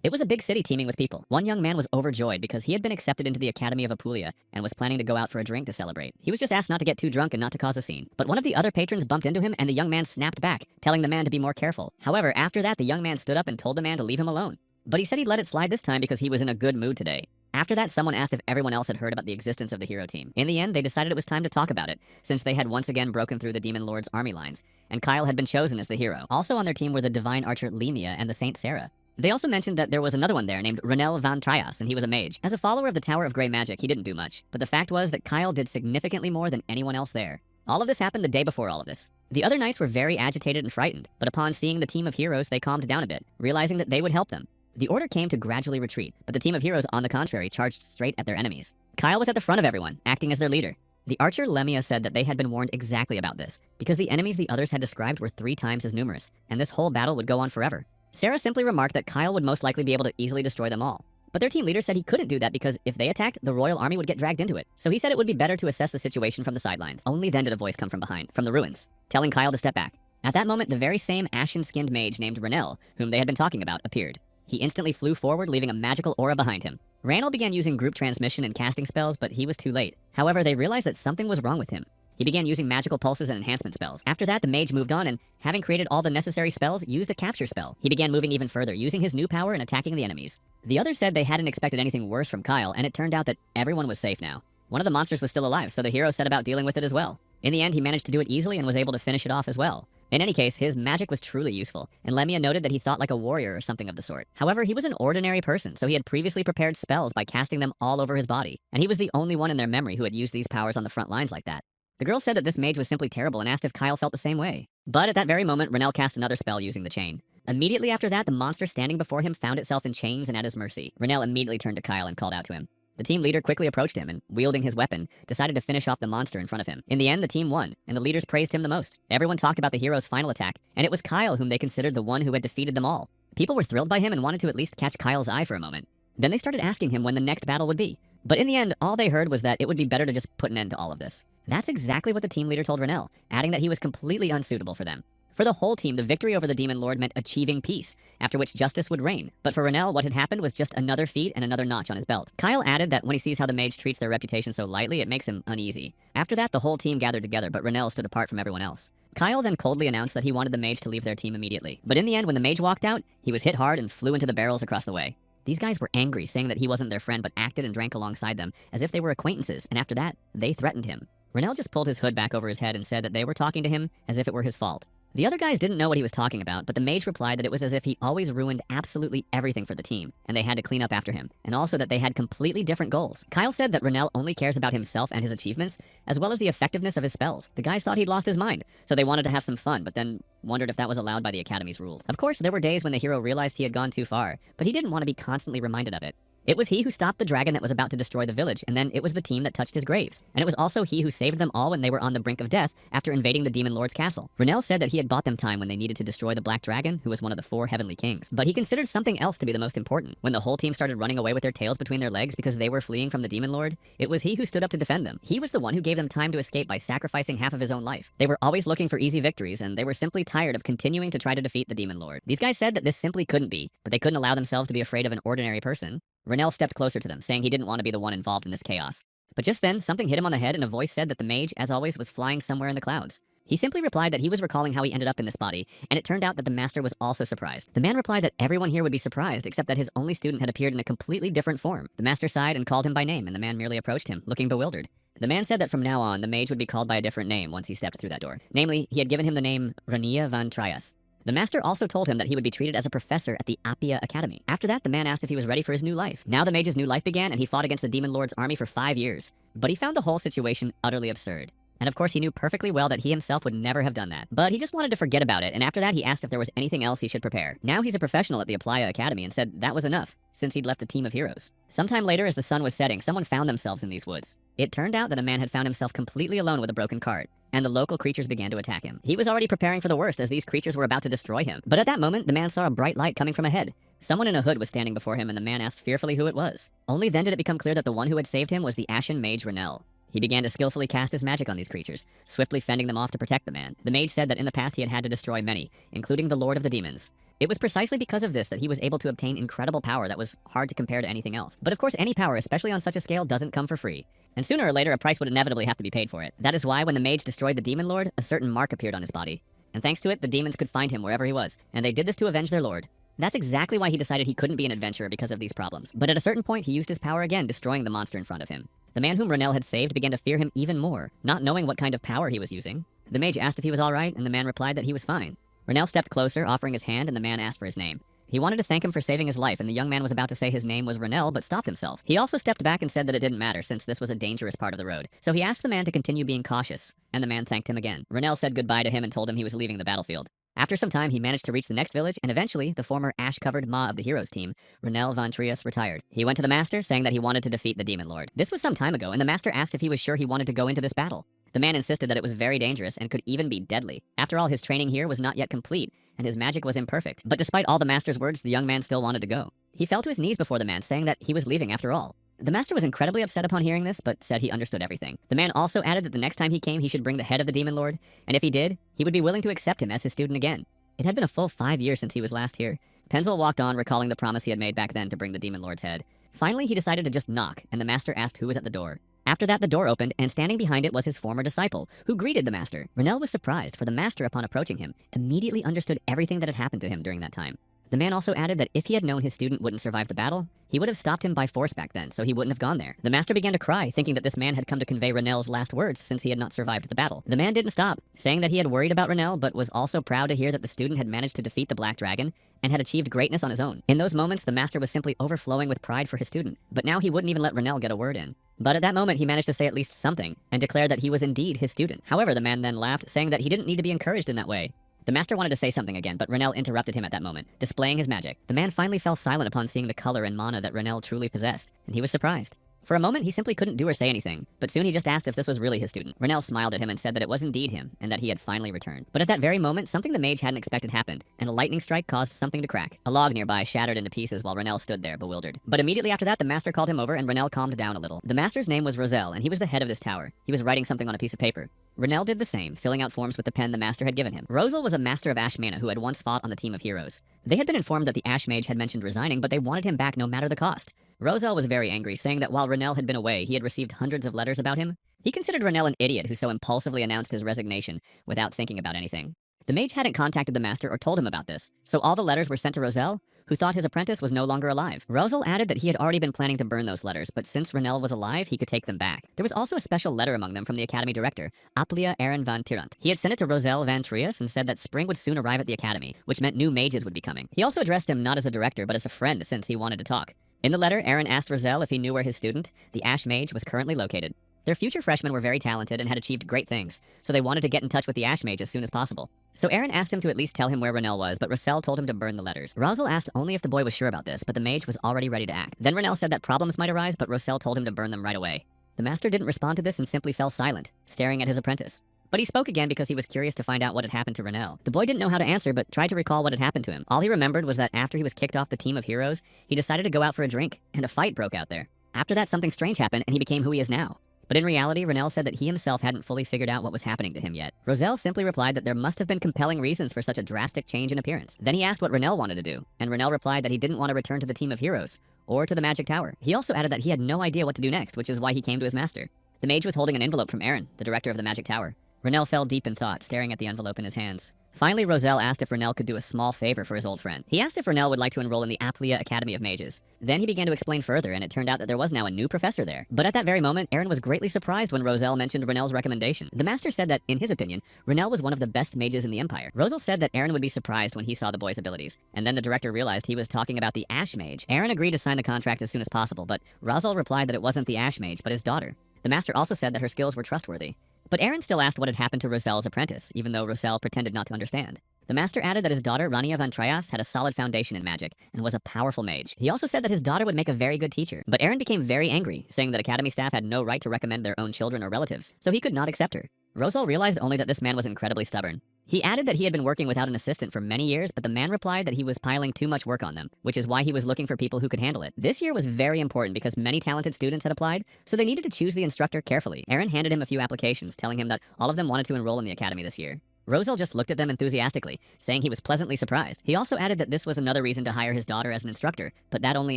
It was a big city teeming with people. One young man was overjoyed because he had been accepted into the Academy of Apulia and was planning to go out for a drink to celebrate. He was just asked not to get too drunk and not to cause a scene. But one of the other patrons bumped into him and the young man snapped back, telling the man to be more careful. However, after that, the young man stood up and told the man to leave him alone. But he said he'd let it slide this time because he was in a good mood today. After that, someone asked if everyone else had heard about the existence of the hero team. In the end, they decided it was time to talk about it, since they had once again broken through the Demon Lord's army lines, and Kyle had been chosen as the hero. Also on their team were the Divine Archer Lemia and the Saint Sarah. They also mentioned that there was another one there named Renel van Trias, and he was a mage. As a follower of the Tower of Grey Magic, he didn't do much, but the fact was that Kyle did significantly more than anyone else there. All of this happened the day before all of this. The other knights were very agitated and frightened, but upon seeing the team of heroes, they calmed down a bit, realizing that they would help them. The order came to gradually retreat, but the team of heroes, on the contrary, charged straight at their enemies. Kyle was at the front of everyone, acting as their leader. The archer Lemia said that they had been warned exactly about this, because the enemies the others had described were 3 times as numerous, and this whole battle would go on forever. Sarah simply remarked that Kyle would most likely be able to easily destroy them all. But their team leader said he couldn't do that because if they attacked, the royal army would get dragged into it. So he said it would be better to assess the situation from the sidelines. Only then did a voice come from behind, from the ruins, telling Kyle to step back. At that moment, the very same ashen-skinned mage named Renel, whom they had been talking about, appeared. He instantly flew forward, leaving a magical aura behind him. Randall began using group transmission and casting spells, but he was too late. However, they realized that something was wrong with him. He began using magical pulses and enhancement spells. After that, the mage moved on and, having created all the necessary spells, used a capture spell. He began moving even further, using his new power and attacking the enemies. The others said they hadn't expected anything worse from Kyle, and it turned out that everyone was safe now. One of the monsters was still alive, so the hero set about dealing with it as well. In the end, he managed to do it easily and was able to finish it off as well. In any case, his magic was truly useful, and Lemia noted that he thought like a warrior or something of the sort. However, he was an ordinary person, so he had previously prepared spells by casting them all over his body, and he was the only one in their memory who had used these powers on the front lines like that. The girl said that this mage was simply terrible and asked if Kyle felt the same way. But at that very moment, Renel cast another spell using the chain. Immediately after that, the monster standing before him found itself in chains and at his mercy. Renel immediately turned to Kyle and called out to him. The team leader quickly approached him and, wielding his weapon, decided to finish off the monster in front of him. In the end, the team won, and the leaders praised him the most. Everyone talked about the hero's final attack, and it was Kyle whom they considered the one who had defeated them all. People were thrilled by him and wanted to at least catch Kyle's eye for a moment. Then they started asking him when the next battle would be. But in the end, all they heard was that it would be better to just put an end to all of this. That's exactly what the team leader told Renel, adding that he was completely unsuitable for them. For the whole team, the victory over the Demon Lord meant achieving peace, after which justice would reign. But for Renel, what had happened was just another feat and another notch on his belt. Kyle added that when he sees how the mage treats their reputation so lightly, it makes him uneasy. After that, the whole team gathered together, but Renel stood apart from everyone else. Kyle then coldly announced that he wanted the mage to leave their team immediately. But in the end, when the mage walked out, he was hit hard and flew into the barrels across the way. These guys were angry, saying that he wasn't their friend but acted and drank alongside them, as if they were acquaintances, and after that, they threatened him. Renel just pulled his hood back over his head and said that they were talking to him as if it were his fault. The other guys didn't know what he was talking about, but the mage replied that it was as if he always ruined absolutely everything for the team, and they had to clean up after him, and also that they had completely different goals. Kyle said that Renel only cares about himself and his achievements, as well as the effectiveness of his spells. The guys thought he'd lost his mind, so they wanted to have some fun, but then wondered if that was allowed by the Academy's rules. Of course, there were days when the hero realized he had gone too far, but he didn't want to be constantly reminded of it. It was he who stopped the dragon that was about to destroy the village, and then it was the team that touched his graves. And it was also he who saved them all when they were on the brink of death after invading the Demon Lord's castle. Renel said that he had bought them time when they needed to destroy the Black Dragon, who was one of the 4 heavenly kings. But he considered something else to be the most important. When the whole team started running away with their tails between their legs because they were fleeing from the Demon Lord, it was he who stood up to defend them. He was the one who gave them time to escape by sacrificing half of his own life. They were always looking for easy victories, and they were simply tired of continuing to try to defeat the Demon Lord. These guys said that this simply couldn't be, but they couldn't allow themselves to be afraid of an ordinary person. Renel stepped closer to them, saying he didn't want to be the one involved in this chaos. But just then, something hit him on the head and a voice said that the mage, as always, was flying somewhere in the clouds. He simply replied that he was recalling how he ended up in this body, and it turned out that the master was also surprised. The man replied that everyone here would be surprised, except that his only student had appeared in a completely different form. The master sighed and called him by name, and the man merely approached him, looking bewildered. The man said that from now on, the mage would be called by a different name once he stepped through that door. Namely, he had given him the name Rania van Trias. The master also told him that he would be treated as a professor at the Appia Academy. After that, the man asked if he was ready for his new life. Now the mage's new life began, and he fought against the Demon Lord's army for 5 years. But he found the whole situation utterly absurd. And of course, he knew perfectly well that he himself would never have done that. But he just wanted to forget about it, and after that, he asked if there was anything else he should prepare. Now he's a professional at the Appia Academy and said that was enough, since he'd left the team of heroes. Sometime later, as the sun was setting, someone found themselves in these woods. It turned out that a man had found himself completely alone with a broken cart, and the local creatures began to attack him. He was already preparing for the worst, as these creatures were about to destroy him. But at that moment, the man saw a bright light coming from ahead. Someone in a hood was standing before him, and the man asked fearfully who it was. Only then did it become clear that the one who had saved him was the Ashen Mage Renel. He began to skillfully cast his magic on these creatures, swiftly fending them off to protect the man. The mage said that in the past he had had to destroy many, including the Lord of the Demons. It was precisely because of this that he was able to obtain incredible power that was hard to compare to anything else. But of course, any power, especially on such a scale, doesn't come for free. And sooner or later, a price would inevitably have to be paid for it. That is why when the mage destroyed the demon lord, a certain mark appeared on his body. And thanks to it, the demons could find him wherever he was, and they did this to avenge their lord. That's exactly why he decided he couldn't be an adventurer because of these problems. But at a certain point, he used his power again, destroying the monster in front of him. The man whom Renel had saved began to fear him even more, not knowing what kind of power he was using. The mage asked if he was alright, and the man replied that he was fine. Renel stepped closer, offering his hand, and the man asked for his name. He wanted to thank him for saving his life, and the young man was about to say his name was Renel, but stopped himself. He also stepped back and said that it didn't matter, since this was a dangerous part of the road. So he asked the man to continue being cautious, and the man thanked him again. Renel said goodbye to him and told him he was leaving the battlefield. After some time, he managed to reach the next village, and eventually, the former ash-covered Ma of the heroes team, Renel von Trias, retired. He went to the master, saying that he wanted to defeat the demon lord. This was some time ago, and the master asked if he was sure he wanted to go into this battle. The man insisted that it was very dangerous and could even be deadly. After all, his training here was not yet complete, and his magic was imperfect. But despite all the master's words, the young man still wanted to go. He fell to his knees before the man, saying that he was leaving after all. The master was incredibly upset upon hearing this, but said he understood everything. The man also added that the next time he came, he should bring the head of the demon lord, and if he did, he would be willing to accept him as his student again. It had been a full 5 years since he was last here. Penzel walked on, recalling the promise he had made back then to bring the demon lord's head. Finally, he decided to just knock, and the master asked who was at the door. After that, the door opened, and standing behind it was his former disciple, who greeted the master. Renel was surprised, for the master, upon approaching him, immediately understood everything that had happened to him during that time. The man also added that if he had known his student wouldn't survive the battle, he would have stopped him by force back then, so he wouldn't have gone there. The master began to cry, thinking that this man had come to convey Renel's last words since he had not survived the battle. The man didn't stop, saying that he had worried about Renel, but was also proud to hear that the student had managed to defeat the Black Dragon and had achieved greatness on his own. In those moments, the master was simply overflowing with pride for his student, but now he wouldn't even let Renel get a word in. But at that moment, he managed to say at least something, and declare that he was indeed his student. However, the man then laughed, saying that he didn't need to be encouraged in that way. The master wanted to say something again, but Renel interrupted him at that moment, displaying his magic. The man finally fell silent upon seeing the color and mana that Renel truly possessed, and he was surprised. For a moment, he simply couldn't do or say anything, but soon he just asked if this was really his student. Renel smiled at him and said that it was indeed him, and that he had finally returned. But at that very moment, something the mage hadn't expected happened, and a lightning strike caused something to crack. A log nearby shattered into pieces while Renel stood there, bewildered. But immediately after that, the master called him over, and Renel calmed down a little. The master's name was Roselle, and he was the head of this tower. He was writing something on a piece of paper. Renel did the same, filling out forms with the pen the master had given him. Roselle was a master of Ash Mana who had once fought on the team of heroes. They had been informed that the Ash Mage had mentioned resigning, but they wanted him back no matter the cost. Roselle was very angry, saying that while Renel had been away, he had received hundreds of letters about him. He considered Renel an idiot who so impulsively announced his resignation without thinking about anything. The mage hadn't contacted the master or told him about this, so all the letters were sent to Roselle, who thought his apprentice was no longer alive. Roselle added that he had already been planning to burn those letters, but since Renel was alive, he could take them back. There was also a special letter among them from the academy director, Aplia Aaron van Tirant. He had sent it to Roselle van Trias and said that spring would soon arrive at the academy, which meant new mages would be coming. He also addressed him not as a director, but as a friend, since he wanted to talk. In the letter, Aaron asked Roselle if he knew where his student, the Ash Mage, was currently located. Their future freshmen were very talented and had achieved great things, so they wanted to get in touch with the Ash Mage as soon as possible. So Aaron asked him to at least tell him where Renel was, but Roselle told him to burn the letters. Roselle asked only if the boy was sure about this, but the mage was already ready to act. Then Renel said that problems might arise, but Roselle told him to burn them right away. The master didn't respond to this and simply fell silent, staring at his apprentice. But he spoke again because he was curious to find out what had happened to Renel. The boy didn't know how to answer, but tried to recall what had happened to him. All he remembered was that after he was kicked off the team of heroes, he decided to go out for a drink, and a fight broke out there. After that, something strange happened, and he became who he is now. But in reality, Renel said that he himself hadn't fully figured out what was happening to him yet. Roselle simply replied that there must have been compelling reasons for such a drastic change in appearance. Then he asked what Renel wanted to do, and Renel replied that he didn't want to return to the team of heroes, or to the magic tower. He also added that he had no idea what to do next, which is why he came to his master. The mage was holding an envelope from Aaron, the director of the magic tower. Renel fell deep in thought, staring at the envelope in his hands. Finally, Roselle asked if Renel could do a small favor for his old friend. He asked if Renel would like to enroll in the Aplia Academy of Mages. Then he began to explain further, and it turned out that there was now a new professor there. But at that very moment, Aaron was greatly surprised when Roselle mentioned Renel's recommendation. The master said that, in his opinion, Renel was one of the best mages in the Empire. Roselle said that Aaron would be surprised when he saw the boy's abilities, and then the director realized he was talking about the Ash Mage. Aaron agreed to sign the contract as soon as possible, but Roselle replied that it wasn't the Ash Mage, but his daughter. The master also said that her skills were trustworthy. But Aaron still asked what had happened to Roselle's apprentice, even though Roselle pretended not to understand. The master added that his daughter, Rania van Trias, had a solid foundation in magic, and was a powerful mage. He also said that his daughter would make a very good teacher. But Aaron became very angry, saying that academy staff had no right to recommend their own children or relatives, so he could not accept her. Roselle realized only that this man was incredibly stubborn. He added that he had been working without an assistant for many years, but the man replied that he was piling too much work on them, which is why he was looking for people who could handle it. This year was very important because many talented students had applied, so they needed to choose the instructor carefully. Aaron handed him a few applications, telling him that all of them wanted to enroll in the academy this year. Roselle just looked at them enthusiastically, saying he was pleasantly surprised. He also added that this was another reason to hire his daughter as an instructor, but that only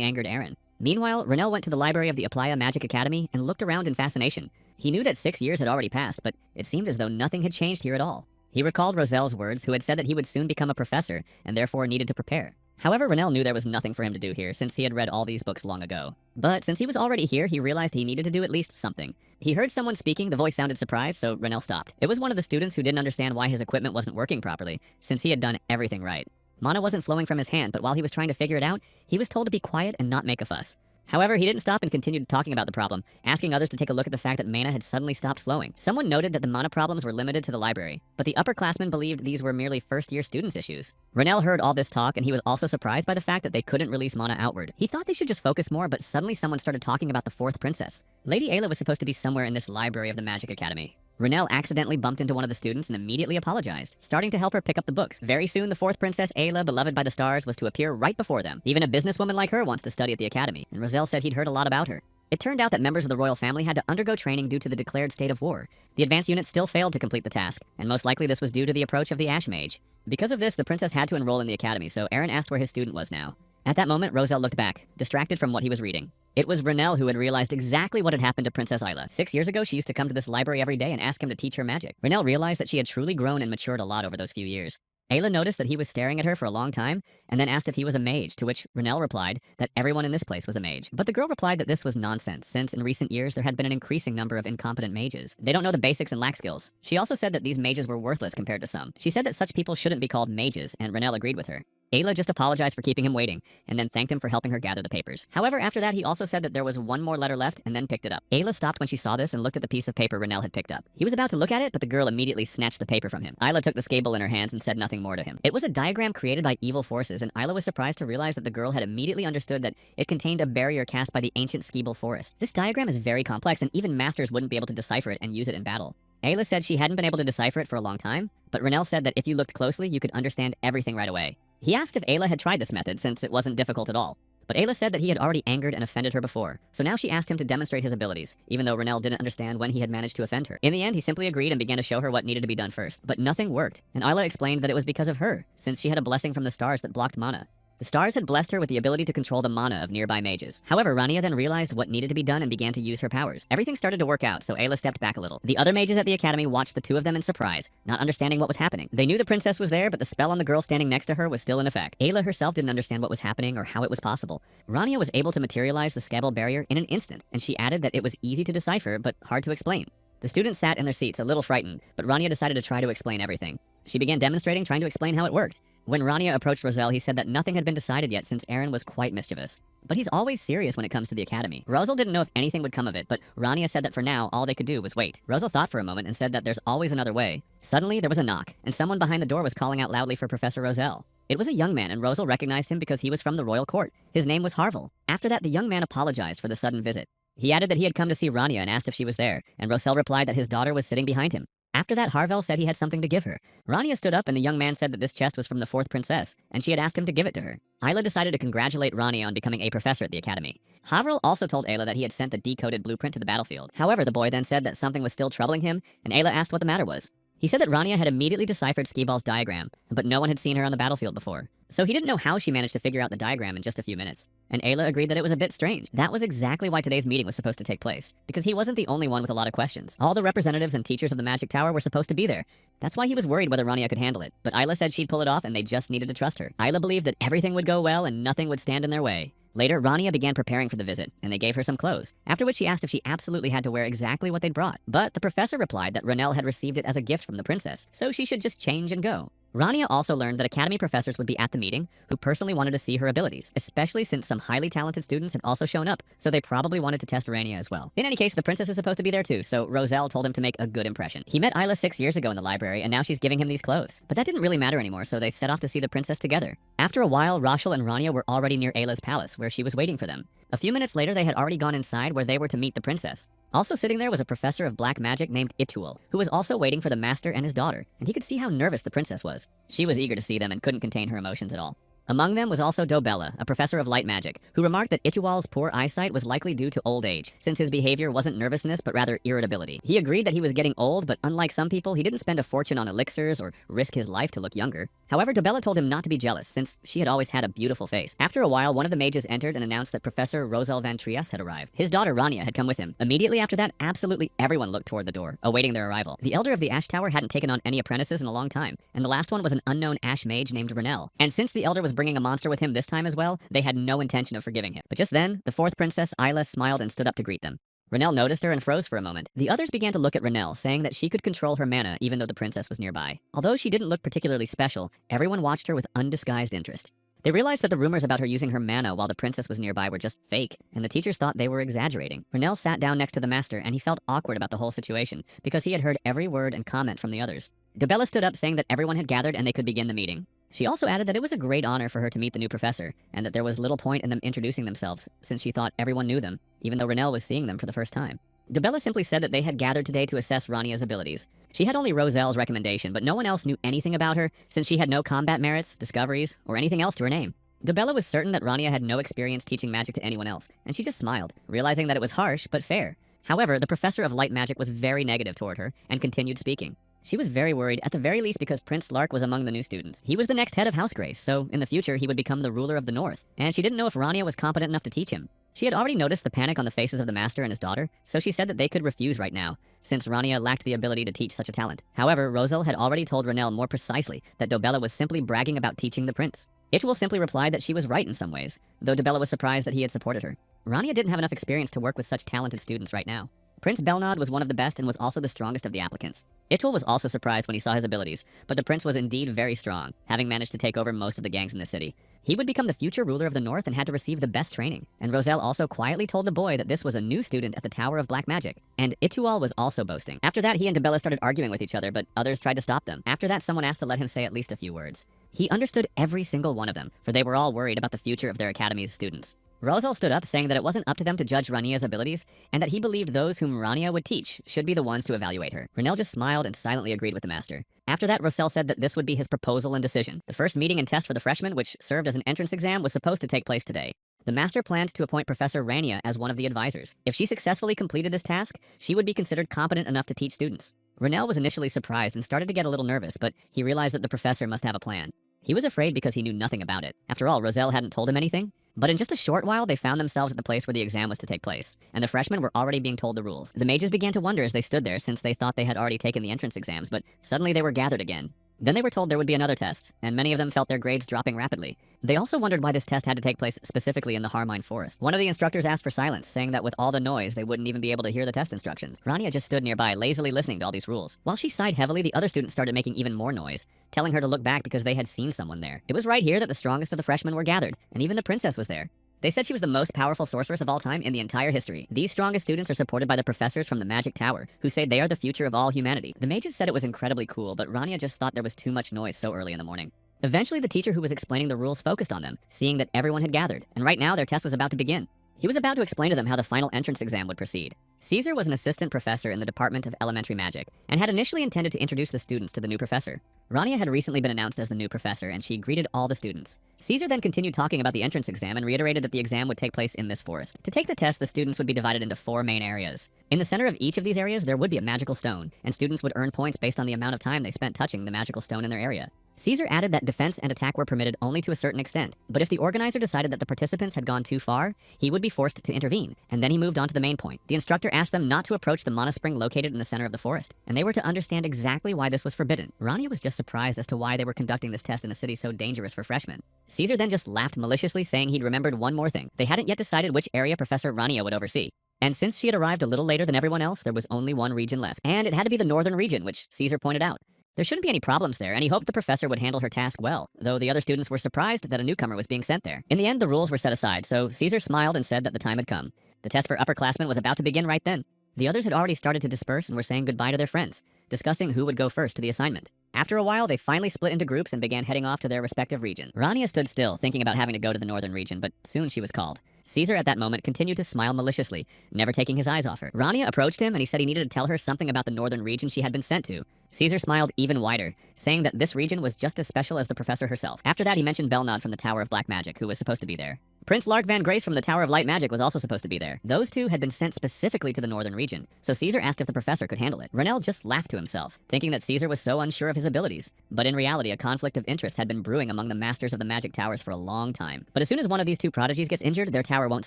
angered Aaron. Meanwhile, Renell went to the library of the Aplaya Magic Academy and looked around in fascination. He knew that 6 years had already passed, but it seemed as though nothing had changed here at all. He recalled Roselle's words, who had said that he would soon become a professor and therefore needed to prepare. However, Renell knew there was nothing for him to do here since he had read all these books long ago. But since he was already here, he realized he needed to do at least something. He heard someone speaking, the voice sounded surprised, so Renell stopped. It was one of the students who didn't understand why his equipment wasn't working properly, since he had done everything right. Mana wasn't flowing from his hand, but while he was trying to figure it out, he was told to be quiet and not make a fuss. However, he didn't stop and continued talking about the problem, asking others to take a look at the fact that mana had suddenly stopped flowing. Someone noted that the mana problems were limited to the library, but the upperclassmen believed these were merely first-year students' issues. Renell heard all this talk, and he was also surprised by the fact that they couldn't release mana outward. He thought they should just focus more, but suddenly someone started talking about the fourth princess. Lady Ayla was supposed to be somewhere in this library of the Magic Academy. Renell accidentally bumped into one of the students and immediately apologized, starting to help her pick up the books. Very soon, the fourth princess, Ayla, beloved by the stars, was to appear right before them. Even a businesswoman like her wants to study at the academy, and Roselle said he'd heard a lot about her. It turned out that members of the royal family had to undergo training due to the declared state of war. The advanced unit still failed to complete the task, and most likely this was due to the approach of the Ash Mage. Because of this, the princess had to enroll in the academy, so Aaron asked where his student was now. At that moment, Roselle looked back, distracted from what he was reading. It was Renell who had realized exactly what had happened to Princess Ayla. 6 years ago, she used to come to this library every day and ask him to teach her magic. Renell realized that she had truly grown and matured a lot over those few years. Ayla noticed that he was staring at her for a long time, and then asked if he was a mage, to which Renell replied that everyone in this place was a mage. But the girl replied that this was nonsense, since in recent years there had been an increasing number of incompetent mages. They don't know the basics and lack skills. She also said that these mages were worthless compared to some. She said that such people shouldn't be called mages, and Renell agreed with her. Ayla just apologized for keeping him waiting, and then thanked him for helping her gather the papers. However, after that, he also said that there was one more letter left, and then picked it up. Ayla stopped when she saw this and looked at the piece of paper Renell had picked up. He was about to look at it, but the girl immediately snatched the paper from him. Ayla took the scable in her hands and said nothing more to him. It was a diagram created by evil forces, and Ayla was surprised to realize that the girl had immediately understood that it contained a barrier cast by the ancient Skeeble forest. This diagram is very complex, and even masters wouldn't be able to decipher it and use it in battle. Ayla said she hadn't been able to decipher it for a long time, but Renell said that if you looked closely, you could understand everything right away. He asked if Ayla had tried this method, since it wasn't difficult at all. But Ayla said that he had already angered and offended her before, so now she asked him to demonstrate his abilities, even though Renell didn't understand when he had managed to offend her. In the end, he simply agreed and began to show her what needed to be done first. But nothing worked, and Ayla explained that it was because of her, since she had a blessing from the stars that blocked mana. The stars had blessed her with the ability to control the mana of nearby mages. However, Rania then realized what needed to be done and began to use her powers. Everything started to work out, so Ayla stepped back a little. The other mages at the academy watched the two of them in surprise, not understanding what was happening. They knew the princess was there, but the spell on the girl standing next to her was still in effect. Ayla herself didn't understand what was happening or how it was possible. Rania was able to materialize the Skeeble barrier in an instant, and she added that it was easy to decipher, but hard to explain. The students sat in their seats a little frightened, but Rania decided to try to explain everything. She began demonstrating, trying to explain how it worked. When Rania approached Roselle, he said that nothing had been decided yet since Aaron was quite mischievous. But he's always serious when it comes to the academy. Roselle didn't know if anything would come of it, but Rania said that for now, all they could do was wait. Roselle thought for a moment and said that there's always another way. Suddenly, there was a knock, and someone behind the door was calling out loudly for Professor Roselle. It was a young man, and Roselle recognized him because he was from the royal court. His name was Harvel. After that, the young man apologized for the sudden visit. He added that he had come to see Rania and asked if she was there, and Roselle replied that his daughter was sitting behind him. After that, Harvel said he had something to give her. Rania stood up and the young man said that this chest was from the fourth princess, and she had asked him to give it to her. Ayla decided to congratulate Rania on becoming a professor at the academy. Harvel also told Ayla that he had sent the decoded blueprint to the battlefield. However, the boy then said that something was still troubling him, and Ayla asked what the matter was. He said that Rania had immediately deciphered Skeeball's diagram, but no one had seen her on the battlefield before. So he didn't know how she managed to figure out the diagram in just a few minutes. And Ayla agreed that it was a bit strange. That was exactly why today's meeting was supposed to take place, because he wasn't the only one with a lot of questions. All the representatives and teachers of the Magic Tower were supposed to be there. That's why he was worried whether Rania could handle it. But Ayla said she'd pull it off and they just needed to trust her. Ayla believed that everything would go well and nothing would stand in their way. Later, Rania began preparing for the visit, and they gave her some clothes, after which she asked if she absolutely had to wear exactly what they'd brought. But the professor replied that Renell had received it as a gift from the princess, so she should just change and go. Rania also learned that academy professors would be at the meeting who personally wanted to see her abilities, especially since some highly talented students had also shown up, so they probably wanted to test Rania as well. In any case, the princess is supposed to be there too, so Roselle told him to make a good impression. He met Ayla 6 years ago in the library, and now she's giving him these clothes. But that didn't really matter anymore, so they set off to see the princess together. After a while, Rachel and Rania were already near Ayla's palace, where she was waiting for them. A few minutes later, they had already gone inside where they were to meet the princess. Also sitting there was a professor of black magic named Itul, who was also waiting for the master and his daughter, and he could see how nervous the princess was. She was eager to see them and couldn't contain her emotions at all. Among them was also Dobella, a professor of light magic, who remarked that Itual's poor eyesight was likely due to old age, since his behavior wasn't nervousness but rather irritability. He agreed that he was getting old, but unlike some people, he didn't spend a fortune on elixirs or risk his life to look younger. However, Dobella told him not to be jealous, since she had always had a beautiful face. After a while, one of the mages entered and announced that Professor Rosel Van Trieste had arrived. His daughter Rania had come with him. Immediately after that, absolutely everyone looked toward the door, awaiting their arrival. The elder of the Ash Tower hadn't taken on any apprentices in a long time, and the last one was an unknown Ash mage named Renelle. And since the elder was bringing a monster with him this time as well, they had no intention of forgiving him. But just then, the fourth princess, Isla, smiled and stood up to greet them. Renelle noticed her and froze for a moment. The others began to look at Renelle, saying that she could control her mana even though the princess was nearby. Although she didn't look particularly special, everyone watched her with undisguised interest. They realized that the rumors about her using her mana while the princess was nearby were just fake, and the teachers thought they were exaggerating. Renelle sat down next to the master, and he felt awkward about the whole situation, because he had heard every word and comment from the others. Dobella stood up saying that everyone had gathered and they could begin the meeting. She also added that it was a great honor for her to meet the new professor, and that there was little point in them introducing themselves, since she thought everyone knew them, even though Renelle was seeing them for the first time. Dobella simply said that they had gathered today to assess Rania's abilities. She had only Roselle's recommendation, but no one else knew anything about her, since she had no combat merits, discoveries, or anything else to her name. Dobella was certain that Rania had no experience teaching magic to anyone else, and she just smiled, realizing that it was harsh, but fair. However, the professor of light magic was very negative toward her, and continued speaking. She was very worried, at the very least because Prince Lark was among the new students. He was the next head of House Grace, so in the future he would become the ruler of the North, and she didn't know if Rania was competent enough to teach him. She had already noticed the panic on the faces of the master and his daughter, so she said that they could refuse right now, since Rania lacked the ability to teach such a talent. However, Rosel had already told Renelle more precisely that Dobella was simply bragging about teaching the prince. Itual simply replied that she was right in some ways, though Dobella was surprised that he had supported her. Rania didn't have enough experience to work with such talented students right now. Prince Belnod was one of the best and was also the strongest of the applicants. Itual was also surprised when he saw his abilities, but the prince was indeed very strong, having managed to take over most of the gangs in the city. He would become the future ruler of the North and had to receive the best training. And Roselle also quietly told the boy that this was a new student at the Tower of Black Magic. And Itual was also boasting. After that, he and Dobella started arguing with each other, but others tried to stop them. After that, someone asked to let him say at least a few words. He understood every single one of them, for they were all worried about the future of their academy's students. Rosal stood up, saying that it wasn't up to them to judge Rania's abilities, and that he believed those whom Rania would teach should be the ones to evaluate her. Renelle just smiled and silently agreed with the master. After that, Rosel said that this would be his proposal and decision. The first meeting and test for the freshmen, which served as an entrance exam, was supposed to take place today. The master planned to appoint Professor Rania as one of the advisors. If she successfully completed this task, she would be considered competent enough to teach students. Renelle was initially surprised and started to get a little nervous, but he realized that the professor must have a plan. He was afraid because he knew nothing about it. After all, Rosel hadn't told him anything. But in just a short while, they found themselves at the place where the exam was to take place, and the freshmen were already being told the rules. The mages began to wonder as they stood there, since they thought they had already taken the entrance exams, but suddenly they were gathered again. Then they were told there would be another test, and many of them felt their grades dropping rapidly. They also wondered why this test had to take place specifically in the Harmine Forest. One of the instructors asked for silence, saying that with all the noise, they wouldn't even be able to hear the test instructions. Rania just stood nearby, lazily listening to all these rules. While she sighed heavily, the other students started making even more noise, telling her to look back because they had seen someone there. It was right here that the strongest of the freshmen were gathered, and even the princess was there. They said she was the most powerful sorceress of all time in the entire history. These strongest students are supported by the professors from the Magic Tower, who say they are the future of all humanity. The mages said it was incredibly cool, but Rania just thought there was too much noise so early in the morning. Eventually, the teacher who was explaining the rules focused on them, seeing that everyone had gathered, and right now their test was about to begin. He was about to explain to them how the final entrance exam would proceed. Caesar was an assistant professor in the Department of Elementary Magic, and had initially intended to introduce the students to the new professor. Rania had recently been announced as the new professor, and she greeted all the students. Caesar then continued talking about the entrance exam and reiterated that the exam would take place in this forest. To take the test, the students would be divided into 4 main areas. In the center of each of these areas, there would be a magical stone, and students would earn points based on the amount of time they spent touching the magical stone in their area. Caesar added that defense and attack were permitted only to a certain extent, but if the organizer decided that the participants had gone too far, he would be forced to intervene, and then he moved on to the main point. The instructor asked them not to approach the monaspring located in the center of the forest, and they were to understand exactly why this was forbidden. Rania was just surprised as to why they were conducting this test in a city so dangerous for freshmen. Caesar then just laughed maliciously, saying he'd remembered one more thing. They hadn't yet decided which area Professor Rania would oversee. And since she had arrived a little later than everyone else, there was only one region left, and it had to be the northern region, which Caesar pointed out. There shouldn't be any problems there, and he hoped the professor would handle her task well, though the other students were surprised that a newcomer was being sent there. In the end, the rules were set aside, so Caesar smiled and said that the time had come. The test for upperclassmen was about to begin right then. The others had already started to disperse and were saying goodbye to their friends, discussing who would go first to the assignment. After a while, they finally split into groups and began heading off to their respective region. Rania stood still, thinking about having to go to the northern region, but soon she was called. Caesar at that moment continued to smile maliciously, never taking his eyes off her. Rania approached him and he said he needed to tell her something about the northern region she had been sent to. Caesar smiled even wider, saying that this region was just as special as the professor herself. After that, he mentioned Belnod from the Tower of Black Magic, who was supposed to be there. Prince Lark Van Grace from the Tower of Light Magic was also supposed to be there. Those two had been sent specifically to the northern region, so Caesar asked if the professor could handle it. Renel just laughed to himself, thinking that Caesar was so unsure of his abilities. But in reality, a conflict of interest had been brewing among the masters of the magic towers for a long time. But as soon as one of these two prodigies gets injured, their tower won't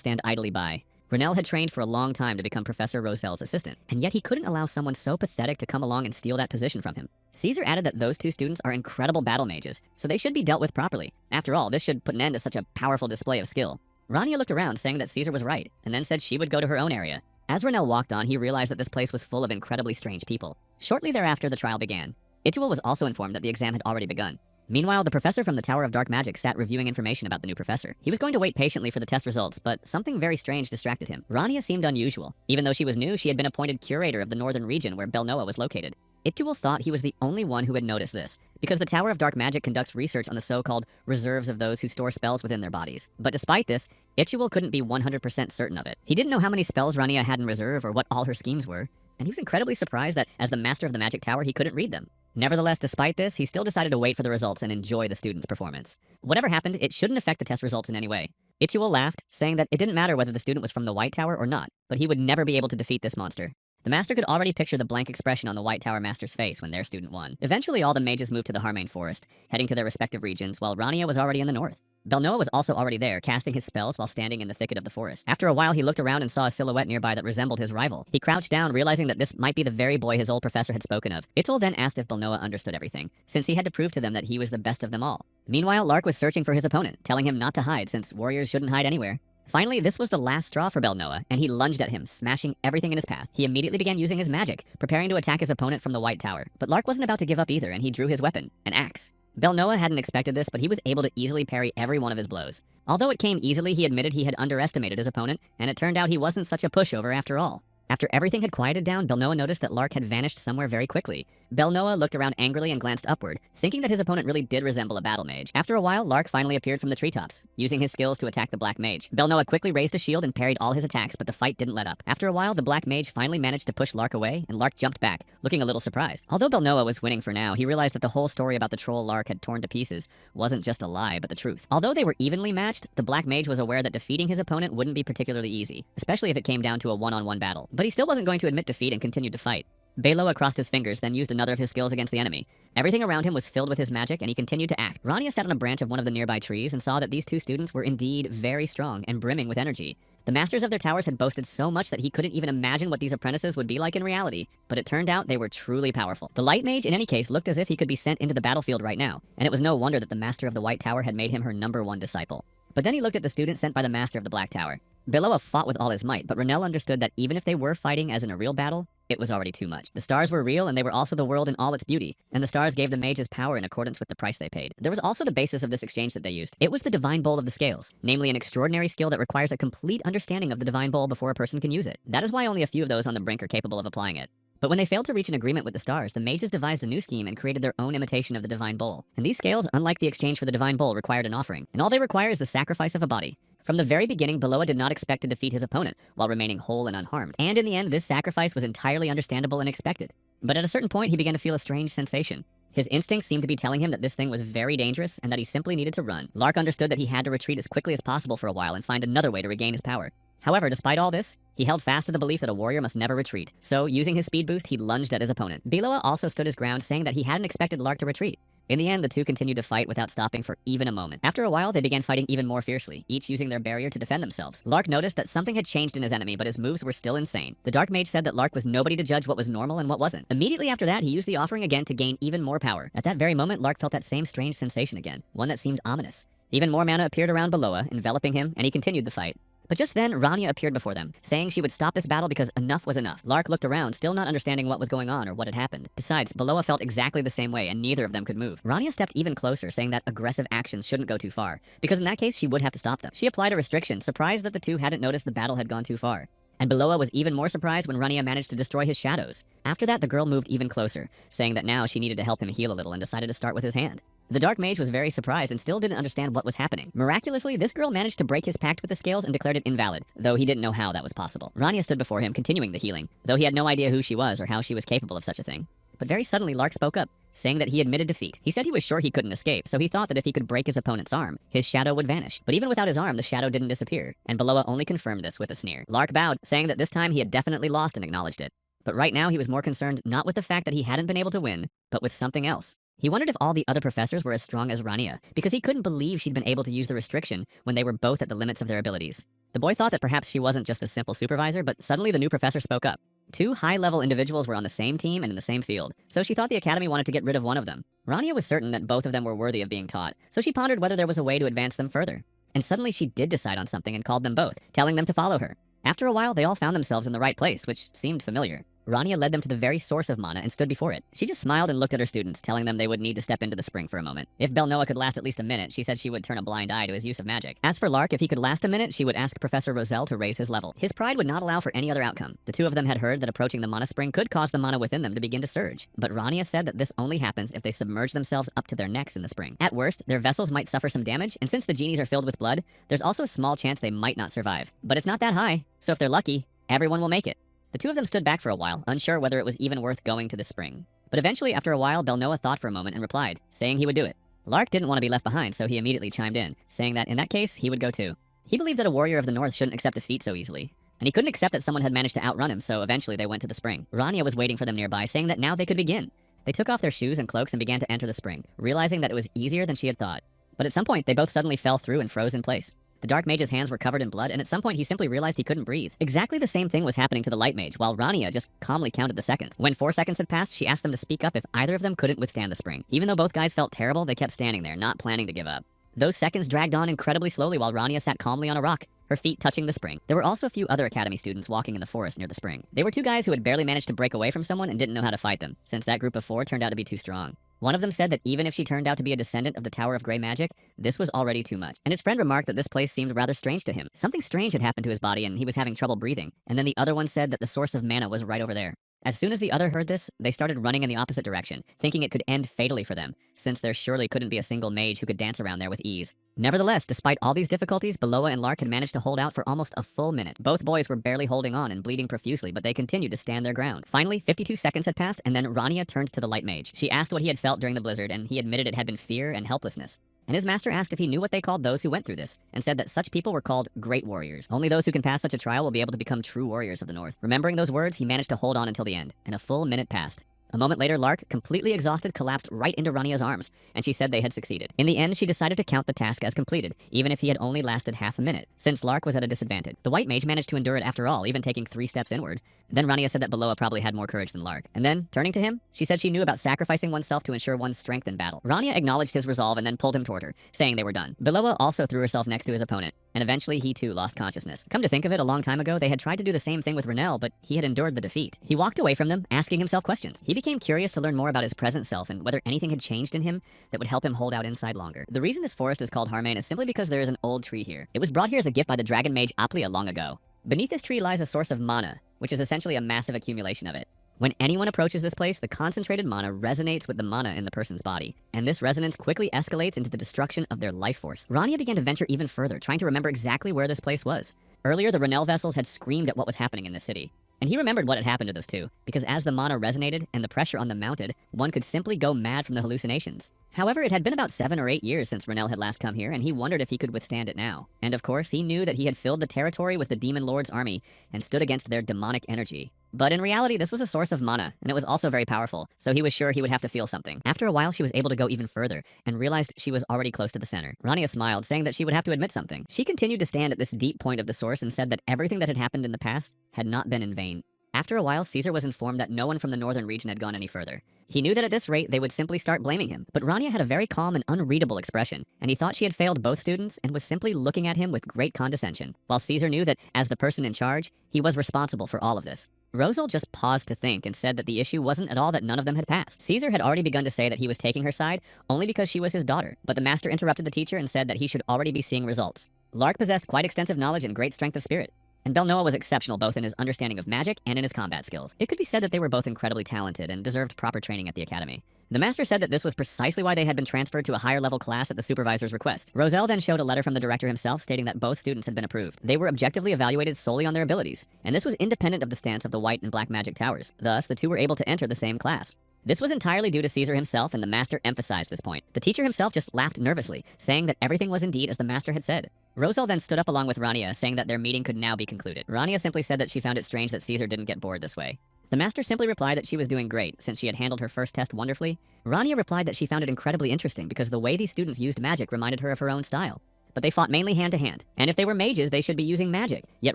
stand idly by. Renel had trained for a long time to become Professor Roselle's assistant, and yet he couldn't allow someone so pathetic to come along and steal that position from him. Caesar added that those two students are incredible battle mages, so they should be dealt with properly. After all, this should put an end to such a powerful display of skill. Rania looked around, saying that Caesar was right, and then said she would go to her own area. As Renel walked on, he realized that this place was full of incredibly strange people. Shortly thereafter, the trial began. Ituel was also informed that the exam had already begun. Meanwhile, the professor from the Tower of Dark Magic sat reviewing information about the new professor. He was going to wait patiently for the test results, but something very strange distracted him. Rania seemed unusual. Even though she was new, she had been appointed curator of the northern region where Belnoa was located. Ituel thought he was the only one who had noticed this, because the Tower of Dark Magic conducts research on the so-called reserves of those who store spells within their bodies. But despite this, Ituel couldn't be 100% certain of it. He didn't know how many spells Rania had in reserve or what all her schemes were, and he was incredibly surprised that, as the master of the magic tower, he couldn't read them. Nevertheless, despite this, he still decided to wait for the results and enjoy the student's performance. Whatever happened, it shouldn't affect the test results in any way. Ituel laughed, saying that it didn't matter whether the student was from the White Tower or not, but he would never be able to defeat this monster. The master could already picture the blank expression on the White Tower master's face when their student won. Eventually, all the mages moved to the Harmane Forest, heading to their respective regions, while Rania was already in the north. Belnoa was also already there, casting his spells while standing in the thicket of the forest. After a while, he looked around and saw a silhouette nearby that resembled his rival. He crouched down, realizing that this might be the very boy his old professor had spoken of. Ituel then asked if Belnoa understood everything, since he had to prove to them that he was the best of them all. Meanwhile, Lark was searching for his opponent, telling him not to hide, since warriors shouldn't hide anywhere. Finally, this was the last straw for Belnoa, and he lunged at him, smashing everything in his path. He immediately began using his magic, preparing to attack his opponent from the White Tower. But Lark wasn't about to give up either, and he drew his weapon, an axe. Belnoa hadn't expected this, but he was able to easily parry every one of his blows. Although it came easily, he admitted he had underestimated his opponent, and it turned out he wasn't such a pushover after all. After everything had quieted down, Belnoa noticed that Lark had vanished somewhere very quickly. Belnoa looked around angrily and glanced upward, thinking that his opponent really did resemble a battle mage. After a while, Lark finally appeared from the treetops, using his skills to attack the Black Mage. Belnoa quickly raised a shield and parried all his attacks, but the fight didn't let up. After a while, the Black Mage finally managed to push Lark away, and Lark jumped back, looking a little surprised. Although Belnoa was winning for now, he realized that the whole story about the troll Lark had torn to pieces wasn't just a lie, but the truth. Although they were evenly matched, the Black Mage was aware that defeating his opponent wouldn't be particularly easy, especially if it came down to a one-on-one battle. But he still wasn't going to admit defeat and continued to fight. Belnoa crossed his fingers, then used another of his skills against the enemy. Everything around him was filled with his magic, and he continued to act. Rania sat on a branch of one of the nearby trees and saw that these two students were indeed very strong and brimming with energy. The masters of their towers had boasted so much that he couldn't even imagine what these apprentices would be like in reality, but it turned out they were truly powerful. The Light Mage, in any case, looked as if he could be sent into the battlefield right now, and it was no wonder that the master of the White Tower had made him her #1 disciple. But then he looked at the student sent by the master of the Black Tower. Belnoa fought with all his might, but Renel understood that even if they were fighting as in a real battle, it was already too much. The stars were real, and they were also the world in all its beauty, and the stars gave the mages power in accordance with the price they paid. There was also the basis of this exchange that they used. It was the Divine Bowl of the Scales, namely an extraordinary skill that requires a complete understanding of the Divine Bowl before a person can use it. That is why only a few of those on the brink are capable of applying it. But when they failed to reach an agreement with the stars, the mages devised a new scheme and created their own imitation of the Divine Bowl. And these scales, unlike the exchange for the Divine Bowl, required an offering, and all they require is the sacrifice of a body. From the very beginning, Belnoa did not expect to defeat his opponent while remaining whole and unharmed, and in the end, this sacrifice was entirely understandable and expected. But at a certain point, he began to feel a strange sensation. His instincts seemed to be telling him that this thing was very dangerous and that he simply needed to run. Lark understood that he had to retreat as quickly as possible for a while and find another way to regain his power. However, despite all this, he held fast to the belief that a warrior must never retreat. So, using his speed boost, he lunged at his opponent. Belnoa also stood his ground, saying that he hadn't expected Lark to retreat. In the end, the two continued to fight without stopping for even a moment. After a while, they began fighting even more fiercely, each using their barrier to defend themselves. Lark noticed that something had changed in his enemy, but his moves were still insane. The Dark Mage said that Lark was nobody to judge what was normal and what wasn't. Immediately after that, he used the offering again to gain even more power. At that very moment, Lark felt that same strange sensation again, one that seemed ominous. Even more mana appeared around Belnoa, enveloping him, and he continued the fight. But just then, Rania appeared before them, saying she would stop this battle because enough was enough. Lark looked around, still not understanding what was going on or what had happened. Besides, Belnoa felt exactly the same way, and neither of them could move. Rania stepped even closer, saying that aggressive actions shouldn't go too far, because in that case, she would have to stop them. She applied a restriction, surprised that the two hadn't noticed the battle had gone too far. And Beloa was even more surprised when Rania managed to destroy his shadows. After that, the girl moved even closer, saying that now she needed to help him heal a little and decided to start with his hand. The Dark Mage was very surprised and still didn't understand what was happening. Miraculously, this girl managed to break his pact with the scales and declared it invalid, though he didn't know how that was possible. Rania stood before him, continuing the healing, though he had no idea who she was or how she was capable of such a thing. But very suddenly, Lark spoke up, saying that he admitted defeat. He said he was sure he couldn't escape, so he thought that if he could break his opponent's arm, his shadow would vanish. But even without his arm, the shadow didn't disappear, and Beloa only confirmed this with a sneer. Lark bowed, saying that this time he had definitely lost and acknowledged it. But right now, he was more concerned not with the fact that he hadn't been able to win, but with something else. He wondered if all the other professors were as strong as Rania, because he couldn't believe she'd been able to use the restriction when they were both at the limits of their abilities. The boy thought that perhaps she wasn't just a simple supervisor, but suddenly the new professor spoke up. Two high-level individuals were on the same team and in the same field, so she thought the academy wanted to get rid of one of them. Rania was certain that both of them were worthy of being taught, so she pondered whether there was a way to advance them further. And suddenly she did decide on something and called them both, telling them to follow her. After a while, they all found themselves in the right place, which seemed familiar. Rania led them to the very source of mana and stood before it. She just smiled and looked at her students, telling them they would need to step into the spring for a moment. If Belnoa could last at least a minute, she said she would turn a blind eye to his use of magic. As for Lark, if he could last a minute, she would ask Professor Roselle to raise his level. His pride would not allow for any other outcome. The two of them had heard that approaching the mana spring could cause the mana within them to begin to surge. But Rania said that this only happens if they submerge themselves up to their necks in the spring. At worst, their vessels might suffer some damage, and since the genies are filled with blood, there's also a small chance they might not survive. But it's not that high, so if they're lucky, everyone will make it. The two of them stood back for a while, unsure whether it was even worth going to the spring. But eventually, after a while, Belnoa thought for a moment and replied, saying he would do it. Lark didn't want to be left behind, so he immediately chimed in, saying that in that case, he would go too. He believed that a warrior of the north shouldn't accept defeat so easily. And he couldn't accept that someone had managed to outrun him, so eventually they went to the spring. Rania was waiting for them nearby, saying that now they could begin. They took off their shoes and cloaks and began to enter the spring, realizing that it was easier than she had thought. But at some point, they both suddenly fell through and froze in place. The Dark Mage's hands were covered in blood, and at some point he simply realized he couldn't breathe. Exactly the same thing was happening to the Light Mage, while Rania just calmly counted the seconds. When 4 seconds had passed, she asked them to speak up if either of them couldn't withstand the spring. Even though both guys felt terrible, they kept standing there, not planning to give up. Those seconds dragged on incredibly slowly while Rania sat calmly on a rock, her feet touching the spring. There were also a few other academy students walking in the forest near the spring. They were two guys who had barely managed to break away from someone and didn't know how to fight them, since that group of 4 turned out to be too strong. One of them said that even if she turned out to be a descendant of the Tower of Grey Magic, this was already too much. And his friend remarked that this place seemed rather strange to him. Something strange had happened to his body and he was having trouble breathing. And then the other one said that the source of mana was right over there. As soon as the other heard this, they started running in the opposite direction, thinking it could end fatally for them, since there surely couldn't be a single mage who could dance around there with ease. Nevertheless, despite all these difficulties, Beloa and Lark had managed to hold out for almost a full minute. Both boys were barely holding on and bleeding profusely, but they continued to stand their ground. Finally, 52 seconds had passed, and then Rania turned to the Light Mage. She asked what he had felt during the blizzard, and he admitted it had been fear and helplessness. And his master asked if he knew what they called those who went through this, and said that such people were called great warriors. Only those who can pass such a trial will be able to become true warriors of the North. Remembering those words, he managed to hold on until the end, and a full minute passed. A moment later, Lark, completely exhausted, collapsed right into Rania's arms, and she said they had succeeded. In the end, she decided to count the task as completed, even if he had only lasted half a minute, since Lark was at a disadvantage. The White Mage managed to endure it after all, even taking 3 steps inward. Then Rania said that Beloa probably had more courage than Lark. And then, turning to him, she said she knew about sacrificing oneself to ensure one's strength in battle. Rania acknowledged his resolve and then pulled him toward her, saying they were done. Beloa also threw herself next to his opponent, and eventually he too lost consciousness. Come to think of it, a long time ago, they had tried to do the same thing with Renelle, but he had endured the defeat. He walked away from them, asking himself questions. He became curious to learn more about his present self and whether anything had changed in him that would help him hold out inside longer. The reason this forest is called Harmain is simply because there is an old tree here. It was brought here as a gift by the dragon mage Aplia long ago. Beneath this tree lies a source of mana, which is essentially a massive accumulation of it. When anyone approaches this place, the concentrated mana resonates with the mana in the person's body, and this resonance quickly escalates into the destruction of their life force. Rania began to venture even further, trying to remember exactly where this place was. Earlier, the Renelle vessels had screamed at what was happening in the city. And he remembered what had happened to those two, because as the mana resonated and the pressure on them mounted, one could simply go mad from the hallucinations. However, it had been about 7 or 8 years since Renelle had last come here, and he wondered if he could withstand it now. And of course, he knew that he had filled the territory with the Demon Lord's army and stood against their demonic energy. But in reality, this was a source of mana, and it was also very powerful, so he was sure he would have to feel something. After a while, she was able to go even further, and realized she was already close to the center. Rania smiled, saying that she would have to admit something. She continued to stand at this deep point of the source and said that everything that had happened in the past had not been in vain. After a while, Caesar was informed that no one from the northern region had gone any further. He knew that at this rate, they would simply start blaming him. But Rania had a very calm and unreadable expression, and he thought she had failed both students and was simply looking at him with great condescension, while Caesar knew that, as the person in charge, he was responsible for all of this. Rosal just paused to think and said that the issue wasn't at all that none of them had passed. Caesar had already begun to say that he was taking her side only because she was his daughter, but the master interrupted the teacher and said that he should already be seeing results. Lark possessed quite extensive knowledge and great strength of spirit. And Belnoa was exceptional both in his understanding of magic and in his combat skills. It could be said that they were both incredibly talented and deserved proper training at the academy. The master said that this was precisely why they had been transferred to a higher level class at the supervisor's request. Roselle then showed a letter from the director himself stating that both students had been approved. They were objectively evaluated solely on their abilities, and this was independent of the stance of the white and black magic towers. Thus, the two were able to enter the same class. This was entirely due to Caesar himself, and the master emphasized this point. The teacher himself just laughed nervously, saying that everything was indeed as the master had said. Roselle then stood up along with Rania, saying that their meeting could now be concluded. Rania simply said that she found it strange that Caesar didn't get bored this way. The master simply replied that she was doing great, since she had handled her first test wonderfully. Rania replied that she found it incredibly interesting because the way these students used magic reminded her of her own style. But they fought mainly hand to hand, and if they were mages, they should be using magic. Yet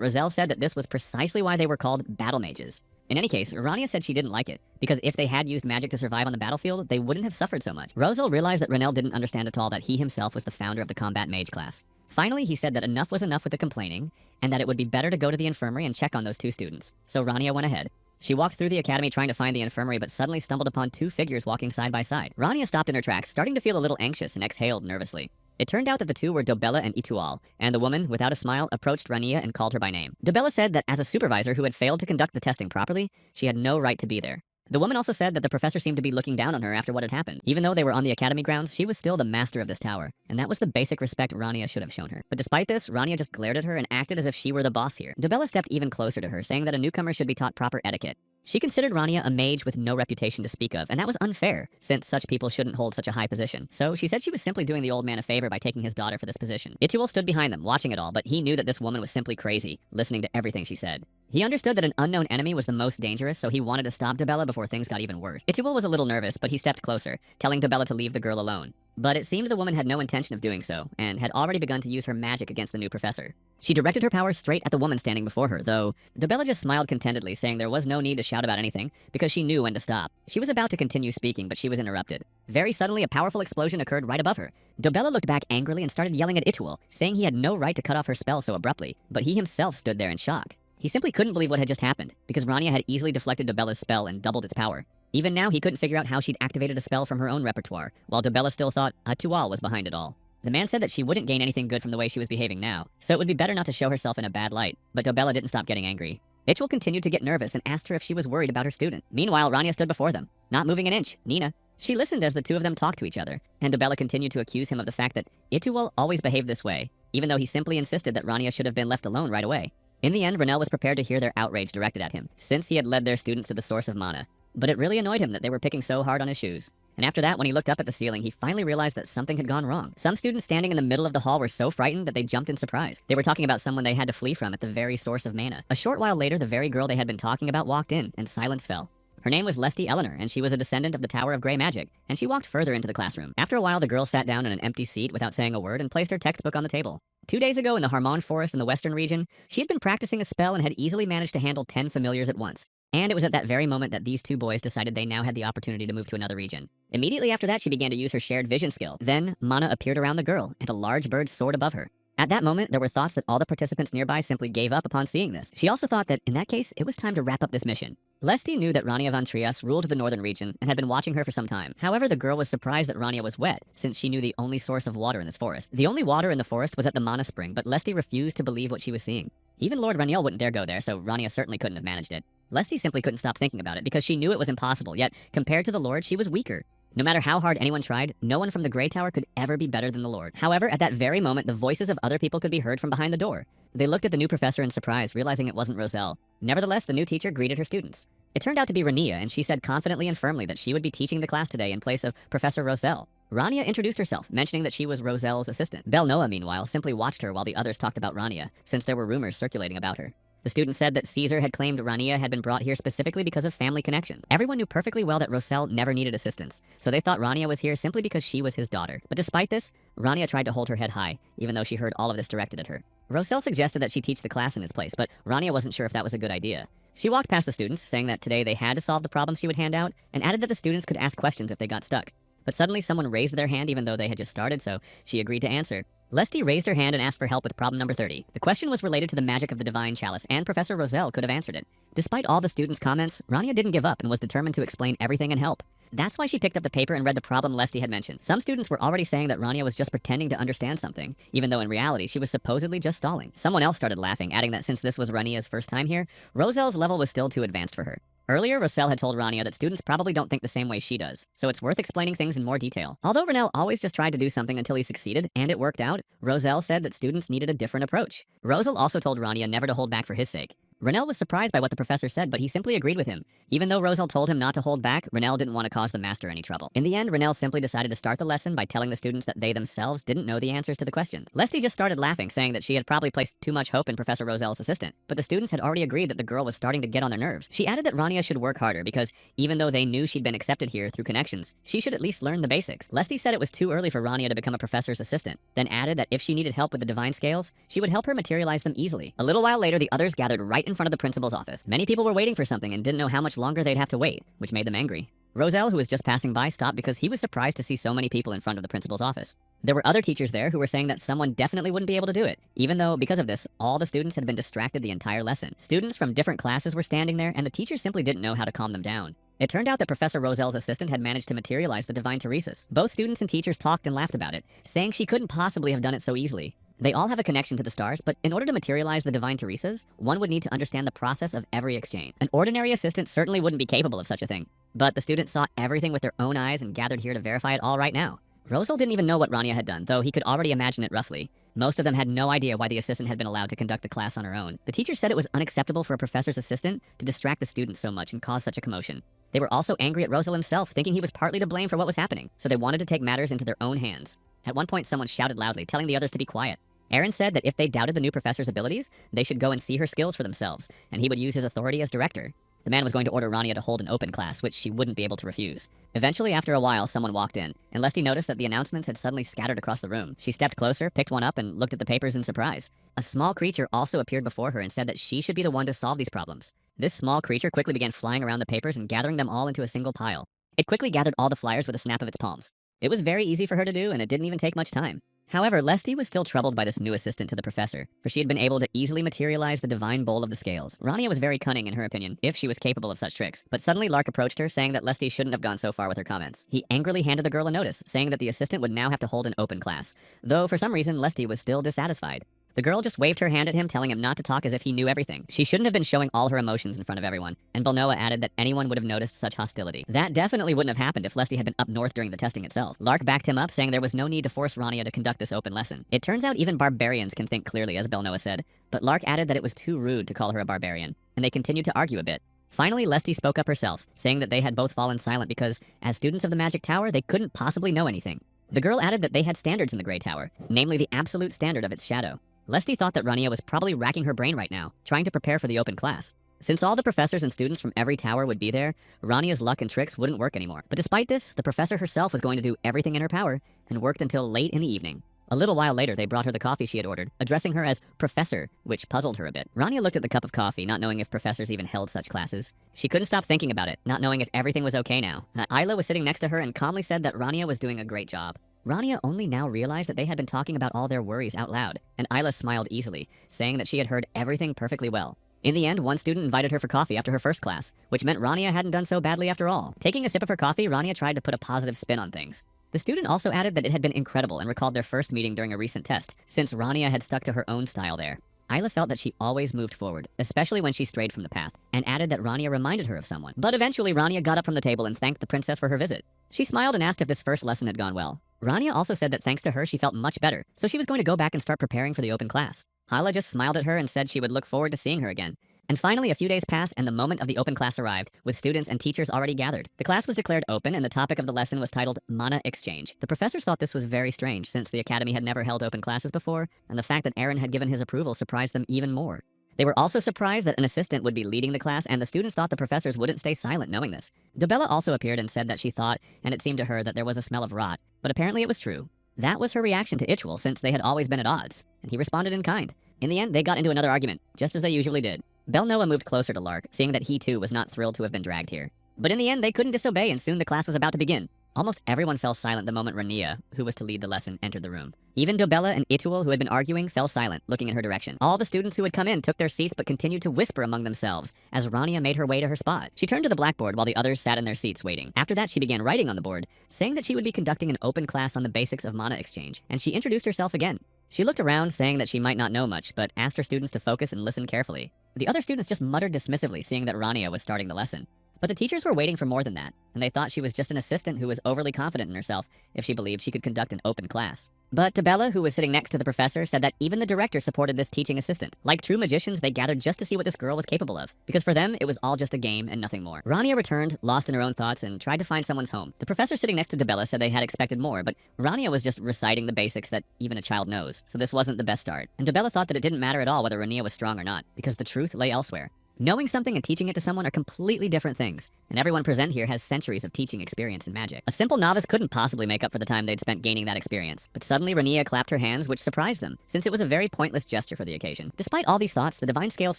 Roselle said that this was precisely why they were called battle mages. In any case, Rania said she didn't like it, because if they had used magic to survive on the battlefield, they wouldn't have suffered so much. Roselle realized that Renel didn't understand at all that he himself was the founder of the combat mage class. Finally, he said that enough was enough with the complaining, and that it would be better to go to the infirmary and check on those two students. So Rania went ahead. She walked through the academy trying to find the infirmary, but suddenly stumbled upon two figures walking side by side. Rania stopped in her tracks, starting to feel a little anxious, and exhaled nervously. It turned out that the two were Dobella and Itual, and the woman, without a smile, approached Rania and called her by name. Dobella said that as a supervisor who had failed to conduct the testing properly, she had no right to be there. The woman also said that the professor seemed to be looking down on her after what had happened. Even though they were on the academy grounds, she was still the master of this tower, and that was the basic respect Rania should have shown her. But despite this, Rania just glared at her and acted as if she were the boss here. Dobella stepped even closer to her, saying that a newcomer should be taught proper etiquette. She considered Rania a mage with no reputation to speak of, and that was unfair, since such people shouldn't hold such a high position. So she said she was simply doing the old man a favor by taking his daughter for this position. Itual stood behind them, watching it all, but he knew that this woman was simply crazy, listening to everything she said. He understood that an unknown enemy was the most dangerous, so he wanted to stop Dobella before things got even worse. Itual was a little nervous, but he stepped closer, telling Dobella to leave the girl alone. But it seemed the woman had no intention of doing so, and had already begun to use her magic against the new professor. She directed her powers straight at the woman standing before her, though Dobella just smiled contentedly, saying there was no need to shout about anything, because she knew when to stop. She was about to continue speaking, but she was interrupted. Very suddenly, a powerful explosion occurred right above her. Dobella looked back angrily and started yelling at Itual, saying he had no right to cut off her spell so abruptly, but he himself stood there in shock. He simply couldn't believe what had just happened, because Rania had easily deflected Dobella's spell and doubled its power. Even now, he couldn't figure out how she'd activated a spell from her own repertoire, while Dobella still thought Itual was behind it all. The man said that she wouldn't gain anything good from the way she was behaving now, so it would be better not to show herself in a bad light, but Dobella didn't stop getting angry. Itual continued to get nervous and asked her if she was worried about her student. Meanwhile, Rania stood before them, not moving an inch. Nina. She listened as the two of them talked to each other, and Dobella continued to accuse him of the fact that Itual always behaved this way, even though he simply insisted that Rania should have been left alone right away. In the end, Renel was prepared to hear their outrage directed at him, since he had led their students to the source of mana. But it really annoyed him that they were picking so hard on his shoes. And after that, when he looked up at the ceiling, he finally realized that something had gone wrong. Some students standing in the middle of the hall were so frightened that they jumped in surprise. They were talking about someone they had to flee from at the very source of mana. A short while later, the very girl they had been talking about walked in, and silence fell. Her name was Lesty Eleanor, and she was a descendant of the Tower of Grey Magic, and she walked further into the classroom. After a while, the girl sat down in an empty seat without saying a word and placed her textbook on the table. 2 days ago in the Harmon Forest in the western region, she had been practicing a spell and had easily managed to handle 10 familiars at once. And it was at that very moment that these two boys decided they now had the opportunity to move to another region. Immediately after that, she began to use her shared vision skill. Then, mana appeared around the girl, and a large bird soared above her. At that moment, there were thoughts that all the participants nearby simply gave up upon seeing this. She also thought that, in that case, it was time to wrap up this mission. Lesty knew that Rania von Trias ruled the northern region and had been watching her for some time. However, the girl was surprised that Rania was wet, since she knew the only source of water in this forest. The only water in the forest was at the mana spring, but Lesty refused to believe what she was seeing. Even Lord Raniel wouldn't dare go there, so Rania certainly couldn't have managed it. Lesty simply couldn't stop thinking about it because she knew it was impossible, yet, compared to the Lord, she was weaker. No matter how hard anyone tried, no one from the Grey Tower could ever be better than the Lord. However, at that very moment, the voices of other people could be heard from behind the door. They looked at the new professor in surprise, realizing it wasn't Roselle. Nevertheless, the new teacher greeted her students. It turned out to be Rania, and she said confidently and firmly that she would be teaching the class today in place of Professor Roselle. Rania introduced herself, mentioning that she was Roselle's assistant. Belnoa, meanwhile, simply watched her while the others talked about Rania, since there were rumors circulating about her. The student said that Caesar had claimed Rania had been brought here specifically because of family connection. Everyone knew perfectly well that Roselle never needed assistance, so they thought Rania was here simply because she was his daughter. But despite this, Rania tried to hold her head high, even though she heard all of this directed at her. Roselle suggested that she teach the class in his place, but Rania wasn't sure if that was a good idea. She walked past the students, saying that today they had to solve the problems she would hand out, and added that the students could ask questions if they got stuck. But suddenly someone raised their hand even though they had just started, so she agreed to answer. Lesty raised her hand and asked for help with problem number 30. The question was related to the magic of the Divine Chalice, and Professor Roselle could have answered it. Despite all the students' comments, Rania didn't give up and was determined to explain everything and help. That's why she picked up the paper and read the problem Lesty had mentioned. Some students were already saying that Rania was just pretending to understand something, even though in reality she was supposedly just stalling. Someone else started laughing, adding that since this was Rania's first time here, Roselle's level was still too advanced for her. Earlier, Roselle had told Rania that students probably don't think the same way she does, so it's worth explaining things in more detail. Although Renell always just tried to do something until he succeeded, and it worked out, Roselle said that students needed a different approach. Roselle also told Rania never to hold back for his sake. Renell was surprised by what the professor said, but he simply agreed with him. Even though Roselle told him not to hold back, Renell didn't want to cause the master any trouble. In the end, Renell simply decided to start the lesson by telling the students that they themselves didn't know the answers to the questions. Lesty just started laughing, saying that she had probably placed too much hope in Professor Roselle's assistant, but the students had already agreed that the girl was starting to get on their nerves. She added that Rania should work harder because even though they knew she'd been accepted here through connections, she should at least learn the basics. Lesty said it was too early for Rania to become a professor's assistant, then added that if she needed help with the divine scales, she would help her materialize them easily. A little while later, the others gathered right in front of the principal's office. Many people were waiting for something and didn't know how much longer they'd have to wait, which made them angry. Roselle, who was just passing by, stopped because he was surprised to see so many people in front of the principal's office. There were other teachers there who were saying that someone definitely wouldn't be able to do it, even though, because of this, all the students had been distracted the entire lesson. Students from different classes were standing there, and the teachers simply didn't know how to calm them down. It turned out that Professor Roselle's assistant had managed to materialize the divine Teresis. Both students and teachers talked and laughed about it, saying she couldn't possibly have done it so easily. They all have a connection to the stars, but in order to materialize the divine Teresas, one would need to understand the process of every exchange. An ordinary assistant certainly wouldn't be capable of such a thing. But the students saw everything with their own eyes and gathered here to verify it all right now. Roselle didn't even know what Rania had done, though he could already imagine it roughly. Most of them had no idea why the assistant had been allowed to conduct the class on her own. The teacher said it was unacceptable for a professor's assistant to distract the students so much and cause such a commotion. They were also angry at Roselle himself, thinking he was partly to blame for what was happening, so they wanted to take matters into their own hands. At one point, someone shouted loudly, telling the others to be quiet. Aaron said that if they doubted the new professor's abilities, they should go and see her skills for themselves, and he would use his authority as director. The man was going to order Rania to hold an open class, which she wouldn't be able to refuse. Eventually, after a while, someone walked in, and Lesty noticed that the announcements had suddenly scattered across the room. She stepped closer, picked one up, and looked at the papers in surprise. A small creature also appeared before her and said that she should be the one to solve these problems. This small creature quickly began flying around the papers and gathering them all into a single pile. It quickly gathered all the flyers with a snap of its palms. It was very easy for her to do, and it didn't even take much time. However, Lesty was still troubled by this new assistant to the professor, for she had been able to easily materialize the divine bowl of the scales. Rania was very cunning in her opinion, if she was capable of such tricks. But suddenly Lark approached her, saying that Lesty shouldn't have gone so far with her comments. He angrily handed the girl a notice, saying that the assistant would now have to hold an open class, though for some reason Lesty was still dissatisfied. The girl just waved her hand at him, telling him not to talk as if he knew everything. She shouldn't have been showing all her emotions in front of everyone, and Belnoa added that anyone would have noticed such hostility. That definitely wouldn't have happened if Lesty had been up north during the testing itself. Lark backed him up, saying there was no need to force Rania to conduct this open lesson. It turns out even barbarians can think clearly, as Belnoa said, but Lark added that it was too rude to call her a barbarian, and they continued to argue a bit. Finally, Lesty spoke up herself, saying that they had both fallen silent because, as students of the Magic Tower, they couldn't possibly know anything. The girl added that they had standards in the Grey Tower, namely the absolute standard of its shadow. Lesty thought that Rania was probably racking her brain right now, trying to prepare for the open class. Since all the professors and students from every tower would be there, Rania's luck and tricks wouldn't work anymore. But despite this, the professor herself was going to do everything in her power, and worked until late in the evening. A little while later, they brought her the coffee she had ordered, addressing her as Professor, which puzzled her a bit. Rania looked at the cup of coffee, not knowing if professors even held such classes. She couldn't stop thinking about it, not knowing if everything was okay now. Isla was sitting next to her and calmly said that Rania was doing a great job. Rania only now realized that they had been talking about all their worries out loud, and Isla smiled easily, saying that she had heard everything perfectly well. In the end, one student invited her for coffee after her first class, which meant Rania hadn't done so badly after all. Taking a sip of her coffee, Rania tried to put a positive spin on things. The student also added that it had been incredible and recalled their first meeting during a recent test, since Rania had stuck to her own style there. Isla felt that she always moved forward, especially when she strayed from the path, and added that Rania reminded her of someone. But eventually, Rania got up from the table and thanked the princess for her visit. She smiled and asked if this first lesson had gone well. Rania also said that thanks to her, she felt much better, so she was going to go back and start preparing for the open class. Isla just smiled at her and said she would look forward to seeing her again. And finally, a few days passed and the moment of the open class arrived, with students and teachers already gathered. The class was declared open and the topic of the lesson was titled Mana Exchange. The professors thought this was very strange since the academy had never held open classes before, and the fact that Aaron had given his approval surprised them even more. They were also surprised that an assistant would be leading the class, and the students thought the professors wouldn't stay silent knowing this. Dobella also appeared and said that she thought, and it seemed to her, that there was a smell of rot, but apparently it was true. That was her reaction to Itchwell, since they had always been at odds, and he responded in kind. In the end, they got into another argument, just as they usually did. Belnoa moved closer to Lark, seeing that he too was not thrilled to have been dragged here. But in the end, they couldn't disobey, and soon the class was about to begin. Almost everyone fell silent the moment Rania, who was to lead the lesson, entered the room. Even Dobella and Itul, who had been arguing, fell silent, looking in her direction. All the students who had come in took their seats but continued to whisper among themselves as Rania made her way to her spot. She turned to the blackboard while the others sat in their seats waiting. After that, she began writing on the board, saying that she would be conducting an open class on the basics of mana exchange, and she introduced herself again. She looked around, saying that she might not know much, but asked her students to focus and listen carefully. The other students just muttered dismissively, seeing that Rania was starting the lesson. But the teachers were waiting for more than that, and they thought she was just an assistant who was overly confident in herself if she believed she could conduct an open class. But Tabella, who was sitting next to the professor, said that even the director supported this teaching assistant. Like true magicians, they gathered just to see what this girl was capable of, because for them, it was all just a game and nothing more. Rania returned, lost in her own thoughts, and tried to find someone's home. The professor sitting next to Tabella said they had expected more, but Rania was just reciting the basics that even a child knows, so this wasn't the best start. And Tabella thought that it didn't matter at all whether Rania was strong or not, because the truth lay elsewhere. Knowing something and teaching it to someone are completely different things, and everyone present here has centuries of teaching experience in magic. A simple novice couldn't possibly make up for the time they'd spent gaining that experience, but suddenly Rania clapped her hands, which surprised them, since it was a very pointless gesture for the occasion. Despite all these thoughts, the divine scales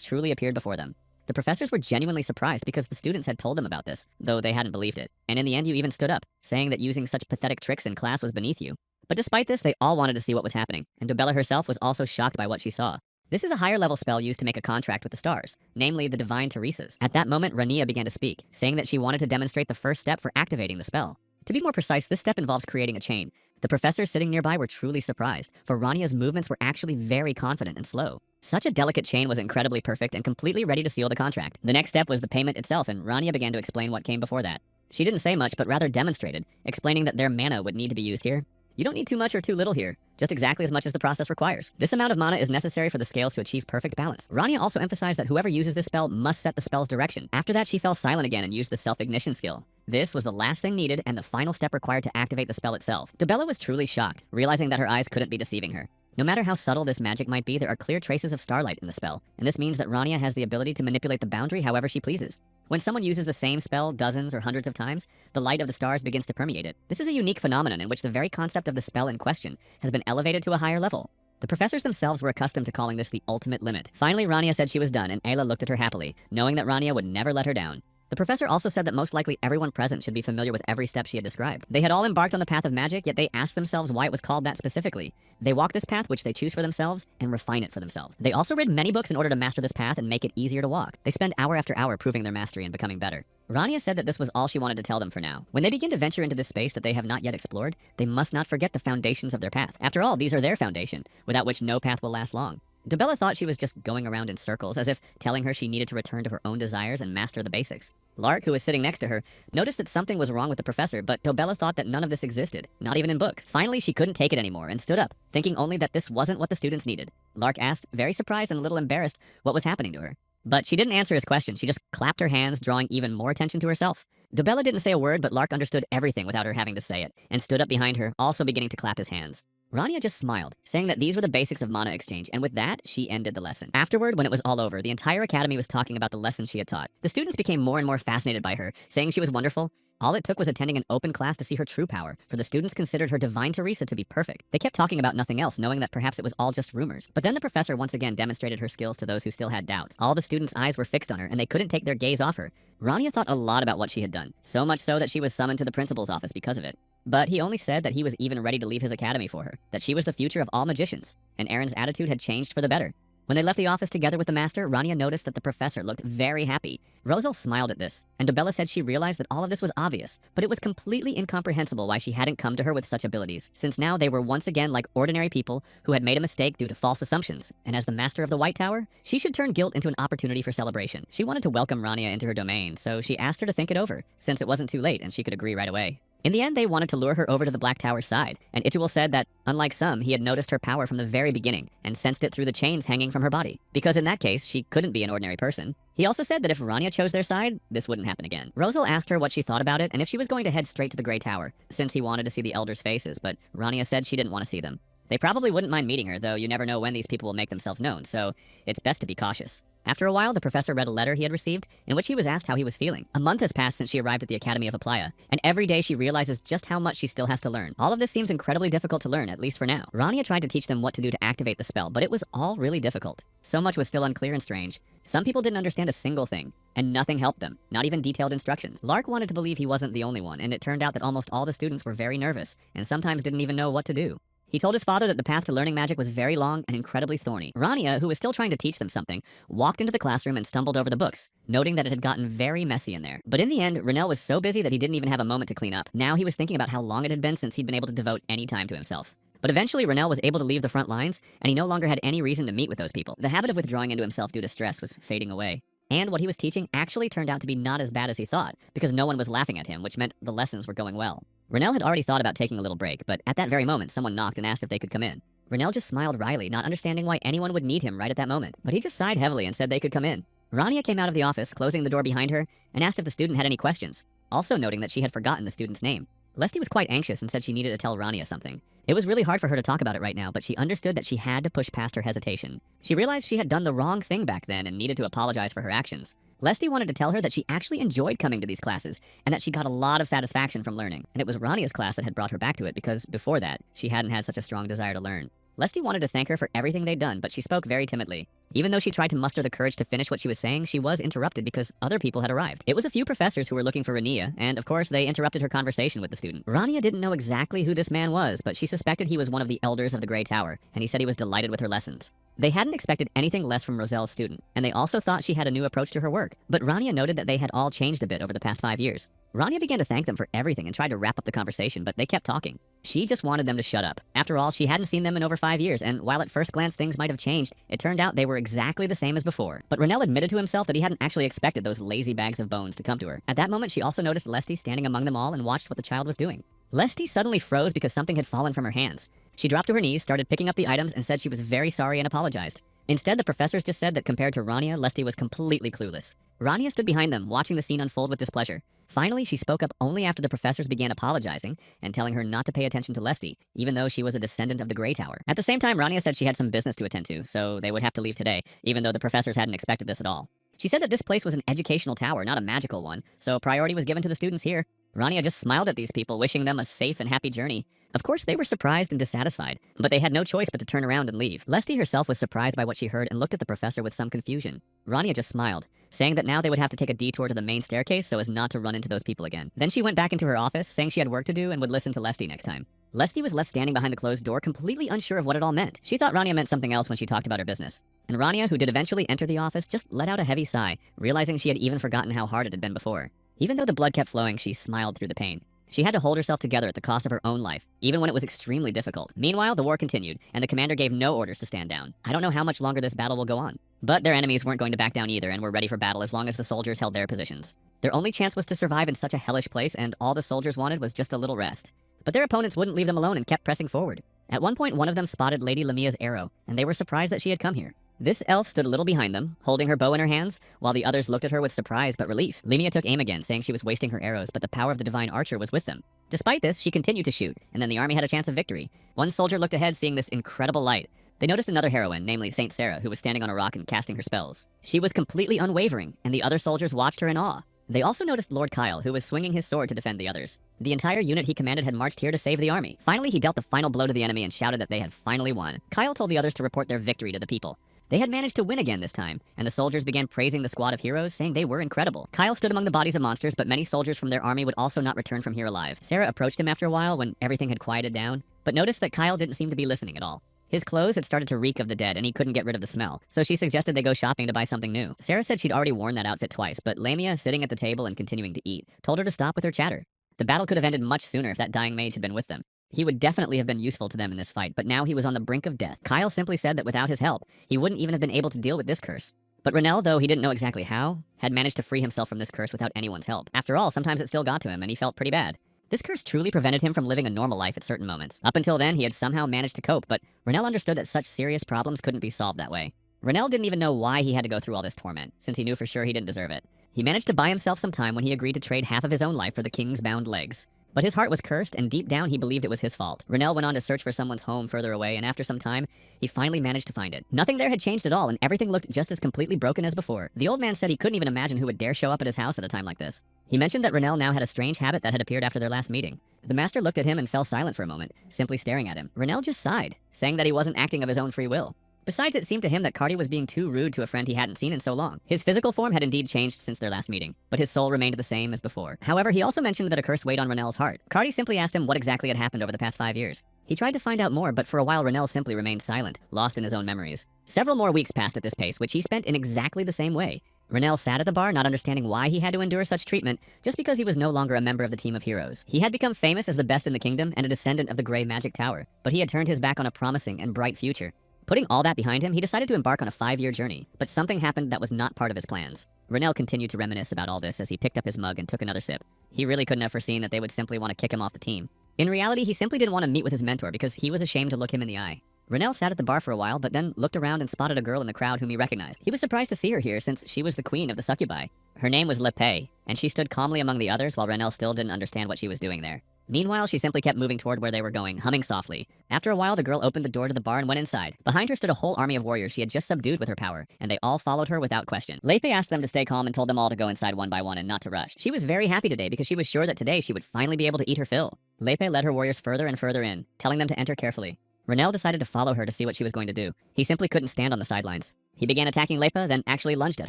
truly appeared before them. The professors were genuinely surprised because the students had told them about this, though they hadn't believed it. And in the end, you even stood up, saying that using such pathetic tricks in class was beneath you. But despite this, they all wanted to see what was happening, and Dobella herself was also shocked by what she saw. This is a higher level spell used to make a contract with the stars, namely the divine Teresas. At that moment, Rania began to speak, saying that she wanted to demonstrate the first step for activating the spell. To be more precise, this step involves creating a chain. The professors sitting nearby were truly surprised, for Rania's movements were actually very confident and slow. Such a delicate chain was incredibly perfect and completely ready to seal the contract. The next step was the payment itself, and Rania began to explain what came before that. She didn't say much, but rather demonstrated, explaining that their mana would need to be used here. You don't need too much or too little here, just exactly as much as the process requires. This amount of mana is necessary for the scales to achieve perfect balance. Rania also emphasized that whoever uses this spell must set the spell's direction. After that, she fell silent again and used the self-ignition skill. This was the last thing needed and the final step required to activate the spell itself. Dobella was truly shocked, realizing that her eyes couldn't be deceiving her. No matter how subtle this magic might be, there are clear traces of starlight in the spell, and this means that Rania has the ability to manipulate the boundary however she pleases. When someone uses the same spell dozens or hundreds of times, the light of the stars begins to permeate it. This is a unique phenomenon in which the very concept of the spell in question has been elevated to a higher level. The professors themselves were accustomed to calling this the ultimate limit. Finally, Rania said she was done, and Ayla looked at her happily, knowing that Rania would never let her down. The professor also said that most likely everyone present should be familiar with every step she had described. They had all embarked on the path of magic, yet they asked themselves why it was called that specifically. They walk this path which they choose for themselves and refine it for themselves. They also read many books in order to master this path and make it easier to walk. They spend hour after hour proving their mastery and becoming better. Rania said that this was all she wanted to tell them for now. When they begin to venture into this space that they have not yet explored, they must not forget the foundations of their path. After all, these are their foundation, without which no path will last long. Dobella thought she was just going around in circles, as if telling her she needed to return to her own desires and master the basics. Lark, who was sitting next to her, noticed that something was wrong with the professor, but Dobella thought that none of this existed, not even in books. Finally, she couldn't take it anymore and stood up, thinking only that this wasn't what the students needed. Lark asked, very surprised and a little embarrassed, what was happening to her. But she didn't answer his question, she just clapped her hands, drawing even more attention to herself. Dobella didn't say a word, but Lark understood everything without her having to say it, and stood up behind her, also beginning to clap his hands. Rania just smiled, saying that these were the basics of mana exchange, and with that, she ended the lesson. Afterward, when it was all over, the entire academy was talking about the lesson she had taught. The students became more and more fascinated by her, saying she was wonderful. All it took was attending an open class to see her true power, for the students considered her divine Teresa to be perfect. They kept talking about nothing else, knowing that perhaps it was all just rumors. But then the professor once again demonstrated her skills to those who still had doubts. All the students' eyes were fixed on her, and they couldn't take their gaze off her. Rania thought a lot about what she had done, so much so that she was summoned to the principal's office because of it. But he only said that he was even ready to leave his academy for her, that she was the future of all magicians, and Aaron's attitude had changed for the better. When they left the office together with the master, Rania noticed that the professor looked very happy. Rosal smiled at this, and Dobella said she realized that all of this was obvious, but it was completely incomprehensible why she hadn't come to her with such abilities, since now they were once again like ordinary people who had made a mistake due to false assumptions, and as the master of the White Tower, she should turn guilt into an opportunity for celebration. She wanted to welcome Rania into her domain, so she asked her to think it over, since it wasn't too late and she could agree right away. In the end, they wanted to lure her over to the Black Tower's side, and Itul said that, unlike some, he had noticed her power from the very beginning and sensed it through the chains hanging from her body, because in that case, she couldn't be an ordinary person. He also said that if Rania chose their side, this wouldn't happen again. Rosal asked her what she thought about it and if she was going to head straight to the Grey Tower, since he wanted to see the elders' faces, but Rania said she didn't want to see them. They probably wouldn't mind meeting her, though you never know when these people will make themselves known, so it's best to be cautious. After a while, the professor read a letter he had received in which he was asked how he was feeling. A month has passed since she arrived at the Academy of Aplaya, and every day she realizes just how much she still has to learn. All of this seems incredibly difficult to learn, at least for now. Rania tried to teach them what to do to activate the spell, but it was all really difficult. So much was still unclear and strange. Some people didn't understand a single thing, and nothing helped them, not even detailed instructions. Lark wanted to believe he wasn't the only one, and it turned out that almost all the students were very nervous, and sometimes didn't even know what to do. He told his father that the path to learning magic was very long and incredibly thorny. Rania, who was still trying to teach them something, walked into the classroom and stumbled over the books, noting that it had gotten very messy in there. But in the end, Renell was so busy that he didn't even have a moment to clean up. Now he was thinking about how long it had been since he'd been able to devote any time to himself. But eventually, Renell was able to leave the front lines, and he no longer had any reason to meet with those people. The habit of withdrawing into himself due to stress was fading away. And what he was teaching actually turned out to be not as bad as he thought, because no one was laughing at him, which meant the lessons were going well. Renell had already thought about taking a little break, but at that very moment, someone knocked and asked if they could come in. Renell just smiled wryly, not understanding why anyone would need him right at that moment, but he just sighed heavily and said they could come in. Rania came out of the office, closing the door behind her, and asked if the student had any questions, also noting that she had forgotten the student's name. Lesty was quite anxious and said she needed to tell Rania something. It was really hard for her to talk about it right now, but she understood that she had to push past her hesitation. She realized she had done the wrong thing back then and needed to apologize for her actions. Lesty wanted to tell her that she actually enjoyed coming to these classes, and that she got a lot of satisfaction from learning. And it was Rania's class that had brought her back to it because, before that, she hadn't had such a strong desire to learn. Lesty wanted to thank her for everything they'd done, but she spoke very timidly. Even though she tried to muster the courage to finish what she was saying, she was interrupted because other people had arrived. It was a few professors who were looking for Rania, and of course they interrupted her conversation with the student. Rania didn't know exactly who this man was, but she suspected he was one of the elders of the Grey Tower, and he said he was delighted with her lessons. They hadn't expected anything less from Roselle's student, and they also thought she had a new approach to her work. But Rania noted that they had all changed a bit over the past 5 years. Rania began to thank them for everything and tried to wrap up the conversation, but they kept talking. She just wanted them to shut up. After all, she hadn't seen them in over 5 years, and while at first glance things might have changed, it turned out they were exactly the same as before. But Renell admitted to himself that he hadn't actually expected those lazy bags of bones to come to her. At that moment, she also noticed Lesty standing among them all and watched what the child was doing. Lesty suddenly froze because something had fallen from her hands. She dropped to her knees, started picking up the items, and said she was very sorry and apologized. Instead, the professors just said that compared to Rania, Lesty was completely clueless. Rania stood behind them, watching the scene unfold with displeasure. Finally, she spoke up only after the professors began apologizing and telling her not to pay attention to Lesty, even though she was a descendant of the Grey Tower. At the same time, Rania said she had some business to attend to, so they would have to leave today, even though the professors hadn't expected this at all. She said that this place was an educational tower, not a magical one, so priority was given to the students here. Rania just smiled at these people, wishing them a safe and happy journey. Of course, they were surprised and dissatisfied, but they had no choice but to turn around and leave. Lesty herself was surprised by what she heard and looked at the professor with some confusion. Rania just smiled, saying that now they would have to take a detour to the main staircase so as not to run into those people again. Then she went back into her office, saying she had work to do and would listen to Lesty next time. Lesty was left standing behind the closed door, completely unsure of what it all meant. She thought Rania meant something else when she talked about her business. And Rania, who did eventually enter the office, just let out a heavy sigh, realizing she had even forgotten how hard it had been before. Even though the blood kept flowing, she smiled through the pain. She had to hold herself together at the cost of her own life, even when it was extremely difficult. Meanwhile, the war continued, and the commander gave no orders to stand down. I don't know how much longer this battle will go on. But their enemies weren't going to back down either and were ready for battle as long as the soldiers held their positions. Their only chance was to survive in such a hellish place, and all the soldiers wanted was just a little rest. But their opponents wouldn't leave them alone and kept pressing forward. At one point, one of them spotted Lady Lamia's arrow, and they were surprised that she had come here. This elf stood a little behind them, holding her bow in her hands, while the others looked at her with surprise but relief. Lamia took aim again, saying she was wasting her arrows, but the power of the divine archer was with them. Despite this, she continued to shoot, and then the army had a chance of victory. One soldier looked ahead, seeing this incredible light. They noticed another heroine, namely Saint Sarah, who was standing on a rock and casting her spells. She was completely unwavering, and the other soldiers watched her in awe. They also noticed Lord Kyle, who was swinging his sword to defend the others. The entire unit he commanded had marched here to save the army. Finally, he dealt the final blow to the enemy and shouted that they had finally won. Kyle told the others to report their victory to the people. They had managed to win again this time, and the soldiers began praising the squad of heroes, saying they were incredible. Kyle stood among the bodies of monsters, but many soldiers from their army would also not return from here alive. Sarah approached him after a while when everything had quieted down, but noticed that Kyle didn't seem to be listening at all. His clothes had started to reek of the dead, and he couldn't get rid of the smell, so she suggested they go shopping to buy something new. Sarah said she'd already worn that outfit twice, but Lamia, sitting at the table and continuing to eat, told her to stop with her chatter. The battle could have ended much sooner if that dying mage had been with them. He would definitely have been useful to them in this fight, but now he was on the brink of death. Kyle simply said that without his help, he wouldn't even have been able to deal with this curse. But Renell, though he didn't know exactly how, had managed to free himself from this curse without anyone's help. After all, sometimes it still got to him, and he felt pretty bad. This curse truly prevented him from living a normal life at certain moments. Up until then, he had somehow managed to cope, but Renell understood that such serious problems couldn't be solved that way. Renell didn't even know why he had to go through all this torment, since he knew for sure he didn't deserve it. He managed to buy himself some time when he agreed to trade half of his own life for the king's bound legs. But his heart was cursed, and deep down he believed it was his fault. Renell went on to search for someone's home further away, and after some time, he finally managed to find it. Nothing there had changed at all, and everything looked just as completely broken as before. The old man said he couldn't even imagine who would dare show up at his house at a time like this. He mentioned that Renell now had a strange habit that had appeared after their last meeting. The master looked at him and fell silent for a moment, simply staring at him. Renell just sighed, saying that he wasn't acting of his own free will. Besides, it seemed to him that Cardi was being too rude to a friend he hadn't seen in so long. His physical form had indeed changed since their last meeting, but his soul remained the same as before. However, he also mentioned that a curse weighed on Renell's heart. Cardi simply asked him what exactly had happened over the past 5 years. He tried to find out more, but for a while Renell simply remained silent, lost in his own memories. Several more weeks passed at this pace, which he spent in exactly the same way. Renell sat at the bar, not understanding why he had to endure such treatment, just because he was no longer a member of the team of heroes. He had become famous as the best in the kingdom and a descendant of the Grey Magic Tower, but he had turned his back on a promising and bright future. Putting all that behind him, he decided to embark on a 5-year journey, but something happened that was not part of his plans. Renell continued to reminisce about all this as he picked up his mug and took another sip. He really couldn't have foreseen that they would simply want to kick him off the team. In reality, he simply didn't want to meet with his mentor because he was ashamed to look him in the eye. Renell sat at the bar for a while, but then looked around and spotted a girl in the crowd whom he recognized. He was surprised to see her here since she was the queen of the succubi. Her name was Lepay, and she stood calmly among the others while Renell still didn't understand what she was doing there. Meanwhile, she simply kept moving toward where they were going, humming softly. After a while, the girl opened the door to the bar and went inside. Behind her stood a whole army of warriors she had just subdued with her power, and they all followed her without question. Lepay asked them to stay calm and told them all to go inside one by one and not to rush. She was very happy today because she was sure that today she would finally be able to eat her fill. Lepay led her warriors further and further in, telling them to enter carefully. Renell decided to follow her to see what she was going to do. He simply couldn't stand on the sidelines. He began attacking Lepay, then actually lunged at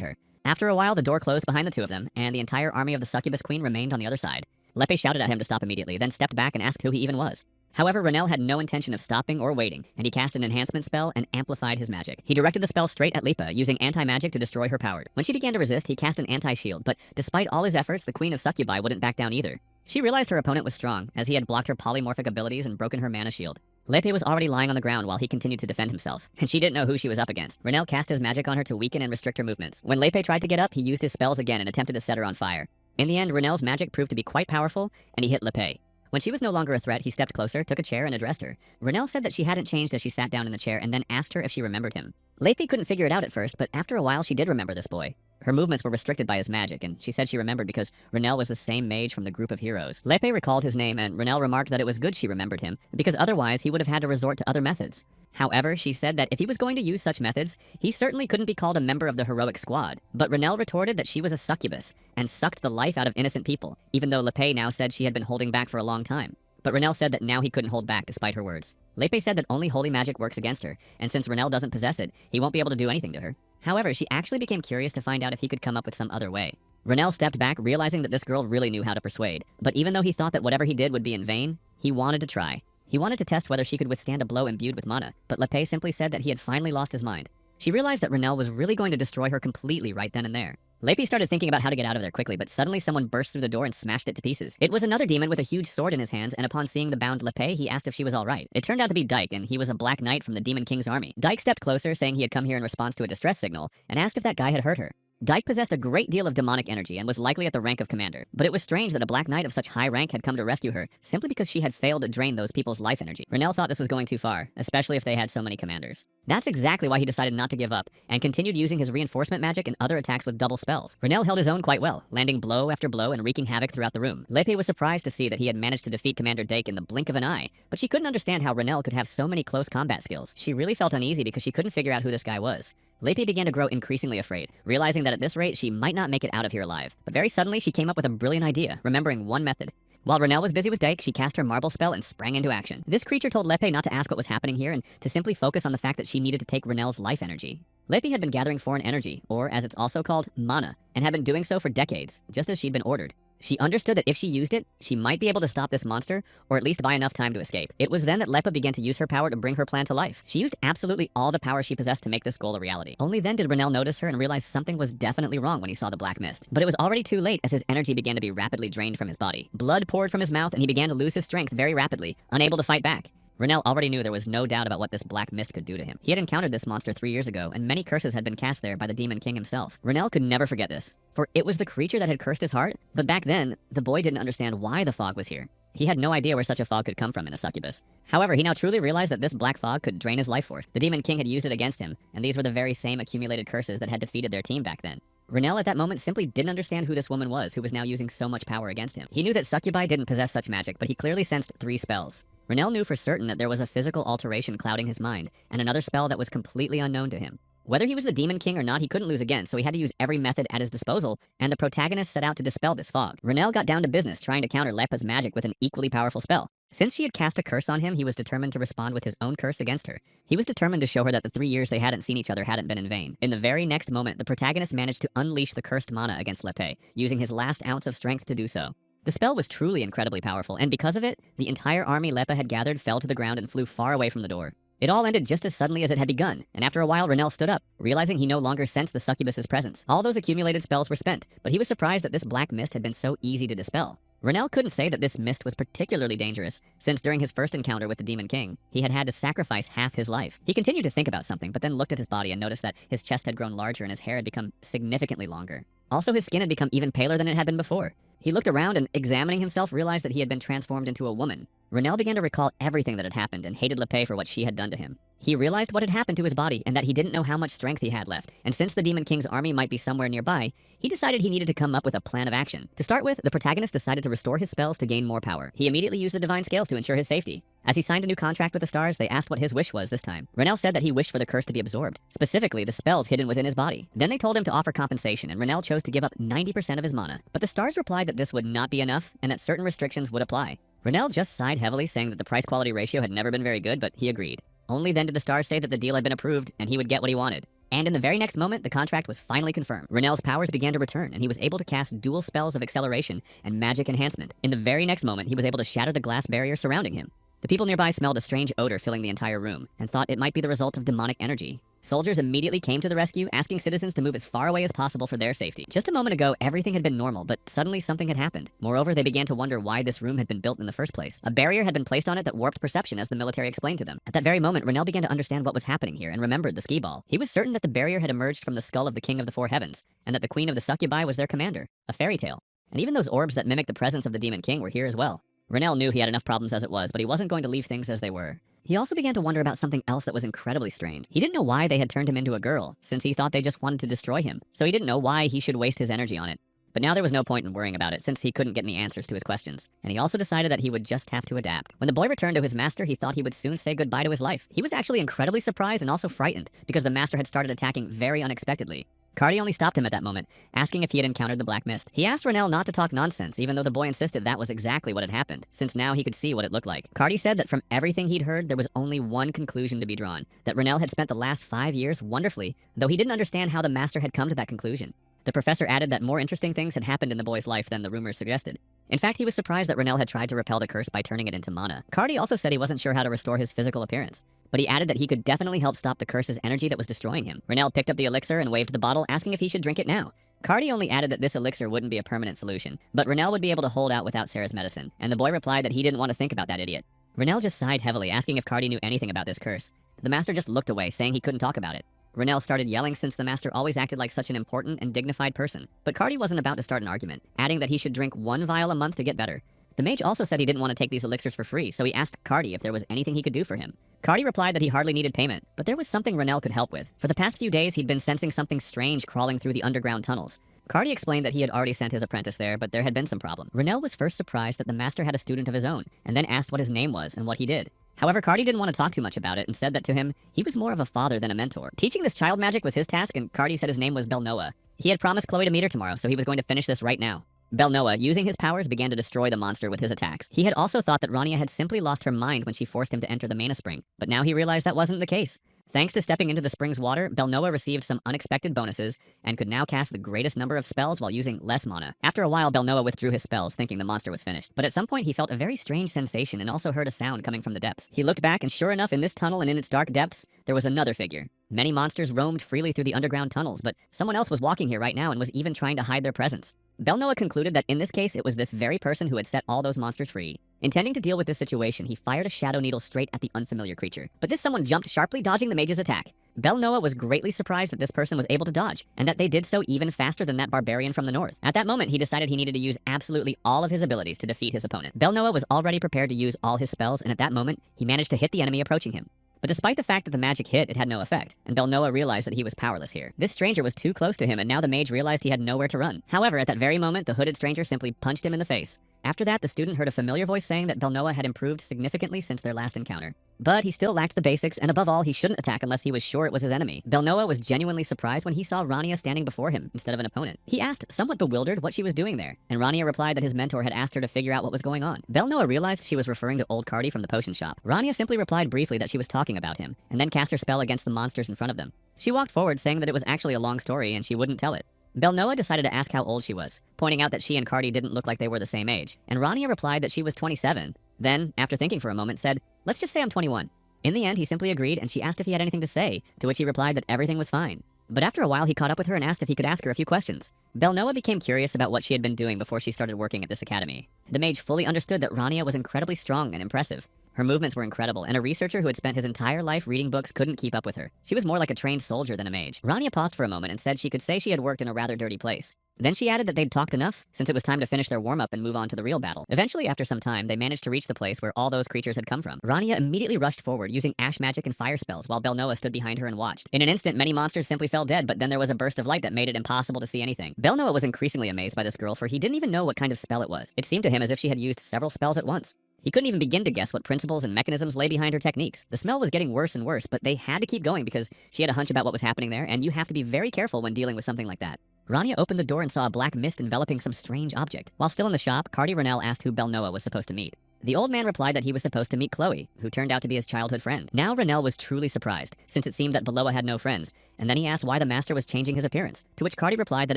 her. After a while, the door closed behind the two of them, and the entire army of the succubus queen remained on the other side. Lepay shouted at him to stop immediately, then stepped back and asked who he even was. However, Renell had no intention of stopping or waiting, and he cast an enhancement spell and amplified his magic. He directed the spell straight at Lepay, using anti-magic to destroy her power. When she began to resist, he cast an anti-shield, but despite all his efforts, the queen of succubi wouldn't back down either. She realized her opponent was strong, as he had blocked her polymorphic abilities and broken her mana shield. Lepay was already lying on the ground while he continued to defend himself, and she didn't know who she was up against. Renell cast his magic on her to weaken and restrict her movements. When Lepay tried to get up, he used his spells again and attempted to set her on fire. In the end, Renell's magic proved to be quite powerful, and he hit Lepay. When she was no longer a threat, he stepped closer, took a chair, and addressed her. Renell said that she hadn't changed as she sat down in the chair and then asked her if she remembered him. Lepay couldn't figure it out at first, but after a while she did remember this boy. Her movements were restricted by his magic, and she said she remembered because Renell was the same mage from the group of heroes. Lepay recalled his name, and Renell remarked that it was good she remembered him, because otherwise he would have had to resort to other methods. However, she said that if he was going to use such methods, he certainly couldn't be called a member of the heroic squad. But Renell retorted that she was a succubus, and sucked the life out of innocent people, even though Lepay now said she had been holding back for a long time. But Renell said that now he couldn't hold back despite her words. Lepay said that only holy magic works against her, and since Renell doesn't possess it, he won't be able to do anything to her. However, she actually became curious to find out if he could come up with some other way. Renell stepped back, realizing that this girl really knew how to persuade. But even though he thought that whatever he did would be in vain, he wanted to try. He wanted to test whether she could withstand a blow imbued with mana, but Lepay simply said that he had finally lost his mind. She realized that Renell was really going to destroy her completely right then and there. Lepay started thinking about how to get out of there quickly, but suddenly someone burst through the door and smashed it to pieces. It was another demon with a huge sword in his hands, and upon seeing the bound Lepay, he asked if she was alright. It turned out to be Dyke, and he was a black knight from the Demon King's army. Dyke stepped closer, saying he had come here in response to a distress signal, and asked if that guy had hurt her. Dyke possessed a great deal of demonic energy and was likely at the rank of commander, but it was strange that a black knight of such high rank had come to rescue her, simply because she had failed to drain those people's life energy. Renell thought this was going too far, especially if they had so many commanders. That's exactly why he decided not to give up, and continued using his reinforcement magic and other attacks with double spells. Renell held his own quite well, landing blow after blow and wreaking havoc throughout the room. Lepay was surprised to see that he had managed to defeat Commander Dyke in the blink of an eye, but she couldn't understand how Renell could have so many close combat skills. She really felt uneasy because she couldn't figure out who this guy was. Lepay began to grow increasingly afraid, realizing that at this rate she might not make it out of here alive. But very suddenly she came up with a brilliant idea, remembering one method. While Renell was busy with Dyke, she cast her marble spell and sprang into action. This creature told Lepay not to ask what was happening here and to simply focus on the fact that she needed to take Renell's life energy. Lepay had been gathering foreign energy, or as it's also called, mana, and had been doing so for decades, just as she'd been ordered. She understood that if she used it, she might be able to stop this monster, or at least buy enough time to escape. It was then that Lepay began to use her power to bring her plan to life. She used absolutely all the power she possessed to make this goal a reality. Only then did Renell notice her and realize something was definitely wrong when he saw the black mist. But it was already too late as his energy began to be rapidly drained from his body. Blood poured from his mouth and he began to lose his strength very rapidly, unable to fight back. Renell already knew there was no doubt about what this black mist could do to him. He had encountered this monster 3 years ago, and many curses had been cast there by the Demon King himself. Renell could never forget this, for it was the creature that had cursed his heart, but back then, the boy didn't understand why the fog was here. He had no idea where such a fog could come from in a succubus. However, he now truly realized that this black fog could drain his life force. The Demon King had used it against him, and these were the very same accumulated curses that had defeated their team back then. Renell at that moment simply didn't understand who this woman was who was now using so much power against him. He knew that succubi didn't possess such magic, but he clearly sensed 3 spells. Renell knew for certain that there was a physical alteration clouding his mind, and another spell that was completely unknown to him. Whether he was the Demon King or not, he couldn't lose again, so he had to use every method at his disposal, and the protagonist set out to dispel this fog. Renell got down to business trying to counter Leppa's magic with an equally powerful spell. Since she had cast a curse on him, he was determined to respond with his own curse against her. He was determined to show her that the 3 years they hadn't seen each other hadn't been in vain. In the very next moment, the protagonist managed to unleash the cursed mana against Leppe, using his last ounce of strength to do so. The spell was truly incredibly powerful, and because of it, the entire army Leppa had gathered fell to the ground and flew far away from the door. It all ended just as suddenly as it had begun, and after a while Renell stood up, realizing he no longer sensed the succubus's presence. All those accumulated spells were spent, but he was surprised that this black mist had been so easy to dispel. Renell couldn't say that this mist was particularly dangerous, since during his first encounter with the Demon King, he had had to sacrifice half his life. He continued to think about something, but then looked at his body and noticed that his chest had grown larger and his hair had become significantly longer. Also, his skin had become even paler than it had been before. He looked around and, examining himself, realized that he had been transformed into a woman. Renell began to recall everything that had happened and hated Leppe for what she had done to him. He realized what had happened to his body and that he didn't know how much strength he had left, and since the Demon King's army might be somewhere nearby, he decided he needed to come up with a plan of action. To start with, the protagonist decided to restore his spells to gain more power. He immediately used the divine scales to ensure his safety. As he signed a new contract with the stars, they asked what his wish was this time. Renell said that he wished for the curse to be absorbed, specifically the spells hidden within his body. Then they told him to offer compensation, and Renell chose to give up 90% of his mana. But the stars replied that this would not be enough, and that certain restrictions would apply. Renell just sighed heavily, saying that the price-quality ratio had never been very good, but he agreed. Only then did the stars say that the deal had been approved, and he would get what he wanted. And in the very next moment, the contract was finally confirmed. Renell's powers began to return, and he was able to cast dual spells of acceleration and magic enhancement. In the very next moment, he was able to shatter the glass barrier surrounding him. The people nearby smelled a strange odor filling the entire room, and thought it might be the result of demonic energy. Soldiers immediately came to the rescue, asking citizens to move as far away as possible for their safety. Just a moment ago, everything had been normal, but suddenly something had happened. Moreover, they began to wonder why this room had been built in the first place. A barrier had been placed on it that warped perception, as the military explained to them. At that very moment, Renell began to understand what was happening here and remembered the skee ball. He was certain that the barrier had emerged from the skull of the King of the Four Heavens, and that the Queen of the Succubi was their commander. A fairy tale. And even those orbs that mimicked the presence of the Demon King were here as well. Renell knew he had enough problems as it was, but he wasn't going to leave things as they were. He also began to wonder about something else that was incredibly strange. He didn't know why they had turned him into a girl, since he thought they just wanted to destroy him, so he didn't know why he should waste his energy on it. But now there was no point in worrying about it, since he couldn't get any answers to his questions, and he also decided that he would just have to adapt. When the boy returned to his master, he thought he would soon say goodbye to his life. He was actually incredibly surprised and also frightened, because the master had started attacking very unexpectedly. Cardi only stopped him at that moment, asking if he had encountered the Black Mist. He asked Renell not to talk nonsense, even though the boy insisted that was exactly what had happened, since now he could see what it looked like. Cardi said that from everything he'd heard, there was only one conclusion to be drawn, that Renell had spent the last 5 years wonderfully, though he didn't understand how the master had come to that conclusion. The professor added that more interesting things had happened in the boy's life than the rumors suggested. In fact, he was surprised that Renell had tried to repel the curse by turning it into mana. Cardi also said he wasn't sure how to restore his physical appearance, but he added that he could definitely help stop the curse's energy that was destroying him. Renell picked up the elixir and waved the bottle, asking if he should drink it now. Cardi only added that this elixir wouldn't be a permanent solution, but Renell would be able to hold out without Sarah's medicine, and the boy replied that he didn't want to think about that idiot. Renell just sighed heavily, asking if Cardi knew anything about this curse. The master just looked away, saying he couldn't talk about it. Renell started yelling since the master always acted like such an important and dignified person, but Cardi wasn't about to start an argument, adding that he should drink 1 vial a month to get better. The mage also said he didn't want to take these elixirs for free, so he asked Cardi if there was anything he could do for him. Cardi replied that he hardly needed payment, but there was something Renell could help with. For the past few days, he'd been sensing something strange crawling through the underground tunnels. Cardi explained that he had already sent his apprentice there, but there had been some problem. Renell was first surprised that the master had a student of his own, and then asked what his name was and what he did. However, Cardi didn't want to talk too much about it and said that to him, he was more of a father than a mentor. Teaching this child magic was his task, and Cardi said his name was Belnoa. He had promised Chloe to meet her tomorrow, so he was going to finish this right now. Belnoa, using his powers, began to destroy the monster with his attacks. He had also thought that Rania had simply lost her mind when she forced him to enter the Mana Spring, but now he realized that wasn't the case. Thanks to stepping into the spring's water, Belnoa received some unexpected bonuses and could now cast the greatest number of spells while using less mana. After a while, Belnoa withdrew his spells, thinking the monster was finished. But at some point, he felt a very strange sensation and also heard a sound coming from the depths. He looked back, and sure enough, in this tunnel and in its dark depths, there was another figure. Many monsters roamed freely through the underground tunnels, but someone else was walking here right now and was even trying to hide their presence. Belnoa concluded that in this case, it was this very person who had set all those monsters free. Intending to deal with this situation, he fired a shadow needle straight at the unfamiliar creature. But this someone jumped sharply, dodging the mage's attack. Belnoa was greatly surprised that this person was able to dodge, and that they did so even faster than that barbarian from the north. At that moment, he decided he needed to use absolutely all of his abilities to defeat his opponent. Belnoa was already prepared to use all his spells, and at that moment, he managed to hit the enemy approaching him. But despite the fact that the magic hit, it had no effect, and Belnoa realized that he was powerless here. This stranger was too close to him, and now the mage realized he had nowhere to run. However, at that very moment, the hooded stranger simply punched him in the face. After that, the student heard a familiar voice saying that Belnoa had improved significantly since their last encounter. But he still lacked the basics, and above all, he shouldn't attack unless he was sure it was his enemy. Belnoa was genuinely surprised when he saw Rania standing before him instead of an opponent. He asked, somewhat bewildered, what she was doing there, and Rania replied that his mentor had asked her to figure out what was going on. Belnoa realized she was referring to old Cardi from the potion shop. Rania simply replied briefly that she was talking about him, and then cast her spell against the monsters in front of them. She walked forward saying that it was actually a long story and she wouldn't tell it. Belnoa decided to ask how old she was, pointing out that she and Cardi didn't look like they were the same age, and Rania replied that she was 27. Then, after thinking for a moment, said, let's just say I'm 21. In the end, he simply agreed, and she asked if he had anything to say, to which he replied that everything was fine. But after a while, he caught up with her and asked if he could ask her a few questions. Belnoa became curious about what she had been doing before she started working at this academy. The mage fully understood that Rania was incredibly strong and impressive. Her movements were incredible, and a researcher who had spent his entire life reading books couldn't keep up with her. She was more like a trained soldier than a mage. Rania paused for a moment and said she could say she had worked in a rather dirty place. Then she added that they'd talked enough, since it was time to finish their warm-up and move on to the real battle. Eventually, after some time, they managed to reach the place where all those creatures had come from. Rania immediately rushed forward, using ash magic and fire spells, while Belnoa stood behind her and watched. In an instant, many monsters simply fell dead, but then there was a burst of light that made it impossible to see anything. Belnoa was increasingly amazed by this girl, for he didn't even know what kind of spell it was. It seemed to him as if she had used several spells at once. He couldn't even begin to guess what principles and mechanisms lay behind her techniques. The smell was getting worse and worse, but they had to keep going because she had a hunch about what was happening there, and you have to be very careful when dealing with something like that. Rania opened the door and saw a black mist enveloping some strange object. While still in the shop, Cardi Renell asked who Belnoa was supposed to meet. The old man replied that he was supposed to meet Chloe, who turned out to be his childhood friend. Now Renell was truly surprised, since it seemed that Beloa had no friends, and then he asked why the master was changing his appearance, to which Cardi replied that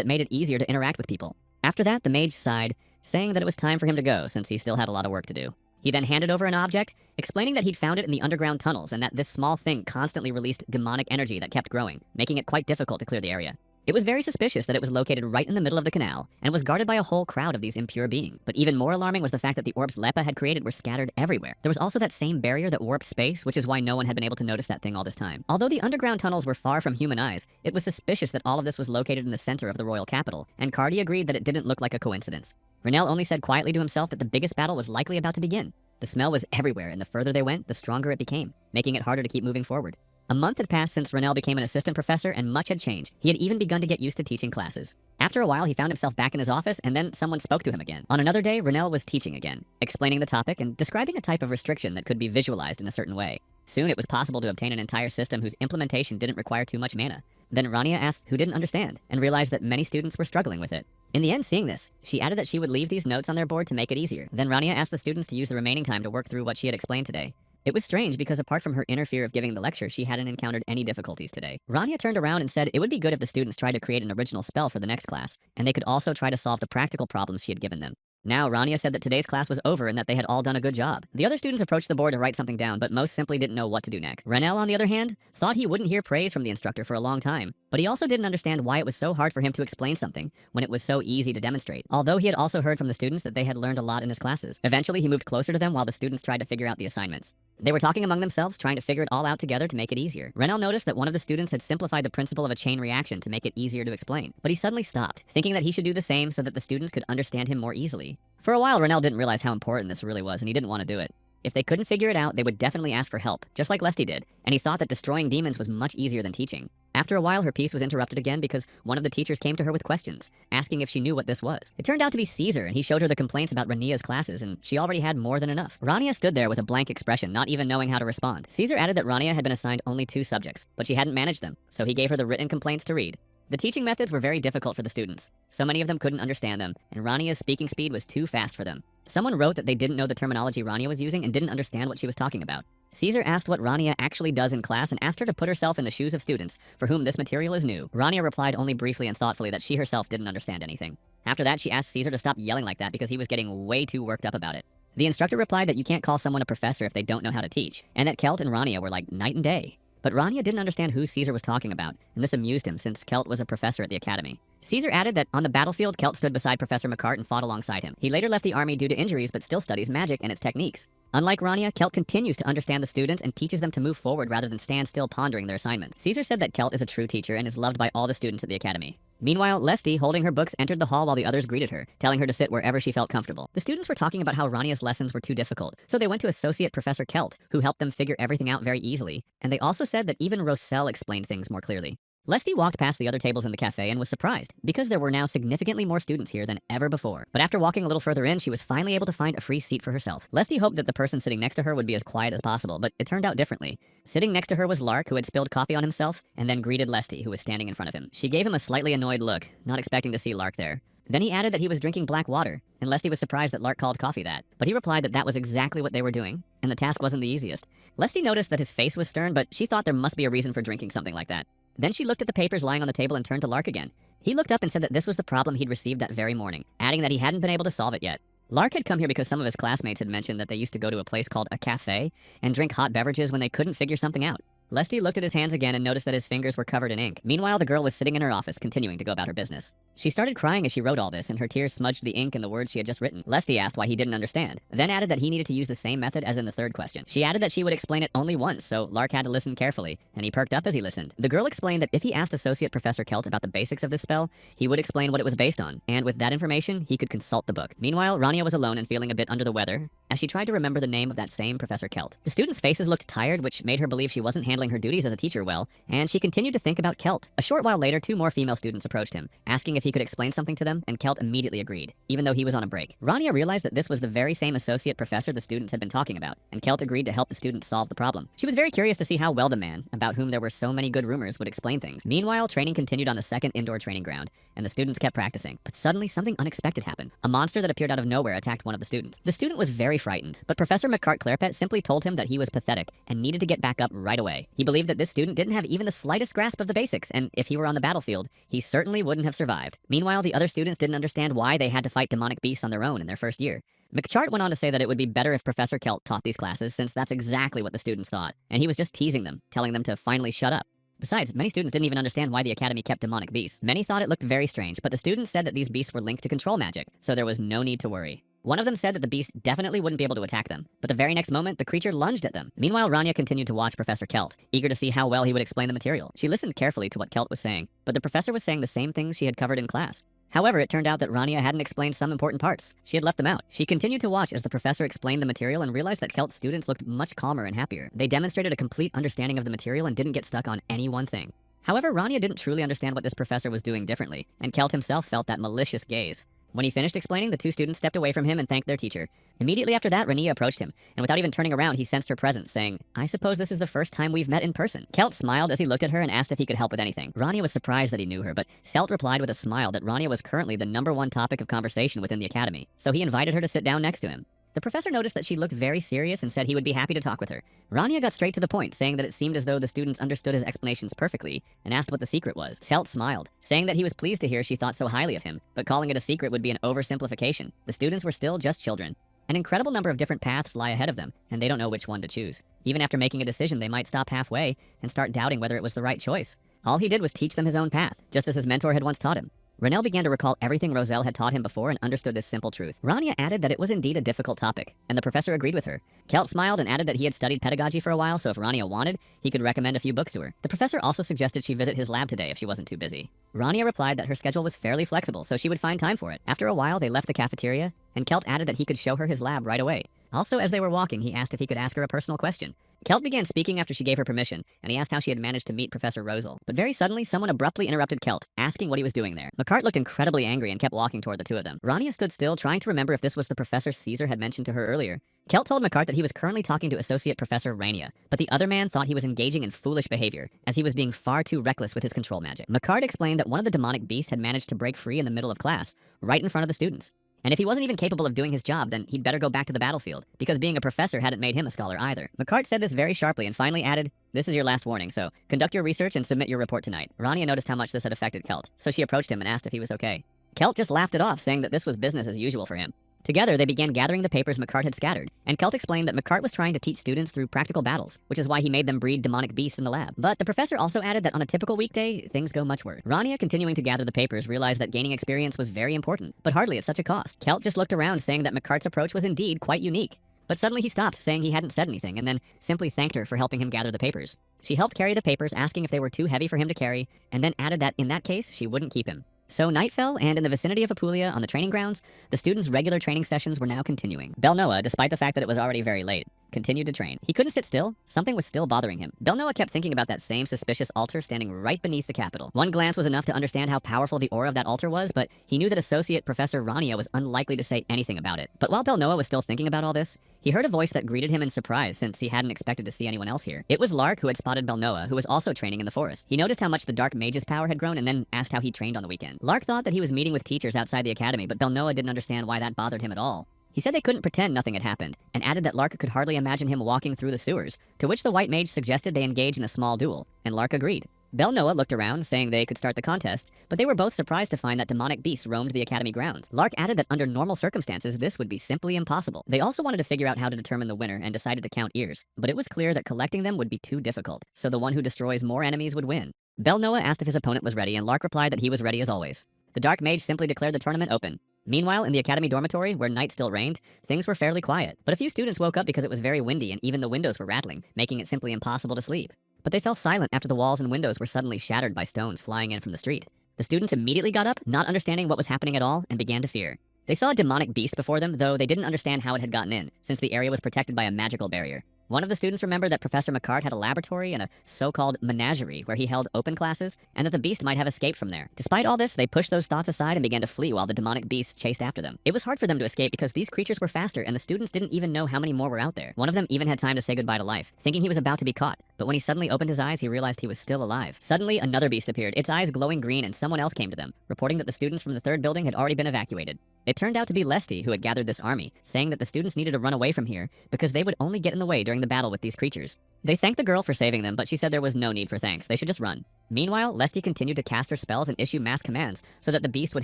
it made it easier to interact with people. After that, the mage sighed, saying that it was time for him to go, since he still had a lot of work to do. He then handed over an object, explaining that he'd found it in the underground tunnels and that this small thing constantly released demonic energy that kept growing, making it quite difficult to clear the area. It was very suspicious that it was located right in the middle of the canal and was guarded by a whole crowd of these impure beings. But even more alarming was the fact that the orbs Lepa had created were scattered everywhere. There was also that same barrier that warped space, which is why no one had been able to notice that thing all this time. Although the underground tunnels were far from human eyes, it was suspicious that all of this was located in the center of the royal capital, and Cardi agreed that it didn't look like a coincidence. Renell only said quietly to himself that the biggest battle was likely about to begin. The smell was everywhere, and the further they went, the stronger it became, making it harder to keep moving forward. A month had passed since Renell became an assistant professor, and much had changed. He had even begun to get used to teaching classes. After a while, he found himself back in his office, and then someone spoke to him again. On another day, Renell was teaching again, explaining the topic and describing a type of restriction that could be visualized in a certain way. Soon it was possible to obtain an entire system whose implementation didn't require too much mana. Then Rania asked who didn't understand, and realized that many students were struggling with it. In the end, seeing this, she added that she would leave these notes on their board to make it easier. Then Rania asked the students to use the remaining time to work through what she had explained today. It was strange because apart from her inner fear of giving the lecture, she hadn't encountered any difficulties today. Rania turned around and said it would be good if the students tried to create an original spell for the next class, and they could also try to solve the practical problems she had given them. Now, Rania said that today's class was over and that they had all done a good job. The other students approached the board to write something down, but most simply didn't know what to do next. Renell, on the other hand, thought he wouldn't hear praise from the instructor for a long time, but he also didn't understand why it was so hard for him to explain something when it was so easy to demonstrate, although he had also heard from the students that they had learned a lot in his classes. Eventually, he moved closer to them while the students tried to figure out the assignments. They were talking among themselves, trying to figure it all out together to make it easier. Renell noticed that one of the students had simplified the principle of a chain reaction to make it easier to explain, but he suddenly stopped, thinking that he should do the same so that the students could understand him more easily. For a while, Renell didn't realize how important this really was, and he didn't want to do it. If they couldn't figure it out, they would definitely ask for help, just like Lesty did, and he thought that destroying demons was much easier than teaching. After a while, her piece was interrupted again because one of the teachers came to her with questions, asking if she knew what this was. It turned out to be Caesar, and he showed her the complaints about Rania's classes, and she already had more than enough. Rania stood there with a blank expression, not even knowing how to respond. Caesar added that Rania had been assigned only 2 subjects, but she hadn't managed them, so he gave her the written complaints to read. The teaching methods were very difficult for the students. So many of them couldn't understand them, and Rania's speaking speed was too fast for them. Someone wrote that they didn't know the terminology Rania was using and didn't understand what she was talking about. Caesar asked what Rania actually does in class and asked her to put herself in the shoes of students for whom this material is new. Rania replied only briefly and thoughtfully that she herself didn't understand anything. After that, she asked Caesar to stop yelling like that because he was getting way too worked up about it. The instructor replied that you can't call someone a professor if they don't know how to teach, and that Kelt and Rania were like night and day. But Rania didn't understand who Caesar was talking about, and this amused him since Kelt was a professor at the academy. Caesar added that on the battlefield, Kelt stood beside Professor McCart and fought alongside him. He later left the army due to injuries but still studies magic and its techniques. Unlike Rania, Kelt continues to understand the students and teaches them to move forward rather than stand still pondering their assignments. Caesar said that Kelt is a true teacher and is loved by all the students at the academy. Meanwhile, Lesty, holding her books, entered the hall while the others greeted her, telling her to sit wherever she felt comfortable. The students were talking about how Rania's lessons were too difficult, so they went to Associate Professor Kelt, who helped them figure everything out very easily, and they also said that even Roselle explained things more clearly. Lesty walked past the other tables in the cafe and was surprised, because there were now significantly more students here than ever before. But after walking a little further in, she was finally able to find a free seat for herself. Lesty hoped that the person sitting next to her would be as quiet as possible, but it turned out differently. Sitting next to her was Lark, who had spilled coffee on himself, and then greeted Lesty, who was standing in front of him. She gave him a slightly annoyed look, not expecting to see Lark there. Then he added that he was drinking black water, and Lesty was surprised that Lark called coffee that. But he replied that that was exactly what they were doing, and the task wasn't the easiest. Lesty noticed that his face was stern, but she thought there must be a reason for drinking something like that. Then she looked at the papers lying on the table and turned to Lark again. He looked up and said that this was the problem he'd received that very morning, adding that he hadn't been able to solve it yet. Lark had come here because some of his classmates had mentioned that they used to go to a place called a cafe and drink hot beverages when they couldn't figure something out. Lesty looked at his hands again and noticed that his fingers were covered in ink. Meanwhile, the girl was sitting in her office, continuing to go about her business. She started crying as she wrote all this, and her tears smudged the ink in the words she had just written. Lesty asked why he didn't understand, then added that he needed to use the same method as in the third question. She added that she would explain it only once, so Lark had to listen carefully, and he perked up as he listened. The girl explained that if he asked Associate Professor Kelt about the basics of this spell, he would explain what it was based on, and with that information, he could consult the book. Meanwhile, Rania was alone and feeling a bit under the weather as she tried to remember the name of that same Professor Kelt. The students' faces looked tired, which made her believe she wasn't handling her duties as a teacher well, and she continued to think about Kelt. A short while later, 2 more female students approached him, asking if he could explain something to them, and Kelt immediately agreed, even though he was on a break. Rania realized that this was the very same associate professor the students had been talking about, and Kelt agreed to help the students solve the problem. She was very curious to see how well the man, about whom there were so many good rumors, would explain things. Meanwhile, training continued on the second indoor training ground, and the students kept practicing. But suddenly, something unexpected happened. A monster that appeared out of nowhere attacked one of the students. The student was very frightened, but Professor McCart-Clairpet simply told him that he was pathetic and needed to get back up right away. He believed that this student didn't have even the slightest grasp of the basics, and if he were on the battlefield, he certainly wouldn't have survived. Meanwhile, the other students didn't understand why they had to fight demonic beasts on their own in their first year. McChart went on to say that it would be better if Professor Kelt taught these classes, since that's exactly what the students thought, and he was just teasing them, telling them to finally shut up. Besides, many students didn't even understand why the academy kept demonic beasts. Many thought it looked very strange, but the students said that these beasts were linked to control magic, so there was no need to worry. One of them said that the beast definitely wouldn't be able to attack them, but the very next moment, the creature lunged at them. Meanwhile, Rania continued to watch Professor Kelt, eager to see how well he would explain the material. She listened carefully to what Kelt was saying, but the professor was saying the same things she had covered in class. However, it turned out that Rania hadn't explained some important parts. She had left them out. She continued to watch as the professor explained the material and realized that Kelt's students looked much calmer and happier. They demonstrated a complete understanding of the material and didn't get stuck on any one thing. However, Rania didn't truly understand what this professor was doing differently, and Kelt himself felt that malicious gaze. When he finished explaining, the 2 students stepped away from him and thanked their teacher. Immediately after that, Rania approached him, and without even turning around, he sensed her presence, saying, "I suppose this is the first time we've met in person." Kelt smiled as he looked at her and asked if he could help with anything. Rania was surprised that he knew her, but Selt replied with a smile that Rania was currently the #1 topic of conversation within the academy, so he invited her to sit down next to him. The professor noticed that she looked very serious and said he would be happy to talk with her. Rania got straight to the point, saying that it seemed as though the students understood his explanations perfectly, and asked what the secret was. Selt smiled, saying that he was pleased to hear she thought so highly of him, but calling it a secret would be an oversimplification. The students were still just children. An incredible number of different paths lie ahead of them, and they don't know which one to choose. Even after making a decision, they might stop halfway and start doubting whether it was the right choice. All he did was teach them his own path, just as his mentor had once taught him. Renell began to recall everything Roselle had taught him before and understood this simple truth. Rania added that it was indeed a difficult topic, and the professor agreed with her. Kelt smiled and added that he had studied pedagogy for a while, so if Rania wanted, he could recommend a few books to her. The professor also suggested she visit his lab today if she wasn't too busy. Rania replied that her schedule was fairly flexible, so she would find time for it. After a while, they left the cafeteria, and Kelt added that he could show her his lab right away. Also, as they were walking, he asked if he could ask her a personal question. Kelt began speaking after she gave her permission, and he asked how she had managed to meet Professor Rosal. But very suddenly, someone abruptly interrupted Kelt, asking what he was doing there. McCart looked incredibly angry and kept walking toward the 2 of them. Rania stood still, trying to remember if this was the professor Caesar had mentioned to her earlier. Kelt told McCart that he was currently talking to Associate Professor Rania, but the other man thought he was engaging in foolish behavior, as he was being far too reckless with his control magic. McCart explained that one of the demonic beasts had managed to break free in the middle of class, right in front of the students. And if he wasn't even capable of doing his job, then he'd better go back to the battlefield, because being a professor hadn't made him a scholar either. McCart said this very sharply and finally added, "This is your last warning, so conduct your research and submit your report tonight." Rania noticed how much this had affected Kelt, so she approached him and asked if he was okay. Kelt just laughed it off, saying that this was business as usual for him. Together, they began gathering the papers McCart had scattered, and Kelt explained that McCart was trying to teach students through practical battles, which is why he made them breed demonic beasts in the lab. But the professor also added that on a typical weekday, things go much worse. Rania, continuing to gather the papers, realized that gaining experience was very important, but hardly at such a cost. Kelt just looked around, saying that McCart's approach was indeed quite unique. But suddenly he stopped, saying he hadn't said anything, and then simply thanked her for helping him gather the papers. She helped carry the papers, asking if they were too heavy for him to carry, and then added that in that case, she wouldn't keep him. So night fell, and in the vicinity of Apulia, on the training grounds, the students' regular training sessions were now continuing. Belnoa, despite the fact that it was already very late, continued to train. He couldn't sit still. Something was still bothering him. Belnoa kept thinking about that same suspicious altar standing right beneath the Capitol. One glance was enough to understand how powerful the aura of that altar was, but he knew that Associate Professor Rania was unlikely to say anything about it. But while Belnoa was still thinking about all this, he heard a voice that greeted him in surprise since he hadn't expected to see anyone else here. It was Lark who had spotted Belnoa, who was also training in the forest. He noticed how much the Dark Mage's power had grown and then asked how he trained on the weekend. Lark thought that he was meeting with teachers outside the academy, but Belnoa didn't understand why that bothered him at all. He said they couldn't pretend nothing had happened, and added that Lark could hardly imagine him walking through the sewers, to which the White Mage suggested they engage in a small duel, and Lark agreed. Belnoa looked around, saying they could start the contest, but they were both surprised to find that demonic beasts roamed the academy grounds. Lark added that under normal circumstances, this would be simply impossible. They also wanted to figure out how to determine the winner and decided to count ears, but it was clear that collecting them would be too difficult, so the one who destroys more enemies would win. Belnoa asked if his opponent was ready, and Lark replied that he was ready as always. The Dark Mage simply declared the tournament open. Meanwhile, in the academy dormitory, where night still reigned, things were fairly quiet, but a few students woke up because it was very windy and even the windows were rattling, making it simply impossible to sleep. But they fell silent after the walls and windows were suddenly shattered by stones flying in from the street. The students immediately got up, not understanding what was happening at all, and began to fear. They saw a demonic beast before them, though they didn't understand how it had gotten in, since the area was protected by a magical barrier. One of the students remembered that Professor McCart had a laboratory and a so-called menagerie where he held open classes, and that the beast might have escaped from there. Despite all this, they pushed those thoughts aside and began to flee while the demonic beast chased after them. It was hard for them to escape because these creatures were faster and the students didn't even know how many more were out there. One of them even had time to say goodbye to life, thinking he was about to be caught, but when he suddenly opened his eyes, he realized he was still alive. Suddenly, another beast appeared, its eyes glowing green, and someone else came to them, reporting that the students from the third building had already been evacuated. It turned out to be Lesty who had gathered this army, saying that the students needed to run away from here because they would only get in the way during the battle with these creatures. They thanked the girl for saving them, but she said there was no need for thanks, they should just run. Meanwhile, Lesty continued to cast her spells and issue mass commands so that the beast would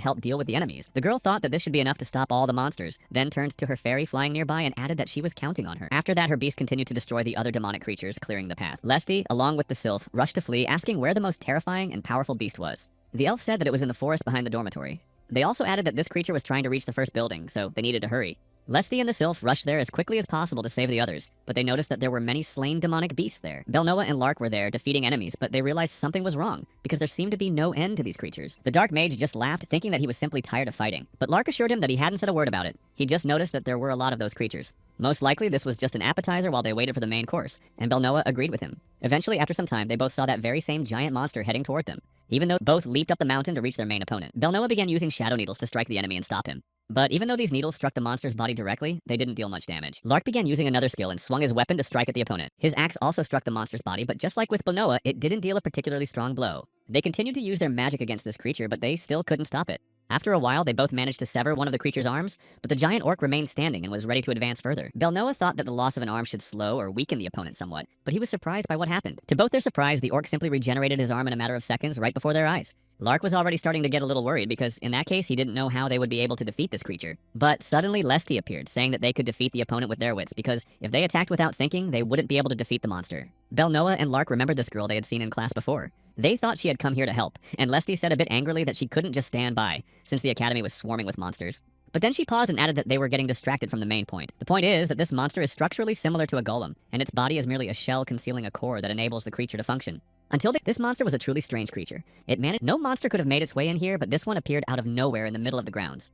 help deal with the enemies. The girl thought that this should be enough to stop all the monsters, then turned to her fairy flying nearby and added that she was counting on her. After that, her beast continued to destroy the other demonic creatures, clearing the path. Lesty, along with the sylph, rushed to flee, asking where the most terrifying and powerful beast was. The elf said that it was in the forest behind the dormitory. They also added that this creature was trying to reach the first building, so they needed to hurry. Lesty and the sylph rushed there as quickly as possible to save the others, but they noticed that there were many slain demonic beasts there. Belnoa and Lark were there, defeating enemies, but they realized something was wrong, because there seemed to be no end to these creatures. The Dark Mage just laughed, thinking that he was simply tired of fighting, but Lark assured him that he hadn't said a word about it. He just noticed that there were a lot of those creatures. Most likely, this was just an appetizer while they waited for the main course, and Belnoa agreed with him. Eventually, after some time, they both saw that very same giant monster heading toward them, even though both leaped up the mountain to reach their main opponent. Belnoa began using shadow needles to strike the enemy and stop him. But even though these needles struck the monster's body directly, they didn't deal much damage. Lark began using another skill and swung his weapon to strike at the opponent. His axe also struck the monster's body, but just like with Belnoa, it didn't deal a particularly strong blow. They continued to use their magic against this creature, but they still couldn't stop it. After a while, they both managed to sever one of the creature's arms, but the giant orc remained standing and was ready to advance further. Belnoa thought that the loss of an arm should slow or weaken the opponent somewhat, but he was surprised by what happened. To both their surprise, the orc simply regenerated his arm in a matter of seconds right before their eyes. Lark was already starting to get a little worried because in that case he didn't know how they would be able to defeat this creature. But suddenly Lesty appeared, saying that they could defeat the opponent with their wits because if they attacked without thinking, they wouldn't be able to defeat the monster. Belnoa and Lark remembered this girl they had seen in class before. They thought she had come here to help, and Lesty said a bit angrily that she couldn't just stand by, since the academy was swarming with monsters. But then she paused and added that they were getting distracted from the main point. The point is that this monster is structurally similar to a golem, and its body is merely a shell concealing a core that enables the creature to function. This monster was a truly strange creature. No monster could have made its way in here, but this one appeared out of nowhere in the middle of the grounds.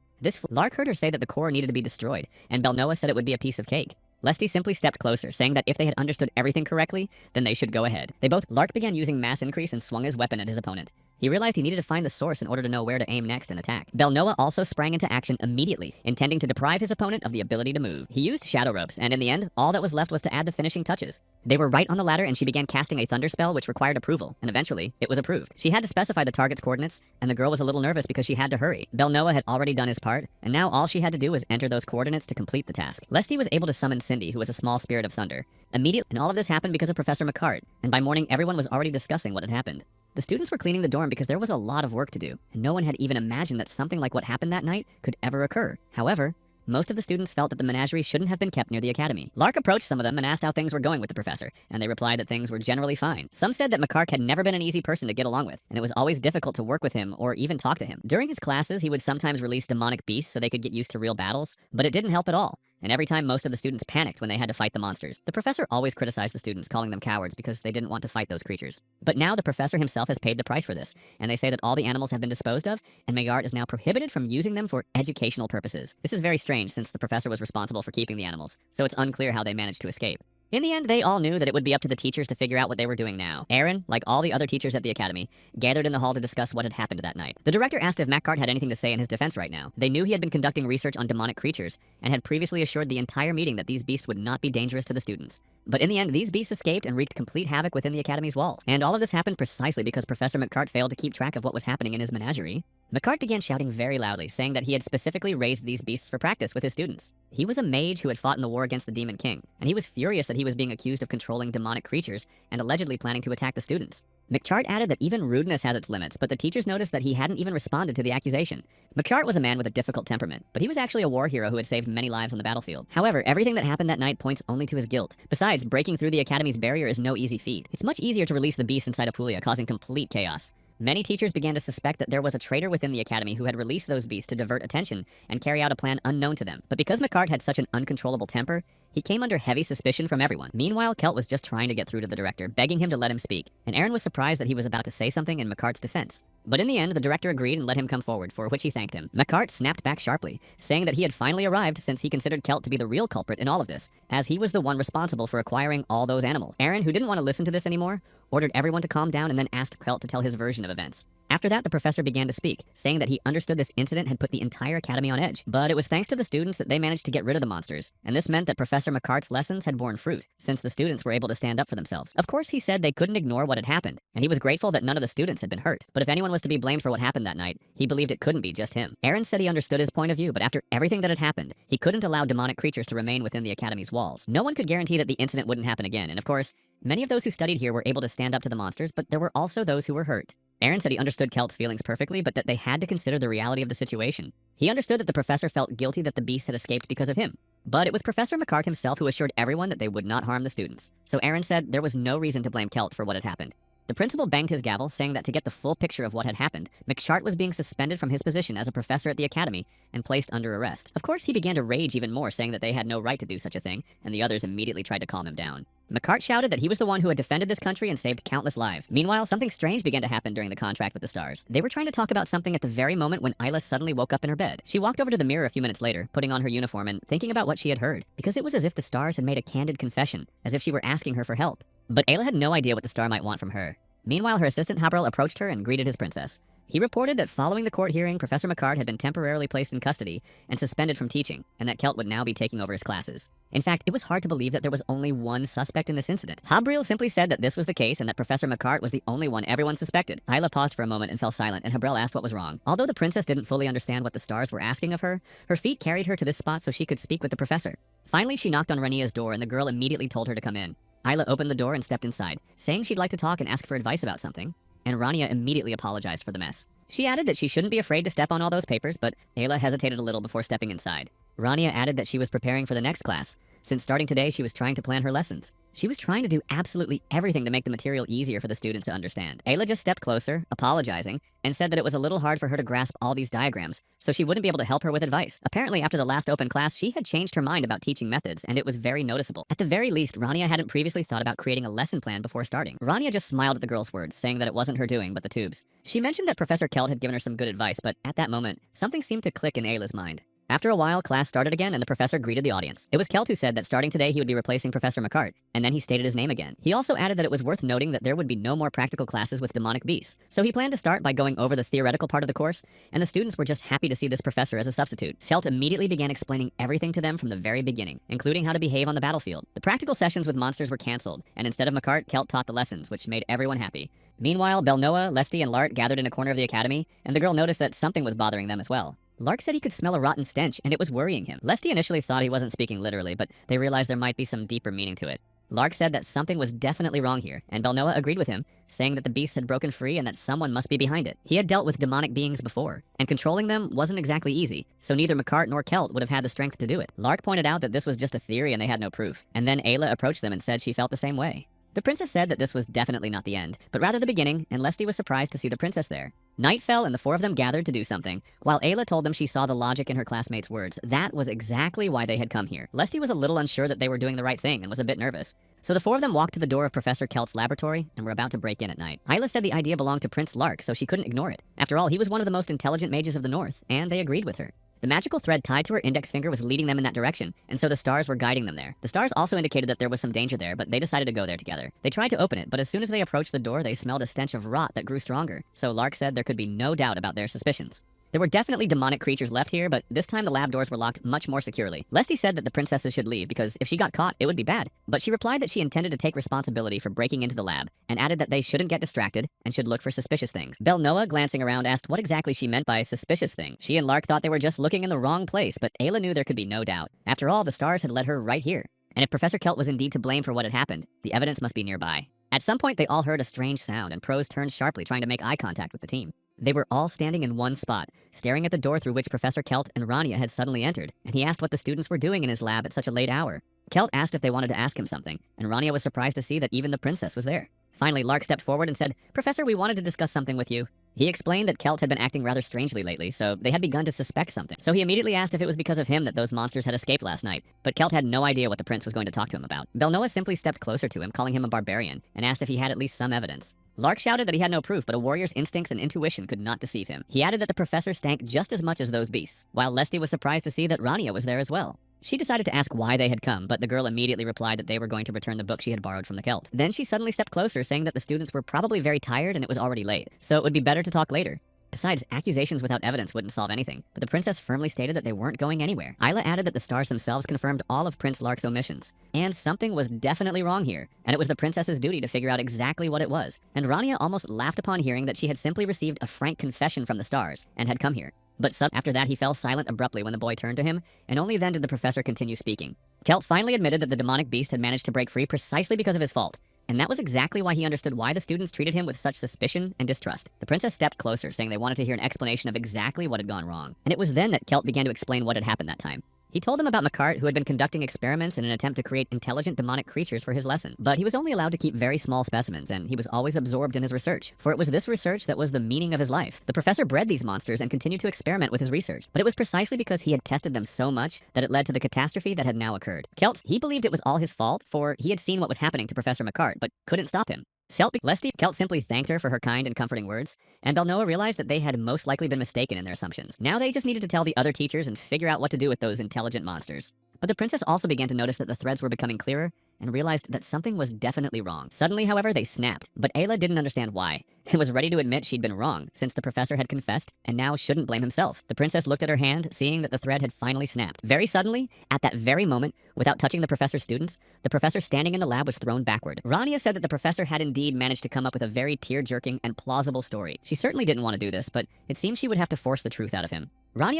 Lark heard her say that the core needed to be destroyed, and Belnoa said it would be a piece of cake. Lesty simply stepped closer, saying that if they had understood everything correctly, then they should go ahead. Lark began using mass increase and swung his weapon at his opponent. He realized he needed to find the source in order to know where to aim next and attack. Belnoa also sprang into action immediately, intending to deprive his opponent of the ability to move. He used shadow ropes, and in the end, all that was left was to add the finishing touches. They were right on the ladder, and she began casting a thunder spell which required approval, and eventually, it was approved. She had to specify the target's coordinates, and the girl was a little nervous because she had to hurry. Belnoa had already done his part, and now all she had to do was enter those coordinates to complete the task. Lesty was able to summon Cindy, who was a small spirit of thunder. Immediately, and all of this happened because of Professor McCart, and by morning everyone was already discussing what had happened. The students were cleaning the dorm because there was a lot of work to do, and no one had even imagined that something like what happened that night could ever occur. However, most of the students felt that the menagerie shouldn't have been kept near the academy. Lark approached some of them and asked how things were going with the professor, and they replied that things were generally fine. Some said that McCark had never been an easy person to get along with, and it was always difficult to work with him or even talk to him. During his classes, he would sometimes release demonic beasts so they could get used to real battles, but it didn't help at all. and every time most of the students panicked when they had to fight the monsters. The professor always criticized the students, calling them cowards because they didn't want to fight those creatures. But now the professor himself has paid the price for this, and they say that all the animals have been disposed of, and Mage is now prohibited from using them for educational purposes. This is very strange since the professor was responsible for keeping the animals, so it's unclear how they managed to escape. In the end, they all knew that it would be up to the teachers to figure out what they were doing now. Aaron, like all the other teachers at the academy, gathered in the hall to discuss what had happened that night. The director asked if Macart had anything to say in his defense right now. They knew he had been conducting research on demonic creatures, and had previously assured the entire meeting that these beasts would not be dangerous to the students. But in the end, these beasts escaped and wreaked complete havoc within the academy's walls. And all of this happened precisely because Professor Macart failed to keep track of what was happening in his menagerie. Macart began shouting very loudly, saying that he had specifically raised these beasts for practice with his students. He was a mage who had fought in the war against the Demon King, and he was furious that he was being accused of controlling demonic creatures and allegedly planning to attack the students. Macart added that even rudeness has its limits, but the teachers noticed that he hadn't even responded to the accusation. Macart was a man with a difficult temperament, but he was actually a war hero who had saved many lives on the battlefield. However, everything that happened that night points only to his guilt. Besides, breaking through the academy's barrier is no easy feat. It's much easier to release the beast inside Apulia, causing complete chaos. Many teachers began to suspect that there was a traitor within the academy who had released those beasts to divert attention and carry out a plan unknown to them. But because Macart had such an uncontrollable temper, he came under heavy suspicion from everyone. Meanwhile, Kelt was just trying to get through to the director, begging him to let him speak, and Aaron was surprised that he was about to say something in Macart's defense. But in the end, the director agreed and let him come forward, for which he thanked him. Macart snapped back sharply, saying that he had finally arrived since he considered Kelt to be the real culprit in all of this, as he was the one responsible for acquiring all those animals. Aaron, who didn't want to listen to this anymore, ordered everyone to calm down and then asked Kelt to tell his version of events. After that, the professor began to speak, saying that he understood this incident had put the entire academy on edge. But it was thanks to the students that they managed to get rid of the monsters, and this meant that Professor Macart's lessons had borne fruit, since the students were able to stand up for themselves. Of course, he said they couldn't ignore what had happened, and he was grateful that none of the students had been hurt. But if anyone was to be blamed for what happened that night, he believed it couldn't be just him. Aaron said he understood his point of view, but after everything that had happened, he couldn't allow demonic creatures to remain within the academy's walls. No one could guarantee that the incident wouldn't happen again, and of course, many of those who studied here were able to stand up to the monsters, but there were also those who were hurt. Aaron said he understood Kelt's feelings perfectly, but that they had to consider the reality of the situation. He understood that the professor felt guilty that the beasts had escaped because of him. But it was Professor Macart himself who assured everyone that they would not harm the students. So Aaron said there was no reason to blame Kelt for what had happened. The principal banged his gavel, saying that to get the full picture of what had happened, Macart was being suspended from his position as a professor at the academy and placed under arrest. Of course, he began to rage even more, saying that they had no right to do such a thing, and the others immediately tried to calm him down. Macart shouted that he was the one who had defended this country and saved countless lives. Meanwhile, something strange began to happen during the contract with the stars. They were trying to talk about something at the very moment when Isla suddenly woke up in her bed. She walked over to the mirror a few minutes later, putting on her uniform and thinking about what she had heard, because it was as if the stars had made a candid confession, as if she were asking her for help. But Ayla had no idea what the star might want from her. Meanwhile, her assistant Habrel approached her and greeted his princess. He reported that following the court hearing, Professor Macart had been temporarily placed in custody and suspended from teaching, and that Kelt would now be taking over his classes. In fact, it was hard to believe that there was only one suspect in this incident. Habrel simply said that this was the case and that Professor Macart was the only one everyone suspected. Isla paused for a moment and fell silent, and Habrel asked what was wrong. Although the princess didn't fully understand what the stars were asking of her, her feet carried her to this spot so she could speak with the professor. Finally, she knocked on Rania's door, and the girl immediately told her to come in. Isla opened the door and stepped inside, saying she'd like to talk and ask for advice about something, and Rania immediately apologized for the mess. She added that she shouldn't be afraid to step on all those papers, but Ayla hesitated a little before stepping inside. Rania added that she was preparing for the next class, since starting today she was trying to plan her lessons. She was trying to do absolutely everything to make the material easier for the students to understand. Ayla just stepped closer, apologizing, and said that it was a little hard for her to grasp all these diagrams, so she wouldn't be able to help her with advice. Apparently, after the last open class, she had changed her mind about teaching methods, and it was very noticeable. At the very least, Rania hadn't previously thought about creating a lesson plan before starting. Rania just smiled at the girl's words, saying that it wasn't her doing, but the tubes. She mentioned that Professor Kelt had given her some good advice, but at that moment, something seemed to click in Ayla's mind. After a while, class started again and the professor greeted the audience. It was Kelt who said that starting today he would be replacing Professor Macart, and then he stated his name again. He also added that it was worth noting that there would be no more practical classes with demonic beasts. So he planned to start by going over the theoretical part of the course, and the students were just happy to see this professor as a substitute. Kelt immediately began explaining everything to them from the very beginning, including how to behave on the battlefield. The practical sessions with monsters were cancelled, and instead of Macart, Kelt taught the lessons, which made everyone happy. Meanwhile, Belnoa, Lesty, and Lart gathered in a corner of the academy, and the girl noticed that something was bothering them as well. Lark said he could smell a rotten stench, and it was worrying him. Lesty initially thought he wasn't speaking literally, but they realized there might be some deeper meaning to it. Lark said that something was definitely wrong here, and Belnoa agreed with him, saying that the beasts had broken free and that someone must be behind it. He had dealt with demonic beings before, and controlling them wasn't exactly easy, so neither Macart nor Kelt would have had the strength to do it. Lark pointed out that this was just a theory and they had no proof, and then Ayla approached them and said she felt the same way. The princess said that this was definitely not the end, but rather the beginning, and Lesty was surprised to see the princess there. Night fell and the four of them gathered to do something. While Ayla told them she saw the logic in her classmates' words, that was exactly why they had come here. Lesty was a little unsure that they were doing the right thing and was a bit nervous. So the four of them walked to the door of Professor Kelt's laboratory and were about to break in at night. Ayla said the idea belonged to Prince Lark, so she couldn't ignore it. After all, he was one of the most intelligent mages of the North, and they agreed with her. The magical thread tied to her index finger was leading them in that direction, and so the stars were guiding them there. The stars also indicated that there was some danger there, but they decided to go there together. They tried to open it, but as soon as they approached the door, they smelled a stench of rot that grew stronger. So Lark said there could be no doubt about their suspicions. There were definitely demonic creatures left here, but this time the lab doors were locked much more securely. Lesty said that the princesses should leave because if she got caught, it would be bad. But she replied that she intended to take responsibility for breaking into the lab, and added that they shouldn't get distracted and should look for suspicious things. Belnoa, glancing around, asked what exactly she meant by suspicious thing. She and Lark thought they were just looking in the wrong place, but Ayla knew there could be no doubt. After all, the stars had led her right here. And if Professor Kelt was indeed to blame for what had happened, the evidence must be nearby. At some point, they all heard a strange sound, and Prose turned sharply, trying to make eye contact with the team. They were all standing in one spot, staring at the door through which Professor Kelt and Rania had suddenly entered, and he asked what the students were doing in his lab at such a late hour. Kelt asked if they wanted to ask him something, and Rania was surprised to see that even the princess was there. Finally, Lark stepped forward and said, "Professor, we wanted to discuss something with you." He explained that Kelt had been acting rather strangely lately, so they had begun to suspect something. So he immediately asked if it was because of him that those monsters had escaped last night, but Kelt had no idea what the prince was going to talk to him about. Belnoa simply stepped closer to him, calling him a barbarian, and asked if he had at least some evidence. Lark shouted that he had no proof, but a warrior's instincts and intuition could not deceive him. He added that the professor stank just as much as those beasts, while Lesty was surprised to see that Rania was there as well. She decided to ask why they had come, but the girl immediately replied that they were going to return the book she had borrowed from the Kelt. Then she suddenly stepped closer, saying that the students were probably very tired and it was already late, so it would be better to talk later. Besides, accusations without evidence wouldn't solve anything, but the princess firmly stated that they weren't going anywhere. Ayla added that the stars themselves confirmed all of Prince Lark's omissions. And something was definitely wrong here, and it was the princess's duty to figure out exactly what it was. And Rania almost laughed upon hearing that she had simply received a frank confession from the stars, and had come here. But after that, he fell silent abruptly when the boy turned to him, and only then did the professor continue speaking. Kelt finally admitted that the demonic beast had managed to break free precisely because of his fault. And that was exactly why he understood why the students treated him with such suspicion and distrust. The princess stepped closer, saying they wanted to hear an explanation of exactly what had gone wrong. And it was then that Kelt began to explain what had happened that time. He told them about Macart, who had been conducting experiments in an attempt to create intelligent demonic creatures for his lesson. But he was only allowed to keep very small specimens, and he was always absorbed in his research. For it was this research that was the meaning of his life. The professor bred these monsters and continued to experiment with his research. But it was precisely because he had tested them so much that it led to the catastrophe that had now occurred. He believed it was all his fault, for he had seen what was happening to Professor Macart, but couldn't stop him. Kelt simply thanked her for her kind and comforting words, and Belnoa realized that they had most likely been mistaken in their assumptions. Now they just needed to tell the other teachers and figure out what to do with those intelligent monsters. But the princess also began to notice that the threads were becoming clearer, and realized that something was definitely wrong. Suddenly, however, they snapped, but Ayla didn't understand why, and was ready to admit she'd been wrong, since the professor had confessed, and now shouldn't blame himself. The princess looked at her hand, seeing that the thread had finally snapped. Very suddenly, at that very moment, without touching the professor's students, the professor standing in the lab was thrown backward. Rania said that the professor had indeed managed to come up with a very tear-jerking and plausible story. She certainly didn't want to do this, but it seemed she would have to force the truth out of him.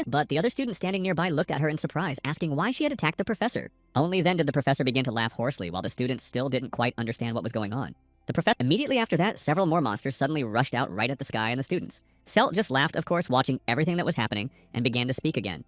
But the other student standing nearby looked at her in surprise, asking why she had attacked the professor. Only then did the professor begin to laugh hoarsely, while the students still didn't quite understand what was going on. Immediately after that, several more monsters suddenly rushed out right at the sky and the students. Kelt just laughed, of course, watching everything that was happening, and began to speak again.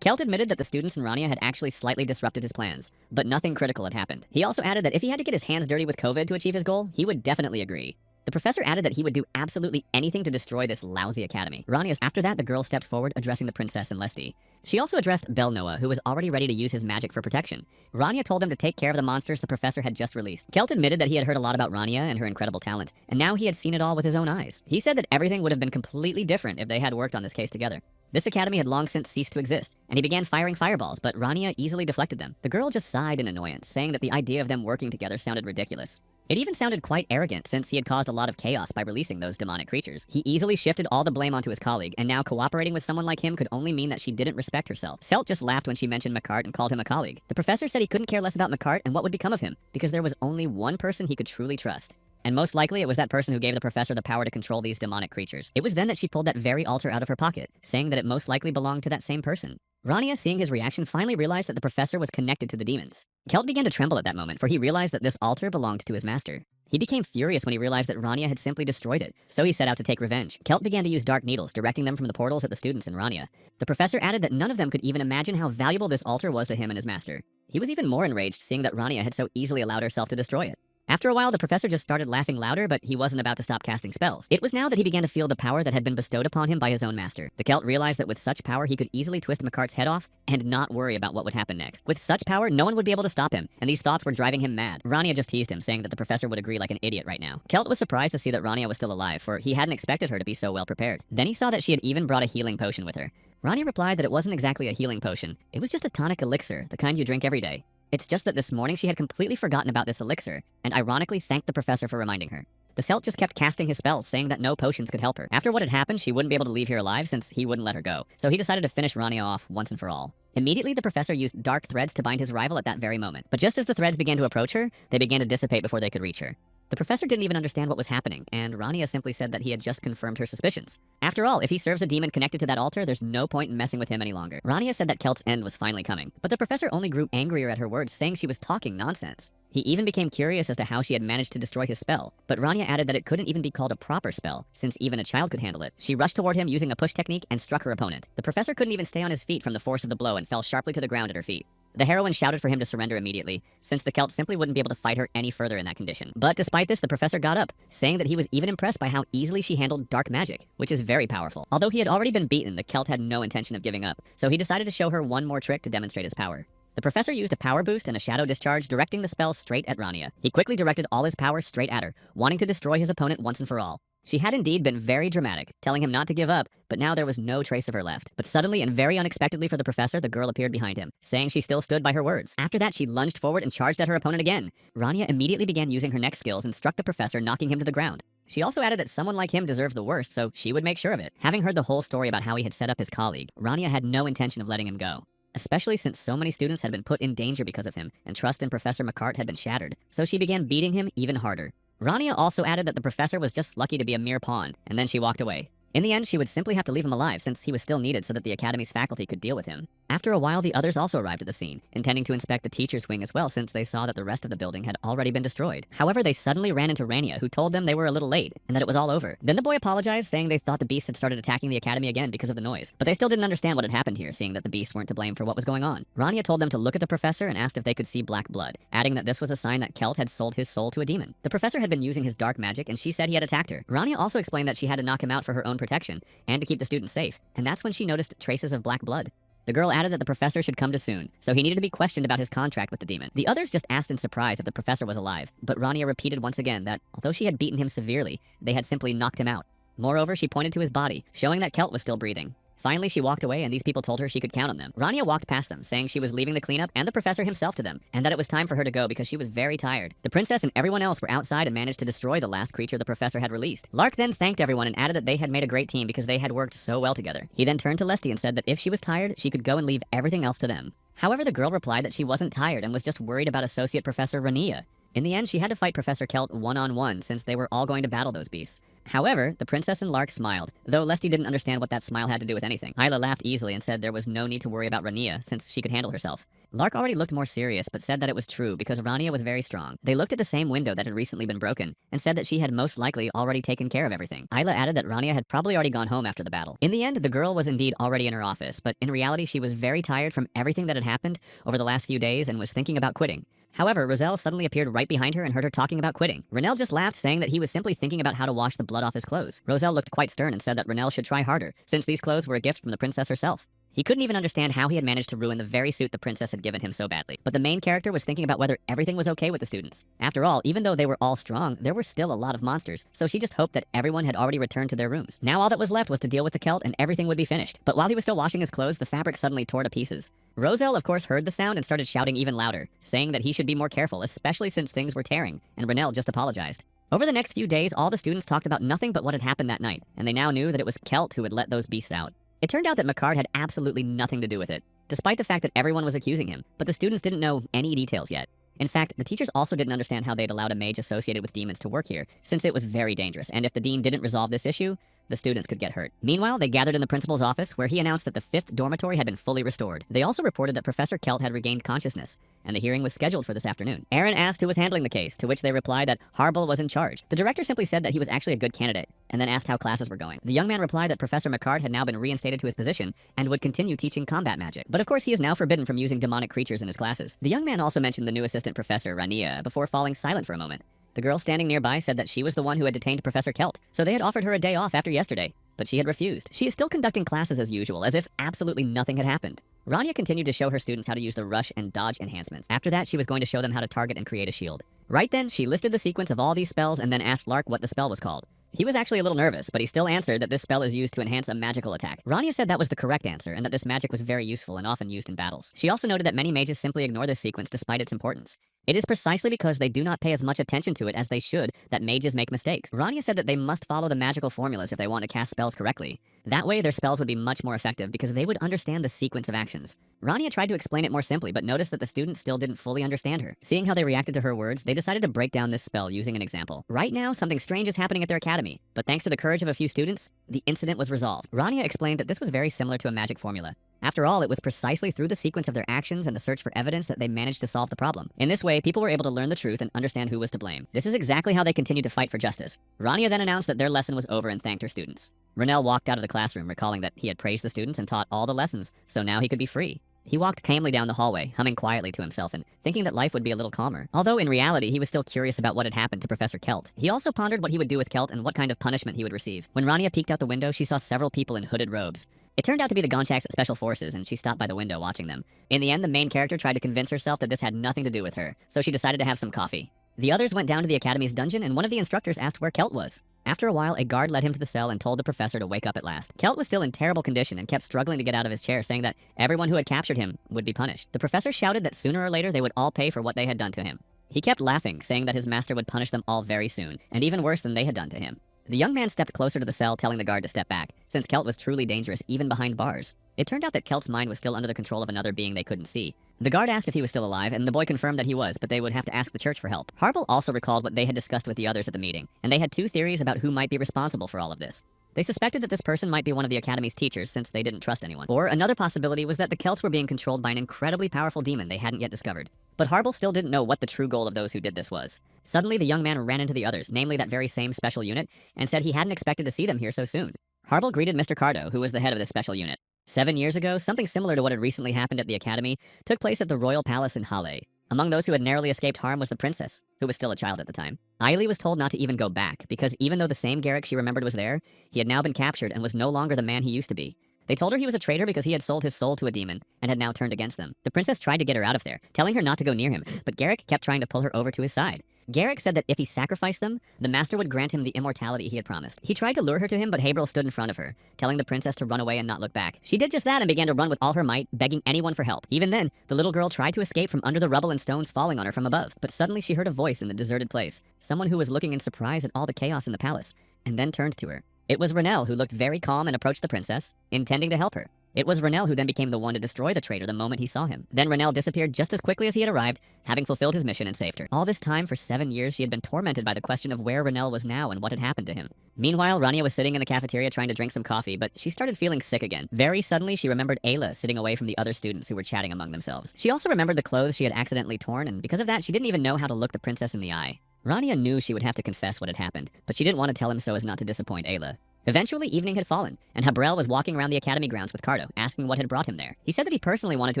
Kelt admitted that the students and Rania had actually slightly disrupted his plans, but nothing critical had happened. He also added that if he had to get his hands dirty with COVID to achieve his goal, he would definitely agree. The professor added that he would do absolutely anything to destroy this lousy academy. After that, the girl stepped forward, addressing the princess and Lesty. She also addressed Belnoa, who was already ready to use his magic for protection. Rania told them to take care of the monsters the professor had just released. Kelt admitted that he had heard a lot about Rania and her incredible talent, and now he had seen it all with his own eyes. He said that everything would have been completely different if they had worked on this case together. This academy had long since ceased to exist, and he began firing fireballs, but Rania easily deflected them. The girl just sighed in annoyance, saying that the idea of them working together sounded ridiculous. It even sounded quite arrogant, since he had caused a lot of chaos by releasing those demonic creatures. He easily shifted all the blame onto his colleague, and now cooperating with someone like him could only mean that she didn't respect herself. Kelt just laughed when she mentioned Macart and called him a colleague. The professor said he couldn't care less about Macart and what would become of him, because there was only one person he could truly trust. And most likely it was that person who gave the professor the power to control these demonic creatures. It was then that she pulled that very altar out of her pocket, saying that it most likely belonged to that same person. Rania, seeing his reaction, finally realized that the professor was connected to the demons. Kelt began to tremble at that moment, for he realized that this altar belonged to his master. He became furious when he realized that Rania had simply destroyed it, so he set out to take revenge. Kelt began to use dark needles, directing them from the portals at the students and Rania. The professor added that none of them could even imagine how valuable this altar was to him and his master. He was even more enraged seeing that Rania had so easily allowed herself to destroy it. After a while, the professor just started laughing louder, but he wasn't about to stop casting spells. It was now that he began to feel the power that had been bestowed upon him by his own master. The Celt realized that with such power, he could easily twist McCart's head off and not worry about what would happen next. With such power, no one would be able to stop him, and these thoughts were driving him mad. Rania just teased him, saying that the professor would agree like an idiot right now. Celt was surprised to see that Rania was still alive, for he hadn't expected her to be so well prepared. Then he saw that she had even brought a healing potion with her. Rania replied that it wasn't exactly a healing potion. It was just a tonic elixir, the kind you drink every day. It's just that this morning she had completely forgotten about this elixir, and ironically thanked the professor for reminding her. The Celt just kept casting his spells, saying that no potions could help her. After what had happened, she wouldn't be able to leave here alive since he wouldn't let her go. So he decided to finish Rania off once and for all. Immediately, the professor used dark threads to bind his rival at that very moment. But just as the threads began to approach her, they began to dissipate before they could reach her. The professor didn't even understand what was happening, and Rania simply said that he had just confirmed her suspicions. After all, if he serves a demon connected to that altar, there's no point in messing with him any longer. Rania said that Celt's end was finally coming, but the professor only grew angrier at her words, saying she was talking nonsense. He even became curious as to how she had managed to destroy his spell, but Rania added that it couldn't even be called a proper spell, since even a child could handle it. She rushed toward him using a push technique and struck her opponent. The professor couldn't even stay on his feet from the force of the blow and fell sharply to the ground at her feet. The heroine shouted for him to surrender immediately, since the Celt simply wouldn't be able to fight her any further in that condition. But despite this, the professor got up, saying that he was even impressed by how easily she handled dark magic, which is very powerful. Although he had already been beaten, the Celt had no intention of giving up, so he decided to show her one more trick to demonstrate his power. The professor used a power boost and a shadow discharge, directing the spell straight at Rania. He quickly directed all his power straight at her, wanting to destroy his opponent once and for all. She had indeed been very dramatic, telling him not to give up, but now there was no trace of her left. But suddenly and very unexpectedly for the professor, the girl appeared behind him, saying she still stood by her words. After that, she lunged forward and charged at her opponent again. Rania immediately began using her next skills and struck the professor, knocking him to the ground. She also added that someone like him deserved the worst, so she would make sure of it. Having heard the whole story about how he had set up his colleague, Rania had no intention of letting him go, especially since so many students had been put in danger because of him, and trust in Professor McCart had been shattered, so she began beating him even harder. Rania also added that the professor was just lucky to be a mere pawn, and then she walked away. In the end, she would simply have to leave him alive since he was still needed so that the Academy's faculty could deal with him. After a while, the others also arrived at the scene, intending to inspect the teacher's wing as well since they saw that the rest of the building had already been destroyed. However, they suddenly ran into Rania, who told them they were a little late and that it was all over. Then the boy apologized, saying they thought the beasts had started attacking the Academy again because of the noise. But they still didn't understand what had happened here, seeing that the beasts weren't to blame for what was going on. Rania told them to look at the professor and asked if they could see black blood, adding that this was a sign that Celt had sold his soul to a demon. The professor had been using his dark magic, and she said he had attacked her. Rania also explained that she had to knock him out for her own protection and to keep the students safe, and that's when she noticed traces of black blood. The girl added that the professor should come to soon, so he needed to be questioned about his contract with the demon. The others just asked in surprise if the professor was alive, but Rania repeated once again that, although she had beaten him severely, they had simply knocked him out. Moreover, she pointed to his body, showing that Celt was still breathing. Finally, she walked away, and these people told her she could count on them. Rania walked past them, saying she was leaving the cleanup and the professor himself to them, and that it was time for her to go because she was very tired. The princess and everyone else were outside and managed to destroy the last creature the professor had released. Lark then thanked everyone and added that they had made a great team because they had worked so well together. He then turned to Lesty and said that if she was tired, she could go and leave everything else to them. However, the girl replied that she wasn't tired and was just worried about Associate Professor Rania. In the end, she had to fight Professor Celt one-on-one since they were all going to battle those beasts. However, the princess and Lark smiled, though Lesty didn't understand what that smile had to do with anything. Isla laughed easily and said there was no need to worry about Rania since she could handle herself. Lark already looked more serious, but said that it was true because Rania was very strong. They looked at the same window that had recently been broken and said that she had most likely already taken care of everything. Isla added that Rania had probably already gone home after the battle. In the end, the girl was indeed already in her office, but in reality she was very tired from everything that had happened over the last few days and was thinking about quitting. However, Roselle suddenly appeared right behind her and heard her talking about quitting. Renelle just laughed, saying that he was simply thinking about how to wash the blood off his clothes. Roselle looked quite stern and said that Renelle should try harder, since these clothes were a gift from the princess herself. He couldn't even understand how he had managed to ruin the very suit the princess had given him so badly. But the main character was thinking about whether everything was okay with the students. After all, even though they were all strong, there were still a lot of monsters, so she just hoped that everyone had already returned to their rooms. Now all that was left was to deal with the Celt and everything would be finished. But while he was still washing his clothes, the fabric suddenly tore to pieces. Roselle, of course, heard the sound and started shouting even louder, saying that he should be more careful, especially since things were tearing, and Renelle just apologized. Over the next few days, all the students talked about nothing but what had happened that night, and they now knew that it was Celt who had let those beasts out. It turned out that Macard had absolutely nothing to do with it, despite the fact that everyone was accusing him, but the students didn't know any details yet. In fact, the teachers also didn't understand how they'd allowed a mage associated with demons to work here, since it was very dangerous, and if the dean didn't resolve this issue, the students could get hurt. Meanwhile, they gathered in the principal's office, where he announced that the 5th dormitory had been fully restored. They also reported that Professor Celt had regained consciousness, and the hearing was scheduled for this afternoon. Aaron asked who was handling the case, to which they replied that Harble was in charge. The director simply said that he was actually a good candidate, and then asked how classes were going. The young man replied that Professor McCard had now been reinstated to his position, and would continue teaching combat magic. But of course, he is now forbidden from using demonic creatures in his classes. The young man also mentioned the new assistant professor, Rania, before falling silent for a moment. The girl standing nearby said that she was the one who had detained Professor Kelt, so they had offered her a day off after yesterday. But she had refused. She is still conducting classes as usual, as if absolutely nothing had happened. Rania continued to show her students how to use the rush and dodge enhancements. After that, she was going to show them how to target and create a shield. Right then, she listed the sequence of all these spells and then asked Lark what the spell was called. He was actually a little nervous, but he still answered that this spell is used to enhance a magical attack. Rania said that was the correct answer, and that this magic was very useful and often used in battles. She also noted that many mages simply ignore this sequence despite its importance. It is precisely because they do not pay as much attention to it as they should that mages make mistakes. Rania said that they must follow the magical formulas if they want to cast spells correctly. That way, their spells would be much more effective because they would understand the sequence of actions. Rania tried to explain it more simply, but noticed that the students still didn't fully understand her. Seeing how they reacted to her words, they decided to break down this spell using an example. Right now, something strange is happening at their academy, but thanks to the courage of a few students, the incident was resolved. Rania explained that this was very similar to a magic formula. After all, it was precisely through the sequence of their actions and the search for evidence that they managed to solve the problem. In this way, people were able to learn the truth and understand who was to blame. This is exactly how they continued to fight for justice. Rania then announced that their lesson was over and thanked her students. Renell walked out of the classroom, recalling that he had praised the students and taught all the lessons, so now he could be free. He walked calmly down the hallway, humming quietly to himself and thinking that life would be a little calmer. Although in reality, he was still curious about what had happened to Professor Kelt. He also pondered what he would do with Kelt and what kind of punishment he would receive. When Rania peeked out the window, she saw several people in hooded robes. It turned out to be the Gonchak's special forces, and she stopped by the window watching them. In the end, the main character tried to convince herself that this had nothing to do with her, so she decided to have some coffee. The others went down to the academy's dungeon, and one of the instructors asked where Kelt was. After a while, a guard led him to the cell and told the professor to wake up at last. Kelt was still in terrible condition and kept struggling to get out of his chair, saying that everyone who had captured him would be punished. The professor shouted that sooner or later they would all pay for what they had done to him. He kept laughing, saying that his master would punish them all very soon, and even worse than they had done to him. The young man stepped closer to the cell, telling the guard to step back, since Kelt was truly dangerous even behind bars. It turned out that Kelt's mind was still under the control of another being they couldn't see. The guard asked if he was still alive, and the boy confirmed that he was, but they would have to ask the church for help. Harble also recalled what they had discussed with the others at the meeting, and they had two theories about who might be responsible for all of this. They suspected that this person might be one of the Academy's teachers since they didn't trust anyone. Or another possibility was that the Celts were being controlled by an incredibly powerful demon they hadn't yet discovered. But Harble still didn't know what the true goal of those who did this was. Suddenly, the young man ran into the others, namely that very same special unit, and said he hadn't expected to see them here so soon. Harble greeted Mr. Cardo, who was the head of this special unit. 7 years ago, something similar to what had recently happened at the Academy took place at the Royal Palace in Halle. Among those who had narrowly escaped harm was the princess, who was still a child at the time. Ailey was told not to even go back, because even though the same Garrick she remembered was there, he had now been captured and was no longer the man he used to be. They told her he was a traitor because he had sold his soul to a demon and had now turned against them. The princess tried to get her out of there, telling her not to go near him, but Garrick kept trying to pull her over to his side. Garrick said that if he sacrificed them, the master would grant him the immortality he had promised. He tried to lure her to him, but Habrel stood in front of her, telling the princess to run away and not look back. She did just that and began to run with all her might, begging anyone for help. Even then, the little girl tried to escape from under the rubble and stones falling on her from above, but suddenly she heard a voice in the deserted place, someone who was looking in surprise at all the chaos in the palace, and then turned to her. It was Renell, who looked very calm and approached the princess, intending to help her. It was Renell who then became the one to destroy the traitor the moment he saw him. Then Renell disappeared just as quickly as he had arrived, having fulfilled his mission and saved her. All this time, for 7 years, she had been tormented by the question of where Renell was now and what had happened to him. Meanwhile, Rania was sitting in the cafeteria trying to drink some coffee, but she started feeling sick again. Very suddenly, she remembered Ayla sitting away from the other students who were chatting among themselves. She also remembered the clothes she had accidentally torn, and because of that, she didn't even know how to look the princess in the eye. Rania knew she would have to confess what had happened, but she didn't want to tell him so as not to disappoint Ayla. Eventually, evening had fallen, and Habrel was walking around the academy grounds with Cardo, asking what had brought him there. He said that he personally wanted to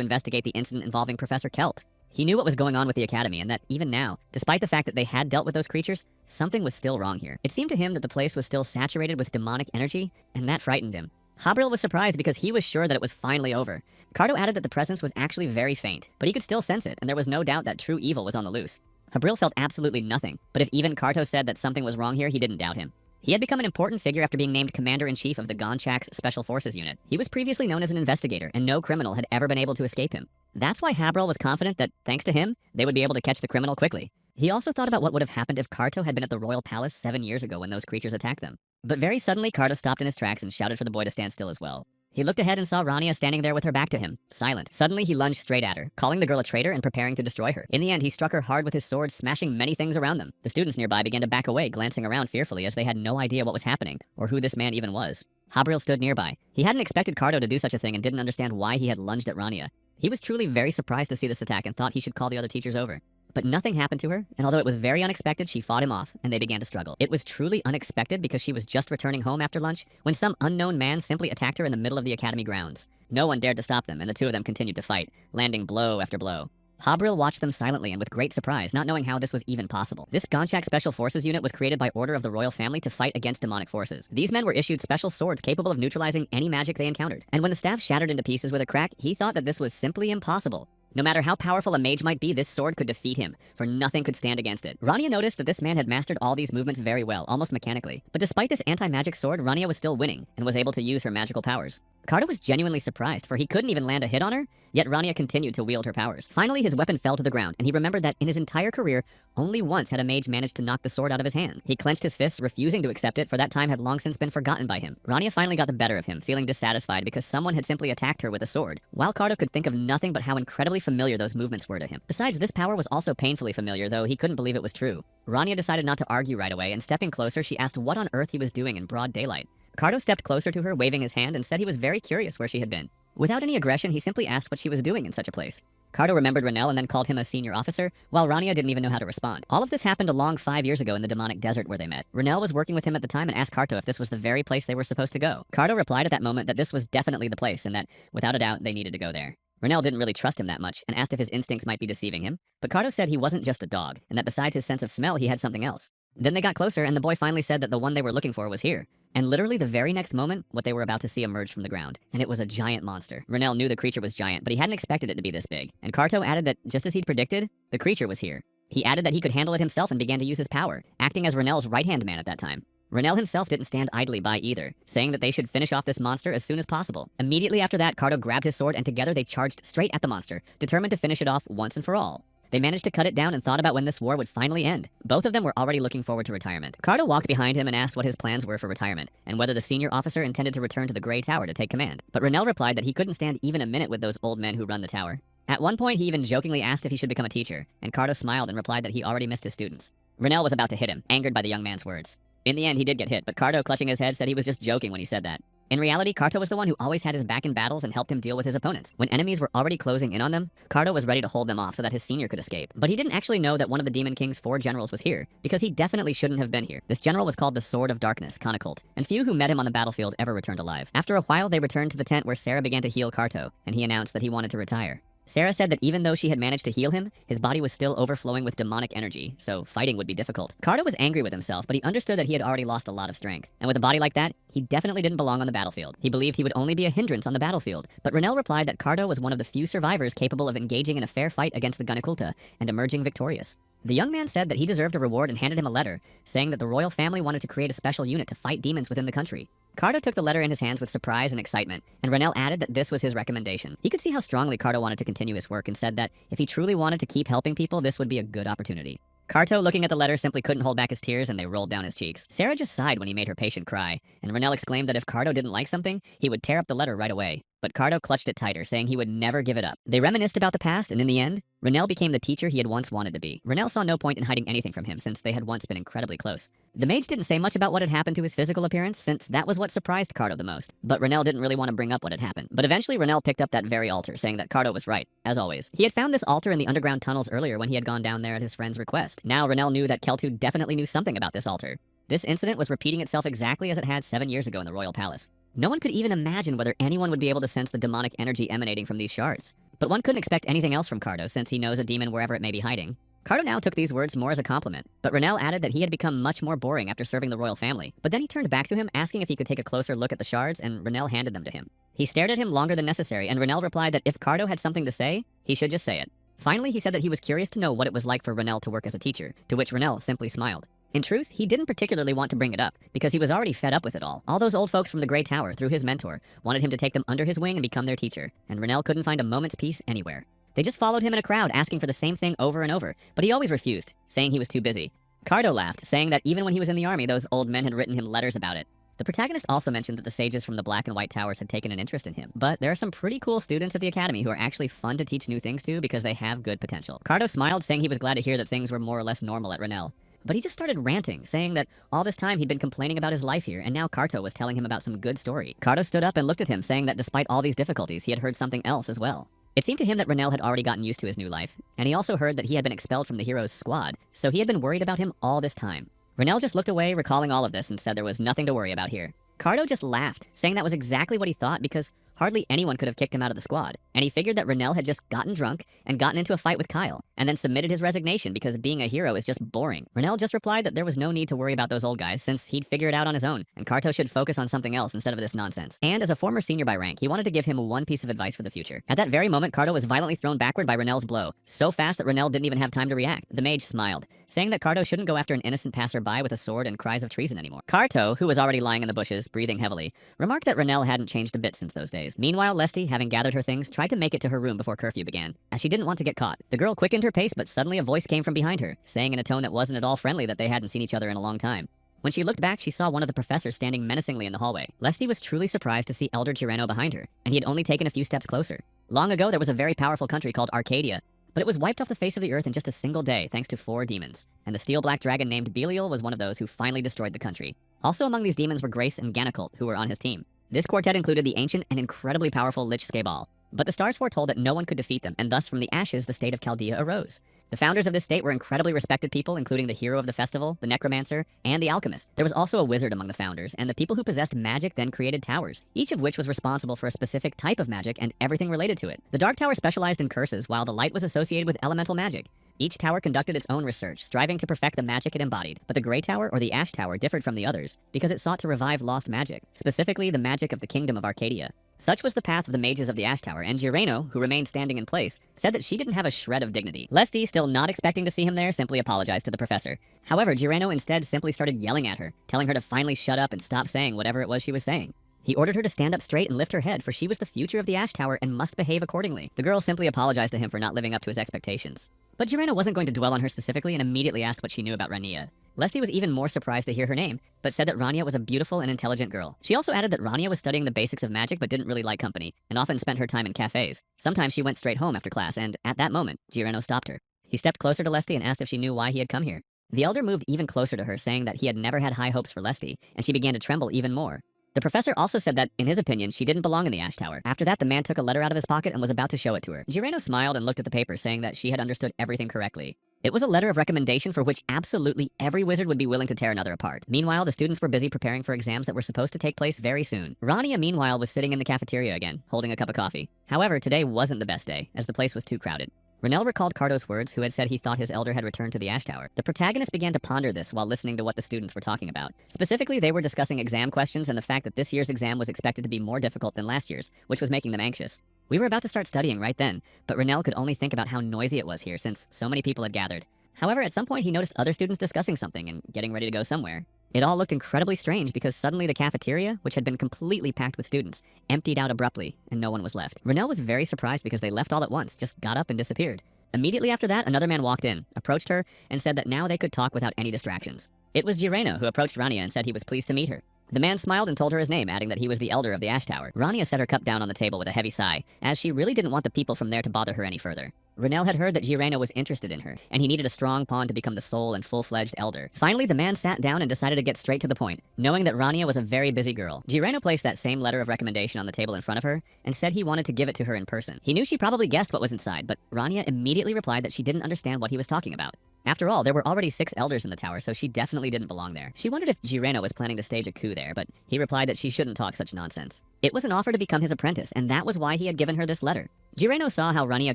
investigate the incident involving Professor Kelt. He knew what was going on with the academy, and that even now, despite the fact that they had dealt with those creatures, something was still wrong here. It seemed to him that the place was still saturated with demonic energy, and that frightened him. Habrel was surprised because he was sure that it was finally over. Cardo added that the presence was actually very faint, but he could still sense it, and there was no doubt that true evil was on the loose. Habrel felt absolutely nothing, but if even Carto said that something was wrong here, he didn't doubt him. He had become an important figure after being named Commander-in-Chief of the Gonchak's Special Forces Unit. He was previously known as an investigator, and no criminal had ever been able to escape him. That's why Habrel was confident that, thanks to him, they would be able to catch the criminal quickly. He also thought about what would have happened if Carto had been at the Royal Palace 7 years ago when those creatures attacked them. But very suddenly, Carto stopped in his tracks and shouted for the boy to stand still as well. He looked ahead and saw Rania standing there with her back to him, silent. Suddenly, he lunged straight at her, calling the girl a traitor and preparing to destroy her. In the end, he struck her hard with his sword, smashing many things around them. The students nearby began to back away, glancing around fearfully as they had no idea what was happening, or who this man even was. Habril stood nearby. He hadn't expected Cardo to do such a thing and didn't understand why he had lunged at Rania. He was truly very surprised to see this attack and thought he should call the other teachers over. But nothing happened to her, and although it was very unexpected, she fought him off, and they began to struggle. It was truly unexpected because she was just returning home after lunch when some unknown man simply attacked her in the middle of the academy grounds. No one dared to stop them, and the two of them continued to fight, landing blow after blow. Habril watched them silently and with great surprise, not knowing how this was even possible. This Gonchak Special Forces unit was created by order of the royal family to fight against demonic forces. These men were issued special swords capable of neutralizing any magic they encountered. And when the staff shattered into pieces with a crack, he thought that this was simply impossible. No matter how powerful a mage might be, this sword could defeat him, for nothing could stand against it. Rania noticed that this man had mastered all these movements very well, almost mechanically. But despite this anti-magic sword, Rania was still winning, and was able to use her magical powers. Cardo was genuinely surprised, for he couldn't even land a hit on her, yet Rania continued to wield her powers. Finally, his weapon fell to the ground, and he remembered that in his entire career, only once had a mage managed to knock the sword out of his hands. He clenched his fists, refusing to accept it, for that time had long since been forgotten by him. Rania finally got the better of him, feeling dissatisfied because someone had simply attacked her with a sword, while Cardo could think of nothing but how incredibly familiar those movements were to him. Besides, this power was also painfully familiar, though he couldn't believe it was true. Rania decided not to argue right away, and stepping closer, she asked what on earth he was doing in broad daylight. Cardo stepped closer to her, waving his hand, and said he was very curious where she had been. Without any aggression, he simply asked what she was doing in such a place. Cardo remembered Renel and then called him a senior officer, while Rania didn't even know how to respond. All of this happened a long 5 years ago in the demonic desert where they met. Renel was working with him at the time and asked Cardo if this was the very place they were supposed to go. Cardo replied at that moment that this was definitely the place and that, without a doubt, they needed to go there. Renel didn't really trust him that much and asked if his instincts might be deceiving him, but Cardo said he wasn't just a dog, and that besides his sense of smell, he had something else. Then they got closer, and the boy finally said that the one they were looking for was here. And literally the very next moment, what they were about to see emerged from the ground, and it was a giant monster. Renel knew the creature was giant, but he hadn't expected it to be this big. And Carto added that, just as he'd predicted, the creature was here. He added that he could handle it himself and began to use his power, acting as Renel's right-hand man at that time. Renel himself didn't stand idly by either, saying that they should finish off this monster as soon as possible. Immediately after that, Cardo grabbed his sword and together they charged straight at the monster, determined to finish it off once and for all. They managed to cut it down and thought about when this war would finally end. Both of them were already looking forward to retirement. Cardo walked behind him and asked what his plans were for retirement, and whether the senior officer intended to return to the Grey Tower to take command. But Renel replied that he couldn't stand even a minute with those old men who run the tower. At one point, he even jokingly asked if he should become a teacher, and Cardo smiled and replied that he already missed his students. Renel was about to hit him, angered by the young man's words. In the end, he did get hit, but Cardo, clutching his head, said he was just joking when he said that. In reality, Carto was the one who always had his back in battles and helped him deal with his opponents. When enemies were already closing in on them, Carto was ready to hold them off so that his senior could escape. But he didn't actually know that one of the Demon King's 4 generals was here, because he definitely shouldn't have been here. This general was called the Sword of Darkness, Conicolt, and few who met him on the battlefield ever returned alive. After a while, they returned to the tent where Sarah began to heal Carto, and he announced that he wanted to retire. Sarah said that even though she had managed to heal him, his body was still overflowing with demonic energy, so fighting would be difficult. Carto was angry with himself, but he understood that he had already lost a lot of strength. And with a body like that, he definitely didn't belong on the battlefield. He believed he would only be a hindrance on the battlefield, but Renel replied that Carto was one of the few survivors capable of engaging in a fair fight against the Gunnakulta and emerging victorious. The young man said that he deserved a reward and handed him a letter, saying that the royal family wanted to create a special unit to fight demons within the country. Carto took the letter in his hands with surprise and excitement, and Renel added that this was his recommendation. He could see how strongly Carto wanted to continue his work and said that if he truly wanted to keep helping people, this would be a good opportunity. Carto, looking at the letter, simply couldn't hold back his tears and they rolled down his cheeks. Sarah just sighed when he made her patient cry, and Renel exclaimed that if Carto didn't like something, he would tear up the letter right away. But Carto clutched it tighter, saying he would never give it up. They reminisced about the past, and in the end, Renel became the teacher he had once wanted to be. Renel saw no point in hiding anything from him, since they had once been incredibly close. The mage didn't say much about what had happened to his physical appearance, since that was what surprised Carto the most. But Renel didn't really want to bring up what had happened. But eventually, Renel picked up that very altar, saying that Carto was right, as always. He had found this altar in the underground tunnels earlier when he had gone down there at his friend's request. Now Renel knew that Keltu definitely knew something about this altar. This incident was repeating itself exactly as it had 7 years ago in the royal palace. No one could even imagine whether anyone would be able to sense the demonic energy emanating from these shards. But one couldn't expect anything else from Carto, since he knows a demon wherever it may be hiding. Carto now took these words more as a compliment, but Renel added that he had become much more boring after serving the royal family. But then he turned back to him, asking if he could take a closer look at the shards, and Renel handed them to him. He stared at him longer than necessary, and Renel replied that if Carto had something to say, he should just say it. Finally, he said that he was curious to know what it was like for Renel to work as a teacher, to which Renel simply smiled. In truth, he didn't particularly want to bring it up, because he was already fed up with it all. All those old folks from the Grey Tower, through his mentor, wanted him to take them under his wing and become their teacher, and Renel couldn't find a moment's peace anywhere. They just followed him in a crowd, asking for the same thing over and over, but he always refused, saying he was too busy. Carto laughed, saying that even when he was in the army, those old men had written him letters about it. The protagonist also mentioned that the sages from the Black and White Towers had taken an interest in him, but there are some pretty cool students at the academy who are actually fun to teach new things to because they have good potential. Carto smiled, saying he was glad to hear that things were more or less normal at Renel. But he just started ranting, saying that all this time he'd been complaining about his life here, and now Carto was telling him about some good story. Carto stood up and looked at him, saying that despite all these difficulties, he had heard something else as well. It seemed to him that Renel had already gotten used to his new life, and he also heard that he had been expelled from the hero's squad, so he had been worried about him all this time. Renel just looked away, recalling all of this, and said there was nothing to worry about here. Carto just laughed, saying that was exactly what he thought because hardly anyone could have kicked him out of the squad, and he figured that Renell had just gotten drunk and gotten into a fight with Kyle, and then submitted his resignation because being a hero is just boring. Renell just replied that there was no need to worry about those old guys since he'd figure it out on his own, and Karto should focus on something else instead of this nonsense. And as a former senior by rank, he wanted to give him one piece of advice for the future. At that very moment, Karto was violently thrown backward by Renell's blow, so fast that Renell didn't even have time to react. The mage smiled, saying that Karto shouldn't go after an innocent passerby with a sword and cries of treason anymore. Karto, who was already lying in the bushes, breathing heavily, remarked that Renell hadn't changed a bit since those days. Meanwhile, Lesty, having gathered her things, tried to make it to her room before curfew began, as she didn't want to get caught. The girl quickened her pace, but suddenly a voice came from behind her, saying in a tone that wasn't at all friendly that they hadn't seen each other in a long time. When she looked back, she saw one of the professors standing menacingly in the hallway. Lesty was truly surprised to see Elder Girano behind her, and he had only taken a few steps closer. Long ago, there was a very powerful country called Arcadia, but it was wiped off the face of the earth in just a single day thanks to 4 demons, and the steel-black dragon named Belial was one of those who finally destroyed the country. Also among these demons were Grace and Ganacult, who were on his team. This quartet included the ancient and incredibly powerful Lich Skabal, but the stars foretold that no one could defeat them, and thus from the ashes the state of Chaldea arose. The founders of this state were incredibly respected people, including the hero of the festival, the necromancer, and the alchemist. There was also a wizard among the founders, and the people who possessed magic then created towers, each of which was responsible for a specific type of magic and everything related to it. The Dark Tower specialized in curses, while the Light was associated with elemental magic. Each tower conducted its own research, striving to perfect the magic it embodied. But the Grey Tower or the Ash Tower differed from the others because it sought to revive lost magic, specifically the magic of the Kingdom of Arcadia. Such was the path of the mages of the Ash Tower, and Girano, who remained standing in place, said that she didn't have a shred of dignity. Lesty, still not expecting to see him there, simply apologized to the professor. However, Girano instead simply started yelling at her, telling her to finally shut up and stop saying whatever it was she was saying. He ordered her to stand up straight and lift her head, for she was the future of the Ash Tower and must behave accordingly. The girl simply apologized to him for not living up to his expectations. But Girano wasn't going to dwell on her specifically and immediately asked what she knew about Rania. Lesty was even more surprised to hear her name, but said that Rania was a beautiful and intelligent girl. She also added that Rania was studying the basics of magic but didn't really like company, and often spent her time in cafes. Sometimes she went straight home after class, and at that moment, Girano stopped her. He stepped closer to Lesty and asked if she knew why he had come here. The elder moved even closer to her, saying that he had never had high hopes for Lesty, and she began to tremble even more. The professor also said that, in his opinion, she didn't belong in the Ash Tower. After that, the man took a letter out of his pocket and was about to show it to her. Girano smiled and looked at the paper, saying that she had understood everything correctly. It was a letter of recommendation for which absolutely every wizard would be willing to tear another apart. Meanwhile, the students were busy preparing for exams that were supposed to take place very soon. Rania, meanwhile, was sitting in the cafeteria again, holding a cup of coffee. However, today wasn't the best day, as the place was too crowded. Renell recalled Karto's words, who had said he thought his elder had returned to the Ash Tower. The protagonist began to ponder this while listening to what the students were talking about. Specifically, they were discussing exam questions and the fact that this year's exam was expected to be more difficult than last year's, which was making them anxious. We were about to start studying right then, but Renell could only think about how noisy it was here since so many people had gathered. However, at some point he noticed other students discussing something and getting ready to go somewhere. It all looked incredibly strange because suddenly the cafeteria, which had been completely packed with students, emptied out abruptly and no one was left. Renell was very surprised because they left all at once, just got up and disappeared. Immediately after that, another man walked in, approached her, and said that now they could talk without any distractions. It was Girano who approached Rania and said he was pleased to meet her. The man smiled and told her his name, adding that he was the elder of the Ash Tower. Rania set her cup down on the table with a heavy sigh, as she really didn't want the people from there to bother her any further. Renell had heard that Girano was interested in her, and he needed a strong pawn to become the sole and full-fledged elder. Finally, the man sat down and decided to get straight to the point, knowing that Rania was a very busy girl. Girano placed that same letter of recommendation on the table in front of her, and said he wanted to give it to her in person. He knew she probably guessed what was inside, but Rania immediately replied that she didn't understand what he was talking about. After all, there were already 6 elders in the tower, so she definitely didn't belong there. She wondered if Girano was planning to stage a coup there, but he replied that she shouldn't talk such nonsense. It was an offer to become his apprentice, and that was why he had given her this letter. Girano saw how Rania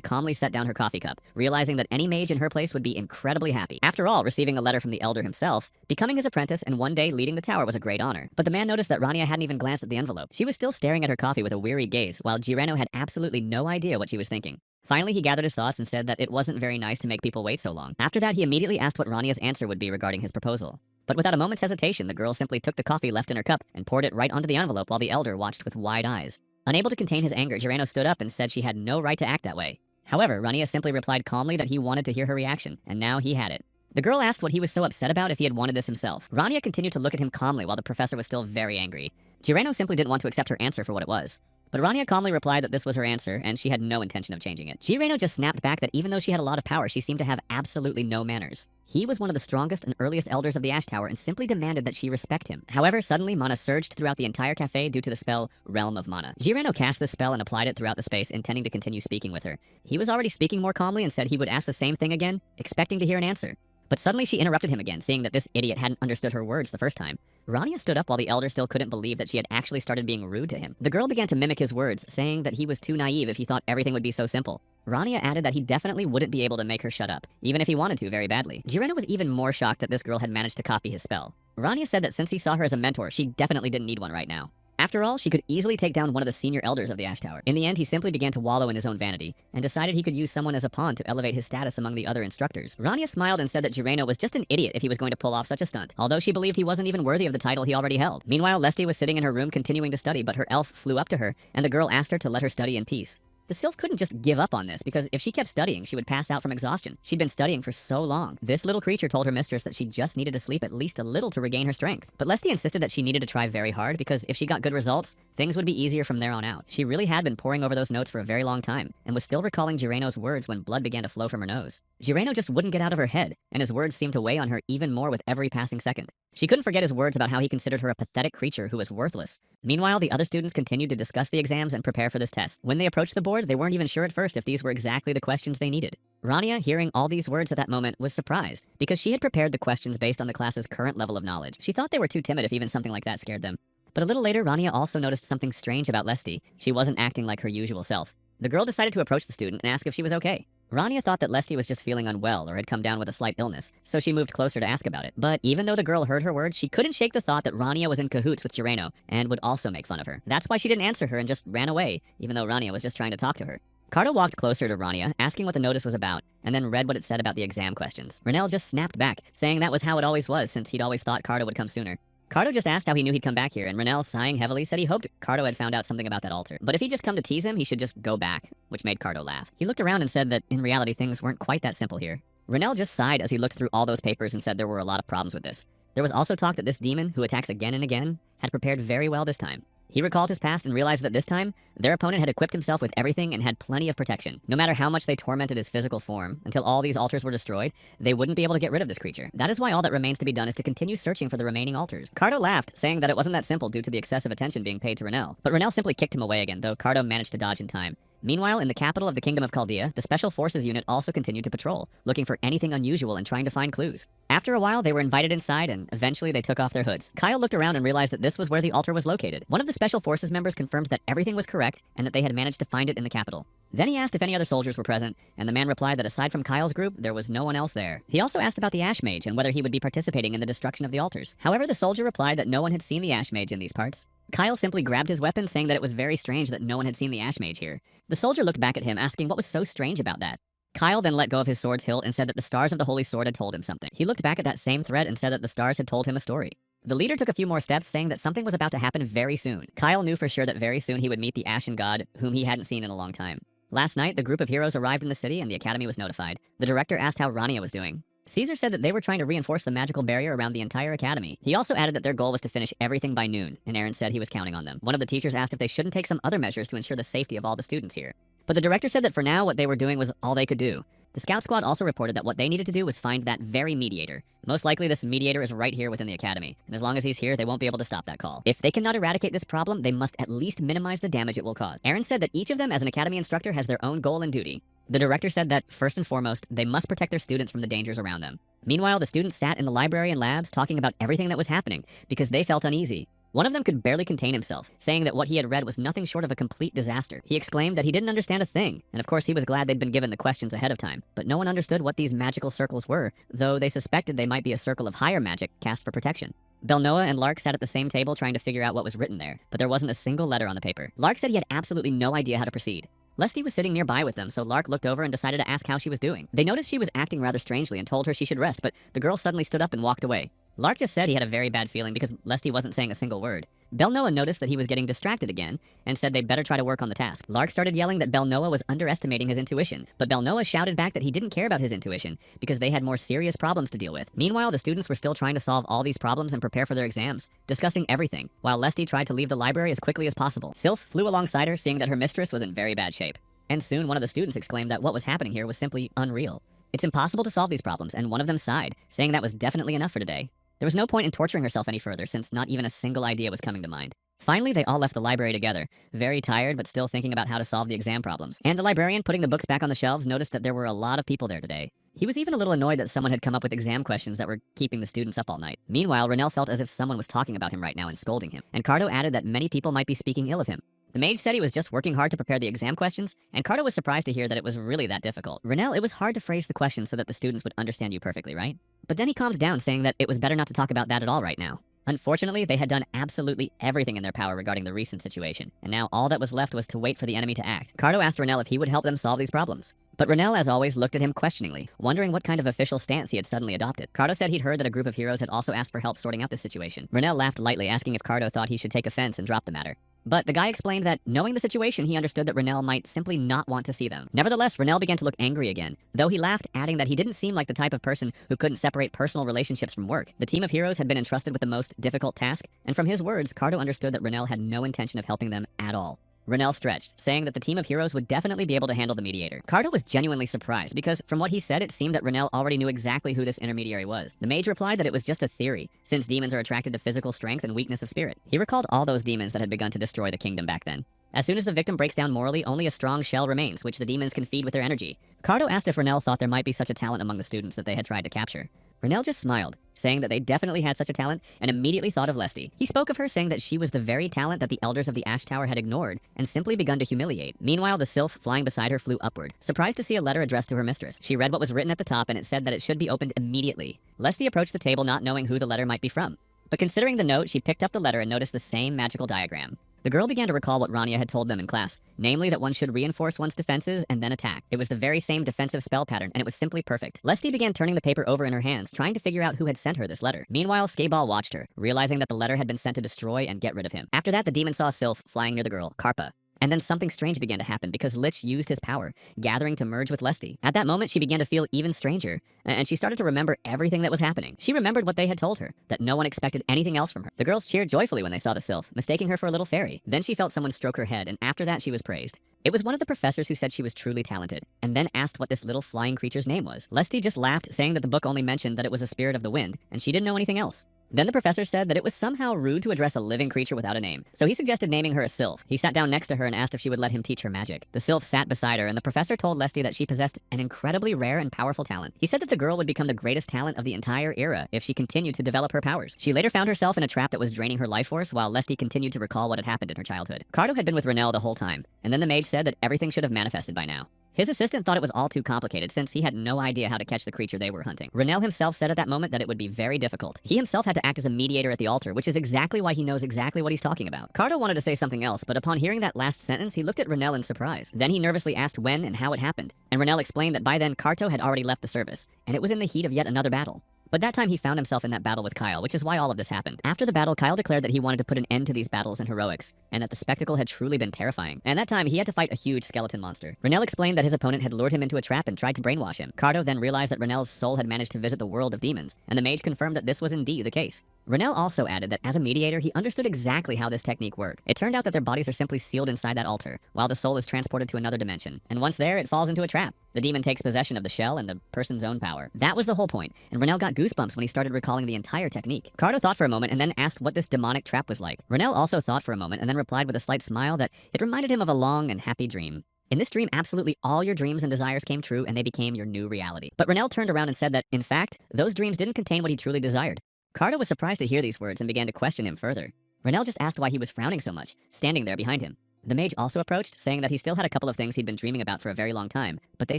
calmly set down her coffee cup, realizing that any mage in her place would be incredibly happy. After all, receiving a letter from the elder himself, becoming his apprentice and one day leading the tower was a great honor. But the man noticed that Rania hadn't even glanced at the envelope. She was still staring at her coffee with a weary gaze, while Girano had absolutely no idea what she was thinking. Finally, he gathered his thoughts and said that it wasn't very nice to make people wait so long. After that, he immediately asked what Rania's answer would be regarding his proposal. But without a moment's hesitation, the girl simply took the coffee left in her cup and poured it right onto the envelope while the elder watched with wide eyes. Unable to contain his anger, Girano stood up and said she had no right to act that way. However, Rania simply replied calmly that he wanted to hear her reaction, and now he had it. The girl asked what he was so upset about if he had wanted this himself. Rania continued to look at him calmly while the professor was still very angry. Girano simply didn't want to accept her answer for what it was. But Rania calmly replied that this was her answer, and she had no intention of changing it. Girano just snapped back that even though she had a lot of power, she seemed to have absolutely no manners. He was one of the strongest and earliest elders of the Ash Tower and simply demanded that she respect him. However, suddenly mana surged throughout the entire cafe due to the spell Realm of Mana. Girano cast this spell and applied it throughout the space, intending to continue speaking with her. He was already speaking more calmly and said he would ask the same thing again, expecting to hear an answer. But suddenly she interrupted him again, seeing that this idiot hadn't understood her words the first time. Rania stood up while the elder still couldn't believe that she had actually started being rude to him. The girl began to mimic his words, saying that he was too naive if he thought everything would be so simple. Rania added that he definitely wouldn't be able to make her shut up, even if he wanted to very badly. Jireno was even more shocked that this girl had managed to copy his spell. Rania said that since he saw her as a mentor, she definitely didn't need one right now. After all, she could easily take down one of the senior elders of the Ash Tower. In the end, he simply began to wallow in his own vanity, and decided he could use someone as a pawn to elevate his status among the other instructors. Rania smiled and said that Jireno was just an idiot if he was going to pull off such a stunt, although she believed he wasn't even worthy of the title he already held. Meanwhile, Lesty was sitting in her room continuing to study, but her elf flew up to her, and the girl asked her to let her study in peace. The sylph couldn't just give up on this, because if she kept studying, she would pass out from exhaustion. She'd been studying for so long. This little creature told her mistress that she just needed to sleep at least a little to regain her strength. But Lesty insisted that she needed to try very hard, because if she got good results, things would be easier from there on out. She really had been poring over those notes for a very long time, and was still recalling Jireno's words when blood began to flow from her nose. Jireno just wouldn't get out of her head, and his words seemed to weigh on her even more with every passing second. She couldn't forget his words about how he considered her a pathetic creature who was worthless. Meanwhile, the other students continued to discuss the exams and prepare for this test. When they approached the board, they weren't even sure at first if these were exactly the questions they needed. Rania, hearing all these words at that moment, was surprised, because she had prepared the questions based on the class's current level of knowledge. She thought they were too timid if even something like that scared them. But a little later, Rania also noticed something strange about Lesty. She wasn't acting like her usual self. The girl decided to approach the student and ask if she was okay. Rania thought that Lesty was just feeling unwell or had come down with a slight illness, so she moved closer to ask about it. But even though the girl heard her words, she couldn't shake the thought that Rania was in cahoots with Jireno and would also make fun of her. That's why she didn't answer her and just ran away, even though Rania was just trying to talk to her. Cardo walked closer to Rania, asking what the notice was about, and then read what it said about the exam questions. Renelle just snapped back, saying that was how it always was since he'd always thought Cardo would come sooner. Cardo just asked how he knew he'd come back here, and Renelle, sighing heavily, said he hoped Cardo had found out something about that altar. But if he'd just come to tease him, he should just go back, which made Cardo laugh. He looked around and said that, in reality, things weren't quite that simple here. Renelle just sighed as he looked through all those papers and said there were a lot of problems with this. There was also talk that this demon, who attacks again and again, had prepared very well this time. He recalled his past and realized that this time, their opponent had equipped himself with everything and had plenty of protection. No matter how much they tormented his physical form, until all these altars were destroyed, they wouldn't be able to get rid of this creature. That is why all that remains to be done is to continue searching for the remaining altars. Cardo laughed, saying that it wasn't that simple due to the excessive attention being paid to Renelle. But Renelle simply kicked him away again, though Cardo managed to dodge in time. Meanwhile, in the capital of the Kingdom of Chaldea, the Special Forces unit also continued to patrol, looking for anything unusual and trying to find clues. After a while, they were invited inside, and eventually they took off their hoods. Kyle looked around and realized that this was where the altar was located. One of the Special Forces members confirmed that everything was correct and that they had managed to find it in the capital. Then he asked if any other soldiers were present, and the man replied that aside from Kyle's group, there was no one else there. He also asked about the Ash Mage and whether he would be participating in the destruction of the altars. However, the soldier replied that no one had seen the Ash Mage in these parts. Kyle simply grabbed his weapon, saying that it was very strange that no one had seen the Ash Mage here. The soldier looked back at him, asking what was so strange about that. Kyle then let go of his sword's hilt and said that the stars of the Holy Sword had told him something. He looked back at that same thread and said that the stars had told him a story. The leader took a few more steps, saying that something was about to happen very soon. Kyle knew for sure that very soon he would meet the Ashen God, whom he hadn't seen in a long time. Last night, the group of heroes arrived in the city and the academy was notified. The director asked how Rania was doing. Caesar said that they were trying to reinforce the magical barrier around the entire academy. He also added that their goal was to finish everything by noon, and Aaron said he was counting on them. One of the teachers asked if they shouldn't take some other measures to ensure the safety of all the students here. But the director said that for now, what they were doing was all they could do. The scout squad also reported that what they needed to do was find that very mediator. Most likely this mediator is right here within the academy, and as long as he's here, they won't be able to stop that call. If they cannot eradicate this problem, they must at least minimize the damage it will cause. Aaron said that each of them as an academy instructor has their own goal and duty. The director said that, first and foremost, they must protect their students from the dangers around them. Meanwhile, the students sat in the library and labs talking about everything that was happening, because they felt uneasy. One of them could barely contain himself, saying that what he had read was nothing short of a complete disaster. He exclaimed that he didn't understand a thing, and of course he was glad they'd been given the questions ahead of time. But no one understood what these magical circles were, though they suspected they might be a circle of higher magic cast for protection. Belnoa and Lark sat at the same table trying to figure out what was written there, but there wasn't a single letter on the paper. Lark said he had absolutely no idea how to proceed. Lesty was sitting nearby with them, so Lark looked over and decided to ask how she was doing. They noticed she was acting rather strangely and told her she should rest, but the girl suddenly stood up and walked away. Lark just said he had a very bad feeling because Lesty wasn't saying a single word. Belnoa noticed that he was getting distracted again and said they'd better try to work on the task. Lark started yelling that Belnoa was underestimating his intuition, but Belnoa shouted back that he didn't care about his intuition because they had more serious problems to deal with. Meanwhile, the students were still trying to solve all these problems and prepare for their exams, discussing everything, while Lesty tried to leave the library as quickly as possible. Sylph flew alongside her, seeing that her mistress was in very bad shape. And soon one of the students exclaimed that what was happening here was simply unreal. It's impossible to solve these problems, and one of them sighed, saying that was definitely enough for today. There was no point in torturing herself any further, since not even a single idea was coming to mind. Finally, they all left the library together, very tired but still thinking about how to solve the exam problems. And the librarian, putting the books back on the shelves, noticed that there were a lot of people there today. He was even a little annoyed that someone had come up with exam questions that were keeping the students up all night. Meanwhile, Renell felt as if someone was talking about him right now and scolding him, and Cardo added that many people might be speaking ill of him. The mage said he was just working hard to prepare the exam questions, and Cardo was surprised to hear that it was really that difficult. Renell, it was hard to phrase the questions so that the students would understand you perfectly, right? But then he calmed down, saying that it was better not to talk about that at all right now. Unfortunately, they had done absolutely everything in their power regarding the recent situation, and now all that was left was to wait for the enemy to act. Cardo asked Renell if he would help them solve these problems. But Renell, as always, looked at him questioningly, wondering what kind of official stance he had suddenly adopted. Cardo said he'd heard that a group of heroes had also asked for help sorting out this situation. Renell laughed lightly, asking if Cardo thought he should take offense and drop the matter. But the guy explained that, knowing the situation, he understood that Renell might simply not want to see them. Nevertheless, Renell began to look angry again, though he laughed, adding that he didn't seem like the type of person who couldn't separate personal relationships from work. The team of heroes had been entrusted with the most difficult task, and from his words, Cardo understood that Renell had no intention of helping them at all. Renell stretched, saying that the team of heroes would definitely be able to handle the mediator. Cardo was genuinely surprised because, from what he said, it seemed that Renell already knew exactly who this intermediary was. The mage replied that it was just a theory, since demons are attracted to physical strength and weakness of spirit. He recalled all those demons that had begun to destroy the kingdom back then. As soon as the victim breaks down morally, only a strong shell remains, which the demons can feed with their energy. Cardo asked if Renell thought there might be such a talent among the students that they had tried to capture. Renell just smiled, saying that they definitely had such a talent, and immediately thought of Lesty. He spoke of her, saying that she was the very talent that the elders of the Ash Tower had ignored and simply begun to humiliate. Meanwhile, the sylph flying beside her flew upward, surprised to see a letter addressed to her mistress. She read what was written at the top, and it said that it should be opened immediately. Lesty approached the table, not knowing who the letter might be from. But considering the note, she picked up the letter and noticed the same magical diagram. The girl began to recall what Rania had told them in class, namely that one should reinforce one's defenses and then attack. It was the very same defensive spell pattern, and it was simply perfect. Lesty began turning the paper over in her hands, trying to figure out who had sent her this letter. Meanwhile, Skaeball watched her, realizing that the letter had been sent to destroy and get rid of him. After that, the demon saw a sylph flying near the girl, Karpa. And then something strange began to happen because Lich used his power, gathering to merge with Lesty. At that moment, she began to feel even stranger, and she started to remember everything that was happening. She remembered what they had told her, that no one expected anything else from her. The girls cheered joyfully when they saw the sylph, mistaking her for a little fairy. Then she felt someone stroke her head, and after that she was praised. It was one of the professors who said she was truly talented, and then asked what this little flying creature's name was. Lesty just laughed, saying that the book only mentioned that it was a spirit of the wind, and she didn't know anything else. Then the professor said that it was somehow rude to address a living creature without a name, so he suggested naming her a sylph. He sat down next to her and asked if she would let him teach her magic. The sylph sat beside her, and the professor told Lesty that she possessed an incredibly rare and powerful talent. He said that the girl would become the greatest talent of the entire era if she continued to develop her powers. She later found herself in a trap that was draining her life force, while Lesty continued to recall what had happened in her childhood. Cardo had been with Renell the whole time, and then the mage said that everything should have manifested by now. His assistant thought it was all too complicated since he had no idea how to catch the creature they were hunting. Renell himself said at that moment that it would be very difficult. He himself had to act as a mediator at the altar, which is exactly why he knows exactly what he's talking about. Cardo wanted to say something else, but upon hearing that last sentence, he looked at Renell in surprise. Then he nervously asked when and how it happened, and Renell explained that by then Carto had already left the service, and it was in the heat of yet another battle. But that time he found himself in that battle with Kyle, which is why all of this happened. After the battle, Kyle declared that he wanted to put an end to these battles and heroics, and that the spectacle had truly been terrifying. And that time, he had to fight a huge skeleton monster. Renell explained that his opponent had lured him into a trap and tried to brainwash him. Cardo then realized that Renell's soul had managed to visit the world of demons, and the mage confirmed that this was indeed the case. Renell also added that as a mediator, he understood exactly how this technique worked. It turned out that their bodies are simply sealed inside that altar, while the soul is transported to another dimension. And once there, it falls into a trap. The demon takes possession of the shell and the person's own power. That was the whole point, and Renell got goosebumps when he started recalling the entire technique. Cardo thought for a moment and then asked what this demonic trap was like. Renell also thought for a moment and then replied with a slight smile that it reminded him of a long and happy dream. In this dream, absolutely all your dreams and desires came true and they became your new reality. But Renell turned around and said that, in fact, those dreams didn't contain what he truly desired. Cardo was surprised to hear these words and began to question him further. Renell just asked why he was frowning so much, standing there behind him. The mage also approached, saying that he still had a couple of things he'd been dreaming about for a very long time, but they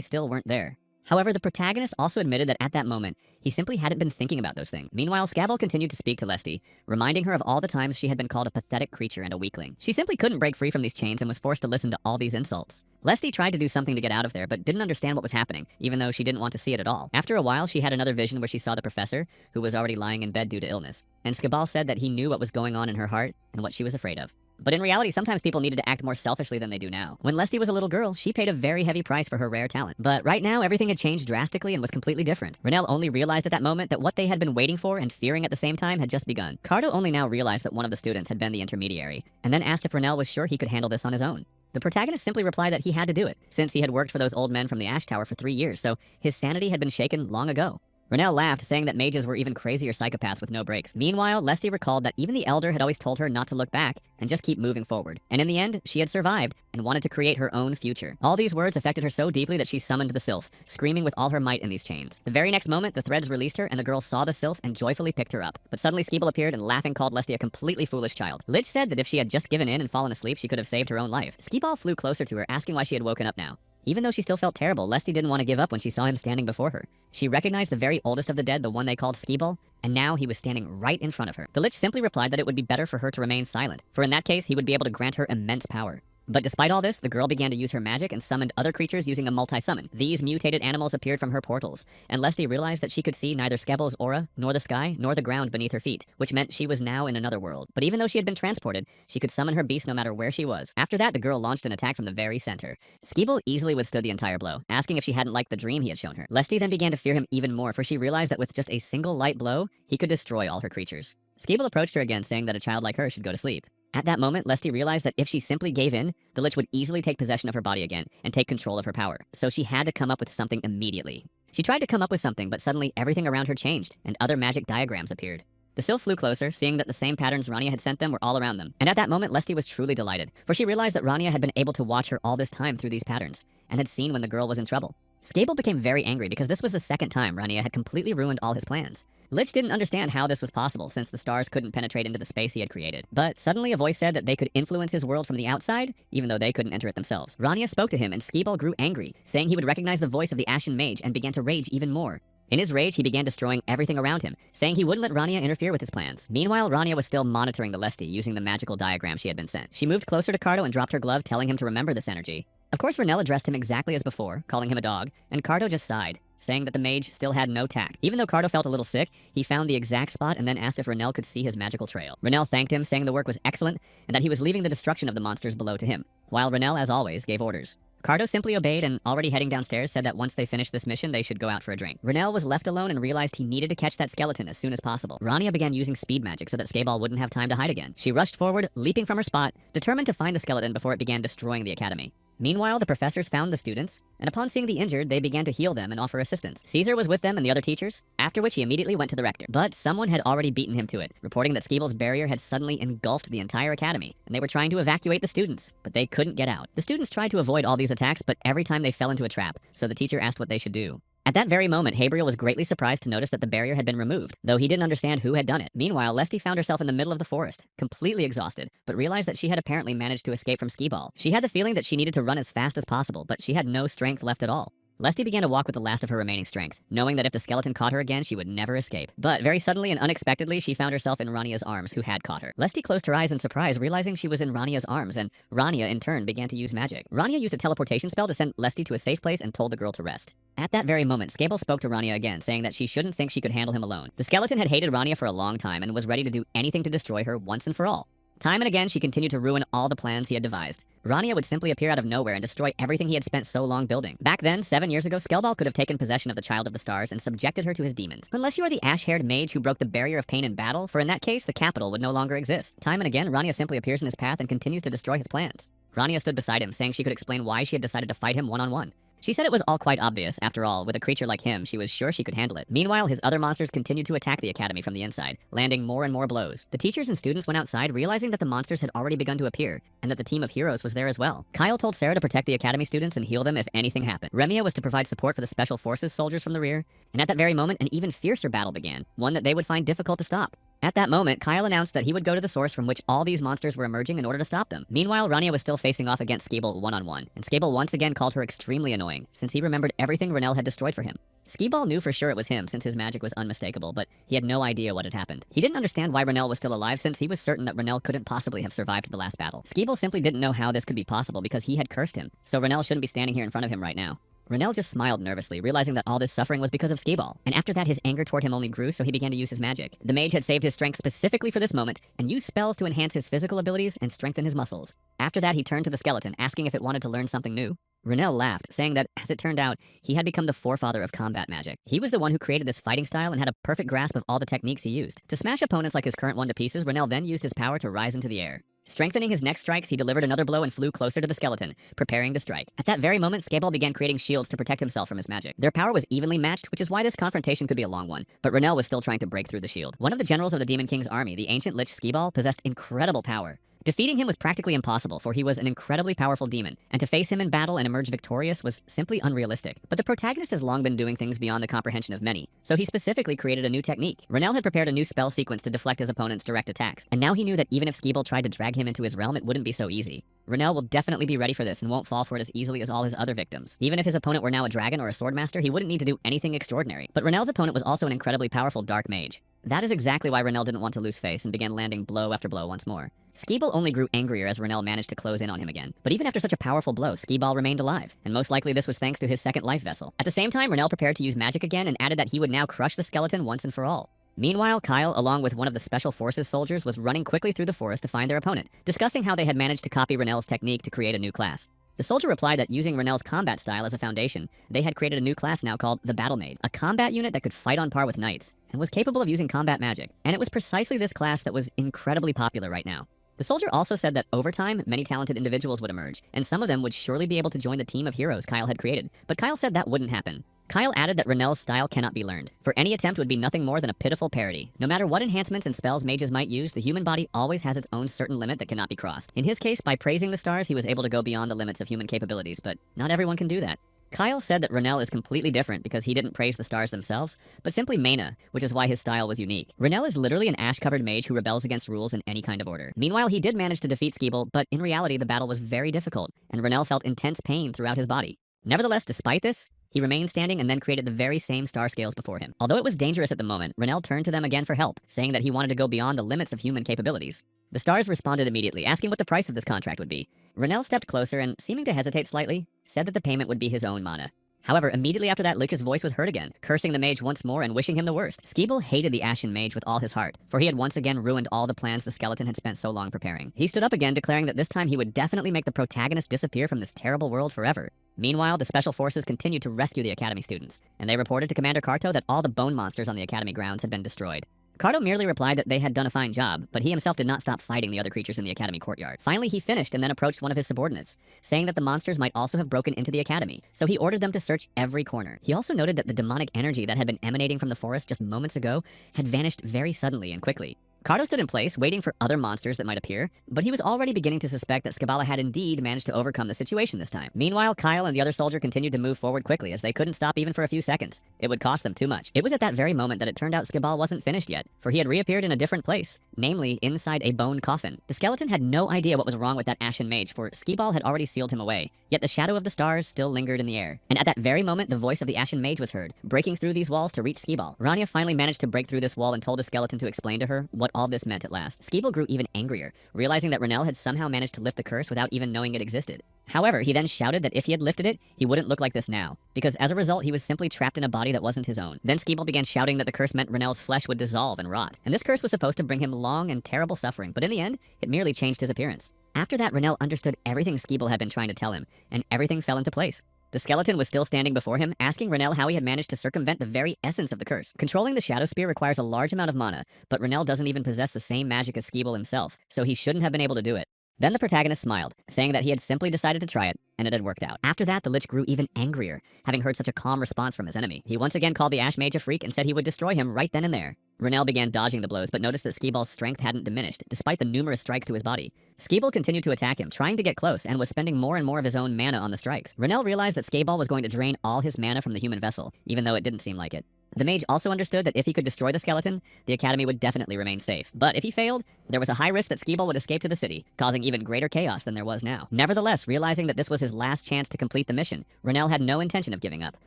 still weren't there. However, the protagonist also admitted that at that moment, he simply hadn't been thinking about those things. Meanwhile, Skaeball continued to speak to Lesty, reminding her of all the times she had been called a pathetic creature and a weakling. She simply couldn't break free from these chains and was forced to listen to all these insults. Lesty tried to do something to get out of there, but didn't understand what was happening, even though she didn't want to see it at all. After a while, she had another vision where she saw the professor, who was already lying in bed due to illness. And Skaeball said that he knew what was going on in her heart and what she was afraid of. But in reality, sometimes people needed to act more selfishly than they do now. When Lesty was a little girl, she paid a very heavy price for her rare talent. But right now, everything had changed drastically and was completely different. Renell only realized at that moment that what they had been waiting for and fearing at the same time had just begun. Cardo only now realized that one of the students had been the intermediary, and then asked if Renell was sure he could handle this on his own. The protagonist simply replied that he had to do it, since he had worked for those old men from the Ash Tower for 3 years, so his sanity had been shaken long ago. Renelle laughed, saying that mages were even crazier psychopaths with no brakes. Meanwhile, Lesty recalled that even the Elder had always told her not to look back and just keep moving forward. And in the end, she had survived and wanted to create her own future. All these words affected her so deeply that she summoned the sylph, screaming with all her might in these chains. The very next moment, the threads released her and the girl saw the sylph and joyfully picked her up. But suddenly Skeeble appeared and laughing called Lesty a completely foolish child. Lich said that if she had just given in and fallen asleep, she could have saved her own life. Skeeball flew closer to her, asking why she had woken up now. Even though she still felt terrible, Lesty didn't want to give up when she saw him standing before her. She recognized the very oldest of the dead, the one they called Skeeball, and now he was standing right in front of her. The Lich simply replied that it would be better for her to remain silent, for in that case, he would be able to grant her immense power. But despite all this, the girl began to use her magic and summoned other creatures using a multi-summon. These mutated animals appeared from her portals, and Lesty realized that she could see neither Skebble's aura, nor the sky, nor the ground beneath her feet, which meant she was now in another world. But even though she had been transported, she could summon her beast no matter where she was. After that, the girl launched an attack from the very center. Skeeble easily withstood the entire blow, asking if she hadn't liked the dream he had shown her. Lesty then began to fear him even more, for she realized that with just a single light blow, he could destroy all her creatures. Skeeble approached her again, saying that a child like her should go to sleep. At that moment, Lesty realized that if she simply gave in, the Lich would easily take possession of her body again and take control of her power. So she had to come up with something immediately. She tried to come up with something, but suddenly everything around her changed, and other magic diagrams appeared. The sylph flew closer, seeing that the same patterns Rania had sent them were all around them. And at that moment, Lesty was truly delighted, for she realized that Rania had been able to watch her all this time through these patterns, and had seen when the girl was in trouble. Skeeble became very angry because this was the second time Rania had completely ruined all his plans. Lich didn't understand how this was possible since the stars couldn't penetrate into the space he had created. But suddenly a voice said that they could influence his world from the outside, even though they couldn't enter it themselves. Rania spoke to him and Skeeble grew angry, saying he would recognize the voice of the Ashen Mage and began to rage even more. In his rage, he began destroying everything around him, saying he wouldn't let Rania interfere with his plans. Meanwhile, Rania was still monitoring the Lesty using the magical diagram she had been sent. She moved closer to Cardo and dropped her glove, telling him to remember this energy. Of course, Renelle addressed him exactly as before, calling him a dog, and Cardo just sighed, saying that the mage still had no tact. Even though Cardo felt a little sick, he found the exact spot and then asked if Renelle could see his magical trail. Renelle thanked him, saying the work was excellent and that he was leaving the destruction of the monsters below to him, while Renelle, as always, gave orders. Cardo simply obeyed and, already heading downstairs, said that once they finished this mission, they should go out for a drink. Renelle was left alone and realized he needed to catch that skeleton as soon as possible. Rania began using speed magic so that Skeeball wouldn't have time to hide again. She rushed forward, leaping from her spot, determined to find the skeleton before it began destroying the academy. Meanwhile, the professors found the students, and upon seeing the injured, they began to heal them and offer assistance. Caesar was with them and the other teachers, after which he immediately went to the rector. But someone had already beaten him to it, reporting that Skeeble's barrier had suddenly engulfed the entire academy, and they were trying to evacuate the students, but they couldn't get out. The students tried to avoid all these attacks, but every time they fell into a trap, so the teacher asked what they should do. At that very moment, Habriel was greatly surprised to notice that the barrier had been removed, though he didn't understand who had done it. Meanwhile, Lesty found herself in the middle of the forest, completely exhausted, but realized that she had apparently managed to escape from Skeeball. She had the feeling that she needed to run as fast as possible, but she had no strength left at all. Lesty began to walk with the last of her remaining strength, knowing that if the skeleton caught her again, she would never escape. But very suddenly and unexpectedly, she found herself in Rania's arms, who had caught her. Lesty closed her eyes in surprise, realizing she was in Rania's arms, and Rania, in turn, began to use magic. Rania used a teleportation spell to send Lesty to a safe place and told the girl to rest. At that very moment, Skeeball spoke to Rania again, saying that she shouldn't think she could handle him alone. The skeleton had hated Rania for a long time and was ready to do anything to destroy her once and for all. Time and again, she continued to ruin all the plans he had devised. Rania would simply appear out of nowhere and destroy everything he had spent so long building. Back then, 7 years ago, Skeeball could have taken possession of the Child of the Stars and subjected her to his demons. Unless you are the ash-haired mage who broke the barrier of pain in battle, for in that case, the capital would no longer exist. Time and again, Rania simply appears in his path and continues to destroy his plans. Rania stood beside him, saying she could explain why she had decided to fight him one-on-one. She said it was all quite obvious. After all, with a creature like him, she was sure she could handle it. Meanwhile, his other monsters continued to attack the academy from the inside, landing more and more blows. The teachers and students went outside, realizing that the monsters had already begun to appear, and that the team of heroes was there as well. Kyle told Sarah to protect the academy students and heal them if anything happened. Remia was to provide support for the special forces soldiers from the rear, and at that very moment, an even fiercer battle began, one that they would find difficult to stop. At that moment, Kyle announced that he would go to the source from which all these monsters were emerging in order to stop them. Meanwhile, Rania was still facing off against Skeeball one-on-one, and Skeeball once again called her extremely annoying, since he remembered everything Renelle had destroyed for him. Skeeball knew for sure it was him, since his magic was unmistakable, but he had no idea what had happened. He didn't understand why Renelle was still alive, since he was certain that Renelle couldn't possibly have survived the last battle. Skeeball simply didn't know how this could be possible because he had cursed him, so Renelle shouldn't be standing here in front of him right now. Renelle just smiled nervously, realizing that all this suffering was because of Skeeball. And after that, his anger toward him only grew, so he began to use his magic. The mage had saved his strength specifically for this moment, and used spells to enhance his physical abilities and strengthen his muscles. After that, he turned to the skeleton, asking if it wanted to learn something new. Renelle laughed, saying that, as it turned out, he had become the forefather of combat magic. He was the one who created this fighting style and had a perfect grasp of all the techniques he used. To smash opponents like his current one to pieces, Renelle then used his power to rise into the air. Strengthening his next strikes, he delivered another blow and flew closer to the skeleton, preparing to strike. At that very moment, Skabal began creating shields to protect himself from his magic. Their power was evenly matched, which is why this confrontation could be a long one, but Renel was still trying to break through the shield. One of the generals of the Demon King's army, the ancient Lich Skabal, possessed incredible power. Defeating him was practically impossible, for he was an incredibly powerful demon, and to face him in battle and emerge victorious was simply unrealistic. But the protagonist has long been doing things beyond the comprehension of many, so he specifically created a new technique. Renel had prepared a new spell sequence to deflect his opponent's direct attacks, and now he knew that even if Skabal tried to drag him into his realm, it wouldn't be so easy. Renel will definitely be ready for this and won't fall for it as easily as all his other victims. Even if his opponent were now a dragon or a swordmaster, he wouldn't need to do anything extraordinary. But Renel's opponent was also an incredibly powerful dark mage. That is exactly why Renel didn't want to lose face and began landing blow after blow once more. Skabal only grew angrier as Renel managed to close in on him again. But even after such a powerful blow, Skabal remained alive, and most likely this was thanks to his second life vessel. At the same time, Renel prepared to use magic again and added that he would now crush the skeleton once and for all. Meanwhile, Kyle, along with one of the Special Forces soldiers, was running quickly through the forest to find their opponent, discussing how they had managed to copy Renel's technique to create a new class. The soldier replied that using Renel's combat style as a foundation, they had created a new class now called the Battle Mage, a combat unit that could fight on par with knights, and was capable of using combat magic. And it was precisely this class that was incredibly popular right now. The soldier also said that over time, many talented individuals would emerge, and some of them would surely be able to join the team of heroes Kyle had created. But Kyle said that wouldn't happen. Kyle added that Renel's style cannot be learned, for any attempt would be nothing more than a pitiful parody. No matter what enhancements and spells mages might use, the human body always has its own certain limit that cannot be crossed. In his case, by praising the stars, he was able to go beyond the limits of human capabilities, but not everyone can do that. Kyle said that Renel is completely different because he didn't praise the stars themselves, but simply Mena, which is why his style was unique. Renel is literally an ash-covered mage who rebels against rules in any kind of order. Meanwhile, he did manage to defeat Skabal, but in reality the battle was very difficult, and Renel felt intense pain throughout his body. Nevertheless, despite this, he remained standing and then created the very same star scales before him. Although it was dangerous at the moment, Renel turned to them again for help, saying that he wanted to go beyond the limits of human capabilities. The stars responded immediately, asking what the price of this contract would be. Renel stepped closer and, seeming to hesitate slightly, said that the payment would be his own mana. However, immediately after that, Lich's voice was heard again, cursing the mage once more and wishing him the worst. Skabal hated the Ashen Mage with all his heart, for he had once again ruined all the plans the skeleton had spent so long preparing. He stood up again, declaring that this time he would definitely make the protagonist disappear from this terrible world forever. Meanwhile, the Special Forces continued to rescue the Academy students, and they reported to Commander Karto that all the bone monsters on the Academy grounds had been destroyed. Karto merely replied that they had done a fine job, but he himself did not stop fighting the other creatures in the Academy courtyard. Finally, he finished and then approached one of his subordinates, saying that the monsters might also have broken into the Academy, so he ordered them to search every corner. He also noted that the demonic energy that had been emanating from the forest just moments ago had vanished very suddenly and quickly. Karto stood in place, waiting for other monsters that might appear, but he was already beginning to suspect that Skabala had indeed managed to overcome the situation this time. Meanwhile, Kyle and the other soldier continued to move forward quickly as they couldn't stop even for a few seconds. It would cost them too much. It was at that very moment that it turned out Skabal wasn't finished yet, for he had reappeared in a different place, namely inside a bone coffin. The skeleton had no idea what was wrong with that Ashen Mage, for Skabal had already sealed him away, yet the shadow of the stars still lingered in the air. And at that very moment, the voice of the Ashen Mage was heard, breaking through these walls to reach Skabal. Rania finally managed to break through this wall and told the skeleton to explain to her what all this meant at last. Skabal grew even angrier, realizing that Renel had somehow managed to lift the curse without even knowing it existed. However, he then shouted that if he had lifted it, he wouldn't look like this now, because as a result, he was simply trapped in a body that wasn't his own. Then Skabal began shouting that the curse meant Renel's flesh would dissolve and rot, and this curse was supposed to bring him long and terrible suffering, but in the end, it merely changed his appearance. After that, Renel understood everything Skabal had been trying to tell him, and everything fell into place. The skeleton was still standing before him, asking Renel how he had managed to circumvent the very essence of the curse. Controlling the Shadow Spear requires a large amount of mana, but Renel doesn't even possess the same magic as Skabal himself, so he shouldn't have been able to do it. Then the protagonist smiled, saying that he had simply decided to try it, and it had worked out. After that, the Lich grew even angrier, having heard such a calm response from his enemy. He once again called the Ash Mage a freak and said he would destroy him right then and there. Renel began dodging the blows, but noticed that Skabal's strength hadn't diminished, despite the numerous strikes to his body. Skabal continued to attack him, trying to get close, and was spending more and more of his own mana on the strikes. Renel realized that Skabal was going to drain all his mana from the human vessel, even though it didn't seem like it. The mage also understood that if he could destroy the skeleton, the Academy would definitely remain safe. But if he failed, there was a high risk that Skabal would escape to the city, causing even greater chaos than there was now. Nevertheless, realizing that this was his last chance to complete the mission, Renel had no intention of giving up.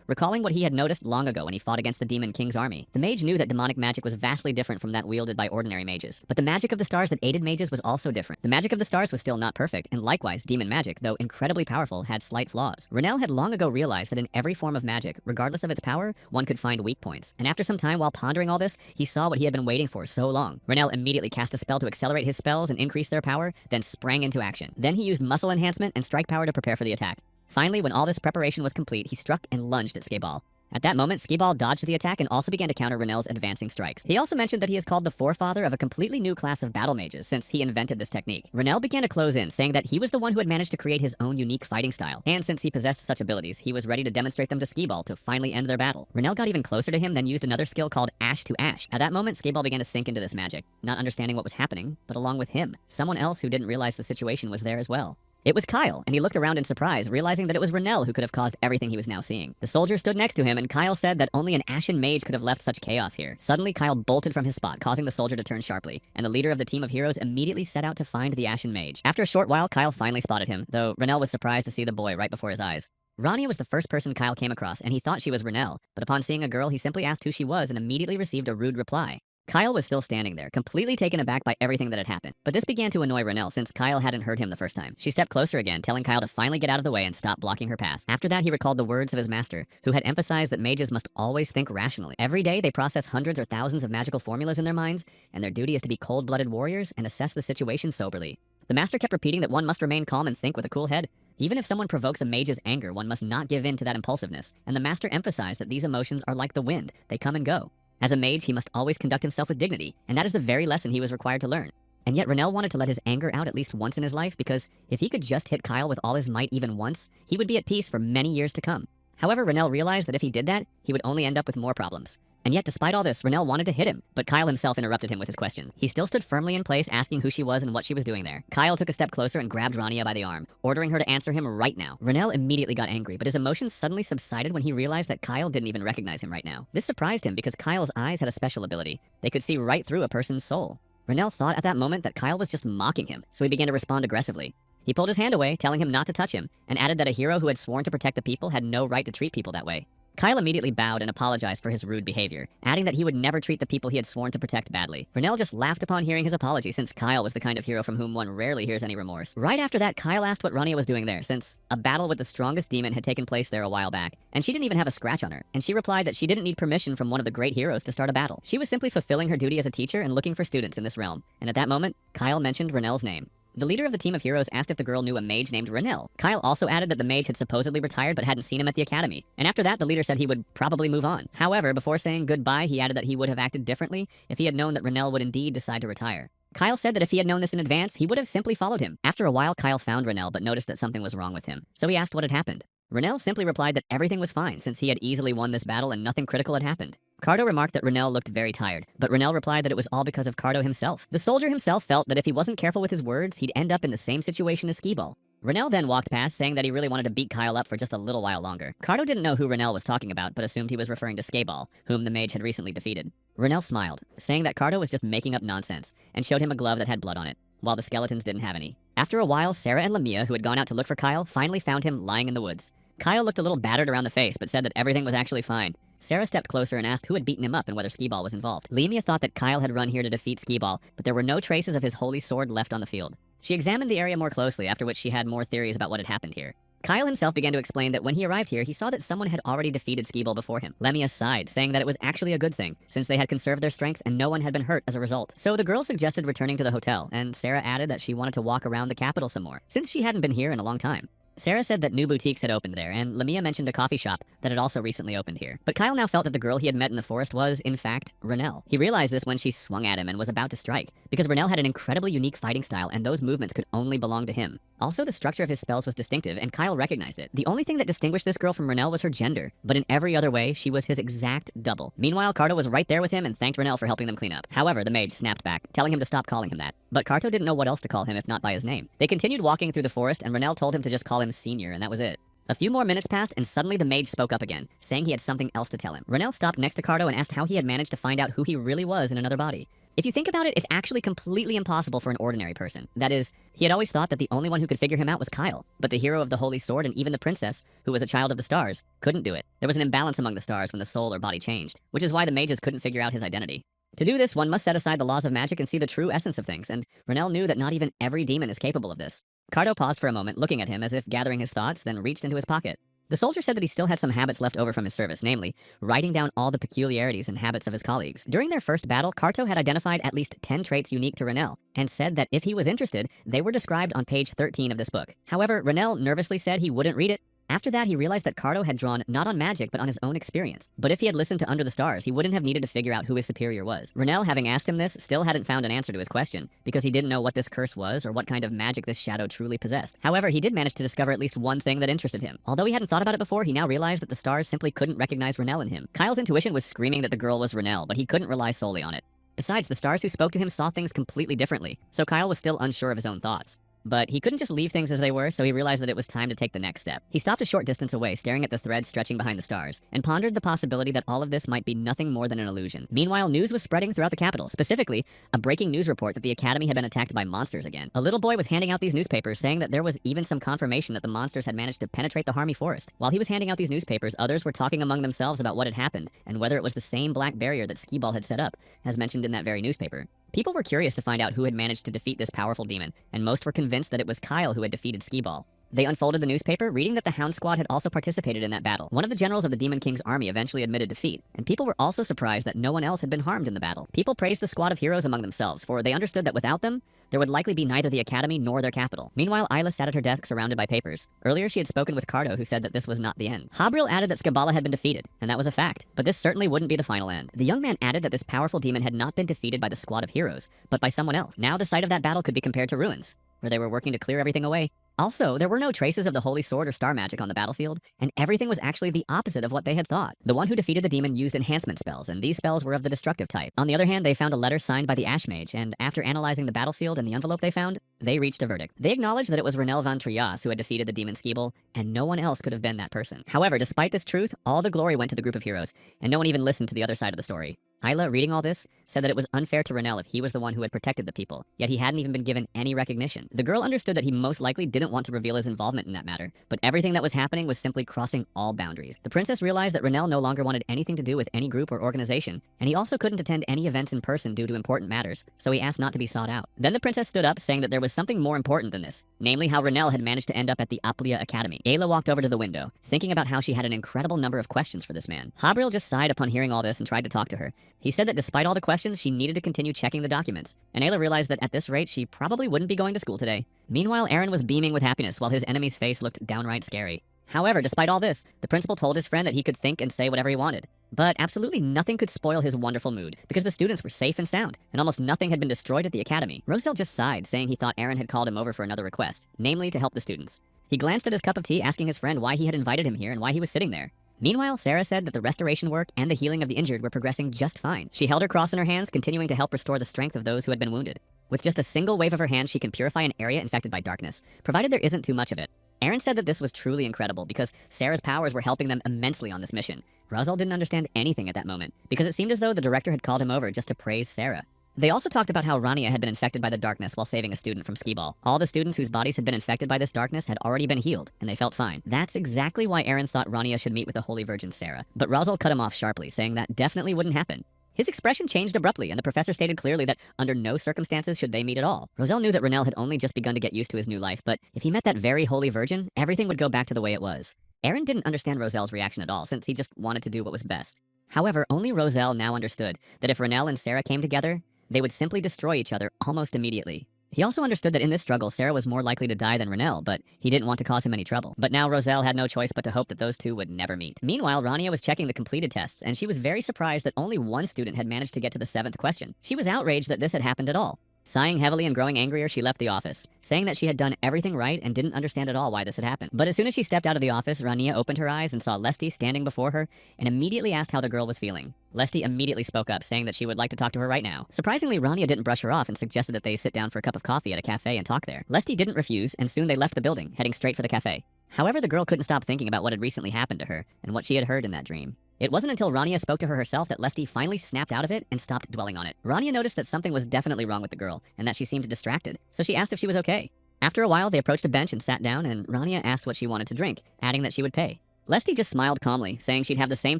Recalling what he had noticed long ago when he fought against the Demon King's army, the mage knew that demonic magic was vastly different from that wielded by ordinary mages. But the magic of the stars that aided mages was also different. The magic of the stars was still not perfect, and likewise, demon magic, though incredibly powerful, had slight flaws. Renel had long ago realized that in every form of magic, regardless of its power, one could find weak points. And after some time, while pondering all this, he saw what he had been waiting for so long. Renel immediately cast a spell to accelerate his spells and increase their power, then sprang into action. Then he used muscle enhancement and strike power to prepare for the attack. Finally, when all this preparation was complete, he struck and lunged at Skabal. At that moment, Skee-Ball dodged the attack and also began to counter Renel's advancing strikes. He also mentioned that he is called the forefather of a completely new class of battle mages since he invented this technique. Renel began to close in, saying that he was the one who had managed to create his own unique fighting style, and since he possessed such abilities, he was ready to demonstrate them to Skee-Ball to finally end their battle. Renel got even closer to him, then used another skill called Ash to Ash. At that moment, Skee-Ball began to sink into this magic, not understanding what was happening, but along with him, someone else who didn't realize the situation was there as well. It was Kyle, and he looked around in surprise, realizing that it was Renel who could have caused everything he was now seeing. The soldier stood next to him, and Kyle said that only an Ashen Mage could have left such chaos here. Suddenly, Kyle bolted from his spot, causing the soldier to turn sharply, and the leader of the team of heroes immediately set out to find the Ashen Mage. After a short while, Kyle finally spotted him, though Renel was surprised to see the boy right before his eyes. Rania was the first person Kyle came across, and he thought she was Renel, but upon seeing a girl, he simply asked who she was and immediately received a rude reply. Kyle was still standing there, completely taken aback by everything that had happened. But this began to annoy Renel since Kyle hadn't heard him the first time. She stepped closer again, telling Kyle to finally get out of the way and stop blocking her path. After that, he recalled the words of his master, who had emphasized that mages must always think rationally. Every day, they process hundreds or thousands of magical formulas in their minds, and their duty is to be cold-blooded warriors and assess the situation soberly. The master kept repeating that one must remain calm and think with a cool head. Even if someone provokes a mage's anger, one must not give in to that impulsiveness, and the master emphasized that these emotions are like the wind, they come and go. As a mage, he must always conduct himself with dignity, and that is the very lesson he was required to learn. And yet Renel wanted to let his anger out at least once in his life because if he could just hit Kyle with all his might even once, he would be at peace for many years to come. However, Renel realized that if he did that, he would only end up with more problems. And yet, despite all this, Renel wanted to hit him, but Kyle himself interrupted him with his questions. He still stood firmly in place, asking who she was and what she was doing there. Kyle took a step closer and grabbed Rania by the arm, ordering her to answer him right now. Renel immediately got angry, but his emotions suddenly subsided when he realized that Kyle didn't even recognize him right now. This surprised him because Kyle's eyes had a special ability. They could see right through a person's soul. Renel thought at that moment that Kyle was just mocking him, so he began to respond aggressively. He pulled his hand away, telling him not to touch him, and added that a hero who had sworn to protect the people had no right to treat people that way. Kyle immediately bowed and apologized for his rude behavior, adding that he would never treat the people he had sworn to protect badly. Renel just laughed upon hearing his apology since Kyle was the kind of hero from whom one rarely hears any remorse. Right after that, Kyle asked what Rania was doing there since a battle with the strongest demon had taken place there a while back, and she didn't even have a scratch on her, and she replied that she didn't need permission from one of the great heroes to start a battle. She was simply fulfilling her duty as a teacher and looking for students in this realm, and at that moment, Kyle mentioned Renel's name. The leader of the team of heroes asked if the girl knew a mage named Renel. Kyle also added that the mage had supposedly retired but hadn't seen him at the academy. And after that, the leader said he would probably move on. However, before saying goodbye, he added that he would have acted differently if he had known that Renel would indeed decide to retire. Kyle said that if he had known this in advance, he would have simply followed him. After a while, Kyle found Renel but noticed that something was wrong with him. So he asked what had happened. Renel simply replied that everything was fine since he had easily won this battle and nothing critical had happened. Cardo remarked that Renel looked very tired, but Renel replied that it was all because of Cardo himself. The soldier himself felt that if he wasn't careful with his words, he'd end up in the same situation as Skee-Ball. Renel then walked past, saying that he really wanted to beat Kyle up for just a little while longer. Cardo didn't know who Renel was talking about, but assumed he was referring to Skee-Ball, whom the mage had recently defeated. Renel smiled, saying that Cardo was just making up nonsense, and showed him a glove that had blood on it, while the skeletons didn't have any. After a while, Sarah and Lamia, who had gone out to look for Kyle, finally found him lying in the woods. Kyle looked a little battered around the face, but said that everything was actually fine. Sarah stepped closer and asked who had beaten him up and whether Skee-Ball was involved. Lamia thought that Kyle had run here to defeat Skee-Ball, but there were no traces of his holy sword left on the field. She examined the area more closely, after which she had more theories about what had happened here. Kyle himself began to explain that when he arrived here, he saw that someone had already defeated Skee-Ball before him. Lamia sighed, saying that it was actually a good thing, since they had conserved their strength and no one had been hurt as a result. So the girl suggested returning to the hotel, and Sarah added that she wanted to walk around the capital some more, since she hadn't been here in a long time. Sarah said that new boutiques had opened there, and Lamia mentioned a coffee shop that had also recently opened here. But Kyle now felt that the girl he had met in the forest was, in fact, Renel. He realized this when she swung at him and was about to strike, because Renel had an incredibly unique fighting style and those movements could only belong to him. Also, the structure of his spells was distinctive, and Kyle recognized it. The only thing that distinguished this girl from Renel was her gender, but in every other way, she was his exact double. Meanwhile, Cardo was right there with him and thanked Renel for helping them clean up. However, the mage snapped back, telling him to stop calling him that. But Carto didn't know what else to call him if not by his name. They continued walking through the forest, and Renel told him to just call him Senior, and that was it. A few more minutes passed, and suddenly the mage spoke up again, saying he had something else to tell him. Renel stopped next to Cardo and asked how he had managed to find out who he really was in another body. If you think about it, it's actually completely impossible for an ordinary person. That is, he had always thought that the only one who could figure him out was Kyle, but the hero of the Holy Sword and even the princess, who was a child of the stars, couldn't do it. There was an imbalance among the stars when the soul or body changed, which is why the mages couldn't figure out his identity. To do this, one must set aside the laws of magic and see the true essence of things, and Renel knew that not even every demon is capable of this. Cardo paused for a moment, looking at him as if gathering his thoughts, then reached into his pocket. The soldier said that he still had some habits left over from his service, namely, writing down all the peculiarities and habits of his colleagues. During their first battle, Carto had identified at least 10 traits unique to Renel, and said that if he was interested, they were described on page 13 of this book. However, Renel nervously said he wouldn't read it. After that, he realized that Cardo had drawn not on magic, but on his own experience. But if he had listened to Under the Stars, he wouldn't have needed to figure out who his superior was. Renell, having asked him this, still hadn't found an answer to his question, because he didn't know what this curse was or what kind of magic this shadow truly possessed. However, he did manage to discover at least one thing that interested him. Although he hadn't thought about it before, he now realized that the stars simply couldn't recognize Renell in him. Kyle's intuition was screaming that the girl was Renell, but he couldn't rely solely on it. Besides, the stars who spoke to him saw things completely differently, so Kyle was still unsure of his own thoughts. But he couldn't just leave things as they were, so he realized that it was time to take the next step. He stopped a short distance away, staring at the thread stretching behind the stars, and pondered the possibility that all of this might be nothing more than an illusion. Meanwhile, news was spreading throughout the capital, specifically a breaking news report that the academy had been attacked by monsters again. A little boy was handing out these newspapers, saying that there was even some confirmation that the monsters had managed to penetrate the Harmy forest. While he was handing out these newspapers, others were talking among themselves about what had happened, and whether it was the same black barrier that Skee-Ball had set up, as mentioned in that very newspaper. People were curious to find out who had managed to defeat this powerful demon, and most were convinced that it was Kyle who had defeated Skee-Ball. They unfolded the newspaper, reading that the Hound Squad had also participated in that battle. One of the generals of the Demon King's army eventually admitted defeat, and people were also surprised that no one else had been harmed in the battle. People praised the squad of heroes among themselves, for they understood that without them, there would likely be neither the academy nor their capital. Meanwhile, Isla sat at her desk surrounded by papers. Earlier, she had spoken with Cardo, who said that this was not the end. Habril added that Skabala had been defeated, and that was a fact, but this certainly wouldn't be the final end. The young man added that this powerful demon had not been defeated by the squad of heroes, but by someone else. Now the site of that battle could be compared to ruins, where they were working to clear everything away. Also, there were no traces of the Holy Sword or Star Magic on the battlefield, and everything was actually the opposite of what they had thought. The one who defeated the demon used enhancement spells, and these spells were of the destructive type. On the other hand, they found a letter signed by the Ash Mage, and after analyzing the battlefield and the envelope they found, they reached a verdict. They acknowledged that it was Renell van Trias who had defeated the demon Skee-Ball, and no one else could have been that person. However, despite this truth, all the glory went to the group of heroes, and no one even listened to the other side of the story. Isla, reading all this, said that it was unfair to Renell if he was the one who had protected the people, yet he hadn't even been given any recognition. The girl understood that he most likely didn't want to reveal his involvement in that matter, but everything that was happening was simply crossing all boundaries. The princess realized that Renell no longer wanted anything to do with any group or organization, and he also couldn't attend any events in person due to important matters, so he asked not to be sought out. Then the princess stood up, saying that there was something more important than this, namely how Renell had managed to end up at the Aplia Academy. Ayla walked over to the window, thinking about how she had an incredible number of questions for this man. Habril just sighed upon hearing all this and tried to talk to her. He said that despite all the questions, she needed to continue checking the documents, and Ayla realized that at this rate, she probably wouldn't be going to school today. Meanwhile, Aaron was beaming with happiness while his enemy's face looked downright scary. However, despite all this, the principal told his friend that he could think and say whatever he wanted. But absolutely nothing could spoil his wonderful mood, because the students were safe and sound, and almost nothing had been destroyed at the academy. Roselle just sighed, saying he thought Aaron had called him over for another request, namely to help the students. He glanced at his cup of tea, asking his friend why he had invited him here and why he was sitting there. Meanwhile, Sarah said that the restoration work and the healing of the injured were progressing just fine. She held her cross in her hands, continuing to help restore the strength of those who had been wounded. With just a single wave of her hand, she can purify an area infected by darkness, provided there isn't too much of it. Aaron said that this was truly incredible because Sarah's powers were helping them immensely on this mission. Rosal didn't understand anything at that moment, because it seemed as though the director had called him over just to praise Sarah. They also talked about how Rania had been infected by the darkness while saving a student from Skee-Ball. All the students whose bodies had been infected by this darkness had already been healed, and they felt fine. That's exactly why Aaron thought Rania should meet with the Holy Virgin Sarah. But Rosal cut him off sharply, saying that definitely wouldn't happen. His expression changed abruptly, and the professor stated clearly that under no circumstances should they meet at all. Roselle knew that Renell had only just begun to get used to his new life, but if he met that very Holy Virgin, everything would go back to the way it was. Aaron didn't understand Roselle's reaction at all, since he just wanted to do what was best. However, only Roselle now understood that if Renell and Sarah came together, they would simply destroy each other almost immediately. He also understood that in this struggle, Sarah was more likely to die than Renell, but he didn't want to cause him any trouble. But now Roselle had no choice but to hope that those two would never meet. Meanwhile, Rania was checking the completed tests, and she was very surprised that only one student had managed to get to the 7th question. She was outraged that this had happened at all. Sighing heavily and growing angrier, she left the office, saying that she had done everything right and didn't understand at all why this had happened. But as soon as she stepped out of the office, Rania opened her eyes and saw Lesty standing before her and immediately asked how the girl was feeling. Lesty immediately spoke up, saying that she would like to talk to her right now. Surprisingly, Rania didn't brush her off and suggested that they sit down for a cup of coffee at a cafe and talk there. Lesty didn't refuse, and soon they left the building, heading straight for the cafe. However, the girl couldn't stop thinking about what had recently happened to her and what she had heard in that dream. It wasn't until Rania spoke to her herself that Lesty finally snapped out of it and stopped dwelling on it. Rania noticed that something was definitely wrong with the girl and that she seemed distracted, so she asked if she was okay. After a while, they approached a bench and sat down, and Rania asked what she wanted to drink, adding that she would pay. Lesty just smiled calmly, saying she'd have the same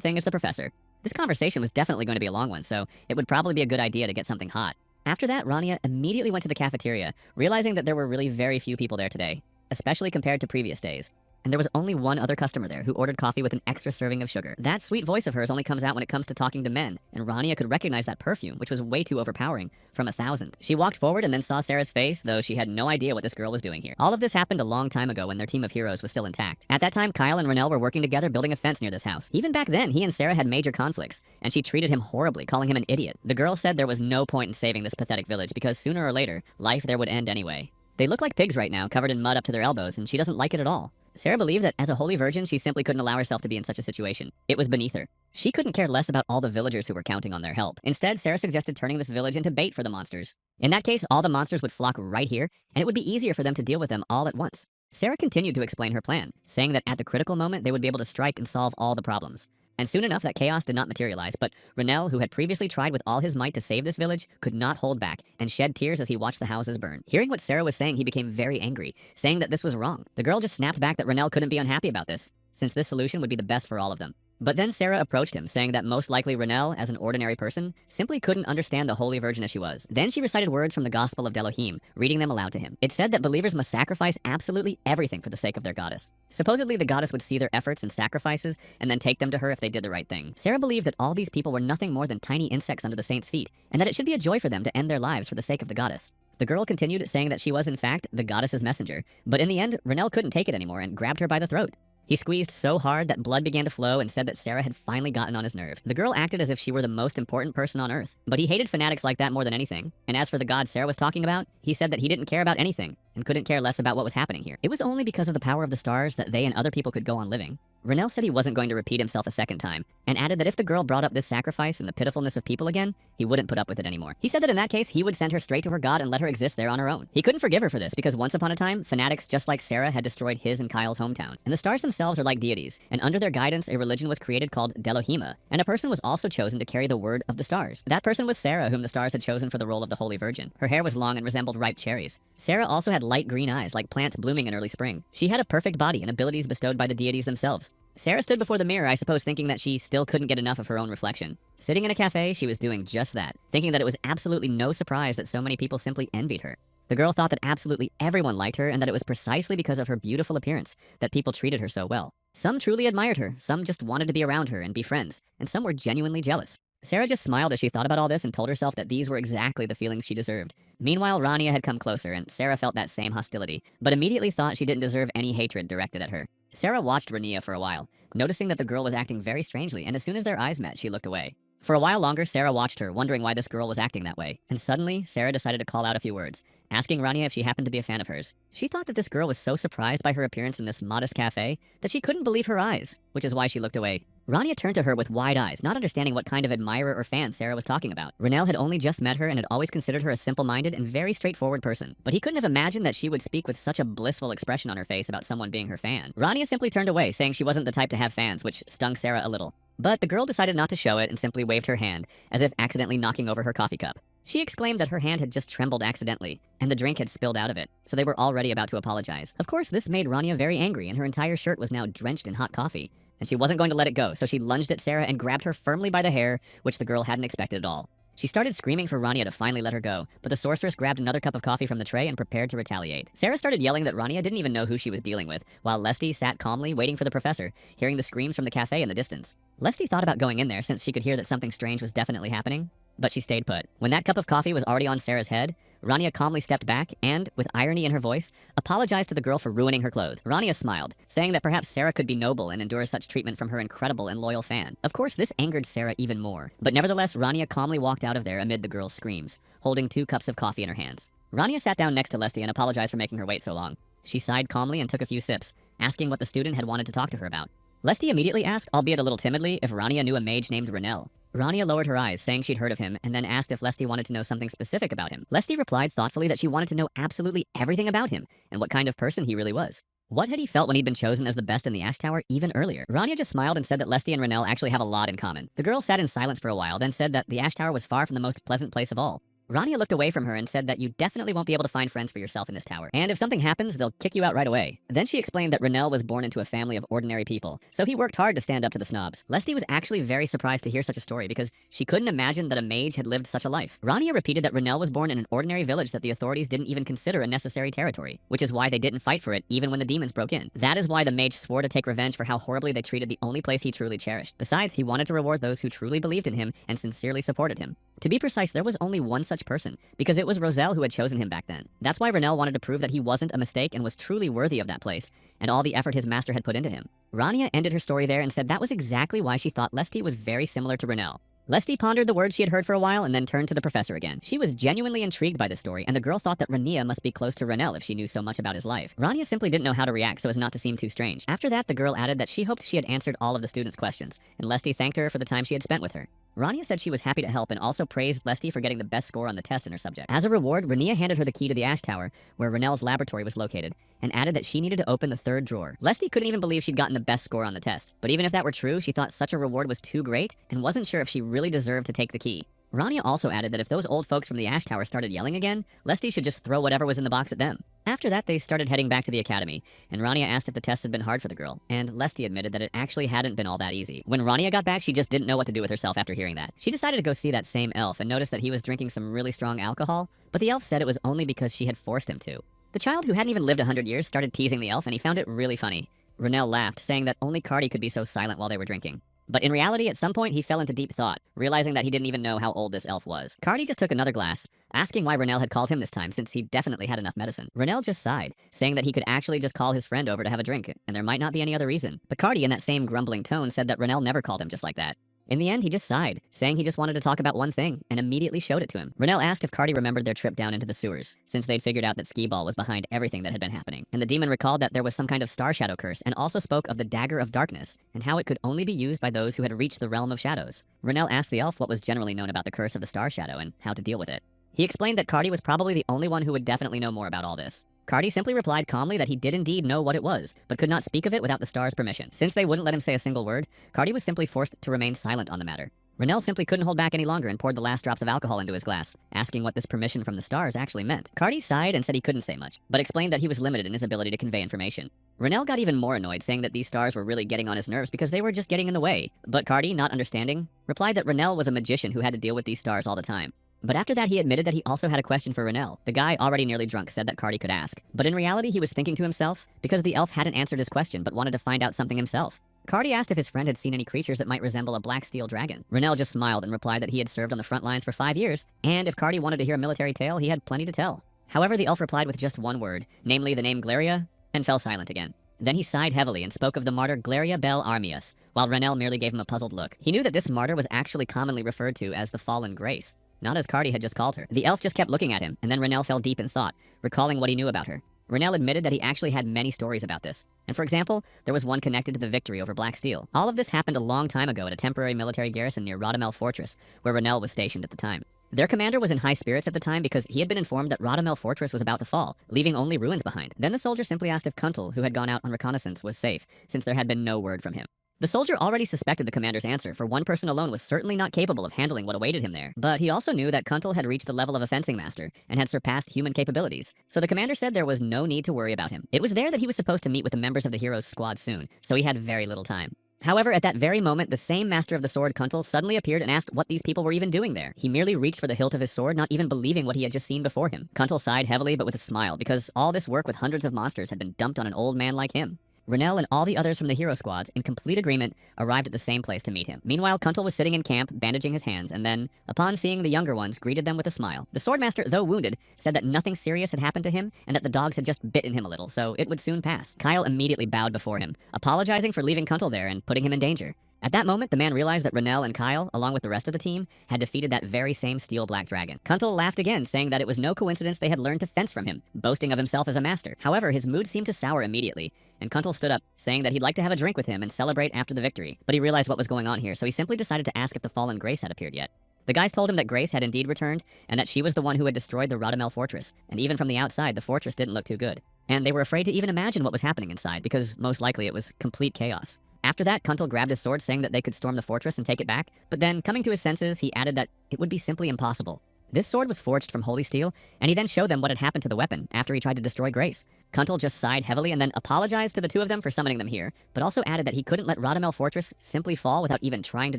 thing as the professor. This conversation was definitely going to be a long one, so it would probably be a good idea to get something hot. After that, Rania immediately went to the cafeteria, realizing that there were really very few people there today, especially compared to previous days. and there was only one other customer there who ordered coffee with an extra serving of sugar. That sweet voice of hers only comes out when it comes to talking to men, and Rania could recognize that perfume, which was way too overpowering, from 1,000. She walked forward and then saw Sarah's face, though she had no idea what this girl was doing here. All of this happened a long time ago when their team of heroes was still intact. At that time, Kyle and Renelle were working together building a fence near this house. Even back then, he and Sarah had major conflicts, and she treated him horribly, calling him an idiot. The girl said there was no point in saving this pathetic village because sooner or later, life there would end anyway. They look like pigs right now, covered in mud up to their elbows, and she doesn't like it at all. Sarah believed that as a holy virgin, she simply couldn't allow herself to be in such a situation. It was beneath her. She couldn't care less about all the villagers who were counting on their help. Instead, Sarah suggested turning this village into bait for the monsters. In that case, all the monsters would flock right here, and it would be easier for them to deal with them all at once. Sarah continued to explain her plan, saying that at the critical moment, they would be able to strike and solve all the problems. And soon enough, that chaos did not materialize, but Renelle, who had previously tried with all his might to save this village, could not hold back and shed tears as he watched the houses burn. Hearing what Sarah was saying, he became very angry, saying that this was wrong. The girl just snapped back that Renelle couldn't be unhappy about this, since this solution would be the best for all of them. But then Sarah approached him, saying that most likely Renelle, as an ordinary person, simply couldn't understand the Holy Virgin as she was. Then she recited words from the Gospel of Delohim, reading them aloud to him. It said that believers must sacrifice absolutely everything for the sake of their goddess. Supposedly, the goddess would see their efforts and sacrifices, and then take them to her if they did the right thing. Sarah believed that all these people were nothing more than tiny insects under the saints' feet, and that it should be a joy for them to end their lives for the sake of the goddess. The girl continued, saying that she was, in fact, the goddess's messenger, but in the end, Renelle couldn't take it anymore and grabbed her by the throat. He squeezed so hard that blood began to flow and said that Sarah had finally gotten on his nerve. The girl acted as if she were the most important person on earth, but he hated fanatics like that more than anything. And as for the god Sarah was talking about, he said that he didn't care about anything and couldn't care less about what was happening here. It was only because of the power of the stars that they and other people could go on living. Renelle said he wasn't going to repeat himself a second time, and added that if the girl brought up this sacrifice and the pitifulness of people again, he wouldn't put up with it anymore. He said that in that case, he would send her straight to her god and let her exist there on her own. He couldn't forgive her for this because once upon a time, fanatics just like Sarah had destroyed his and Kyle's hometown. And the stars themselves are like deities, and under their guidance, a religion was created called Delohima, and a person was also chosen to carry the word of the stars. That person was Sarah, whom the stars had chosen for the role of the Holy Virgin. Her hair was long and resembled ripe cherries. Sarah also had light green eyes, like plants blooming in early spring. She had a perfect body and abilities bestowed by the deities themselves. Sarah stood before the mirror, I suppose, thinking that she still couldn't get enough of her own reflection. Sitting in a cafe, she was doing just that, thinking that it was absolutely no surprise that so many people simply envied her. The girl thought that absolutely everyone liked her and that it was precisely because of her beautiful appearance that people treated her so well. Some truly admired her, some just wanted to be around her and be friends, and some were genuinely jealous. Sarah just smiled as she thought about all this and told herself that these were exactly the feelings she deserved. Meanwhile, Rania had come closer, and Sarah felt that same hostility, but immediately thought she didn't deserve any hatred directed at her. Sarah watched Rania for a while, noticing that the girl was acting very strangely, and as soon as their eyes met, she looked away. For a while longer, Sarah watched her, wondering why this girl was acting that way. And suddenly, Sarah decided to call out a few words, asking Rania if she happened to be a fan of hers. She thought that this girl was so surprised by her appearance in this modest cafe that she couldn't believe her eyes, which is why she looked away. Rania turned to her with wide eyes, not understanding what kind of admirer or fan Sarah was talking about. Renelle had only just met her and had always considered her a simple-minded and very straightforward person, but he couldn't have imagined that she would speak with such a blissful expression on her face about someone being her fan. Rania simply turned away, saying she wasn't the type to have fans, which stung Sarah a little. But the girl decided not to show it and simply waved her hand, as if accidentally knocking over her coffee cup. She exclaimed that her hand had just trembled accidentally, and the drink had spilled out of it, so they were already about to apologize. Of course, this made Rania very angry, and her entire shirt was now drenched in hot coffee. And she wasn't going to let it go, so she lunged at Sarah and grabbed her firmly by the hair, which the girl hadn't expected at all. She started screaming for Rania to finally let her go, but the sorceress grabbed another cup of coffee from the tray and prepared to retaliate. Sarah started yelling that Rania didn't even know who she was dealing with, while Lesty sat calmly waiting for the professor, hearing the screams from the cafe in the distance. Lesty thought about going in there since she could hear that something strange was definitely happening, but she stayed put. When that cup of coffee was already on Sarah's head, Rania calmly stepped back and, with irony in her voice, apologized to the girl for ruining her clothes. Rania smiled, saying that perhaps Sarah could be noble and endure such treatment from her incredible and loyal fan. Of course, this angered Sarah even more, but nevertheless, Rania calmly walked out of there amid the girl's screams, holding 2 cups of coffee in her hands. Rania sat down next to Lesty and apologized for making her wait so long. She sighed calmly and took a few sips, asking what the student had wanted to talk to her about. Lesty immediately asked, albeit a little timidly, if Rania knew a mage named Renelle. Rania lowered her eyes, saying she'd heard of him, and then asked if Lesty wanted to know something specific about him. Lesty replied thoughtfully that she wanted to know absolutely everything about him, and what kind of person he really was. What had he felt when he'd been chosen as the best in the Ash Tower even earlier? Rania just smiled and said that Lesty and Renelle actually have a lot in common. The girl sat in silence for a while, then said that the Ash Tower was far from the most pleasant place of all. Rania looked away from her and said that you definitely won't be able to find friends for yourself in this tower. And if something happens, they'll kick you out right away. Then she explained that Renel was born into a family of ordinary people, so he worked hard to stand up to the snobs. Lesty was actually very surprised to hear such a story because she couldn't imagine that a mage had lived such a life. Rania repeated that Renel was born in an ordinary village that the authorities didn't even consider a necessary territory, which is why they didn't fight for it even when the demons broke in. That is why the mage swore to take revenge for how horribly they treated the only place he truly cherished. Besides, he wanted to reward those who truly believed in him and sincerely supported him. To be precise, there was only one such person, because it was Roselle who had chosen him back then. That's why Renel wanted to prove that he wasn't a mistake and was truly worthy of that place, and all the effort his master had put into him. Rania ended her story there and said that was exactly why she thought Lesty was very similar to Renel. Lesty pondered the words she had heard for a while and then turned to the professor again. She was genuinely intrigued by the story, and the girl thought that Rania must be close to Renel if she knew so much about his life. Rania simply didn't know how to react so as not to seem too strange. After that, the girl added that she hoped she had answered all of the students' questions, and Lesty thanked her for the time she had spent with her. Rania said she was happy to help and also praised Lesty for getting the best score on the test in her subject. As a reward, Rania handed her the key to the Ash Tower, where Renel's laboratory was located, and added that she needed to open the third drawer. Lesty couldn't even believe she'd gotten the best score on the test, but even if that were true, she thought such a reward was too great and wasn't sure if she really deserved to take the key. Rania also added that if those old folks from the Ash Tower started yelling again, Lesty should just throw whatever was in the box at them. After that, they started heading back to the academy, and Rania asked if the test had been hard for the girl, and Lesty admitted that it actually hadn't been all that easy. When Rania got back, she just didn't know what to do with herself after hearing that. She decided to go see that same elf and noticed that he was drinking some really strong alcohol, but the elf said it was only because she had forced him to. The child, who hadn't even lived 100 years, started teasing the elf, and he found it really funny. Renel laughed, saying that only Cardi could be so silent while they were drinking. But in reality, at some point, he fell into deep thought, realizing that he didn't even know how old this elf was. Cardi just took another glass, asking why Renel had called him this time since he definitely had enough medicine. Renel just sighed, saying that he could actually just call his friend over to have a drink, and there might not be any other reason. But Cardi, in that same grumbling tone, said that Renel never called him just like that. In the end, he just sighed, saying he just wanted to talk about one thing, and immediately showed it to him. Renel asked if Cardi remembered their trip down into the sewers, since they'd figured out that Skee-Ball was behind everything that had been happening. And the demon recalled that there was some kind of star shadow curse, and also spoke of the Dagger of Darkness, and how it could only be used by those who had reached the realm of shadows. Renel asked the elf what was generally known about the curse of the star shadow, and how to deal with it. He explained that Cardi was probably the only one who would definitely know more about all this. Cardi simply replied calmly that he did indeed know what it was, but could not speak of it without the star's permission. Since they wouldn't let him say a single word, Cardi was simply forced to remain silent on the matter. Renel simply couldn't hold back any longer and poured the last drops of alcohol into his glass, asking what this permission from the stars actually meant. Cardi sighed and said he couldn't say much, but explained that he was limited in his ability to convey information. Renel got even more annoyed, saying that these stars were really getting on his nerves because they were just getting in the way. But Cardi, not understanding, replied that Renel was a magician who had to deal with these stars all the time. But after that, he admitted that he also had a question for Renel. The guy, already nearly drunk, said that Cardi could ask. But in reality, he was thinking to himself, because the elf hadn't answered his question but wanted to find out something himself. Cardi asked if his friend had seen any creatures that might resemble a black steel dragon. Renel just smiled and replied that he had served on the front lines for 5 years, and if Cardi wanted to hear a military tale, he had plenty to tell. However, the elf replied with just one word, namely the name Glaria, and fell silent again. Then he sighed heavily and spoke of the martyr Glaria Bel Armias, while Renel merely gave him a puzzled look. He knew that this martyr was actually commonly referred to as the Fallen Grace, not as Cardi had just called her. The elf just kept looking at him, and then Renel fell deep in thought, recalling what he knew about her. Renel admitted that he actually had many stories about this. And for example, there was one connected to the victory over Black Steel. All of this happened a long time ago at a temporary military garrison near Rodamel Fortress, where Renel was stationed at the time. Their commander was in high spirits at the time because he had been informed that Rodamel Fortress was about to fall, leaving only ruins behind. Then the soldier simply asked if Kuntal, who had gone out on reconnaissance, was safe, since there had been no word from him. The soldier already suspected the commander's answer, for one person alone was certainly not capable of handling what awaited him there. But he also knew that Kuntal had reached the level of a fencing master, and had surpassed human capabilities, so the commander said there was no need to worry about him. It was there that he was supposed to meet with the members of the hero's squad soon, so he had very little time. However, at that very moment, the same master of the sword, Kuntal, suddenly appeared and asked what these people were even doing there. He merely reached for the hilt of his sword, not even believing what he had just seen before him. Kuntal sighed heavily but with a smile, because all this work with hundreds of monsters had been dumped on an old man like him. Renel and all the others from the hero squads, in complete agreement, arrived at the same place to meet him. Meanwhile, Kuntal was sitting in camp, bandaging his hands, and then, upon seeing the younger ones, greeted them with a smile. The swordmaster, though wounded, said that nothing serious had happened to him, and that the dogs had just bitten him a little, so it would soon pass. Kyle immediately bowed before him, apologizing for leaving Kuntal there and putting him in danger. At that moment, the man realized that Renel and Kyle, along with the rest of the team, had defeated that very same steel black dragon. Kuntal laughed again, saying that it was no coincidence they had learned to fence from him, boasting of himself as a master. However, his mood seemed to sour immediately, and Kuntal stood up, saying that he'd like to have a drink with him and celebrate after the victory. But he realized what was going on here, so he simply decided to ask if the fallen Grace had appeared yet. The guys told him that Grace had indeed returned, and that she was the one who had destroyed the Rodamel fortress, and even from the outside, the fortress didn't look too good. And they were afraid to even imagine what was happening inside, because most likely it was complete chaos. After that, Kuntal grabbed his sword, saying that they could storm the fortress and take it back, but then, coming to his senses, he added that it would be simply impossible. This sword was forged from holy steel, and he then showed them what had happened to the weapon after he tried to destroy Grace. Kuntal just sighed heavily and then apologized to the two of them for summoning them here, but also added that he couldn't let Rodamel Fortress simply fall without even trying to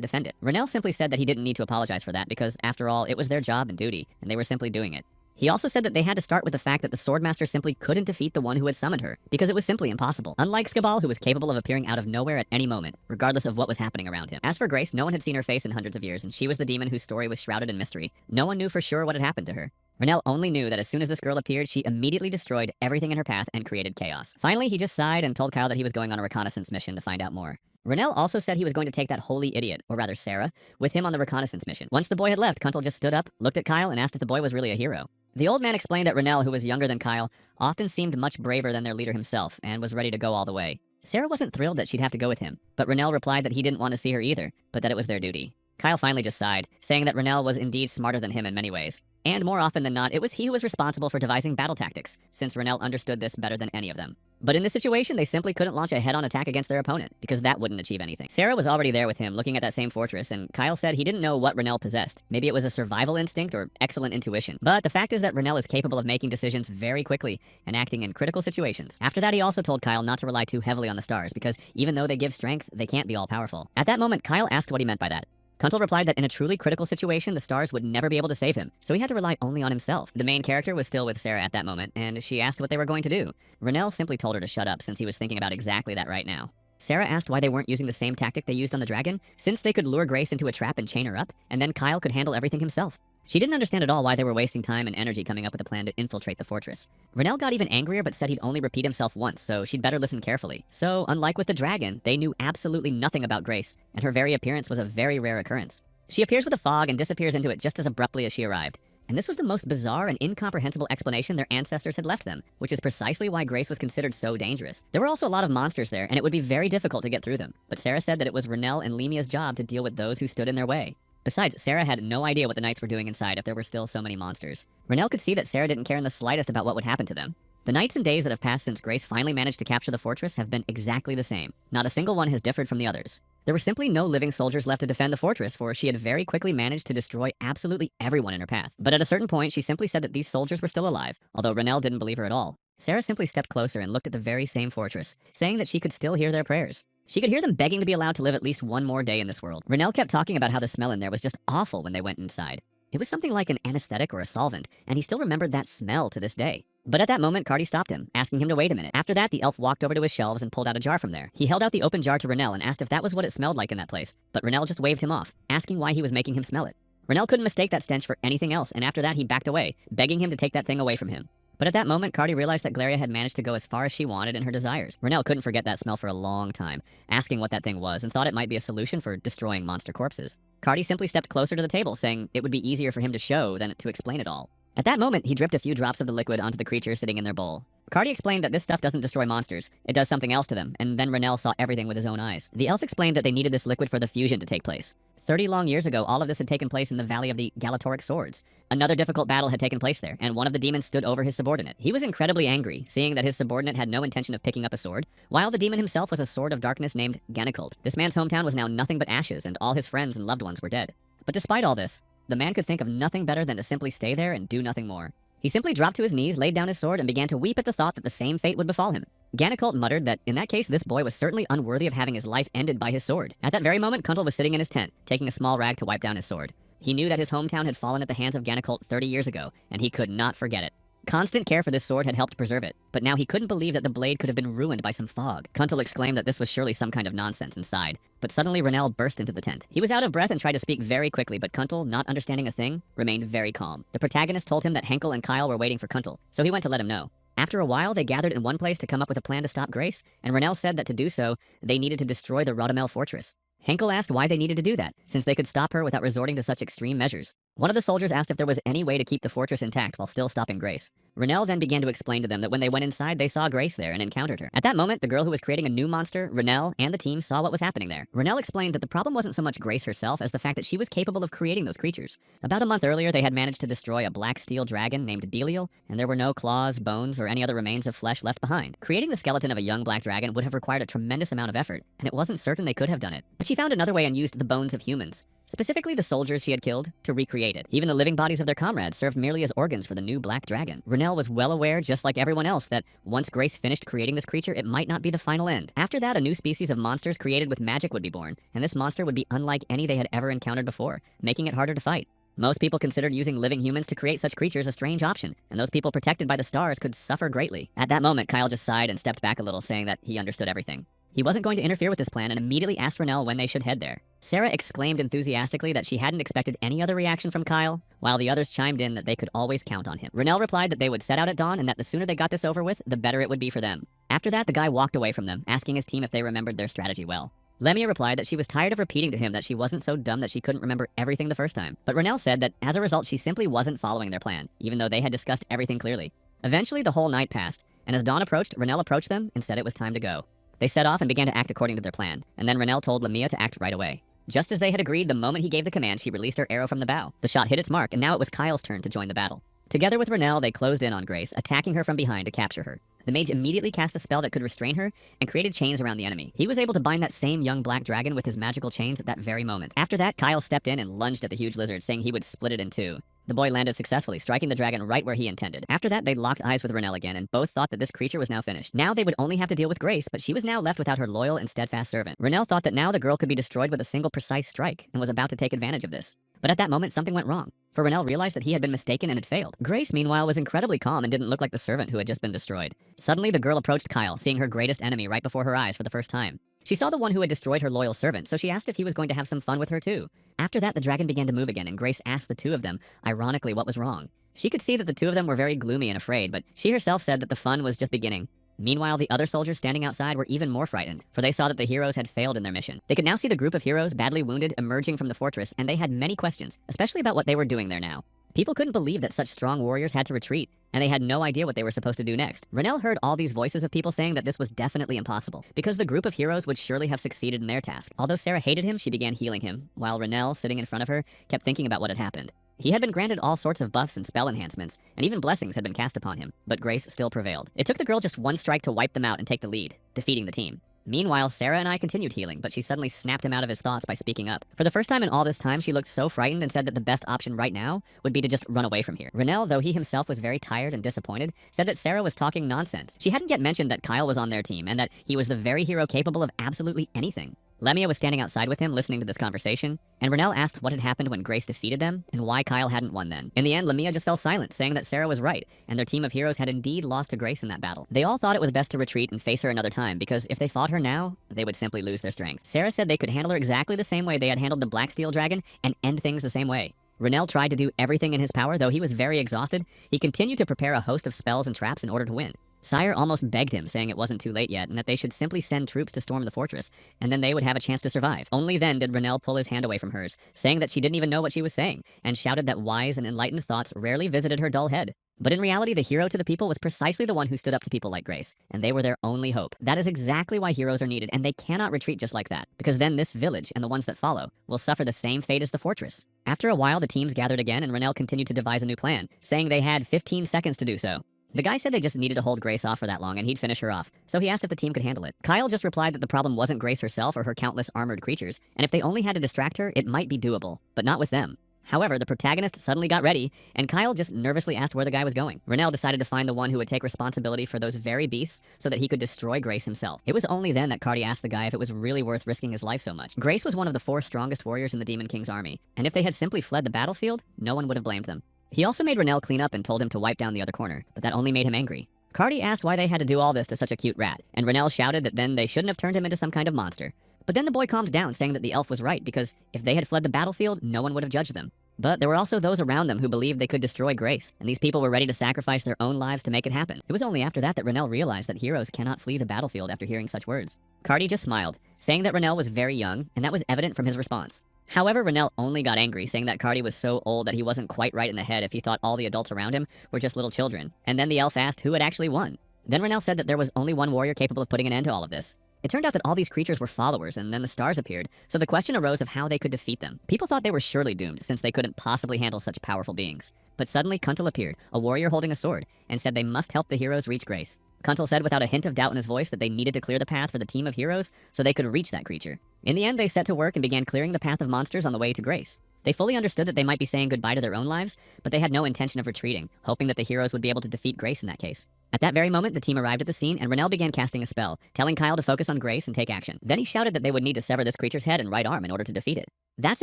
defend it. Renel simply said that he didn't need to apologize for that because, after all, it was their job and duty, and they were simply doing it. He also said that they had to start with the fact that the Swordmaster simply couldn't defeat the one who had summoned her, because it was simply impossible. Unlike Skabal, who was capable of appearing out of nowhere at any moment, regardless of what was happening around him. As for Grace, no one had seen her face in hundreds of years, and she was the demon whose story was shrouded in mystery. No one knew for sure what had happened to her. Renel only knew that as soon as this girl appeared, she immediately destroyed everything in her path and created chaos. Finally, he just sighed and told Kyle that he was going on a reconnaissance mission to find out more. Renel also said he was going to take that holy idiot, or rather Sarah, with him on the reconnaissance mission. Once the boy had left, Kuntal just stood up, looked at Kyle, and asked if the boy was really a hero. The old man explained that Renel, who was younger than Kyle, often seemed much braver than their leader himself, and was ready to go all the way. Sarah wasn't thrilled that she'd have to go with him, but Renel replied that he didn't want to see her either, but that it was their duty. Kyle finally just sighed, saying that Renel was indeed smarter than him in many ways. And more often than not, it was he who was responsible for devising battle tactics, since Renel understood this better than any of them. But in this situation, they simply couldn't launch a head-on attack against their opponent, because that wouldn't achieve anything. Sarah was already there with him, looking at that same fortress, and Kyle said he didn't know what Renel possessed. Maybe it was a survival instinct or excellent intuition. But the fact is that Renel is capable of making decisions very quickly and acting in critical situations. After that, he also told Kyle not to rely too heavily on the stars, because even though they give strength, they can't be all-powerful. At that moment, Kyle asked what he meant by that. Kuntal replied that in a truly critical situation, the stars would never be able to save him, so he had to rely only on himself. The main character was still with Sarah at that moment, and she asked what they were going to do. Renel simply told her to shut up since he was thinking about exactly that right now. Sarah asked why they weren't using the same tactic they used on the dragon, since they could lure Grace into a trap and chain her up, and then Kyle could handle everything himself. She didn't understand at all why they were wasting time and energy coming up with a plan to infiltrate the fortress. Renel got even angrier but said he'd only repeat himself once, so she'd better listen carefully. So, unlike with the dragon, they knew absolutely nothing about Grace, and her very appearance was a very rare occurrence. She appears with a fog and disappears into it just as abruptly as she arrived. And this was the most bizarre and incomprehensible explanation their ancestors had left them, which is precisely why Grace was considered so dangerous. There were also a lot of monsters there, and it would be very difficult to get through them. But Sarah said that it was Renel and Lemia's job to deal with those who stood in their way. Besides, Sarah had no idea what the knights were doing inside if there were still so many monsters. Renel could see that Sarah didn't care in the slightest about what would happen to them. The nights and days that have passed since Grace finally managed to capture the fortress have been exactly the same. Not a single one has differed from the others. There were simply no living soldiers left to defend the fortress, for she had very quickly managed to destroy absolutely everyone in her path. But at a certain point, she simply said that these soldiers were still alive, although Renel didn't believe her at all. Sarah simply stepped closer and looked at the very same fortress, saying that she could still hear their prayers. She could hear them begging to be allowed to live at least one more day in this world. Renel kept talking about how the smell in there was just awful when they went inside. It was something like an anesthetic or a solvent, and he still remembered that smell to this day. But at that moment, Cardi stopped him, asking him to wait a minute. After that, the elf walked over to his shelves and pulled out a jar from there. He held out the open jar to Renel and asked if that was what it smelled like in that place, but Renel just waved him off, asking why he was making him smell it. Renel couldn't mistake that stench for anything else, and after that he backed away, begging him to take that thing away from him. But at that moment, Cardi realized that Glaria had managed to go as far as she wanted in her desires. Renel couldn't forget that smell for a long time, asking what that thing was, and thought it might be a solution for destroying monster corpses. Cardi simply stepped closer to the table, saying it would be easier for him to show than to explain it all. At that moment, he dripped a few drops of the liquid onto the creature sitting in their bowl. Cardi explained that this stuff doesn't destroy monsters, it does something else to them, and then Renel saw everything with his own eyes. The elf explained that they needed this liquid for the fusion to take place. 30 long years ago, all of this had taken place in the Valley of the Galatoric Swords. Another difficult battle had taken place there, and one of the demons stood over his subordinate. He was incredibly angry, seeing that his subordinate had no intention of picking up a sword, while the demon himself was a sword of darkness named Ganikult. This man's hometown was now nothing but ashes, and all his friends and loved ones were dead. But despite all this, the man could think of nothing better than to simply stay there and do nothing more. He simply dropped to his knees, laid down his sword, and began to weep at the thought that the same fate would befall him. Ganikult muttered that in that case, this boy was certainly unworthy of having his life ended by his sword. At that very moment, Kuntal was sitting in his tent, taking a small rag to wipe down his sword. He knew that his hometown had fallen at the hands of Ganikult 30 years ago, and he could not forget it. Constant care for this sword had helped preserve it, but now he couldn't believe that the blade could have been ruined by some fog. Kuntal exclaimed that this was surely some kind of nonsense and sighed, but suddenly Renel burst into the tent. He was out of breath and tried to speak very quickly, but Kuntal, not understanding a thing, remained very calm. The protagonist told him that Henkel and Kyle were waiting for Kuntal, so he went to let him know. After a while, they gathered in one place to come up with a plan to stop Grace, and Renel said that to do so, they needed to destroy the Rodamel fortress. Henkel asked why they needed to do that, since they could stop her without resorting to such extreme measures. One of the soldiers asked if there was any way to keep the fortress intact while still stopping Grace. Renel then began to explain to them that when they went inside, they saw Grace there and encountered her. At that moment, the girl who was creating a new monster, Renel, and the team saw what was happening there. Renel explained that the problem wasn't so much Grace herself as the fact that she was capable of creating those creatures. About a month earlier, they had managed to destroy a black steel dragon named Belial, and there were no claws, bones, or any other remains of flesh left behind. Creating the skeleton of a young black dragon would have required a tremendous amount of effort, and it wasn't certain they could have done it. But she found another way and used the bones of humans. specifically the soldiers she had killed, to recreate it. Even the living bodies of their comrades served merely as organs for the new black dragon. Renelle was well aware, just like everyone else, that once Grace finished creating this creature, it might not be the final end. After that, a new species of monsters created with magic would be born, and this monster would be unlike any they had ever encountered before, making it harder to fight. Most people considered using living humans to create such creatures a strange option, and those people protected by the stars could suffer greatly. At that moment, Kyle just sighed and stepped back a little, saying that he understood everything. He wasn't going to interfere with this plan and immediately asked Renelle when they should head there. Sarah exclaimed enthusiastically that she hadn't expected any other reaction from Kyle, while the others chimed in that they could always count on him. Renelle replied that they would set out at dawn and that the sooner they got this over with, the better it would be for them. After that, the guy walked away from them, asking his team if they remembered their strategy well. Lemia replied that she was tired of repeating to him that she wasn't so dumb that she couldn't remember everything the first time. But Renelle said that as a result, she simply wasn't following their plan, even though they had discussed everything clearly. Eventually, the whole night passed, and as dawn approached, Renelle approached them and said it was time to go. They set off and began to act according to their plan, and then Renelle told Lemia to act right away. Just as they had agreed, the moment he gave the command, she released her arrow from the bow. The shot hit its mark, and now it was Kyle's turn to join the battle. Together with Renelle, they closed in on Grace, attacking her from behind to capture her. The mage immediately cast a spell that could restrain her and created chains around the enemy. He was able to bind that same young black dragon with his magical chains at that very moment. After that, Kyle stepped in and lunged at the huge lizard, saying he would split it in two. The boy landed successfully, striking the dragon right where he intended. After that, they locked eyes with Renelle again, and both thought that this creature was now finished. Now they would only have to deal with Grace, but she was now left without her loyal and steadfast servant. Renelle thought that now the girl could be destroyed with a single precise strike, and was about to take advantage of this. But at that moment, something went wrong. For Renelle realized that he had been mistaken and had failed. Grace, meanwhile, was incredibly calm and didn't look like the servant who had just been destroyed. Suddenly, the girl approached Kyle, seeing her greatest enemy right before her eyes for the first time. She saw the one who had destroyed her loyal servant, so she asked if he was going to have some fun with her too. After that, the dragon began to move again, and Grace asked the two of them, ironically, what was wrong. She could see that the two of them were very gloomy and afraid, but she herself said that the fun was just beginning. Meanwhile, the other soldiers standing outside were even more frightened, for they saw that the heroes had failed in their mission. They could now see the group of heroes, badly wounded, emerging from the fortress, and they had many questions, especially about what they were doing there now. People couldn't believe that such strong warriors had to retreat, and they had no idea what they were supposed to do next. Renelle heard all these voices of people saying that this was definitely impossible, because the group of heroes would surely have succeeded in their task. Although Sarah hated him, she began healing him, while Renelle, sitting in front of her, kept thinking about what had happened. He had been granted all sorts of buffs and spell enhancements, and even blessings had been cast upon him, but Grace still prevailed. It took the girl just one strike to wipe them out and take the lead, defeating the team. Meanwhile, Sarah and I continued healing, but she suddenly snapped him out of his thoughts by speaking up. For the first time in all this time, she looked so frightened and said that the best option right now would be to just run away from here. Renelle, though he himself was very tired and disappointed, said that Sarah was talking nonsense. She hadn't yet mentioned that Kyle was on their team and that he was the very hero capable of absolutely anything. Lemia was standing outside with him, listening to this conversation, and Renelle asked what had happened when Grace defeated them, and why Kyle hadn't won then. In the end, Lemia just fell silent, saying that Sarah was right, and their team of heroes had indeed lost to Grace in that battle. They all thought it was best to retreat and face her another time, because if they fought her now, they would simply lose their strength. Sarah said they could handle her exactly the same way they had handled the Black Steel Dragon, and end things the same way. Renelle tried to do everything in his power, though he was very exhausted. He continued to prepare a host of spells and traps in order to win. Sire almost begged him, saying it wasn't too late yet, and that they should simply send troops to storm the fortress, and then they would have a chance to survive. Only then did Renelle pull his hand away from hers, saying that she didn't even know what she was saying, and shouted that wise and enlightened thoughts rarely visited her dull head. But in reality, the hero to the people was precisely the one who stood up to people like Grace, and they were their only hope. That is exactly why heroes are needed, and they cannot retreat just like that, because then this village, and the ones that follow, will suffer the same fate as the fortress. After a while, the teams gathered again, and Renelle continued to devise a new plan, saying they had 15 seconds to do so. The guy said they just needed to hold Grace off for that long and he'd finish her off, so he asked if the team could handle it. Kyle just replied that the problem wasn't Grace herself or her countless armored creatures, and if they only had to distract her, it might be doable, but not with them. However, the protagonist suddenly got ready, and Kyle just nervously asked where the guy was going. Renelle decided to find the one who would take responsibility for those very beasts so that he could destroy Grace himself. It was only then that Cardi asked the guy if it was really worth risking his life so much. Grace was one of the 4 strongest warriors in the Demon King's army, and if they had simply fled the battlefield, no one would have blamed them. He also made Renelle clean up and told him to wipe down the other corner, but that only made him angry. Cardi asked why they had to do all this to such a cute rat, and Renelle shouted that then they shouldn't have turned him into some kind of monster. But then the boy calmed down, saying that the elf was right, because if they had fled the battlefield, no one would have judged them. But there were also those around them who believed they could destroy Grace, and these people were ready to sacrifice their own lives to make it happen. It was only after that that Renelle realized that heroes cannot flee the battlefield after hearing such words. Cardi just smiled, saying that Renelle was very young, and that was evident from his response. However, Renelle only got angry, saying that Cardi was so old that he wasn't quite right in the head if he thought all the adults around him were just little children. And then the elf asked who had actually won. Then Renelle said that there was only one warrior capable of putting an end to all of this. It turned out that all these creatures were followers, and then the stars appeared, so the question arose of how they could defeat them. People thought they were surely doomed, since they couldn't possibly handle such powerful beings. But suddenly Kuntal appeared, a warrior holding a sword, and said they must help the heroes reach Grace. Kuntal said without a hint of doubt in his voice that they needed to clear the path for the team of heroes so they could reach that creature. In the end, they set to work and began clearing the path of monsters on the way to Grace. They fully understood that they might be saying goodbye to their own lives, but they had no intention of retreating, hoping that the heroes would be able to defeat Grace in that case. At that very moment, the team arrived at the scene, and Renell began casting a spell, telling Kyle to focus on Grace and take action. Then he shouted that they would need to sever this creature's head and right arm in order to defeat it. That's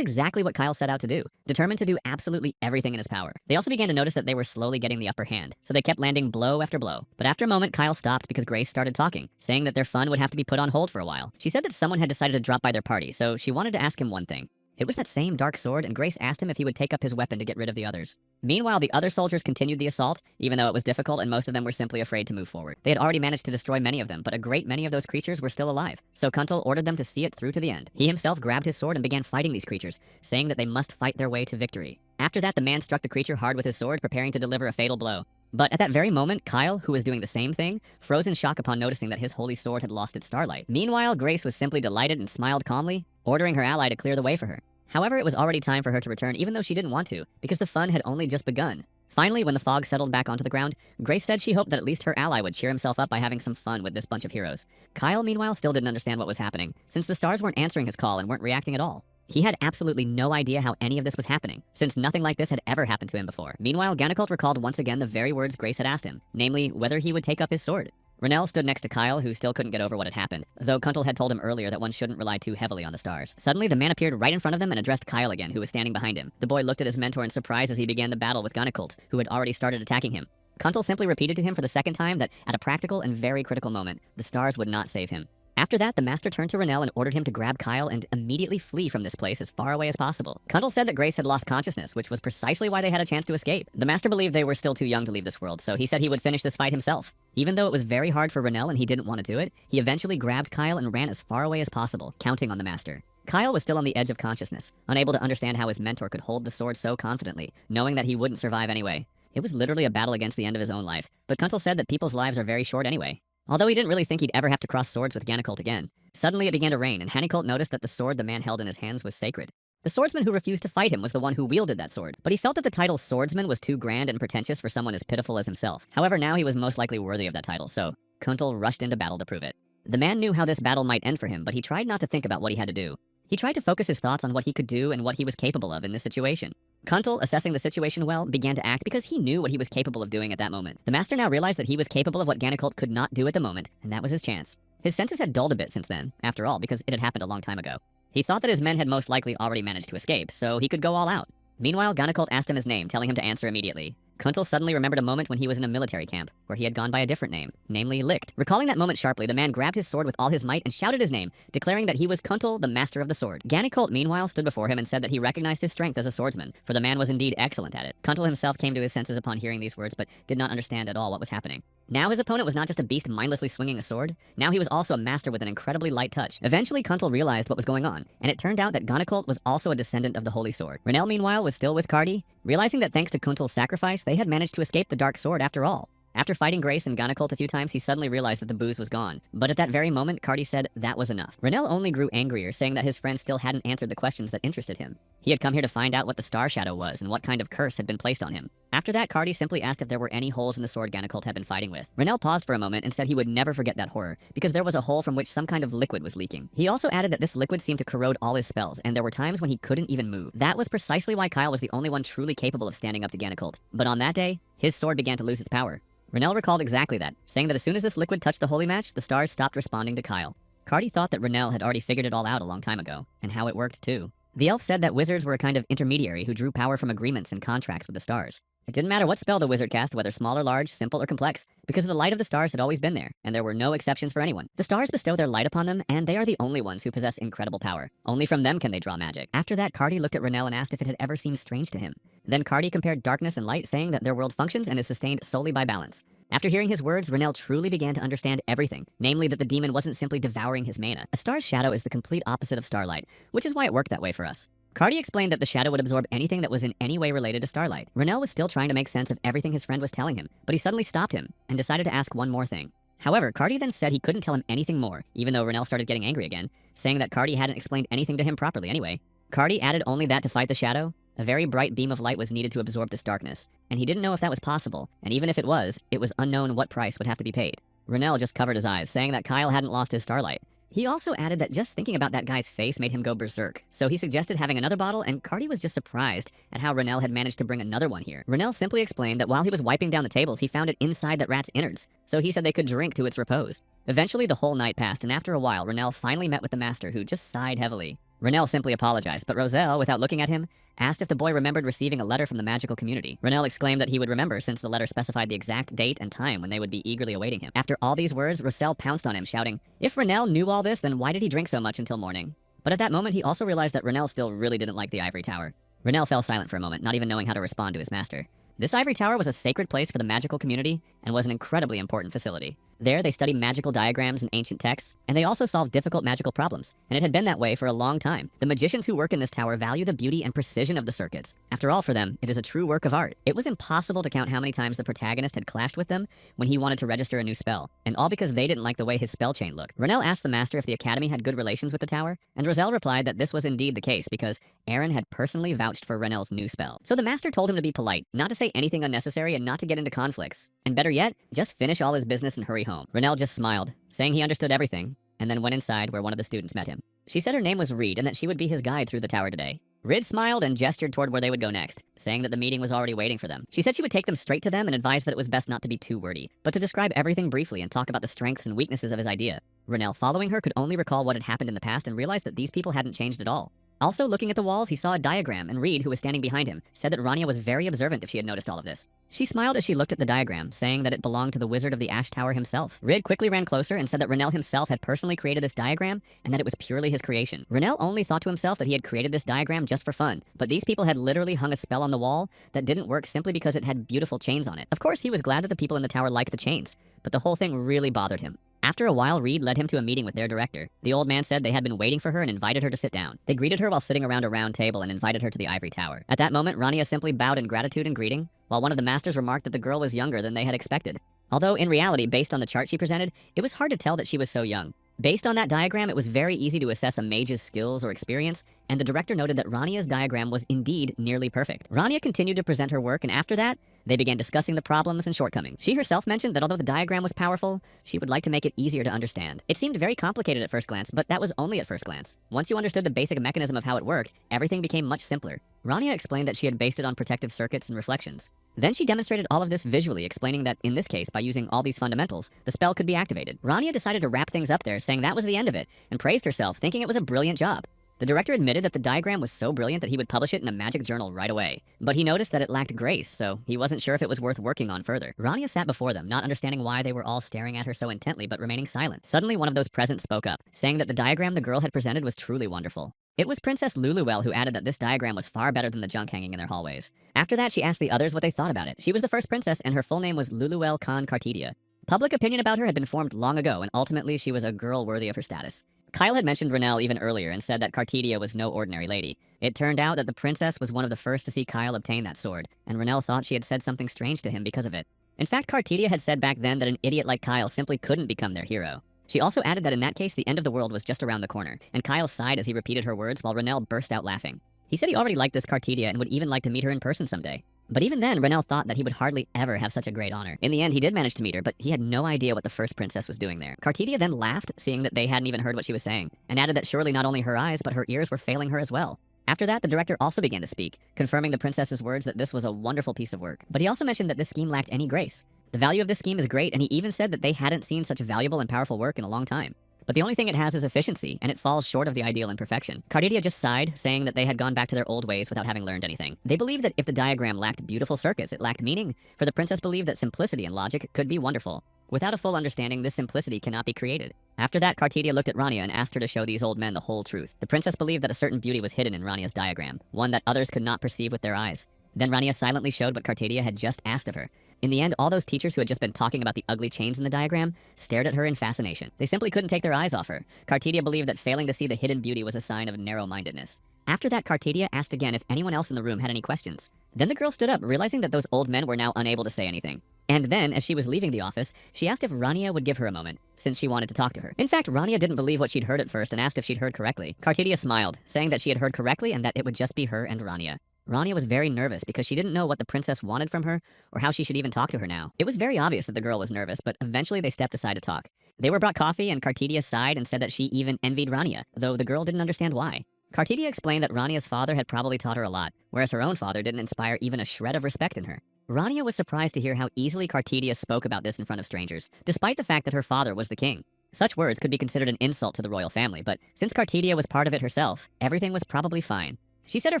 exactly what Kyle set out to do, determined to do absolutely everything in his power. They also began to notice that they were slowly getting the upper hand, so they kept landing blow after blow. But after a moment, Kyle stopped because Grace started talking, saying that their fun would have to be put on hold for a while. She said that someone had decided to drop by their party, so she wanted to ask him one thing. It was that same dark sword, and Grace asked him if he would take up his weapon to get rid of the others. Meanwhile, the other soldiers continued the assault, even though it was difficult and most of them were simply afraid to move forward. They had already managed to destroy many of them, but a great many of those creatures were still alive, so Kuntal ordered them to see it through to the end. He himself grabbed his sword and began fighting these creatures, saying that they must fight their way to victory. After that, the man struck the creature hard with his sword, preparing to deliver a fatal blow. But at that very moment, Kyle, who was doing the same thing, froze in shock upon noticing that his holy sword had lost its starlight. Meanwhile, Grace was simply delighted and smiled calmly, ordering her ally to clear the way for her. However, it was already time for her to return even though she didn't want to, because the fun had only just begun. Finally, when the fog settled back onto the ground, Grace said she hoped that at least her ally would cheer himself up by having some fun with this bunch of heroes. Kyle, meanwhile, still didn't understand what was happening, since the stars weren't answering his call and weren't reacting at all. He had absolutely no idea how any of this was happening, since nothing like this had ever happened to him before. Meanwhile, Gannicult recalled once again the very words Grace had asked him, namely, whether he would take up his sword. Renell stood next to Kyle, who still couldn't get over what had happened, though Kuntal had told him earlier that one shouldn't rely too heavily on the stars. Suddenly, the man appeared right in front of them and addressed Kyle again, who was standing behind him. The boy looked at his mentor in surprise as he began the battle with Gannicult, who had already started attacking him. Kuntal simply repeated to him for the second time that, at a practical and very critical moment, the stars would not save him. After that, the master turned to Renell and ordered him to grab Kyle and immediately flee from this place as far away as possible. Kuntal said that Grace had lost consciousness, which was precisely why they had a chance to escape. The master believed they were still too young to leave this world, so he said he would finish this fight himself. Even though it was very hard for Renell and he didn't want to do it, he eventually grabbed Kyle and ran as far away as possible, counting on the master. Kyle was still on the edge of consciousness, unable to understand how his mentor could hold the sword so confidently, knowing that he wouldn't survive anyway. It was literally a battle against the end of his own life, but Kuntal said that people's lives are very short anyway. Although he didn't really think he'd ever have to cross swords with Gannicult again. Suddenly it began to rain, and Gannicult noticed that the sword the man held in his hands was sacred. The swordsman who refused to fight him was the one who wielded that sword, but he felt that the title swordsman was too grand and pretentious for someone as pitiful as himself. However, now he was most likely worthy of that title, so Kuntal rushed into battle to prove it. The man knew how this battle might end for him, but he tried not to think about what he had to do. He tried to focus his thoughts on what he could do and what he was capable of in this situation. Kuntal, assessing the situation well, began to act because he knew what he was capable of doing at that moment. The master now realized that he was capable of what Gannicult could not do at the moment, and that was his chance. His senses had dulled a bit since then, after all, because it had happened a long time ago. He thought that his men had most likely already managed to escape, so he could go all out. Meanwhile, Gannicult asked him his name, telling him to answer immediately. Kuntal suddenly remembered a moment when he was in a military camp, where he had gone by a different name, namely Licht. Recalling that moment sharply, the man grabbed his sword with all his might and shouted his name, declaring that he was Kuntal, the master of the sword. Gannicult, meanwhile, stood before him and said that he recognized his strength as a swordsman, for the man was indeed excellent at it. Kuntal himself came to his senses upon hearing these words, but did not understand at all what was happening. Now his opponent was not just a beast mindlessly swinging a sword, now he was also a master with an incredibly light touch. Eventually, Kuntal realized what was going on, and it turned out that Gannicult was also a descendant of the Holy Sword. Renell, meanwhile, was still with Cardi, realizing that thanks to Kuntal's sacrifice, they had managed to escape the Dark Sword after all. After fighting Grace and Gannicult a few times, he suddenly realized that the booze was gone. But at that very moment, Cardi said that was enough. Renell only grew angrier, saying that his friend still hadn't answered the questions that interested him. He had come here to find out what the Star Shadow was and what kind of curse had been placed on him. After that, Cardi simply asked if there were any holes in the sword Gannicult had been fighting with. Renell paused for a moment and said he would never forget that horror, because there was a hole from which some kind of liquid was leaking. He also added that this liquid seemed to corrode all his spells, and there were times when he couldn't even move. That was precisely why Kyle was the only one truly capable of standing up to Gannicult. But on that day, his sword began to lose its power. Renell recalled exactly that, saying that as soon as this liquid touched the holy match, the stars stopped responding to Kyle. Cardi thought that Renell had already figured it all out a long time ago, and how it worked too. The elf said that wizards were a kind of intermediary who drew power from agreements and contracts with the stars. It didn't matter what spell the wizard cast, whether small or large, simple or complex, because the light of the stars had always been there, and there were no exceptions for anyone. The stars bestow their light upon them, and they are the only ones who possess incredible power. Only from them can they draw magic. After that, Cardi looked at Renell and asked if it had ever seemed strange to him. Then Cardi compared darkness and light, saying that their world functions and is sustained solely by balance. After hearing his words, Renell truly began to understand everything, namely that the demon wasn't simply devouring his mana. A star's shadow is the complete opposite of starlight, which is why it worked that way for us. Cardi explained that the shadow would absorb anything that was in any way related to starlight. Renell was still trying to make sense of everything his friend was telling him, but he suddenly stopped him and decided to ask one more thing. However, Cardi then said he couldn't tell him anything more, even though Renell started getting angry again, saying that Cardi hadn't explained anything to him properly anyway. Cardi added only that to fight the shadow, a very bright beam of light was needed to absorb this darkness, and he didn't know if that was possible, and even if it was unknown what price would have to be paid. Renell just covered his eyes, saying that Kyle hadn't lost his starlight. He also added that just thinking about that guy's face made him go berserk, so he suggested having another bottle, and Cardi was just surprised at how Renell had managed to bring another one here. Renell simply explained that while he was wiping down the tables, he found it inside that rat's innards, so he said they could drink to its repose. Eventually, the whole night passed, and after a while, Renell finally met with the master, who just sighed heavily. Renell simply apologized, but Roselle, without looking at him, asked if the boy remembered receiving a letter from the magical community. Renell exclaimed that he would remember since the letter specified the exact date and time when they would be eagerly awaiting him. After all these words, Roselle pounced on him, shouting, "If Renell knew all this, then why did he drink so much until morning?" But at that moment, he also realized that Renell still really didn't like the ivory tower. Renell fell silent for a moment, not even knowing how to respond to his master. This ivory tower was a sacred place for the magical community and was an incredibly important facility. There, they studied magical diagrams and ancient texts, and they also solved difficult magical problems, and it had been that way for a long time. The magicians who work in this tower value the beauty and precision of the circuits. After all, for them, it is a true work of art. It was impossible to count how many times the protagonist had clashed with them when he wanted to register a new spell, and all because they didn't like the way his spell chain looked. Renell asked the master if the academy had good relations with the tower, and Roselle replied that this was indeed the case because Aaron had personally vouched for Renell's new spell. So the master told him to be polite, not to say anything unnecessary, and not to get into conflicts. And better yet, just finish all his business and hurry home. Renell just smiled, saying he understood everything, and then went inside where one of the students met him. She said her name was Reed and that she would be his guide through the tower today. Reed smiled and gestured toward where they would go next, saying that the meeting was already waiting for them. She said she would take them straight to them and advised that it was best not to be too wordy, but to describe everything briefly and talk about the strengths and weaknesses of his idea. Renell, following her, could only recall what had happened in the past and realized that these people hadn't changed at all. Also, looking at the walls, he saw a diagram, and Reed, who was standing behind him, said that Rania was very observant if she had noticed all of this. She smiled as she looked at the diagram, saying that it belonged to the Wizard of the Ash Tower himself. Reed quickly ran closer and said that Renell himself had personally created this diagram, and that it was purely his creation. Renell only thought to himself that he had created this diagram just for fun, but these people had literally hung a spell on the wall that didn't work simply because it had beautiful chains on it. Of course, he was glad that the people in the tower liked the chains, but the whole thing really bothered him. After a while, Reed led him to a meeting with their director. The old man said they had been waiting for her and invited her to sit down. They greeted her while sitting around a round table and invited her to the ivory tower. At that moment, Rania simply bowed in gratitude and greeting, while one of the masters remarked that the girl was younger than they had expected. Although in reality, based on the chart she presented, it was hard to tell that she was so young. Based on that diagram, it was very easy to assess a mage's skills or experience, and the director noted that Rania's diagram was indeed nearly perfect. Rania continued to present her work, and after that, they began discussing the problems and shortcomings. She herself mentioned that although the diagram was powerful, she would like to make it easier to understand. It seemed very complicated at first glance, but that was only at first glance. Once you understood the basic mechanism of how it worked, everything became much simpler. Rania explained that she had based it on protective circuits and reflections. Then she demonstrated all of this visually, explaining that in this case, by using all these fundamentals, the spell could be activated. Rania decided to wrap things up there, saying that was the end of it, and praised herself, thinking it was a brilliant job. The director admitted that the diagram was so brilliant that he would publish it in a magic journal right away. But he noticed that it lacked grace, so he wasn't sure if it was worth working on further. Rania sat before them, not understanding why they were all staring at her so intently but remaining silent. Suddenly, one of those present spoke up, saying that the diagram the girl had presented was truly wonderful. It was Princess Luluwell who added that this diagram was far better than the junk hanging in their hallways. After that, she asked the others what they thought about it. She was the first princess, and her full name was Luluwell Khan Cartidia. Public opinion about her had been formed long ago, and ultimately she was a girl worthy of her status. Kyle had mentioned Renell even earlier and said that Cartidia was no ordinary lady. It turned out that the princess was one of the first to see Kyle obtain that sword, and Renell thought she had said something strange to him because of it. In fact, Cartidia had said back then that an idiot like Kyle simply couldn't become their hero. She also added that in that case, the end of the world was just around the corner, and Kyle sighed as he repeated her words while Renell burst out laughing. He said he already liked this Cartidia and would even like to meet her in person someday. But even then, Renell thought that he would hardly ever have such a great honor. In the end, he did manage to meet her, but he had no idea what the first princess was doing there. Cartidia then laughed, seeing that they hadn't even heard what she was saying, and added that surely not only her eyes, but her ears were failing her as well. After that, the director also began to speak, confirming the princess's words that this was a wonderful piece of work. But he also mentioned that this scheme lacked any grace. The value of this scheme is great, and he even said that they hadn't seen such valuable and powerful work in a long time. But the only thing it has is efficiency, and it falls short of the ideal in perfection. Cartidia just sighed, saying that they had gone back to their old ways without having learned anything. They believed that if the diagram lacked beautiful circuits, it lacked meaning, for the princess believed that simplicity and logic could be wonderful. Without a full understanding, this simplicity cannot be created. After that, Cartidia looked at Rania and asked her to show these old men the whole truth. The princess believed that a certain beauty was hidden in Rania's diagram, one that others could not perceive with their eyes. Then Rania silently showed what Cartidia had just asked of her. In the end, all those teachers who had just been talking about the ugly chains in the diagram stared at her in fascination. They simply couldn't take their eyes off her. Cartidia believed that failing to see the hidden beauty was a sign of narrow-mindedness. After that, Cartidia asked again if anyone else in the room had any questions. Then the girl stood up, realizing that those old men were now unable to say anything. And then, as she was leaving the office, she asked if Rania would give her a moment, since she wanted to talk to her. In fact, Rania didn't believe what she'd heard at first and asked if she'd heard correctly. Cartidia smiled, saying that she had heard correctly and that it would just be her and Rania. Rania was very nervous because she didn't know what the princess wanted from her or how she should even talk to her now. It was very obvious that the girl was nervous, but eventually they stepped aside to talk. They were brought coffee, and Cartidia sighed and said that she even envied Rania, though the girl didn't understand why. Cartidia explained that Rania's father had probably taught her a lot, whereas her own father didn't inspire even a shred of respect in her. Rania was surprised to hear how easily Cartidia spoke about this in front of strangers, despite the fact that her father was the king. Such words could be considered an insult to the royal family, but since Cartidia was part of it herself, everything was probably fine. She said her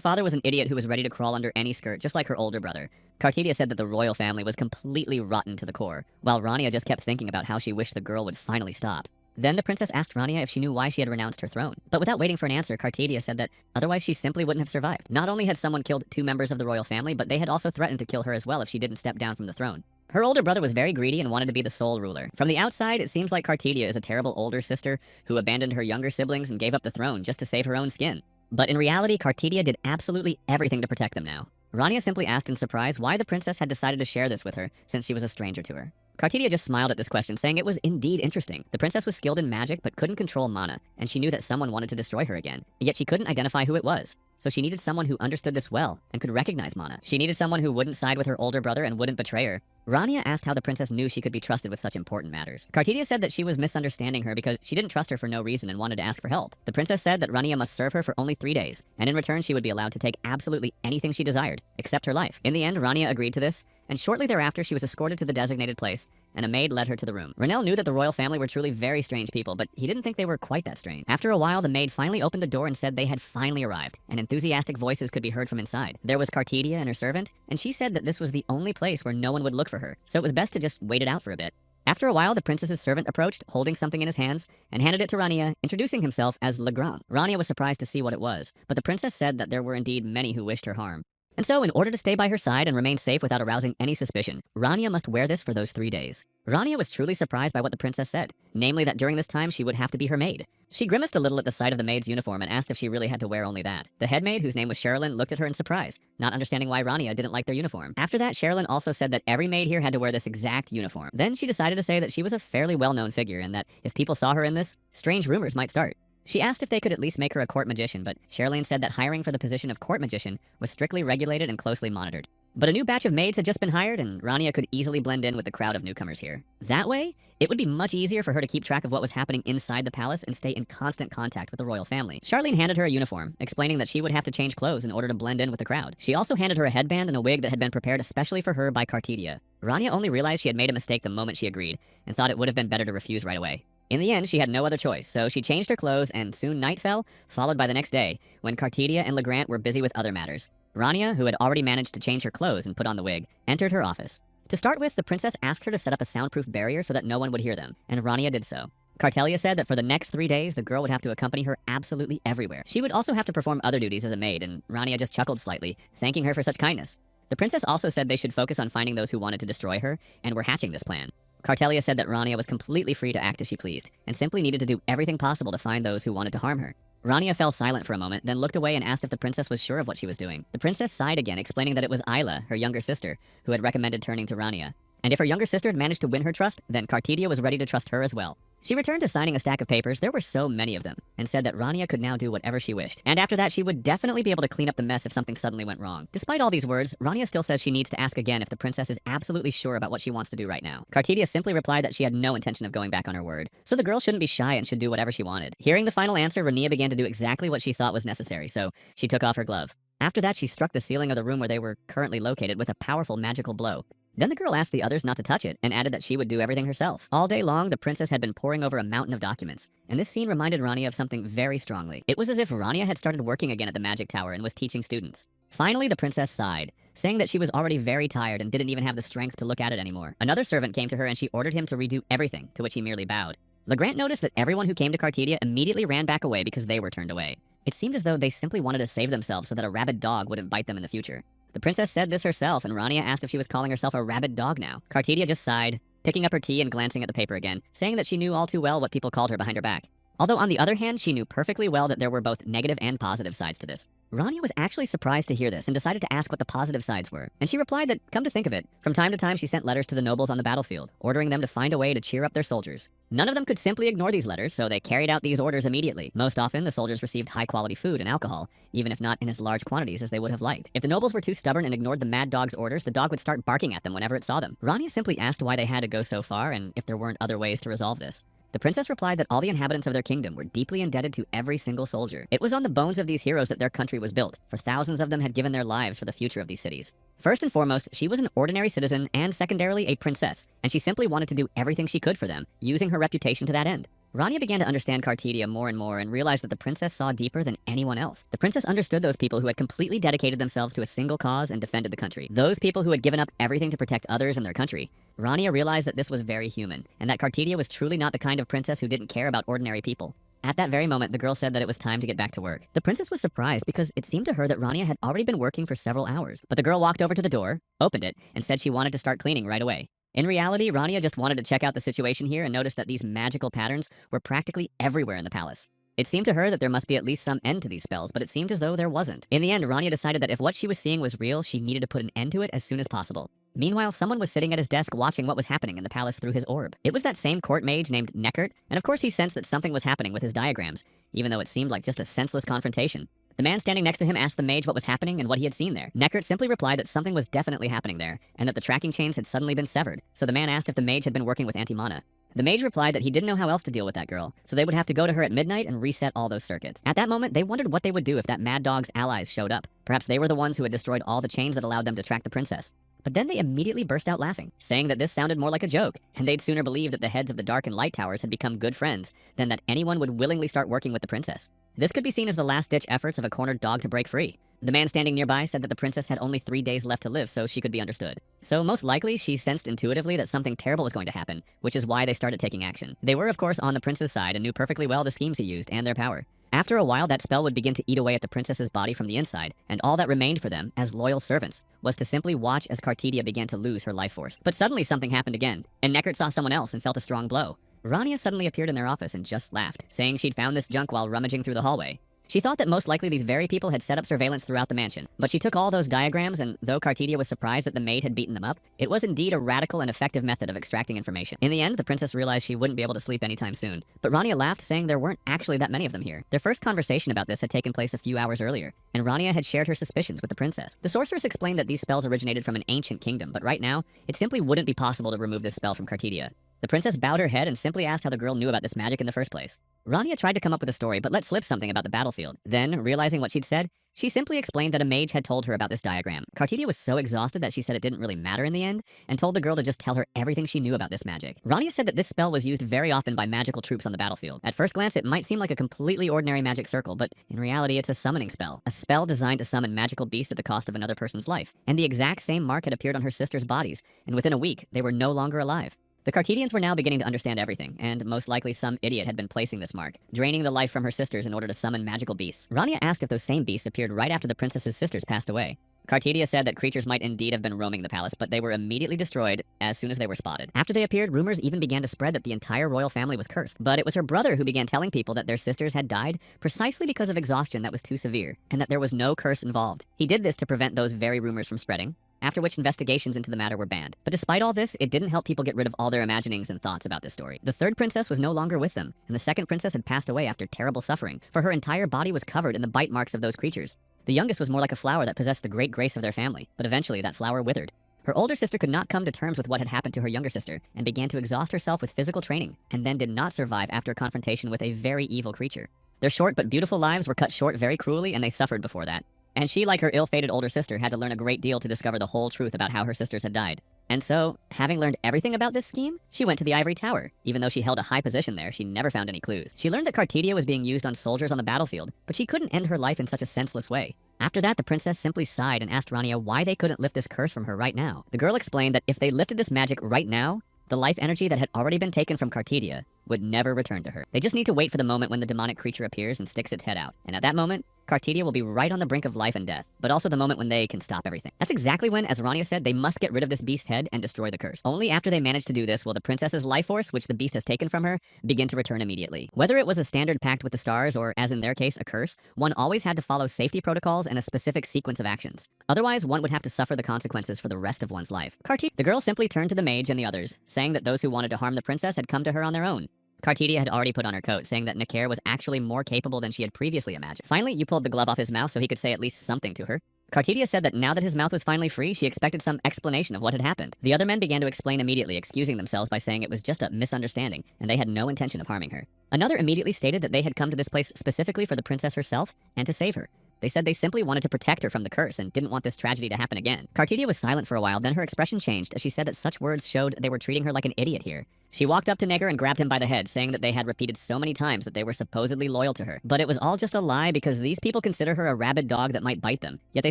father was an idiot who was ready to crawl under any skirt, just like her older brother. Cartidia said that the royal family was completely rotten to the core, while Rania just kept thinking about how she wished the girl would finally stop. Then the princess asked Rania if she knew why she had renounced her throne. But without waiting for an answer, Cartidia said that otherwise she simply wouldn't have survived. Not only had someone killed 2 members of the royal family, but they had also threatened to kill her as well if she didn't step down from the throne. Her older brother was very greedy and wanted to be the sole ruler. From the outside, it seems like Cartidia is a terrible older sister who abandoned her younger siblings and gave up the throne just to save her own skin. But in reality, Cartidia did absolutely everything to protect them now. Rania simply asked in surprise why the princess had decided to share this with her, since she was a stranger to her. Cartidia just smiled at this question, saying it was indeed interesting. The princess was skilled in magic but couldn't control mana, and she knew that someone wanted to destroy her again, yet she couldn't identify who it was. So she needed someone who understood this well and could recognize mana. She needed someone who wouldn't side with her older brother and wouldn't betray her. Rania asked how the princess knew she could be trusted with such important matters. Cartidia said that she was misunderstanding her because she didn't trust her for no reason and wanted to ask for help. The princess said that Rania must serve her for only 3 days, and in return she would be allowed to take absolutely anything she desired, except her life. In the end, Rania agreed to this, and shortly thereafter she was escorted to the designated place, and a maid led her to the room. Renell knew that the royal family were truly very strange people, but he didn't think they were quite that strange. After a while, the maid finally opened the door and said they had finally arrived, and enthusiastic voices could be heard from inside. There was Cartidia and her servant, and she said that this was the only place where no one would look for her, so it was best to just wait it out for a bit. After a while, the princess's servant approached, holding something in his hands, and handed it to Rania, introducing himself as Legrand. Rania was surprised to see what it was, but the princess said that there were indeed many who wished her harm. And so, in order to stay by her side and remain safe without arousing any suspicion, Rania must wear this for those 3 days. Rania was truly surprised by what the princess said, namely that during this time she would have to be her maid. She grimaced a little at the sight of the maid's uniform and asked if she really had to wear only that. The head maid, whose name was Sherilyn, looked at her in surprise, not understanding why Rania didn't like their uniform. After that, Sherilyn also said that every maid here had to wear this exact uniform. Then she decided to say that she was a fairly well-known figure and that if people saw her in this, strange rumors might start. She asked if they could at least make her a court magician, but Sherilyn said that hiring for the position of court magician was strictly regulated and closely monitored. But a new batch of maids had just been hired, and Rania could easily blend in with the crowd of newcomers here. That way, it would be much easier for her to keep track of what was happening inside the palace and stay in constant contact with the royal family. Charlene handed her a uniform, explaining that she would have to change clothes in order to blend in with the crowd. She also handed her a headband and a wig that had been prepared especially for her by Cartidia. Rania only realized she had made a mistake the moment she agreed, and thought it would have been better to refuse right away. In the end, she had no other choice, so she changed her clothes, and soon night fell, followed by the next day, when Cartidia and Legrand were busy with other matters. Rania, who had already managed to change her clothes and put on the wig, entered her office. To start with, the princess asked her to set up a soundproof barrier so that no one would hear them, and Rania did so. Cartelia said that for the next 3 days, the girl would have to accompany her absolutely everywhere. She would also have to perform other duties as a maid, and Rania just chuckled slightly, thanking her for such kindness. The princess also said they should focus on finding those who wanted to destroy her, and were hatching this plan. Cartelia said that Rania was completely free to act as she pleased, and simply needed to do everything possible to find those who wanted to harm her. Rania fell silent for a moment, then looked away and asked if the princess was sure of what she was doing. The princess sighed again, explaining that it was Isla, her younger sister, who had recommended turning to Rania. And if her younger sister had managed to win her trust, then Cartidia was ready to trust her as well. She returned to signing a stack of papers, there were so many of them, and said that Rania could now do whatever she wished. And after that, she would definitely be able to clean up the mess if something suddenly went wrong. Despite all these words, Rania still says she needs to ask again if the princess is absolutely sure about what she wants to do right now. Cartidia simply replied that she had no intention of going back on her word, so the girl shouldn't be shy and should do whatever she wanted. Hearing the final answer, Rania began to do exactly what she thought was necessary, so she took off her glove. After that, she struck the ceiling of the room where they were currently located with a powerful magical blow. Then the girl asked the others not to touch it, and added that she would do everything herself. All day long, the princess had been poring over a mountain of documents, and this scene reminded Rania of something very strongly. It was as if Rania had started working again at the magic tower and was teaching students. Finally, the princess sighed, saying that she was already very tired and didn't even have the strength to look at it anymore. Another servant came to her and she ordered him to redo everything, to which he merely bowed. Legrand noticed that everyone who came to Cartidia immediately ran back away because they were turned away. It seemed as though they simply wanted to save themselves so that a rabid dog wouldn't bite them in the future. The princess said this herself, and Rania asked if she was calling herself a rabid dog now. Cartidia just sighed, picking up her tea and glancing at the paper again, saying that she knew all too well what people called her behind her back. Although on the other hand, she knew perfectly well that there were both negative and positive sides to this. Rania was actually surprised to hear this and decided to ask what the positive sides were. And she replied that, come to think of it, from time to time she sent letters to the nobles on the battlefield, ordering them to find a way to cheer up their soldiers. None of them could simply ignore these letters, so they carried out these orders immediately. Most often, the soldiers received high-quality food and alcohol, even if not in as large quantities as they would have liked. If the nobles were too stubborn and ignored the mad dog's orders, the dog would start barking at them whenever it saw them. Rania simply asked why they had to go so far and if there weren't other ways to resolve this. The princess replied that all the inhabitants of their kingdom were deeply indebted to every single soldier. It was on the bones of these heroes that their country was built, for thousands of them had given their lives for the future of these cities. First and foremost, she was an ordinary citizen and secondarily a princess, and she simply wanted to do everything she could for them, using her reputation to that end. Rania began to understand Cartidia more and more and realized that the princess saw deeper than anyone else. The princess understood those people who had completely dedicated themselves to a single cause and defended the country. Those people who had given up everything to protect others and their country. Rania realized that this was very human, and that Cartidia was truly not the kind of princess who didn't care about ordinary people. At that very moment, the girl said that it was time to get back to work. The princess was surprised because it seemed to her that Rania had already been working for several hours. But the girl walked over to the door, opened it, and said she wanted to start cleaning right away. In reality, Rania just wanted to check out the situation here and noticed that these magical patterns were practically everywhere in the palace. It seemed to her that there must be at least some end to these spells, but it seemed as though there wasn't. In the end, Rania decided that if what she was seeing was real, she needed to put an end to it as soon as possible. Meanwhile, someone was sitting at his desk watching what was happening in the palace through his orb. It was that same court mage named Neckert, and of course he sensed that something was happening with his diagrams, even though it seemed like just a senseless confrontation. The man standing next to him asked the mage what was happening and what he had seen there. Neckert simply replied that something was definitely happening there, and that the tracking chains had suddenly been severed, so the man asked if the mage had been working with Antimana. The mage replied that he didn't know how else to deal with that girl, so they would have to go to her at midnight and reset all those circuits. At that moment, they wondered what they would do if that mad dog's allies showed up. Perhaps they were the ones who had destroyed all the chains that allowed them to track the princess. But then they immediately burst out laughing, saying that this sounded more like a joke, and they'd sooner believe that the heads of the Dark and Light Towers had become good friends than that anyone would willingly start working with the princess. This could be seen as the last-ditch efforts of a cornered dog to break free. The man standing nearby said that the princess had only 3 days left to live, so she could be understood. So most likely, she sensed intuitively that something terrible was going to happen, which is why they started taking action. They were, of course, on the prince's side and knew perfectly well the schemes he used and their power. After a while, that spell would begin to eat away at the princess's body from the inside, and all that remained for them, as loyal servants, was to simply watch as Cartidia began to lose her life force. But suddenly something happened again, and Neckert saw someone else and felt a strong blow. Rania suddenly appeared in their office and just laughed, saying she'd found this junk while rummaging through the hallway. She thought that most likely these very people had set up surveillance throughout the mansion, but she took all those diagrams, and though Cartidia was surprised that the maid had beaten them up, it was indeed a radical and effective method of extracting information. In the end, the princess realized she wouldn't be able to sleep anytime soon, but Rania laughed, saying there weren't actually that many of them here. Their first conversation about this had taken place a few hours earlier, and Rania had shared her suspicions with the princess. The sorceress explained that these spells originated from an ancient kingdom, but right now, it simply wouldn't be possible to remove this spell from Cartidia. The princess bowed her head and simply asked how the girl knew about this magic in the first place. Rania tried to come up with a story, but let slip something about the battlefield. Then, realizing what she'd said, she simply explained that a mage had told her about this diagram. Cartidia was so exhausted that she said it didn't really matter in the end, and told the girl to just tell her everything she knew about this magic. Rania said that this spell was used very often by magical troops on the battlefield. At first glance, it might seem like a completely ordinary magic circle, but in reality, it's a summoning spell. A spell designed to summon magical beasts at the cost of another person's life. And the exact same mark had appeared on her sister's bodies, and within a week, they were no longer alive. The Cartidians were now beginning to understand everything, and most likely some idiot had been placing this mark, draining the life from her sisters in order to summon magical beasts. Rania asked if those same beasts appeared right after the princess's sisters passed away. Cartidia said that creatures might indeed have been roaming the palace, but they were immediately destroyed as soon as they were spotted. After they appeared, rumors even began to spread that the entire royal family was cursed. But it was her brother who began telling people that their sisters had died precisely because of exhaustion that was too severe, and that there was no curse involved. He did this to prevent those very rumors from spreading, after which investigations into the matter were banned. But despite all this, it didn't help people get rid of all their imaginings and thoughts about this story. The third princess was no longer with them, and the second princess had passed away after terrible suffering, for her entire body was covered in the bite marks of those creatures. The youngest was more like a flower that possessed the great grace of their family, but eventually that flower withered. Her older sister could not come to terms with what had happened to her younger sister, and began to exhaust herself with physical training, and then did not survive after confrontation with a very evil creature. Their short but beautiful lives were cut short very cruelly, and they suffered before that. And she, like her ill-fated older sister, had to learn a great deal to discover the whole truth about how her sisters had died. And so, having learned everything about this scheme, she went to the Ivory Tower. Even though she held a high position there, she never found any clues. She learned that Cartidia was being used on soldiers on the battlefield, but she couldn't end her life in such a senseless way. After that, the princess simply sighed and asked Rania why they couldn't lift this curse from her right now. The girl explained that if they lifted this magic right now, the life energy that had already been taken from Cartidia would never return to her. They just need to wait for the moment when the demonic creature appears and sticks its head out. And at that moment, Cartidia will be right on the brink of life and death, but also the moment when they can stop everything. That's exactly when, as Rania said, they must get rid of this beast's head and destroy the curse. Only after they manage to do this will the princess's life force, which the beast has taken from her, begin to return immediately. Whether it was a standard pact with the stars or, as in their case, a curse, one always had to follow safety protocols and a specific sequence of actions. Otherwise, one would have to suffer the consequences for the rest of one's life. The girl simply turned to the mage and the others, saying that those who wanted to harm the princess had come to her on their own. Cartidia had already put on her coat, saying that Necker was actually more capable than she had previously imagined. Finally, you pulled the glove off his mouth so he could say at least something to her. Cartidia said that now that his mouth was finally free, she expected some explanation of what had happened. The other men began to explain immediately, excusing themselves by saying it was just a misunderstanding, and they had no intention of harming her. Another immediately stated that they had come to this place specifically for the princess herself and to save her. They said they simply wanted to protect her from the curse and didn't want this tragedy to happen again. Cartidia was silent for a while, then her expression changed as she said that such words showed they were treating her like an idiot here. She walked up to Neger and grabbed him by the head, saying that they had repeated so many times that they were supposedly loyal to her. But it was all just a lie because these people consider her a rabid dog that might bite them, yet they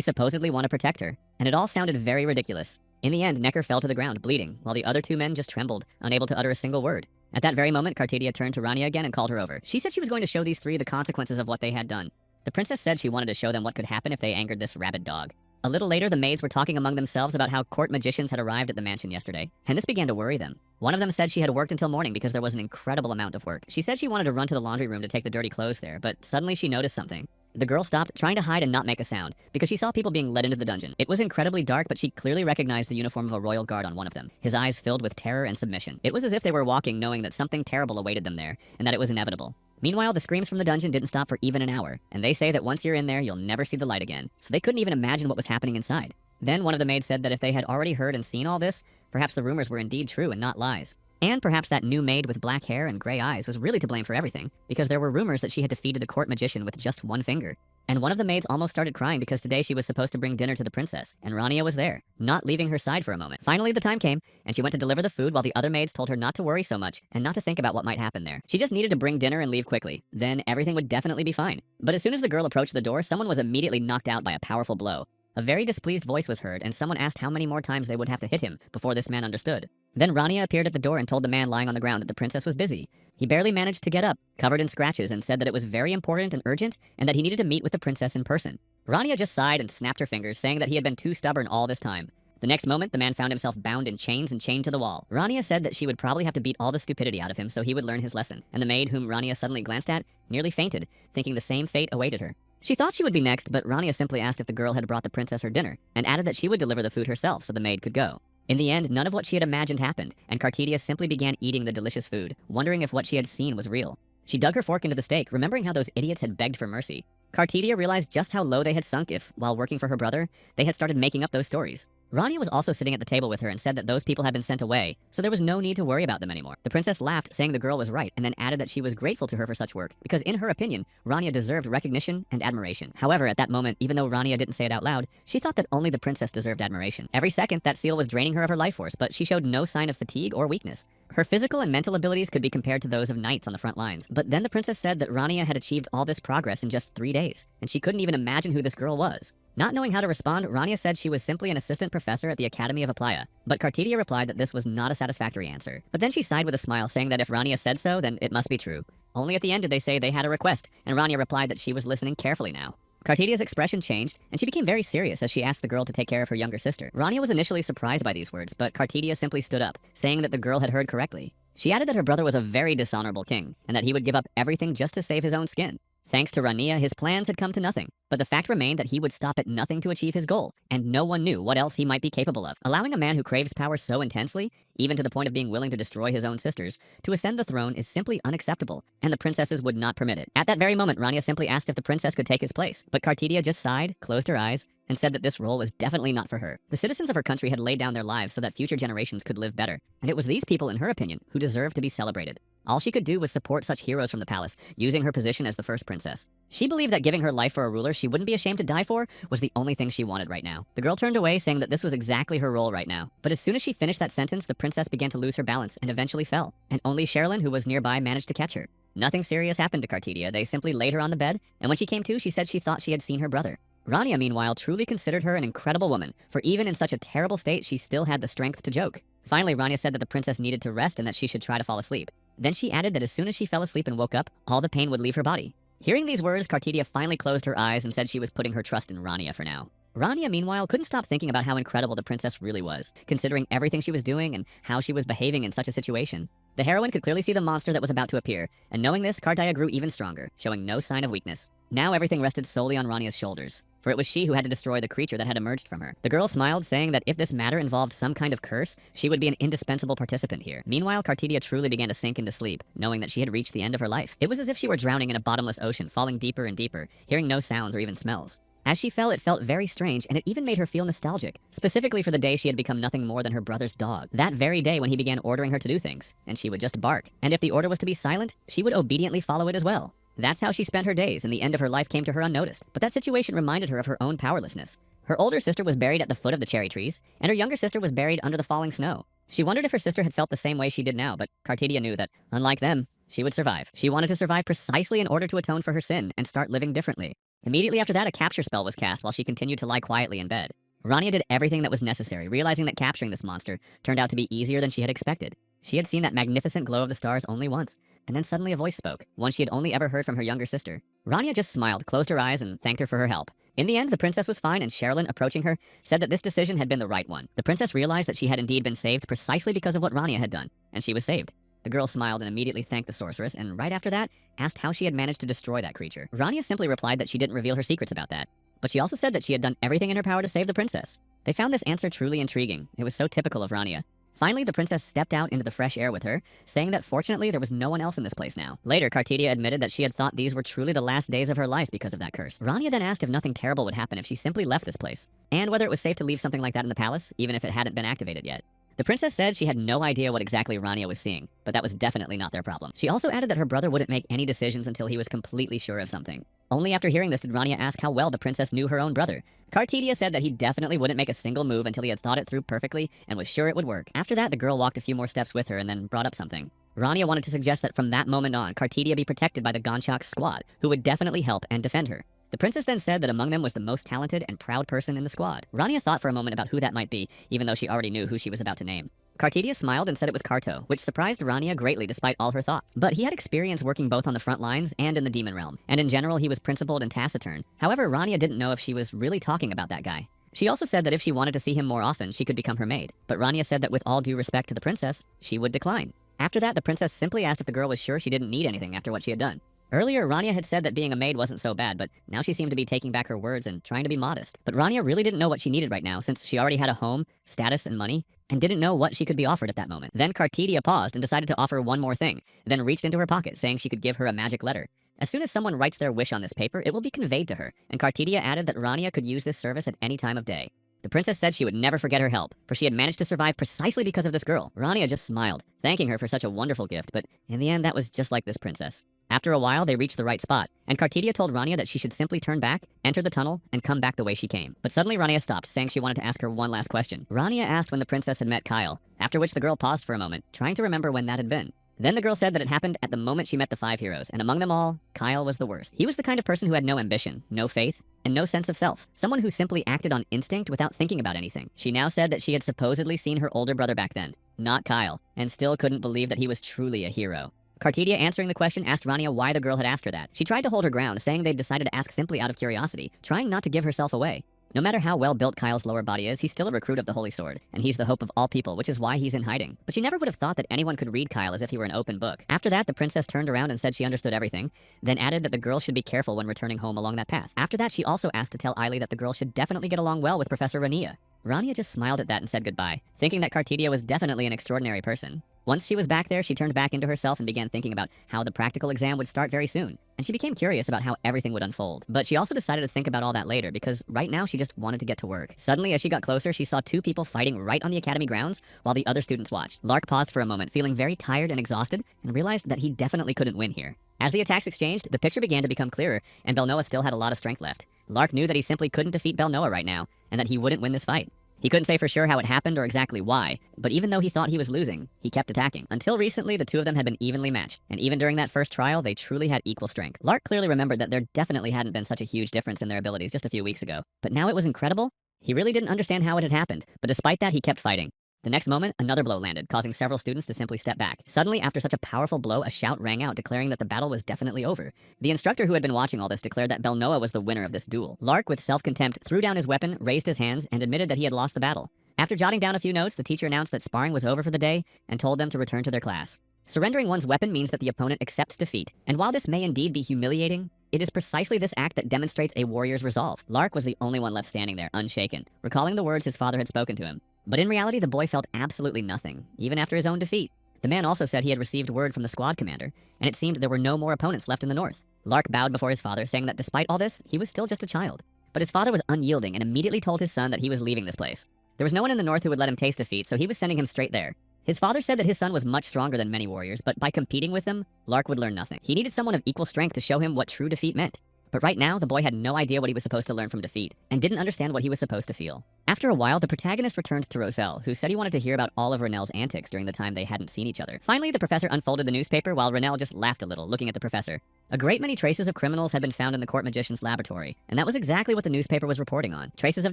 supposedly want to protect her. And it all sounded very ridiculous. In the end, Necker fell to the ground, bleeding, while the other two men just trembled, unable to utter a single word. At that very moment, Cartidia turned to Rania again and called her over. She said she was going to show these three the consequences of what they had done. The princess said she wanted to show them what could happen if they angered this rabid dog. A little later, the maids were talking among themselves about how court magicians had arrived at the mansion yesterday, and this began to worry them. One of them said she had worked until morning because there was an incredible amount of work. She said she wanted to run to the laundry room to take the dirty clothes there, but suddenly she noticed something. The girl stopped, trying to hide and not make a sound, because she saw people being led into the dungeon. It was incredibly dark, but she clearly recognized the uniform of a royal guard on one of them, his eyes filled with terror and submission. It was as if they were walking knowing that something terrible awaited them there, and that it was inevitable. Meanwhile, the screams from the dungeon didn't stop for even an hour, and they say that once you're in there, you'll never see the light again, so they couldn't even imagine what was happening inside. Then one of the maids said that if they had already heard and seen all this, perhaps the rumors were indeed true and not lies. And perhaps that new maid with black hair and gray eyes was really to blame for everything, because there were rumors that she had defeated the court magician with just one finger. And one of the maids almost started crying because today she was supposed to bring dinner to the princess, and Rania was there, not leaving her side for a moment. Finally, the time came, and she went to deliver the food while the other maids told her not to worry so much and not to think about what might happen there. She just needed to bring dinner and leave quickly. Then everything would definitely be fine. But as soon as the girl approached the door, someone was immediately knocked out by a powerful blow. A very displeased voice was heard, and someone asked how many more times they would have to hit him before this man understood. Then Rania appeared at the door and told the man lying on the ground that the princess was busy. He barely managed to get up, covered in scratches, and said that it was very important and urgent, and that he needed to meet with the princess in person. Rania just sighed and snapped her fingers, saying that he had been too stubborn all this time. The next moment, the man found himself bound in chains and chained to the wall. Rania said that she would probably have to beat all the stupidity out of him so he would learn his lesson, and the maid, whom Rania suddenly glanced at, nearly fainted, thinking the same fate awaited her. She thought she would be next, but Rania simply asked if the girl had brought the princess her dinner, and added that she would deliver the food herself so the maid could go. In the end, none of what she had imagined happened, and Cartidia simply began eating the delicious food, wondering if what she had seen was real. She dug her fork into the steak, remembering how those idiots had begged for mercy. Cartidia realized just how low they had sunk if, while working for her brother, they had started making up those stories. Rania was also sitting at the table with her and said that those people had been sent away, so there was no need to worry about them anymore. The princess laughed, saying the girl was right, and then added that she was grateful to her for such work, because in her opinion, Rania deserved recognition and admiration. However, at that moment, even though Rania didn't say it out loud, she thought that only the princess deserved admiration. Every second, that seal was draining her of her life force, but she showed no sign of fatigue or weakness. Her physical and mental abilities could be compared to those of knights on the front lines. But then the princess said that Rania had achieved all this progress in just 3 days, and she couldn't even imagine who this girl was. Not knowing how to respond, Rania said she was simply an assistant professor at the Academy of Aplaya, but Cartidia replied that this was not a satisfactory answer. But then she sighed with a smile, saying that if Rania said so, then it must be true. Only at the end did they say they had a request, and Rania replied that she was listening carefully now. Cartidia's expression changed, and she became very serious as she asked the girl to take care of her younger sister. Rania was initially surprised by these words, but Cartidia simply stood up, saying that the girl had heard correctly. She added that her brother was a very dishonorable king, and that he would give up everything just to save his own skin. Thanks to Rania, his plans had come to nothing, but the fact remained that he would stop at nothing to achieve his goal, and no one knew what else he might be capable of. Allowing a man who craves power so intensely, even to the point of being willing to destroy his own sisters, to ascend the throne is simply unacceptable, and the princesses would not permit it. At that very moment, Rania simply asked if the princess could take his place, but Cartidia just sighed, closed her eyes, and said that this role was definitely not for her. The citizens of her country had laid down their lives so that future generations could live better, and it was these people, in her opinion, who deserved to be celebrated. All she could do was support such heroes from the palace, using her position as the first princess. She believed that giving her life for a ruler she wouldn't be ashamed to die for was the only thing she wanted right now. The girl turned away, saying that this was exactly her role right now. But as soon as she finished that sentence, the princess began to lose her balance and eventually fell, and only Sherilyn, who was nearby, managed to catch her. Nothing serious happened to Cartidia. They simply laid her on the bed, and when she came to, she said she thought she had seen her brother. Rania, meanwhile, truly considered her an incredible woman, for even in such a terrible state, she still had the strength to joke. Finally, Rania said that the princess needed to rest and that she should try to fall asleep. Then she added that as soon as she fell asleep and woke up, all the pain would leave her body. Hearing these words, Cartidia finally closed her eyes and said she was putting her trust in Rania for now. Rania, meanwhile, couldn't stop thinking about how incredible the princess really was, considering everything she was doing and how she was behaving in such a situation. The heroine could clearly see the monster that was about to appear, and knowing this, Cartia grew even stronger, showing no sign of weakness. Now everything rested solely on Rania's shoulders, for it was she who had to destroy the creature that had emerged from her. The girl smiled, saying that if this matter involved some kind of curse, she would be an indispensable participant here. Meanwhile, Cartidia truly began to sink into sleep, knowing that she had reached the end of her life. It was as if she were drowning in a bottomless ocean, falling deeper and deeper, hearing no sounds or even smells. As she fell, it felt very strange, and it even made her feel nostalgic, specifically for the day she had become nothing more than her brother's dog. That very day when he began ordering her to do things, and she would just bark. And if the order was to be silent, she would obediently follow it as well. That's how she spent her days, and the end of her life came to her unnoticed. But that situation reminded her of her own powerlessness. Her older sister was buried at the foot of the cherry trees, and her younger sister was buried under the falling snow. She wondered if her sister had felt the same way she did now, but Cartidia knew that, unlike them, she would survive. She wanted to survive precisely in order to atone for her sin and start living differently. Immediately after that, a capture spell was cast while she continued to lie quietly in bed. Rania did everything that was necessary, realizing that capturing this monster turned out to be easier than she had expected. She had seen that magnificent glow of the stars only once, and then suddenly a voice spoke, one she had only ever heard from her younger sister. Rania just smiled, closed her eyes, and thanked her for her help. In the end, the princess was fine, and Sherilyn, approaching her, said that this decision had been the right one. The princess realized that she had indeed been saved precisely because of what Rania had done, and she was saved. The girl smiled and immediately thanked the sorceress, and right after that, asked how she had managed to destroy that creature. Rania simply replied that she didn't reveal her secrets about that, but she also said that she had done everything in her power to save the princess. They found this answer truly intriguing. It was so typical of Rania. Finally, the princess stepped out into the fresh air with her, saying that fortunately there was no one else in this place now. Later, Cartidia admitted that she had thought these were truly the last days of her life because of that curse. Rania then asked if nothing terrible would happen if she simply left this place, and whether it was safe to leave something like that in the palace, even if it hadn't been activated yet. The princess said she had no idea what exactly Rania was seeing, but that was definitely not their problem. She also added that her brother wouldn't make any decisions until he was completely sure of something. Only after hearing this did Rania ask how well the princess knew her own brother. Cartidia said that he definitely wouldn't make a single move until he had thought it through perfectly and was sure it would work. After that, the girl walked a few more steps with her and then brought up something. Rania wanted to suggest that from that moment on, Cartidia be protected by the Gonchok squad, who would definitely help and defend her. The princess then said that among them was the most talented and proud person in the squad. Rania thought for a moment about who that might be, even though she already knew who she was about to name. Cartidia smiled and said it was Karto, which surprised Rania greatly despite all her thoughts. But he had experience working both on the front lines and in the demon realm, and in general he was principled and taciturn. However, Rania didn't know if she was really talking about that guy. She also said that if she wanted to see him more often, she could become her maid. But Rania said that with all due respect to the princess, she would decline. After that, the princess simply asked if the girl was sure she didn't need anything after what she had done. Earlier, Rania had said that being a maid wasn't so bad, but now she seemed to be taking back her words and trying to be modest. But Rania really didn't know what she needed right now, since she already had a home, status, and money, and didn't know what she could be offered at that moment. Then Cartidia paused and decided to offer one more thing, then reached into her pocket, saying she could give her a magic letter. As soon as someone writes their wish on this paper, it will be conveyed to her, and Cartidia added that Rania could use this service at any time of day. The princess said she would never forget her help, for she had managed to survive precisely because of this girl. Rania just smiled, thanking her for such a wonderful gift, but in the end that was just like this princess. After a while, they reached the right spot, and Cartidia told Rania that she should simply turn back, enter the tunnel, and come back the way she came. But suddenly Rania stopped, saying she wanted to ask her one last question. Rania asked when the princess had met Kyle, after which the girl paused for a moment, trying to remember when that had been. Then the girl said that it happened at the moment she met the 5 heroes, and among them all, Kyle was the worst. He was the kind of person who had no ambition, no faith, and no sense of self. Someone who simply acted on instinct without thinking about anything. She now said that she had supposedly seen her older brother back then, not Kyle, and still couldn't believe that he was truly a hero. Cartidia, answering the question, asked Rania why the girl had asked her that. She tried to hold her ground, saying they'd decided to ask simply out of curiosity, trying not to give herself away. No matter how well built Kyle's lower body is, he's still a recruit of the Holy Sword, and he's the hope of all people, which is why he's in hiding. But she never would have thought that anyone could read Kyle as if he were an open book. After that, the princess turned around and said she understood everything, then added that the girl should be careful when returning home along that path. After that, she also asked to tell Eiley that the girl should definitely get along well with Professor Rania. Rania just smiled at that and said goodbye, thinking that Cartidia was definitely an extraordinary person. Once she was back there, she turned back into herself and began thinking about how the practical exam would start very soon, and she became curious about how everything would unfold. But she also decided to think about all that later, because right now she just wanted to get to work. Suddenly, as she got closer, she saw 2 people fighting right on the academy grounds, while the other students watched. Lark paused for a moment, feeling very tired and exhausted, and realized that he definitely couldn't win here. As the attacks exchanged, the picture began to become clearer, and Belnoa still had a lot of strength left. Lark knew that he simply couldn't defeat Belnoa right now, and that he wouldn't win this fight. He couldn't say for sure how it happened or exactly why, but even though he thought he was losing, he kept attacking. Until recently, the 2 of them had been evenly matched, and even during that first trial, they truly had equal strength. Lark clearly remembered that there definitely hadn't been such a huge difference in their abilities just a few weeks ago, but now it was incredible. He really didn't understand how it had happened, but despite that, he kept fighting. The next moment, another blow landed, causing several students to simply step back. Suddenly, after such a powerful blow, a shout rang out declaring that the battle was definitely over. The instructor who had been watching all this declared that Belnoa was the winner of this duel. Lark, with self-contempt, threw down his weapon, raised his hands, and admitted that he had lost the battle. After jotting down a few notes, the teacher announced that sparring was over for the day and told them to return to their class. Surrendering one's weapon means that the opponent accepts defeat, and while this may indeed be humiliating, it is precisely this act that demonstrates a warrior's resolve. Lark was the only one left standing there, unshaken, recalling the words his father had spoken to him. But in reality, the boy felt absolutely nothing, even after his own defeat. The man also said he had received word from the squad commander, and it seemed there were no more opponents left in the north. Lark bowed before his father, saying that despite all this, he was still just a child. But his father was unyielding and immediately told his son that he was leaving this place. There was no one in the north who would let him taste defeat, so he was sending him straight there. His father said that his son was much stronger than many warriors, but by competing with them, Lark would learn nothing. He needed someone of equal strength to show him what true defeat meant. But right now, the boy had no idea what he was supposed to learn from defeat, and didn't understand what he was supposed to feel. After a while, the protagonist returned to Roselle, who said he wanted to hear about all of Renelle's antics during the time they hadn't seen each other. Finally, the professor unfolded the newspaper while Renelle just laughed a little, looking at the professor. A great many traces of criminals had been found in the court magician's laboratory, and that was exactly what the newspaper was reporting on. Traces of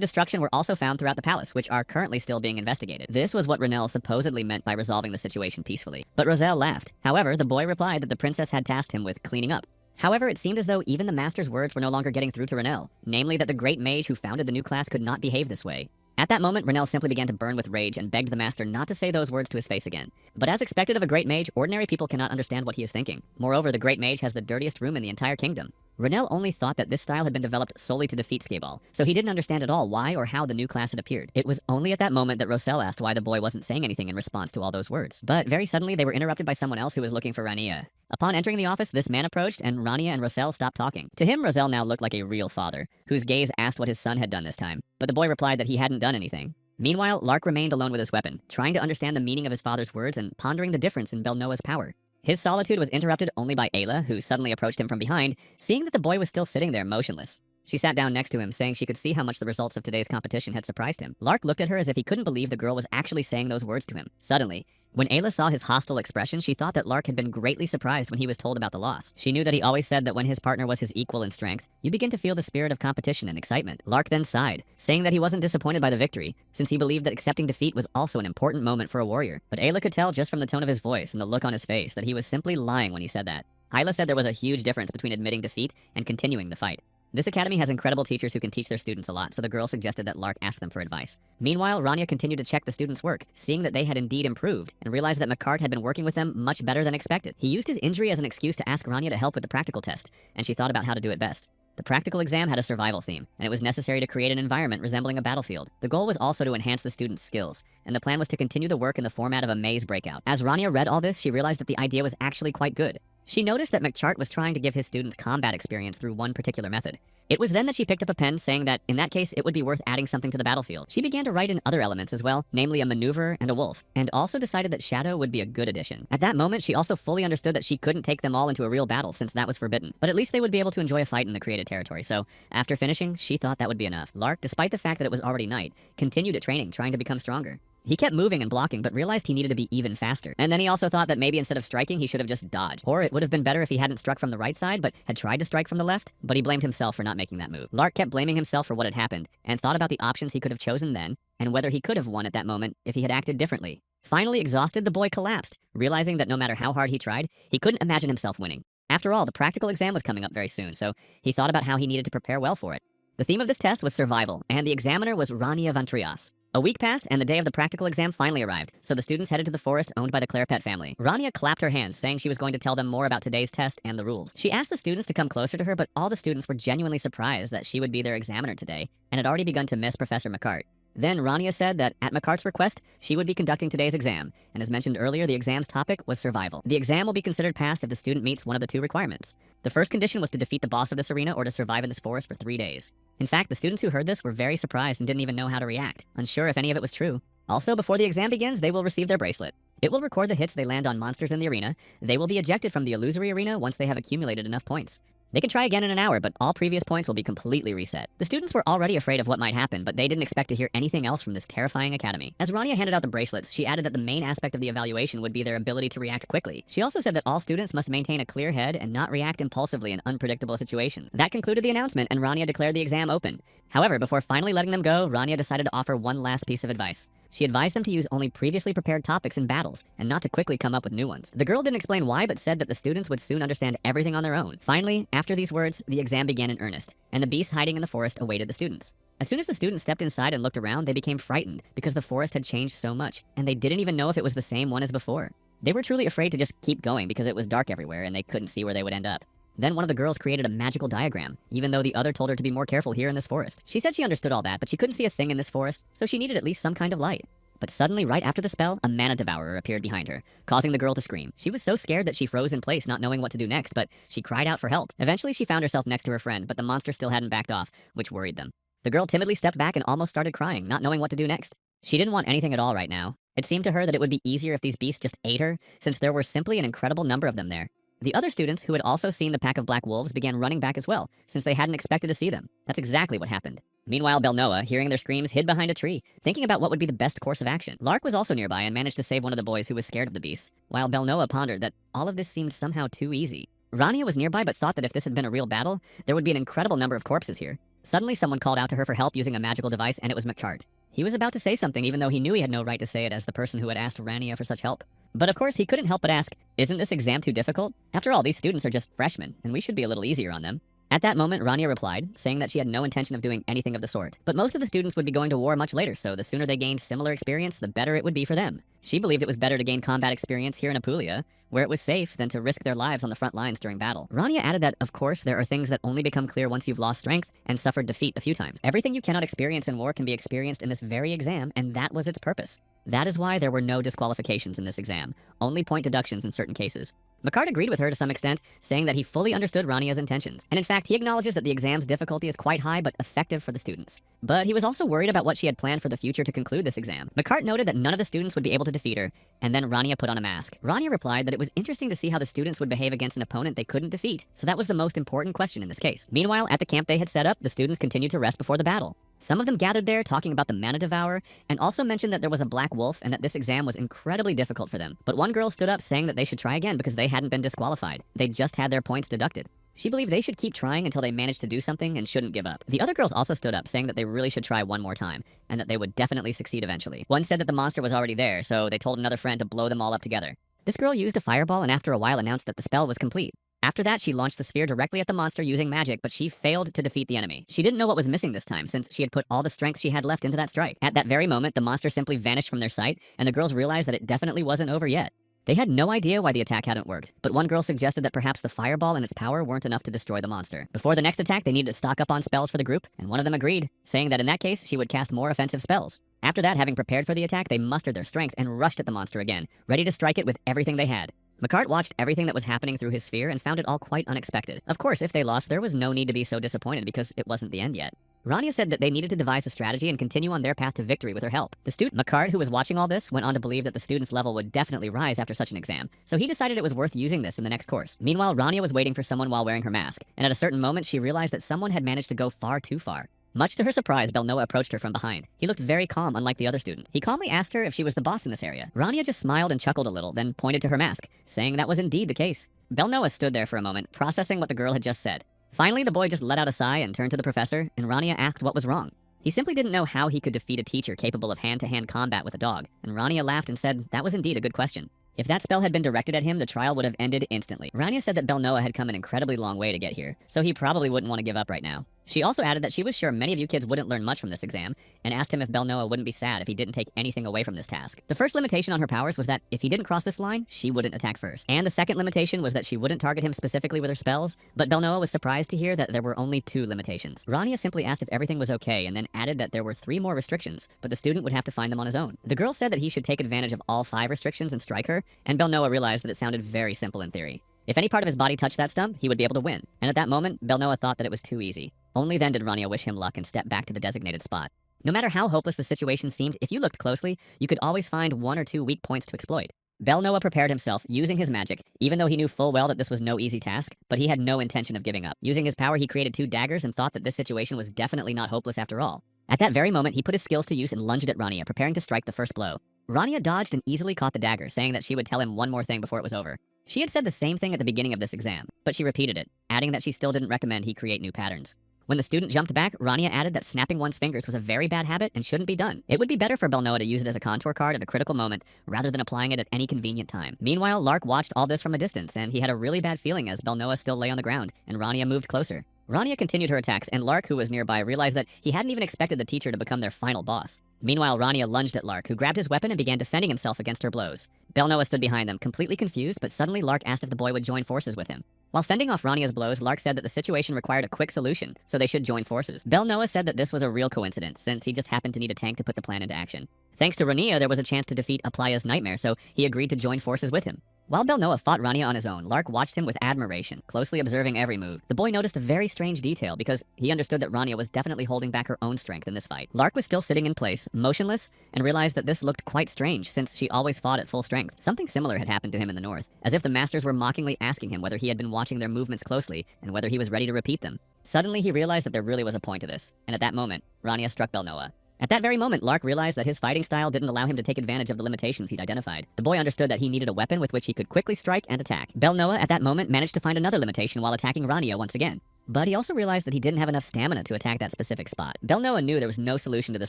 destruction were also found throughout the palace, which are currently still being investigated. This was what Renelle supposedly meant by resolving the situation peacefully. But Roselle laughed. However, the boy replied that the princess had tasked him with cleaning up. However, it seemed as though even the master's words were no longer getting through to Renelle, namely that the great mage who founded the new class could not behave this way. At that moment, Renelle simply began to burn with rage and begged the master not to say those words to his face again. But as expected of a great mage, ordinary people cannot understand what he is thinking. Moreover, the great mage has the dirtiest room in the entire kingdom. Renelle only thought that this style had been developed solely to defeat Skabal, so he didn't understand at all why or how the new class had appeared. It was only at that moment that Roselle asked why the boy wasn't saying anything in response to all those words. But very suddenly, they were interrupted by someone else who was looking for Rania. Upon entering the office, this man approached, and Rania and Roselle stopped talking. To him, Roselle now looked like a real father, whose gaze asked what his son had done this time. But the boy replied that he hadn't done anything. Meanwhile, Lark remained alone with his weapon, trying to understand the meaning of his father's words and pondering the difference in Belnoa's power. His solitude was interrupted only by Ayla, who suddenly approached him from behind, seeing that the boy was still sitting there motionless. She sat down next to him, saying she could see how much the results of today's competition had surprised him. Lark looked at her as if he couldn't believe the girl was actually saying those words to him. Suddenly, when Ayla saw his hostile expression, she thought that Lark had been greatly surprised when he was told about the loss. She knew that he always said that when his partner was his equal in strength, you begin to feel the spirit of competition and excitement. Lark then sighed, saying that he wasn't disappointed by the victory, since he believed that accepting defeat was also an important moment for a warrior. But Ayla could tell just from the tone of his voice and the look on his face that he was simply lying when he said that. Ayla said there was a huge difference between admitting defeat and continuing the fight. This academy has incredible teachers who can teach their students a lot, so the girl suggested that Lark ask them for advice. Meanwhile, Rania continued to check the students' work, seeing that they had indeed improved, and realized that McCart had been working with them much better than expected. He used his injury as an excuse to ask Rania to help with the practical test, and she thought about how to do it best. The practical exam had a survival theme, and it was necessary to create an environment resembling a battlefield. The goal was also to enhance the students' skills, and the plan was to continue the work in the format of a maze breakout. As Rania read all this, she realized that the idea was actually quite good. She noticed that McChart was trying to give his students combat experience through one particular method. It was then that she picked up a pen, saying that, in that case, it would be worth adding something to the battlefield. She began to write in other elements as well, namely a maneuver and a wolf, and also decided that Shadow would be a good addition. At that moment, she also fully understood that she couldn't take them all into a real battle since that was forbidden, but at least they would be able to enjoy a fight in the created territory, so after finishing, she thought that would be enough. Lark, despite the fact that it was already night, continued at training, trying to become stronger. He kept moving and blocking, but realized he needed to be even faster. And then he also thought that maybe instead of striking, he should have just dodged. Or it would have been better if he hadn't struck from the right side, but had tried to strike from the left. But he blamed himself for not making that move. Lark kept blaming himself for what had happened, and thought about the options he could have chosen then, and whether he could have won at that moment if he had acted differently. Finally exhausted, the boy collapsed, realizing that no matter how hard he tried, he couldn't imagine himself winning. After all, the practical exam was coming up very soon, so he thought about how he needed to prepare well for it. The theme of this test was survival, and the examiner was Rania van Trias. A week passed, and the day of the practical exam finally arrived, so the students headed to the forest owned by the Clairpet family. Rania clapped her hands, saying she was going to tell them more about today's test and the rules. She asked the students to come closer to her, but all the students were genuinely surprised that she would be their examiner today, and had already begun to miss Professor McCart. Then Rania said that, at McCart's request, she would be conducting today's exam, and as mentioned earlier, the exam's topic was survival. The exam will be considered passed if the student meets one of the two requirements. The first condition was to defeat the boss of this arena or to survive in this forest for 3 days. In fact, the students who heard this were very surprised and didn't even know how to react, unsure if any of it was true. Also, before the exam begins, they will receive their bracelet. It will record the hits they land on monsters in the arena. They will be ejected from the illusory arena once they have accumulated enough points. They can try again in an hour, but all previous points will be completely reset. The students were already afraid of what might happen, but they didn't expect to hear anything else from this terrifying academy. As Rania handed out the bracelets, she added that the main aspect of the evaluation would be their ability to react quickly. She also said that all students must maintain a clear head and not react impulsively in unpredictable situations. That concluded the announcement, and Rania declared the exam open. However, before finally letting them go, Rania decided to offer one last piece of advice. She advised them to use only previously prepared topics in battles, and not to quickly come up with new ones. The girl didn't explain why, but said that the students would soon understand everything on their own. Finally, after these words, the exam began in earnest, and the beasts hiding in the forest awaited the students. As soon as the students stepped inside and looked around, they became frightened because the forest had changed so much, and they didn't even know if it was the same one as before. They were truly afraid to just keep going because it was dark everywhere and they couldn't see where they would end up. Then one of the girls created a magical diagram, even though the other told her to be more careful here in this forest. She said she understood all that, but she couldn't see a thing in this forest, so she needed at least some kind of light. But suddenly, right after the spell, a mana devourer appeared behind her, causing the girl to scream. She was so scared that she froze in place, not knowing what to do next, but she cried out for help. Eventually, she found herself next to her friend, but the monster still hadn't backed off, which worried them. The girl timidly stepped back and almost started crying, not knowing what to do next. She didn't want anything at all right now. It seemed to her that it would be easier if these beasts just ate her, since there were simply an incredible number of them there. The other students, who had also seen the pack of black wolves, began running back as well, since they hadn't expected to see them. That's exactly what happened. Meanwhile, Belnoa, hearing their screams, hid behind a tree, thinking about what would be the best course of action. Lark was also nearby and managed to save one of the boys who was scared of the beasts, while Belnoa pondered that all of this seemed somehow too easy. Rania was nearby but thought that if this had been a real battle, there would be an incredible number of corpses here. Suddenly, someone called out to her for help using a magical device, and it was McCart. He was about to say something even though he knew he had no right to say it as the person who had asked Rania for such help. But of course, he couldn't help but ask, isn't this exam too difficult? After all, these students are just freshmen, and we should be a little easier on them. At that moment, Rania replied, saying that she had no intention of doing anything of the sort. But most of the students would be going to war much later, so the sooner they gained similar experience, the better it would be for them. She believed it was better to gain combat experience here in Apulia, where it was safe, than to risk their lives on the front lines during battle. Rania added that, of course, there are things that only become clear once you've lost strength and suffered defeat a few times. Everything you cannot experience in war can be experienced in this very exam, and that was its purpose. That is why there were no disqualifications in this exam, only point deductions in certain cases. McCart agreed with her to some extent, saying that he fully understood Rania's intentions, and in fact, he acknowledges that the exam's difficulty is quite high but effective for the students. But he was also worried about what she had planned for the future to conclude this exam. McCart noted that none of the students would be able to defeat her, and then Rania put on a mask. Rania replied that it was interesting to see how the students would behave against an opponent they couldn't defeat, so that was the most important question in this case. Meanwhile, at the camp they had set up, the students continued to rest before the battle. Some of them gathered there talking about the mana devourer, and also mentioned that there was a black wolf and that this exam was incredibly difficult for them. But one girl stood up saying that they should try again because they hadn't been disqualified. They'd just had their points deducted. She believed they should keep trying until they managed to do something and shouldn't give up. The other girls also stood up, saying that they really should try one more time, and that they would definitely succeed eventually. One said that the monster was already there, so they told another friend to blow them all up together. This girl used a fireball and after a while announced that the spell was complete. After that, she launched the sphere directly at the monster using magic, but she failed to defeat the enemy. She didn't know what was missing this time, since she had put all the strength she had left into that strike. At that very moment, the monster simply vanished from their sight, and the girls realized that it definitely wasn't over yet. They had no idea why the attack hadn't worked, but one girl suggested that perhaps the fireball and its power weren't enough to destroy the monster. Before the next attack, they needed to stock up on spells for the group, and one of them agreed, saying that in that case, she would cast more offensive spells. After that, having prepared for the attack, they mustered their strength and rushed at the monster again, ready to strike it with everything they had. McCart watched everything that was happening through his sphere and found it all quite unexpected. Of course, if they lost, there was no need to be so disappointed because it wasn't the end yet. Rania said that they needed to devise a strategy and continue on their path to victory with her help. The student, McCart, who was watching all this, went on to believe that the student's level would definitely rise after such an exam, so he decided it was worth using this in the next course. Meanwhile, Rania was waiting for someone while wearing her mask, and at a certain moment she realized that someone had managed to go far too far. Much to her surprise, Belnoa approached her from behind. He looked very calm, unlike the other student. He calmly asked her if she was the boss in this area. Rania just smiled and chuckled a little, then pointed to her mask, saying that was indeed the case. Belnoa stood there for a moment, processing what the girl had just said. Finally, the boy just let out a sigh and turned to the professor, and Rania asked what was wrong. He simply didn't know how he could defeat a teacher capable of hand-to-hand combat with a dog, and Rania laughed and said that was indeed a good question. If that spell had been directed at him, the trial would have ended instantly. Rania said that Belnoa had come an incredibly long way to get here, so he probably wouldn't want to give up right now. She also added that she was sure many of you kids wouldn't learn much from this exam, and asked him if Belnoa wouldn't be sad if he didn't take anything away from this task. The first limitation on her powers was that if he didn't cross this line, she wouldn't attack first. And the second limitation was that she wouldn't target him specifically with her spells, but Belnoa was surprised to hear that there were only 2 limitations. Rania simply asked if everything was okay, and then added that there were 3 more restrictions, but the student would have to find them on his own. The girl said that he should take advantage of all 5 restrictions and strike her, and Belnoa realized that it sounded very simple in theory. If any part of his body touched that stump, he would be able to win, and at that moment, Belnoa thought that it was too easy. Only then did Rania wish him luck and step back to the designated spot. No matter how hopeless the situation seemed, if you looked closely, you could always find 1 or 2 weak points to exploit. Belnoa prepared himself, using his magic, even though he knew full well that this was no easy task, but he had no intention of giving up. Using his power, he created 2 daggers and thought that this situation was definitely not hopeless after all. At that very moment, he put his skills to use and lunged at Rania, preparing to strike the first blow. Rania dodged and easily caught the dagger, saying that she would tell him one more thing before it was over. She had said the same thing at the beginning of this exam, but she repeated it, adding that she still didn't recommend he create new patterns. When the student jumped back, Rania added that snapping one's fingers was a very bad habit and shouldn't be done. It would be better for Belnoa to use it as a contour card at a critical moment rather than applying it at any convenient time. Meanwhile, Lark watched all this from a distance, and he had a really bad feeling as Belnoa still lay on the ground and Rania moved closer. Rania continued her attacks, and Lark, who was nearby, realized that he hadn't even expected the teacher to become their final boss. Meanwhile, Rania lunged at Lark, who grabbed his weapon and began defending himself against her blows. Belnoa stood behind them, completely confused, but suddenly Lark asked if the boy would join forces with him. While fending off Rania's blows, Lark said that the situation required a quick solution, so they should join forces. Belnoa said that this was a real coincidence, since he just happened to need a tank to put the plan into action. Thanks to Rania, there was a chance to defeat Aplaya's nightmare, so he agreed to join forces with him. While Belnoa fought Rania on his own, Lark watched him with admiration, closely observing every move. The boy noticed a very strange detail because he understood that Rania was definitely holding back her own strength in this fight. Lark was still sitting in place, motionless, and realized that this looked quite strange since she always fought at full strength. Something similar had happened to him in the north, as if the masters were mockingly asking him whether he had been watching their movements closely and whether he was ready to repeat them. Suddenly, he realized that there really was a point to this, and at that moment, Rania struck Belnoa. At that very moment, Lark realized that his fighting style didn't allow him to take advantage of the limitations he'd identified. The boy understood that he needed a weapon with which he could quickly strike and attack. Belnoa, at that moment, managed to find another limitation while attacking Rania once again. But he also realized that he didn't have enough stamina to attack that specific spot. Belnoa knew there was no solution to this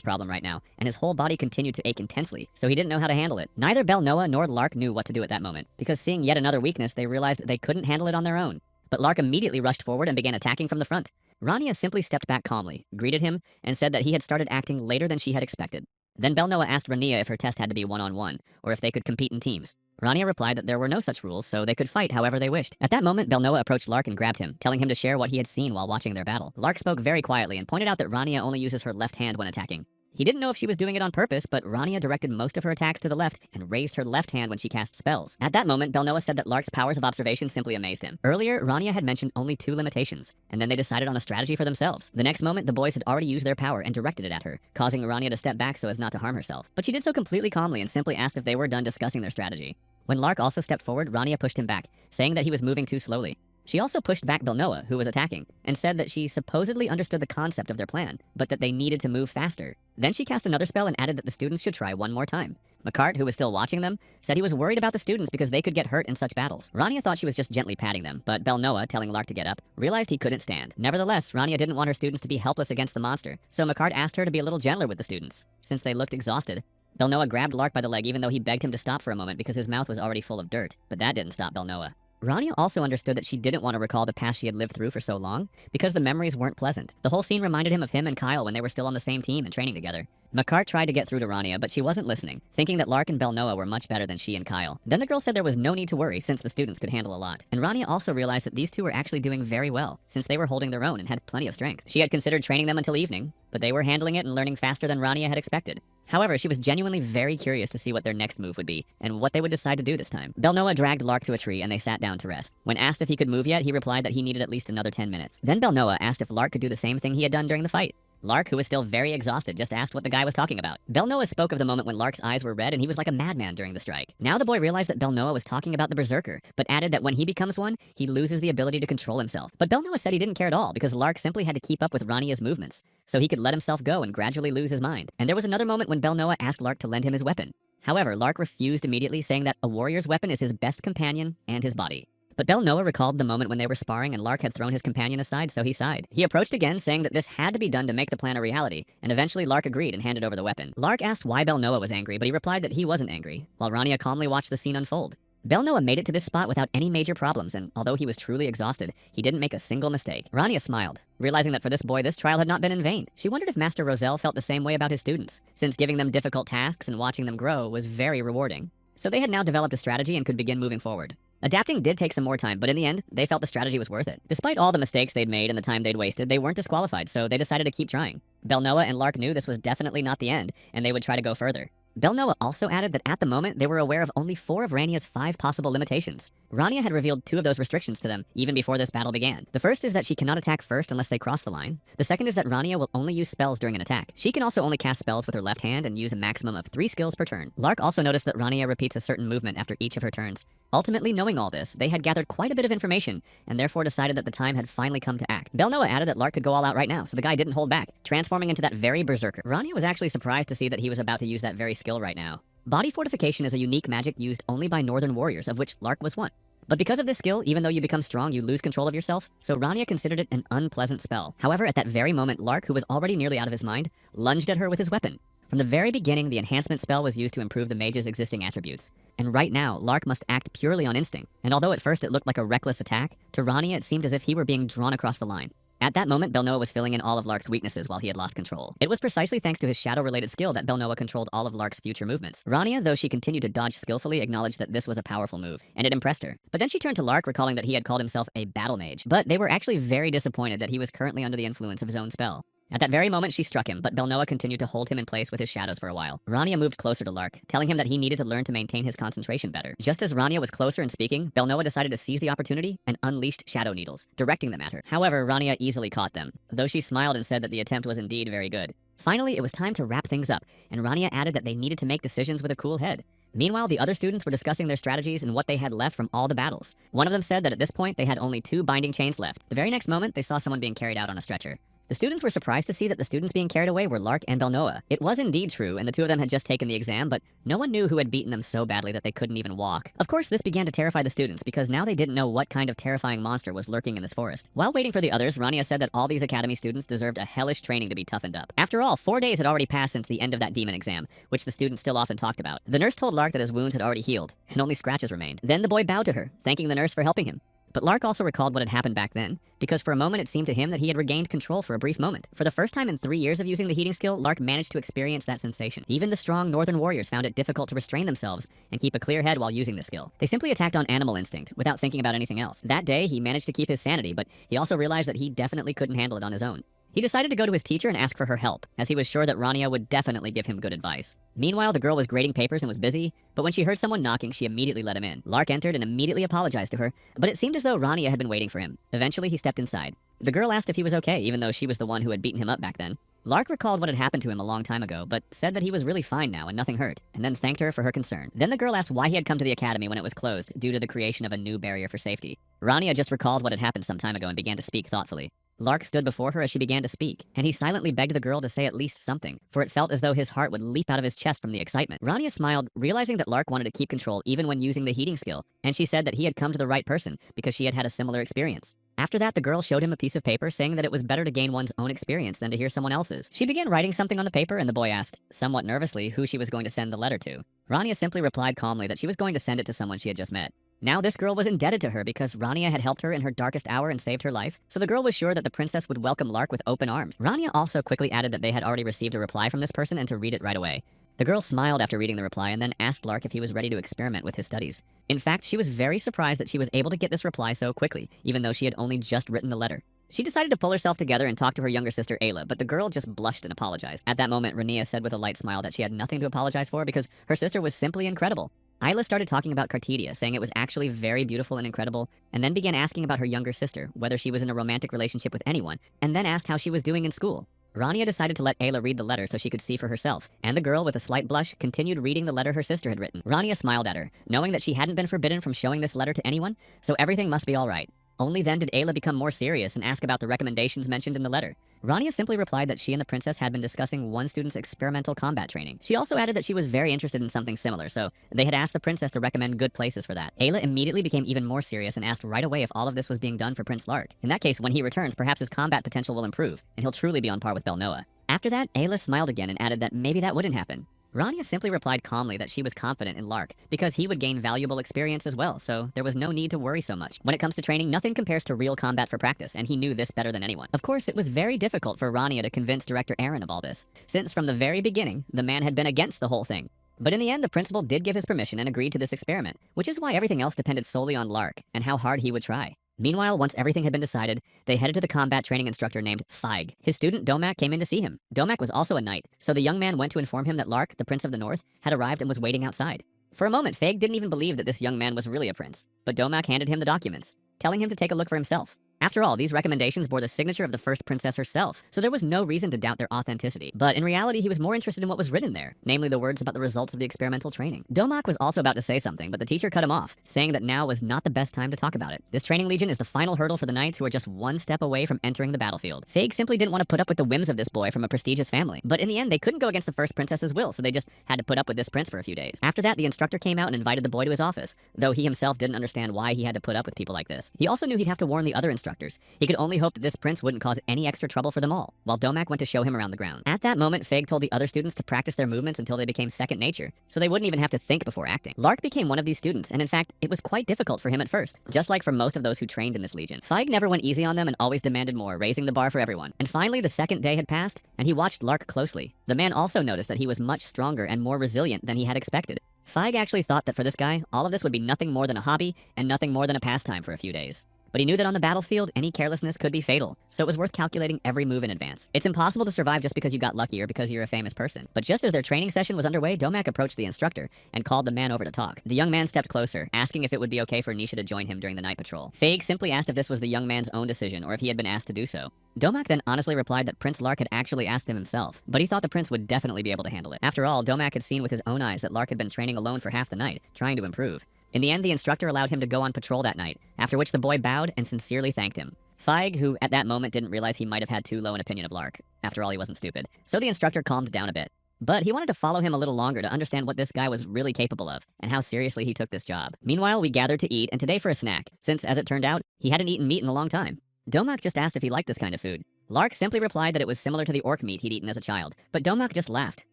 problem right now, and his whole body continued to ache intensely, so he didn't know how to handle it. Neither Belnoa nor Lark knew what to do at that moment, because seeing yet another weakness, they realized they couldn't handle it on their own. But Lark immediately rushed forward and began attacking from the front. Rania simply stepped back calmly, greeted him, and said that he had started acting later than she had expected. Then Belnoa asked Rania if her test had to be one-on-one, or if they could compete in teams. Rania replied that there were no such rules, so they could fight however they wished. At that moment, Belnoa approached Lark and grabbed him, telling him to share what he had seen while watching their battle. Lark spoke very quietly and pointed out that Rania only uses her left hand when attacking. He didn't know if she was doing it on purpose, but Rania directed most of her attacks to the left and raised her left hand when she cast spells. At that moment, Belnoa said that Lark's powers of observation simply amazed him. Earlier, Rania had mentioned only 2 limitations, and then they decided on a strategy for themselves. The next moment, the boys had already used their power and directed it at her, causing Rania to step back so as not to harm herself. But she did so completely calmly and simply asked if they were done discussing their strategy. When Lark also stepped forward, Rania pushed him back, saying that he was moving too slowly. She also pushed back Belnoa, who was attacking, and said that she supposedly understood the concept of their plan, but that they needed to move faster. Then she cast another spell and added that the students should try one more time. Makart, who was still watching them, said he was worried about the students because they could get hurt in such battles. Rania thought she was just gently patting them, but Belnoa, telling Lark to get up, realized he couldn't stand. Nevertheless, Rania didn't want her students to be helpless against the monster, so Makart asked her to be a little gentler with the students, since they looked exhausted. Belnoa grabbed Lark by the leg even though he begged him to stop for a moment because his mouth was already full of dirt, but that didn't stop Belnoa. Rania also understood that she didn't want to recall the past she had lived through for so long, because the memories weren't pleasant. The whole scene reminded him of him and Kyle when they were still on the same team and training together. Makart tried to get through to Rania, but she wasn't listening, thinking that Lark and Belnoa were much better than she and Kyle. Then the girl said there was no need to worry since the students could handle a lot. And Rania also realized that these two were actually doing very well, since they were holding their own and had plenty of strength. She had considered training them until evening, but they were handling it and learning faster than Rania had expected. However, she was genuinely very curious to see what their next move would be, and what they would decide to do this time. Belnoa dragged Lark to a tree and they sat down to rest. When asked if he could move yet, he replied that he needed at least another 10 minutes. Then Belnoa asked if Lark could do the same thing he had done during the fight. Lark, who was still very exhausted, just asked what the guy was talking about. Belnoa spoke of the moment when Lark's eyes were red and he was like a madman during the strike. Now the boy realized that Belnoa was talking about the Berserker, but added that when he becomes one, he loses the ability to control himself. But Belnoa said he didn't care at all because Lark simply had to keep up with Rania's movements, so he could let himself go and gradually lose his mind. And there was another moment when Belnoa asked Lark to lend him his weapon. However, Lark refused immediately, saying that a warrior's weapon is his best companion and his body. But Belnoa recalled the moment when they were sparring and Lark had thrown his companion aside, so he sighed. He approached again, saying that this had to be done to make the plan a reality, and eventually Lark agreed and handed over the weapon. Lark asked why Belnoa was angry, but he replied that he wasn't angry, while Rania calmly watched the scene unfold. Belnoa made it to this spot without any major problems, and although he was truly exhausted, he didn't make a single mistake. Rania smiled, realizing that for this boy this trial had not been in vain. She wondered if Master Roselle felt the same way about his students, since giving them difficult tasks and watching them grow was very rewarding. So they had now developed a strategy and could begin moving forward. Adapting did take some more time, but in the end, they felt the strategy was worth it. Despite all the mistakes they'd made and the time they'd wasted, they weren't disqualified, so they decided to keep trying. Belnoa and Lark knew this was definitely not the end, and they would try to go further. Belnoa also added that at the moment, they were aware of only 4 of Rania's 5 possible limitations. Rania had revealed 2 of those restrictions to them, even before this battle began. The first is that she cannot attack first unless they cross the line. The second is that Rania will only use spells during an attack. She can also only cast spells with her left hand and use a maximum of 3 skills per turn. Lark also noticed that Rania repeats a certain movement after each of her turns. Ultimately, knowing all this, they had gathered quite a bit of information, and therefore decided that the time had finally come to act. Belnoa added that Lark could go all out right now, so the guy didn't hold back, transforming into that very berserker. Rania was actually surprised to see that he was about to use that very skill right now. Body fortification is a unique magic used only by northern warriors, of which Lark was one. But because of this skill, even though you become strong, you lose control of yourself, so Rania considered it an unpleasant spell. However, at that very moment, Lark, who was already nearly out of his mind, lunged at her with his weapon. From the very beginning, the enhancement spell was used to improve the mage's existing attributes. And right now, Lark must act purely on instinct. And although at first it looked like a reckless attack, to Rania it seemed as if he were being drawn across the line. At that moment, Belnoa was filling in all of Lark's weaknesses while he had lost control. It was precisely thanks to his shadow-related skill that Belnoa controlled all of Lark's future movements. Rania, though she continued to dodge skillfully, acknowledged that this was a powerful move, and it impressed her. But then she turned to Lark, recalling that he had called himself a battle mage. But they were actually very disappointed that he was currently under the influence of his own spell. At that very moment, she struck him, but Belnoa continued to hold him in place with his shadows for a while. Rania moved closer to Lark, telling him that he needed to learn to maintain his concentration better. Just as Rania was closer and speaking, Belnoa decided to seize the opportunity and unleashed shadow needles, directing them at her. However, Rania easily caught them, though she smiled and said that the attempt was indeed very good. Finally, it was time to wrap things up, and Rania added that they needed to make decisions with a cool head. Meanwhile, the other students were discussing their strategies and what they had left from all the battles. One of them said that at this point, they had only 2 binding chains left. The very next moment, they saw someone being carried out on a stretcher. The students were surprised to see that the students being carried away were Lark and Belnoa. It was indeed true, and the 2 of them had just taken the exam, but no one knew who had beaten them so badly that they couldn't even walk. Of course, this began to terrify the students, because now they didn't know what kind of terrifying monster was lurking in this forest. While waiting for the others, Rania said that all these academy students deserved a hellish training to be toughened up. After all, 4 days had already passed since the end of that demon exam, which the students still often talked about. The nurse told Lark that his wounds had already healed, and only scratches remained. Then the boy bowed to her, thanking the nurse for helping him. But Lark also recalled what had happened back then, because for a moment it seemed to him that he had regained control for a brief moment. For the first time in 3 years of using the heating skill, Lark managed to experience that sensation. Even the strong northern warriors found it difficult to restrain themselves and keep a clear head while using the skill. They simply attacked on animal instinct, without thinking about anything else. That day, he managed to keep his sanity, but he also realized that he definitely couldn't handle it on his own. He decided to go to his teacher and ask for her help, as he was sure that Rania would definitely give him good advice. Meanwhile, the girl was grading papers and was busy, but when she heard someone knocking, she immediately let him in. Lark entered and immediately apologized to her, but it seemed as though Rania had been waiting for him. Eventually, he stepped inside. The girl asked if he was okay, even though she was the one who had beaten him up back then. Lark recalled what had happened to him a long time ago, but said that he was really fine now and nothing hurt, and then thanked her for her concern. Then the girl asked why he had come to the academy when it was closed, due to the creation of a new barrier for safety. Rania just recalled what had happened some time ago and began to speak thoughtfully. Lark stood before her as she began to speak, and he silently begged the girl to say at least something, for it felt as though his heart would leap out of his chest from the excitement. Rania smiled, realizing that Lark wanted to keep control even when using the heating skill, and she said that he had come to the right person because she had had a similar experience. After that, the girl showed him a piece of paper saying that it was better to gain one's own experience than to hear someone else's. She began writing something on the paper, and the boy asked, somewhat nervously, who she was going to send the letter to. Rania simply replied calmly that she was going to send it to someone she had just met. Now this girl was indebted to her because Rania had helped her in her darkest hour and saved her life, so the girl was sure that the princess would welcome Lark with open arms. Rania also quickly added that they had already received a reply from this person and to read it right away. The girl smiled after reading the reply and then asked Lark if he was ready to experiment with his studies. In fact, she was very surprised that she was able to get this reply so quickly, even though she had only just written the letter. She decided to pull herself together and talk to her younger sister Ayla, but the girl just blushed and apologized. At that moment, Rania said with a light smile that she had nothing to apologize for because her sister was simply incredible. Ayla started talking about Cartidia, saying it was actually very beautiful and incredible, and then began asking about her younger sister, whether she was in a romantic relationship with anyone, and then asked how she was doing in school. Rania decided to let Ayla read the letter so she could see for herself, and the girl, with a slight blush, continued reading the letter her sister had written. Rania smiled at her, knowing that she hadn't been forbidden from showing this letter to anyone, so everything must be all right. Only then did Ayla become more serious and ask about the recommendations mentioned in the letter. Rania simply replied that she and the princess had been discussing one student's experimental combat training. She also added that she was very interested in something similar, so they had asked the princess to recommend good places for that. Ayla immediately became even more serious and asked right away if all of this was being done for Prince Lark. In that case, when he returns, perhaps his combat potential will improve, and he'll truly be on par with Belnoa. After that, Ayla smiled again and added that maybe that wouldn't happen. Rania simply replied calmly that she was confident in Lark, because he would gain valuable experience as well, so there was no need to worry so much. When it comes to training, nothing compares to real combat for practice, and he knew this better than anyone. Of course, it was very difficult for Rania to convince Director Aaron of all this, since from the very beginning, the man had been against the whole thing. But in the end, the principal did give his permission and agreed to this experiment, which is why everything else depended solely on Lark, and how hard he would try. Meanwhile, once everything had been decided, they headed to the combat training instructor named Feig. His student Domak came in to see him. Domak was also a knight, so the young man went to inform him that Lark, the Prince of the North, had arrived and was waiting outside. For a moment, Feig didn't even believe that this young man was really a prince, but Domak handed him the documents, telling him to take a look for himself. After all, these recommendations bore the signature of the first princess herself, so there was no reason to doubt their authenticity. But in reality, he was more interested in what was written there, namely the words about the results of the experimental training. Domak was also about to say something, but the teacher cut him off, saying that now was not the best time to talk about it. This training legion is the final hurdle for the knights who are just one step away from entering the battlefield. Fag simply didn't want to put up with the whims of this boy from a prestigious family, but in the end, they couldn't go against the first princess's will, so they just had to put up with this prince for a few days. After that, the instructor came out and invited the boy to his office, though he himself didn't understand why he had to put up with people like this. He also knew he'd have to warn the other instructors. He could only hope that this prince wouldn't cause any extra trouble for them all, while Domak went to show him around the ground. At that moment, Fag told the other students to practice their movements until they became second nature, so they wouldn't even have to think before acting. Lark became one of these students, and in fact, it was quite difficult for him at first, just like for most of those who trained in this legion. Feig never went easy on them and always demanded more, raising the bar for everyone. And finally, the second day had passed, and he watched Lark closely. The man also noticed that he was much stronger and more resilient than he had expected. Feig actually thought that for this guy, all of this would be nothing more than a hobby and nothing more than a pastime for a few days. But he knew that on the battlefield, any carelessness could be fatal, so it was worth calculating every move in advance. It's impossible to survive just because you got lucky or because you're a famous person. But just as their training session was underway, Domak approached the instructor and called the man over to talk. The young man stepped closer, asking if it would be okay for Nisha to join him during the night patrol. Fag simply asked if this was the young man's own decision or if he had been asked to do so. Domak then honestly replied that Prince Lark had actually asked him himself, but he thought the prince would definitely be able to handle it. After all, Domak had seen with his own eyes that Lark had been training alone for half the night, trying to improve. In the end, the instructor allowed him to go on patrol that night, after which the boy bowed and sincerely thanked him. Feig, who at that moment didn't realize he might have had too low an opinion of Lark. After all, he wasn't stupid. So the instructor calmed down a bit. But he wanted to follow him a little longer to understand what this guy was really capable of, and how seriously he took this job. Meanwhile, we gathered to eat, and today for a snack, since, as it turned out, he hadn't eaten meat in a long time. Domak just asked if he liked this kind of food. Lark simply replied that it was similar to the orc meat he'd eaten as a child, but Domak just laughed,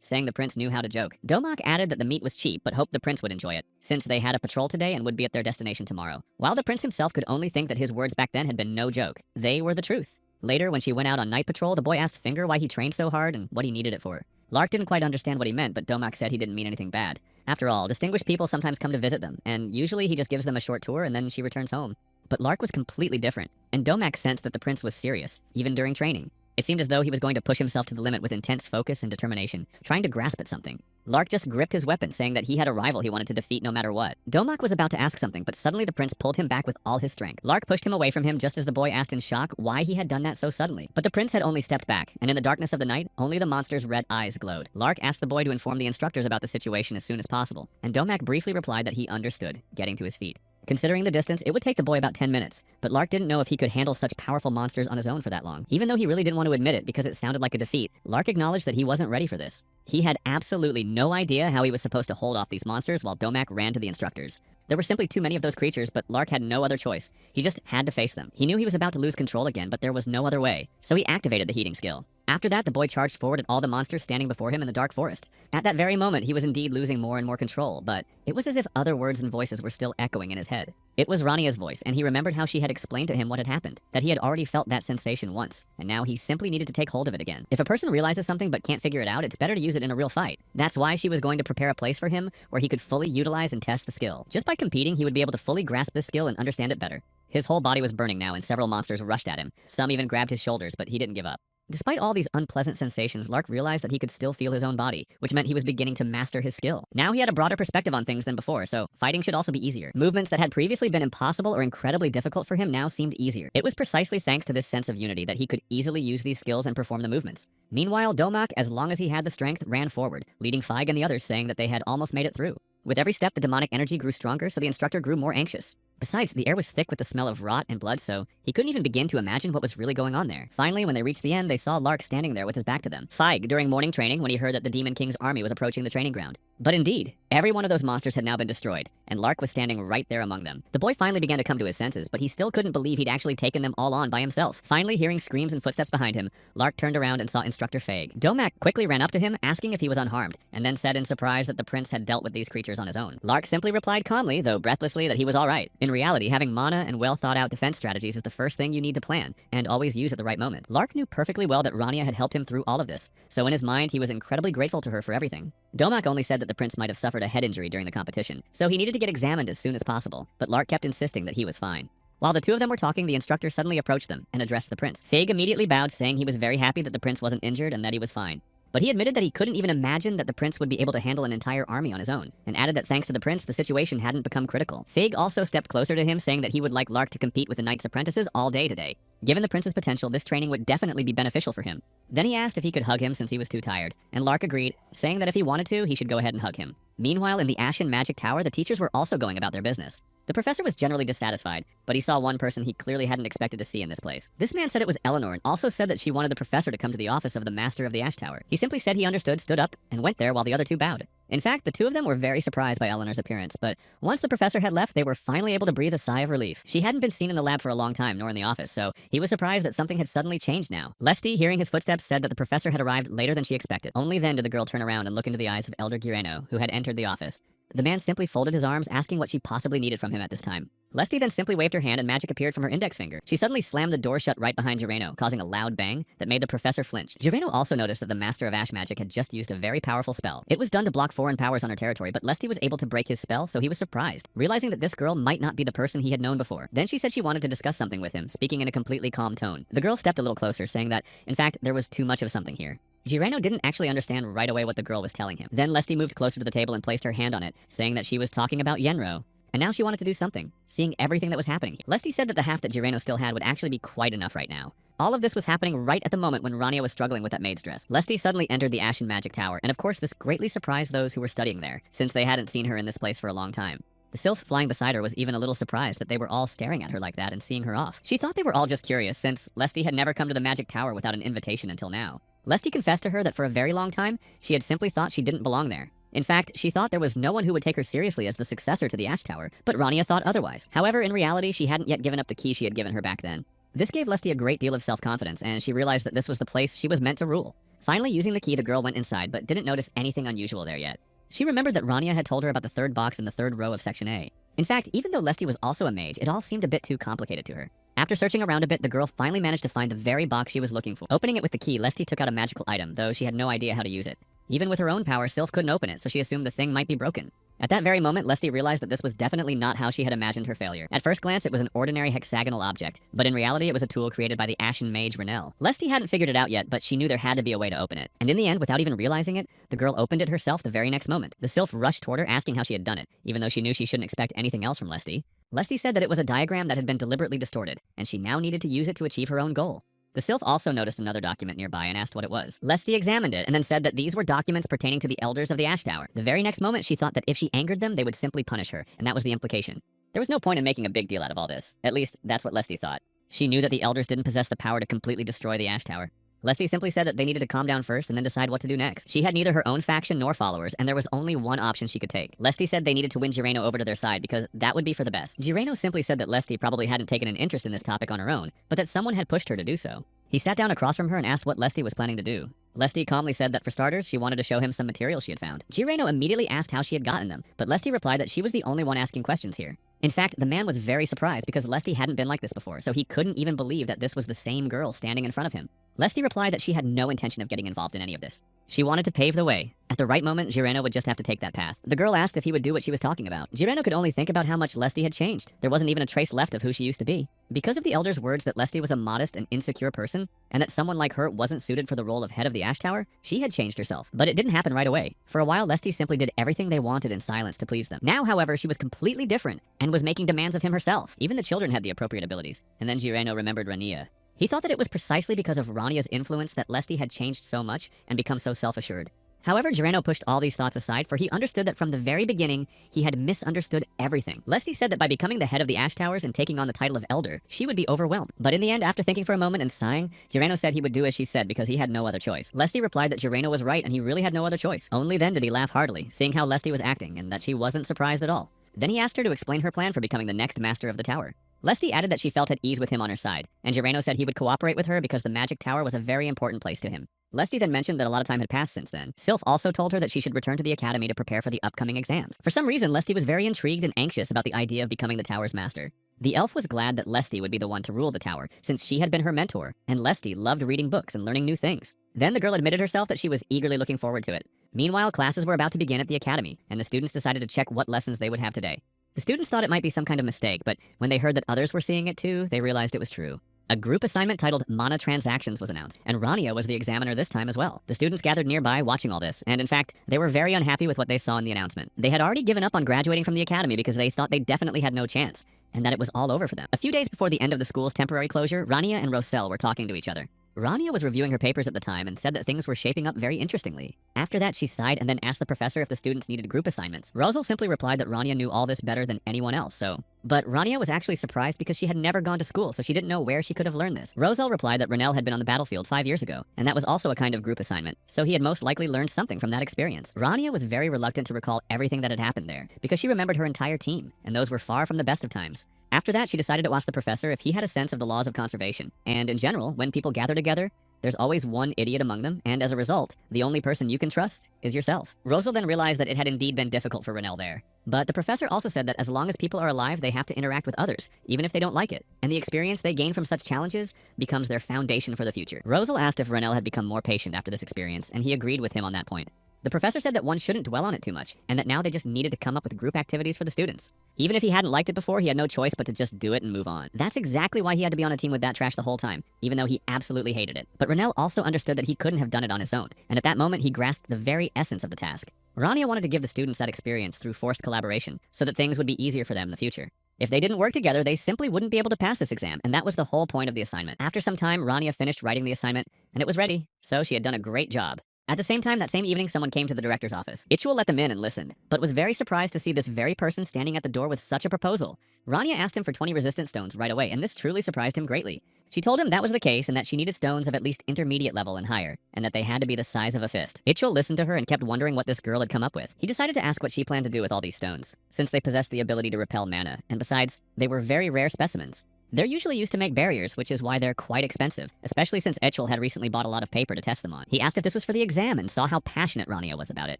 saying the prince knew how to joke. Domak added that the meat was cheap, but hoped the prince would enjoy it, since they had a patrol today and would be at their destination tomorrow. While the prince himself could only think that his words back then had been no joke, they were the truth. Later, when she went out on night patrol, the boy asked Finger why he trained so hard and what he needed it for. Lark didn't quite understand what he meant, but Domak said he didn't mean anything bad. After all, distinguished people sometimes come to visit them, and usually he just gives them a short tour and then she returns home. But Lark was completely different, and Domak sensed that the prince was serious, even during training. It seemed as though he was going to push himself to the limit with intense focus and determination, trying to grasp at something. Lark just gripped his weapon, saying that he had a rival he wanted to defeat no matter what. Domak was about to ask something, but suddenly the prince pulled him back with all his strength. Lark pushed him away from him just as the boy asked in shock why he had done that so suddenly. But the prince had only stepped back, and in the darkness of the night, only the monster's red eyes glowed. Lark asked the boy to inform the instructors about the situation as soon as possible, and Domak briefly replied that he understood, getting to his feet. Considering the distance, it would take the boy about 10 minutes, but Lark didn't know if he could handle such powerful monsters on his own for that long. Even though he really didn't want to admit it because it sounded like a defeat, Lark acknowledged that he wasn't ready for this. He had absolutely no idea how he was supposed to hold off these monsters while Domak ran to the instructors. There were simply too many of those creatures, but Lark had no other choice. He just had to face them. He knew he was about to lose control again, but there was no other way, so he activated the heating skill. After that, the boy charged forward at all the monsters standing before him in the dark forest. At that very moment, he was indeed losing more and more control, but it was as if other words and voices were still echoing in his head. It was Rania's voice, and he remembered how she had explained to him what had happened, that he had already felt that sensation once, and now he simply needed to take hold of it again. If a person realizes something but can't figure it out, it's better to use it in a real fight. That's why she was going to prepare a place for him where he could fully utilize and test the skill. Just by competing, he would be able to fully grasp this skill and understand it better. His whole body was burning now, and several monsters rushed at him. Some even grabbed his shoulders, but he didn't give up. Despite all these unpleasant sensations, Lark realized that he could still feel his own body, which meant he was beginning to master his skill. Now he had a broader perspective on things than before, so fighting should also be easier. Movements that had previously been impossible or incredibly difficult for him now seemed easier. It was precisely thanks to this sense of unity that he could easily use these skills and perform the movements. Meanwhile, Domak, as long as he had the strength, ran forward, leading Feig and the others, saying that they had almost made it through. With every step, the demonic energy grew stronger, so the instructor grew more anxious. Besides, the air was thick with the smell of rot and blood, so he couldn't even begin to imagine what was really going on there. Finally, when they reached the end, they saw Lark standing there with his back to them. Feig, during morning training, when he heard that the Demon King's army was approaching the training ground. But indeed, every one of those monsters had now been destroyed, and Lark was standing right there among them. The boy finally began to come to his senses, but he still couldn't believe he'd actually taken them all on by himself. Finally, hearing screams and footsteps behind him, Lark turned around and saw Instructor Feig. Domak quickly ran up to him, asking if he was unharmed, and then said in surprise that the prince had dealt with these creatures on his own. Lark simply replied calmly, though breathlessly, that he was all right. In reality, having mana and well-thought-out defense strategies is the first thing you need to plan, and always use at the right moment. Lark knew perfectly well that Rania had helped him through all of this, so in his mind, he was incredibly grateful to her for everything. Domak only said that the prince might have suffered a head injury during the competition, so he needed to get examined as soon as possible, but Lark kept insisting that he was fine. While the two of them were talking, the instructor suddenly approached them and addressed the prince. Feig immediately bowed, saying he was very happy that the prince wasn't injured and that he was fine. But he admitted that he couldn't even imagine that the prince would be able to handle an entire army on his own, and added that thanks to the prince, the situation hadn't become critical. Fig also stepped closer to him, saying that he would like Lark to compete with the knight's apprentices all day today. Given the prince's potential, this training would definitely be beneficial for him. Then he asked if he could hug him since he was too tired, and Lark agreed, saying that if he wanted to, he should go ahead and hug him. Meanwhile, in the Ashen Magic Tower, the teachers were also going about their business. The professor was generally dissatisfied, but he saw one person he clearly hadn't expected to see in this place. This man said it was Eleanor and also said that she wanted the professor to come to the office of the master of the Ash Tower. He simply said he understood, stood up, and went there while the other two bowed. In fact, the two of them were very surprised by Eleanor's appearance, but once the professor had left, they were finally able to breathe a sigh of relief. She hadn't been seen in the lab for a long time, nor in the office, so he was surprised that something had suddenly changed now. Lesty, hearing his footsteps, said that the professor had arrived later than she expected. Only then did the girl turn around and look into the eyes of Elder Gireno, who had entered the office. The man simply folded his arms, asking what she possibly needed from him at this time. Lesty then simply waved her hand and magic appeared from her index finger. She suddenly slammed the door shut right behind Gireno, causing a loud bang that made the professor flinch. Gireno also noticed that the master of Ash Magic had just used a very powerful spell. It was done to block foreign powers on her territory, but Lesty was able to break his spell, so he was surprised, realizing that this girl might not be the person he had known before. Then she said she wanted to discuss something with him, speaking in a completely calm tone. The girl stepped a little closer, saying that, in fact, there was too much of something here. Gireno didn't actually understand right away what the girl was telling him. Then Lesty moved closer to the table and placed her hand on it, saying that she was talking about Yenro. And now she wanted to do something, seeing everything that was happening. Lesty said that the half that Gireno still had would actually be quite enough right now. All of this was happening right at the moment when Rania was struggling with that maid's dress. Lesty suddenly entered the Ashen Magic Tower, and of course this greatly surprised those who were studying there, since they hadn't seen her in this place for a long time. The sylph flying beside her was even a little surprised that they were all staring at her like that and seeing her off. She thought they were all just curious, since Lesty had never come to the Magic Tower without an invitation until now. Lesty confessed to her that for a very long time, she had simply thought she didn't belong there. In fact, she thought there was no one who would take her seriously as the successor to the Ash Tower, but Rania thought otherwise. However, in reality, she hadn't yet given up the key she had given her back then. This gave Lesty a great deal of self-confidence, and she realized that this was the place she was meant to rule. Finally using the key, the girl went inside, but didn't notice anything unusual there yet. She remembered that Rania had told her about the third box in the third row of Section A. In fact, even though Lesty was also a mage, it all seemed a bit too complicated to her. After searching around a bit, the girl finally managed to find the very box she was looking for. Opening it with the key, Lesty took out a magical item, though she had no idea how to use it. Even with her own power, Sylph couldn't open it, so she assumed the thing might be broken. At that very moment, Lesty realized that this was definitely not how she had imagined her failure. At first glance, it was an ordinary hexagonal object, but in reality, it was a tool created by the Ashen Mage Renelle. Lesty hadn't figured it out yet, but she knew there had to be a way to open it. And in the end, without even realizing it, the girl opened it herself the very next moment. The Sylph rushed toward her, asking how she had done it, even though she knew she shouldn't expect anything else from Lesty. Lesty said that it was a diagram that had been deliberately distorted, and she now needed to use it to achieve her own goal. The Sylph also noticed another document nearby and asked what it was. Lesty examined it and then said that these were documents pertaining to the elders of the Ash Tower. The very next moment, she thought that if she angered them, they would simply punish her, and that was the implication. There was no point in making a big deal out of all this. At least, that's what Lesty thought. She knew that the elders didn't possess the power to completely destroy the Ash Tower. Lesty simply said that they needed to calm down first and then decide what to do next. She had neither her own faction nor followers, and there was only one option she could take. Lesty said they needed to win Gireno over to their side because that would be for the best. Gireno simply said that Lesty probably hadn't taken an interest in this topic on her own, but that someone had pushed her to do so. He sat down across from her and asked what Lesty was planning to do. Lesty calmly said that for starters, she wanted to show him some materials she had found. Gireno immediately asked how she had gotten them, but Lesty replied that she was the only one asking questions here. In fact, the man was very surprised because Lesty hadn't been like this before, so he couldn't even believe that this was the same girl standing in front of him. Lesty replied that she had no intention of getting involved in any of this. She wanted to pave the way. At the right moment, Gireno would just have to take that path. The girl asked if he would do what she was talking about. Gireno could only think about how much Lesty had changed. There wasn't even a trace left of who she used to be. Because of the Elder's words that Lesty was a modest and insecure person, and that someone like her wasn't suited for the role of head of the Ash Tower, she had changed herself. But it didn't happen right away. For a while, Lesty simply did everything they wanted in silence to please them. Now, however, she was completely different, and was making demands of him herself. Even the children had the appropriate abilities. And then Gireno remembered Rania. He thought that it was precisely because of Rania's influence that Lesty had changed so much and become so self-assured. However, Gireno pushed all these thoughts aside, for he understood that from the very beginning, he had misunderstood everything. Lesty said that by becoming the head of the Ash Towers and taking on the title of Elder, she would be overwhelmed. But in the end, after thinking for a moment and sighing, Gireno said he would do as she said because he had no other choice. Lesty replied that Gireno was right and he really had no other choice. Only then did he laugh heartily, seeing how Lesty was acting and that she wasn't surprised at all. Then he asked her to explain her plan for becoming the next master of the tower. Lesty added that she felt at ease with him on her side, and Gireno said he would cooperate with her because the Magic Tower was a very important place to him. Lesty then mentioned that a lot of time had passed since then. Sylph also told her that she should return to the academy to prepare for the upcoming exams. For some reason, Lesty was very intrigued and anxious about the idea of becoming the tower's master. The elf was glad that Lesty would be the one to rule the tower, since she had been her mentor, and Lesty loved reading books and learning new things. Then the girl admitted herself that she was eagerly looking forward to it. Meanwhile, classes were about to begin at the academy, and the students decided to check what lessons they would have today. The students thought it might be some kind of mistake, but when they heard that others were seeing it too, they realized it was true. A group assignment titled Mana Transactions was announced, and Rania was the examiner this time as well. The students gathered nearby watching all this, and in fact, they were very unhappy with what they saw in the announcement. They had already given up on graduating from the academy because they thought they definitely had no chance, and that it was all over for them. A few days before the end of the school's temporary closure, Rania and Roselle were talking to each other. Rania was reviewing her papers at the time and said that things were shaping up very interestingly. After that, she sighed and then asked the professor if the students needed group assignments. Rosal simply replied that Rania knew all this better than anyone else, But Rania was actually surprised because she had never gone to school, so she didn't know where she could have learned this. Rosal replied that Renel had been on the battlefield 5 years ago, and that was also a kind of group assignment, so he had most likely learned something from that experience. Rania was very reluctant to recall everything that had happened there, because she remembered her entire team, and those were far from the best of times. After that, she decided to ask the professor if he had a sense of the laws of conservation, and in general, when people gather together, there's always one idiot among them, and as a result, the only person you can trust is yourself. Rosal then realized that it had indeed been difficult for Renel there. But the professor also said that as long as people are alive, they have to interact with others, even if they don't like it. And the experience they gain from such challenges becomes their foundation for the future. Rosal asked if Renel had become more patient after this experience, and he agreed with him on that point. The professor said that one shouldn't dwell on it too much, and that now they just needed to come up with group activities for the students. Even if he hadn't liked it before, he had no choice but to just do it and move on. That's exactly why he had to be on a team with that trash the whole time, even though he absolutely hated it. But Renel also understood that he couldn't have done it on his own, and at that moment he grasped the very essence of the task. Rania wanted to give the students that experience through forced collaboration, so that things would be easier for them in the future. If they didn't work together, they simply wouldn't be able to pass this exam, and that was the whole point of the assignment. After some time, Rania finished writing the assignment, and it was ready, so she had done a great job. At the same time, that same evening, someone came to the director's office. Ichwal let them in and listened, but was very surprised to see this very person standing at the door with such a proposal. Rania asked him for 20 resistant stones right away, and this truly surprised him greatly. She told him that was the case and that she needed stones of at least intermediate level and higher, and that they had to be the size of a fist. Ichwal listened to her and kept wondering what this girl had come up with. He decided to ask what she planned to do with all these stones, since they possessed the ability to repel mana, and besides, they were very rare specimens. They're usually used to make barriers, which is why they're quite expensive, especially since Ichwal had recently bought a lot of paper to test them on. He asked if this was for the exam and saw how passionate Rania was about it.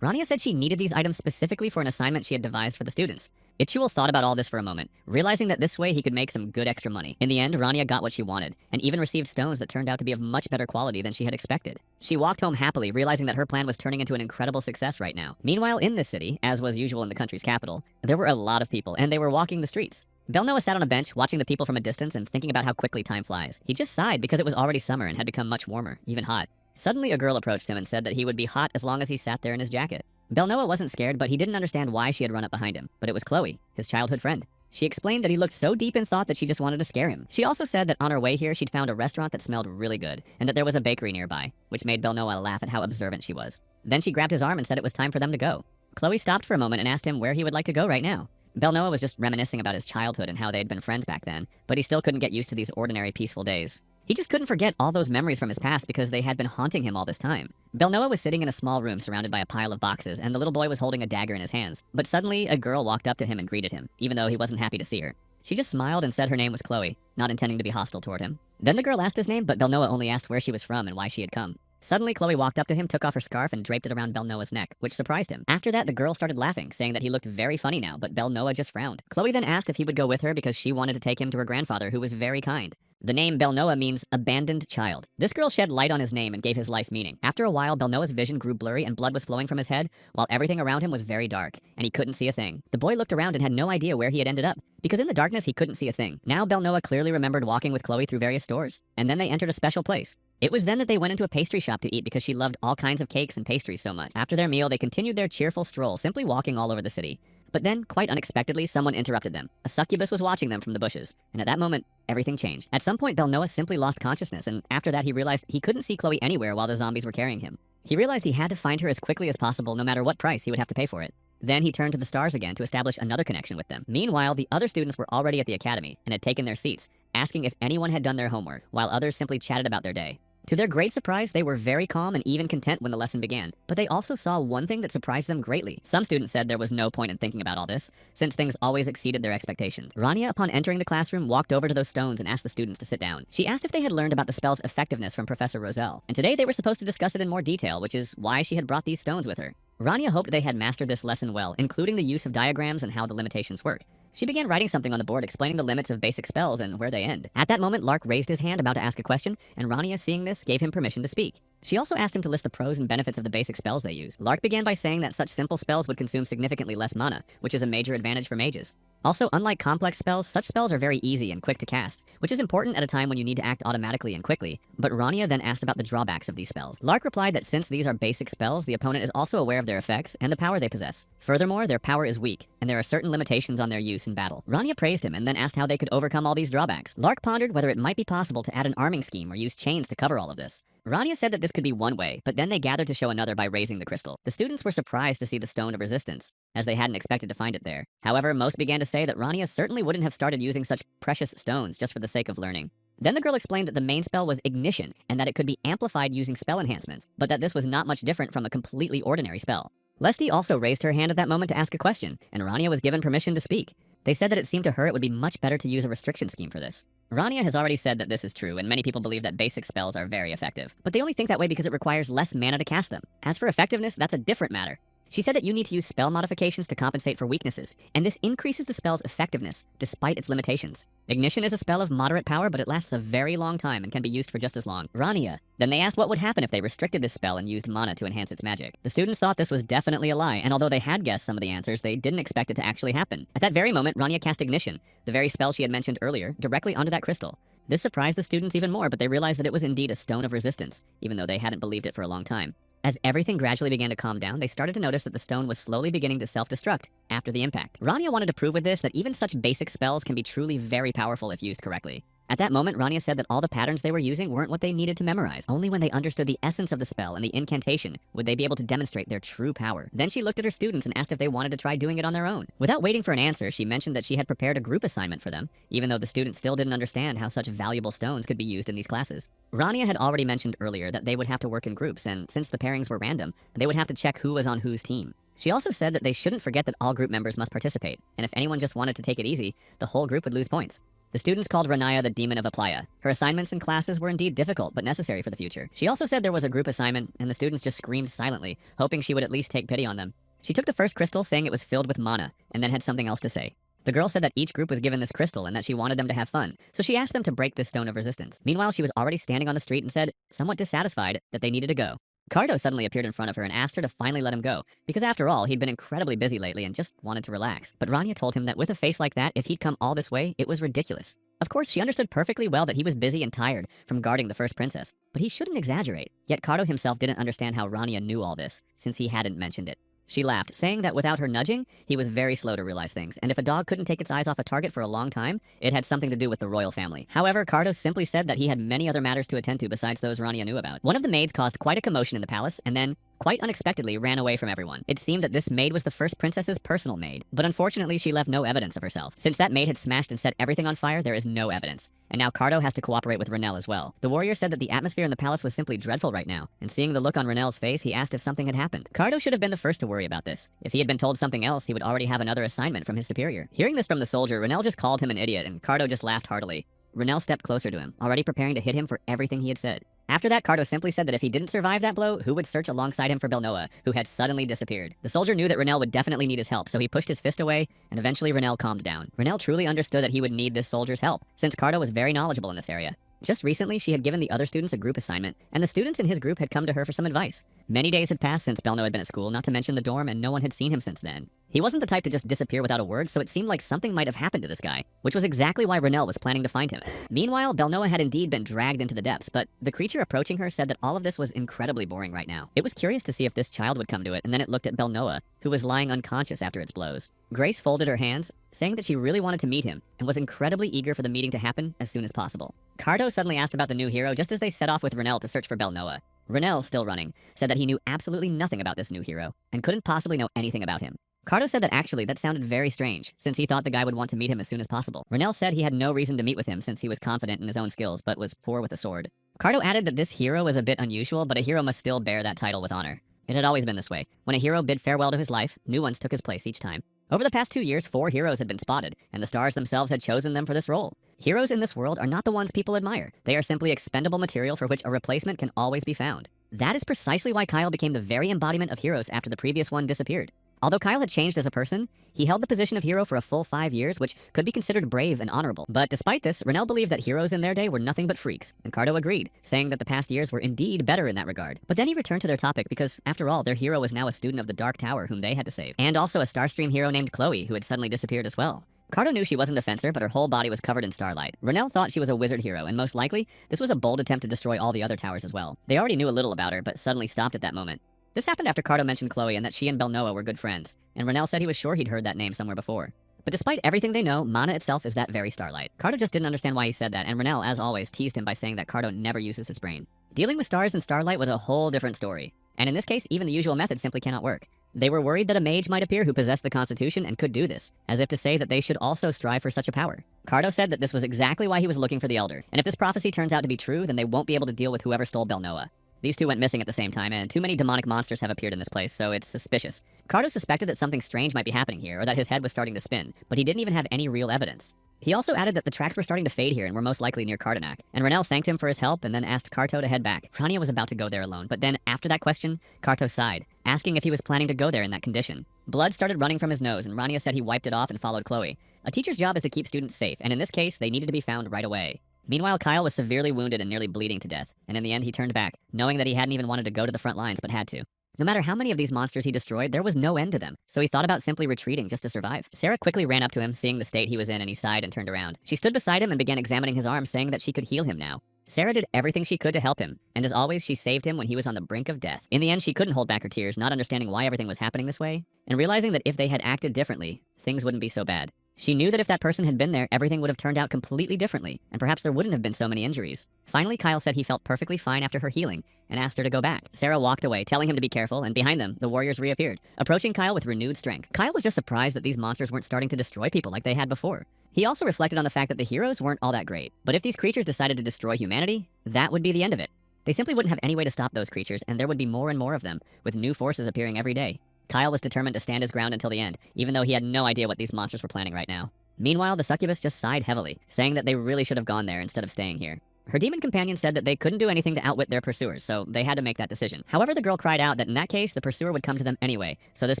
Rania said she needed these items specifically for an assignment she had devised for the students. Ichwal thought about all this for a moment, realizing that this way he could make some good extra money. In the end, Rania got what she wanted, and even received stones that turned out to be of much better quality than she had expected. She walked home happily, realizing that her plan was turning into an incredible success right now. Meanwhile, in this city, as was usual in the country's capital, there were a lot of people, and they were walking the streets. Belnoa sat on a bench, watching the people from a distance and thinking about how quickly time flies. He just sighed because it was already summer and had become much warmer, even hot. Suddenly, a girl approached him and said that he would be hot as long as he sat there in his jacket. Belnoa wasn't scared, but he didn't understand why she had run up behind him. But it was Chloe, his childhood friend. She explained that he looked so deep in thought that she just wanted to scare him. She also said that on her way here, she'd found a restaurant that smelled really good, and that there was a bakery nearby, which made Belnoa laugh at how observant she was. Then she grabbed his arm and said it was time for them to go. Chloe stopped for a moment and asked him where he would like to go right now. Belnoa was just reminiscing about his childhood and how they had been friends back then, but he still couldn't get used to these ordinary, peaceful days. He just couldn't forget all those memories from his past because they had been haunting him all this time. Belnoa was sitting in a small room surrounded by a pile of boxes, and the little boy was holding a dagger in his hands. But suddenly, a girl walked up to him and greeted him, even though he wasn't happy to see her. She just smiled and said her name was Chloe, not intending to be hostile toward him. Then the girl asked his name, but Belnoa only asked where she was from and why she had come. Suddenly, Chloe walked up to him, took off her scarf, and draped it around Belnoa's neck, which surprised him. After that, the girl started laughing, saying that he looked very funny now, but Belnoa just frowned. Chloe then asked if he would go with her because she wanted to take him to her grandfather, who was very kind. The name Belnoa means abandoned child. This girl shed light on his name and gave his life meaning. After a while, Belnoa's vision grew blurry and blood was flowing from his head, while everything around him was very dark, and he couldn't see a thing. The boy looked around and had no idea where he had ended up, because in the darkness he couldn't see a thing. Now Belnoa clearly remembered walking with Chloe through various stores, and then they entered a special place. It was then that they went into a pastry shop to eat because she loved all kinds of cakes and pastries so much. After their meal, they continued their cheerful stroll, simply walking all over the city. But then, quite unexpectedly, someone interrupted them. A succubus was watching them from the bushes, and at that moment, everything changed. At some point, Belnoa simply lost consciousness, and after that he realized he couldn't see Chloe anywhere while the zombies were carrying him. He realized he had to find her as quickly as possible, no matter what price he would have to pay for it. Then he turned to the stars again to establish another connection with them. Meanwhile, the other students were already at the academy and had taken their seats, asking if anyone had done their homework, while others simply chatted about their day. To their great surprise, they were very calm and even content when the lesson began, but they also saw one thing that surprised them greatly. Some students said there was no point in thinking about all this, since things always exceeded their expectations. Rania, upon entering the classroom, walked over to those stones and asked the students to sit down. She asked if they had learned about the spell's effectiveness from Professor Roselle, and today they were supposed to discuss it in more detail, which is why she had brought these stones with her. Rania hoped they had mastered this lesson well, including the use of diagrams and how the limitations work. She began writing something on the board explaining the limits of basic spells and where they end. At that moment, Lark raised his hand about to ask a question, and Rania, seeing this, gave him permission to speak. She also asked him to list the pros and benefits of the basic spells they use. Lark began by saying that such simple spells would consume significantly less mana, which is a major advantage for mages. Also, unlike complex spells, such spells are very easy and quick to cast, which is important at a time when you need to act automatically and quickly. But Rania then asked about the drawbacks of these spells. Lark replied that since these are basic spells, the opponent is also aware of their effects and the power they possess. Furthermore, their power is weak, and there are certain limitations on their use in battle. Rania praised him and then asked how they could overcome all these drawbacks. Lark pondered whether it might be possible to add an arming scheme or use chains to cover all of this. Rania said that this could be one way, but then they gathered to show another by raising the crystal. The students were surprised to see the Stone of Resistance, as they hadn't expected to find it there. However, most began to say that Rania certainly wouldn't have started using such precious stones just for the sake of learning. Then the girl explained that the main spell was Ignition, and that it could be amplified using spell enhancements, but that this was not much different from a completely ordinary spell. Leslie also raised her hand at that moment to ask a question, and Rania was given permission to speak. They said that it seemed to her it would be much better to use a restriction scheme for this. Rania has already said that this is true, and many people believe that basic spells are very effective. But they only think that way because it requires less mana to cast them. As for effectiveness, that's a different matter. She said that you need to use spell modifications to compensate for weaknesses, and this increases the spell's effectiveness, despite its limitations. Ignition is a spell of moderate power, but it lasts a very long time and can be used for just as long. Rania. Then they asked what would happen if they restricted this spell and used mana to enhance its magic. The students thought this was definitely a lie, and although they had guessed some of the answers, they didn't expect it to actually happen. At that very moment, Rania cast Ignition, the very spell she had mentioned earlier, directly onto that crystal. This surprised the students even more, but they realized that it was indeed a Stone of Resistance, even though they hadn't believed it for a long time. As everything gradually began to calm down, they started to notice that the stone was slowly beginning to self-destruct after the impact. Rania wanted to prove with this that even such basic spells can be truly very powerful if used correctly. At that moment, Rania said that all the patterns they were using weren't what they needed to memorize. Only when they understood the essence of the spell and the incantation would they be able to demonstrate their true power. Then she looked at her students and asked if they wanted to try doing it on their own. Without waiting for an answer, she mentioned that she had prepared a group assignment for them, even though the students still didn't understand how such valuable stones could be used in these classes. Rania had already mentioned earlier that they would have to work in groups, and since the pairings were random, they would have to check who was on whose team. She also said that they shouldn't forget that all group members must participate, and if anyone just wanted to take it easy, the whole group would lose points. The students called Ranaya the Demon of Aplaya. Her assignments and classes were indeed difficult, but necessary for the future. She also said there was a group assignment, and the students just screamed silently, hoping she would at least take pity on them. She took the first crystal, saying it was filled with mana, and then had something else to say. The girl said that each group was given this crystal and that she wanted them to have fun, so she asked them to break this Stone of Resistance. Meanwhile, she was already standing on the street and said, somewhat dissatisfied, that they needed to go. Cardo suddenly appeared in front of her and asked her to finally let him go, because after all, he'd been incredibly busy lately and just wanted to relax. But Rania told him that with a face like that, if he'd come all this way, it was ridiculous. Of course, she understood perfectly well that he was busy and tired from guarding the first princess, but he shouldn't exaggerate. Yet Cardo himself didn't understand how Rania knew all this, since he hadn't mentioned it. She laughed, saying that without her nudging, he was very slow to realize things, and if a dog couldn't take its eyes off a target for a long time, it had something to do with the royal family. However, Cardo simply said that he had many other matters to attend to besides those Rania knew about. One of the maids caused quite a commotion in the palace, and then, quite unexpectedly, ran away from everyone. It seemed that this maid was the first princess's personal maid, but unfortunately she left no evidence of herself. Since that maid had smashed and set everything on fire, there is no evidence. And now Cardo has to cooperate with Renelle as well. The warrior said that the atmosphere in the palace was simply dreadful right now, and seeing the look on Renelle's face, he asked if something had happened. Cardo should have been the first to worry about this. If he had been told something else, he would already have another assignment from his superior. Hearing this from the soldier, Renelle just called him an idiot, and Cardo just laughed heartily. Renelle stepped closer to him, already preparing to hit him for everything he had said. After that, Cardo simply said that if he didn't survive that blow, who would search alongside him for Belnoa, who had suddenly disappeared. The soldier knew that Renelle would definitely need his help, so he pushed his fist away, and eventually Renelle calmed down. Renelle truly understood that he would need this soldier's help, since Cardo was very knowledgeable in this area. Just recently, she had given the other students a group assignment, and the students in his group had come to her for some advice. Many days had passed since Belno had been at school, not to mention the dorm, and no one had seen him since then. He wasn't the type to just disappear without a word, so it seemed like something might have happened to this guy, which was exactly why Renelle was planning to find him. Meanwhile, Belnoa had indeed been dragged into the depths, but the creature approaching her said that all of this was incredibly boring right now. It was curious to see if this child would come to it, and then it looked at Belnoa, who was lying unconscious after its blows. Grace folded her hands, saying that she really wanted to meet him, and was incredibly eager for the meeting to happen as soon as possible. Cardo suddenly asked about the new hero just as they set off with Renelle to search for Belnoa. Renelle, still running, said that he knew absolutely nothing about this new hero, and couldn't possibly know anything about him. Cardo said that actually that sounded very strange, since he thought the guy would want to meet him as soon as possible. Renelle said he had no reason to meet with him since he was confident in his own skills, but was poor with a sword. Cardo added that this hero was a bit unusual, but a hero must still bear that title with honor. It had always been this way. When a hero bid farewell to his life, new ones took his place each time. Over the past 2 years, 4 heroes had been spotted, and the stars themselves had chosen them for this role. Heroes in this world are not the ones people admire. They are simply expendable material for which a replacement can always be found. That is precisely why Kyle became the very embodiment of heroes after the previous one disappeared. Although Kyle had changed as a person, he held the position of hero for a full 5 years, which could be considered brave and honorable. But despite this, Rennell believed that heroes in their day were nothing but freaks, and Cardo agreed, saying that the past years were indeed better in that regard. But then he returned to their topic because, after all, their hero was now a student of the Dark Tower whom they had to save, and also a Starstream hero named Chloe, who had suddenly disappeared as well. Cardo knew she wasn't a fencer, but her whole body was covered in starlight. Rennell thought she was a wizard hero, and most likely, this was a bold attempt to destroy all the other towers as well. They already knew a little about her, but suddenly stopped at that moment. This happened after Cardo mentioned Chloe and that she and Belnoa were good friends, and Rennell said he was sure he'd heard that name somewhere before. But despite everything they know, Mana itself is that very starlight. Cardo just didn't understand why he said that, and Rennell, as always, teased him by saying that Cardo never uses his brain. Dealing with stars and starlight was a whole different story, and in this case, even the usual method simply cannot work. They were worried that a mage might appear who possessed the Constitution and could do this, as if to say that they should also strive for such a power. Cardo said that this was exactly why he was looking for the Elder, and if this prophecy turns out to be true, then they won't be able to deal with whoever stole Belnoa. These two went missing at the same time, and too many demonic monsters have appeared in this place, so it's suspicious. Cardo suspected that something strange might be happening here, or that his head was starting to spin, but he didn't even have any real evidence. He also added that the tracks were starting to fade here and were most likely near Cardonac, and Rennell thanked him for his help and then asked Carto to head back. Rania was about to go there alone, but then, after that question, Carto sighed, asking if he was planning to go there in that condition. Blood started running from his nose, and Rania said he wiped it off and followed Chloe. A teacher's job is to keep students safe, and in this case, they needed to be found right away. Meanwhile, Kyle was severely wounded and nearly bleeding to death, and in the end he turned back, knowing that he hadn't even wanted to go to the front lines but had to. No matter how many of these monsters he destroyed, there was no end to them, so he thought about simply retreating just to survive. Sarah quickly ran up to him, seeing the state he was in, and he sighed and turned around. She stood beside him and began examining his arm, saying that she could heal him now. Sarah did everything she could to help him, and as always, she saved him when he was on the brink of death. In the end, she couldn't hold back her tears, not understanding why everything was happening this way, and realizing that if they had acted differently, things wouldn't be so bad. She knew that if that person had been there, everything would have turned out completely differently, and perhaps there wouldn't have been so many injuries. Finally, Kyle said he felt perfectly fine after her healing, and asked her to go back. Sarah walked away, telling him to be careful, and behind them, the warriors reappeared, approaching Kyle with renewed strength. Kyle was just surprised that these monsters weren't starting to destroy people like they had before. He also reflected on the fact that the heroes weren't all that great, but if these creatures decided to destroy humanity, that would be the end of it. They simply wouldn't have any way to stop those creatures, and there would be more and more of them, with new forces appearing every day. Kyle was determined to stand his ground until the end, even though he had no idea what these monsters were planning right now. Meanwhile, the succubus just sighed heavily, saying that they really should have gone there instead of staying here. Her demon companion said that they couldn't do anything to outwit their pursuers, so they had to make that decision. However, the girl cried out that in that case, the pursuer would come to them anyway, so this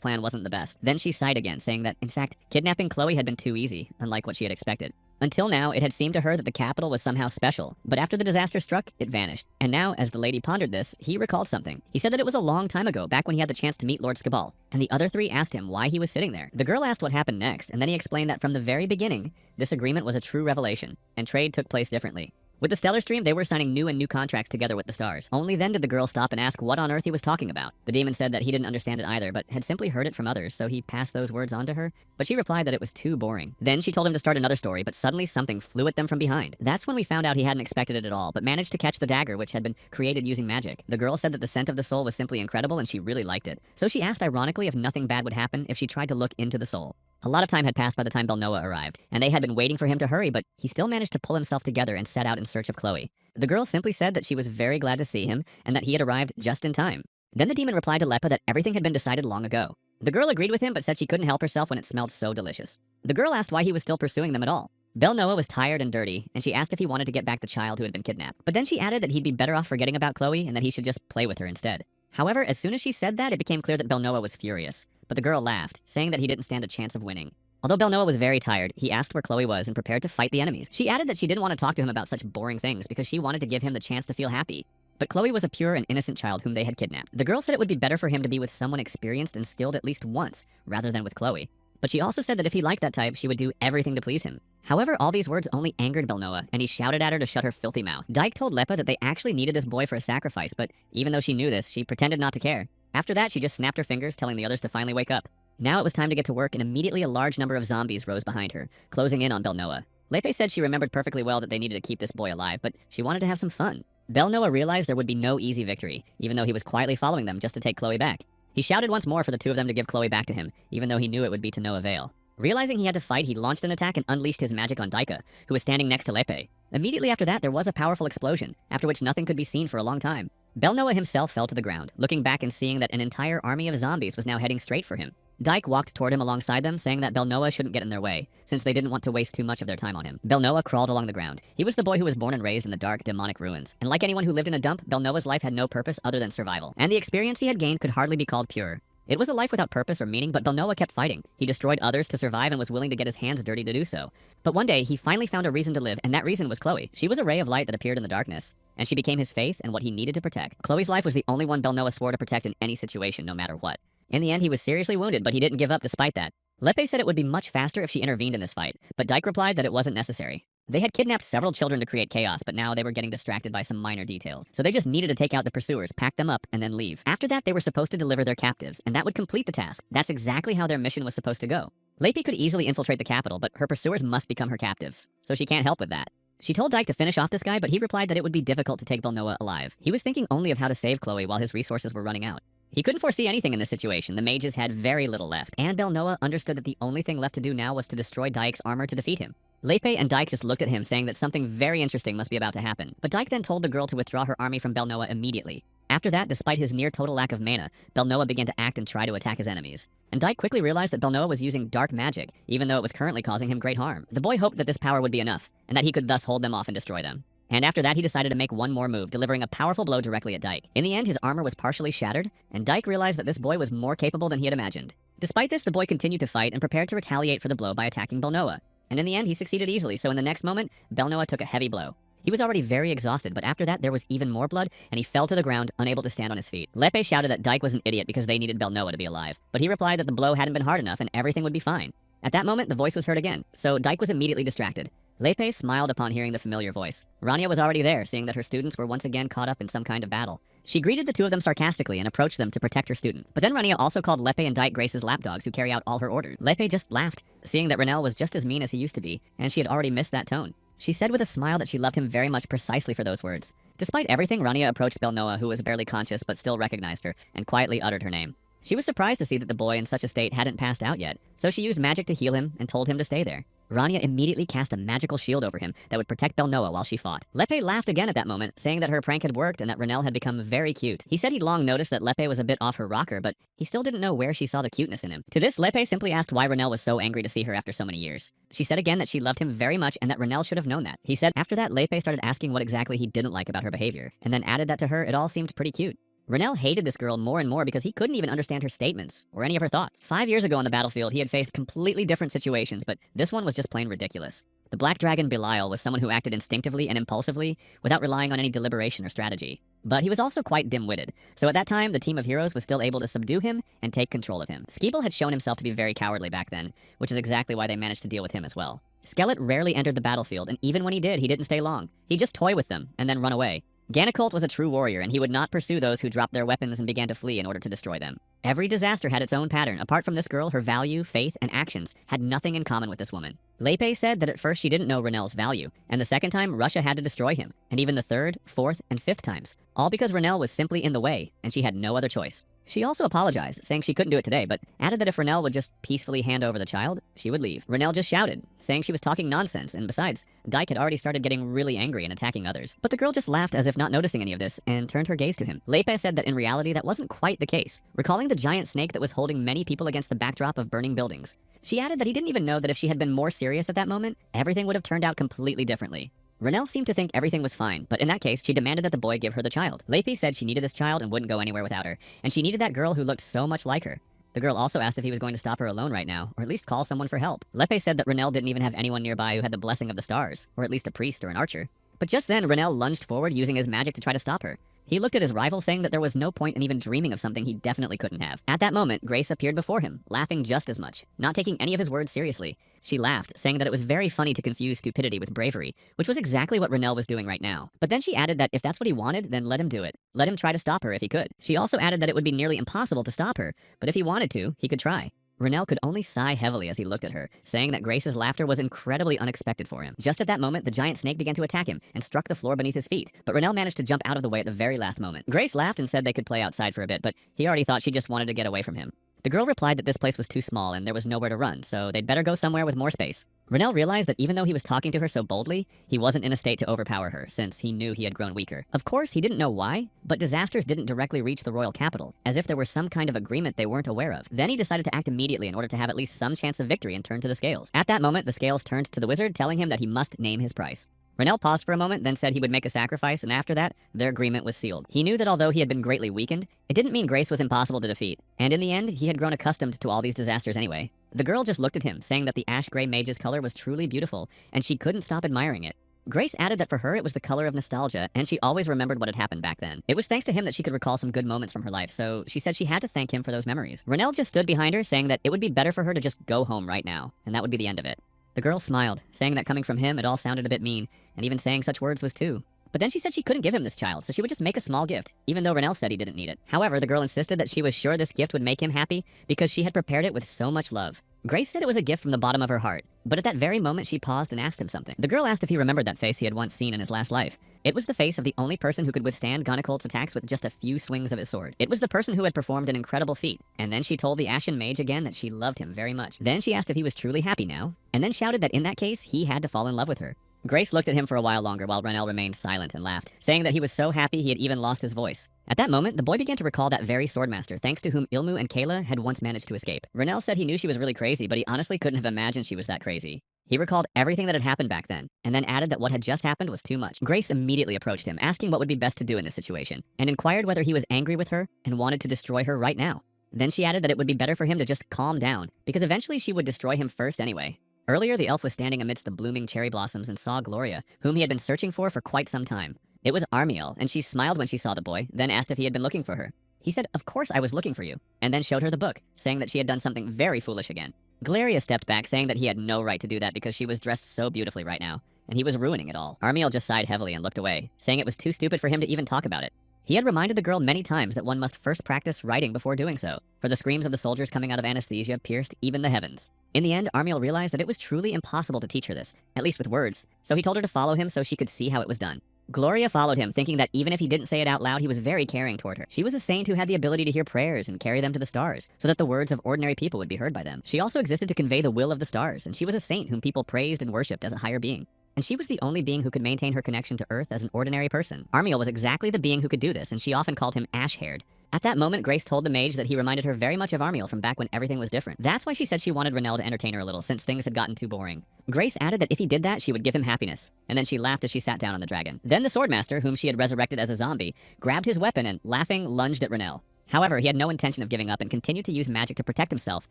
plan wasn't the best. Then she sighed again, saying that, in fact, kidnapping Chloe had been too easy, unlike what she had expected. Until now, it had seemed to her that the capital was somehow special, but after the disaster struck, it vanished. And now, as the lady pondered this, he recalled something. He said that it was a long time ago, back when he had the chance to meet Lord Skabal, and the other three asked him why he was sitting there. The girl asked what happened next, and then he explained that from the very beginning, this agreement was a true revelation, and trade took place differently. With the Stellar Stream, they were signing new contracts together with the stars. Only then did the girl stop and ask what on earth he was talking about. The demon said that he didn't understand it either, but had simply heard it from others, so he passed those words on to her, but she replied that it was too boring. Then she told him to start another story, but suddenly something flew at them from behind. That's when we found out he hadn't expected it at all, but managed to catch the dagger, which had been created using magic. The girl said that the scent of the soul was simply incredible, and she really liked it. So she asked ironically if nothing bad would happen if she tried to look into the soul. A lot of time had passed by the time Belnoa arrived, and they had been waiting for him to hurry, but he still managed to pull himself together and set out in search of Chloe. The girl simply said that she was very glad to see him, and that he had arrived just in time. Then the demon replied to Lepa that everything had been decided long ago. The girl agreed with him, but said she couldn't help herself when it smelled so delicious. The girl asked why he was still pursuing them at all. Belnoa was tired and dirty, and she asked if he wanted to get back the child who had been kidnapped. But then she added that he'd be better off forgetting about Chloe, and that he should just play with her instead. However, as soon as she said that, it became clear that Belnoa was furious. But the girl laughed, saying that he didn't stand a chance of winning. Although Belnoa was very tired, he asked where Chloe was and prepared to fight the enemies. She added that she didn't want to talk to him about such boring things because she wanted to give him the chance to feel happy. But Chloe was a pure and innocent child whom they had kidnapped. The girl said it would be better for him to be with someone experienced and skilled at least once, rather than with Chloe. But she also said that if he liked that type, she would do everything to please him. However, all these words only angered Belnoa, and he shouted at her to shut her filthy mouth. Dyke told Lepa that they actually needed this boy for a sacrifice, but even though she knew this, she pretended not to care. After that, she just snapped her fingers, telling the others to finally wake up. Now it was time to get to work, and immediately a large number of zombies rose behind her, closing in on Belnoa. Lepe said she remembered perfectly well that they needed to keep this boy alive, but she wanted to have some fun. Belnoa realized there would be no easy victory, even though he was quietly following them just to take Chloe back. He shouted once more for the two of them to give Chloe back to him, even though he knew it would be to no avail. Realizing he had to fight, he launched an attack and unleashed his magic on Daika, who was standing next to Lepe. Immediately after that, there was a powerful explosion, after which nothing could be seen for a long time. Belnoa himself fell to the ground, looking back and seeing that an entire army of zombies was now heading straight for him. Dyke walked toward him alongside them, saying that Belnoa shouldn't get in their way, since they didn't want to waste too much of their time on him. Belnoa crawled along the ground. He was the boy who was born and raised in the dark, demonic ruins. And like anyone who lived in a dump, Belnoa's life had no purpose other than survival. And the experience he had gained could hardly be called pure. It was a life without purpose or meaning, but Belnoa kept fighting. He destroyed others to survive and was willing to get his hands dirty to do so. But one day, he finally found a reason to live, and that reason was Chloe. She was a ray of light that appeared in the darkness, and she became his faith and what he needed to protect. Chloe's life was the only one Belnoa swore to protect in any situation, no matter what. In the end, he was seriously wounded, but he didn't give up despite that. Lepe said it would be much faster if she intervened in this fight, but Dyke replied that it wasn't necessary. They had kidnapped several children to create chaos, but now they were getting distracted by some minor details. So they just needed to take out the pursuers, pack them up, and then leave. After that, they were supposed to deliver their captives, and that would complete the task. That's exactly how their mission was supposed to go. Lepe could easily infiltrate the capital, but her pursuers must become her captives, so she can't help with that. She told Dyke to finish off this guy, but he replied that it would be difficult to take Belnoa alive. He was thinking only of how to save Chloe while his resources were running out. He couldn't foresee anything in this situation. The mages had very little left, and Belnoa understood that the only thing left to do now was to destroy Dyke's armor to defeat him. Lepe and Dyke just looked at him, saying that something very interesting must be about to happen. But Dyke then told the girl to withdraw her army from Belnoa immediately. After that, despite his near total lack of mana, Belnoa began to act and try to attack his enemies. And Dyke quickly realized that Belnoa was using dark magic, even though it was currently causing him great harm. The boy hoped that this power would be enough, and that he could thus hold them off and destroy them. And after that, he decided to make one more move, delivering a powerful blow directly at Dyke. In the end, his armor was partially shattered, and Dyke realized that this boy was more capable than he had imagined. Despite this, the boy continued to fight and prepared to retaliate for the blow by attacking Belnoa. And in the end, he succeeded easily, so in the next moment, Belnoa took a heavy blow. He was already very exhausted, but after that, there was even more blood, and he fell to the ground, unable to stand on his feet. Lepe shouted that Dyke was an idiot because they needed Belnoa to be alive, but he replied that the blow hadn't been hard enough and everything would be fine. At that moment, the voice was heard again, so Dyke was immediately distracted. Lepe smiled upon hearing the familiar voice. Rania was already there, seeing that her students were once again caught up in some kind of battle. She greeted the two of them sarcastically and approached them to protect her student. But then Rania also called Lepe and Dyke Grace's lapdogs who carry out all her orders. Lepe just laughed, seeing that Renel was just as mean as he used to be, and she had already missed that tone. She said with a smile that she loved him very much precisely for those words. Despite everything, Rania approached Belnoa, who was barely conscious but still recognized her, and quietly uttered her name. She was surprised to see that the boy in such a state hadn't passed out yet, so she used magic to heal him and told him to stay there. Rania immediately cast a magical shield over him that would protect Belnoa while she fought. Lepe laughed again at that moment, saying that her prank had worked and that Renel had become very cute. He said he'd long noticed that Lepe was a bit off her rocker, but he still didn't know where she saw the cuteness in him. To this, Lepe simply asked why Renel was so angry to see her after so many years. She said again that she loved him very much and that Renel should have known that. He said after that, Lepe started asking what exactly he didn't like about her behavior, and then added that to her it all seemed pretty cute. Renel hated this girl more and more because he couldn't even understand her statements or any of her thoughts. 5 years ago on the battlefield, he had faced completely different situations, but this one was just plain ridiculous. The Black Dragon Belial was someone who acted instinctively and impulsively without relying on any deliberation or strategy. But he was also quite dim-witted, so at that time, the team of heroes was still able to subdue him and take control of him. Skeeble had shown himself to be very cowardly back then, which is exactly why they managed to deal with him as well. Skelet rarely entered the battlefield, and even when he did, he didn't stay long. He'd just toy with them and then run away. Gannicult was a true warrior, and he would not pursue those who dropped their weapons and began to flee in order to destroy them. Every disaster had its own pattern. Apart from this girl, her value, faith, and actions had nothing in common with this woman. Lepe said that at first she didn't know Renel's value, and the second time Russia had to destroy him, and even the third, fourth, and fifth times, all because Renel was simply in the way, and she had no other choice. She also apologized, saying she couldn't do it today, but added that if Renel would just peacefully hand over the child, she would leave. Renel just shouted, saying she was talking nonsense, and besides, Dyke had already started getting really angry and attacking others. But the girl just laughed as if not noticing any of this, and turned her gaze to him. Lepe said that in reality that wasn't quite the case, recalling the giant snake that was holding many people against the backdrop of burning buildings. She added that he didn't even know that if she had been more serious at that moment, everything would have turned out completely differently. Renel seemed to think everything was fine, but in that case, she demanded that the boy give her the child. Lepe said she needed this child and wouldn't go anywhere without her, and she needed that girl who looked so much like her. The girl also asked if he was going to stop her alone right now, or at least call someone for help. Lepe said that Renel didn't even have anyone nearby who had the blessing of the stars, or at least a priest or an archer. But just then, Renel lunged forward using his magic to try to stop her. He looked at his rival, saying that there was no point in even dreaming of something he definitely couldn't have. At that moment, Grace appeared before him, laughing just as much, not taking any of his words seriously. She laughed, saying that it was very funny to confuse stupidity with bravery, which was exactly what Renel was doing right now. But then she added that if that's what he wanted, then let him do it. Let him try to stop her if he could. She also added that it would be nearly impossible to stop her, but if he wanted to, he could try. Renel could only sigh heavily as he looked at her, saying that Grace's laughter was incredibly unexpected for him. Just at that moment, the giant snake began to attack him and struck the floor beneath his feet, but Renel managed to jump out of the way at the very last moment. Grace laughed and said they could play outside for a bit, but he already thought she just wanted to get away from him. The girl replied that this place was too small and there was nowhere to run, so they'd better go somewhere with more space. Renel realized that even though he was talking to her so boldly, he wasn't in a state to overpower her, since he knew he had grown weaker. Of course, he didn't know why, but disasters didn't directly reach the royal capital, as if there was some kind of agreement they weren't aware of. Then he decided to act immediately in order to have at least some chance of victory and turn to the scales. At that moment, the scales turned to the wizard, telling him that he must name his price. Renel paused for a moment, then said he would make a sacrifice, and after that, their agreement was sealed. He knew that although he had been greatly weakened, it didn't mean Grace was impossible to defeat, and in the end, he had grown accustomed to all these disasters anyway. The girl just looked at him, saying that the ash-gray mage's color was truly beautiful, and she couldn't stop admiring it. Grace added that for her it was the color of nostalgia, and she always remembered what had happened back then. It was thanks to him that she could recall some good moments from her life, so she said she had to thank him for those memories. Renel just stood behind her, saying that it would be better for her to just go home right now, and that would be the end of it. The girl smiled, saying that coming from him it all sounded a bit mean, and even saying such words was too. But then she said she couldn't give him this child, so she would just make a small gift, even though Renel said he didn't need it. However, the girl insisted that she was sure this gift would make him happy because she had prepared it with so much love. Grace said it was a gift from the bottom of her heart, but at that very moment she paused and asked him something. The girl asked if he remembered that face he had once seen in his last life. It was the face of the only person who could withstand Gonakolt's attacks with just a few swings of his sword. It was the person who had performed an incredible feat, and then she told the Ashen Mage again that she loved him very much. Then she asked if he was truly happy now, and then shouted that in that case he had to fall in love with her. Grace looked at him for a while longer while Renel remained silent and laughed, saying that he was so happy he had even lost his voice. At that moment, the boy began to recall that very swordmaster, thanks to whom Ilmu and Kayla had once managed to escape. Renel said he knew she was really crazy, but he honestly couldn't have imagined she was that crazy. He recalled everything that had happened back then, and then added that what had just happened was too much. Grace immediately approached him, asking what would be best to do in this situation, and inquired whether he was angry with her and wanted to destroy her right now. Then she added that it would be better for him to just calm down, because eventually she would destroy him first anyway. Earlier, the elf was standing amidst the blooming cherry blossoms and saw Gloria, whom he had been searching for quite some time. It was Armiel, and she smiled when she saw the boy, then asked if he had been looking for her. He said, "Of course I was looking for you," and then showed her the book, saying that she had done something very foolish again. Gloria stepped back, saying that he had no right to do that because she was dressed so beautifully right now, and he was ruining it all. Armiel just sighed heavily and looked away, saying it was too stupid for him to even talk about it. He had reminded the girl many times that one must first practice writing before doing so, for the screams of the soldiers coming out of anesthesia pierced even the heavens. In the end, Armiel realized that it was truly impossible to teach her this, at least with words, so he told her to follow him so she could see how it was done. Gloria followed him, thinking that even if he didn't say it out loud, he was very caring toward her. She was a saint who had the ability to hear prayers and carry them to the stars, so that the words of ordinary people would be heard by them. She also existed to convey the will of the stars, and she was a saint whom people praised and worshipped as a higher being. And she was the only being who could maintain her connection to Earth as an ordinary person. Armiel was exactly the being who could do this, and she often called him ash-haired. At that moment, Grace told the mage that he reminded her very much of Armiel from back when everything was different. That's why she said she wanted Renel to entertain her a little, since things had gotten too boring. Grace added that if he did that, she would give him happiness, and then she laughed as she sat down on the dragon. Then the swordmaster, whom she had resurrected as a zombie, grabbed his weapon and, laughing, lunged at Renel. However, he had no intention of giving up and continued to use magic to protect himself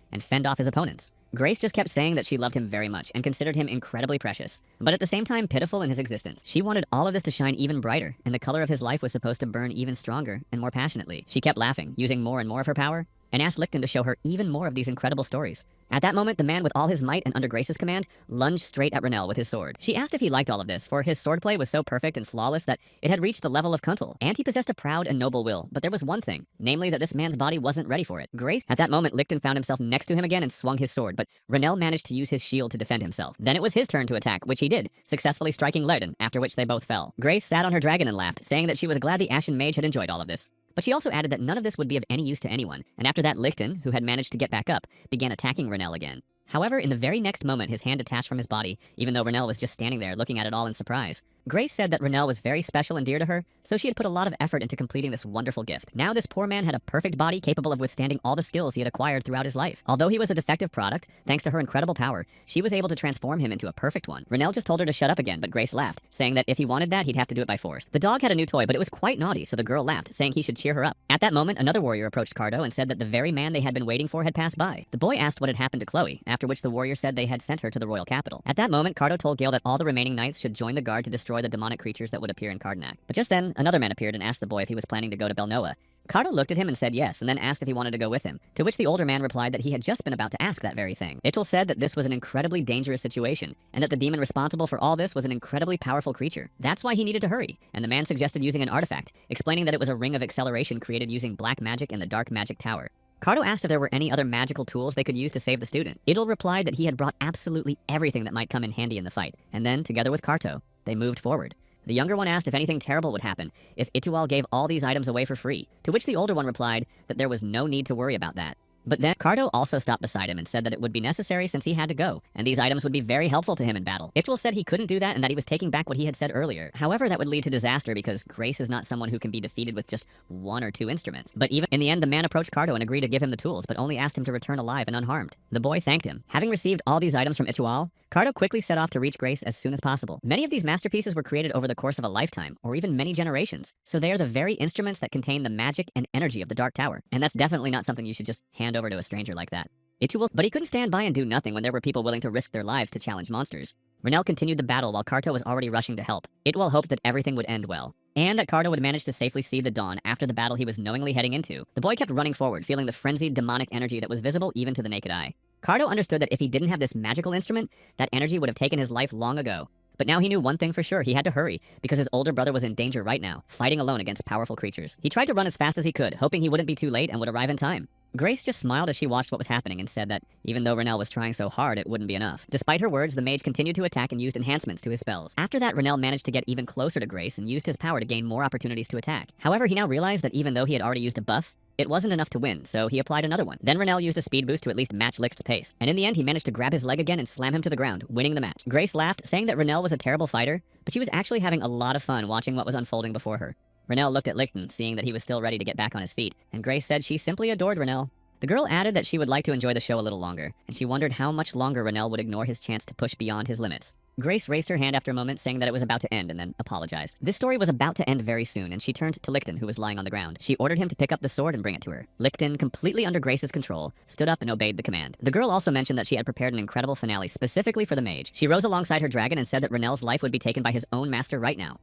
and fend off his opponents. Grace just kept saying that she loved him very much and considered him incredibly precious, but at the same time pitiful in his existence. She wanted all of this to shine even brighter, and the color of his life was supposed to burn even stronger and more passionately. She kept laughing, using more and more of her power, and asked Licton to show her even more of these incredible stories. At that moment, the man with all his might and under Grace's command lunged straight at Renel with his sword. She asked if he liked all of this, for his swordplay was so perfect and flawless that it had reached the level of Kuntal, and he possessed a proud and noble will, but there was one thing, namely that this man's body wasn't ready for it. At that moment, Licton found himself next to him again and swung his sword, but Renel managed to use his shield to defend himself. Then it was his turn to attack, which he did, successfully striking Lerden, after which they both fell. Grace sat on her dragon and laughed, saying that she was glad the Ashen Mage had enjoyed all of this. But she also added that none of this would be of any use to anyone, and after that Licton, who had managed to get back up, began attacking Renel again. However, in the very next moment, his hand detached from his body, even though Renel was just standing there looking at it all in surprise. Grace said that Renel was very special and dear to her, so she had put a lot of effort into completing this wonderful gift. Now this poor man had a perfect body capable of withstanding all the skills he had acquired throughout his life. Although he was a defective product, thanks to her incredible power, she was able to transform him into a perfect one. Renel just told her to shut up again, but Grace laughed, saying that if he wanted that, he'd have to do it by force. The dog had a new toy, but it was quite naughty, so the girl laughed, saying he should cheer her up. At that moment, another warrior approached Cardo and said that the very man they had been waiting for had passed by. The boy asked what had happened to Chloe, after which the warrior said they had sent her to the royal capital. At that moment, Cardo told Gale that all the remaining knights should join the guard to destroy the demonic creatures that would appear in Cardenac. But just then, another man appeared and asked the boy if he was planning to go to Belnoa. Cardo looked at him and said yes, and then asked if he wanted to go with him, to which the older man replied that he had just been about to ask that very thing. Itul said that this was an incredibly dangerous situation, and that the demon responsible for all this was an incredibly powerful creature. That's why he needed to hurry, and the man suggested using an artifact, explaining that it was a ring of acceleration created using black magic in the dark magic tower. Cardo asked if there were any other magical tools they could use to save the student. Itul replied that he had brought absolutely everything that might come in handy in the fight, and then, together with Carto, they moved forward. The younger one asked if anything terrible would happen if Itual gave all these items away for free, to which the older one replied that there was no need to worry about that. But then Cardo also stopped beside him and said that it would be necessary since he had to go, and these items would be very helpful to him in battle. Ichwal said he couldn't do that and that he was taking back what he had said earlier. However, that would lead to disaster because Grace is not someone who can be defeated with just one or two instruments. But even in the end, the man approached Cardo and agreed to give him the tools, but only asked him to return alive and unharmed. The boy thanked him. Having received all these items from Ichwal, Cardo quickly set off to reach Grace as soon as possible. Many of these masterpieces were created over the course of a lifetime, or even many generations, so they are the very instruments that contain the magic and energy of the Dark Tower, and that's definitely not something you should just hand over to a stranger like that. But he couldn't stand by and do nothing when there were people willing to risk their lives to challenge monsters. Renel continued the battle while Carto was already rushing to help. Itwal hoped that everything would end well, and that Carto would manage to safely see the dawn after the battle he was knowingly heading into. The boy kept running forward, feeling the frenzied demonic energy that was visible even to the naked eye. Cardo understood that if he didn't have this magical instrument, that energy would have taken his life long ago. But now he knew one thing for sure: he had to hurry, because his older brother was in danger right now, fighting alone against powerful creatures. He tried to run as fast as he could, hoping he wouldn't be too late and would arrive in time. Grace just smiled as she watched what was happening and said that even though Renel was trying so hard, it wouldn't be enough. Despite her words, the mage continued to attack and used enhancements to his spells. After that, Renel managed to get even closer to Grace and used his power to gain more opportunities to attack. However, he now realized that even though he had already used a buff, it wasn't enough to win, so he applied another one. Then Renel used a speed boost to at least match Licht's pace, and in the end he managed to grab his leg again and slam him to the ground, winning the match. Grace laughed, saying that Renel was a terrible fighter, but she was actually having a lot of fun watching what was unfolding before her. Renel looked at Lichten, seeing that he was still ready to get back on his feet, and Grace said she simply adored Renel. The girl added that she would like to enjoy the show a little longer, and she wondered how much longer Renel would ignore his chance to push beyond his limits. Grace raised her hand after a moment, saying that it was about to end, and then apologized. This story was about to end very soon, and she turned to Lichten, who was lying on the ground. She ordered him to pick up the sword and bring it to her. Lichten, completely under Grace's control, stood up and obeyed the command. The girl also mentioned that she had prepared an incredible finale specifically for the mage. She rose alongside her dragon and said that Renel's life would be taken by his own master right now.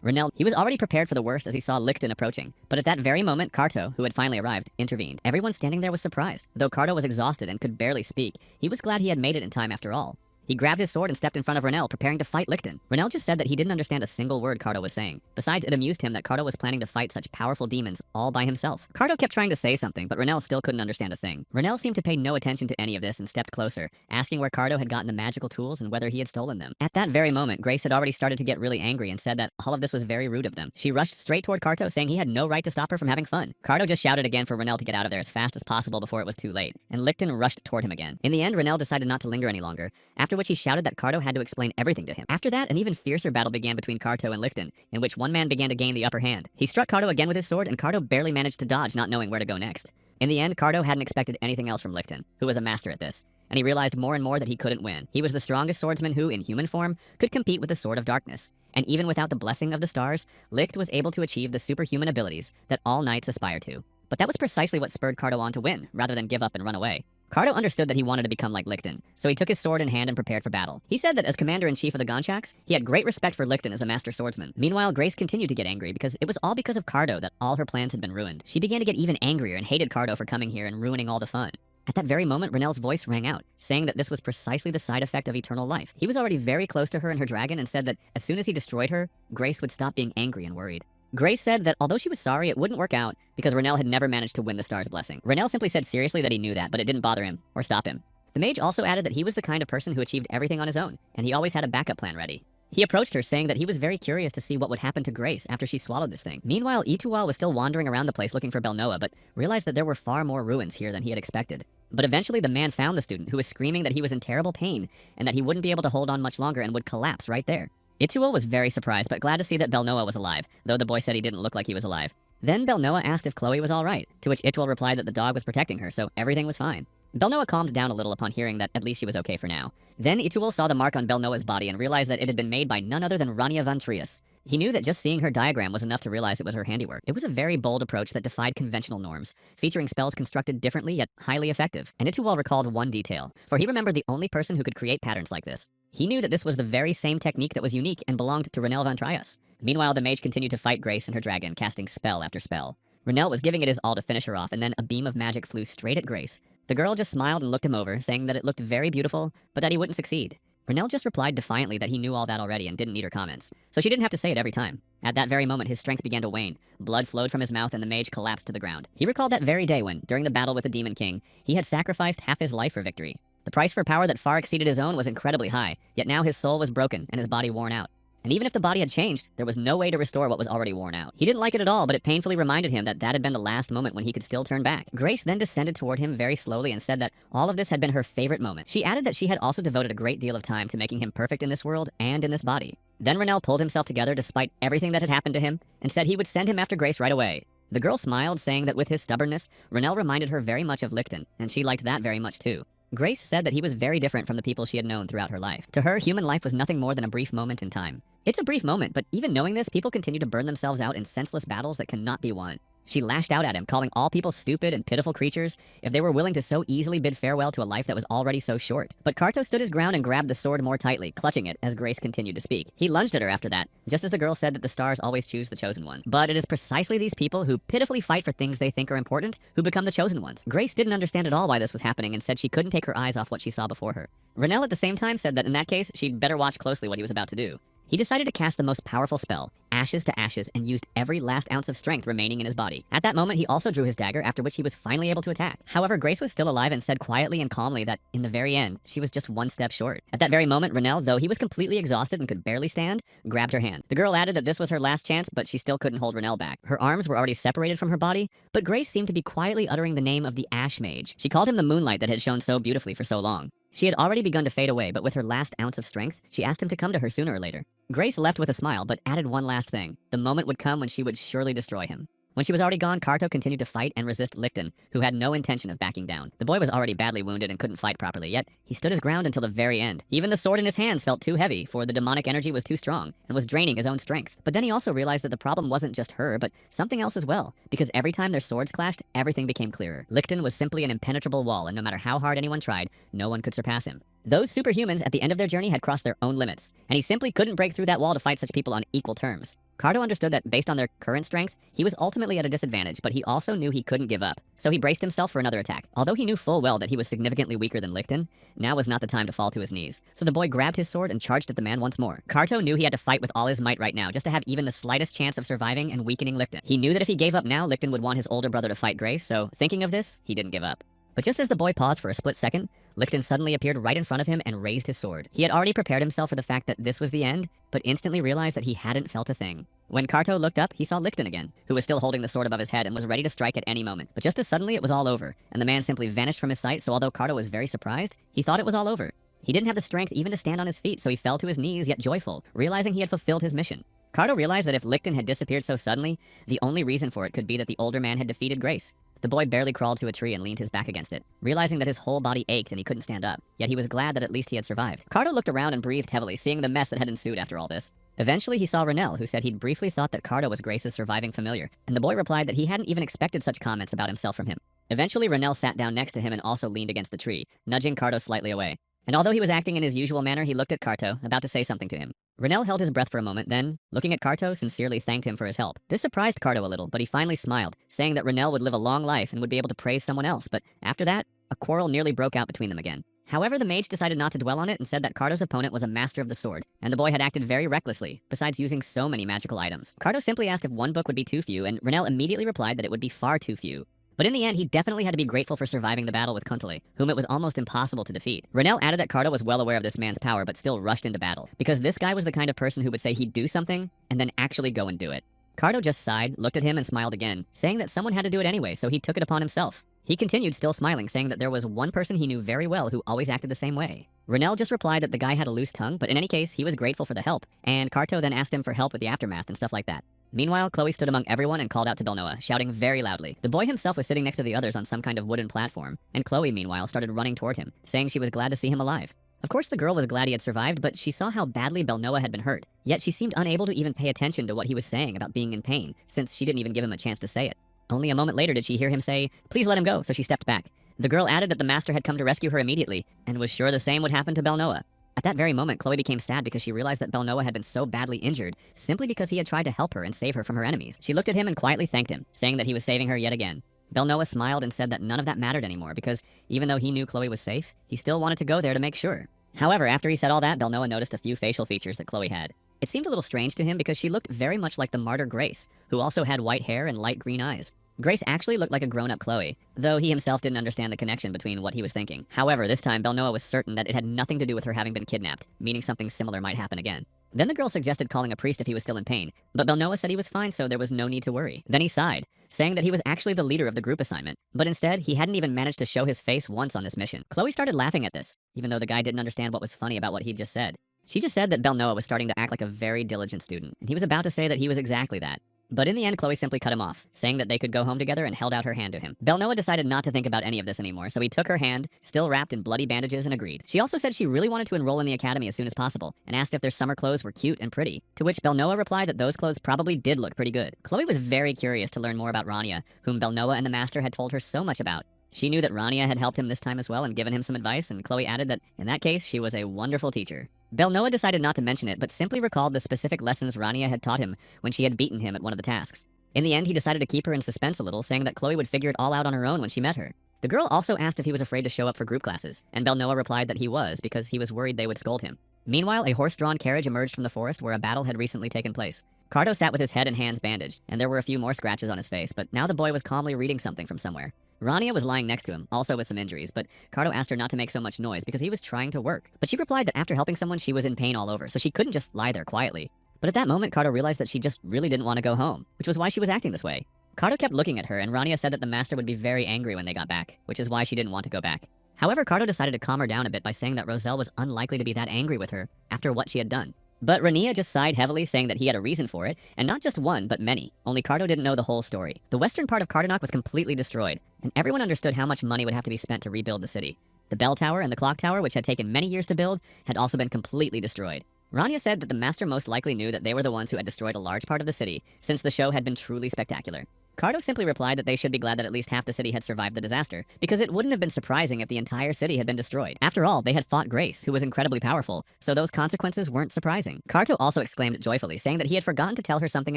Renel, he was already prepared for the worst as he saw Lichten approaching. But at that very moment, Carto, who had finally arrived, intervened. Everyone standing there was surprised. Though Carto was exhausted and could barely speak, he was glad he had made it in time after all. He grabbed his sword and stepped in front of Renel, preparing to fight Lichten. Renel just said that he didn't understand a single word Carto was saying. Besides, it amused him that Carto was planning to fight such powerful demons all by himself. Carto kept trying to say something, but Renel still couldn't understand a thing. Renel seemed to pay no attention to any of this and stepped closer, asking where Carto had gotten the magical tools and whether he had stolen them. At that very moment, Grace had already started to get really angry and said that all of this was very rude of them. She rushed straight toward Carto, saying he had no right to stop her from having fun. Carto just shouted again for Renel to get out of there as fast as possible before it was too late, and Lichten rushed toward him again. In the end, Renel decided not to linger any longer, after which he shouted that Carto had to explain everything to him. After that, an even fiercer battle began between Carto and Lichten, in which one man began to gain the upper hand. He struck Carto again with his sword, and Carto barely managed to dodge, not knowing where to go next. In the end, Carto hadn't expected anything else from Lichten, who was a master at this, and he realized more and more that he couldn't win. He was the strongest swordsman who, in human form, could compete with the Sword of Darkness. And even without the blessing of the stars, Licht was able to achieve the superhuman abilities that all knights aspire to. But that was precisely what spurred Carto on to win, rather than give up and run away. Carto understood that he wanted to become like Lichten, so he took his sword in hand and prepared for battle. He said that as commander-in-chief of the Gonchaks, he had great respect for Lichten as a master swordsman. Meanwhile, Grace continued to get angry because it was all because of Carto that all her plans had been ruined. She began to get even angrier and hated Carto for coming here and ruining all the fun. At that very moment, Renel's voice rang out, saying that this was precisely the side effect of eternal life. He was already very close to her and her dragon and said that as soon as he destroyed her, Grace would stop being angry and worried. Grace said that although she was sorry, it wouldn't work out because Renel had never managed to win the star's blessing. Renel simply said seriously that he knew that, but it didn't bother him or stop him. The mage also added that he was the kind of person who achieved everything on his own, and he always had a backup plan ready. He approached her, saying that he was very curious to see what would happen to Grace after she swallowed this thing. Meanwhile, Ituwal was still wandering around the place looking for Belnoa, but realized that there were far more ruins here than he had expected. But eventually the man found the student, who was screaming that he was in terrible pain, and that he wouldn't be able to hold on much longer and would collapse right there. Ituwal was very surprised, but glad to see that Belnoa was alive, though the boy said he didn't look like he was alive. Then Belnoa asked if Chloe was alright, to which Ituwal replied that the dog was protecting her, so everything was fine. Belnoa calmed down a little upon hearing that at least she was okay for now. Then Ituwal saw the mark on Belnoa's body and realized that it had been made by none other than Rania van Trias. He knew that just seeing her diagram was enough to realize it was her handiwork. It was a very bold approach that defied conventional norms, featuring spells constructed differently yet highly effective. And Ituwal recalled one detail, for he remembered the only person who could create patterns like this. He knew that this was the very same technique that was unique and belonged to Renel van Trias. Meanwhile, the mage continued to fight Grace and her dragon, casting spell after spell. Renel was giving it his all to finish her off, and then a beam of magic flew straight at Grace. The girl just smiled and looked him over, saying that it looked very beautiful, but that he wouldn't succeed. Renel just replied defiantly that he knew all that already and didn't need her comments, so she didn't have to say it every time. At that very moment, his strength began to wane. Blood flowed from his mouth and the mage collapsed to the ground. He recalled that very day when, during the battle with the Demon King, he had sacrificed half his life for victory. The price for power that far exceeded his own was incredibly high, yet now his soul was broken and his body worn out. and even if the body had changed, there was no way to restore what was already worn out. He didn't like it at all, but it painfully reminded him that that had been the last moment when he could still turn back. Grace then descended toward him very slowly and said that all of this had been her favorite moment. She added that she had also devoted a great deal of time to making him perfect in this world and in this body. Then Renell pulled himself together despite everything that had happened to him and said he would send him after Grace right away. The girl smiled, saying that with his stubbornness, Renell reminded her very much of Licton, and she liked that very much too. Grace said that he was very different from the people she had known throughout her life. To her, human life was nothing more than a brief moment in time. It's a brief moment, but even knowing this, people continue to burn themselves out in senseless battles that cannot be won. She lashed out at him, calling all people stupid and pitiful creatures if they were willing to so easily bid farewell to a life that was already so short. But Karto stood his ground and grabbed the sword more tightly, clutching it as Grace continued to speak. He lunged at her after that, just as the girl said that the stars always choose the chosen ones. But it is precisely these people who pitifully fight for things they think are important who become the chosen ones. Grace didn't understand at all why this was happening and said she couldn't take her eyes off what she saw before her. Renell at the same time said that in that case, she'd better watch closely what he was about to do. He decided to cast the most powerful spell, Ashes to Ashes, and used every last ounce of strength remaining in his body. At that moment, he also drew his dagger, after which he was finally able to attack. However, Grace was still alive and said quietly and calmly that, in the very end, she was just one step short. At that very moment, Renell, though he was completely exhausted and could barely stand, grabbed her hand. The girl added that this was her last chance, but she still couldn't hold Renell back. Her arms were already separated from her body, but Grace seemed to be quietly uttering the name of the Ash Mage. She called him the moonlight that had shone so beautifully for so long. She had already begun to fade away, but with her last ounce of strength, she asked him to come to her sooner or later. Grace left with a smile, but added one last thing. The moment would come when she would surely destroy him. When she was already gone, Karto continued to fight and resist Licton, who had no intention of backing down. The boy was already badly wounded and couldn't fight properly, yet he stood his ground until the very end. Even the sword in his hands felt too heavy, for the demonic energy was too strong, and was draining his own strength. But then he also realized that the problem wasn't just her, but something else as well, because every time their swords clashed, everything became clearer. Licton was simply an impenetrable wall, and no matter how hard anyone tried, no one could surpass him. Those superhumans at the end of their journey had crossed their own limits, and he simply couldn't break through that wall to fight such people on equal terms. Karto understood that based on their current strength, he was ultimately at a disadvantage, but he also knew he couldn't give up. So he braced himself for another attack. Although he knew full well that he was significantly weaker than Licton, now was not the time to fall to his knees. So the boy grabbed his sword and charged at the man once more. Karto knew he had to fight with all his might right now, just to have even the slightest chance of surviving and weakening Licton. He knew that if he gave up now, Licton would want his older brother to fight Grace, so thinking of this, he didn't give up. But just as the boy paused for a split second, Licton suddenly appeared right in front of him and raised his sword. He had already prepared himself for the fact that this was the end, but instantly realized that he hadn't felt a thing. When Karto looked up, he saw Licton again, who was still holding the sword above his head and was ready to strike at any moment. But just as suddenly, it was all over, and the man simply vanished from his sight, so although Karto was very surprised, he thought it was all over. He didn't have the strength even to stand on his feet, so he fell to his knees, yet joyful, realizing he had fulfilled his mission. Karto realized that if Licton had disappeared so suddenly, the only reason for it could be that the older man had defeated Grace. The boy barely crawled to a tree and leaned his back against it, realizing that his whole body ached and he couldn't stand up, yet he was glad that at least he had survived. Karto looked around and breathed heavily, seeing the mess that had ensued after all this. Eventually, he saw Renell, who said he'd briefly thought that Karto was Grace's surviving familiar, and the boy replied that he hadn't even expected such comments about himself from him. Eventually, Renell sat down next to him and also leaned against the tree, nudging Karto slightly away. And although he was acting in his usual manner, he looked at Karto, about to say something to him. Renell held his breath for a moment, then, looking at Karto, sincerely thanked him for his help. This surprised Karto a little, but he finally smiled, saying that Renell would live a long life and would be able to praise someone else, but after that, a quarrel nearly broke out between them again. However, the mage decided not to dwell on it and said that Karto's opponent was a master of the sword, and the boy had acted very recklessly, besides using so many magical items. Karto simply asked if one book would be too few, and Renell immediately replied that it would be far too few. But in the end, he definitely had to be grateful for surviving the battle with Kuntale, whom it was almost impossible to defeat. Renell added that Karto was well aware of this man's power, but still rushed into battle, because this guy was the kind of person who would say he'd do something, and then actually go and do it. Karto just sighed, looked at him, and smiled again, saying that someone had to do it anyway, so he took it upon himself. He continued, still smiling, saying that there was one person he knew very well who always acted the same way. Renell just replied that the guy had a loose tongue, but in any case, he was grateful for the help, and Karto then asked him for help with the aftermath and stuff like that. Meanwhile, Chloe stood among everyone and called out to Belnoa, shouting very loudly. The boy himself was sitting next to the others on some kind of wooden platform, and Chloe, meanwhile, started running toward him, saying she was glad to see him alive. Of course, the girl was glad he had survived, but she saw how badly Belnoa had been hurt. Yet she seemed unable to even pay attention to what he was saying about being in pain, since she didn't even give him a chance to say it. Only a moment later did she hear him say, "Please let him go," so she stepped back. The girl added that the master had come to rescue her immediately, and was sure the same would happen to Belnoa. At that very moment, Chloe became sad because she realized that Belnoa had been so badly injured simply because he had tried to help her and save her from her enemies. She looked at him and quietly thanked him, saying that he was saving her yet again. Belnoa smiled and said that none of that mattered anymore because even though he knew Chloe was safe, he still wanted to go there to make sure. However, after he said all that, Belnoa noticed a few facial features that Chloe had. It seemed a little strange to him because she looked very much like the martyr Grace, who also had white hair and light green eyes. Grace actually looked like a grown-up Chloe, though he himself didn't understand the connection between what he was thinking. However, this time Belnoa was certain that it had nothing to do with her having been kidnapped, meaning something similar might happen again. Then the girl suggested calling a priest if he was still in pain, but Belnoa said he was fine, so there was no need to worry. Then he sighed, saying that he was actually the leader of the group assignment, but instead, he hadn't even managed to show his face once on this mission. Chloe started laughing at this, even though the guy didn't understand what was funny about what he'd just said. She just said that Belnoa was starting to act like a very diligent student, and he was about to say that he was exactly that. But in the end, Chloe simply cut him off, saying that they could go home together and held out her hand to him. Belnoa decided not to think about any of this anymore, so he took her hand, still wrapped in bloody bandages, and agreed. She also said she really wanted to enroll in the academy as soon as possible, and asked if their summer clothes were cute and pretty, to which Belnoa replied that those clothes probably did look pretty good. Chloe was very curious to learn more about Rania, whom Belnoa and the master had told her so much about. She knew that Rania had helped him this time as well and given him some advice, and Chloe added that, in that case, she was a wonderful teacher. Belnoa decided not to mention it, but simply recalled the specific lessons Rania had taught him when she had beaten him at one of the tasks. In the end, he decided to keep her in suspense a little, saying that Chloe would figure it all out on her own when she met her. The girl also asked if he was afraid to show up for group classes, and Belnoa replied that he was because he was worried they would scold him. Meanwhile, a horse-drawn carriage emerged from the forest where a battle had recently taken place. Cardo sat with his head and hands bandaged, and there were a few more scratches on his face, but now the boy was calmly reading something from somewhere. Rania was lying next to him, also with some injuries, but Cardo asked her not to make so much noise because he was trying to work. But she replied that after helping someone, she was in pain all over, so she couldn't just lie there quietly. But at that moment, Cardo realized that she just really didn't want to go home, which was why she was acting this way. Cardo kept looking at her, and Rania said that the master would be very angry when they got back, which is why she didn't want to go back. However, Cardo decided to calm her down a bit by saying that Roselle was unlikely to be that angry with her after what she had done. But Rania just sighed heavily, saying that he had a reason for it, and not just one, but many. Only Cardo didn't know the whole story. The western part of Cardonock was completely destroyed, and everyone understood how much money would have to be spent to rebuild the city. The bell tower and the clock tower, which had taken many years to build, had also been completely destroyed. Rania said that the master most likely knew that they were the ones who had destroyed a large part of the city, since the show had been truly spectacular. Cardo simply replied that they should be glad that at least half the city had survived the disaster, because it wouldn't have been surprising if the entire city had been destroyed. After all, they had fought Grace, who was incredibly powerful, so those consequences weren't surprising. Cardo also exclaimed joyfully, saying that he had forgotten to tell her something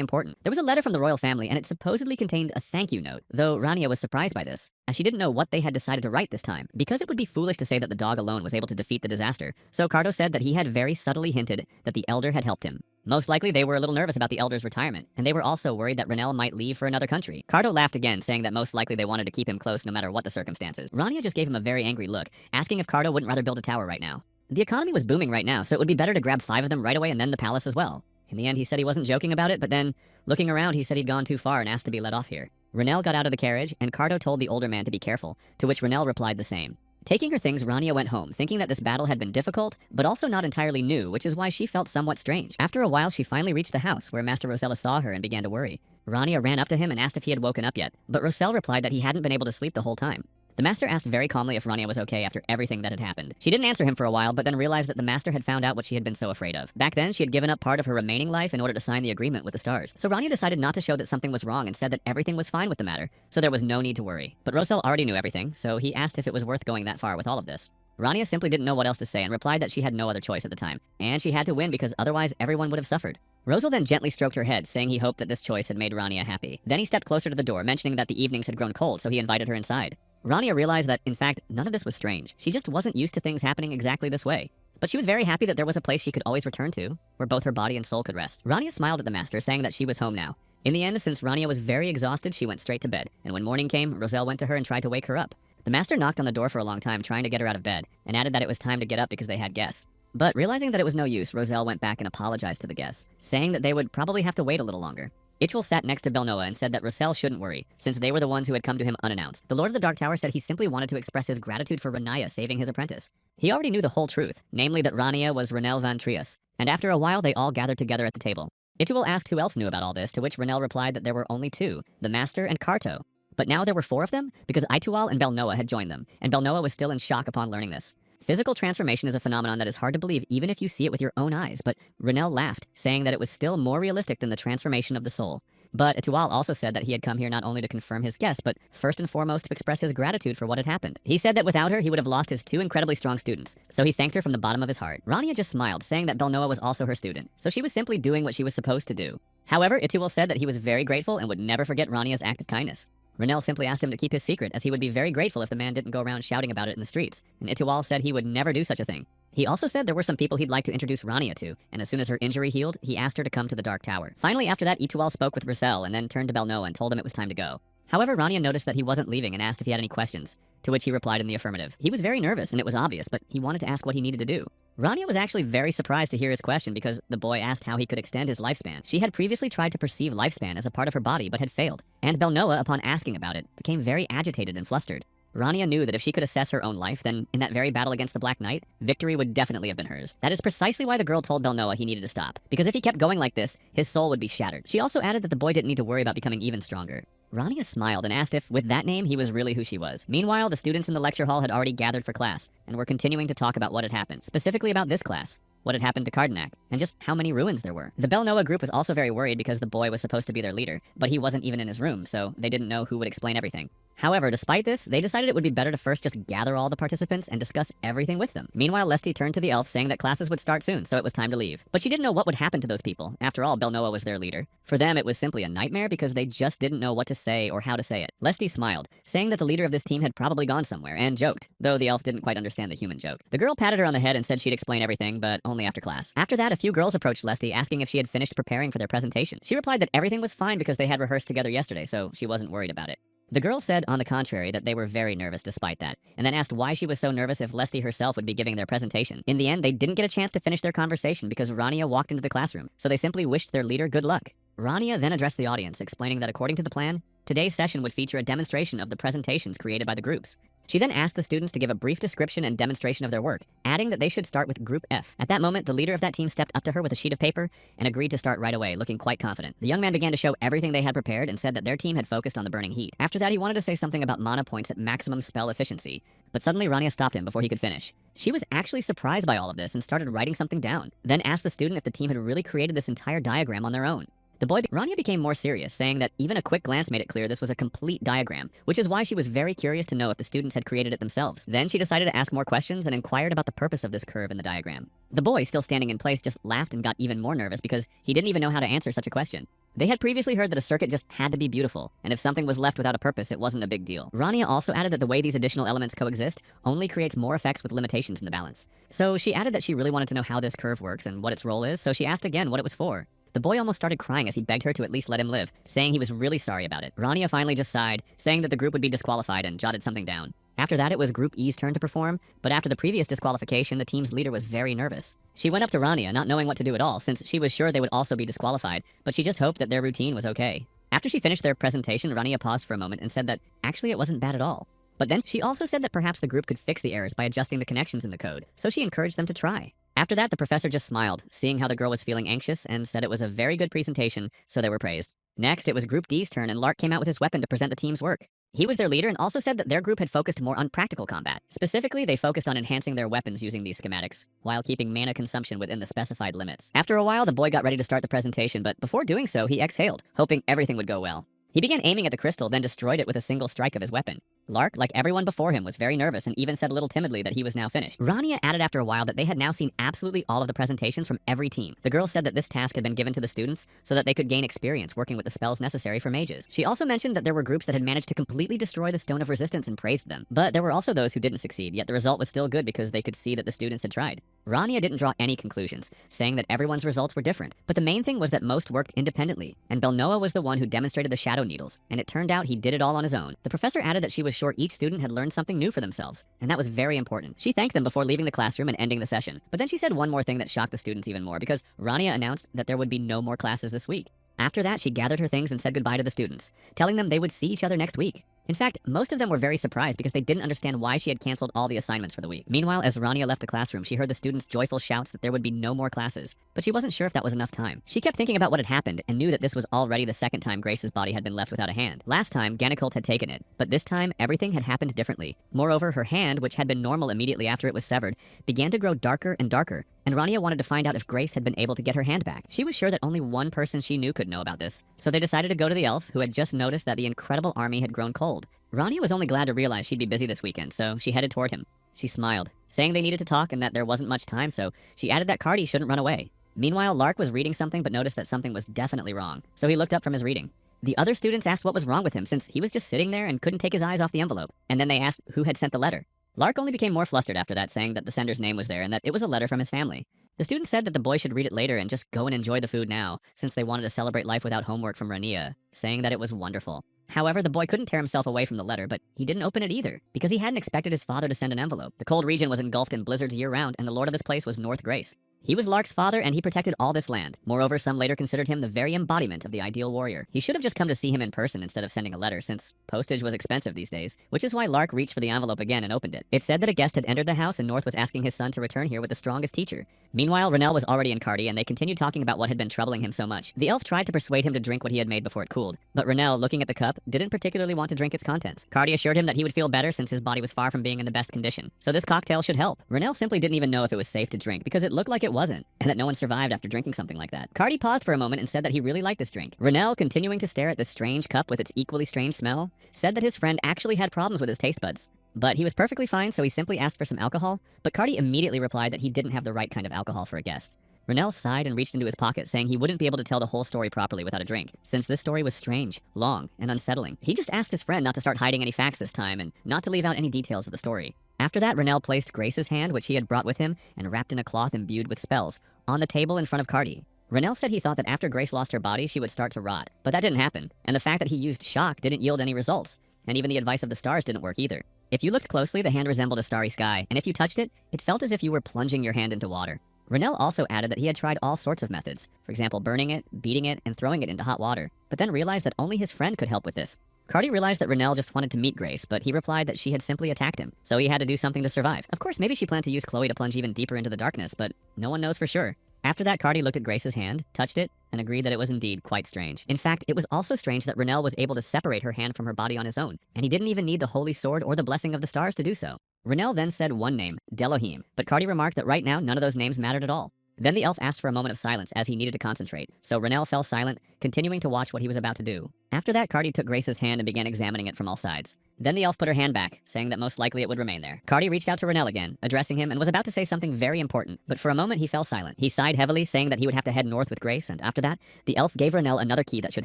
important. There was a letter from the royal family, and it supposedly contained a thank you note, though Rania was surprised by this, as she didn't know what they had decided to write this time, because it would be foolish to say that the dog alone was able to defeat the disaster, so Cardo said that he had very subtly hinted that the elder had helped him. Most likely, they were a little nervous about the elder's retirement, and they were also worried that Renelle might leave for another country. Cardo laughed again, saying that most likely they wanted to keep him close no matter what the circumstances. Rania just gave him a very angry look, asking if Cardo wouldn't rather build a tower right now. The economy was booming right now, so it would be better to grab 5 of them right away and then the palace as well. In the end, he said he wasn't joking about it, but then, looking around, he said he'd gone too far and asked to be let off here. Renelle got out of the carriage, and Cardo told the older man to be careful, to which Renelle replied the same. Taking her things, Rania went home, thinking that this battle had been difficult, but also not entirely new, which is why she felt somewhat strange. After a while, she finally reached the house, where Master Rosella saw her and began to worry. Rania ran up to him and asked if he had woken up yet, but Roselle replied that he hadn't been able to sleep the whole time. The master asked very calmly if Rania was okay after everything that had happened. She didn't answer him for a while, but then realized that the master had found out what she had been so afraid of. Back then, she had given up part of her remaining life in order to sign the agreement with the stars. So Rania decided not to show that something was wrong and said that everything was fine with the matter, so there was no need to worry. But Roselle already knew everything, so he asked if it was worth going that far with all of this. Rania simply didn't know what else to say and replied that she had no other choice at the time, and she had to win because otherwise everyone would have suffered. Roselle then gently stroked her head, saying he hoped that this choice had made Rania happy. Then he stepped closer to the door, mentioning that the evenings had grown cold, so he invited her inside. Rania realized that, in fact, none of this was strange. She just wasn't used to things happening exactly this way. But she was very happy that there was a place she could always return to, where both her body and soul could rest. Rania smiled at the master, saying that she was home now. In the end, since Rania was very exhausted, she went straight to bed, and when morning came, Roselle went to her and tried to wake her up. The master knocked on the door for a long time, trying to get her out of bed, and added that it was time to get up because they had guests. But realizing that it was no use, Roselle went back and apologized to the guests, saying that they would probably have to wait a little longer. Ichwal sat next to Belnoa and said that Roselle shouldn't worry, since they were the ones who had come to him unannounced. The Lord of the Dark Tower said he simply wanted to express his gratitude for Rania saving his apprentice. He already knew the whole truth, namely that Rania was Renelle van Trias, and after a while they all gathered together at the table. Ichwal asked who else knew about all this, to which Renelle replied that there were only 2, the Master and Carto. But now there were 4 of them, because Itual and Belnoa had joined them, and Belnoa was still in shock upon learning this. Physical transformation is a phenomenon that is hard to believe even if you see it with your own eyes, but Renelle laughed, saying that it was still more realistic than the transformation of the soul. But Itual also said that he had come here not only to confirm his guess, but first and foremost to express his gratitude for what had happened. He said that without her, he would have lost his 2 incredibly strong students, so he thanked her from the bottom of his heart. Rania just smiled, saying that Belnoa was also her student, so she was simply doing what she was supposed to do. However, Itual said that he was very grateful and would never forget Rania's act of kindness. Renelle simply asked him to keep his secret, as he would be very grateful if the man didn't go around shouting about it in the streets, and Itual said he would never do such a thing. He also said there were some people he'd like to introduce Rania to, and as soon as her injury healed, he asked her to come to the Dark Tower. Finally, after that, Itual spoke with Roselle and then turned to Belnoa and told him it was time to go. However, Rania noticed that he wasn't leaving and asked if he had any questions, to which he replied in the affirmative. He was very nervous, and it was obvious, but he wanted to ask what he needed to do. Rania was actually very surprised to hear his question because the boy asked how he could extend his lifespan. She had previously tried to perceive lifespan as a part of her body but had failed, and Belnoa, upon asking about it, became very agitated and flustered. Rania knew that if she could assess her own life, then in that very battle against the Black Knight, victory would definitely have been hers. That is precisely why the girl told Belnoa he needed to stop, because if he kept going like this, his soul would be shattered. She also added that the boy didn't need to worry about becoming even stronger. Rania smiled and asked if, with that name, he was really who she was. Meanwhile, the students in the lecture hall had already gathered for class, and were continuing to talk about what had happened, specifically about this class, what had happened to Cardenac, and just how many ruins there were. The Belnoa group was also very worried because the boy was supposed to be their leader, but he wasn't even in his room, so they didn't know who would explain everything. However, despite this, they decided it would be better to first just gather all the participants and discuss everything with them. Meanwhile, Lesty turned to the elf saying that classes would start soon, so it was time to leave. But she didn't know what would happen to those people. After all, Belnoa was their leader. For them, it was simply a nightmare because they just didn't know what to say or how to say it. Lesty smiled, saying that the leader of this team had probably gone somewhere, and joked, though the elf didn't quite understand the human joke. The girl patted her on the head and said she'd explain everything, but only after class. After that, a few girls approached Lesty asking if she had finished preparing for their presentation. She replied that everything was fine because they had rehearsed together yesterday, so she wasn't worried about it. The girls said, on the contrary, that they were very nervous despite that, and then asked why she was so nervous if Lesty herself would be giving their presentation. In the end, they didn't get a chance to finish their conversation because Rania walked into the classroom, so they simply wished their leader good luck. Rania then addressed the audience, explaining that according to the plan, today's session would feature a demonstration of the presentations created by the groups. She then asked the students to give a brief description and demonstration of their work, adding that they should start with Group F. At that moment, the leader of that team stepped up to her with a sheet of paper and agreed to start right away, looking quite confident. The young man began to show everything they had prepared and said that their team had focused on the burning heat. After that, he wanted to say something about mana points at maximum spell efficiency, but suddenly Rania stopped him before he could finish. She was actually surprised by all of this and started writing something down, then asked the student if the team had really created this entire diagram on their own. Rania became more serious, saying that even a quick glance made it clear this was a complete diagram, which is why she was very curious to know if the students had created it themselves. Then she decided to ask more questions and inquired about the purpose of this curve in the diagram. The boy, still standing in place, just laughed and got even more nervous because he didn't even know how to answer such a question. They had previously heard that a circuit just had to be beautiful, and if something was left without a purpose, it wasn't a big deal. Rania also added that the way these additional elements coexist only creates more effects with limitations in the balance. So she added that she really wanted to know how this curve works and what its role is, so she asked again what it was for. The boy almost started crying as he begged her to at least let him live, saying he was really sorry about it. Rania finally just sighed, saying that the group would be disqualified, and jotted something down. After that, it was Group E's turn to perform, but after the previous disqualification, the team's leader was very nervous. She went up to Rania, not knowing what to do at all, since she was sure they would also be disqualified, but she just hoped that their routine was okay. After she finished their presentation, Rania paused for a moment and said that actually it wasn't bad at all. But then she also said that perhaps the group could fix the errors by adjusting the connections in the code, so she encouraged them to try. After that, the professor just smiled, seeing how the girl was feeling anxious, and said it was a very good presentation, so they were praised. Next, it was Group D's turn, and Lark came out with his weapon to present the team's work. He was their leader and also said that their group had focused more on practical combat. Specifically, they focused on enhancing their weapons using these schematics, while keeping mana consumption within the specified limits. After a while, the boy got ready to start the presentation, but before doing so, he exhaled, hoping everything would go well. He began aiming at the crystal, then destroyed it with a single strike of his weapon. Lark, like everyone before him, was very nervous and even said a little timidly that he was now finished. Rania added after a while that they had now seen absolutely all of the presentations from every team. The girl said that this task had been given to the students so that they could gain experience working with the spells necessary for mages. She also mentioned that there were groups that had managed to completely destroy the Stone of Resistance and praised them. But there were also those who didn't succeed, yet the result was still good because they could see that the students had tried. Rania didn't draw any conclusions, saying that everyone's results were different. But the main thing was that most worked independently, and Belnoa was the one who demonstrated the shadow needles, and it turned out he did it all on his own. The professor added that she was sure each student had learned something new for themselves, and that was very important. She thanked them before leaving the classroom and ending the session. But then she said one more thing that shocked the students even more, because Rania announced that there would be no more classes this week. After that, she gathered her things and said goodbye to the students, telling them they would see each other next week. In fact, most of them were very surprised because they didn't understand why she had canceled all the assignments for the week. Meanwhile, as Rania left the classroom, she heard the students' joyful shouts that there would be no more classes, but she wasn't sure if that was enough time. She kept thinking about what had happened and knew that this was already the second time Grace's body had been left without a hand. Last time, Gannicult had taken it, but this time, everything had happened differently. Moreover, her hand, which had been normal immediately after it was severed, began to grow darker and darker, and Rania wanted to find out if Grace had been able to get her hand back. She was sure that only one person she knew could know about this, so they decided to go to the elf, who had just noticed that the incredible army had grown cold. Rania was only glad to realize she'd be busy this weekend, so she headed toward him. She smiled, saying they needed to talk and that there wasn't much time, so she added that Cardi shouldn't run away. Meanwhile, Lark was reading something but noticed that something was definitely wrong, so he looked up from his reading. The other students asked what was wrong with him since he was just sitting there and couldn't take his eyes off the envelope, and then they asked who had sent the letter. Lark only became more flustered after that, saying that the sender's name was there and that it was a letter from his family. The students said that the boy should read it later and just go and enjoy the food now, since they wanted to celebrate life without homework from Rania, saying that it was wonderful. However, the boy couldn't tear himself away from the letter, but he didn't open it either, because he hadn't expected his father to send an envelope. The cold region was engulfed in blizzards year-round, and the lord of this place was North Grace. He was Lark's father, and he protected all this land. Moreover, some later considered him the very embodiment of the ideal warrior. He should have just come to see him in person instead of sending a letter, since postage was expensive these days, which is why Lark reached for the envelope again and opened it. It said that a guest had entered the house, and North was asking his son to return here with the strongest teacher. Meanwhile, Renell was already in Cardi, and they continued talking about what had been troubling him so much. The elf tried to persuade him to drink what he had made before it cooled, but Renell, looking at the cup, didn't particularly want to drink its contents. Cardi assured him that he would feel better since his body was far from being in the best condition, so this cocktail should help. Renell simply didn't even know if it was safe to drink because it looked like it wasn't, and that no one survived after drinking something like that. Cardi paused for a moment and said that he really liked this drink. Renell, continuing to stare at this strange cup with its equally strange smell, said that his friend actually had problems with his taste buds. But he was perfectly fine, so he simply asked for some alcohol, but Cardi immediately replied that he didn't have the right kind of alcohol for a guest. Renell sighed and reached into his pocket, saying he wouldn't be able to tell the whole story properly without a drink, since this story was strange, long, and unsettling. He just asked his friend not to start hiding any facts this time, and not to leave out any details of the story. After that, Renell placed Grace's hand, which he had brought with him, and wrapped in a cloth imbued with spells, on the table in front of Cardi. Renell said he thought that after Grace lost her body, she would start to rot, but that didn't happen, and the fact that he used shock didn't yield any results, and even the advice of the stars didn't work either. If you looked closely, the hand resembled a starry sky, and if you touched it, it felt as if you were plunging your hand into water. Renell also added that he had tried all sorts of methods, for example burning it, beating it, and throwing it into hot water, but then realized that only his friend could help with this. Cardi realized that Renell just wanted to meet Grace, but he replied that she had simply attacked him, so he had to do something to survive. Of course, maybe she planned to use Chloe to plunge even deeper into the darkness, but no one knows for sure. After that, Cardi looked at Grace's hand, touched it, and agreed that it was indeed quite strange. In fact, it was also strange that Renell was able to separate her hand from her body on his own, and he didn't even need the holy sword or the blessing of the stars to do so. Renell then said one name, Delohim, but Cardi remarked that right now none of those names mattered at all. Then the elf asked for a moment of silence as he needed to concentrate, so Renell fell silent, continuing to watch what he was about to do. After that, Cardi took Grace's hand and began examining it from all sides. Then the elf put her hand back, saying that most likely it would remain there. Cardi reached out to Renell again, addressing him, and was about to say something very important, but for a moment he fell silent. He sighed heavily, saying that he would have to head north with Grace, and after that, the elf gave Renell another key that should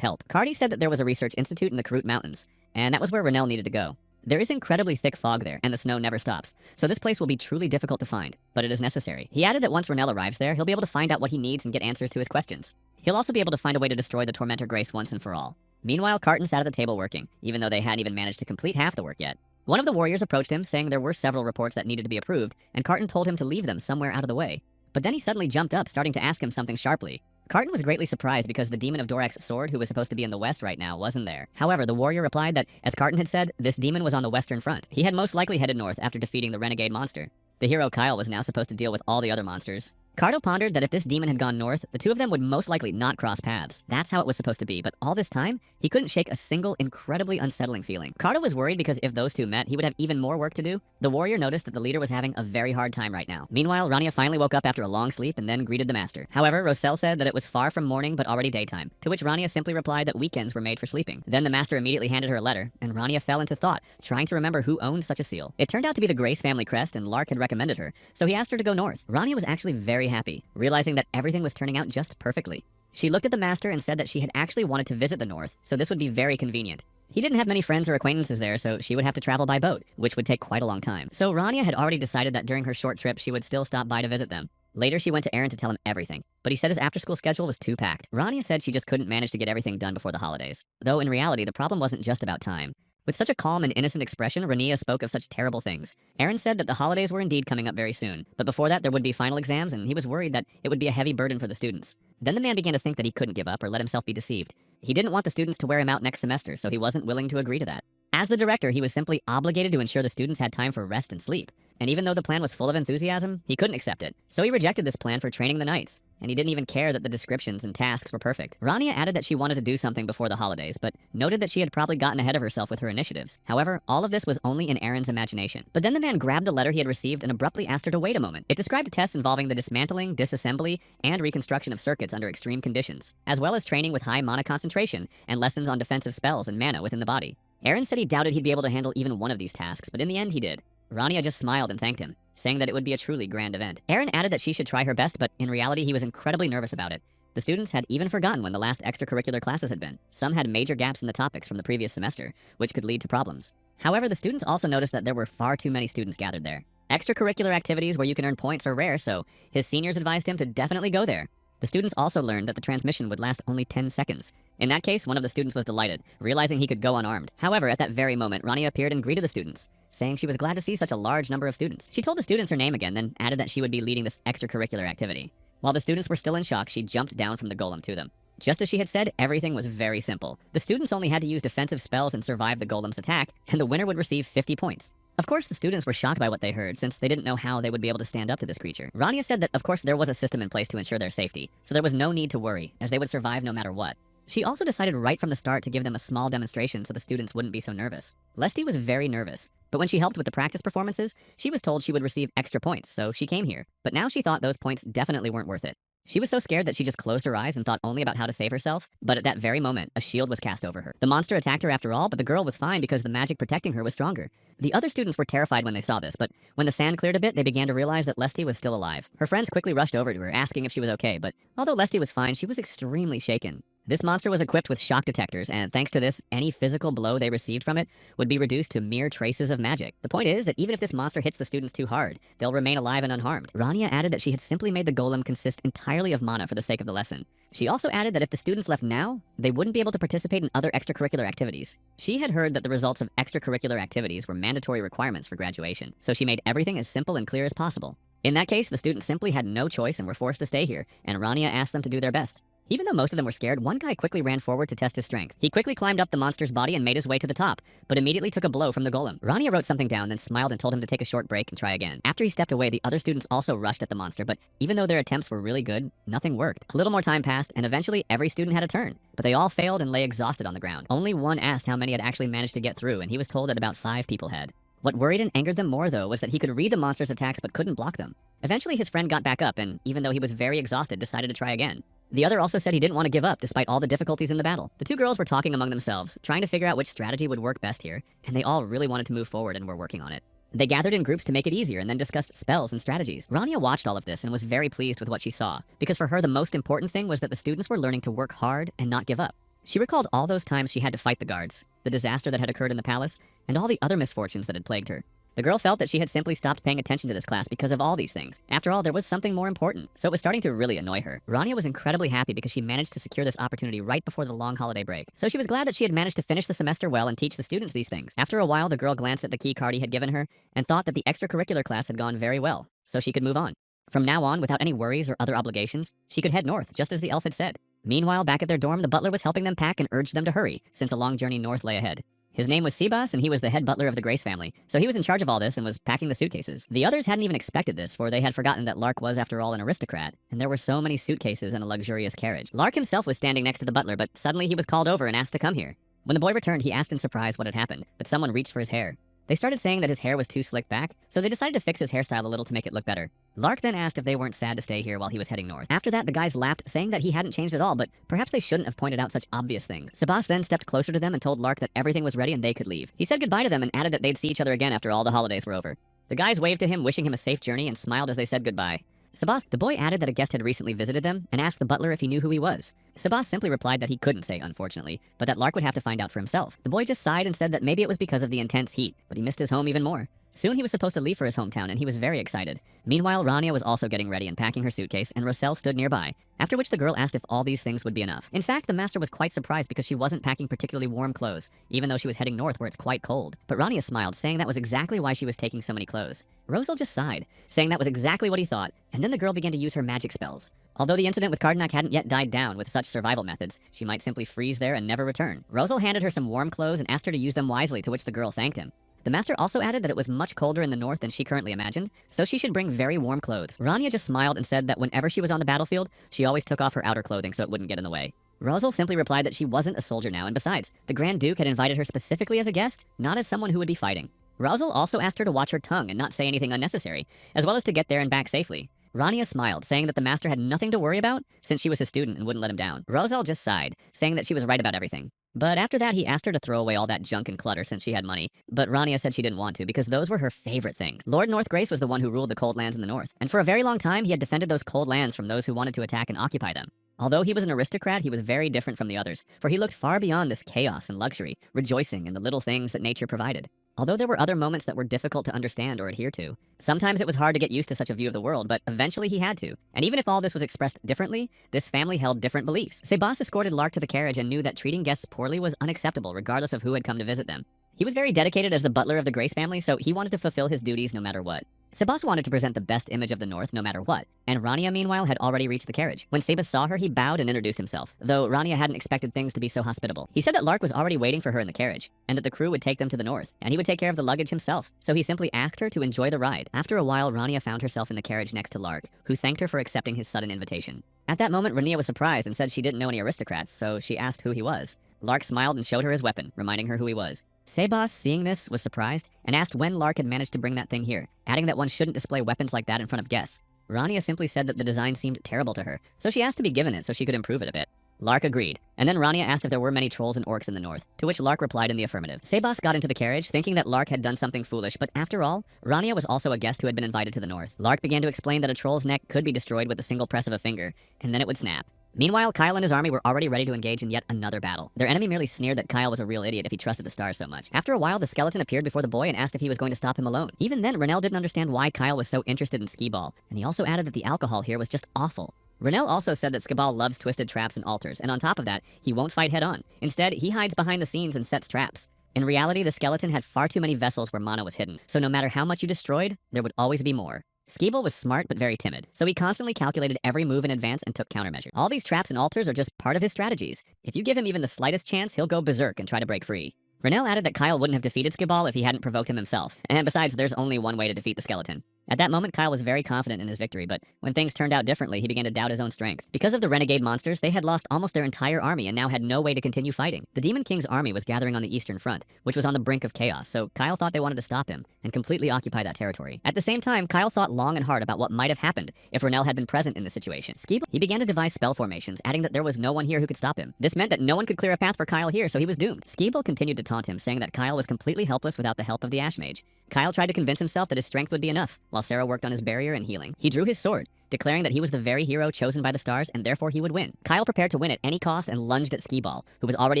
help. Cardi said that there was a research institute in the Karut Mountains, and that was where Renell needed to go. There is incredibly thick fog there, and the snow never stops, so this place will be truly difficult to find, but it is necessary. He added that once Renell arrives there, he'll be able to find out what he needs and get answers to his questions. He'll also be able to find a way to destroy the Tormentor Grace once and for all. Meanwhile, Carton sat at the table working, even though they hadn't even managed to complete half the work yet. One of the warriors approached him, saying there were several reports that needed to be approved, and Carton told him to leave them somewhere out of the way. But then he suddenly jumped up, starting to ask him something sharply. Carton was greatly surprised because the demon of Dorak's sword, who was supposed to be in the west right now, wasn't there. However, the warrior replied that, as Carton had said, this demon was on the western front. He had most likely headed north after defeating the renegade monster. The hero Kyle was now supposed to deal with all the other monsters. Cardo pondered that if this demon had gone north, the two of them would most likely not cross paths. That's how it was supposed to be, but all this time, he couldn't shake a single incredibly unsettling feeling. Cardo was worried because if those two met, he would have even more work to do. The warrior noticed that the leader was having a very hard time right now. Meanwhile, Rania finally woke up after a long sleep and then greeted the master. However, Roselle said that it was far from morning but already daytime, to which Rania simply replied that weekends were made for sleeping. Then the master immediately handed her a letter, and Rania fell into thought, trying to remember who owned such a seal. It turned out to be the Grace family crest, and Lark had recommended her, so he asked her to go north. Rania was actually very happy, realizing that everything was turning out just perfectly. She looked at the master and said that she had actually wanted to visit the north, so this would be very convenient. He didn't have many friends or acquaintances there, so she would have to travel by boat, which would take quite a long time. So Rania had already decided that during her short trip she would still stop by to visit them. Later, she went to Aaron to tell him everything, but he said his after-school schedule was too packed. Rania said she just couldn't manage to get everything done before the holidays, though in reality the problem wasn't just about time. With such a calm and innocent expression, Rania spoke of such terrible things. Aaron said that the holidays were indeed coming up very soon, but before that there would be final exams, and he was worried that it would be a heavy burden for the students. Then the man began to think that he couldn't give up or let himself be deceived. He didn't want the students to wear him out next semester, so he wasn't willing to agree to that. As the director, he was simply obligated to ensure the students had time for rest and sleep. And even though the plan was full of enthusiasm, he couldn't accept it. So he rejected this plan for training the knights, and he didn't even care that the descriptions and tasks were perfect. Rania added that she wanted to do something before the holidays, but noted that she had probably gotten ahead of herself with her initiatives. However, all of this was only in Aaron's imagination. But then the man grabbed the letter he had received and abruptly asked her to wait a moment. It described tests involving the dismantling, disassembly, and reconstruction of circuits under extreme conditions, as well as training with high mana concentration and lessons on defensive spells and mana within the body. Aaron said he doubted he'd be able to handle even one of these tasks, but in the end he did. Rania just smiled and thanked him, saying that it would be a truly grand event. Aaron added that she should try her best, but in reality he was incredibly nervous about it. The students had even forgotten when the last extracurricular classes had been. Some had major gaps in the topics from the previous semester, which could lead to problems. However, the students also noticed that there were far too many students gathered there. Extracurricular activities where you can earn points are rare, so his seniors advised him to definitely go there. The students also learned that the transmission would last only 10 seconds. In that case, one of the students was delighted, realizing he could go unarmed. However, at that very moment, Rania appeared and greeted the students, saying she was glad to see such a large number of students. She told the students her name again, then added that she would be leading this extracurricular activity. While the students were still in shock, she jumped down from the golem to them. Just as she had said, everything was very simple. The students only had to use defensive spells and survive the golem's attack, and the winner would receive 50 points. Of course, the students were shocked by what they heard, since they didn't know how they would be able to stand up to this creature. Rania said that, of course, there was a system in place to ensure their safety, so there was no need to worry, as they would survive no matter what. She also decided right from the start to give them a small demonstration so the students wouldn't be so nervous. Leslie was very nervous, but when she helped with the practice performances, she was told she would receive extra points, so she came here. But now she thought those points definitely weren't worth it. She was so scared that she just closed her eyes and thought only about how to save herself, but at that very moment, a shield was cast over her. The monster attacked her after all, but the girl was fine because the magic protecting her was stronger. The other students were terrified when they saw this, but when the sand cleared a bit, they began to realize that Leslie was still alive. Her friends quickly rushed over to her, asking if she was okay, but although Leslie was fine, she was extremely shaken. This monster was equipped with shock detectors, and thanks to this, any physical blow they received from it would be reduced to mere traces of magic. The point is that even if this monster hits the students too hard, they'll remain alive and unharmed. Rania added that she had simply made the golem consist entirely of mana for the sake of the lesson. She also added that if the students left now, they wouldn't be able to participate in other extracurricular activities. She had heard that the results of extracurricular activities were mandatory requirements for graduation, so she made everything as simple and clear as possible. In that case, the students simply had no choice and were forced to stay here, and Rania asked them to do their best. Even though most of them were scared, one guy quickly ran forward to test his strength. He quickly climbed up the monster's body and made his way to the top, but immediately took a blow from the golem. Rania wrote something down, then smiled and told him to take a short break and try again. After he stepped away, the other students also rushed at the monster, but even though their attempts were really good, nothing worked. A little more time passed, and eventually every student had a turn, but they all failed and lay exhausted on the ground. Only one asked how many had actually managed to get through, and he was told that about 5 people had. What worried and angered them more, though, was that he could read the monster's attacks but couldn't block them. Eventually, his friend got back up, and even though he was very exhausted, decided to try again. The other also said he didn't want to give up despite all the difficulties in the battle. The two girls were talking among themselves, trying to figure out which strategy would work best here, and they all really wanted to move forward and were working on it. They gathered in groups to make it easier and then discussed spells and strategies. Rania watched all of this and was very pleased with what she saw, because for her the most important thing was that the students were learning to work hard and not give up. She recalled all those times she had to fight the guards, the disaster that had occurred in the palace, and all the other misfortunes that had plagued her. The girl felt that she had simply stopped paying attention to this class because of all these things. After all, there was something more important, so it was starting to really annoy her. Rania was incredibly happy because she managed to secure this opportunity right before the long holiday break. So she was glad that she had managed to finish the semester well and teach the students these things. After a while, the girl glanced at the key card he had given her and thought that the extracurricular class had gone very well, so she could move on. From now on, without any worries or other obligations, she could head north, just as the elf had said. Meanwhile, back at their dorm, the butler was helping them pack and urged them to hurry, since a long journey north lay ahead. His name was Sebas, and he was the head butler of the Grace family, so he was in charge of all this and was packing the suitcases. The others hadn't even expected this, for they had forgotten that Lark was, after all, an aristocrat, and there were so many suitcases in a luxurious carriage. Lark himself was standing next to the butler, but suddenly he was called over and asked to come here. When the boy returned, he asked in surprise what had happened, but someone reached for his hair. They started saying that his hair was too slicked back, so they decided to fix his hairstyle a little to make it look better. Lark then asked if they weren't sad to stay here while he was heading north. After that, the guys laughed, saying that he hadn't changed at all, but perhaps they shouldn't have pointed out such obvious things. Sebas then stepped closer to them and told Lark that everything was ready and they could leave. He said goodbye to them and added that they'd see each other again after all the holidays were over. The guys waved to him, wishing him a safe journey, and smiled as they said goodbye. Sebas, the boy added that a guest had recently visited them and asked the butler if he knew who he was. Sebas simply replied that he couldn't say, unfortunately, but that Lark would have to find out for himself. The boy just sighed and said that maybe it was because of the intense heat, but he missed his home even more. Soon he was supposed to leave for his hometown, and he was very excited. Meanwhile, Rania was also getting ready and packing her suitcase, and Roselle stood nearby, after which the girl asked if all these things would be enough. In fact, the master was quite surprised because she wasn't packing particularly warm clothes, even though she was heading north where it's quite cold. But Rania smiled, saying that was exactly why she was taking so many clothes. Roselle just sighed, saying that was exactly what he thought, and then the girl began to use her magic spells. Although the incident with Cardenac hadn't yet died down with such survival methods, she might simply freeze there and never return. Roselle handed her some warm clothes and asked her to use them wisely, to which the girl thanked him. The master also added that it was much colder in the north than she currently imagined, so she should bring very warm clothes. Rania just smiled and said that whenever she was on the battlefield, she always took off her outer clothing so it wouldn't get in the way. Roselle simply replied that she wasn't a soldier now, and besides, the Grand Duke had invited her specifically as a guest, not as someone who would be fighting. Roselle also asked her to watch her tongue and not say anything unnecessary, as well as to get there and back safely. Rania smiled, saying that the master had nothing to worry about, since she was his student and wouldn't let him down. Roselle just sighed, saying that she was right about everything. But after that, he asked her to throw away all that junk and clutter since she had money, but Rania said she didn't want to because those were her favorite things. Lord Northgrace was the one who ruled the cold lands in the north, and for a very long time he had defended those cold lands from those who wanted to attack and occupy them. Although he was an aristocrat, he was very different from the others, for he looked far beyond this chaos and luxury, rejoicing in the little things that nature provided. although there were other moments that were difficult to understand or adhere to. Sometimes it was hard to get used to such a view of the world, but eventually he had to. And even if all this was expressed differently, this family held different beliefs. Sebas escorted Lark to the carriage and knew that treating guests poorly was unacceptable regardless of who had come to visit them. He was very dedicated as the butler of the Grace family, so he wanted to fulfill his duties no matter what. Sebas wanted to present the best image of the North no matter what, and Rania meanwhile had already reached the carriage. When Sebas saw her, he bowed and introduced himself, though Rania hadn't expected things to be so hospitable. He said that Lark was already waiting for her in the carriage, and that the crew would take them to the North, and he would take care of the luggage himself, so he simply asked her to enjoy the ride. After a while, Rania found herself in the carriage next to Lark, who thanked her for accepting his sudden invitation. At that moment, Rania was surprised and said she didn't know any aristocrats, so she asked who he was. Lark smiled and showed her his weapon, reminding her who he was. Sebas, seeing this, was surprised and asked when Lark had managed to bring that thing here, adding that one shouldn't display weapons like that in front of guests. Rania simply said that the design seemed terrible to her, so she asked to be given it so she could improve it a bit. Lark agreed, and then Rania asked if there were many trolls and orcs in the north, to which Lark replied in the affirmative. Sebas got into the carriage, thinking that Lark had done something foolish, but after all, Rania was also a guest who had been invited to the north. Lark began to explain that a troll's neck could be destroyed with a single press of a finger, and then it would snap. Meanwhile, Kyle and his army were already ready to engage in yet another battle. Their enemy merely sneered that Kyle was a real idiot if he trusted the stars so much. After a while, the skeleton appeared before the boy and asked if he was going to stop him alone. Even then, Renell didn't understand why Kyle was so interested in skee-ball, and he also added that the alcohol here was just awful. Renell also said that Skabal loves twisted traps and altars, and on top of that, he won't fight head-on. Instead, he hides behind the scenes and sets traps. In reality, the skeleton had far too many vessels where mana was hidden, so no matter how much you destroyed, there would always be more. Skeeble was smart but very timid, so he constantly calculated every move in advance and took countermeasures. All these traps and altars are just part of his strategies. If you give him even the slightest chance, he'll go berserk and try to break free. Renell added that Kyle wouldn't have defeated Skibal if he hadn't provoked him himself, and besides, there's only one way to defeat the skeleton. At that moment, Kyle was very confident in his victory, but when things turned out differently, he began to doubt his own strength. Because of the renegade monsters, they had lost almost their entire army and now had no way to continue fighting. The Demon King's army was gathering on the eastern front, which was on the brink of chaos, so Kyle thought they wanted to stop him and completely occupy that territory. At the same time, Kyle thought long and hard about what might have happened if Renell had been present in the situation. He began to devise spell formations, adding that there was no one here who could stop him. This meant that no one could clear a path for Kyle here, so he was doomed. Skeeble continued to taunt him, saying that Kyle was completely helpless without the help of the Ash Mage. Kyle tried to convince himself that his strength would be enough, while Sarah worked on his barrier and healing. He drew his sword, declaring that he was the very hero chosen by the stars and therefore he would win. Kyle prepared to win at any cost and lunged at Skeeball, who was already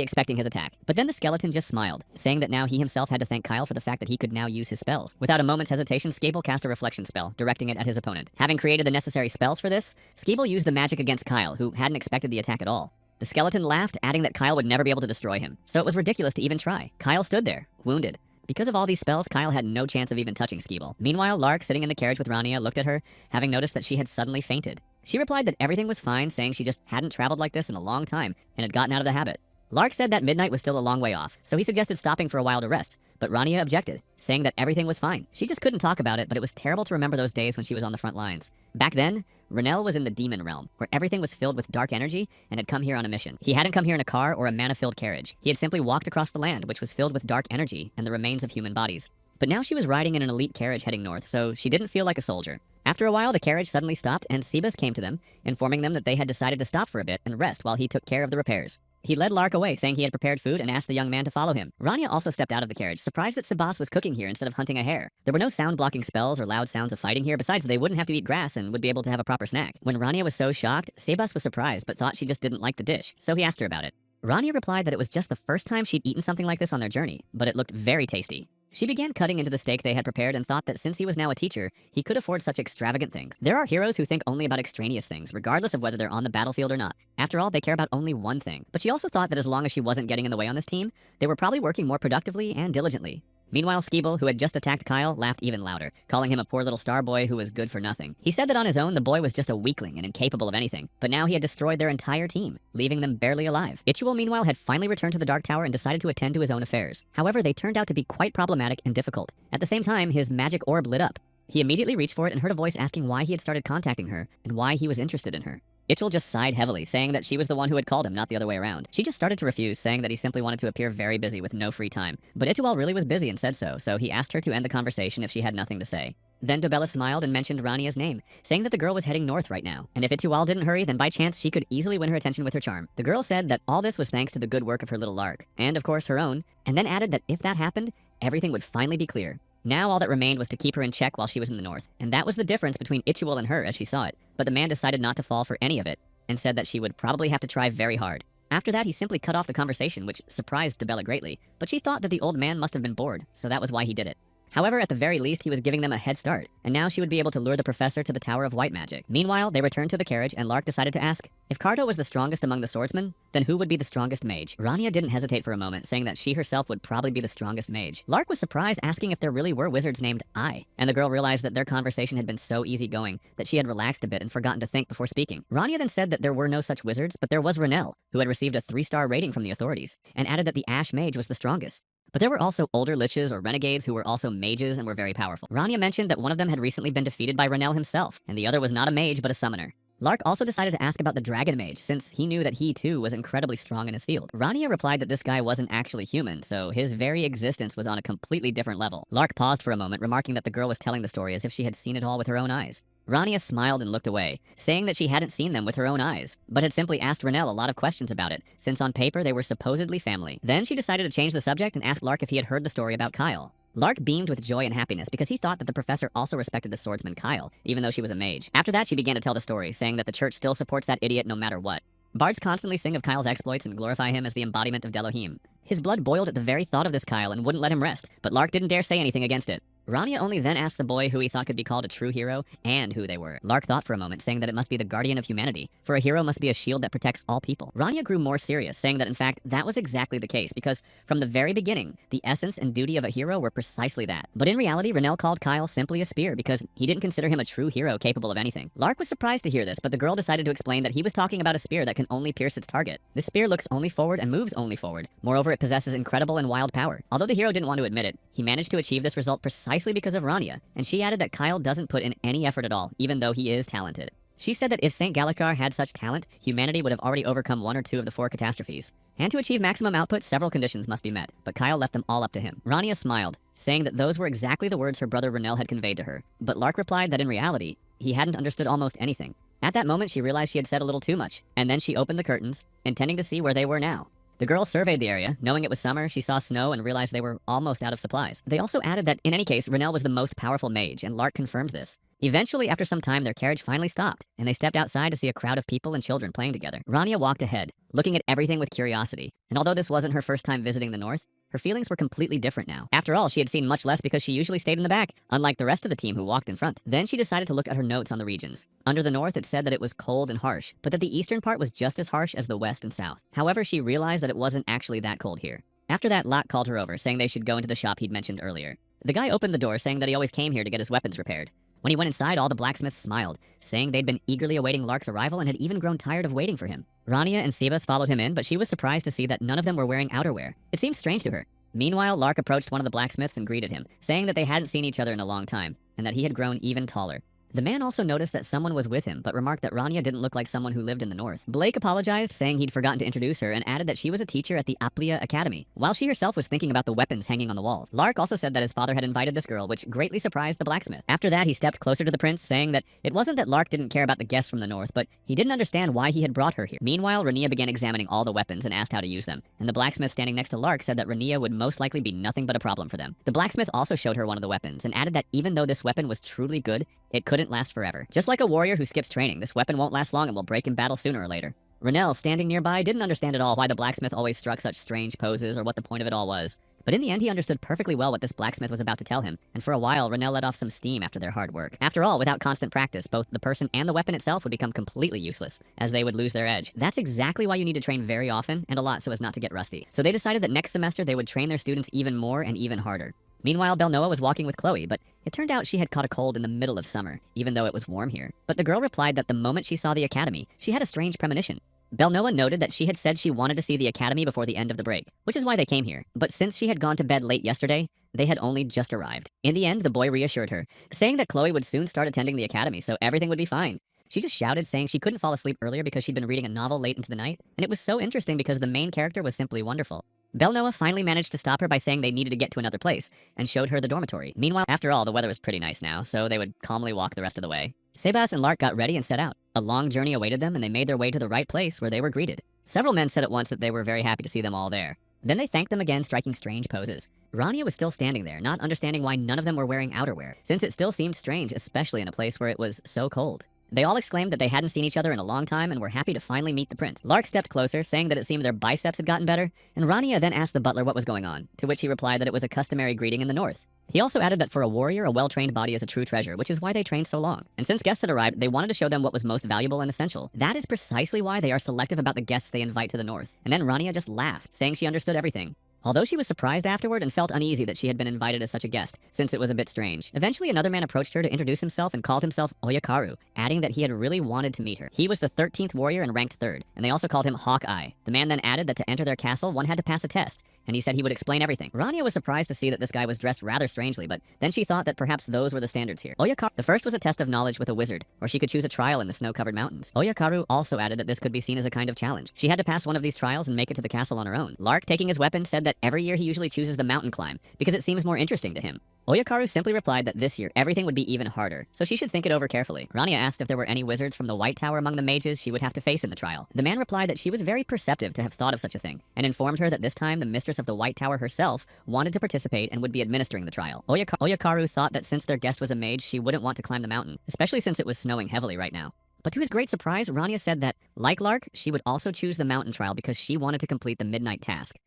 expecting his attack. But then the skeleton just smiled, saying that now he himself had to thank Kyle for the fact that he could now use his spells. Without a moment's hesitation, Skeeball cast a reflection spell, directing it at his opponent. Having created the necessary spells for this, Skeeball used the magic against Kyle, who hadn't expected the attack at all. The skeleton laughed, adding that Kyle would never be able to destroy him, so it was ridiculous to even try. Kyle stood there, wounded. Because of all these spells, Kyle had no chance of even touching Skeeball. Meanwhile, Lark, sitting in the carriage with Rania, looked at her, having noticed that she had suddenly fainted. She replied that everything was fine, saying she just hadn't traveled like this in a long time and had gotten out of the habit. Lark said that midnight was still a long way off, so he suggested stopping for a while to rest, but Rania objected, saying that everything was fine. She just couldn't talk about it, but it was terrible to remember those days when she was on the front lines. Back then, Renell was in the demon realm, where everything was filled with dark energy and had come here on a mission. He hadn't come here in a car or a mana-filled carriage. He had simply walked across the land, which was filled with dark energy and the remains of human bodies. But now she was riding in an elite carriage heading north, so she didn't feel like a soldier. After a while, the carriage suddenly stopped, and Sebas came to them, informing them that they had decided to stop for a bit and rest while he took care of the repairs. He led Lark away, saying he had prepared food and asked the young man to follow him. Rania also stepped out of the carriage, surprised that Sebas was cooking here instead of hunting a hare. There were no sound-blocking spells or loud sounds of fighting here, besides they wouldn't have to eat grass and would be able to have a proper snack. When Rania was so shocked, Sebas was surprised but thought she just didn't like the dish, so he asked her about it. Rania replied that it was just the first time she'd eaten something like this on their journey, but it looked very tasty. She began cutting into the steak they had prepared and thought that since he was now a teacher, he could afford such extravagant things. There are heroes who think only about extraneous things, regardless of whether they're on the battlefield or not. After all, they care about only one thing. But she also thought that as long as she wasn't getting in the way on this team, they were probably working more productively and diligently. Meanwhile, Skeeble, who had just attacked Kyle, laughed even louder, calling him a poor little star boy who was good for nothing. He said that on his own, the boy was just a weakling and incapable of anything, but now he had destroyed their entire team, leaving them barely alive. Ichuel, meanwhile, had finally returned to the Dark Tower and decided to attend to his own affairs. However, they turned out to be quite problematic and difficult. At the same time, his magic orb lit up. He immediately reached for it and heard a voice asking why he had started contacting her and why he was interested in her. Ichuel just sighed heavily, saying that she was the one who had called him, not the other way around. She just started to refuse, saying that he simply wanted to appear very busy with no free time. But Ichuel really was busy and said so he asked her to end the conversation if she had nothing to say. Then Dobella smiled and mentioned Rania's name, saying that the girl was heading north right now, and if Ichuel didn't hurry, then by chance she could easily win her attention with her charm. The girl said that all this was thanks to the good work of her little Lark, and of course her own, and then added that if that happened, everything would finally be clear. Now all that remained was to keep her in check while she was in the north, and that was the difference between Ichuel and her as she saw it, but the man decided not to fall for any of it, and said that she would probably have to try very hard. After that, he simply cut off the conversation, which surprised Debella greatly, but she thought that the old man must have been bored, so that was why he did it. However, at the very least, he was giving them a head start, and now she would be able to lure the professor to the Tower of White Magic. Meanwhile, they returned to the carriage, and Lark decided to ask, if Cardo was the strongest among the swordsmen, then who would be the strongest mage? Rania didn't hesitate for a moment, saying that she herself would probably be the strongest mage. Lark was surprised, asking if there really were wizards named I, and the girl realized that their conversation had been so easygoing that she had relaxed a bit and forgotten to think before speaking. Rania then said that there were no such wizards, but there was Renelle, who had received a 3-star rating from the authorities, and added that the Ash Mage was the strongest. But there were also older liches or renegades who were also mages and were very powerful. Rania mentioned that one of them had recently been defeated by Renelle himself, and the other was not a mage but a summoner. Lark also decided to ask about the Dragon Mage, since he knew that he too was incredibly strong in his field. Rania replied that this guy wasn't actually human, so his very existence was on a completely different level. Lark paused for a moment, remarking that the girl was telling the story as if she had seen it all with her own eyes. Rania smiled and looked away, saying that she hadn't seen them with her own eyes, but had simply asked Renelle a lot of questions about it, since on paper they were supposedly family. Then she decided to change the subject and asked Lark if he had heard the story about Kyle. Lark beamed with joy and happiness because he thought that the professor also respected the swordsman Kyle, even though she was a mage. After that, she began to tell the story, saying that the church still supports that idiot no matter what. Bards constantly sing of Kyle's exploits and glorify him as the embodiment of Delohim. His blood boiled at the very thought of this Kyle and wouldn't let him rest, but Lark didn't dare say anything against it. Rania only then asked the boy who he thought could be called a true hero and who they were. Lark thought for a moment, saying that it must be the guardian of humanity, for a hero must be a shield that protects all people. Rania grew more serious, saying that in fact that was exactly the case, because from the very beginning, the essence and duty of a hero were precisely that. But in reality, Renelle called Kyle simply a spear because he didn't consider him a true hero capable of anything. Lark was surprised to hear this, but the girl decided to explain that he was talking about a spear that can only pierce its target. This spear looks only forward and moves only forward. Moreover, it possesses incredible and wild power. Although the hero didn't want to admit it, he managed to achieve this result precisely because of Rania, and she added that Kyle doesn't put in any effort at all, even though he is talented. She said that if St. Gallicar had such talent, humanity would have already overcome 1 or 2 of the 4 catastrophes. And to achieve maximum output, several conditions must be met, but Kyle left them all up to him. Rania smiled, saying that those were exactly the words her brother Renelle had conveyed to her, but Lark replied that in reality, he hadn't understood almost anything. At that moment, she realized she had said a little too much, and then she opened the curtains, intending to see where they were now. The girl surveyed the area. Knowing it was summer, she saw snow and realized they were almost out of supplies. They also added that in any case, Renelle was the most powerful mage, and Lark confirmed this. Eventually, after some time, their carriage finally stopped, and they stepped outside to see a crowd of people and children playing together. Rania walked ahead, looking at everything with curiosity, and although this wasn't her first time visiting the north, her feelings were completely different now. After all, she had seen much less because she usually stayed in the back, unlike the rest of the team who walked in front. Then she decided to look at her notes on the regions. Under the north, it said that it was cold and harsh, but that the eastern part was just as harsh as the west and south. However, she realized that it wasn't actually that cold here. After that, Locke called her over, saying they should go into the shop he'd mentioned earlier. The guy opened the door, saying that he always came here to get his weapons repaired. When he went inside, all the blacksmiths smiled, saying they'd been eagerly awaiting Lark's arrival and had even grown tired of waiting for him. Rania and Sebas followed him in, but she was surprised to see that none of them were wearing outerwear. It seemed strange to her. Meanwhile, Lark approached one of the blacksmiths and greeted him, saying that they hadn't seen each other in a long time, and that he had grown even taller. The man also noticed that someone was with him, but remarked that Rania didn't look like someone who lived in the north. Blake apologized, saying he'd forgotten to introduce her, and added that she was a teacher at the Aplia Academy, while she herself was thinking about the weapons hanging on the walls. Lark also said that his father had invited this girl, which greatly surprised the blacksmith. After that, he stepped closer to the prince, saying that it wasn't that Lark didn't care about the guests from the north, but he didn't understand why he had brought her here. Meanwhile, Rania began examining all the weapons and asked how to use them, and the blacksmith standing next to Lark said that Rania would most likely be nothing but a problem for them. The blacksmith also showed her one of the weapons, and added that even though this weapon was truly good, it couldn't last forever. Just like a warrior who skips training, this weapon won't last long and will break in battle sooner or later. Renelle, standing nearby, didn't understand at all why the blacksmith always struck such strange poses or what the point of it all was. But in the end, he understood perfectly well what this blacksmith was about to tell him, and for a while, Renelle let off some steam after their hard work. After all, without constant practice, both the person and the weapon itself would become completely useless, as they would lose their edge. That's exactly why you need to train very often and a lot so as not to get rusty. So they decided that next semester they would train their students even more and even harder. Meanwhile, Belnoa was walking with Chloe, but it turned out she had caught a cold in the middle of summer, even though it was warm here. But the girl replied that the moment she saw the academy, she had a strange premonition. Belnoa noted that she had said she wanted to see the academy before the end of the break, which is why they came here. But since she had gone to bed late yesterday, they had only just arrived. In the end, the boy reassured her, saying that Chloe would soon start attending the academy, so everything would be fine. She just shouted, saying she couldn't fall asleep earlier because she'd been reading a novel late into the night, and it was so interesting because the main character was simply wonderful. Belnoa finally managed to stop her by saying they needed to get to another place, and showed her the dormitory. Meanwhile, after all, the weather was pretty nice now, so they would calmly walk the rest of the way. Sebas and Lark got ready and set out. A long journey awaited them, and they made their way to the right place where they were greeted. Several men said at once that they were very happy to see them all there. Then they thanked them again, striking strange poses. Rania was still standing there, not understanding why none of them were wearing outerwear, since it still seemed strange, especially in a place where it was so cold. They all exclaimed that they hadn't seen each other in a long time and were happy to finally meet the prince. Lark stepped closer, saying that it seemed their biceps had gotten better, and Rania then asked the butler what was going on, to which he replied that it was a customary greeting in the north. He also added that for a warrior, a well-trained body is a true treasure, which is why they trained so long. And since guests had arrived, they wanted to show them what was most valuable and essential. That is precisely why they are selective about the guests they invite to the north. And then Rania just laughed, saying she understood everything. Although she was surprised afterward and felt uneasy that she had been invited as such a guest, since it was a bit strange. Eventually, another man approached her to introduce himself and called himself Oyakaru, adding that he had really wanted to meet her. He was the 13th warrior and ranked 3rd, and they also called him Hawkeye. The man then added that to enter their castle, one had to pass a test, and he said he would explain everything. Rania was surprised to see that this guy was dressed rather strangely, but then she thought that perhaps those were the standards here. The first was a test of knowledge with a wizard, or she could choose a trial in the snow-covered mountains. Oyakaru also added that this could be seen as a kind of challenge. She had to pass one of these trials and make it to the castle on her own. Lark, taking his weapon, said that every year he usually chooses the mountain climb because it seems more interesting to him. Oyakaru simply replied that this year everything would be even harder, so she should think it over carefully. Rania asked if there were any wizards from the White Tower among the mages she would have to face in the trial. The man replied that she was very perceptive to have thought of such a thing, and informed her that this time the mistress of the White Tower herself wanted to participate and would be administering the trial. Oyakaru thought that since their guest was a mage, she wouldn't want to climb the mountain, especially since it was snowing heavily right now. But to his great surprise, Rania said that, like Lark, she would also choose the mountain trial because she wanted to complete the midnight task.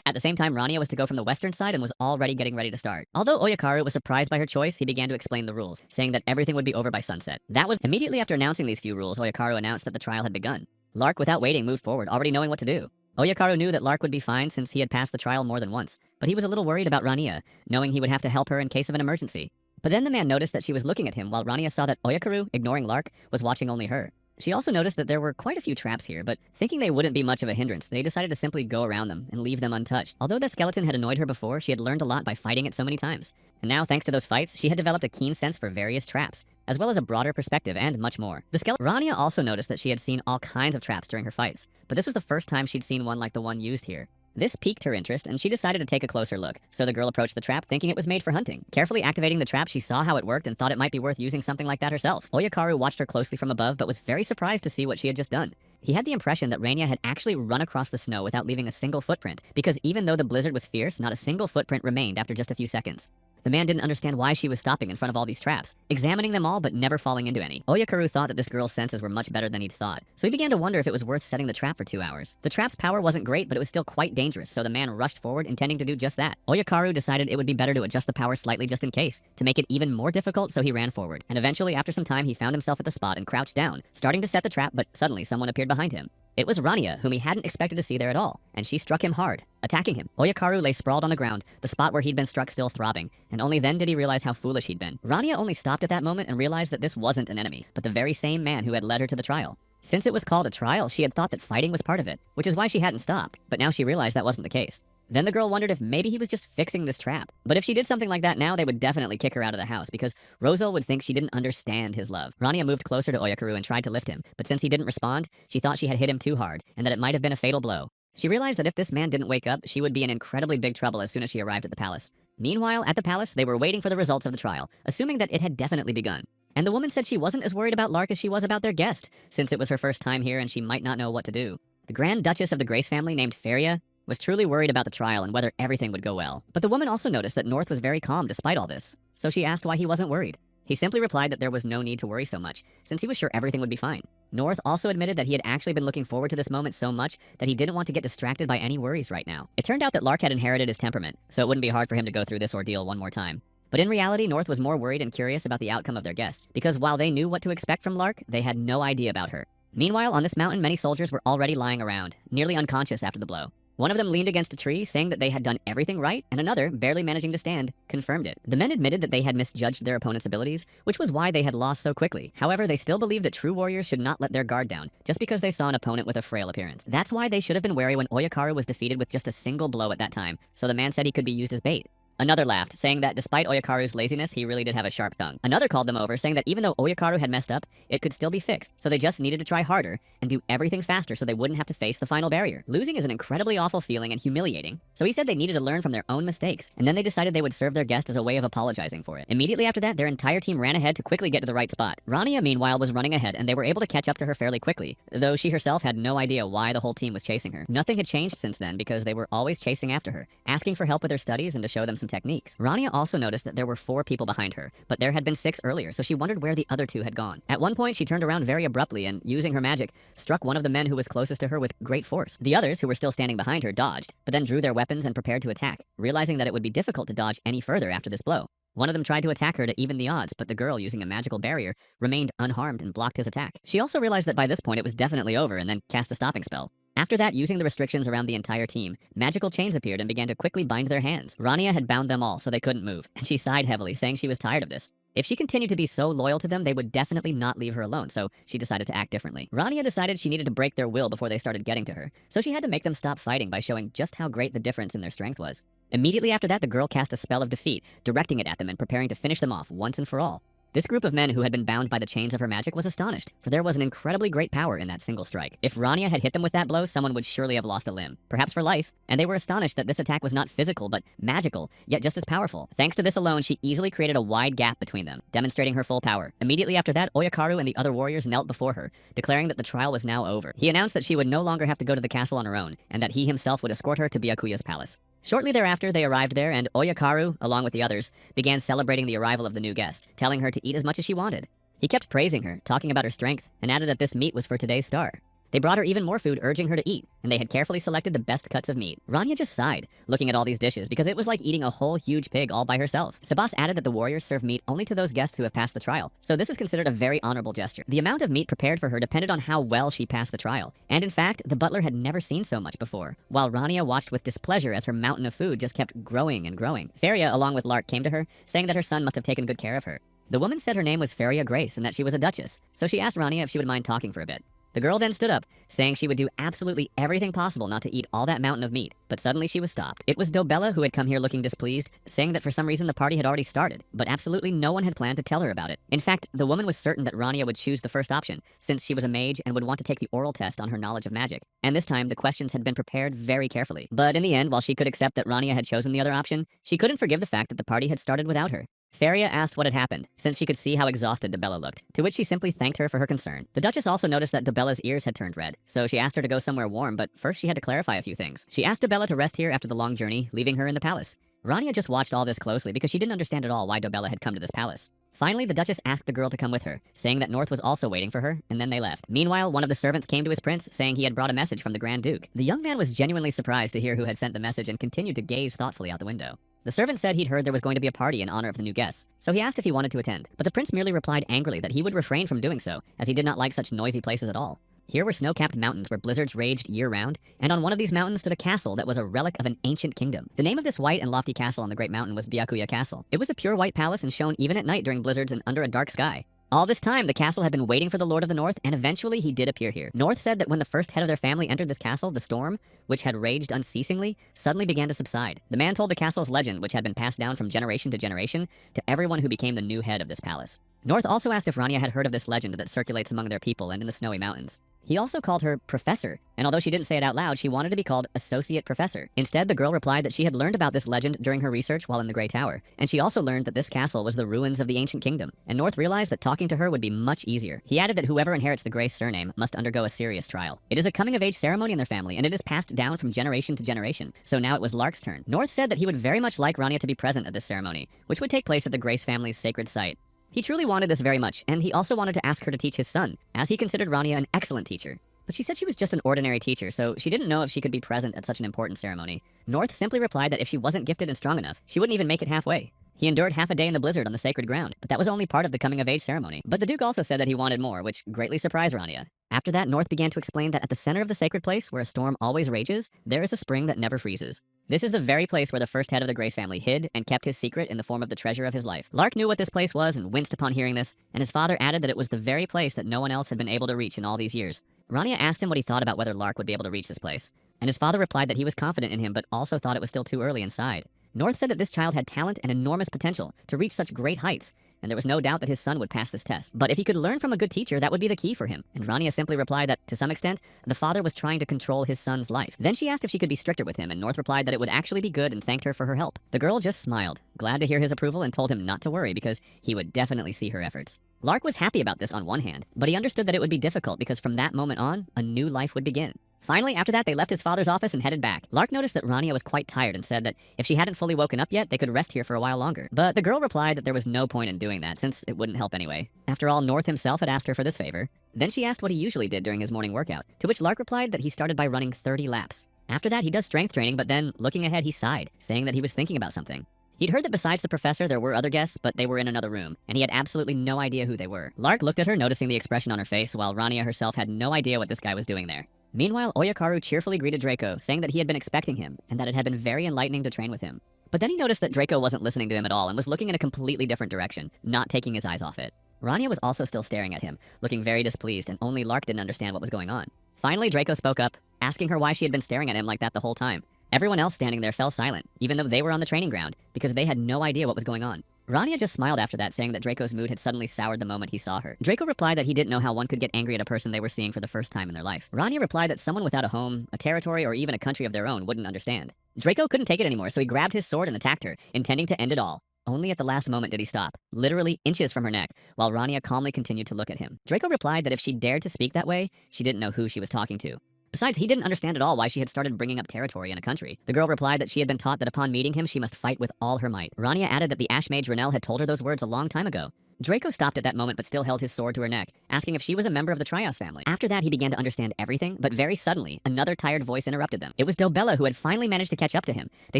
At the same time, Rania was to go from the western side and was already getting ready to start. Although Oyakaru was surprised by her choice, he began to explain the rules, saying that everything would be over by sunset. That was immediately after announcing these few rules, Oyakaru announced that the trial had begun. Lark, without waiting, moved forward, already knowing what to do. Oyakaru knew that Lark would be fine since he had passed the trial more than once, but he was a little worried about Rania, knowing he would have to help her in case of an emergency. But then the man noticed that she was looking at him while Rania saw that Oyakaru, ignoring Lark, was watching only her. She also noticed that there were quite a few traps here, but thinking they wouldn't be much of a hindrance, they decided to simply go around them and leave them untouched. Although that skeleton had annoyed her before, she had learned a lot by fighting it so many times. And now, thanks to those fights, she had developed a keen sense for various traps, as well as a broader perspective and much more. Rania also noticed that she had seen all kinds of traps during her fights, but this was the first time she'd seen one like the one used here. This piqued her interest, and she decided to take a closer look, so the girl approached the trap thinking it was made for hunting. Carefully activating the trap, she saw how it worked and thought it might be worth using something like that herself. Oyakaru watched her closely from above, but was very surprised to see what she had just done. He had the impression that Rania had actually run across the snow without leaving a single footprint, because even though the blizzard was fierce, not a single footprint remained after just a few seconds. The man didn't understand why she was stopping in front of all these traps, examining them all but never falling into any. Oyakaru thought that this girl's senses were much better than he'd thought, so he began to wonder if it was worth setting the trap for 2 hours. The trap's power wasn't great, but it was still quite dangerous, so the man rushed forward intending to do just that. Oyakaru decided it would be better to adjust the power slightly just in case, to make it even more difficult, so he ran forward. And eventually, after some time, he found himself at the spot and crouched down, starting to set the trap, but suddenly someone appeared behind him. It was Rania, whom he hadn't expected to see there at all, and she struck him hard, attacking him. Oyakaru lay sprawled on the ground, the spot where he'd been struck still throbbing, and only then did he realize how foolish he'd been. Rania only stopped at that moment and realized that this wasn't an enemy, but the very same man who had led her to the trial. Since it was called a trial, she had thought that fighting was part of it, which is why she hadn't stopped, but now she realized that wasn't the case. Then the girl wondered if maybe he was just fixing this trap. But if she did something like that now, they would definitely kick her out of the house, because Rosal would think she didn't understand his love. Rania moved closer to Oyakaru and tried to lift him, but since he didn't respond, she thought she had hit him too hard, and that it might have been a fatal blow. She realized that if this man didn't wake up, she would be in incredibly big trouble as soon as she arrived at the palace. Meanwhile, at the palace, they were waiting for the results of the trial, assuming that it had definitely begun. And the woman said she wasn't as worried about Lark as she was about their guest, since it was her first time here and she might not know what to do. The Grand Duchess of the Grace family, named Feria, was truly worried about the trial and whether everything would go well. But the woman also noticed that North was very calm despite all this, so she asked why he wasn't worried. He simply replied that there was no need to worry so much, since he was sure everything would be fine. North also admitted that he had actually been looking forward to this moment so much that he didn't want to get distracted by any worries right now. It turned out that Lark had inherited his temperament, so it wouldn't be hard for him to go through this ordeal one more time. But in reality, North was more worried and curious about the outcome of their guest, because while they knew what to expect from Lark, they had no idea about her. Meanwhile, on this mountain, many soldiers were already lying around, nearly unconscious after the blow. One of them leaned against a tree, saying that they had done everything right, and another, barely managing to stand, confirmed it. The men admitted that they had misjudged their opponent's abilities, which was why they had lost so quickly. However, they still believed that true warriors should not let their guard down, just because they saw an opponent with a frail appearance. That's why they should have been wary when Oyakaru was defeated with just a single blow at that time, so the man said he could be used as bait. Another laughed, saying that despite Oyakaru's laziness, he really did have a sharp tongue. Another called them over, saying that even though Oyakaru had messed up, it could still be fixed, so they just needed to try harder and do everything faster so they wouldn't have to face the final barrier. Losing is an incredibly awful feeling and humiliating, so he said they needed to learn from their own mistakes, and then they decided they would serve their guest as a way of apologizing for it. Immediately after that, their entire team ran ahead to quickly get to the right spot. Rania, meanwhile, was running ahead, and they were able to catch up to her fairly quickly, though she herself had no idea why the whole team was chasing her. Nothing had changed since then because they were always chasing after her, asking for help with their studies and to show them some some techniques. Rania also noticed that there were 4 people behind her, but there had been 6 earlier, so she wondered where the other 2 had gone. At one point, she turned around very abruptly and, using her magic, struck one of the men who was closest to her with great force. The others, who were still standing behind her, dodged, but then drew their weapons and prepared to attack, realizing that it would be difficult to dodge any further after this blow. One of them tried to attack her to even the odds, but the girl, using a magical barrier, remained unharmed and blocked his attack. She also realized that by this point it was definitely over and then cast a stopping spell. After that, using the restrictions around the entire team, magical chains appeared and began to quickly bind their hands. Rania had bound them all so they couldn't move, and she sighed heavily, saying she was tired of this. If she continued to be so loyal to them, they would definitely not leave her alone, so she decided to act differently. Rania decided she needed to break their will before they started getting to her, so she had to make them stop fighting by showing just how great the difference in their strength was. Immediately after that, the girl cast a spell of defeat, directing it at them and preparing to finish them off once and for all. This group of men who had been bound by the chains of her magic was astonished, for there was an incredibly great power in that single strike. If Rania had hit them with that blow, someone would surely have lost a limb, perhaps for life, and they were astonished that this attack was not physical but magical, yet just as powerful. Thanks to this alone, she easily created a wide gap between them, demonstrating her full power. Immediately after that, Oyakaru and the other warriors knelt before her, declaring that the trial was now over. He announced that she would no longer have to go to the castle on her own, and that he himself would escort her to Byakuya's palace. Shortly thereafter, they arrived there, and Oyakaru, along with the others, began celebrating the arrival of the new guest, telling her to eat as much as she wanted. He kept praising her, talking about her strength, and added that this meat was for today's star. They brought her even more food, urging her to eat, and they had carefully selected the best cuts of meat. Rania just sighed, looking at all these dishes, because it was like eating a whole huge pig all by herself. Sabas added that the warriors serve meat only to those guests who have passed the trial, so this is considered a very honorable gesture. The amount of meat prepared for her depended on how well she passed the trial, and in fact, the butler had never seen so much before, while Rania watched with displeasure as her mountain of food just kept growing and growing. Feria, along with Lark, came to her, saying that her son must have taken good care of her. The woman said her name was Feria Grace and that she was a duchess, so she asked Rania if she would mind talking for a bit. The girl then stood up, saying she would do absolutely everything possible not to eat all that mountain of meat, but suddenly she was stopped. It was Dobella who had come here looking displeased, saying that for some reason the party had already started, but absolutely no one had planned to tell her about it. In fact, the woman was certain that Rania would choose the first option, since she was a mage and would want to take the oral test on her knowledge of magic. And this time, the questions had been prepared very carefully. But in the end, while she could accept that Rania had chosen the other option, she couldn't forgive the fact that the party had started without her. Feria asked what had happened, since she could see how exhausted Dobella looked, to which she simply thanked her for her concern. The Duchess also noticed that Dobella's ears had turned red, so she asked her to go somewhere warm, but first she had to clarify a few things. She asked Dobella to rest here after the long journey, leaving her in the palace. Rania just watched all this closely because she didn't understand at all why Dobella had come to this palace. Finally, the Duchess asked the girl to come with her, saying that North was also waiting for her, and then they left. Meanwhile, one of the servants came to his prince, saying he had brought a message from the Grand Duke. The young man was genuinely surprised to hear who had sent the message and continued to gaze thoughtfully out the window. The servant said he'd heard there was going to be a party in honor of the new guests, so he asked if he wanted to attend. But the prince merely replied angrily that he would refrain from doing so, as he did not like such noisy places at all. Here were snow-capped mountains where blizzards raged year-round, and on one of these mountains stood a castle that was a relic of an ancient kingdom. The name of this white and lofty castle on the great mountain was Byakuya Castle. It was a pure white palace and shone even at night during blizzards and under a dark sky. All this time, the castle had been waiting for the Lord of the North, and eventually he did appear here. North said that when the first head of their family entered this castle, the storm, which had raged unceasingly, suddenly began to subside. The man told the castle's legend, which had been passed down from generation to generation, to everyone who became the new head of this palace. North also asked if Rania had heard of this legend that circulates among their people and in the snowy mountains. He also called her Professor, and although she didn't say it out loud, she wanted to be called Associate Professor. Instead, the girl replied that she had learned about this legend during her research while in the Grey Tower, and she also learned that this castle was the ruins of the ancient kingdom, and North realized that talking to her would be much easier. He added that whoever inherits the Grey surname must undergo a serious trial. It is a coming-of-age ceremony in their family, and it is passed down from generation to generation, so now it was Lark's turn. North said that he would very much like Rania to be present at this ceremony, which would take place at the Grace family's sacred site. He truly wanted this very much, and he also wanted to ask her to teach his son, as he considered Rania an excellent teacher. But she said she was just an ordinary teacher, so she didn't know if she could be present at such an important ceremony. North simply replied that if she wasn't gifted and strong enough, she wouldn't even make it halfway. He endured half a day in the blizzard on the sacred ground, but that was only part of the coming-of-age ceremony. But the Duke also said that he wanted more, which greatly surprised Rania. After that, North began to explain that at the center of the sacred place, where a storm always rages, there is a spring that never freezes. This is the very place where the first head of the Grace family hid and kept his secret in the form of the treasure of his life. Lark knew what this place was and winced upon hearing this, and his father added that it was the very place that no one else had been able to reach in all these years. Rania asked him what he thought about whether Lark would be able to reach this place, and his father replied that he was confident in him but also thought it was still too early inside. North said that this child had talent and enormous potential to reach such great heights, and there was no doubt that his son would pass this test. But if he could learn from a good teacher, that would be the key for him. And Rania simply replied that, to some extent, the father was trying to control his son's life. Then she asked if she could be stricter with him, and North replied that it would actually be good and thanked her for her help. The girl just smiled, glad to hear his approval, and told him not to worry because he would definitely see her efforts. Lark was happy about this on one hand, but he understood that it would be difficult because from that moment on, a new life would begin. Finally, after that, they left his father's office and headed back. Lark noticed that Rania was quite tired and said that if she hadn't fully woken up yet, they could rest here for a while longer. But the girl replied that there was no point in doing that, since it wouldn't help anyway. After all, North himself had asked her for this favor. Then she asked what he usually did during his morning workout, to which Lark replied that he started by running 30 laps. After that, he does strength training, but then, looking ahead, he sighed, saying that he was thinking about something. He'd heard that besides the professor, there were other guests, but they were in another room, and he had absolutely no idea who they were. Lark looked at her, noticing the expression on her face, while Rania herself had no idea what this guy was doing there. Meanwhile, Oyakaru cheerfully greeted Draco, saying that he had been expecting him, and that it had been very enlightening to train with him. But then he noticed that Draco wasn't listening to him at all and was looking in a completely different direction, not taking his eyes off it. Rania was also still staring at him, looking very displeased, and only Lark didn't understand what was going on. Finally, Draco spoke up, asking her why she had been staring at him like that the whole time. Everyone else standing there fell silent, even though they were on the training ground, because they had no idea what was going on. Rania just smiled after that, saying that Draco's mood had suddenly soured the moment he saw her. Draco replied that he didn't know how one could get angry at a person they were seeing for the first time in their life. Rania replied that someone without a home, a territory, or even a country of their own wouldn't understand. Draco couldn't take it anymore, so he grabbed his sword and attacked her, intending to end it all. Only at the last moment did he stop, literally inches from her neck, while Rania calmly continued to look at him. Draco replied that if she dared to speak that way, she didn't know who she was talking to. Besides, he didn't understand at all why she had started bringing up territory in a country. The girl replied that she had been taught that upon meeting him, she must fight with all her might. Rania added that the Ash Mage Renel had told her those words a long time ago. Draco stopped at that moment but still held his sword to her neck, asking if she was a member of the Trios family. After that, he began to understand everything, but very suddenly, another tired voice interrupted them. It was Dobella who had finally managed to catch up to him. They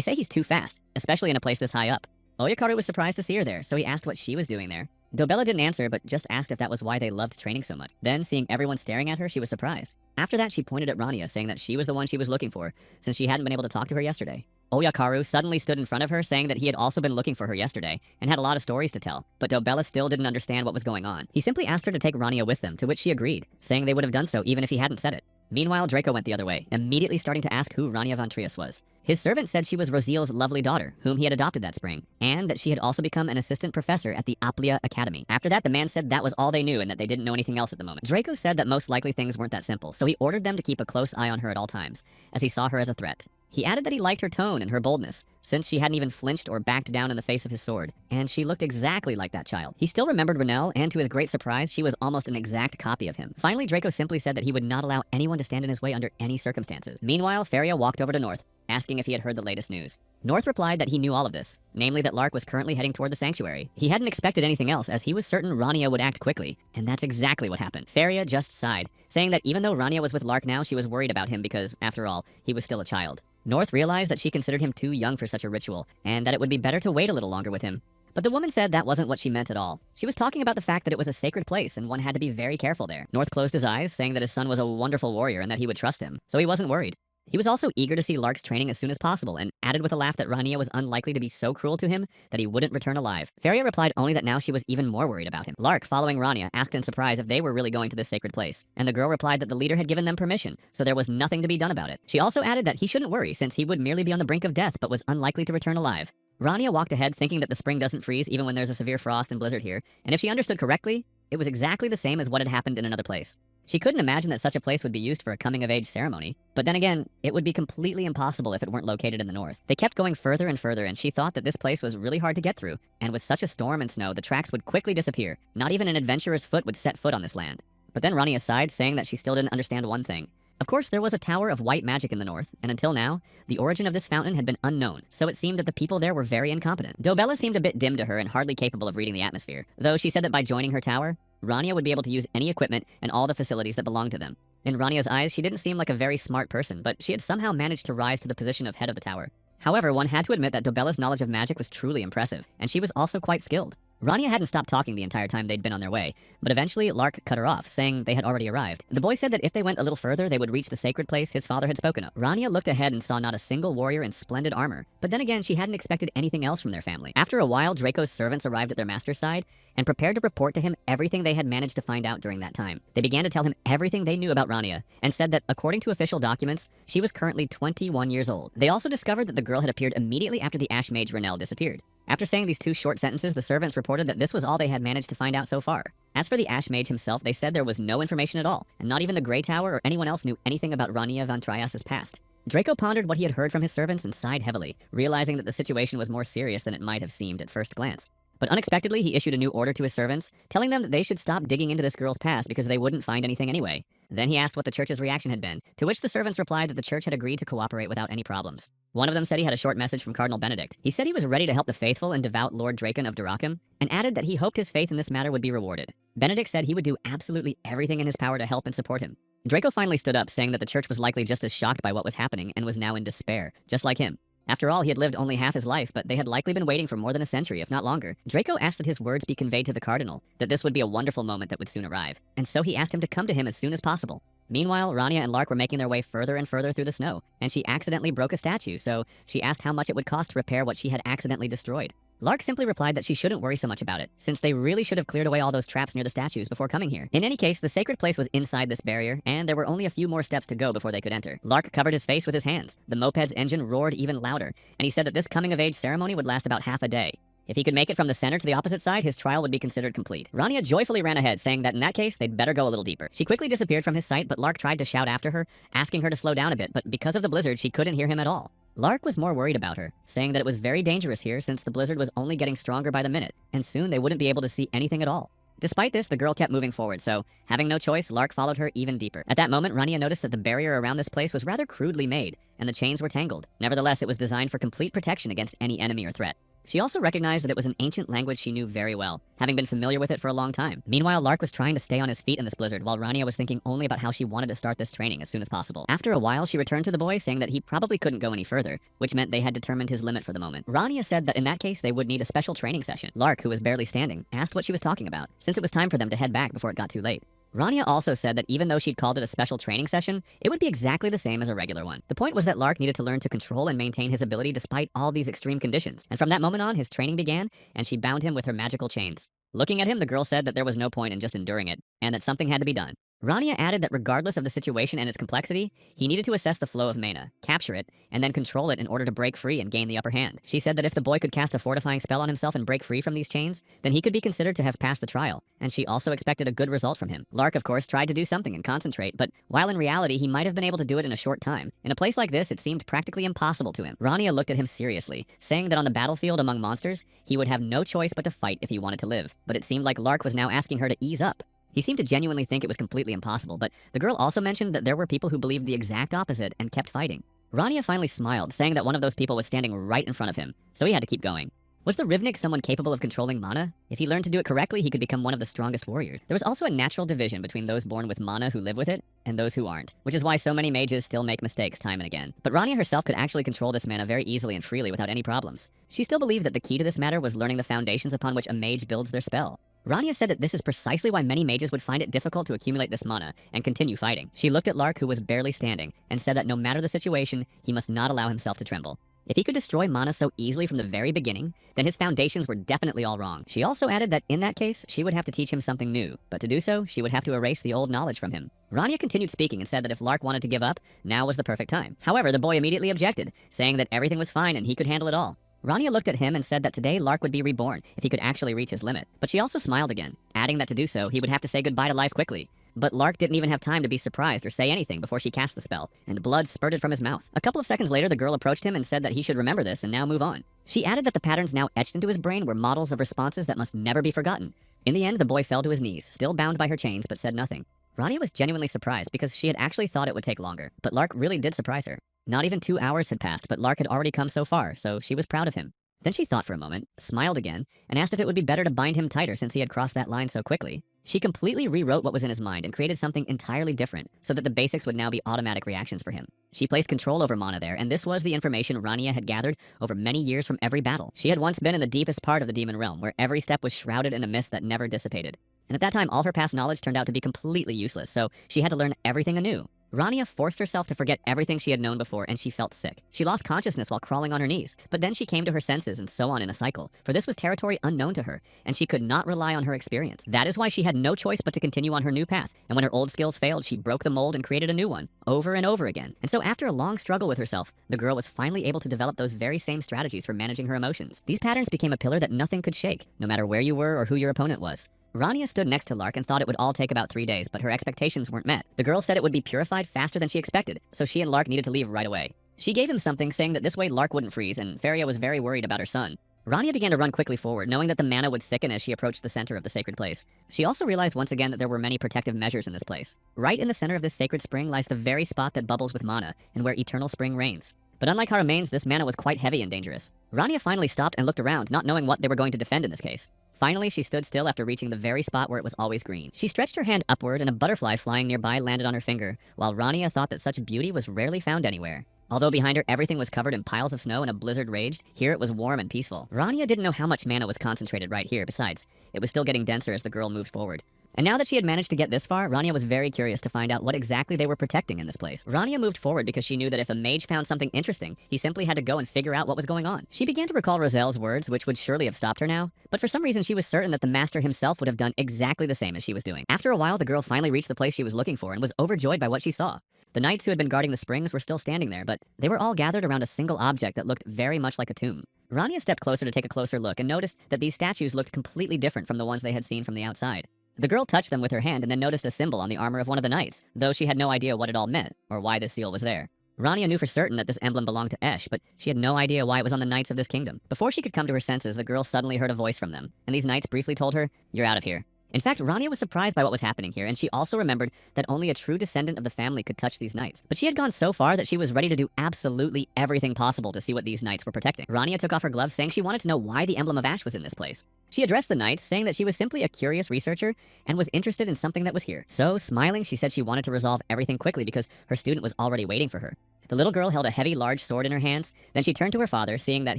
say he's too fast, especially in a place this high up. Oyakaru was surprised to see her there, so he asked what she was doing there. Dobella didn't answer, but just asked if that was why they loved training so much. Then, seeing everyone staring at her, she was surprised. After that, she pointed at Rania, saying that she was the one she was looking for, since she hadn't been able to talk to her yesterday. Oyakaru suddenly stood in front of her, saying that he had also been looking for her yesterday, and had a lot of stories to tell, but Dobella still didn't understand what was going on. He simply asked her to take Rania with them, to which she agreed, saying they would have done so even if he hadn't said it. Meanwhile, Draco went the other way, immediately starting to ask who Rania von Trias was. His servant said she was Roziel's lovely daughter, whom he had adopted that spring, and that she had also become an assistant professor at the Aplia Academy. After that, the man said that was all they knew and that they didn't know anything else at the moment. Draco said that most likely things weren't that simple, so he ordered them to keep a close eye on her at all times, as he saw her as a threat. He added that he liked her tone and her boldness, since she hadn't even flinched or backed down in the face of his sword, and she looked exactly like that child. He still remembered Renel, and to his great surprise, she was almost an exact copy of him. Finally, Draco simply said that he would not allow anyone to stand in his way under any circumstances. Meanwhile, Feria walked over to North, asking if he had heard the latest news. North replied that he knew all of this, namely that Lark was currently heading toward the sanctuary. He hadn't expected anything else, as he was certain Rania would act quickly, and that's exactly what happened. Feria just sighed, saying that even though Rania was with Lark now, she was worried about him because, after all, he was still a child. North realized that she considered him too young for such a ritual, and that it would be better to wait a little longer with him. But the woman said that wasn't what she meant at all. She was talking about the fact that it was a sacred place and one had to be very careful there. North closed his eyes, saying that his son was a wonderful warrior and that he would trust him, so he wasn't worried. He was also eager to see Lark's training as soon as possible, and added with a laugh that Rania was unlikely to be so cruel to him that he wouldn't return alive. Feria replied only that now she was even more worried about him. Lark, following Rania, asked in surprise if they were really going to this sacred place, and the girl replied that the leader had given them permission, so there was nothing to be done about it. She also added that he shouldn't worry, since he would merely be on the brink of death but was unlikely to return alive. Rania walked ahead, thinking that the spring doesn't freeze even when there's a severe frost and blizzard here, and if she understood correctly, it was exactly the same as what had happened in another place. She couldn't imagine that such a place would be used for a coming-of-age ceremony, but then again, it would be completely impossible if it weren't located in the north. They kept going further and further, and she thought that this place was really hard to get through, and with such a storm and snow, the tracks would quickly disappear. Not even an adventurer's foot would set foot on this land. But then Rania sighed, saying that she still didn't understand one thing. Of course, there was a tower of white magic in the north, and until now, the origin of this fountain had been unknown, so it seemed that the people there were very incompetent. Dobella seemed a bit dim to her and hardly capable of reading the atmosphere, though she said that by joining her tower, Rania would be able to use any equipment and all the facilities that belonged to them. In Rania's eyes, she didn't seem like a very smart person, but she had somehow managed to rise to the position of head of the tower. However, one had to admit that Dobella's knowledge of magic was truly impressive, and she was also quite skilled. Rania hadn't stopped talking the entire time they'd been on their way, but eventually Lark cut her off, saying they had already arrived. The boy said that if they went a little further, they would reach the sacred place his father had spoken of. Rania looked ahead and saw not a single warrior in splendid armor, but then again, she hadn't expected anything else from their family. After a while, Draco's servants arrived at their master's side and prepared to report to him everything they had managed to find out during that time. They began to tell him everything they knew about Rania, and said that, according to official documents, she was currently 21 years old. They also discovered that the girl had appeared immediately after the Ash Mage Renel disappeared. After saying these two short sentences, the servants reported that this was all they had managed to find out so far. As for the Ash Mage himself, they said there was no information at all, and not even the Grey Tower or anyone else knew anything about Rania von Trias' past. Draco pondered what he had heard from his servants and sighed heavily, realizing that the situation was more serious than it might have seemed at first glance. But unexpectedly, he issued a new order to his servants, telling them that they should stop digging into this girl's past because they wouldn't find anything anyway. Then he asked what the church's reaction had been, to which the servants replied that the church had agreed to cooperate without any problems. One of them said he had a short message from Cardinal Benedict. He said he was ready to help the faithful and devout Lord Draken of Durakim, and added that he hoped his faith in this matter would be rewarded. Benedict said he would do absolutely everything in his power to help and support him. Draco finally stood up, saying that the church was likely just as shocked by what was happening and was now in despair, just like him. After all, he had lived only half his life, but they had likely been waiting for more than a century, if not longer. Draco asked that his words be conveyed to the cardinal, that this would be a wonderful moment that would soon arrive, and so he asked him to come to him as soon as possible. Meanwhile, Rania and Lark were making their way further and further through the snow, and she accidentally broke a statue, so she asked how much it would cost to repair what she had accidentally destroyed. Lark simply replied that she shouldn't worry so much about it, since they really should have cleared away all those traps near the statues before coming here. In any case, the sacred place was inside this barrier, and there were only a few more steps to go before they could enter. Lark covered his face with his hands. The moped's engine roared even louder, and he said that this coming-of-age ceremony would last about half a day. If he could make it from the center to the opposite side, his trial would be considered complete. Rania joyfully ran ahead, saying that in that case, they'd better go a little deeper. She quickly disappeared from his sight, but Lark tried to shout after her, asking her to slow down a bit, but because of the blizzard, she couldn't hear him at all. Lark was more worried about her, saying that it was very dangerous here since the blizzard was only getting stronger by the minute, and soon they wouldn't be able to see anything at all. Despite this, the girl kept moving forward, so, having no choice, Lark followed her even deeper. At that moment, Rania noticed that the barrier around this place was rather crudely made, and the chains were tangled. Nevertheless, it was designed for complete protection against any enemy or threat. She also recognized that it was an ancient language she knew very well, having been familiar with it for a long time. Meanwhile, Lark was trying to stay on his feet in this blizzard, while Rania was thinking only about how she wanted to start this training as soon as possible. After a while, she returned to the boy, saying that he probably couldn't go any further, which meant they had determined his limit for the moment. Rania said that in that case, they would need a special training session. Lark, who was barely standing, asked what she was talking about, since it was time for them to head back before it got too late. Rania also said that even though she'd called it a special training session, it would be exactly the same as a regular one. The point was that Lark needed to learn to control and maintain his ability despite all these extreme conditions, and from that moment on, his training began, and she bound him with her magical chains. Looking at him, the girl said that there was no point in just enduring it, and that something had to be done. Rania added that regardless of the situation and its complexity, he needed to assess the flow of mana, capture it, and then control it in order to break free and gain the upper hand. She said that if the boy could cast a fortifying spell on himself and break free from these chains, then he could be considered to have passed the trial, and she also expected a good result from him. Lark, of course, tried to do something and concentrate, but while in reality he might have been able to do it in a short time, in a place like this it seemed practically impossible to him. Rania looked at him seriously, saying that on the battlefield among monsters, he would have no choice but to fight if he wanted to live, but it seemed like Lark was now asking her to ease up. He seemed to genuinely think it was completely impossible, but the girl also mentioned that there were people who believed the exact opposite and kept fighting. Rania finally smiled, saying that one of those people was standing right in front of him, so he had to keep going. Was the Rivnik someone capable of controlling mana? If he learned to do it correctly, he could become one of the strongest warriors. There was also a natural division between those born with mana who live with it, and those who aren't, which is why so many mages still make mistakes time and again. But Rania herself could actually control this mana very easily and freely without any problems. She still believed that the key to this matter was learning the foundations upon which a mage builds their spell. Rania said that this is precisely why many mages would find it difficult to accumulate this mana and continue fighting. She looked at Lark, who was barely standing, and said that no matter the situation, he must not allow himself to tremble. If he could destroy mana so easily from the very beginning, then his foundations were definitely all wrong. She also added that in that case, she would have to teach him something new, but to do so, she would have to erase the old knowledge from him. Rania continued speaking and said that if Lark wanted to give up, now was the perfect time. However, the boy immediately objected, saying that everything was fine and he could handle it all. Rania looked at him and said that today Lark would be reborn if he could actually reach his limit, but she also smiled again, adding that to do so, he would have to say goodbye to life quickly. But Lark didn't even have time to be surprised or say anything before she cast the spell, and blood spurted from his mouth. A couple of seconds later, the girl approached him and said that he should remember this and now move on. She added that the patterns now etched into his brain were models of responses that must never be forgotten. In the end, the boy fell to his knees, still bound by her chains, but said nothing. Rania was genuinely surprised because she had actually thought it would take longer, but Lark really did surprise her. Not even 2 hours had passed, but Lark had already come so far, so she was proud of him. Then she thought for a moment, smiled again, and asked if it would be better to bind him tighter since he had crossed that line so quickly. She completely rewrote what was in his mind and created something entirely different so that the basics would now be automatic reactions for him. She placed control over mana there, and this was the information Rania had gathered over many years from every battle. She had once been in the deepest part of the demon realm, where every step was shrouded in a mist that never dissipated. And at that time, all her past knowledge turned out to be completely useless, so she had to learn everything anew. Rania forced herself to forget everything she had known before, and she felt sick. She lost consciousness while crawling on her knees, but then she came to her senses and so on in a cycle, for this was territory unknown to her, and she could not rely on her experience. That is why she had no choice but to continue on her new path, and when her old skills failed, she broke the mold and created a new one, over and over again. And so after a long struggle with herself, the girl was finally able to develop those very same strategies for managing her emotions. These patterns became a pillar that nothing could shake, no matter where you were or who your opponent was. Rania stood next to Lark and thought it would all take about 3 days, but her expectations weren't met. The girl said it would be purified faster than she expected, so she and Lark needed to leave right away. She gave him something, saying that this way Lark wouldn't freeze, and Feria was very worried about her son. Rania began to run quickly forward, knowing that the mana would thicken as she approached the center of the sacred place. She also realized once again that there were many protective measures in this place. Right in the center of this sacred spring lies the very spot that bubbles with mana, and where eternal spring reigns. But unlike how remains, this mana was quite heavy and dangerous. Rania finally stopped and looked around, not knowing what they were going to defend in this case. Finally, she stood still after reaching the very spot where it was always green. She stretched her hand upward and a butterfly flying nearby landed on her finger, while Rania thought that such beauty was rarely found anywhere. Although behind her everything was covered in piles of snow and a blizzard raged, here it was warm and peaceful. Rania didn't know how much mana was concentrated right here. Besides, it was still getting denser as the girl moved forward. And now that she had managed to get this far, Rania was very curious to find out what exactly they were protecting in this place. Rania moved forward because she knew that if a mage found something interesting, he simply had to go and figure out what was going on. She began to recall Roselle's words, which would surely have stopped her now, but for some reason she was certain that the master himself would have done exactly the same as she was doing. After a while, the girl finally reached the place she was looking for and was overjoyed by what she saw. The knights who had been guarding the springs were still standing there, but they were all gathered around a single object that looked very much like a tomb. Rania stepped closer to take a closer look and noticed that these statues looked completely different from the ones they had seen from the outside. The girl touched them with her hand and then noticed a symbol on the armor of one of the knights, though she had no idea what it all meant, or why this seal was there. Rania knew for certain that this emblem belonged to Esh, but she had no idea why it was on the knights of this kingdom. Before she could come to her senses, the girl suddenly heard a voice from them, and these knights briefly told her, "You're out of here." In fact, Rania was surprised by what was happening here, and she also remembered that only a true descendant of the family could touch these knights. But she had gone so far that she was ready to do absolutely everything possible to see what these knights were protecting. Rania took off her gloves, saying she wanted to know why the emblem of Ash was in this place. She addressed the knights, saying that she was simply a curious researcher and was interested in something that was here. So, smiling, she said she wanted to resolve everything quickly because her student was already waiting for her. The little girl held a heavy, large sword in her hands. Then she turned to her father, seeing that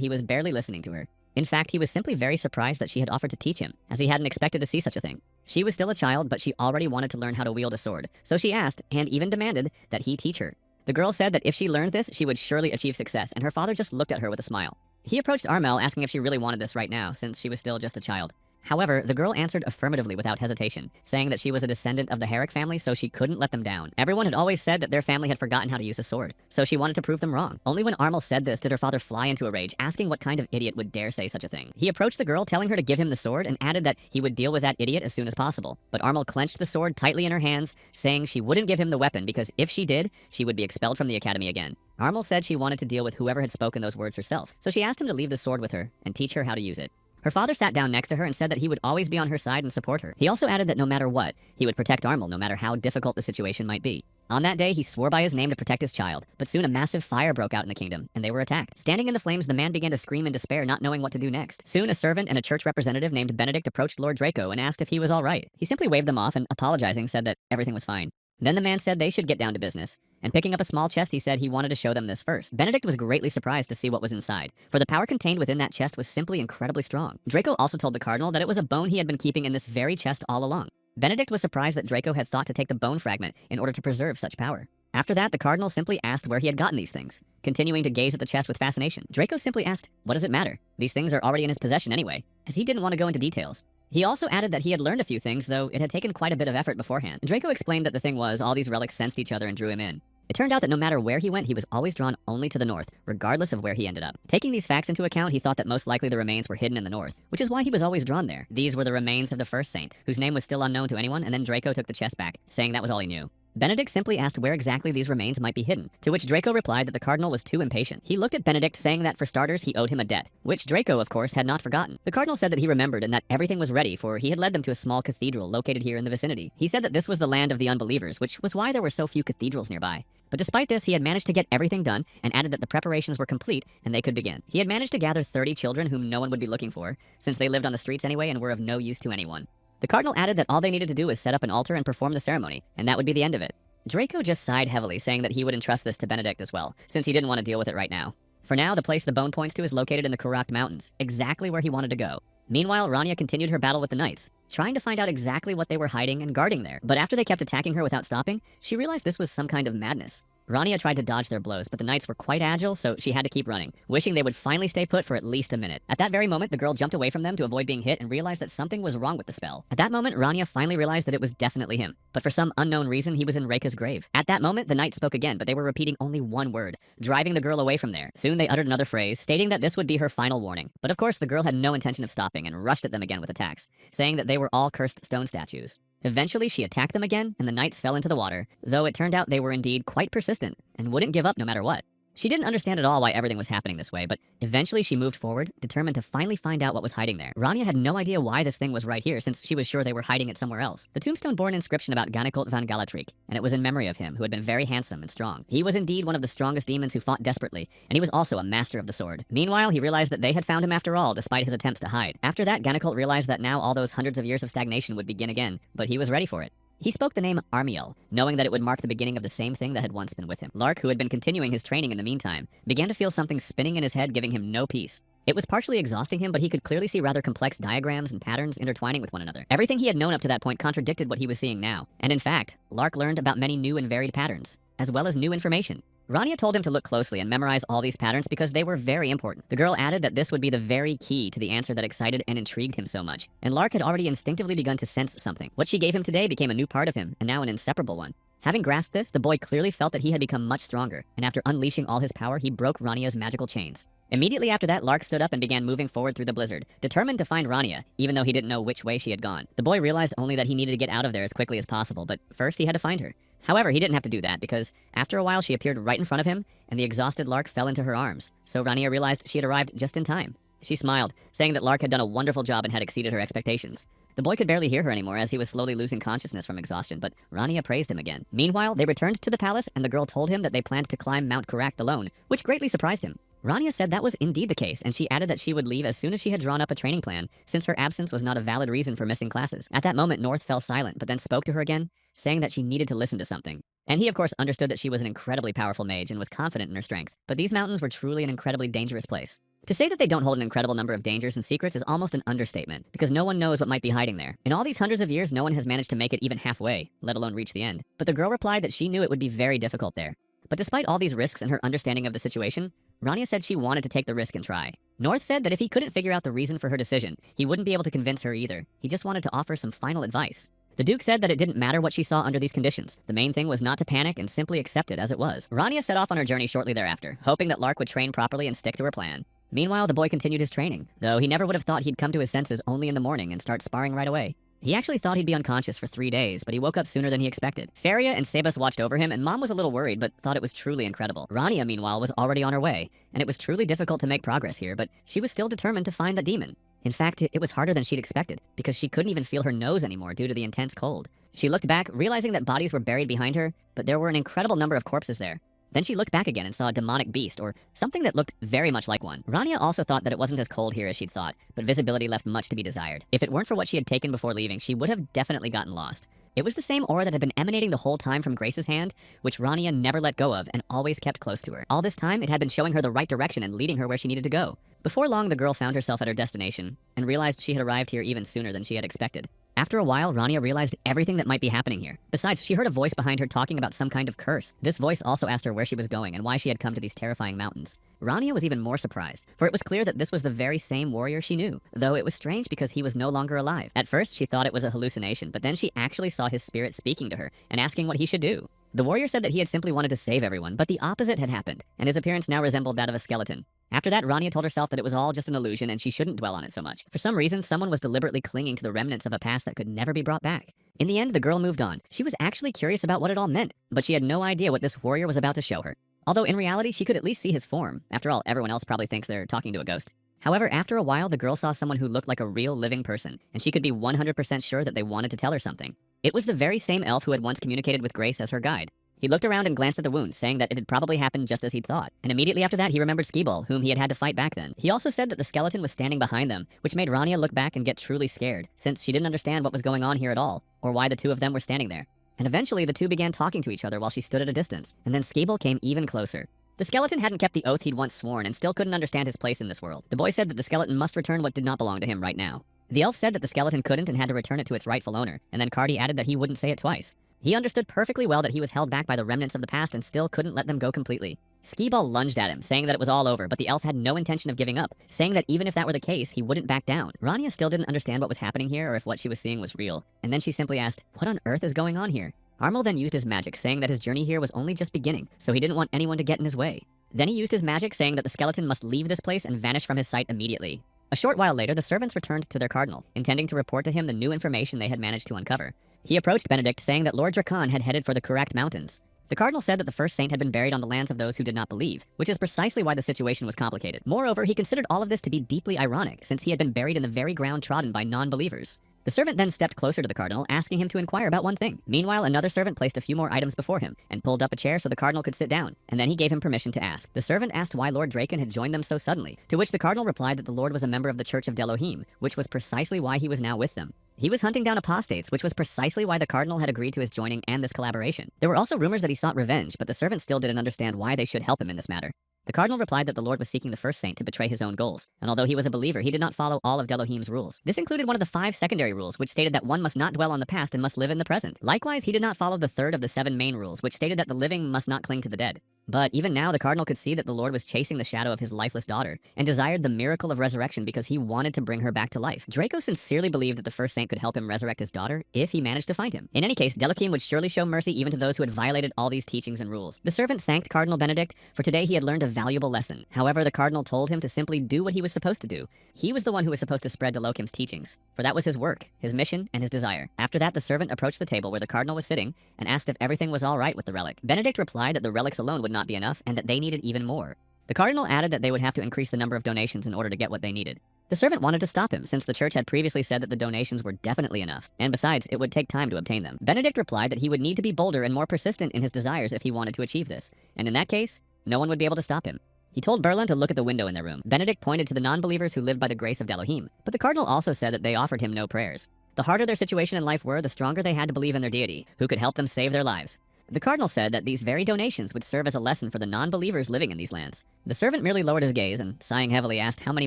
he was barely listening to her. In fact, he was simply very surprised that she had offered to teach him, as he hadn't expected to see such a thing. She was still a child, but she already wanted to learn how to wield a sword, so she asked, and even demanded, that he teach her. The girl said that if she learned this, she would surely achieve success, and her father just looked at her with a smile. He approached Armel, asking if she really wanted this right now, since she was still just a child. However, the girl answered affirmatively without hesitation, saying that she was a descendant of the Herrick family, so she couldn't let them down. Everyone had always said that their family had forgotten how to use a sword, so she wanted to prove them wrong. Only when Armel said this did her father fly into a rage, asking what kind of idiot would dare say such a thing. He approached the girl, telling her to give him the sword, and added that he would deal with that idiot as soon as possible. But Armel clenched the sword tightly in her hands, saying she wouldn't give him the weapon because if she did, she would be expelled from the academy again. Armel said she wanted to deal with whoever had spoken those words herself, so she asked him to leave the sword with her and teach her how to use it. Her father sat down next to her and said that he would always be on her side and support her. He also added that no matter what, he would protect Armel no matter how difficult the situation might be. On that day, he swore by his name to protect his child, but soon a massive fire broke out in the kingdom, and they were attacked. Standing in the flames, the man began to scream in despair, not knowing what to do next. Soon, a servant and a church representative named Benedict approached Lord Draco and asked if he was all right. He simply waved them off and, apologizing, said that everything was fine. Then the man said they should get down to business, and picking up a small chest, he said he wanted to show them this first. Benedict was greatly surprised to see what was inside, for the power contained within that chest was simply incredibly strong. Draco also told the cardinal that it was a bone he had been keeping in this very chest all along. Benedict was surprised that Draco had thought to take the bone fragment in order to preserve such power. After that, the cardinal simply asked where he had gotten these things, continuing to gaze at the chest with fascination. Draco simply asked, "What does it matter? These things are already in his possession anyway," as he didn't want to go into details. He also added that he had learned a few things, though it had taken quite a bit of effort beforehand. Draco explained that the thing was, all these relics sensed each other and drew him in. It turned out that no matter where he went, he was always drawn only to the north, regardless of where he ended up. Taking these facts into account, he thought that most likely the remains were hidden in the north, which is why he was always drawn there. These were the remains of the first saint, whose name was still unknown to anyone, and then Draco took the chest back, saying that was all he knew. Benedict simply asked where exactly these remains might be hidden, to which Draco replied that the cardinal was too impatient. He looked at Benedict, saying that for starters he owed him a debt, which Draco, of course, had not forgotten. The cardinal said that he remembered and that everything was ready, for he had led them to a small cathedral located here in the vicinity. He said that this was the land of the unbelievers, which was why there were so few cathedrals nearby. But despite this, he had managed to get everything done and added that the preparations were complete and they could begin. He had managed to gather 30 children whom no one would be looking for, since they lived on the streets anyway and were of no use to anyone. The cardinal added that all they needed to do was set up an altar and perform the ceremony, and that would be the end of it. Draco just sighed heavily, saying that he would entrust this to Benedict as well, since he didn't want to deal with it right now. For now, the place the bone points to is located in the Kurak Mountains, exactly where he wanted to go. Meanwhile, Rania continued her battle with the knights, trying to find out exactly what they were hiding and guarding there. But after they kept attacking her without stopping, she realized this was some kind of madness. Rania tried to dodge their blows, but the knights were quite agile, so she had to keep running, wishing they would finally stay put for at least a minute. At that very moment, the girl jumped away from them to avoid being hit and realized that something was wrong with the spell. At that moment, Rania finally realized that it was definitely him, but for some unknown reason, he was in Reika's grave. At that moment, the knights spoke again, but they were repeating only one word, driving the girl away from there. Soon they uttered another phrase, stating that this would be her final warning. But of course, the girl had no intention of stopping and rushed at them again with attacks, saying that they were all cursed stone statues. Eventually, she attacked them again, and the knights fell into the water, though it turned out they were indeed quite persistent and wouldn't give up no matter what. She didn't understand at all why everything was happening this way, but eventually she moved forward, determined to finally find out what was hiding there. Rania had no idea why this thing was right here, since she was sure they were hiding it somewhere else. The tombstone bore an inscription about Ganekult van Galatrik, and it was in memory of him, who had been very handsome and strong. He was indeed one of the strongest demons who fought desperately, and he was also a master of the sword. Meanwhile, he realized that they had found him after all, despite his attempts to hide. After that, Ganekult realized that now all those hundreds of years of stagnation would begin again, but he was ready for it. He spoke the name Armiel, knowing that it would mark the beginning of the same thing that had once been with him. Lark, who had been continuing his training in the meantime, began to feel something spinning in his head, giving him no peace. It was partially exhausting him, but he could clearly see rather complex diagrams and patterns intertwining with one another. Everything he had known up to that point contradicted what he was seeing now, and in fact, Lark learned about many new and varied patterns, as well as new information. Rania told him to look closely and memorize all these patterns because they were very important. The girl added that this would be the very key to the answer that excited and intrigued him so much, and Lark had already instinctively begun to sense something. What she gave him today became a new part of him, and now an inseparable one. Having grasped this, the boy clearly felt that he had become much stronger, and after unleashing all his power, he broke Rania's magical chains. Immediately after that, Lark stood up and began moving forward through the blizzard, determined to find Rania, even though he didn't know which way she had gone. The boy realized only that he needed to get out of there as quickly as possible, but first he had to find her. However, he didn't have to do that, because after a while she appeared right in front of him, and the exhausted Lark fell into her arms, so Rania realized she had arrived just in time. She smiled, saying that Lark had done a wonderful job and had exceeded her expectations. The boy could barely hear her anymore as he was slowly losing consciousness from exhaustion, but Rania praised him again. Meanwhile, they returned to the palace, and the girl told him that they planned to climb Mount Karak alone, which greatly surprised him. Rania said that was indeed the case, and she added that she would leave as soon as she had drawn up a training plan, since her absence was not a valid reason for missing classes. At that moment, North fell silent, but then spoke to her again, saying that she needed to listen to something. And he, of course, understood that she was an incredibly powerful mage and was confident in her strength. But these mountains were truly an incredibly dangerous place. To say that they don't hold an incredible number of dangers and secrets is almost an understatement, because no one knows what might be hiding there. In all these hundreds of years, no one has managed to make it even halfway, let alone reach the end. But the girl replied that she knew it would be very difficult there. But despite all these risks and her understanding of the situation, Rania said she wanted to take the risk and try. North said that if he couldn't figure out the reason for her decision, he wouldn't be able to convince her either. He just wanted to offer some final advice. The Duke said that it didn't matter what she saw under these conditions. The main thing was not to panic and simply accept it as it was. Rania set off on her journey shortly thereafter, hoping that Lark would train properly and stick to her plan. Meanwhile, the boy continued his training, though he never would have thought he'd come to his senses only in the morning and start sparring right away. He actually thought he'd be unconscious for 3 days, but he woke up sooner than he expected. Faria and Sebas watched over him, and Mom was a little worried, but thought it was truly incredible. Rania, meanwhile, was already on her way, and it was truly difficult to make progress here, but she was still determined to find that demon. In fact, it was harder than she'd expected, because she couldn't even feel her nose anymore due to the intense cold. She looked back, realizing that bodies were buried behind her, but there were an incredible number of corpses there. Then she looked back again and saw a demonic beast, or something that looked very much like one. Rania also thought that it wasn't as cold here as she'd thought, but visibility left much to be desired. If it weren't for what she had taken before leaving, she would have definitely gotten lost. It was the same aura that had been emanating the whole time from Grace's hand, which Rania never let go of and always kept close to her. All this time, it had been showing her the right direction and leading her where she needed to go. Before long, the girl found herself at her destination, and realized she had arrived here even sooner than she had expected. After a while, Rania realized everything that might be happening here. Besides, she heard a voice behind her talking about some kind of curse. This voice also asked her where she was going and why she had come to these terrifying mountains. Rania was even more surprised, for it was clear that this was the very same warrior she knew, though it was strange because he was no longer alive. At first, she thought it was a hallucination, but then she actually saw his spirit speaking to her and asking what he should do. The warrior said that he had simply wanted to save everyone, but the opposite had happened, and his appearance now resembled that of a skeleton. After that, Rania told herself that it was all just an illusion and she shouldn't dwell on it so much. For some reason, someone was deliberately clinging to the remnants of a past that could never be brought back. In the end, the girl moved on. She was actually curious about what it all meant, but she had no idea what this warrior was about to show her. Although in reality, she could at least see his form. After all, everyone else probably thinks they're talking to a ghost. However, after a while, the girl saw someone who looked like a real living person, and she could be 100% sure that they wanted to tell her something. It was the very same elf who had once communicated with Grace as her guide. He looked around and glanced at the wound, saying that it had probably happened just as he'd thought. And immediately after that, he remembered Skiball, whom he had had to fight back then. He also said that the skeleton was standing behind them, which made Rania look back and get truly scared, since she didn't understand what was going on here at all, or why the two of them were standing there. And eventually, the two began talking to each other while she stood at a distance, and then Skiball came even closer. The skeleton hadn't kept the oath he'd once sworn and still couldn't understand his place in this world. The boy said that the skeleton must return what did not belong to him right now. The elf said that the skeleton couldn't and had to return it to its rightful owner, and then Cardi added that he wouldn't say it twice. He understood perfectly well that he was held back by the remnants of the past and still couldn't let them go completely. Skiball lunged at him, saying that it was all over, but the elf had no intention of giving up, saying that even if that were the case, he wouldn't back down. Rania still didn't understand what was happening here or if what she was seeing was real, and then she simply asked, "What on earth is going on here?" Armel then used his magic, saying that his journey here was only just beginning, so he didn't want anyone to get in his way. Then he used his magic, saying that the skeleton must leave this place and vanish from his sight immediately. A short while later, the servants returned to their cardinal, intending to report to him the new information they had managed to uncover. He approached Benedict, saying that Lord Drakan had headed for the Karak Mountains. The cardinal said that the first saint had been buried on the lands of those who did not believe, which is precisely why the situation was complicated. Moreover, he considered all of this to be deeply ironic, since he had been buried in the very ground trodden by non-believers. The servant then stepped closer to the cardinal, asking him to inquire about one thing. Meanwhile, another servant placed a few more items before him, and pulled up a chair so the cardinal could sit down, and then he gave him permission to ask. The servant asked why Lord Draken had joined them so suddenly, to which the cardinal replied that the Lord was a member of the Church of Delohim, which was precisely why he was now with them. He was hunting down apostates, which was precisely why the cardinal had agreed to his joining and this collaboration. There were also rumors that he sought revenge, but the servant still didn't understand why they should help him in this matter. The cardinal replied that the Lord was seeking the first saint to betray his own goals, and although he was a believer, he did not follow all of Delohim's rules. This included one of the 5 secondary rules, which stated that one must not dwell on the past and must live in the present. Likewise, he did not follow the 3rd of the 7 main rules, which stated that the living must not cling to the dead. But even now, the cardinal could see that the Lord was chasing the shadow of his lifeless daughter, and desired the miracle of resurrection because he wanted to bring her back to life. Draco sincerely believed that the first saint could help him resurrect his daughter if he managed to find him. In any case, Delohim would surely show mercy even to those who had violated all these teachings and rules. The servant thanked Cardinal Benedict, for today he had learned a valuable lesson. However, the cardinal told him to simply do what he was supposed to do. He was the one who was supposed to spread Delohim's teachings, for that was his work, his mission, and his desire. After that, the servant approached the table where the cardinal was sitting and asked if everything was all right with the relic. Benedict replied that the relics alone would not be enough and that they needed even more. The cardinal added that they would have to increase the number of donations in order to get what they needed. The servant wanted to stop him, since the church had previously said that the donations were definitely enough, and besides, it would take time to obtain them. Benedict replied that he would need to be bolder and more persistent in his desires if he wanted to achieve this, and in that case, no one would be able to stop him. He told Berlin to look at the window in their room. Benedict pointed to the non-believers who lived by the grace of Delohim, but the cardinal also said that they offered him no prayers. The harder their situation in life were, the stronger they had to believe in their deity, who could help them save their lives. The cardinal said that these very donations would serve as a lesson for the non-believers living in these lands. The servant merely lowered his gaze and, sighing heavily, asked how many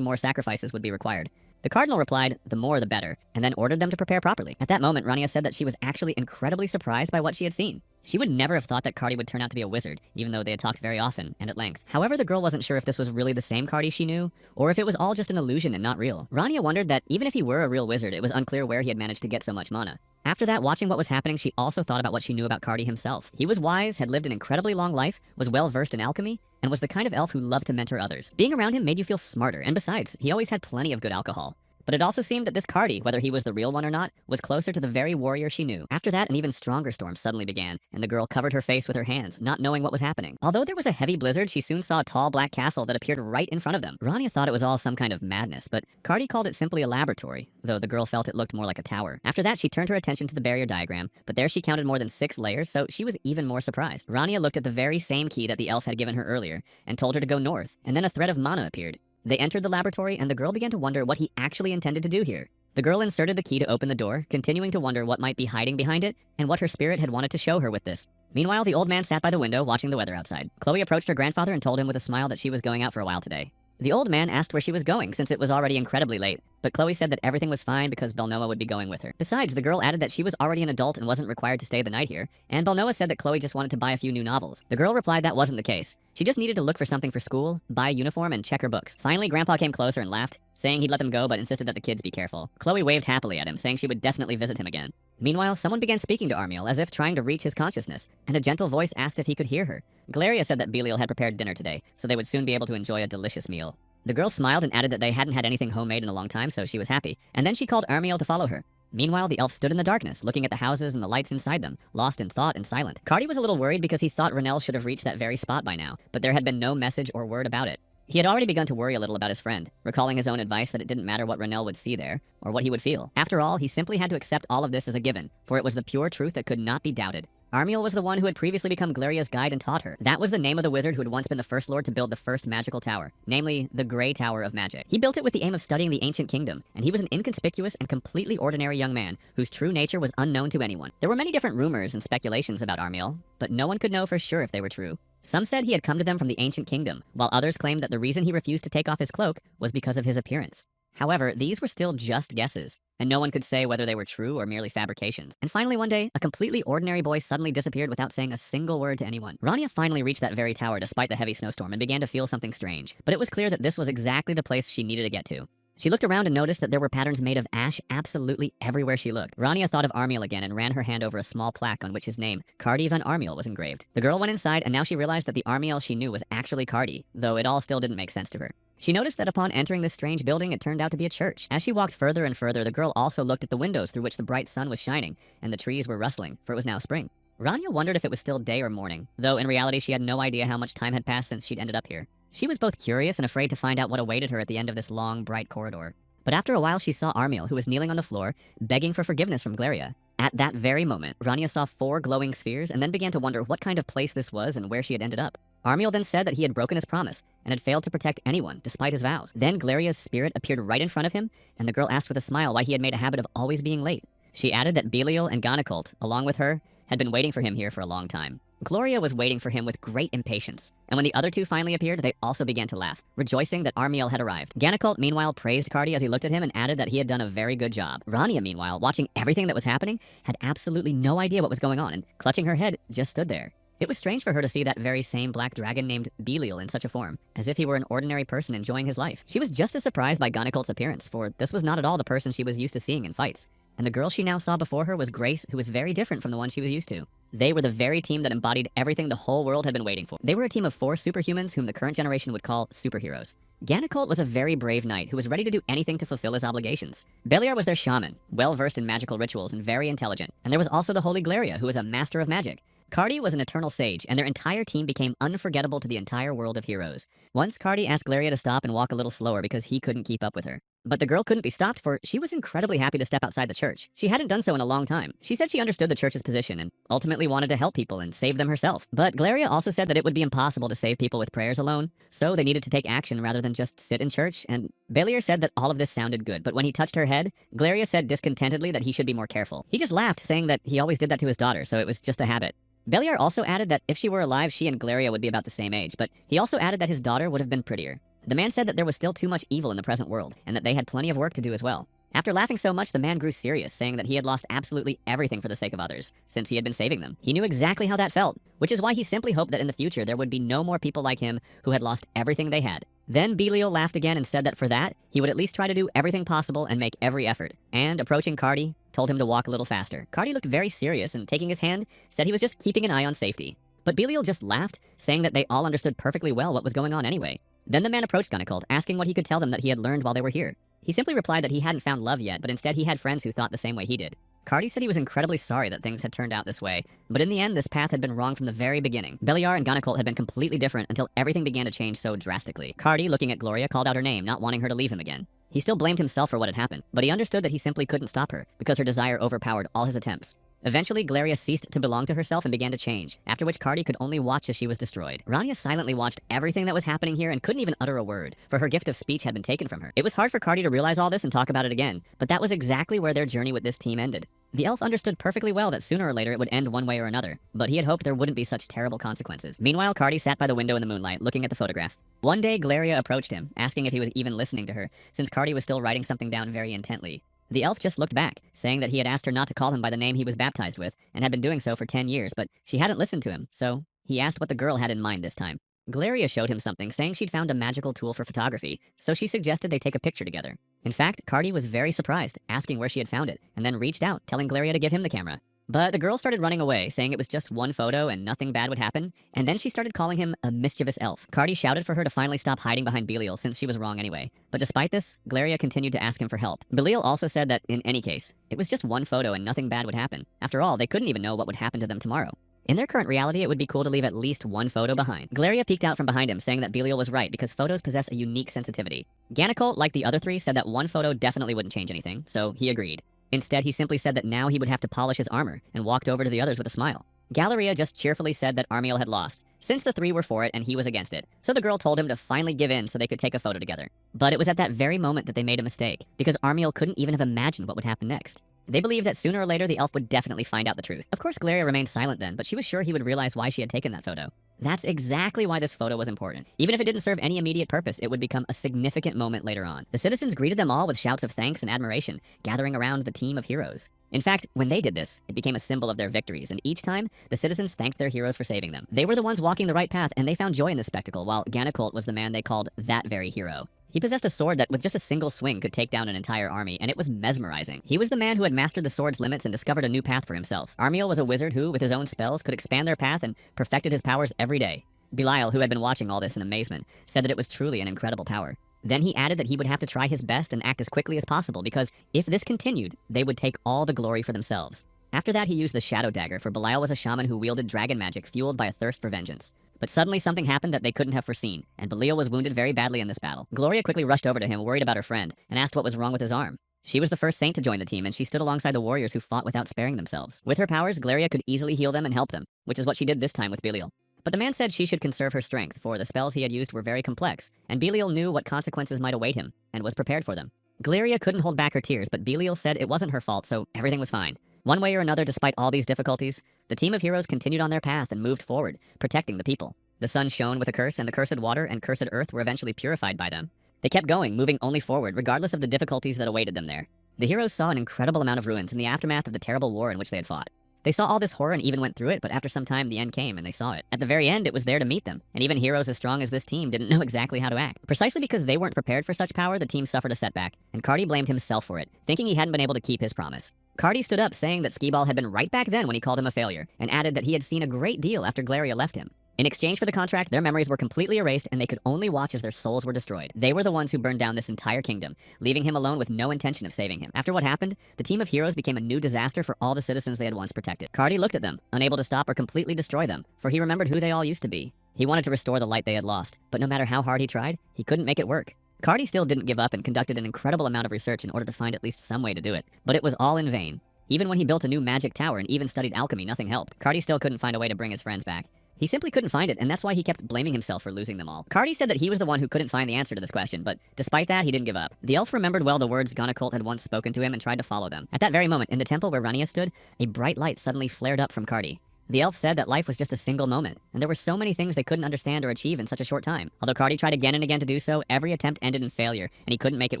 more sacrifices would be required. The cardinal replied, the more the better, and then ordered them to prepare properly. At that moment, Rania said that she was actually incredibly surprised by what she had seen. She would never have thought that Cardi would turn out to be a wizard, even though they had talked very often and at length. However, the girl wasn't sure if this was really the same Cardi she knew, or if it was all just an illusion and not real. Rania wondered that even if he were a real wizard, it was unclear where he had managed to get so much mana. After that, watching what was happening, she also thought about what she knew about Cardi himself. He was wise, had lived an incredibly long life, was well versed in alchemy, and was the kind of elf who loved to mentor others. Being around him made you feel smarter, and besides, he always had plenty of good alcohol. But it also seemed that this Cardi, whether he was the real one or not, was closer to the very warrior she knew. After that, an even stronger storm suddenly began, and the girl covered her face with her hands, not knowing what was happening. Although there was a heavy blizzard, she soon saw a tall black castle that appeared right in front of them. Rania thought it was all some kind of madness, but Cardi called it simply a laboratory, though the girl felt it looked more like a tower. After that, she turned her attention to the barrier diagram, but there she counted more than 6 layers, so she was even more surprised. Rania looked at the very same key that the elf had given her earlier, and told her to go north, and then a thread of mana appeared. They entered the laboratory, and the girl began to wonder what he actually intended to do here. The girl inserted the key to open the door, continuing to wonder what might be hiding behind it, and what her spirit had wanted to show her with this. Meanwhile, the old man sat by the window, watching the weather outside. Chloe approached her grandfather and told him with a smile that she was going out for a while today. The old man asked where she was going, since it was already incredibly late, but Chloe said that everything was fine because Belnoa would be going with her. Besides, the girl added that she was already an adult and wasn't required to stay the night here, and Belnoa said that Chloe just wanted to buy a few new novels. The girl replied that wasn't the case. She just needed to look for something for school, buy a uniform, and check her books. Finally, Grandpa came closer and laughed, saying he'd let them go but insisted that the kids be careful. Chloe waved happily at him, saying she would definitely visit him again. Meanwhile, someone began speaking to Armiel, as if trying to reach his consciousness, and a gentle voice asked if he could hear her. Galeria said that Belial had prepared dinner today, so they would soon be able to enjoy a delicious meal. The girl smiled and added that they hadn't had anything homemade in a long time, so she was happy, and then she called Armiel to follow her. Meanwhile, the elf stood in the darkness, looking at the houses and the lights inside them, lost in thought and silent. Cardi was a little worried because he thought Renel should have reached that very spot by now, but there had been no message or word about it. He had already begun to worry a little about his friend, recalling his own advice that it didn't matter what Renel would see there, or what he would feel. After all, he simply had to accept all of this as a given, for it was the pure truth that could not be doubted. Armiel was the one who had previously become Glaria's guide and taught her. That was the name of the wizard who had once been the first lord to build the first magical tower, namely, the Grey Tower of Magic. He built it with the aim of studying the ancient kingdom, and he was an inconspicuous and completely ordinary young man whose true nature was unknown to anyone. There were many different rumors and speculations about Armiel, but no one could know for sure if they were true. Some said he had come to them from the ancient kingdom, while others claimed that the reason he refused to take off his cloak was because of his appearance. However, these were still just guesses, and no one could say whether they were true or merely fabrications. And finally one day, a completely ordinary boy suddenly disappeared without saying a single word to anyone. Rania finally reached that very tower despite the heavy snowstorm and began to feel something strange, but it was clear that this was exactly the place she needed to get to. She looked around and noticed that there were patterns made of ash absolutely everywhere she looked. Rania thought of Armiel again and ran her hand over a small plaque on which his name, Cardi van Armiel, was engraved. The girl went inside, and now she realized that the Armiel she knew was actually Cardi, though it all still didn't make sense to her. She noticed that upon entering this strange building, it turned out to be a church. As she walked further and further, the girl also looked at the windows through which the bright sun was shining, and the trees were rustling, for it was now spring. Rania wondered if it was still day or morning, though in reality she had no idea how much time had passed since she'd ended up here. She was both curious and afraid to find out what awaited her at the end of this long, bright corridor. But after a while she saw Armiel, who was kneeling on the floor, begging for forgiveness from Glaria. At that very moment, Rania saw 4 glowing spheres and then began to wonder what kind of place this was and where she had ended up. Armiel then said that he had broken his promise and had failed to protect anyone despite his vows. Then Glaria's spirit appeared right in front of him, and the girl asked with a smile why he had made a habit of always being late. She added that Belial and Gonacult, along with her, had been waiting for him here for a long time. Gloria was waiting for him with great impatience, and when the other 2 finally appeared, they also began to laugh, rejoicing that Armiel had arrived. Gonacult meanwhile praised Cardi as he looked at him and added that he had done a very good job. Rania meanwhile, watching everything that was happening, had absolutely no idea what was going on, and clutching her head, just stood there. It was strange for her to see that very same black dragon named Belial in such a form, as if he were an ordinary person enjoying his life. She was just as surprised by Gonacult's appearance, for this was not at all the person she was used to seeing in fights. And the girl she now saw before her was Grace, who was very different from the one she was used to. They were the very team that embodied everything the whole world had been waiting for. They were a team of 4 superhumans whom the current generation would call superheroes. Gonacult was a very brave knight who was ready to do anything to fulfill his obligations. Beliar was their shaman, well-versed in magical rituals and very intelligent. And there was also the Holy Glaria, who was a master of magic. Cardi was an eternal sage, and their entire team became unforgettable to the entire world of heroes. Once Cardi asked Glaria to stop and walk a little slower because he couldn't keep up with her. But the girl couldn't be stopped, for she was incredibly happy to step outside the church. She hadn't done so in a long time. She said she understood the church's position and ultimately wanted to help people and save them herself. But Glaria also said that it would be impossible to save people with prayers alone, so they needed to take action rather than just sit in church, and Beliar said that all of this sounded good, but when he touched her head, Glaria said discontentedly that he should be more careful. He just laughed, saying that he always did that to his daughter, so it was just a habit. Beliar also added that if she were alive, she and Glaria would be about the same age, but he also added that his daughter would have been prettier. The man said that there was still too much evil in the present world, and that they had plenty of work to do as well. After laughing so much, the man grew serious, saying that he had lost absolutely everything for the sake of others, since he had been saving them. He knew exactly how that felt, which is why he simply hoped that in the future there would be no more people like him who had lost everything they had. Then Belial laughed again and said that for that, he would at least try to do everything possible and make every effort. And, approaching Cardi, told him to walk a little faster. Cardi looked very serious and, taking his hand, said he was just keeping an eye on safety. But Belial just laughed, saying that they all understood perfectly well what was going on anyway. Then the man approached Gonacult, asking what he could tell them that he had learned while they were here. He simply replied that he hadn't found love yet, but instead he had friends who thought the same way he did. Cardi said he was incredibly sorry that things had turned out this way, but in the end this path had been wrong from the very beginning. Beliar and Gonacult had been completely different until everything began to change so drastically. Cardi, looking at Gloria, called out her name, not wanting her to leave him again. He still blamed himself for what had happened, but he understood that he simply couldn't stop her, because her desire overpowered all his attempts. Eventually, Glaria ceased to belong to herself and began to change, after which Cardi could only watch as she was destroyed. Rania silently watched everything that was happening here and couldn't even utter a word, for her gift of speech had been taken from her. It was hard for Cardi to realize all this and talk about it again, but that was exactly where their journey with this team ended. The elf understood perfectly well that sooner or later it would end one way or another, but he had hoped there wouldn't be such terrible consequences. Meanwhile, Cardi sat by the window in the moonlight, looking at the photograph. One day, Glaria approached him, asking if he was even listening to her, since Cardi was still writing something down very intently. The elf just looked back, saying that he had asked her not to call him by the name he was baptized with, and had been doing so for 10 years, but she hadn't listened to him, so he asked what the girl had in mind this time. Glaria showed him something, saying she'd found a magical tool for photography, so she suggested they take a picture together. In fact, Cardi was very surprised, asking where she had found it, and then reached out, telling Glaria to give him the camera. But the girl started running away, saying it was just one photo and nothing bad would happen, and then she started calling him a mischievous elf. Cardi shouted for her to finally stop hiding behind Belial, since she was wrong anyway. But despite this, Glaria continued to ask him for help. Belial also said that, in any case, it was just one photo and nothing bad would happen. After all, they couldn't even know what would happen to them tomorrow. In their current reality, it would be cool to leave at least one photo behind. Glaria peeked out from behind him, saying that Belial was right because photos possess a unique sensitivity. Gonacult, like the other 3, said that one photo definitely wouldn't change anything, so he agreed. Instead, he simply said that now he would have to polish his armor, and walked over to the others with a smile. Galleria just cheerfully said that Armiel had lost, since the 3 were for it and he was against it, so the girl told him to finally give in so they could take a photo together. But it was at that very moment that they made a mistake, because Armiel couldn't even have imagined what would happen next. They believed that sooner or later the elf would definitely find out the truth. Of course, Glaria remained silent then, but she was sure he would realize why she had taken that photo. That's exactly why this photo was important. Even if it didn't serve any immediate purpose, it would become a significant moment later on. The citizens greeted them all with shouts of thanks and admiration, gathering around the team of heroes. In fact, when they did this, it became a symbol of their victories, and each time, the citizens thanked their heroes for saving them. They were the ones walking the right path, and they found joy in this spectacle, while Gonacult was the man they called that very hero. He possessed a sword that with just a single swing could take down an entire army, and it was mesmerizing. He was the man who had mastered the sword's limits and discovered a new path for himself. Armiel was a wizard who, with his own spells, could expand their path and perfected his powers every day. Belial, who had been watching all this in amazement, said that it was truly an incredible power. Then he added that he would have to try his best and act as quickly as possible, because if this continued, they would take all the glory for themselves. After that, he used the Shadow Dagger, for Belial was a shaman who wielded dragon magic fueled by a thirst for vengeance. But suddenly something happened that they couldn't have foreseen, and Belial was wounded very badly in this battle. Gloria quickly rushed over to him, worried about her friend, and asked what was wrong with his arm. She was the first saint to join the team, and she stood alongside the warriors who fought without sparing themselves. With her powers, Gloria could easily heal them and help them, which is what she did this time with Belial. But the man said she should conserve her strength, for the spells he had used were very complex, and Belial knew what consequences might await him, and was prepared for them. Gloria couldn't hold back her tears, but Belial said it wasn't her fault, so everything was fine. One way or another, despite all these difficulties, the team of heroes continued on their path and moved forward, protecting the people. The sun shone with a curse, and the cursed water and cursed earth were eventually purified by them. They kept going, moving only forward, regardless of the difficulties that awaited them there. The heroes saw an incredible amount of ruins in the aftermath of the terrible war in which they had fought. They saw all this horror and even went through it, but after some time the end came and they saw it. At the very end, it was there to meet them, and even heroes as strong as this team didn't know exactly how to act. Precisely because they weren't prepared for such power, the team suffered a setback, and Cardi blamed himself for it, thinking he hadn't been able to keep his promise. Cardi stood up, saying that Skee-Ball had been right back then when he called him a failure, and added that he had seen a great deal after Gloria left him. In exchange for the contract, their memories were completely erased and they could only watch as their souls were destroyed. They were the ones who burned down this entire kingdom, leaving him alone with no intention of saving him. After what happened, the team of heroes became a new disaster for all the citizens they had once protected. Cardi looked at them, unable to stop or completely destroy them, for he remembered who they all used to be. He wanted to restore the light they had lost, but no matter how hard he tried, he couldn't make it work. Cardi still didn't give up and conducted an incredible amount of research in order to find at least some way to do it, but it was all in vain. Even when he built a new magic tower and even studied alchemy, nothing helped. Cardi still couldn't find a way to bring his friends back. He simply couldn't find it, and that's why he kept blaming himself for losing them all. Cardi said that he was the one who couldn't find the answer to this question, but despite that, he didn't give up. The elf remembered well the words Ganakult had once spoken to him and tried to follow them. At that very moment, in the temple where Rania stood, a bright light suddenly flared up from Cardi. The elf said that life was just a single moment, and there were so many things they couldn't understand or achieve in such a short time. Although Cardi tried again and again to do so, every attempt ended in failure, and he couldn't make it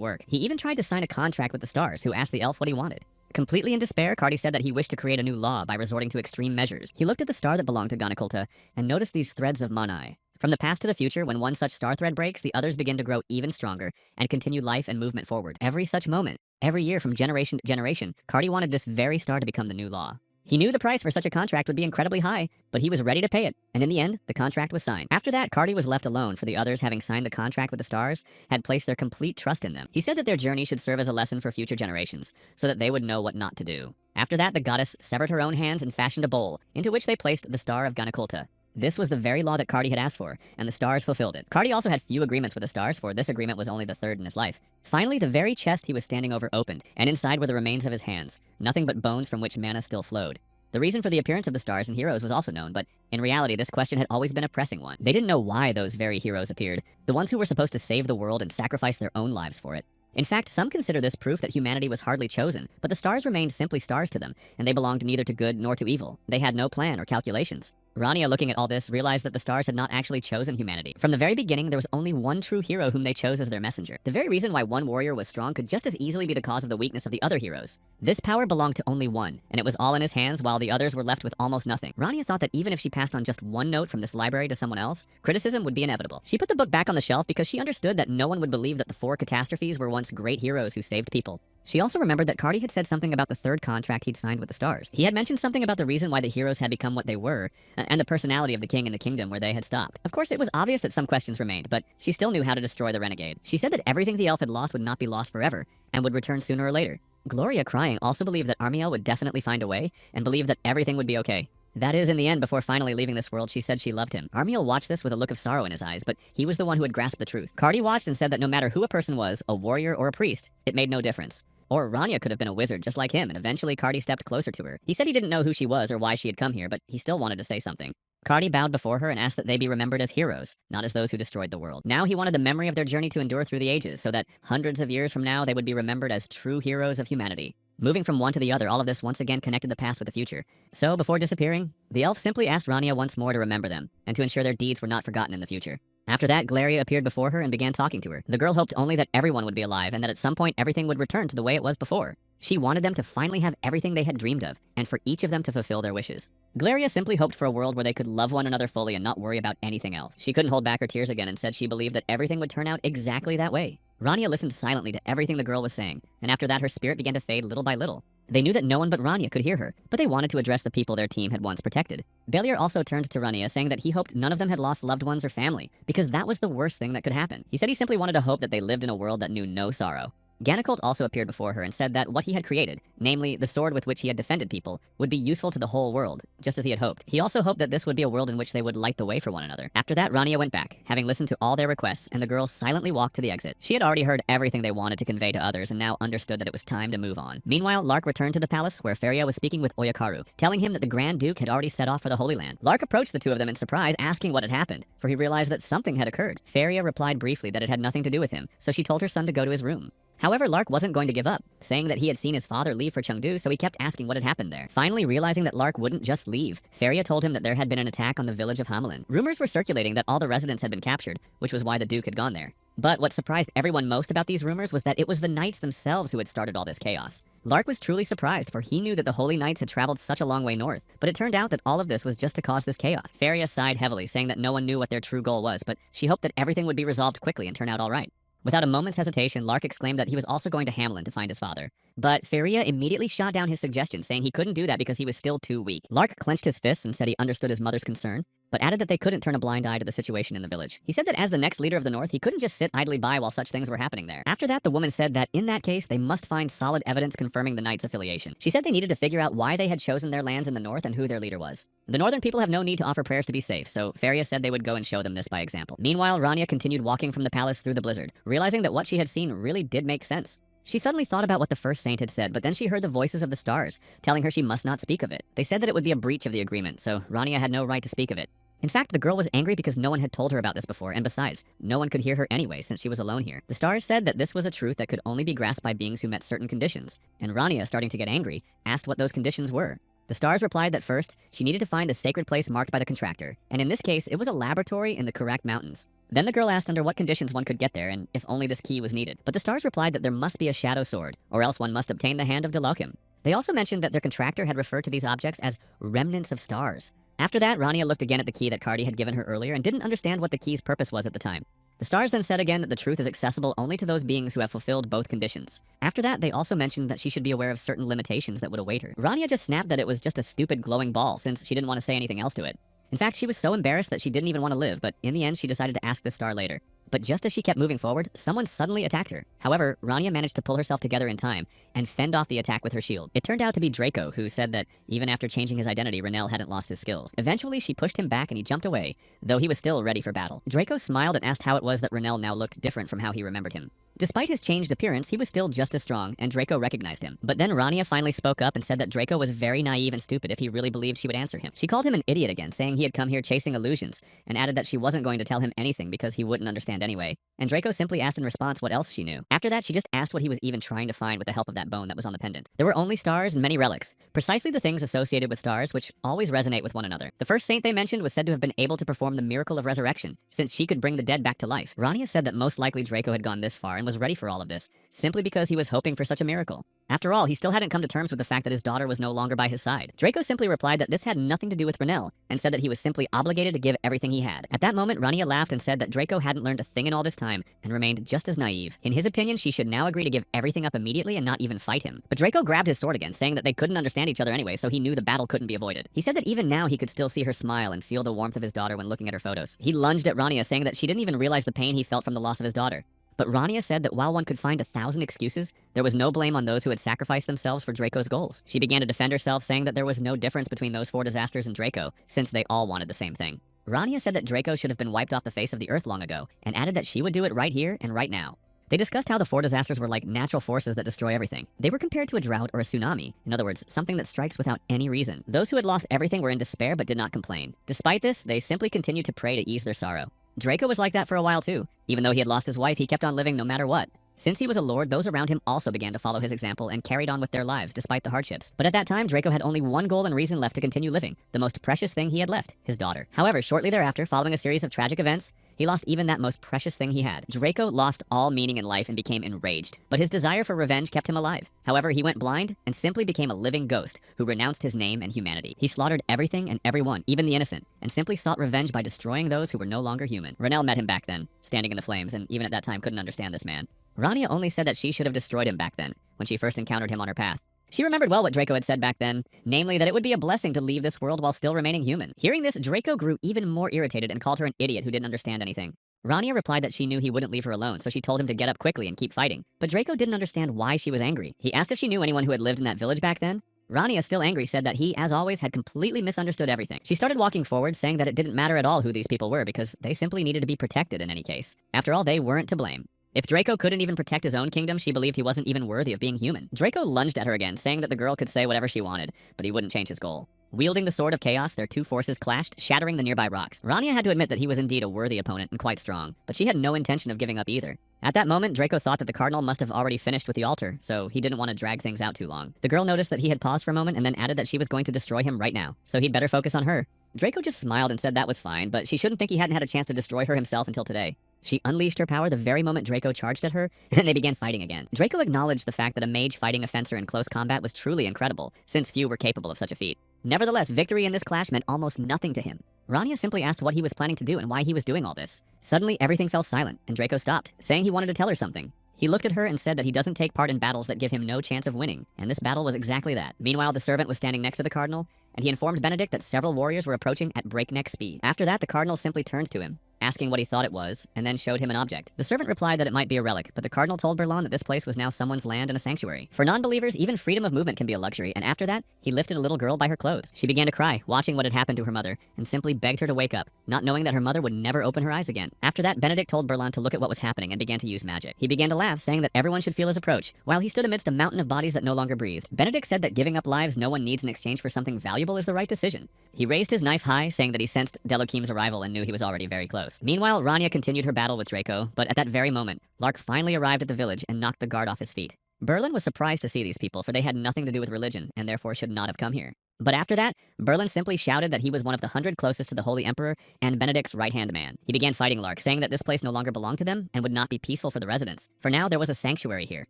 work. He even tried to sign a contract with the stars, who asked the elf what he wanted. Completely in despair, Cardi said that he wished to create a new law by resorting to extreme measures. He looked at the star that belonged to Ganakulta and noticed these threads of Manhwa. From the past to the future, when one such star thread breaks, the others begin to grow even stronger and continue life and movement forward. Every such moment, every year from generation to generation, Cardi wanted this very star to become the new law. He knew the price for such a contract would be incredibly high, but he was ready to pay it, and in the end, the contract was signed. After that, Cardi was left alone, for the others, having signed the contract with the stars, had placed their complete trust in them. He said that their journey should serve as a lesson for future generations, so that they would know what not to do. After that, the goddess severed her own hands and fashioned a bowl, into which they placed the star of Ganakulta. This was the very law that Cardi had asked for, and the stars fulfilled it. Cardi also had few agreements with the stars, for this agreement was only the third in his life. Finally, the very chest he was standing over opened, and inside were the remains of his hands, nothing but bones from which mana still flowed. The reason for the appearance of the stars and heroes was also known, but in reality, this question had always been a pressing one. They didn't know why those very heroes appeared, the ones who were supposed to save the world and sacrifice their own lives for it. In fact, some consider this proof that humanity was hardly chosen, but the stars remained simply stars to them, and they belonged neither to good nor to evil. They had no plan or calculations. Rania, looking at all this, realized that the stars had not actually chosen humanity. From the very beginning, there was only one true hero whom they chose as their messenger. The very reason why one warrior was strong could just as easily be the cause of the weakness of the other heroes. This power belonged to only one, and it was all in his hands while the others were left with almost nothing. Rania thought that even if she passed on just one note from this library to someone else, criticism would be inevitable. She put the book back on the shelf because she understood that no one would believe that the 4 catastrophes were once great heroes who saved people. She also remembered that Cardi had said something about the third contract he'd signed with the stars. He had mentioned something about the reason why the heroes had become what they were, and the personality of the king in the kingdom where they had stopped. Of course, it was obvious that some questions remained, but she still knew how to destroy the renegade. She said that everything the elf had lost would not be lost forever, and would return sooner or later. Gloria, crying, also believed that Armiel would definitely find a way, and believed that everything would be okay. That is, in the end, before finally leaving this world, she said she loved him. Armiel watched this with a look of sorrow in his eyes, but he was the one who had grasped the truth. Cardi watched and said that no matter who a person was, a warrior or a priest, it made no difference. Or Rania could have been a wizard just like him, and eventually Cardi stepped closer to her. He said he didn't know who she was or why she had come here, but he still wanted to say something. Cardi bowed before her and asked that they be remembered as heroes, not as those who destroyed the world. Now he wanted the memory of their journey to endure through the ages, so that hundreds of years from now they would be remembered as true heroes of humanity. Moving from one to the other, all of this once again connected the past with the future. So, before disappearing, the elf simply asked Rania once more to remember them, and to ensure their deeds were not forgotten in the future. After that, Gloria appeared before her and began talking to her. The girl hoped only that everyone would be alive, and that at some point everything would return to the way it was before. She wanted them to finally have everything they had dreamed of, and for each of them to fulfill their wishes. Gloria simply hoped for a world where they could love one another fully and not worry about anything else. She couldn't hold back her tears again and said she believed that everything would turn out exactly that way. Rania listened silently to everything the girl was saying, and after that her spirit began to fade little by little. They knew that no one but Rania could hear her, but they wanted to address the people their team had once protected. Beliar also turned to Rania, saying that he hoped none of them had lost loved ones or family, because that was the worst thing that could happen. He said he simply wanted to hope that they lived in a world that knew no sorrow. Ganacolt also appeared before her and said that what he had created, namely the sword with which he had defended people, would be useful to the whole world, just as he had hoped. He also hoped that this would be a world in which they would light the way for one another. After that, Rania went back, having listened to all their requests, and the girls silently walked to the exit. She had already heard everything they wanted to convey to others and now understood that it was time to move on. Meanwhile, Lark returned to the palace where Feria was speaking with Oyakaru, telling him that the Grand Duke had already set off for the Holy Land. Lark approached the two of them in surprise, asking what had happened, for he realized that something had occurred. Feria replied briefly that it had nothing to do with him, so she told her son to go to his room. However, Lark wasn't going to give up, saying that he had seen his father leave for Chengdu, so he kept asking what had happened there. Finally, realizing that Lark wouldn't just leave, Feria told him that there had been an attack on the village of Hamelin. Rumors were circulating that all the residents had been captured, which was why the Duke had gone there. But what surprised everyone most about these rumors was that it was the knights themselves who had started all this chaos. Lark was truly surprised, for he knew that the Holy Knights had traveled such a long way north, but it turned out that all of this was just to cause this chaos. Feria sighed heavily, saying that no one knew what their true goal was, but she hoped that everything would be resolved quickly and turn out all right. Without a moment's hesitation, Lark exclaimed that he was also going to Hamelin to find his father. But Feria immediately shot down his suggestion, saying he couldn't do that because he was still too weak. Lark clenched his fists and said he understood his mother's concern, but added that they couldn't turn a blind eye to the situation in the village. He said that as the next leader of the North, he couldn't just sit idly by while such things were happening there. After that, the woman said that in that case, they must find solid evidence confirming the Knights' affiliation. She said they needed to figure out why they had chosen their lands in the North and who their leader was. The northern people have no need to offer prayers to be safe, so Feria said they would go and show them this by example. Meanwhile, Rania continued walking from the palace through the blizzard, realizing that what she had seen really did make sense. She suddenly thought about what the first saint had said, but then she heard the voices of the stars, telling her she must not speak of it. They said that it would be a breach of the agreement, so Rania had no right to speak of it. In fact, the girl was angry because no one had told her about this before, and besides, no one could hear her anyway since she was alone here. The stars said that this was a truth that could only be grasped by beings who met certain conditions, and Rania, starting to get angry, asked what those conditions were. The stars replied that first, she needed to find the sacred place marked by the contractor, and in this case, it was a laboratory in the Karak Mountains. Then the girl asked under what conditions one could get there, and if only this key was needed. But the stars replied that there must be a shadow sword, or else one must obtain the hand of Delokim. They also mentioned that their contractor had referred to these objects as remnants of stars. After that, Rania looked again at the key that Cardi had given her earlier and didn't understand what the key's purpose was at the time. The stars then said again that the truth is accessible only to those beings who have fulfilled both conditions. After that, they also mentioned that she should be aware of certain limitations that would await her. Rania just snapped that it was just a stupid glowing ball since she didn't want to say anything else to it. In fact, she was so embarrassed that she didn't even want to live, but in the end she decided to ask this star later. But just as she kept moving forward, someone suddenly attacked her. However, Rania managed to pull herself together in time and fend off the attack with her shield. It turned out to be Draco, who said that even after changing his identity, Renel hadn't lost his skills. Eventually, she pushed him back and he jumped away, though he was still ready for battle. Draco smiled and asked how it was that Renel now looked different from how he remembered him. Despite his changed appearance, he was still just as strong, and Draco recognized him. But then Rania finally spoke up and said that Draco was very naive and stupid if he really believed she would answer him. She called him an idiot again, saying he had come here chasing illusions, and added that she wasn't going to tell him anything because he wouldn't understand anyway. And Draco simply asked in response what else she knew. After that, she just asked what he was even trying to find with the help of that bone that was on the pendant. There were only stars and many relics, precisely the things associated with stars which always resonate with one another. The first saint they mentioned was said to have been able to perform the miracle of resurrection, since she could bring the dead back to life. Rania said that most likely Draco had gone this far and was ready for all of this, simply because he was hoping for such a miracle. After all, he still hadn't come to terms with the fact that his daughter was no longer by his side. Draco simply replied that this had nothing to do with Renel, and said that he was simply obligated to give everything he had. At that moment, Rania laughed and said that Draco hadn't learned a thing in all this time, and remained just as naive. In his opinion, she should now agree to give everything up immediately and not even fight him. But Draco grabbed his sword again, saying that they couldn't understand each other anyway, so he knew the battle couldn't be avoided. He said that even now he could still see her smile and feel the warmth of his daughter when looking at her photos. He lunged at Rania, saying that she didn't even realize the pain he felt from the loss of his daughter. But Rania said that while one could find 1,000 excuses, there was no blame on those who had sacrificed themselves for Draco's goals. She began to defend herself, saying that there was no difference between those 4 disasters and Draco, since they all wanted the same thing. Rania said that Draco should have been wiped off the face of the earth long ago, and added that she would do it right here and right now. They discussed how the 4 disasters were like natural forces that destroy everything. They were compared to a drought or a tsunami, in other words, something that strikes without any reason. Those who had lost everything were in despair but did not complain. Despite this, they simply continued to pray to ease their sorrow. Draco was like that for a while too. Even though he had lost his wife, he kept on living no matter what. Since he was a lord, those around him also began to follow his example and carried on with their lives despite the hardships. But at that time, Draco had only one goal and reason left to continue living, the most precious thing he had left, his daughter. However, shortly thereafter, following a series of tragic events, he lost even that most precious thing he had. Draco lost all meaning in life and became enraged, but his desire for revenge kept him alive. However, he went blind and simply became a living ghost who renounced his name and humanity. He slaughtered everything and everyone, even the innocent, and simply sought revenge by destroying those who were no longer human. Renel met him back then, standing in the flames, and even at that time couldn't understand this man. Rania only said that she should have destroyed him back then, when she first encountered him on her path. She remembered well what Draco had said back then, namely that it would be a blessing to leave this world while still remaining human. Hearing this, Draco grew even more irritated and called her an idiot who didn't understand anything. Rania replied that she knew he wouldn't leave her alone, so she told him to get up quickly and keep fighting. But Draco didn't understand why she was angry. He asked if she knew anyone who had lived in that village back then. Rania, still angry, said that he, as always, had completely misunderstood everything. She started walking forward, saying that it didn't matter at all who these people were because they simply needed to be protected in any case. After all, they weren't to blame. If Draco couldn't even protect his own kingdom, she believed he wasn't even worthy of being human. Draco lunged at her again, saying that the girl could say whatever she wanted, but he wouldn't change his goal. Wielding the Sword of Chaos, their two forces clashed, shattering the nearby rocks. Rania had to admit that he was indeed a worthy opponent and quite strong, but she had no intention of giving up either. At that moment, Draco thought that the cardinal must have already finished with the altar, so he didn't want to drag things out too long. The girl noticed that he had paused for a moment and then added that she was going to destroy him right now, so he'd better focus on her. Draco just smiled and said that was fine, but she shouldn't think he hadn't had a chance to destroy her himself until today. She unleashed her power the very moment Draco charged at her, and they began fighting again. Draco acknowledged the fact that a mage fighting a fencer in close combat was truly incredible, since few were capable of such a feat. Nevertheless, victory in this clash meant almost nothing to him. Rania simply asked what he was planning to do and why he was doing all this. Suddenly, everything fell silent, and Draco stopped, saying he wanted to tell her something. He looked at her and said that he doesn't take part in battles that give him no chance of winning, and this battle was exactly that. Meanwhile, the servant was standing next to the cardinal, and he informed Benedict that several warriors were approaching at breakneck speed. After that, the cardinal simply turned to him, asking what he thought it was, and then showed him an object. The servant replied that it might be a relic, but the cardinal told Berlan that this place was now someone's land and a sanctuary. For non-believers, even freedom of movement can be a luxury, and after that, he lifted a little girl by her clothes. She began to cry, watching what had happened to her mother, and simply begged her to wake up, not knowing that her mother would never open her eyes again. After that, Benedict told Berlan to look at what was happening and began to use magic. He began to laugh, saying that everyone should feel his approach, while he stood amidst a mountain of bodies that no longer breathed. Benedict said that giving up lives no one needs in exchange for something valuable is the right decision. He raised his knife high, saying that he sensed Delokim's arrival and knew he was already very close. Meanwhile, Rania continued her battle with Draco, but at that very moment, Lark finally arrived at the village and knocked the guard off his feet. Berlin was surprised to see these people, for they had nothing to do with religion, and therefore should not have come here. But after that, Berlin simply shouted that he was one of the 100 closest to the Holy Emperor and Benedict's right-hand man. He began fighting Lark, saying that this place no longer belonged to them and would not be peaceful for the residents. For now, there was a sanctuary here.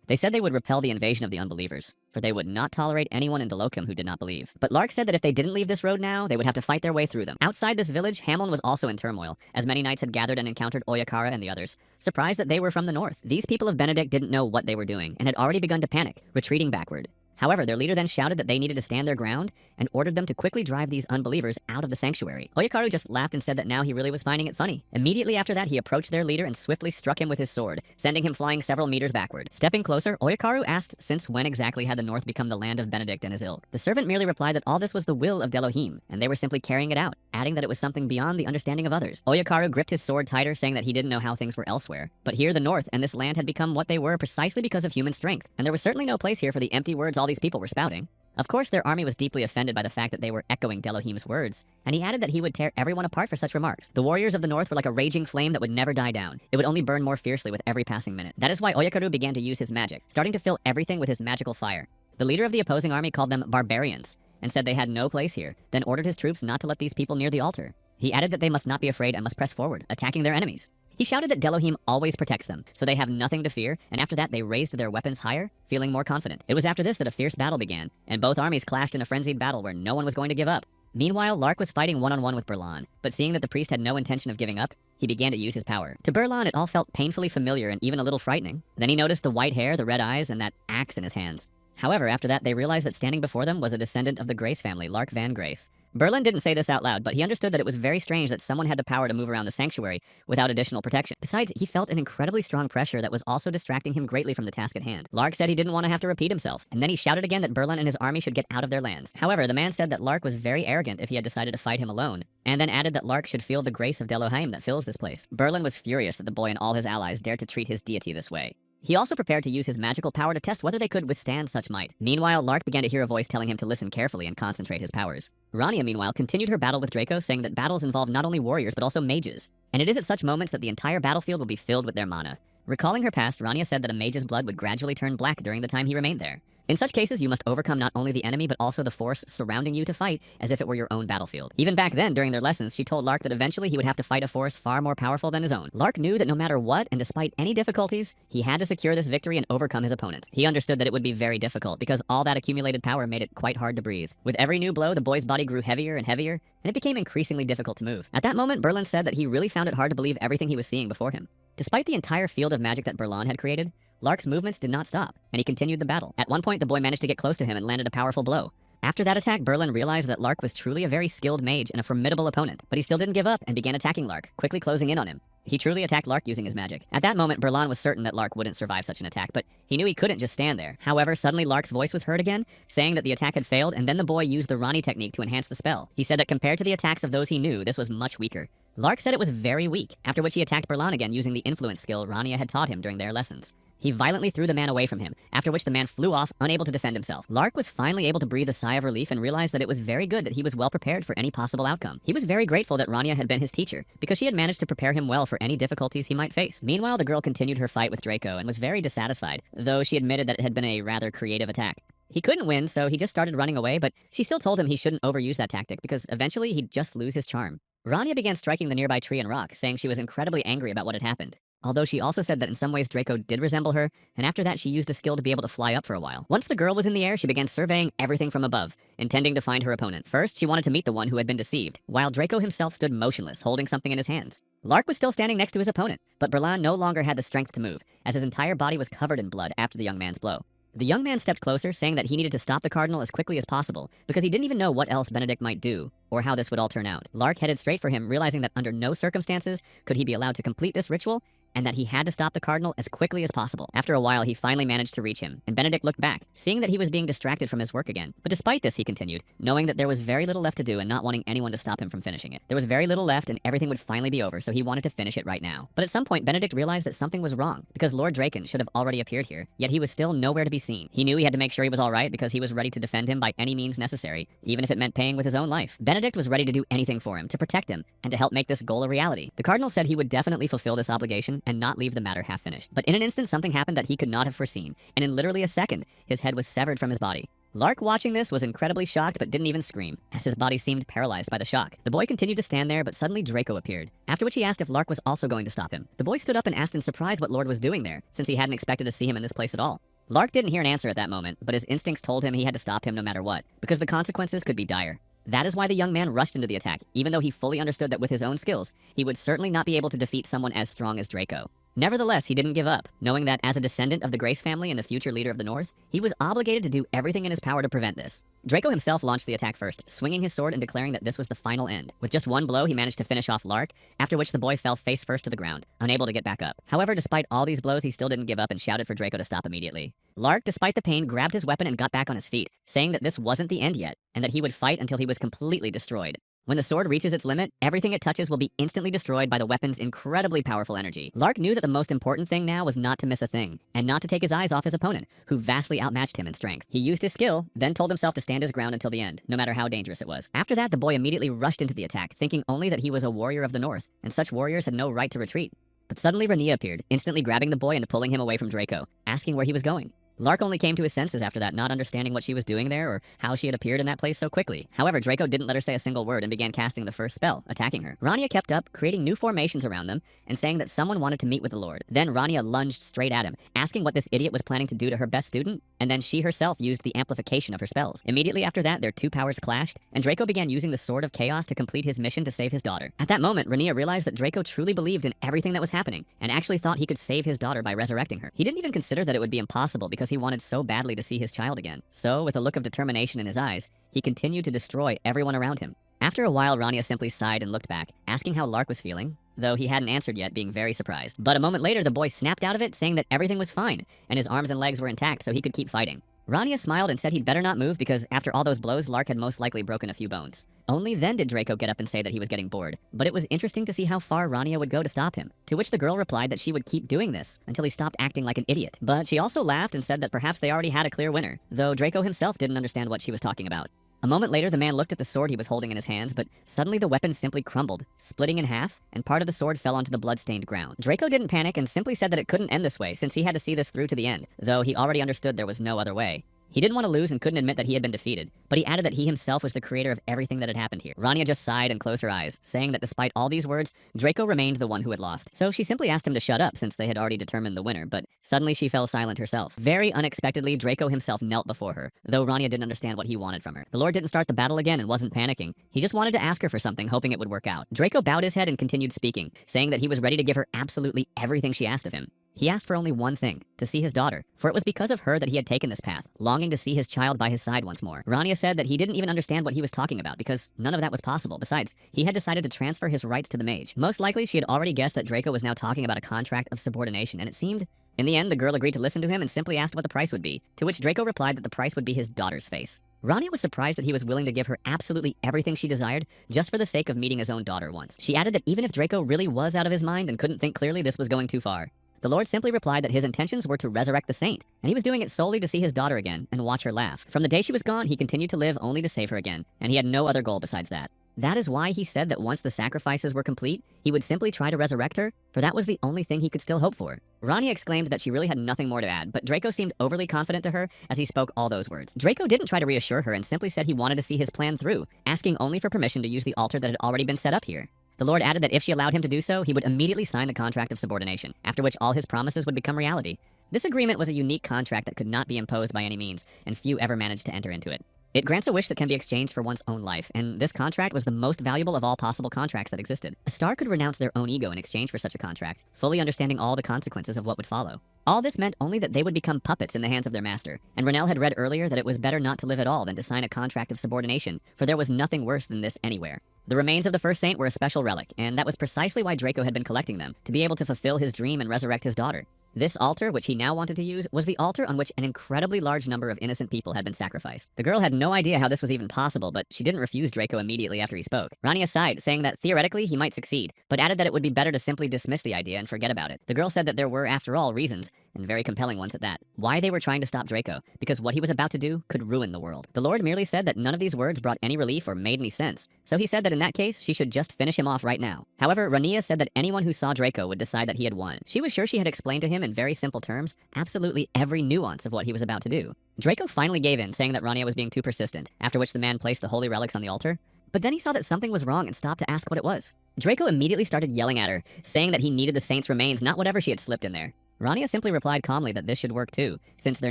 They said they would repel the invasion of the unbelievers, for they would not tolerate anyone in Delokum who did not believe. But Lark said that if they didn't leave this road now, they would have to fight their way through them. Outside this village, Hamlin was also in turmoil, as many knights had gathered and encountered Oyakara and the others, surprised that they were from the north. These people of Benedict didn't know what they were doing, and had already begun to panic, retreating backward. However, their leader then shouted that they needed to stand their ground and ordered them to quickly drive these unbelievers out of the sanctuary. Oyakaru just laughed and said that now he really was finding it funny. Immediately after that, he approached their leader and swiftly struck him with his sword, sending him flying several meters backward. Stepping closer, Oyakaru asked since when exactly had the north become the land of Benedict and his ilk. The servant merely replied that all this was the will of Delohim, and they were simply carrying it out, adding that it was something beyond the understanding of others. Oyakaru gripped his sword tighter, saying that he didn't know how things were elsewhere. But here, the north and this land had become what they were precisely because of human strength, and there was certainly no place here for the empty words all these people were spouting. Of course, their army was deeply offended by the fact that they were echoing Delohim's words, and he added that he would tear everyone apart for such remarks. The warriors of the north were like a raging flame that would never die down. It would only burn more fiercely with every passing minute. That is why Oyakaru began to use his magic, starting to fill everything with his magical fire. The leader of the opposing army called them barbarians, and said they had no place here, then ordered his troops not to let these people near the altar. He added that they must not be afraid and must press forward, attacking their enemies. He shouted that Delohim always protects them, so they have nothing to fear, and after that they raised their weapons higher, feeling more confident. It was after this that a fierce battle began, and both armies clashed in a frenzied battle where no one was going to give up. Meanwhile, Lark was fighting one-on-one with Berlan, but seeing that the priest had no intention of giving up, he began to use his power. To Berlan, it all felt painfully familiar and even a little frightening. Then he noticed the white hair, the red eyes, and that axe in his hands. However, after that, they realized that standing before them was a descendant of the Grace family, Lark Van Grace. Berlin didn't say this out loud, but he understood that it was very strange that someone had the power to move around the sanctuary without additional protection. Besides, he felt an incredibly strong pressure that was also distracting him greatly from the task at hand. Lark said he didn't want to have to repeat himself, and then he shouted again that Berlin and his army should get out of their lands. However, the man said that Lark was very arrogant if he had decided to fight him alone, and then added that Lark should feel the grace of Delohim that fills this place. Berlin was furious that the boy and all his allies dared to treat his deity this way. He also prepared to use his magical power to test whether they could withstand such might. Meanwhile, Lark began to hear a voice telling him to listen carefully and concentrate his powers. Rania, meanwhile, continued her battle with Draco, saying that battles involve not only warriors but also mages, and it is at such moments that the entire battlefield will be filled with their mana. Recalling her past, Rania said that a mage's blood would gradually turn black during the time he remained there. In such cases, you must overcome not only the enemy but also the force surrounding you to fight as if it were your own battlefield. Even back then, during their lessons, she told Lark that eventually he would have to fight a force far more powerful than his own. Lark knew that no matter what, and despite any difficulties, he had to secure this victory and overcome his opponents. He understood that it would be very difficult because all that accumulated power made it quite hard to breathe. With every new blow, the boy's body grew heavier and heavier, and it became increasingly difficult to move. At that moment, Berlin said that he really found it hard to believe everything he was seeing before him. Despite the entire field of magic that Berlan had created, Lark's movements did not stop, and he continued the battle. At one point, the boy managed to get close to him and landed a powerful blow. After that attack, Berlin realized that Lark was truly a very skilled mage and a formidable opponent, but he still didn't give up and began attacking Lark, quickly closing in on him. He truly attacked Lark using his magic. At that moment, Berlan was certain that Lark wouldn't survive such an attack, but he knew he couldn't just stand there. However, suddenly Lark's voice was heard again, saying that the attack had failed, and then the boy used the Rani technique to enhance the spell. He said that compared to the attacks of those he knew, this was much weaker. Lark said it was very weak, after which he attacked Berlan again using the influence skill Rania had taught him during their lessons. He violently threw the man away from him, after which the man flew off, unable to defend himself. Lark was finally able to breathe a sigh of relief and realized that it was very good that he was well prepared for any possible outcome. He was very grateful that Rania had been his teacher, because she had managed to prepare him well for any difficulties he might face. Meanwhile, the girl continued her fight with Draco and was very dissatisfied, though she admitted that it had been a rather creative attack. He couldn't win, so he just started running away, but she still told him he shouldn't overuse that tactic because eventually he'd just lose his charm. Rania began striking the nearby tree and rock, saying she was incredibly angry about what had happened. Although she also said that in some ways Draco did resemble her, and after that she used a skill to be able to fly up for a while. Once the girl was in the air, she began surveying everything from above, intending to find her opponent. First, she wanted to meet the one who had been deceived, while Draco himself stood motionless, holding something in his hands. Lark was still standing next to his opponent, but Berlan no longer had the strength to move, as his entire body was covered in blood after the young man's blow. The young man stepped closer, saying that he needed to stop the cardinal as quickly as possible, because he didn't even know what else Benedict might do, or how this would all turn out. Lark headed straight for him, realizing that under no circumstances could he be allowed to complete this ritual, and that he had to stop the cardinal as quickly as possible. After a while, he finally managed to reach him, and Benedict looked back, seeing that he was being distracted from his work again. But despite this, he continued, knowing that there was very little left to do and not wanting anyone to stop him from finishing it. There was very little left and everything would finally be over, so he wanted to finish it right now. But at some point, Benedict realized that something was wrong, because Lord Draken should have already appeared here, yet he was still nowhere to be seen. He knew he had to make sure he was alright because he was ready to defend him by any means necessary, even if it meant paying with his own life. Benedict was ready to do anything for him, to protect him, and to help make this goal a reality. The cardinal said he would definitely fulfill this obligation and not leave the matter half finished. But in an instant, something happened that he could not have foreseen, and in literally a second, his head was severed from his body. Lark, watching this, was incredibly shocked but didn't even scream, as his body seemed paralyzed by the shock. The boy continued to stand there, but suddenly Draco appeared, after which he asked if Lark was also going to stop him. The boy stood up and asked in surprise what Lord was doing there, since he hadn't expected to see him in this place at all. Lark didn't hear an answer at that moment, but his instincts told him he had to stop him no matter what, because the consequences could be dire. That is why the young man rushed into the attack, even though he fully understood that with his own skills, he would certainly not be able to defeat someone as strong as Draco. Nevertheless, he didn't give up, knowing that as a descendant of the Grace family and the future leader of the North, he was obligated to do everything in his power to prevent this. Draco himself launched the attack first, swinging his sword and declaring that this was the final end. With just one blow, he managed to finish off Lark, after which the boy fell face first to the ground, unable to get back up. However, despite all these blows, he still didn't give up and shouted for Draco to stop immediately. Lark, despite the pain, grabbed his weapon and got back on his feet, saying that this wasn't the end yet, and that he would fight until he was completely destroyed. When the sword reaches its limit, everything it touches will be instantly destroyed by the weapon's incredibly powerful energy. Lark knew that the most important thing now was not to miss a thing, and not to take his eyes off his opponent, who vastly outmatched him in strength. He used his skill, then told himself to stand his ground until the end, no matter how dangerous it was. After that, the boy immediately rushed into the attack, thinking only that he was a warrior of the North, and such warriors had no right to retreat. But suddenly Rania appeared, instantly grabbing the boy and pulling him away from Draco, asking where he was going. Lark only came to his senses after that, not understanding what she was doing there or how she had appeared in that place so quickly. However, Draco didn't let her say a single word and began casting the first spell, attacking her. Rania kept up, creating new formations around them and saying that someone wanted to meet with the Lord. Then Rania lunged straight at him, asking what this idiot was planning to do to her best student, and then she herself used the amplification of her spells. Immediately after that, their two powers clashed, and Draco began using the Sword of Chaos to complete his mission to save his daughter. At that moment, Rania realized that Draco truly believed in everything that was happening, and actually thought he could save his daughter by resurrecting her. He didn't even consider that it would be impossible because he wanted so badly to see his child again. So, with a look of determination in his eyes, he continued to destroy everyone around him. After a while, Rania simply sighed and looked back, asking how Lark was feeling, though he hadn't answered yet, being very surprised. But a moment later, the boy snapped out of it, saying that everything was fine, and his arms and legs were intact so he could keep fighting. Rania smiled and said he'd better not move because after all those blows, Lark had most likely broken a few bones. Only then did Draco get up and say that he was getting bored, but it was interesting to see how far Rania would go to stop him, to which the girl replied that she would keep doing this until he stopped acting like an idiot. But she also laughed and said that perhaps they already had a clear winner, though Draco himself didn't understand what she was talking about. A moment later, the man looked at the sword he was holding in his hands, but suddenly the weapon simply crumbled, splitting in half, and part of the sword fell onto the blood-stained ground. Draco didn't panic and simply said that it couldn't end this way since he had to see this through to the end, though he already understood there was no other way. He didn't want to lose and couldn't admit that he had been defeated, but he added that he himself was the creator of everything that had happened here. Rania just sighed and closed her eyes, saying that despite all these words, Draco remained the one who had lost. So she simply asked him to shut up since they had already determined the winner, but suddenly she fell silent herself. Very unexpectedly, Draco himself knelt before her, though Rania didn't understand what he wanted from her. The Lord didn't start the battle again and wasn't panicking. He just wanted to ask her for something, hoping it would work out. Draco bowed his head and continued speaking, saying that he was ready to give her absolutely everything she asked of him. He asked for only one thing, to see his daughter, for it was because of her that he had taken this path, longing to see his child by his side once more. Rania said that he didn't even understand what he was talking about because none of that was possible. Besides, he had decided to transfer his rights to the mage. Most likely, she had already guessed that Draco was now talking about a contract of subordination, and it seemed... In the end, the girl agreed to listen to him and simply asked what the price would be, to which Draco replied that the price would be his daughter's face. Rania was surprised that he was willing to give her absolutely everything she desired just for the sake of meeting his own daughter once. She added that even if Draco really was out of his mind and couldn't think clearly, this was going too far. The Lord simply replied that his intentions were to resurrect the saint, and he was doing it solely to see his daughter again and watch her laugh. From the day she was gone, he continued to live only to save her again, and he had no other goal besides that. That is why he said that once the sacrifices were complete, he would simply try to resurrect her, for that was the only thing he could still hope for. Rania exclaimed that she really had nothing more to add, but Draco seemed overly confident to her as he spoke all those words. Draco didn't try to reassure her and simply said he wanted to see his plan through, asking only for permission to use the altar that had already been set up here. The Lord added that if she allowed him to do so, he would immediately sign the contract of subordination, after which all his promises would become reality. This agreement was a unique contract that could not be imposed by any means, and few ever managed to enter into it. It grants a wish that can be exchanged for one's own life, and this contract was the most valuable of all possible contracts that existed. A star could renounce their own ego in exchange for such a contract, fully understanding all the consequences of what would follow. All this meant only that they would become puppets in the hands of their master, and Renelle had read earlier that it was better not to live at all than to sign a contract of subordination, for there was nothing worse than this anywhere. The remains of the first saint were a special relic, and that was precisely why Draco had been collecting them, to be able to fulfill his dream and resurrect his daughter. This altar, which he now wanted to use, was the altar on which an incredibly large number of innocent people had been sacrificed. The girl had no idea how this was even possible, but she didn't refuse Draco immediately after he spoke. Rania sighed, saying that theoretically he might succeed, but added that it would be better to simply dismiss the idea and forget about it. The girl said that there were, after all, reasons, and very compelling ones at that, why they were trying to stop Draco, because what he was about to do could ruin the world. The Lord merely said that none of these words brought any relief or made any sense, so he said that in that case, she should just finish him off right now. However, Rania said that anyone who saw Draco would decide that he had won. She was sure she had explained to him in very simple terms absolutely every nuance of what he was about to do. Draco finally gave in, saying that Rania was being too persistent, after which the man placed the holy relics on the altar. But then he saw that something was wrong and stopped to ask what it was. Draco immediately started yelling at her, saying that he needed the saint's remains, not whatever she had slipped in there. Rania simply replied calmly that this should work too, since their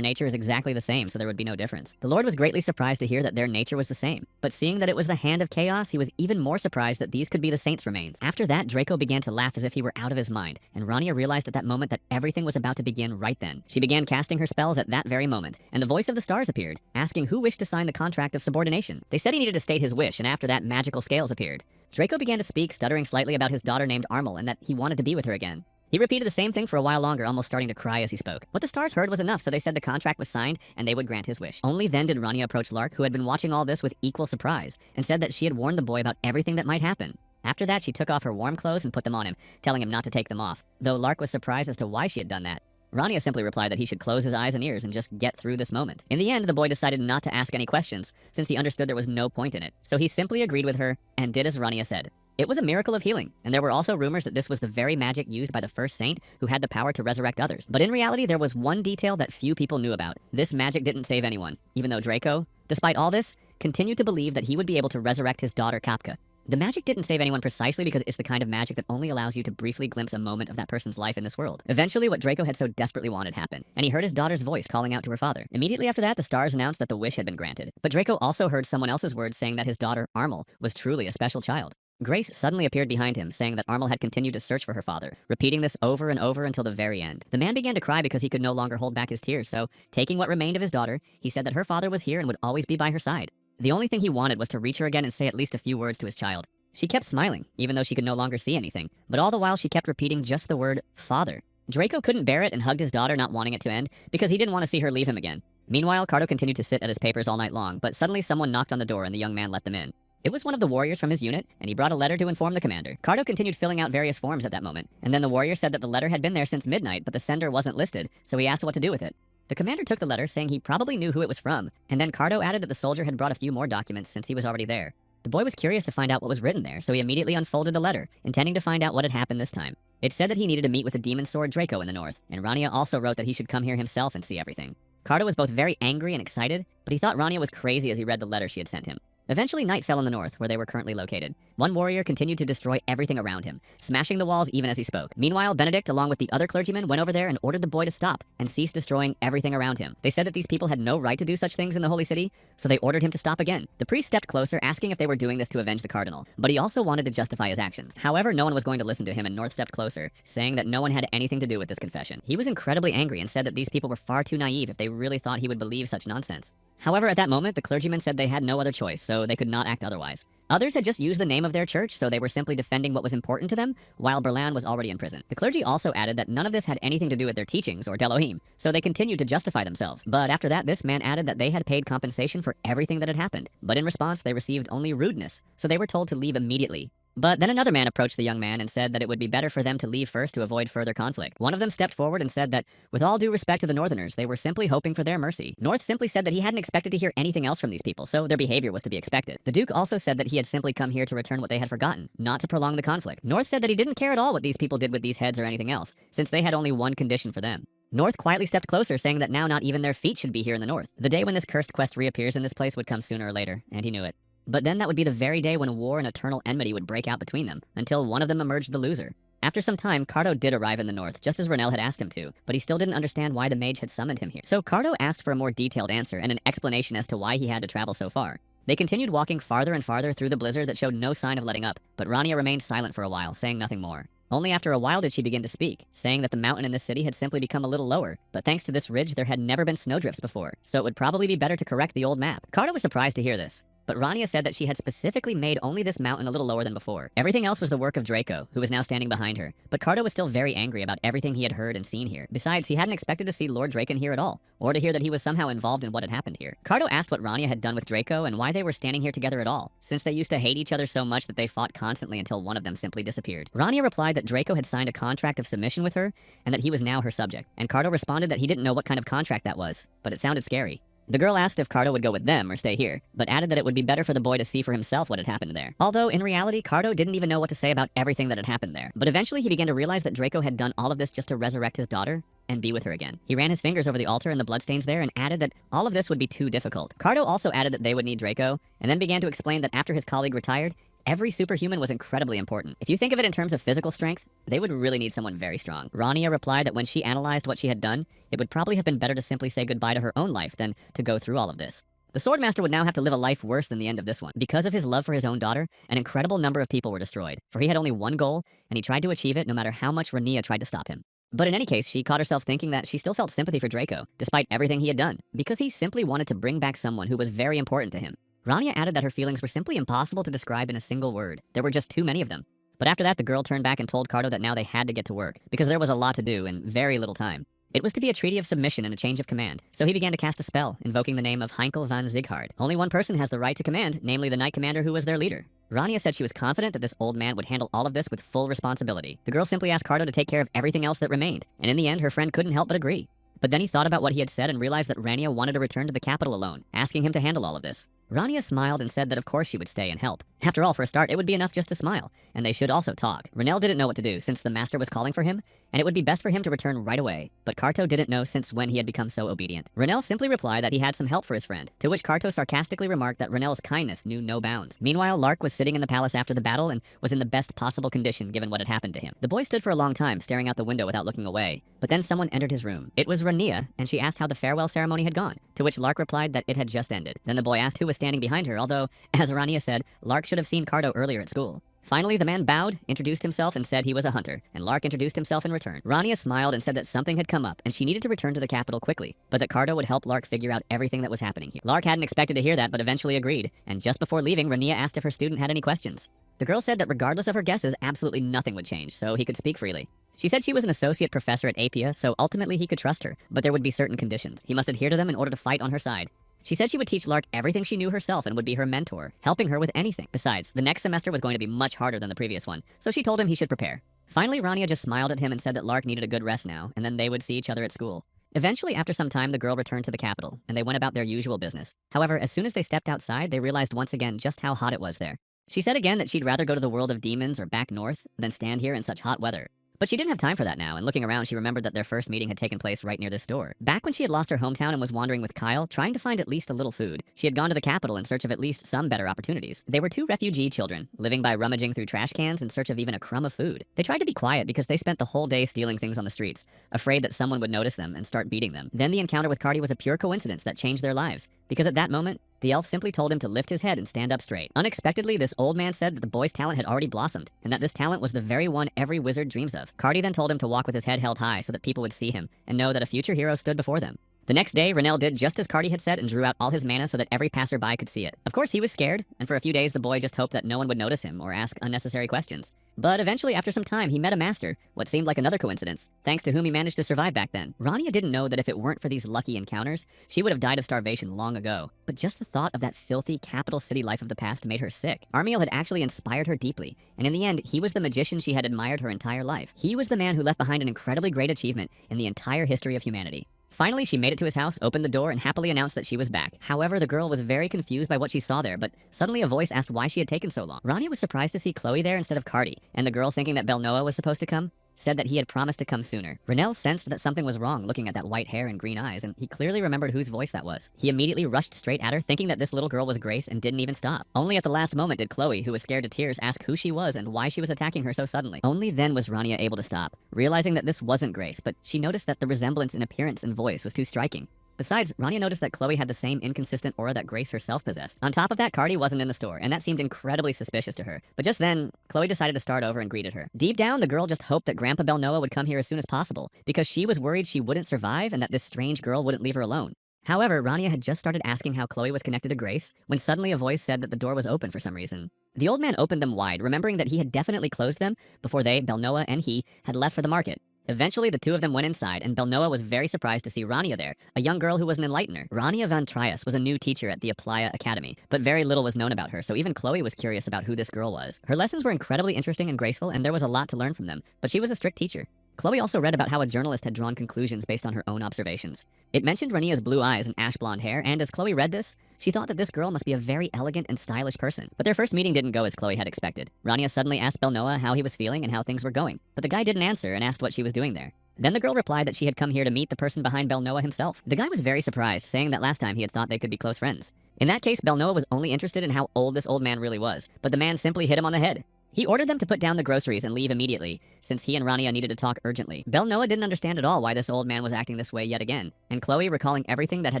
nature is exactly the same, so there would be no difference. The Lord was greatly surprised to hear that their nature was the same, but seeing that it was the hand of chaos, he was even more surprised that these could be the saint's remains. After that, Draco began to laugh as if he were out of his mind, and Rania realized at that moment that everything was about to begin right then. She began casting her spells at that very moment, and the voice of the stars appeared, asking who wished to sign the contract of subordination. They said he needed to state his wish, and after that, magical scales appeared. Draco began to speak, stuttering slightly about his daughter named Armel, and that he wanted to be with her again. He repeated the same thing for a while longer, almost starting to cry as he spoke. What the stars heard was enough, so they said the contract was signed and they would grant his wish. Only then did Rania approach Lark, who had been watching all this with equal surprise, and said that she had warned the boy about everything that might happen. After that, she took off her warm clothes and put them on him, telling him not to take them off, though Lark was surprised as to why she had done that. Rania simply replied that he should close his eyes and ears and just get through this moment. In the end, the boy decided not to ask any questions, since he understood there was no point in it, so he simply agreed with her and did as Rania said. It was a miracle of healing, and there were also rumors that this was the very magic used by the first saint who had the power to resurrect others. But in reality, there was one detail that few people knew about. This magic didn't save anyone, even though Draco, despite all this, continued to believe that he would be able to resurrect his daughter Kapka. The magic didn't save anyone precisely because it's the kind of magic that only allows you to briefly glimpse a moment of that person's life in this world. Eventually, what Draco had so desperately wanted happened, and he heard his daughter's voice calling out to her father. Immediately after that, the stars announced that the wish had been granted. But Draco also heard someone else's words saying that his daughter, Armel, was truly a special child. Grace suddenly appeared behind him, saying that Armel had continued to search for her father, repeating this over and over until the very end. The man began to cry because he could no longer hold back his tears, so, taking what remained of his daughter, he said that her father was here and would always be by her side. The only thing he wanted was to reach her again and say at least a few words to his child. She kept smiling, even though she could no longer see anything, but all the while she kept repeating just the word, father. Draco couldn't bear it and hugged his daughter, not wanting it to end, because he didn't want to see her leave him again. Meanwhile, Cardo continued to sit at his papers all night long, but suddenly someone knocked on the door and the young man let them in. It was one of the warriors from his unit, and he brought a letter to inform the commander. Cardo continued filling out various forms at that moment, and then the warrior said that the letter had been there since midnight, but the sender wasn't listed, so he asked what to do with it. The commander took the letter, saying he probably knew who it was from, and then Cardo added that the soldier had brought a few more documents since he was already there. The boy was curious to find out what was written there, so he immediately unfolded the letter, intending to find out what had happened this time. It said that he needed to meet with the demon sword Draco in the north, and Rania also wrote that he should come here himself and see everything. Cardo was both very angry and excited, but he thought Rania was crazy as he read the letter she had sent him. Eventually, night fell in the north, where they were currently located. One warrior continued to destroy everything around him, smashing the walls even as he spoke. Meanwhile, Benedict, along with the other clergymen, went over there and ordered the boy to stop and cease destroying everything around him. They said that these people had no right to do such things in the holy city, so they ordered him to stop again. The priest stepped closer, asking if they were doing this to avenge the cardinal, but he also wanted to justify his actions. However, no one was going to listen to him, and North stepped closer, saying that no one had anything to do with this confession. He was incredibly angry and said that these people were far too naive if they really thought he would believe such nonsense. However, at that moment, the clergymen said they had no other choice, so they could not act otherwise. Others had just used the name of their church, so they were simply defending what was important to them, while Berlan was already in prison. The clergy also added that none of this had anything to do with their teachings or Delohim, so they continued to justify themselves. But after that, this man added that they had paid compensation for everything that had happened, but in response, they received only rudeness, so they were told to leave immediately. But then another man approached the young man and said that it would be better for them to leave first to avoid further conflict. One of them stepped forward and said that, with all due respect to the Northerners, they were simply hoping for their mercy. North simply said that he hadn't expected to hear anything else from these people, so their behavior was to be expected. The Duke also said that he had simply come here to return what they had forgotten, not to prolong the conflict. North said that he didn't care at all what these people did with these heads or anything else, since they had only one condition for them. North quietly stepped closer, saying that now not even their feet should be here in the north. The day when this cursed quest reappears in this place would come sooner or later, and he knew it. But then that would be the very day when war and eternal enmity would break out between them, until one of them emerged the loser. After some time, Cardo did arrive in the north, just as Renel had asked him to, but he still didn't understand why the mage had summoned him here. So Cardo asked for a more detailed answer and an explanation as to why he had to travel so far. They continued walking farther and farther through the blizzard that showed no sign of letting up, but Rania remained silent for a while, saying nothing more. Only after a while did she begin to speak, saying that the mountain in this city had simply become a little lower, but thanks to this ridge there had never been snowdrifts before, so it would probably be better to correct the old map. Cardo was surprised to hear this, but Rania said that she had specifically made only this mountain a little lower than before. Everything else was the work of Draco, who was now standing behind her, but Cardo was still very angry about everything he had heard and seen here. Besides, he hadn't expected to see Lord Draken here at all, or to hear that he was somehow involved in what had happened here. Cardo asked what Rania had done with Draco and why they were standing here together at all, since they used to hate each other so much that they fought constantly until one of them simply disappeared. Rania replied that Draco had signed a contract of submission with her, and that he was now her subject, and Cardo responded that he didn't know what kind of contract that was, but it sounded scary. The girl asked if Cardo would go with them or stay here, but added that it would be better for the boy to see for himself what had happened there. Although, in reality, Cardo didn't even know what to say about everything that had happened there. But eventually he began to realize that Draco had done all of this just to resurrect his daughter and be with her again. He ran his fingers over the altar and the bloodstains there and added that all of this would be too difficult. Cardo also added that they would need Draco, and then began to explain that after his colleague retired, every superhuman was incredibly important. If you think of it in terms of physical strength, they would really need someone very strong. Rania replied that when she analyzed what she had done, it would probably have been better to simply say goodbye to her own life than to go through all of this. The Swordmaster would now have to live a life worse than the end of this one. Because of his love for his own daughter, an incredible number of people were destroyed, for he had only one goal, and he tried to achieve it no matter how much Rania tried to stop him. But in any case, she caught herself thinking that she still felt sympathy for Draco, despite everything he had done, because he simply wanted to bring back someone who was very important to him. Rania added that her feelings were simply impossible to describe in a single word. There were just too many of them. But after that, the girl turned back and told Cardo that now they had to get to work, because there was a lot to do in very little time. It was to be a treaty of submission and a change of command, so he began to cast a spell, invoking the name of Heinkel van Zighard. Only one person has the right to command, namely the Knight Commander who was their leader. Rania said she was confident that this old man would handle all of this with full responsibility. The girl simply asked Cardo to take care of everything else that remained, and in the end, her friend couldn't help but agree. But then he thought about what he had said and realized that Rania wanted to return to the capital alone, asking him to handle all of this. Rania smiled and said that of course she would stay and help. After all, for a start, it would be enough just to smile, and they should also talk. Renel didn't know what to do since the master was calling for him, and it would be best for him to return right away. But Carto didn't know since when he had become so obedient. Renel simply replied that he had some help for his friend, to which Carto sarcastically remarked that Renel's kindness knew no bounds. Meanwhile, Lark was sitting in the palace after the battle and was in the best possible condition given what had happened to him. The boy stood for a long time staring out the window without looking away, but then someone entered his room. It was Rania, and she asked how the farewell ceremony had gone, to which Lark replied that it had just ended. Then the boy asked who was standing behind her, although, as Rania said, Lark should have seen Cardo earlier at school. Finally, the man bowed, introduced himself, and said he was a hunter, and Lark introduced himself in return. Rania smiled and said that something had come up, and she needed to return to the capital quickly, but that Cardo would help Lark figure out everything that was happening here. Lark hadn't expected to hear that, but eventually agreed, and just before leaving, Rania asked if her student had any questions. The girl said that regardless of her guesses, absolutely nothing would change, so he could speak freely. She said she was an associate professor at Apia, so ultimately he could trust her, but there would be certain conditions. He must adhere to them in order to fight on her side. She said she would teach Lark everything she knew herself and would be her mentor, helping her with anything. Besides, the next semester was going to be much harder than the previous one, so she told him he should prepare. Finally, Rania just smiled at him and said that Lark needed a good rest now, and then they would see each other at school. Eventually, after some time, the girl returned to the capital, and they went about their usual business. However, as soon as they stepped outside, they realized once again just how hot it was there. She said again that she'd rather go to the world of demons or back north than stand here in such hot weather. But she didn't have time for that now, and looking around, she remembered that their first meeting had taken place right near this store. Back when she had lost her hometown and was wandering with Kyle, trying to find at least a little food, she had gone to the capital in search of at least some better opportunities. They were two refugee children, living by rummaging through trash cans in search of even a crumb of food. They tried to be quiet because they spent the whole day stealing things on the streets, afraid that someone would notice them and start beating them. Then the encounter with Cardi was a pure coincidence that changed their lives, because at that moment, the elf simply told him to lift his head and stand up straight. Unexpectedly, this old man said that the boy's talent had already blossomed, and that this talent was the very one every wizard dreams of. Cardi then told him to walk with his head held high so that people would see him and know that a future hero stood before them. The next day, Renell did just as Cardi had said and drew out all his mana so that every passerby could see it. Of course, he was scared, and for a few days the boy just hoped that no one would notice him or ask unnecessary questions. But eventually, after some time, he met a master, what seemed like another coincidence, thanks to whom he managed to survive back then. Rania didn't know that if it weren't for these lucky encounters, she would have died of starvation long ago. But just the thought of that filthy capital city life of the past made her sick. Armiel had actually inspired her deeply, and in the end, he was the magician she had admired her entire life. He was the man who left behind an incredibly great achievement in the entire history of humanity. Finally, she made it to his house, opened the door, and happily announced that she was back. However, the girl was very confused by what she saw there, but suddenly a voice asked why she had taken so long. Rania was surprised to see Chloe there instead of Cardi, and the girl, thinking that Belnoa was supposed to come, said that he had promised to come sooner. Renell sensed that something was wrong looking at that white hair and green eyes, and he clearly remembered whose voice that was. He immediately rushed straight at her, thinking that this little girl was Grace, and didn't even stop. Only at the last moment did Chloe, who was scared to tears, ask who she was and why she was attacking her so suddenly. Only then was Rania able to stop, realizing that this wasn't Grace, but she noticed that the resemblance in appearance and voice was too striking. Besides, Rania noticed that Chloe had the same inconsistent aura that Grace herself possessed. On top of that, Cardi wasn't in the store, and that seemed incredibly suspicious to her. But just then, Chloe decided to start over and greeted her. Deep down, the girl just hoped that Grandpa Belnoa would come here as soon as possible, because she was worried she wouldn't survive and that this strange girl wouldn't leave her alone. However, Rania had just started asking how Chloe was connected to Grace, when suddenly a voice said that the door was open for some reason. The old man opened them wide, remembering that he had definitely closed them before they, Belnoa and he, had left for the market. Eventually, the two of them went inside, and Belnoa was very surprised to see Rania there, a young girl who was an enlightener. Rania van Trias was a new teacher at the Aplaya Academy, but very little was known about her, so even Chloe was curious about who this girl was. Her lessons were incredibly interesting and graceful, and there was a lot to learn from them, but she was a strict teacher. Chloe also read about how a journalist had drawn conclusions based on her own observations. It mentioned Rania's blue eyes and ash blonde hair, and as Chloe read this, she thought that this girl must be a very elegant and stylish person. But their first meeting didn't go as Chloe had expected. Rania suddenly asked Belnoa how he was feeling and how things were going, but the guy didn't answer and asked what she was doing there. Then the girl replied that she had come here to meet the person behind Belnoa himself. The guy was very surprised, saying that last time he had thought they could be close friends. In that case, Belnoa was only interested in how old this old man really was, but the man simply hit him on the head. He ordered them to put down the groceries and leave immediately, since he and Rania needed to talk urgently. Belnoa didn't understand at all why this old man was acting this way yet again, and Chloe, recalling everything that had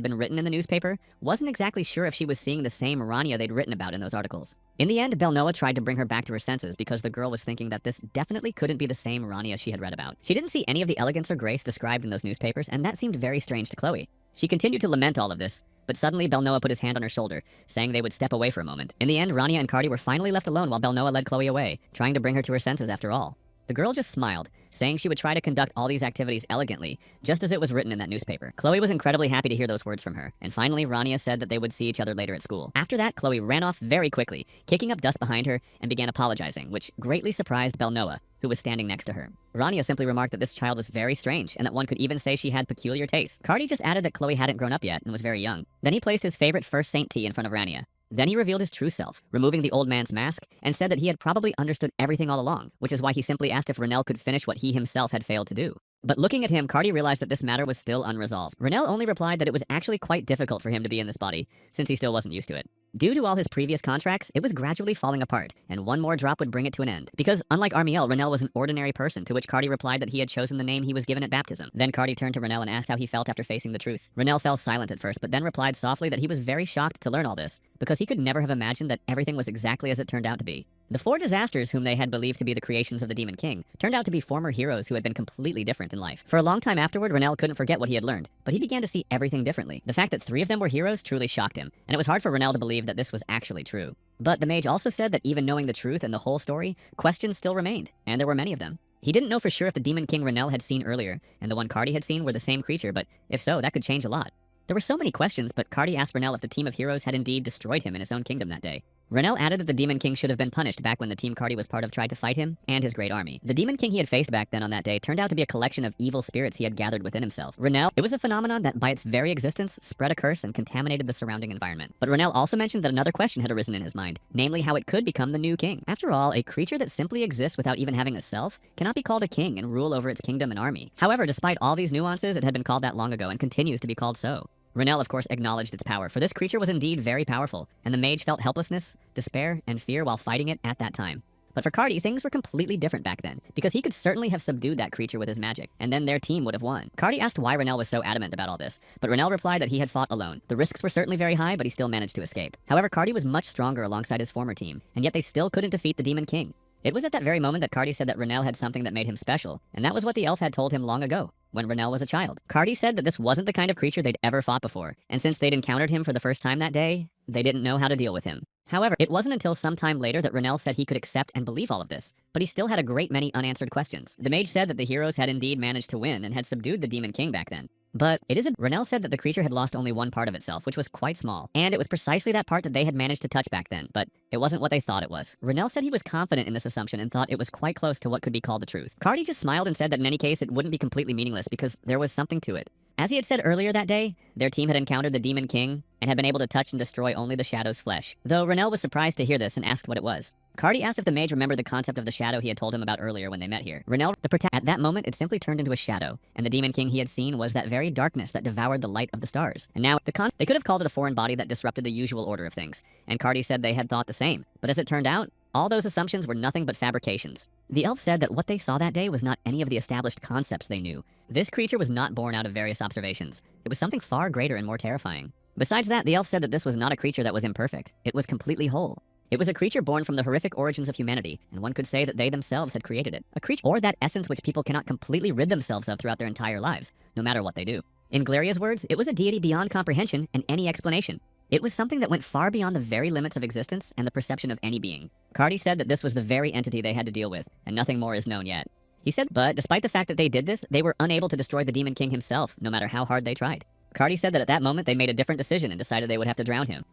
been written in the newspaper, wasn't exactly sure if she was seeing the same Rania they'd written about in those articles. In the end, Belnoa tried to bring her back to her senses because the girl was thinking that this definitely couldn't be the same Rania she had read about. She didn't see any of the elegance or grace described in those newspapers, and that seemed very strange to Chloe. She continued to lament all of this, but suddenly Belnoa put his hand on her shoulder, saying they would step away for a moment. In the end, Rania and Cardi were finally left alone while Belnoa led Chloe away, trying to bring her to her senses after all. The girl just smiled, saying she would try to conduct all these activities elegantly, just as it was written in that newspaper. Chloe was incredibly happy to hear those words from her, and finally Rania said that they would see each other later at school. After that, Chloe ran off very quickly, kicking up dust behind her, and began apologizing, which greatly surprised Belnoa, who was standing next to her. Rania simply remarked that this child was very strange, and that one could even say she had peculiar taste. Cardi just added that Chloe hadn't grown up yet and was very young. Then he placed his favorite first saint tea in front of Rania. Then he revealed his true self, removing the old man's mask, and said that he had probably understood everything all along, which is why he simply asked if Renell could finish what he himself had failed to do. But looking at him, Cardi realized that this matter was still unresolved. Renell only replied that it was actually quite difficult for him to be in this body, since he still wasn't used to it. Due to all his previous contracts, it was gradually falling apart, and one more drop would bring it to an end. Because unlike Armiel, Renell was an ordinary person, to which Cardi replied that he had chosen the name he was given at baptism. Then Cardi turned to Renell and asked how he felt after facing the truth. Renell fell silent at first, but then replied softly that he was very shocked to learn all this, because he could never have imagined that everything was exactly as it turned out to be. The four disasters whom they had believed to be the creations of the Demon King turned out to be former heroes who had been completely different in life. For a long time afterward, Renell couldn't forget what he had learned, but he began to see everything differently. The fact that 3 of them were heroes truly shocked him, and it was hard for Renell to believe that this was actually true. But the mage also said that even knowing the truth and the whole story, questions still remained, and there were many of them. He didn't know for sure if the Demon King Renell had seen earlier and the one Cardi had seen were the same creature, but if so, that could change a lot. There were so many questions, but Cardi asked Renell if the team of heroes had indeed destroyed him in his own kingdom that day. Renell added that the Demon King should have been punished back when the team Cardi was part of tried to fight him and his great army. The Demon King he had faced back then on that day turned out to be a collection of evil spirits he had gathered within himself. Renell, it was a phenomenon that by its very existence spread a curse and contaminated the surrounding environment. But Renell also mentioned that another question had arisen in his mind, namely how it could become the new king. After all, a creature that simply exists without even having a self cannot be called a king and rule over its kingdom and army. However, despite all these nuances, it had been called that long ago and continues to be called so. Renell, of course, acknowledged its power, for this creature was indeed very powerful, and the mage felt helplessness, despair, and fear while fighting it at that time. But for Cardi, things were completely different back then, because he could certainly have subdued that creature with his magic, and then their team would have won. Cardi asked why Renell was so adamant about all this, but Renell replied that he had fought alone. The risks were certainly very high, but he still managed to escape. However, Cardi was much stronger alongside his former team, and yet they still couldn't defeat the Demon King. It was at that very moment that Cardi said that Renell had something that made him special, and that was what the elf had told him long ago, when Renell was a child. Cardi said that this wasn't the kind of creature they'd ever fought before, and since they'd encountered him for the first time that day, they didn't know how to deal with him. However, it wasn't until some time later that Renell said he could accept and believe all of this, but he still had a great many unanswered questions. The mage said that the heroes had indeed managed to win and had subdued the Demon King back then. But Renell said that the creature had lost only one part of itself, which was quite small, and it was precisely that part that they had managed to touch back then, but it wasn't what they thought it was. Renell said he was confident in this assumption and thought it was quite close to what could be called the truth. Cardi just smiled and said that in any case it wouldn't be completely meaningless because there was something to it. As he had said earlier that day, their team had encountered the Demon King and had been able to touch and destroy only the Shadow's flesh, though Renell was surprised to hear this and asked what it was. Cardi asked if the mage remembered the concept of the shadow he had told him about earlier when they met here. Renell, at that moment, it simply turned into a shadow, and the Demon King he had seen was that very darkness that devoured the light of the stars. And now, they could have called it a foreign body that disrupted the usual order of things, and Cardi said they had thought the same, but as it turned out, all those assumptions were nothing but fabrications. The elf said that what they saw that day was not any of the established concepts they knew. This creature was not born out of various observations. It was something far greater and more terrifying. Besides that, the elf said that this was not a creature that was imperfect. It was completely whole. It was a creature born from the horrific origins of humanity, and one could say that they themselves had created it. A creature, or that essence which people cannot completely rid themselves of throughout their entire lives, no matter what they do. In Glaria's words, it was a deity beyond comprehension and any explanation. It was something that went far beyond the very limits of existence and the perception of any being. Cardi said that this was the very entity they had to deal with, and nothing more is known yet. He said, but despite the fact that they did this, they were unable to destroy the Demon King himself, no matter how hard they tried. Cardi said that at that moment they made a different decision and decided they would have to drown him.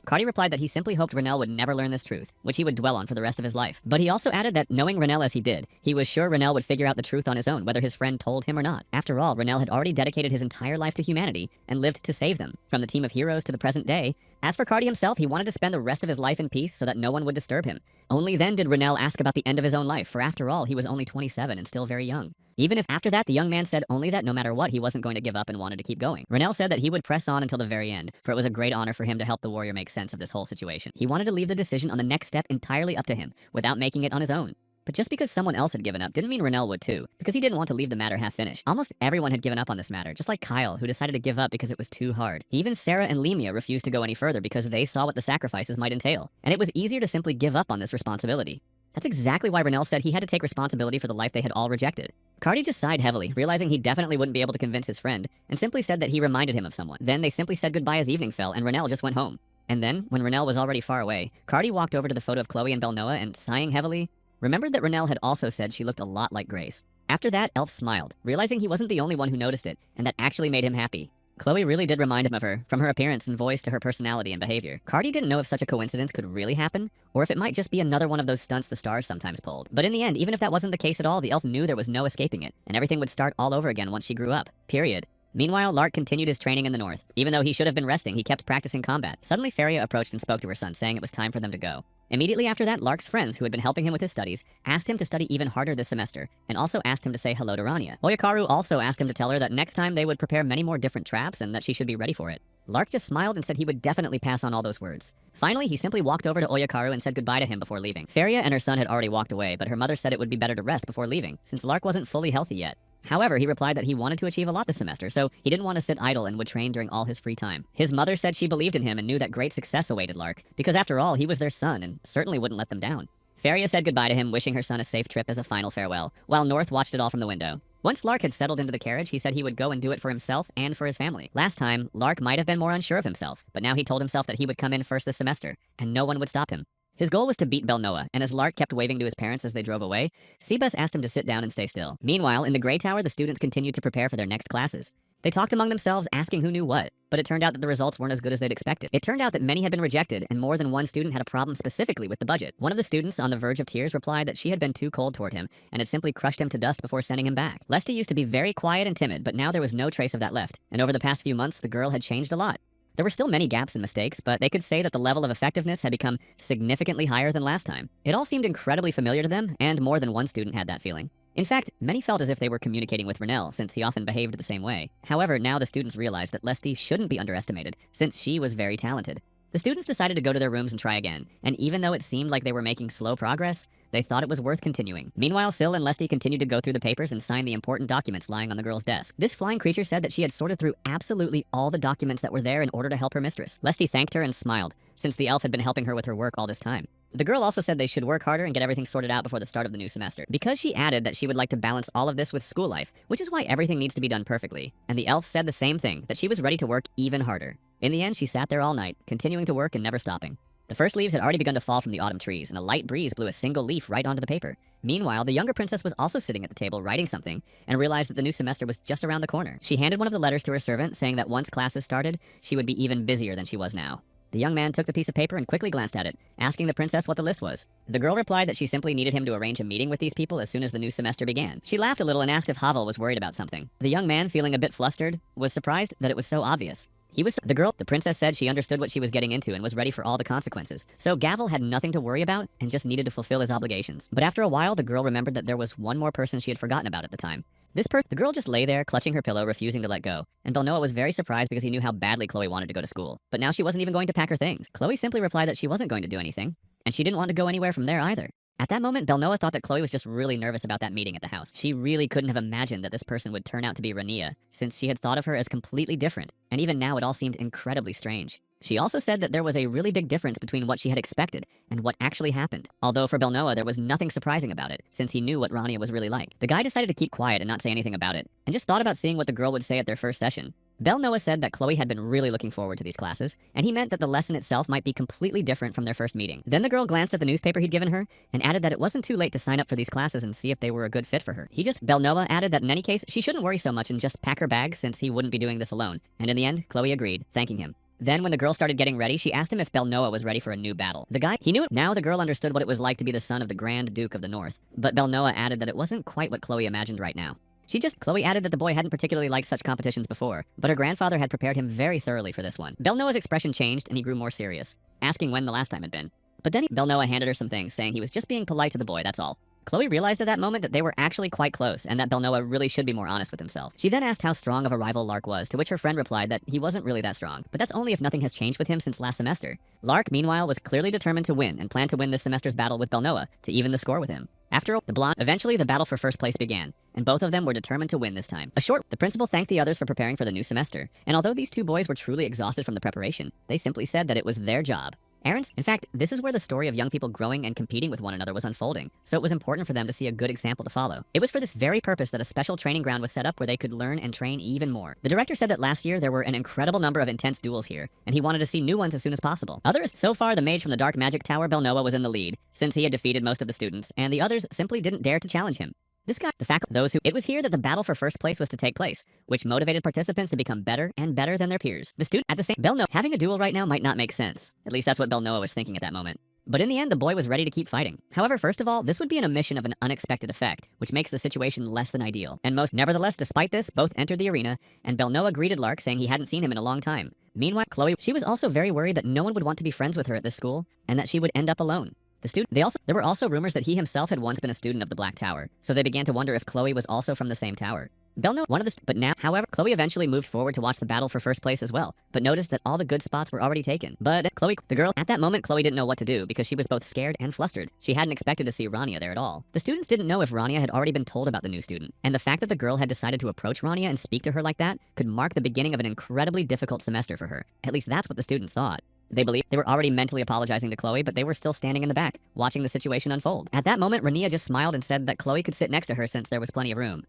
Cardi replied that he simply hoped Renell would never learn this truth, which he would dwell on for the rest of his life. But he also added that knowing Renell as he did, he was sure Renell would figure out the truth on his own, whether his friend told him or not. After all, Renell had already dedicated his entire life to humanity and lived to save them, from the team of heroes to the present day. As for Cardi himself, he wanted to spend the rest of his life in peace so that no one would disturb him. Only then did Renell ask about the end of his own life, for after all, he was only 27 and still very young. Even if after that, the young man said only that no matter what, he wasn't going to give up and wanted to keep going. Renell said that he would press on until the very end, for it was a great honor for him to help the warrior make sense of this whole situation. He wanted to leave the decision on the next step entirely up to him, without making it on his own. But just because someone else had given up didn't mean Renell would too, because he didn't want to leave the matter half-finished. Almost everyone had given up on this matter, just like Kyle, who decided to give up because it was too hard. Even Sarah and Lemia refused to go any further because they saw what the sacrifices might entail, and it was easier to simply give up on this responsibility. That's exactly why Renell said he had to take responsibility for the life they had all rejected. Cardi just sighed heavily, realizing he definitely wouldn't be able to convince his friend, and simply said that he reminded him of someone. Then they simply said goodbye as evening fell, and Renell just went home. And then, when Renell was already far away, Cardi walked over to the photo of Chloe and Belnoa and, sighing heavily, remembered that Renell had also said she looked a lot like Grace. After that, Elf smiled, realizing he wasn't the only one who noticed it, and that actually made him happy. Chloe really did remind him of her, from her appearance and voice to her personality and behavior. Cardi didn't know if such a coincidence could really happen, or if it might just be another one of those stunts the stars sometimes pulled. But in the end, even if that wasn't the case at all, the elf knew there was no escaping it, and everything would start all over again once she grew up. Period. Meanwhile, Lark continued his training in the north. Even though he should have been resting, he kept practicing combat. Suddenly, Feria approached and spoke to her son, saying it was time for them to go. Immediately after that, Lark's friends, who had been helping him with his studies, asked him to study even harder this semester, and also asked him to say hello to Rania. Oyakaru also asked him to tell her that next time they would prepare many more different traps and that she should be ready for it. Lark just smiled and said he would definitely pass on all those words. Finally, he simply walked over to Oyakaru and said goodbye to him before leaving. Feria and her son had already walked away, but her mother said it would be better to rest before leaving, since Lark wasn't fully healthy yet. However, he replied that he wanted to achieve a lot this semester, so he didn't want to sit idle and would train during all his free time. His mother said she believed in him and knew that great success awaited Lark, because after all, he was their son and certainly wouldn't let them down. Feria said goodbye to him, wishing her son a safe trip as a final farewell, while North watched it all from the window. Once Lark had settled into the carriage, he said he would go and do it for himself and for his family. Last time, Lark might have been more unsure of himself, but now he told himself that he would come in first this semester, and no one would stop him. His goal was to beat Belnoa, and as Lark kept waving to his parents as they drove away, Seabus asked him to sit down and stay still. Meanwhile, in the Grey Tower, the students continued to prepare for their next classes. They talked among themselves, asking who knew what, but it turned out that the results weren't as good as they'd expected. It turned out that many had been rejected, and more than one student had a problem specifically with the budget. One of the students, on the verge of tears, replied that she had been too cold toward him, and had simply crushed him to dust before sending him back. Lesty used to be very quiet and timid, but now there was no trace of that left, and over the past few months, the girl had changed a lot. There were still many gaps and mistakes, but they could say that the level of effectiveness had become significantly higher than last time. It all seemed incredibly familiar to them, and more than one student had that feeling. In fact, many felt as if they were communicating with Renell, since he often behaved the same way. However, now the students realized that Lesty shouldn't be underestimated, since she was very talented. The students decided to go to their rooms and try again, and even though it seemed like they were making slow progress, they thought it was worth continuing. Meanwhile, Syl and Lesty continued to go through the papers and sign the important documents lying on the girl's desk. This flying creature said that she had sorted through absolutely all the documents that were there in order to help her mistress. Lesty thanked her and smiled, since the elf had been helping her with her work all this time. The girl also said they should work harder and get everything sorted out before the start of the new semester, because she added that she would like to balance all of this with school life, which is why everything needs to be done perfectly. And the elf said the same thing, that she was ready to work even harder. In the end, she sat there all night, continuing to work and never stopping. The first leaves had already begun to fall from the autumn trees, and a light breeze blew a single leaf right onto the paper. Meanwhile, the younger princess was also sitting at the table writing something, and realized that the new semester was just around the corner. She handed one of the letters to her servant, saying that once classes started, she would be even busier than she was now. The young man took the piece of paper and quickly glanced at it, asking the princess what the list was. The girl replied that she simply needed him to arrange a meeting with these people as soon as the new semester began. She laughed a little and asked if Havel was worried about something. The young man, feeling a bit flustered, was surprised that it was so obvious. The princess said she understood what she was getting into and was ready for all the consequences. So Gavel had nothing to worry about and just needed to fulfill his obligations. But after a while, the girl remembered that there was one more person she had forgotten about at the time. The girl just lay there, clutching her pillow, refusing to let go. And Belnoa was very surprised because he knew how badly Chloe wanted to go to school. But now she wasn't even going to pack her things. Chloe simply replied that she wasn't going to do anything, and she didn't want to go anywhere from there either. At that moment, Belnoa thought that Chloe was just really nervous about that meeting at the house. She really couldn't have imagined that this person would turn out to be Rania, since she had thought of her as completely different, and even now it all seemed incredibly strange. She also said that there was a really big difference between what she had expected and what actually happened. Although for Belnoa, there was nothing surprising about it, since he knew what Rania was really like. The guy decided to keep quiet and not say anything about it, and just thought about seeing what the girl would say at their first session. Belnoa said that Chloe had been really looking forward to these classes, and he meant that the lesson itself might be completely different from their first meeting. Then the girl glanced at the newspaper he'd given her, and added that it wasn't too late to sign up for these classes and see if they were a good fit for her. Belnoa added that in any case, she shouldn't worry so much and just pack her bags since he wouldn't be doing this alone. And in the end, Chloe agreed, thanking him. Then, when the girl started getting ready, she asked him if Belnoa was ready for a new battle. He knew it. Now the girl understood what it was like to be the son of the Grand Duke of the North, but Belnoa added that it wasn't quite what Chloe imagined right now. Chloe added that the boy hadn't particularly liked such competitions before, but her grandfather had prepared him very thoroughly for this one. Belnoa's expression changed and he grew more serious, asking when the last time had been. But then Belnoa handed her some things, saying he was just being polite to the boy, that's all. Chloe realized at that moment that they were actually quite close, and that Belnoa really should be more honest with himself. She then asked how strong of a rival Lark was, to which her friend replied that he wasn't really that strong, but that's only if nothing has changed with him since last semester. Lark, meanwhile, was clearly determined to win, and planned to win this semester's battle with Belnoa, to even the score with him. After all, eventually the battle for first place began, and both of them were determined to win this time. The principal thanked the others for preparing for the new semester, and although these two boys were truly exhausted from the preparation, they simply said that it was their job. In fact, this is where the story of young people growing and competing with one another was unfolding, so it was important for them to see a good example to follow. It was for this very purpose that a special training ground was set up where they could learn and train even more. The director said that last year there were an incredible number of intense duels here, and he wanted to see new ones as soon as possible. So far, the mage from the Dark Magic Tower, Belnoa, was in the lead, since he had defeated most of the students, and the others simply didn't dare to challenge him. It was here that the battle for first place was to take place, which motivated participants to become better and better than their peers. Belnoa, having a duel right now might not make sense. At least that's what Belnoa was thinking at that moment. But in the end, the boy was ready to keep fighting. However, first of all, this would be an omission of an unexpected effect, which makes the situation less than ideal. Nevertheless, despite this, both entered the arena, and Belnoa greeted Lark, saying he hadn't seen him in a long time. Meanwhile, Chloe, she was also very worried that no one would want to be friends with her at this school, and that she would end up alone. There were also rumors that he himself had once been a student of the Black Tower, so they began to wonder if Chloe was also from the same tower. However, Chloe eventually moved forward to watch the battle for first place as well, but noticed that all the good spots were already taken. At that moment, Chloe didn't know what to do because she was both scared and flustered. She hadn't expected to see Rania there at all. The students didn't know if Rania had already been told about the new student, and the fact that the girl had decided to approach Rania and speak to her like that could mark the beginning of an incredibly difficult semester for her. At least that's what the students thought. They believed they were already mentally apologizing to Chloe, but they were still standing in the back, watching the situation unfold. At that moment, Rania just smiled and said that Chloe could sit next to her since there was plenty of room.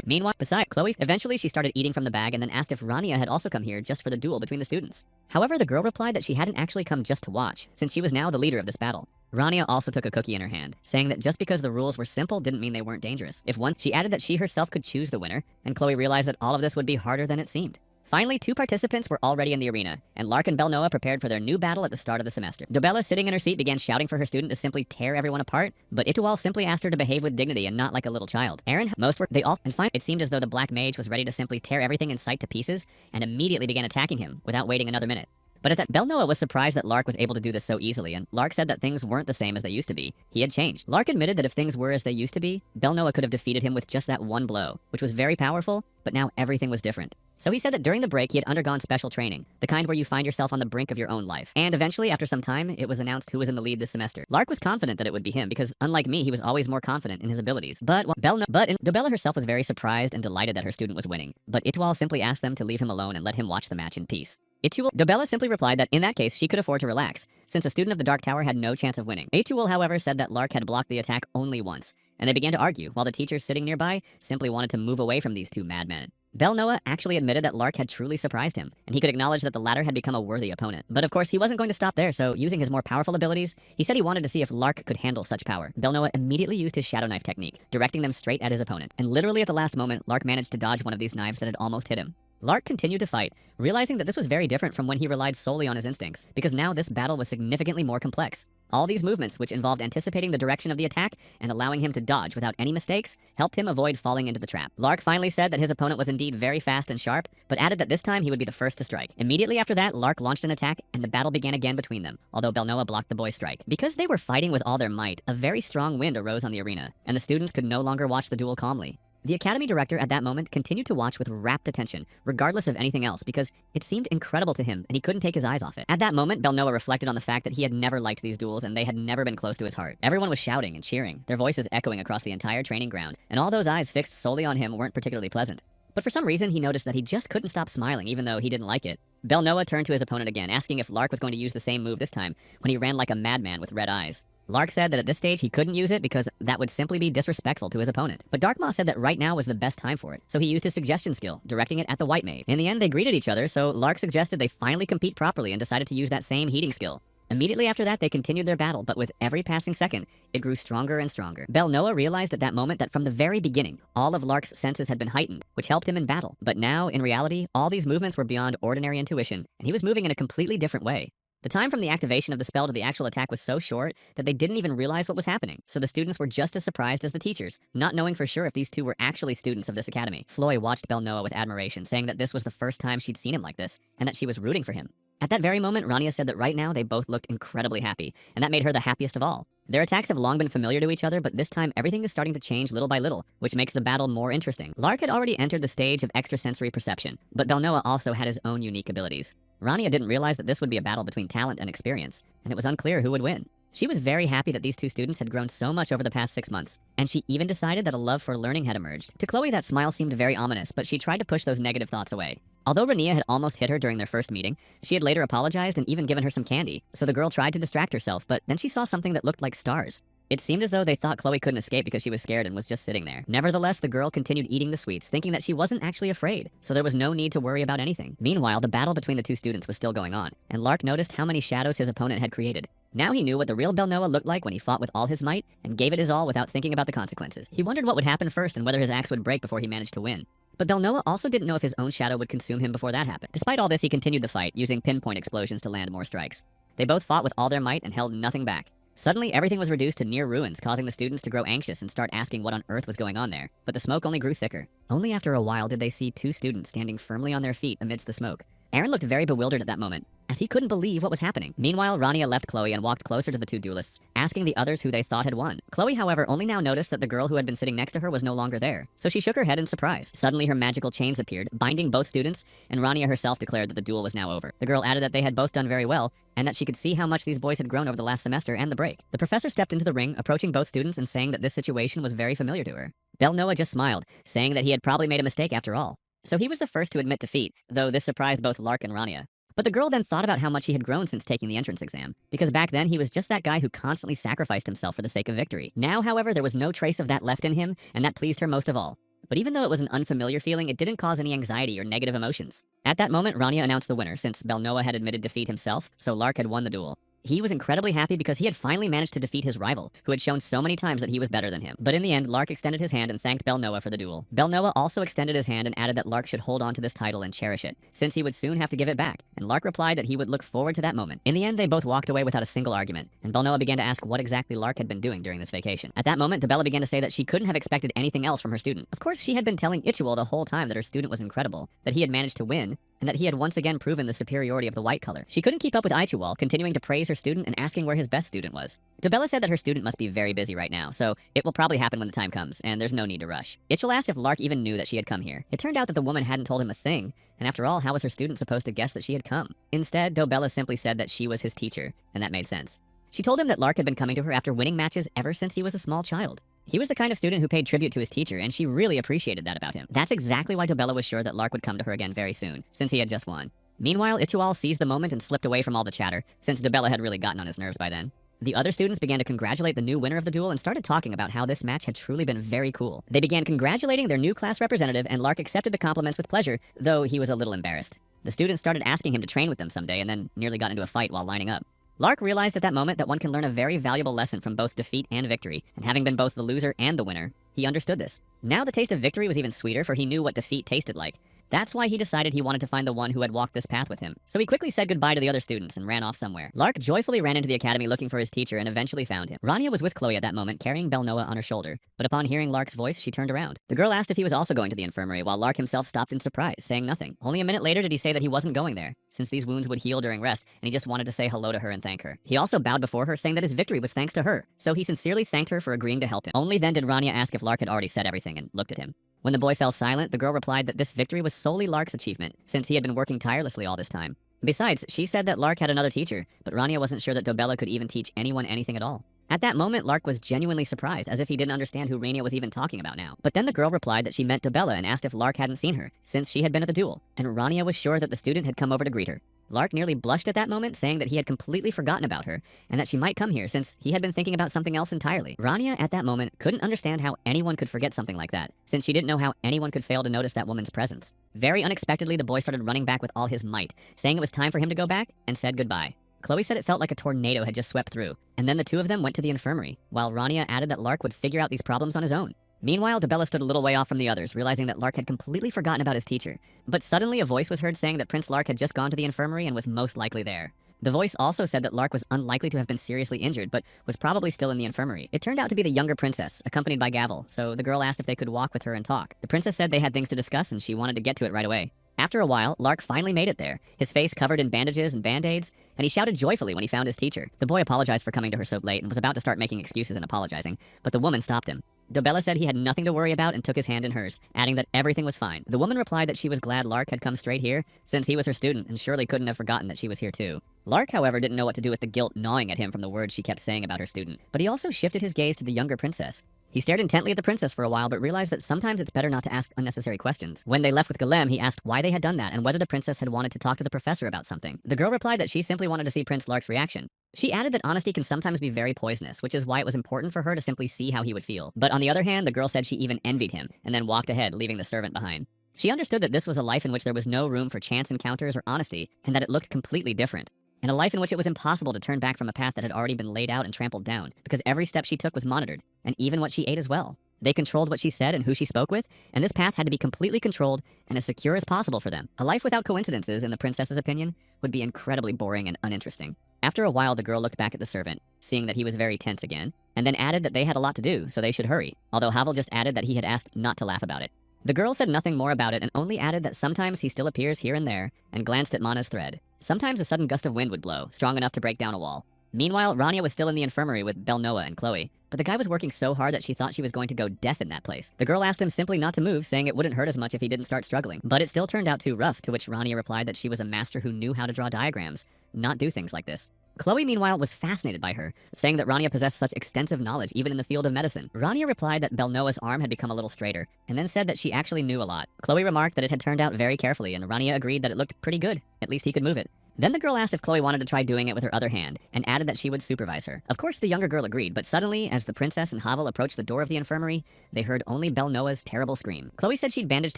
Meanwhile, beside Chloe, eventually she started eating from the bag and then asked if Rania had also come here just for the duel between the students. However, the girl replied that she hadn't actually come just to watch, since she was now the leader of this battle. Rania also took a cookie in her hand, saying that just because the rules were simple didn't mean they weren't dangerous. She added that she herself could choose the winner, and Chloe realized that all of this would be harder than it seemed. Finally, 2 participants were already in the arena, and Lark and Belnoa prepared for their new battle at the start of the semester. Dobella, sitting in her seat, began shouting for her student to simply tear everyone apart, but Itual simply asked her to behave with dignity and not like a little child. Aaron, it seemed as though the Black Mage was ready to simply tear everything in sight to pieces, and immediately began attacking him without waiting another minute. But at that, Belnoa was surprised that Lark was able to do this so easily, and Lark said that things weren't the same as they used to be. He had changed. Lark admitted that if things were as they used to be, Belnoa could have defeated him with just that one blow, which was very powerful, but now everything was different. So he said that during the break he had undergone special training, the kind where you find yourself on the brink of your own life. And eventually, after some time, it was announced who was in the lead this semester. Lark was confident that it would be him because, unlike me, he was always more confident in his abilities. Dobella herself was very surprised and delighted that her student was winning. But Itual simply asked them to leave him alone and let him watch the match in peace. Dobella simply replied that in that case she could afford to relax, since a student of the Dark Tower had no chance of winning. Itual, however, said that Lark had blocked the attack only once, and they began to argue, while the teachers sitting nearby simply wanted to move away from these 2 madmen. Belnoa actually admitted that Lark had truly surprised him, and he could acknowledge that the latter had become a worthy opponent. But of course, he wasn't going to stop there, so using his more powerful abilities, he said he wanted to see if Lark could handle such power. Belnoa immediately used his Shadow Knife technique, directing them straight at his opponent, and literally at the last moment, Lark managed to dodge one of these knives that had almost hit him. Lark continued to fight, realizing that this was very different from when he relied solely on his instincts, because now this battle was significantly more complex. All these movements, which involved anticipating the direction of the attack and allowing him to dodge without any mistakes, helped him avoid falling into the trap. Lark finally said that his opponent was indeed very fast and sharp, but added that this time he would be the first to strike. Immediately after that, Lark launched an attack, and the battle began again between them, although Belnoa blocked the boy's strike. Because they were fighting with all their might, a very strong wind arose on the arena, and the students could no longer watch the duel calmly. The Academy director at that moment continued to watch with rapt attention, regardless of anything else, because it seemed incredible to him and he couldn't take his eyes off it. At that moment, Belnoa reflected on the fact that he had never liked these duels and they had never been close to his heart. Everyone was shouting and cheering, their voices echoing across the entire training ground, and all those eyes fixed solely on him weren't particularly pleasant. But for some reason, he noticed that he just couldn't stop smiling even though he didn't like it. Belnoa turned to his opponent again, asking if Lark was going to use the same move this time, when he ran like a madman with red eyes. Lark said that at this stage he couldn't use it because that would simply be disrespectful to his opponent. But Darkmaw said that right now was the best time for it, so he used his suggestion skill, directing it at the White Mage. In the end, they greeted each other, so Lark suggested they finally compete properly and decided to use that same heating skill. Immediately after that, they continued their battle, but with every passing second, it grew stronger and stronger. Belnoa realized at that moment that from the very beginning, all of Lark's senses had been heightened, which helped him in battle. But now, in reality, all these movements were beyond ordinary intuition, and he was moving in a completely different way. The time from the activation of the spell to the actual attack was so short that they didn't even realize what was happening, so the students were just as surprised as the teachers, not knowing for sure if these 2 were actually students of this academy. Floy watched Belnoa with admiration, saying that this was the first time she'd seen him like this, and that she was rooting for him. At that very moment, Rania said that right now they both looked incredibly happy, and that made her the happiest of all. Their attacks have long been familiar to each other, but this time everything is starting to change little by little, which makes the battle more interesting. Lark had already entered the stage of extrasensory perception, but Belnoa also had his own unique abilities. Rania didn't realize that this would be a battle between talent and experience, and it was unclear who would win. She was very happy that these 2 students had grown so much over the past 6 months, and she even decided that a love for learning had emerged. To Chloe, that smile seemed very ominous, but she tried to push those negative thoughts away. Although Rania had almost hit her during their first meeting, she had later apologized and even given her some candy, so the girl tried to distract herself, but then she saw something that looked like stars. It seemed as though they thought Chloe couldn't escape because she was scared and was just sitting there. Nevertheless, the girl continued eating the sweets, thinking that she wasn't actually afraid, so there was no need to worry about anything. Meanwhile, the battle between the 2 students was still going on, and Lark noticed how many shadows his opponent had created. Now he knew what the real Belnoa looked like when he fought with all his might and gave it his all without thinking about the consequences. He wondered what would happen first and whether his axe would break before he managed to win. But Belnoa also didn't know if his own shadow would consume him before that happened. Despite all this, he continued the fight, using pinpoint explosions to land more strikes. They both fought with all their might and held nothing back. Suddenly, everything was reduced to near ruins, causing the students to grow anxious and start asking what on earth was going on there. But the smoke only grew thicker. Only after a while did they see 2 students standing firmly on their feet amidst the smoke. Aaron looked very bewildered at that moment, as he couldn't believe what was happening. Meanwhile, Rania left Chloe and walked closer to the 2 duelists, asking the others who they thought had won. Chloe, however, only now noticed that the girl who had been sitting next to her was no longer there, so she shook her head in surprise. Suddenly, her magical chains appeared, binding both students, and Rania herself declared that the duel was now over. The girl added that they had both done very well, and that she could see how much these boys had grown over the last semester and the break. The professor stepped into the ring, approaching both students and saying that this situation was very familiar to her. Belnoa just smiled, saying that he had probably made a mistake after all. So he was the first to admit defeat, though this surprised both Lark and Rania. But the girl then thought about how much he had grown since taking the entrance exam, because back then he was just that guy who constantly sacrificed himself for the sake of victory. Now, however, there was no trace of that left in him, and that pleased her most of all. But even though it was an unfamiliar feeling, it didn't cause any anxiety or negative emotions. At that moment, Rania announced the winner, since Belnoa had admitted defeat himself, so Lark had won the duel. He was incredibly happy because he had finally managed to defeat his rival, who had shown so many times that he was better than him. But in the end, Lark extended his hand and thanked Belnoa for the duel. Belnoa also extended his hand and added that Lark should hold on to this title and cherish it, since he would soon have to give it back, and Lark replied that he would look forward to that moment. In the end, they both walked away without a single argument, and Belnoa began to ask what exactly Lark had been doing during this vacation. At that moment, Debella began to say that she couldn't have expected anything else from her student. Of course, she had been telling Ichiwal the whole time that her student was incredible, that he had managed to win, and that he had once again proven the superiority of the white color. She couldn't keep up with Ichiwal, continuing to praise her student and asking where his best student was. Debella said that her student must be very busy right now, so it will probably happen when the time comes, and there's no need to rush. Ichiwal asked if Lark even knew that she had come here. It turned out that the woman hadn't told him a thing, and after all, how was her student supposed to guess that she had come? Instead, Dobella simply said that she was his teacher, and that made sense. She told him that Lark had been coming to her after winning matches ever since he was a small child. He was the kind of student who paid tribute to his teacher, and she really appreciated that about him. That's exactly why Dobella was sure that Lark would come to her again very soon, since he had just won. Meanwhile, Ichiwal seized the moment and slipped away from all the chatter, since Dobella had really gotten on his nerves by then. The other students began to congratulate the new winner of the duel and started talking about how this match had truly been very cool. They began congratulating their new class representative, and Lark accepted the compliments with pleasure, though he was a little embarrassed. The students started asking him to train with them someday and then nearly got into a fight while lining up. Lark realized at that moment that one can learn a very valuable lesson from both defeat and victory, and having been both the loser and the winner, he understood this. Now the taste of victory was even sweeter, for he knew what defeat tasted like. That's why he decided he wanted to find the one who had walked this path with him. So he quickly said goodbye to the other students and ran off somewhere. Lark joyfully ran into the academy looking for his teacher and eventually found him. Rania was with Chloe at that moment, carrying Belnoa on her shoulder, but upon hearing Lark's voice, she turned around. The girl asked if he was also going to the infirmary, while Lark himself stopped in surprise, saying nothing. Only a minute later did he say that he wasn't going there, since these wounds would heal during rest, and he just wanted to say hello to her and thank her. He also bowed before her, saying that his victory was thanks to her, so he sincerely thanked her for agreeing to help him. Only then did Rania ask if Lark had already said everything and looked at him. When the boy fell silent, the girl replied that this victory was solely Lark's achievement, since he had been working tirelessly all this time. Besides, she said that Lark had another teacher, but Rania wasn't sure that Dobella could even teach anyone anything at all. At that moment, Lark was genuinely surprised, as if he didn't understand who Rania was even talking about now. But then the girl replied that she meant Dobella and asked if Lark hadn't seen her, since she had been at the duel, and Rania was sure that the student had come over to greet her. Lark nearly blushed at that moment, saying that he had completely forgotten about her, and that she might come here since he had been thinking about something else entirely. Rania, at that moment, couldn't understand how anyone could forget something like that, since she didn't know how anyone could fail to notice that woman's presence. Very unexpectedly, the boy started running back with all his might, saying it was time for him to go back, and said goodbye. Chloe said it felt like a tornado had just swept through, and then the two of them went to the infirmary, while Rania added that Lark would figure out these problems on his own. Meanwhile, Dobella stood a little way off from the others, realizing that Lark had completely forgotten about his teacher. But suddenly a voice was heard saying that Prince Lark had just gone to the infirmary and was most likely there. The voice also said that Lark was unlikely to have been seriously injured, but was probably still in the infirmary. It turned out to be the younger princess, accompanied by Gavel, so the girl asked if they could walk with her and talk. The princess said they had things to discuss and she wanted to get to it right away. After a while, Lark finally made it there, his face covered in bandages and band-aids, and he shouted joyfully when he found his teacher. The boy apologized for coming to her so late and was about to start making excuses and apologizing, but the woman stopped him. Dobella said he had nothing to worry about and took his hand in hers, adding that everything was fine. The woman replied that she was glad Lark had come straight here, since he was her student and surely couldn't have forgotten that she was here too. Lark, however, didn't know what to do with the guilt gnawing at him from the words she kept saying about her student, but he also shifted his gaze to the younger princess. He stared intently at the princess for a while, but realized that sometimes it's better not to ask unnecessary questions. When they left with Golem, he asked why they had done that and whether the princess had wanted to talk to the professor about something. The girl replied that she simply wanted to see Prince Lark's reaction. She added that honesty can sometimes be very poisonous, which is why it was important for her to simply see how he would feel. But on the other hand, the girl said she even envied him, and then walked ahead, leaving the servant behind. She understood that this was a life in which there was no room for chance encounters or honesty, and that it looked completely different. And a life in which it was impossible to turn back from a path that had already been laid out and trampled down, because every step she took was monitored, and even what she ate as well. They controlled what she said and who she spoke with, and this path had to be completely controlled and as secure as possible for them. A life without coincidences, in the princess's opinion, would be incredibly boring and uninteresting. After a while, the girl looked back at the servant, seeing that he was very tense again, and then added that they had a lot to do, so they should hurry, although Havel just added that he had asked not to laugh about it. The girl said nothing more about it and only added that sometimes he still appears here and there, and glanced at Mana's thread. Sometimes a sudden gust of wind would blow, strong enough to break down a wall. Meanwhile, Rania was still in the infirmary with Belnoa and Chloe, but the guy was working so hard that she thought she was going to go deaf in that place. The girl asked him simply not to move, saying it wouldn't hurt as much if he didn't start struggling, but it still turned out too rough, to which Rania replied that she was a master who knew how to draw diagrams, not do things like this. Chloe, meanwhile, was fascinated by her, saying that Rania possessed such extensive knowledge even in the field of medicine. Rania replied that Belnoa's arm had become a little straighter, and then said that she actually knew a lot. Chloe remarked that it had turned out very carefully, and Rania agreed that it looked pretty good. At least he could move it. Then the girl asked if Chloe wanted to try doing it with her other hand, and added that she would supervise her. Of course, the younger girl agreed, but suddenly, as the princess and Havel approached the door of the infirmary, they heard only Belnoa's terrible scream. Chloe said she'd bandaged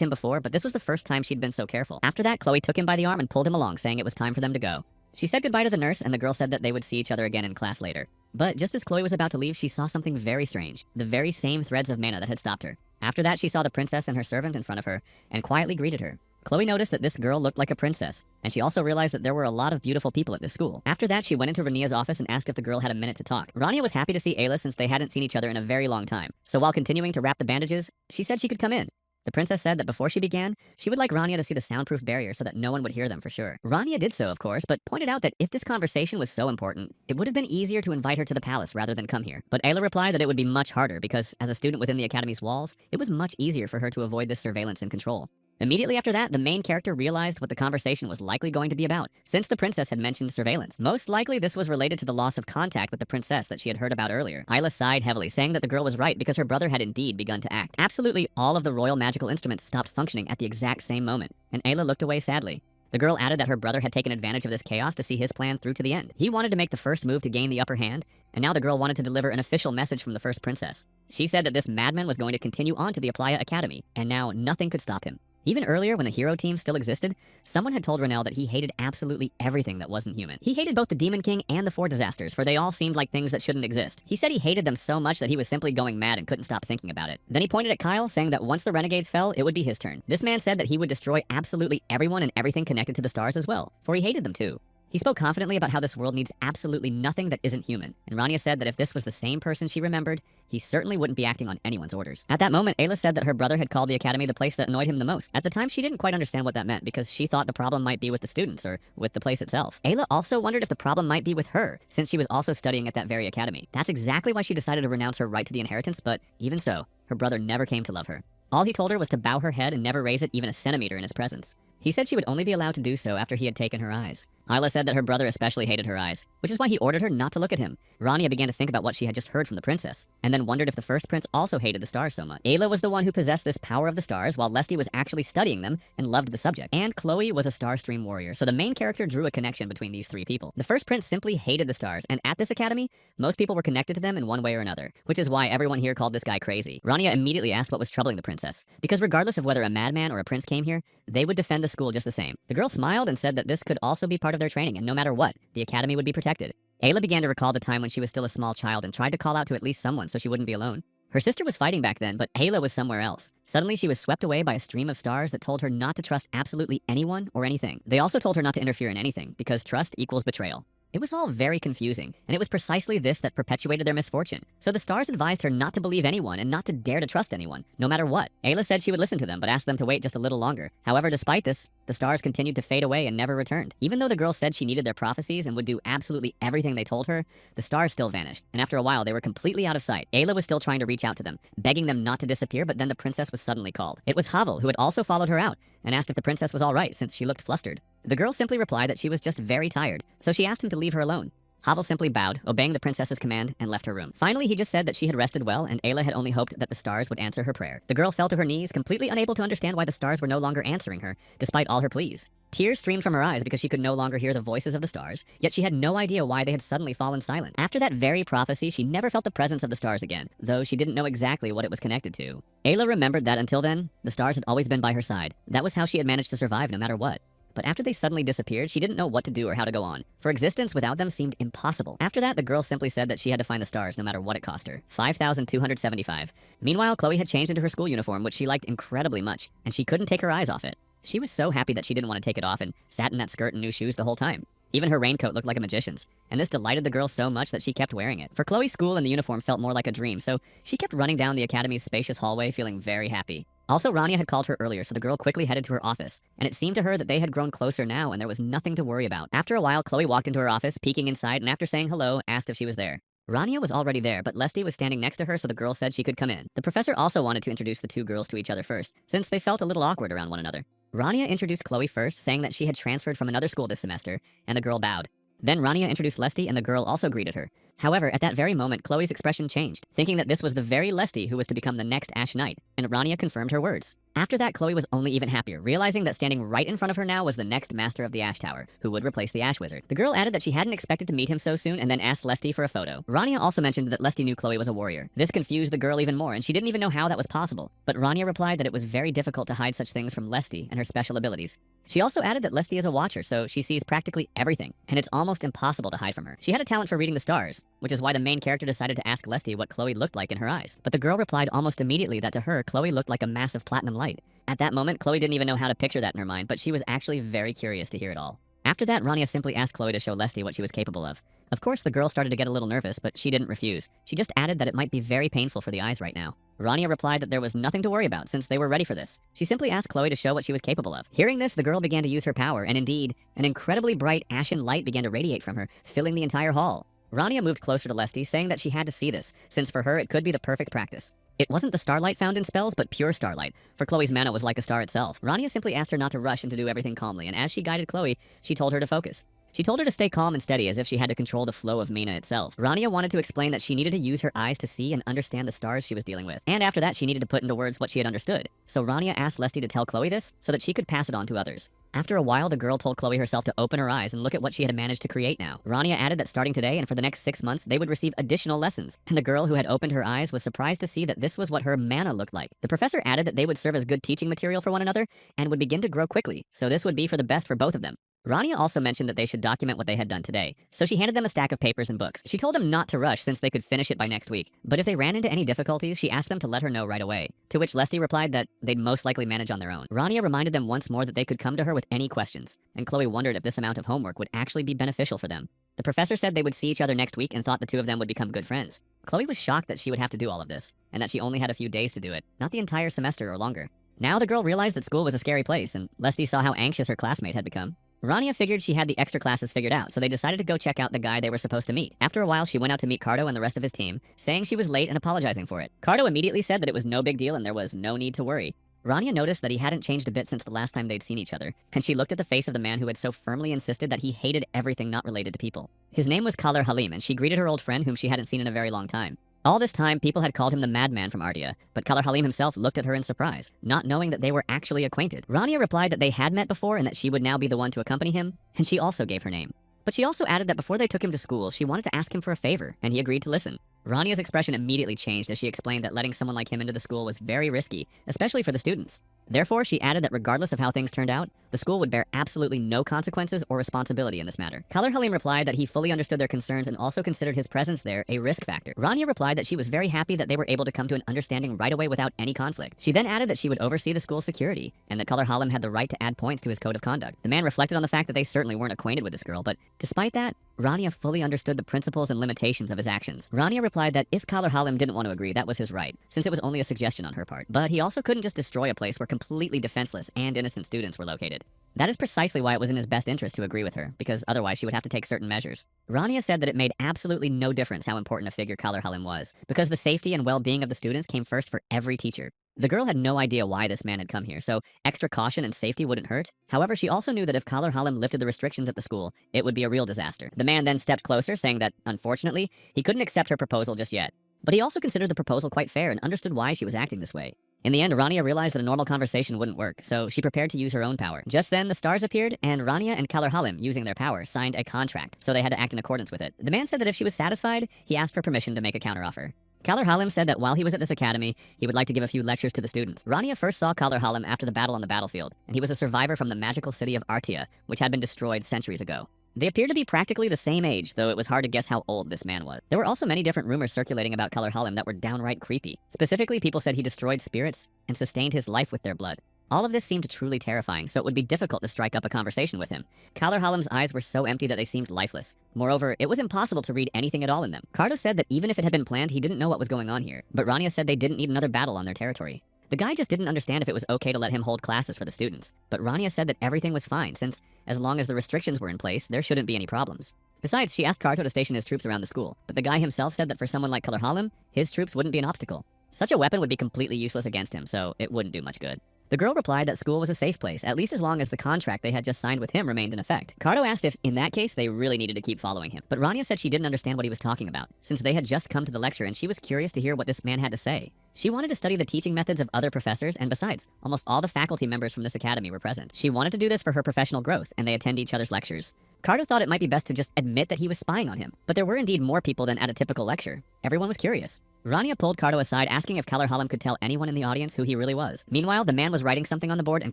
him before, but this was the first time she'd been so careful. After that, Chloe took him by the arm and pulled him along, saying it was time for them to go. She said goodbye to the nurse, and the girl said that they would see each other again in class later. But just as Chloe was about to leave, she saw something very strange, the very same threads of mana that had stopped her. After that, she saw the princess and her servant in front of her, and quietly greeted her. Chloe noticed that this girl looked like a princess, and she also realized that there were a lot of beautiful people at this school. After that, she went into Rania's office and asked if the girl had a minute to talk. Rania was happy to see Ayla since they hadn't seen each other in a very long time, so while continuing to wrap the bandages, she said she could come in. The princess said that before she began, she would like Rania to see the soundproof barrier so that no one would hear them for sure. Rania did so, of course, but pointed out that if this conversation was so important, it would have been easier to invite her to the palace rather than come here. But Ayla replied that it would be much harder because, as a student within the academy's walls, it was much easier for her to avoid this surveillance and control. Immediately after that, the main character realized what the conversation was likely going to be about, since the princess had mentioned surveillance. Most likely this was related to the loss of contact with the princess that she had heard about earlier. Ayla sighed heavily, saying that the girl was right because her brother had indeed begun to act. Absolutely all of the royal magical instruments stopped functioning at the exact same moment, and Ayla looked away sadly. The girl added that her brother had taken advantage of this chaos to see his plan through to the end. He wanted to make the first move to gain the upper hand, and now the girl wanted to deliver an official message from the first princess. She said that this madman was going to continue on to the Aplaya Academy, and now nothing could stop him. Even earlier, when the hero team still existed, someone had told Renelle that he hated absolutely everything that wasn't human. He hated both the Demon King and the Four Disasters, for they all seemed like things that shouldn't exist. He said he hated them so much that he was simply going mad and couldn't stop thinking about it. Then he pointed at Kyle, saying that once the Renegades fell, it would be his turn. This man said that he would destroy absolutely everyone and everything connected to the stars as well, for he hated them too. He spoke confidently about how this world needs absolutely nothing that isn't human, and Rania said that if this was the same person she remembered, he certainly wouldn't be acting on anyone's orders. At that moment, Ayla said that her brother had called the academy the place that annoyed him the most. At the time, she didn't quite understand what that meant because she thought the problem might be with the students or with the place itself. Ayla also wondered if the problem might be with her, since she was also studying at that very academy. That's exactly why she decided to renounce her right to the inheritance, but even so, her brother never came to love her. All he told her was to bow her head and never raise it even a centimeter in his presence. He said she would only be allowed to do so after he had taken her eyes. Ayla said that her brother especially hated her eyes, which is why he ordered her not to look at him. Rania began to think about what she had just heard from the princess, and then wondered if the first prince also hated the stars so much. Ayla was the one who possessed this power of the stars, while Lesty was actually studying them and loved the subject. And Chloe was a star stream warrior, so the main character drew a connection between these three people. The first prince simply hated the stars, and at this academy, most people were connected to them in one way or another, which is why everyone here called this guy crazy. Rania immediately asked what was troubling the princess, because regardless of whether a madman or a prince came here, they would defend the school just the same. The girl smiled and said that this could also be part of their training, and no matter what, the academy would be protected. Ayla began to recall the time when she was still a small child and tried to call out to at least someone so she wouldn't be alone. Her sister was fighting back then, but Ayla was somewhere else. Suddenly, she was swept away by a stream of stars that told her not to trust absolutely anyone or anything. They also told her not to interfere in anything, because trust equals betrayal. It was all very confusing, and it was precisely this that perpetuated their misfortune. So the stars advised her not to believe anyone and not to dare to trust anyone, no matter what. Ayla said she would listen to them, but asked them to wait just a little longer. However, despite this, the stars continued to fade away and never returned. Even though the girl said she needed their prophecies and would do absolutely everything they told her, the stars still vanished, and after a while they were completely out of sight. Ayla was still trying to reach out to them, begging them not to disappear, but then the princess was suddenly called. It was Havel, who had also followed her out, and asked if the princess was alright since she looked flustered. The girl simply replied that she was just very tired, so she asked him to leave her alone. Havel simply bowed, obeying the princess's command, and left her room. Finally, he just said that she had rested well, and Ayla had only hoped that the stars would answer her prayer. The girl fell to her knees, completely unable to understand why the stars were no longer answering her, despite all her pleas. Tears streamed from her eyes because she could no longer hear the voices of the stars, yet she had no idea why they had suddenly fallen silent. After that very prophecy, she never felt the presence of the stars again, though she didn't know exactly what it was connected to. Ayla remembered that until then, the stars had always been by her side. That was how she had managed to survive no matter what. But after they suddenly disappeared, she didn't know what to do or how to go on, for existence without them seemed impossible. After that, the girl simply said that she had to find the stars no matter what it cost her. 5,275. Meanwhile, Chloe had changed into her school uniform, which she liked incredibly much, and she couldn't take her eyes off it. She was so happy that she didn't want to take it off and sat in that skirt and new shoes the whole time. Even her raincoat looked like a magician's, and this delighted the girl so much that she kept wearing it. For Chloe, school and the uniform felt more like a dream, so she kept running down the academy's spacious hallway feeling very happy. Also, Rania had called her earlier, so the girl quickly headed to her office, and it seemed to her that they had grown closer now and there was nothing to worry about. After a while, Chloe walked into her office, peeking inside, and after saying hello, asked if she was there. Rania was already there, but Lesty was standing next to her, so the girl said she could come in. The professor also wanted to introduce the two girls to each other first, since they felt a little awkward around one another. Rania introduced Chloe first, saying that she had transferred from another school this semester, and the girl bowed. Then Rania introduced Lesty, and the girl also greeted her. However, at that very moment, Chloe's expression changed, thinking that this was the very Lesty who was to become the next Ash Knight, and Rania confirmed her words. After that, Chloe was only even happier, realizing that standing right in front of her now was the next master of the Ash Tower, who would replace the Ash Wizard. The girl added that she hadn't expected to meet him so soon and then asked Lesty for a photo. Rania also mentioned that Lesty knew Chloe was a warrior. This confused the girl even more, and she didn't even know how that was possible. But Rania replied that it was very difficult to hide such things from Lesty and her special abilities. She also added that Lesty is a watcher, so she sees practically everything, and it's almost impossible to hide from her. She had a talent for reading the stars, which is why the main character decided to ask Lesty what Chloe looked like in her eyes. But the girl replied almost immediately that to her, Chloe looked like a massive platinum light. At that moment, Chloe didn't even know how to picture that in her mind, but she was actually very curious to hear it all. After that, Rania simply asked Chloe to show Lesty what she was capable of. Of course, the girl started to get a little nervous, but she didn't refuse. She just added that it might be very painful for the eyes right now. Rania replied that there was nothing to worry about since they were ready for this. She simply asked Chloe to show what she was capable of. Hearing this, the girl began to use her power, and indeed, an incredibly bright ashen light began to radiate from her, filling the entire hall. Rania moved closer to Lesty, saying that she had to see this, since for her it could be the perfect practice. It wasn't the starlight found in spells, but pure starlight, for Chloe's mana was like a star itself. Rania simply asked her not to rush and to do everything calmly, and as she guided Chloe, she told her to focus. She told her to stay calm and steady as if she had to control the flow of mana itself. Rania wanted to explain that she needed to use her eyes to see and understand the stars she was dealing with. And after that, she needed to put into words what she had understood. So Rania asked Lesty to tell Chloe this so that she could pass it on to others. After a while, the girl told Chloe herself to open her eyes and look at what she had managed to create now. Rania added that starting today and for the next 6 months, they would receive additional lessons. And the girl who had opened her eyes was surprised to see that this was what her mana looked like. The professor added that they would serve as good teaching material for one another and would begin to grow quickly, so this would be for the best for both of them. Rania also mentioned that they should document what they had done today, so she handed them a stack of papers and books. She told them not to rush since they could finish it by next week, but if they ran into any difficulties, she asked them to let her know right away, to which Lesty replied that they'd most likely manage on their own. Rania reminded them once more that they could come to her with any questions, and Chloe wondered if this amount of homework would actually be beneficial for them. The professor said they would see each other next week and thought the two of them would become good friends. Chloe was shocked that she would have to do all of this, and that she only had a few days to do it, not the entire semester or longer. Now the girl realized that school was a scary place, and Lesty saw how anxious her classmate had become. Rania figured she had the extra classes figured out, so they decided to go check out the guy they were supposed to meet. After a while, she went out to meet Cardo and the rest of his team, saying she was late and apologizing for it. Cardo immediately said that it was no big deal and there was no need to worry. Rania noticed that he hadn't changed a bit since the last time they'd seen each other, and she looked at the face of the man who had so firmly insisted that he hated everything not related to people. His name was Kalar Halim, and she greeted her old friend whom she hadn't seen in a very long time. All this time, people had called him the madman from Ardia, but Kalar Halim himself looked at her in surprise, not knowing that they were actually acquainted. Rania replied that they had met before and that she would now be the one to accompany him, and she also gave her name. But she also added that before they took him to school, she wanted to ask him for a favor, and he agreed to listen. Rania's expression immediately changed as she explained that letting someone like him into the school was very risky, especially for the students. Therefore, she added that regardless of how things turned out, the school would bear absolutely no consequences or responsibility in this matter. Kalar Halim replied that he fully understood their concerns and also considered his presence there a risk factor. Rania replied that she was very happy that they were able to come to an understanding right away without any conflict. She then added that she would oversee the school's security, and that Kalar Halim had the right to add points to his code of conduct. The man reflected on the fact that they certainly weren't acquainted with this girl, but despite that, Rania fully understood the principles and limitations of his actions. Rania replied that if Kalar Halim didn't want to agree, that was his right, since it was only a suggestion on her part. But he also couldn't just destroy a place where completely defenseless and innocent students were located. That is precisely why it was in his best interest to agree with her, because otherwise she would have to take certain measures. Rania said that it made absolutely no difference how important a figure Kalar Halim was, because the safety and well-being of the students came first for every teacher. The girl had no idea why this man had come here, so extra caution and safety wouldn't hurt. However, she also knew that if Kalar Halim lifted the restrictions at the school, it would be a real disaster. The man then stepped closer, saying that, unfortunately, he couldn't accept her proposal just yet. But he also considered the proposal quite fair and understood why she was acting this way. In the end, Rania realized that a normal conversation wouldn't work, so she prepared to use her own power. Just then, the stars appeared, and Rania and Kalar Halim, using their power, signed a contract, so they had to act in accordance with it. The man said that if she was satisfied, he asked for permission to make a counteroffer. Kalar Halim said that while he was at this academy, he would like to give a few lectures to the students. Rania first saw Kalar Halim after the battle on the battlefield, and he was a survivor from the magical city of Artia, which had been destroyed centuries ago. They appeared to be practically the same age, though it was hard to guess how old this man was. There were also many different rumors circulating about Kalar Halim that were downright creepy. Specifically, people said he destroyed spirits and sustained his life with their blood. All of this seemed truly terrifying, so it would be difficult to strike up a conversation with him. Kalar Halim's eyes were so empty that they seemed lifeless. Moreover, it was impossible to read anything at all in them. Cardo said that even if it had been planned, he didn't know what was going on here, but Rania said they didn't need another battle on their territory. The guy just didn't understand if it was okay to let him hold classes for the students, but Rania said that everything was fine since, as long as the restrictions were in place, there shouldn't be any problems. Besides, she asked Cardo to station his troops around the school, but the guy himself said that for someone like Kalar Halim, his troops wouldn't be an obstacle. Such a weapon would be completely useless against him, so it wouldn't do much good. The girl replied that school was a safe place, at least as long as the contract they had just signed with him remained in effect. Cardo asked if, in that case, they really needed to keep following him, but Rania said she didn't understand what he was talking about, since they had just come to the lecture and she was curious to hear what this man had to say. She wanted to study the teaching methods of other professors, and besides, almost all the faculty members from this academy were present. She wanted to do this for her professional growth, and they attend each other's lectures. Cardo thought it might be best to just admit that he was spying on him, but there were indeed more people than at a typical lecture. Everyone was curious. Rania pulled Cardo aside, asking if Kallarhalam could tell anyone in the audience who he really was. Meanwhile, the man was writing something on the board, and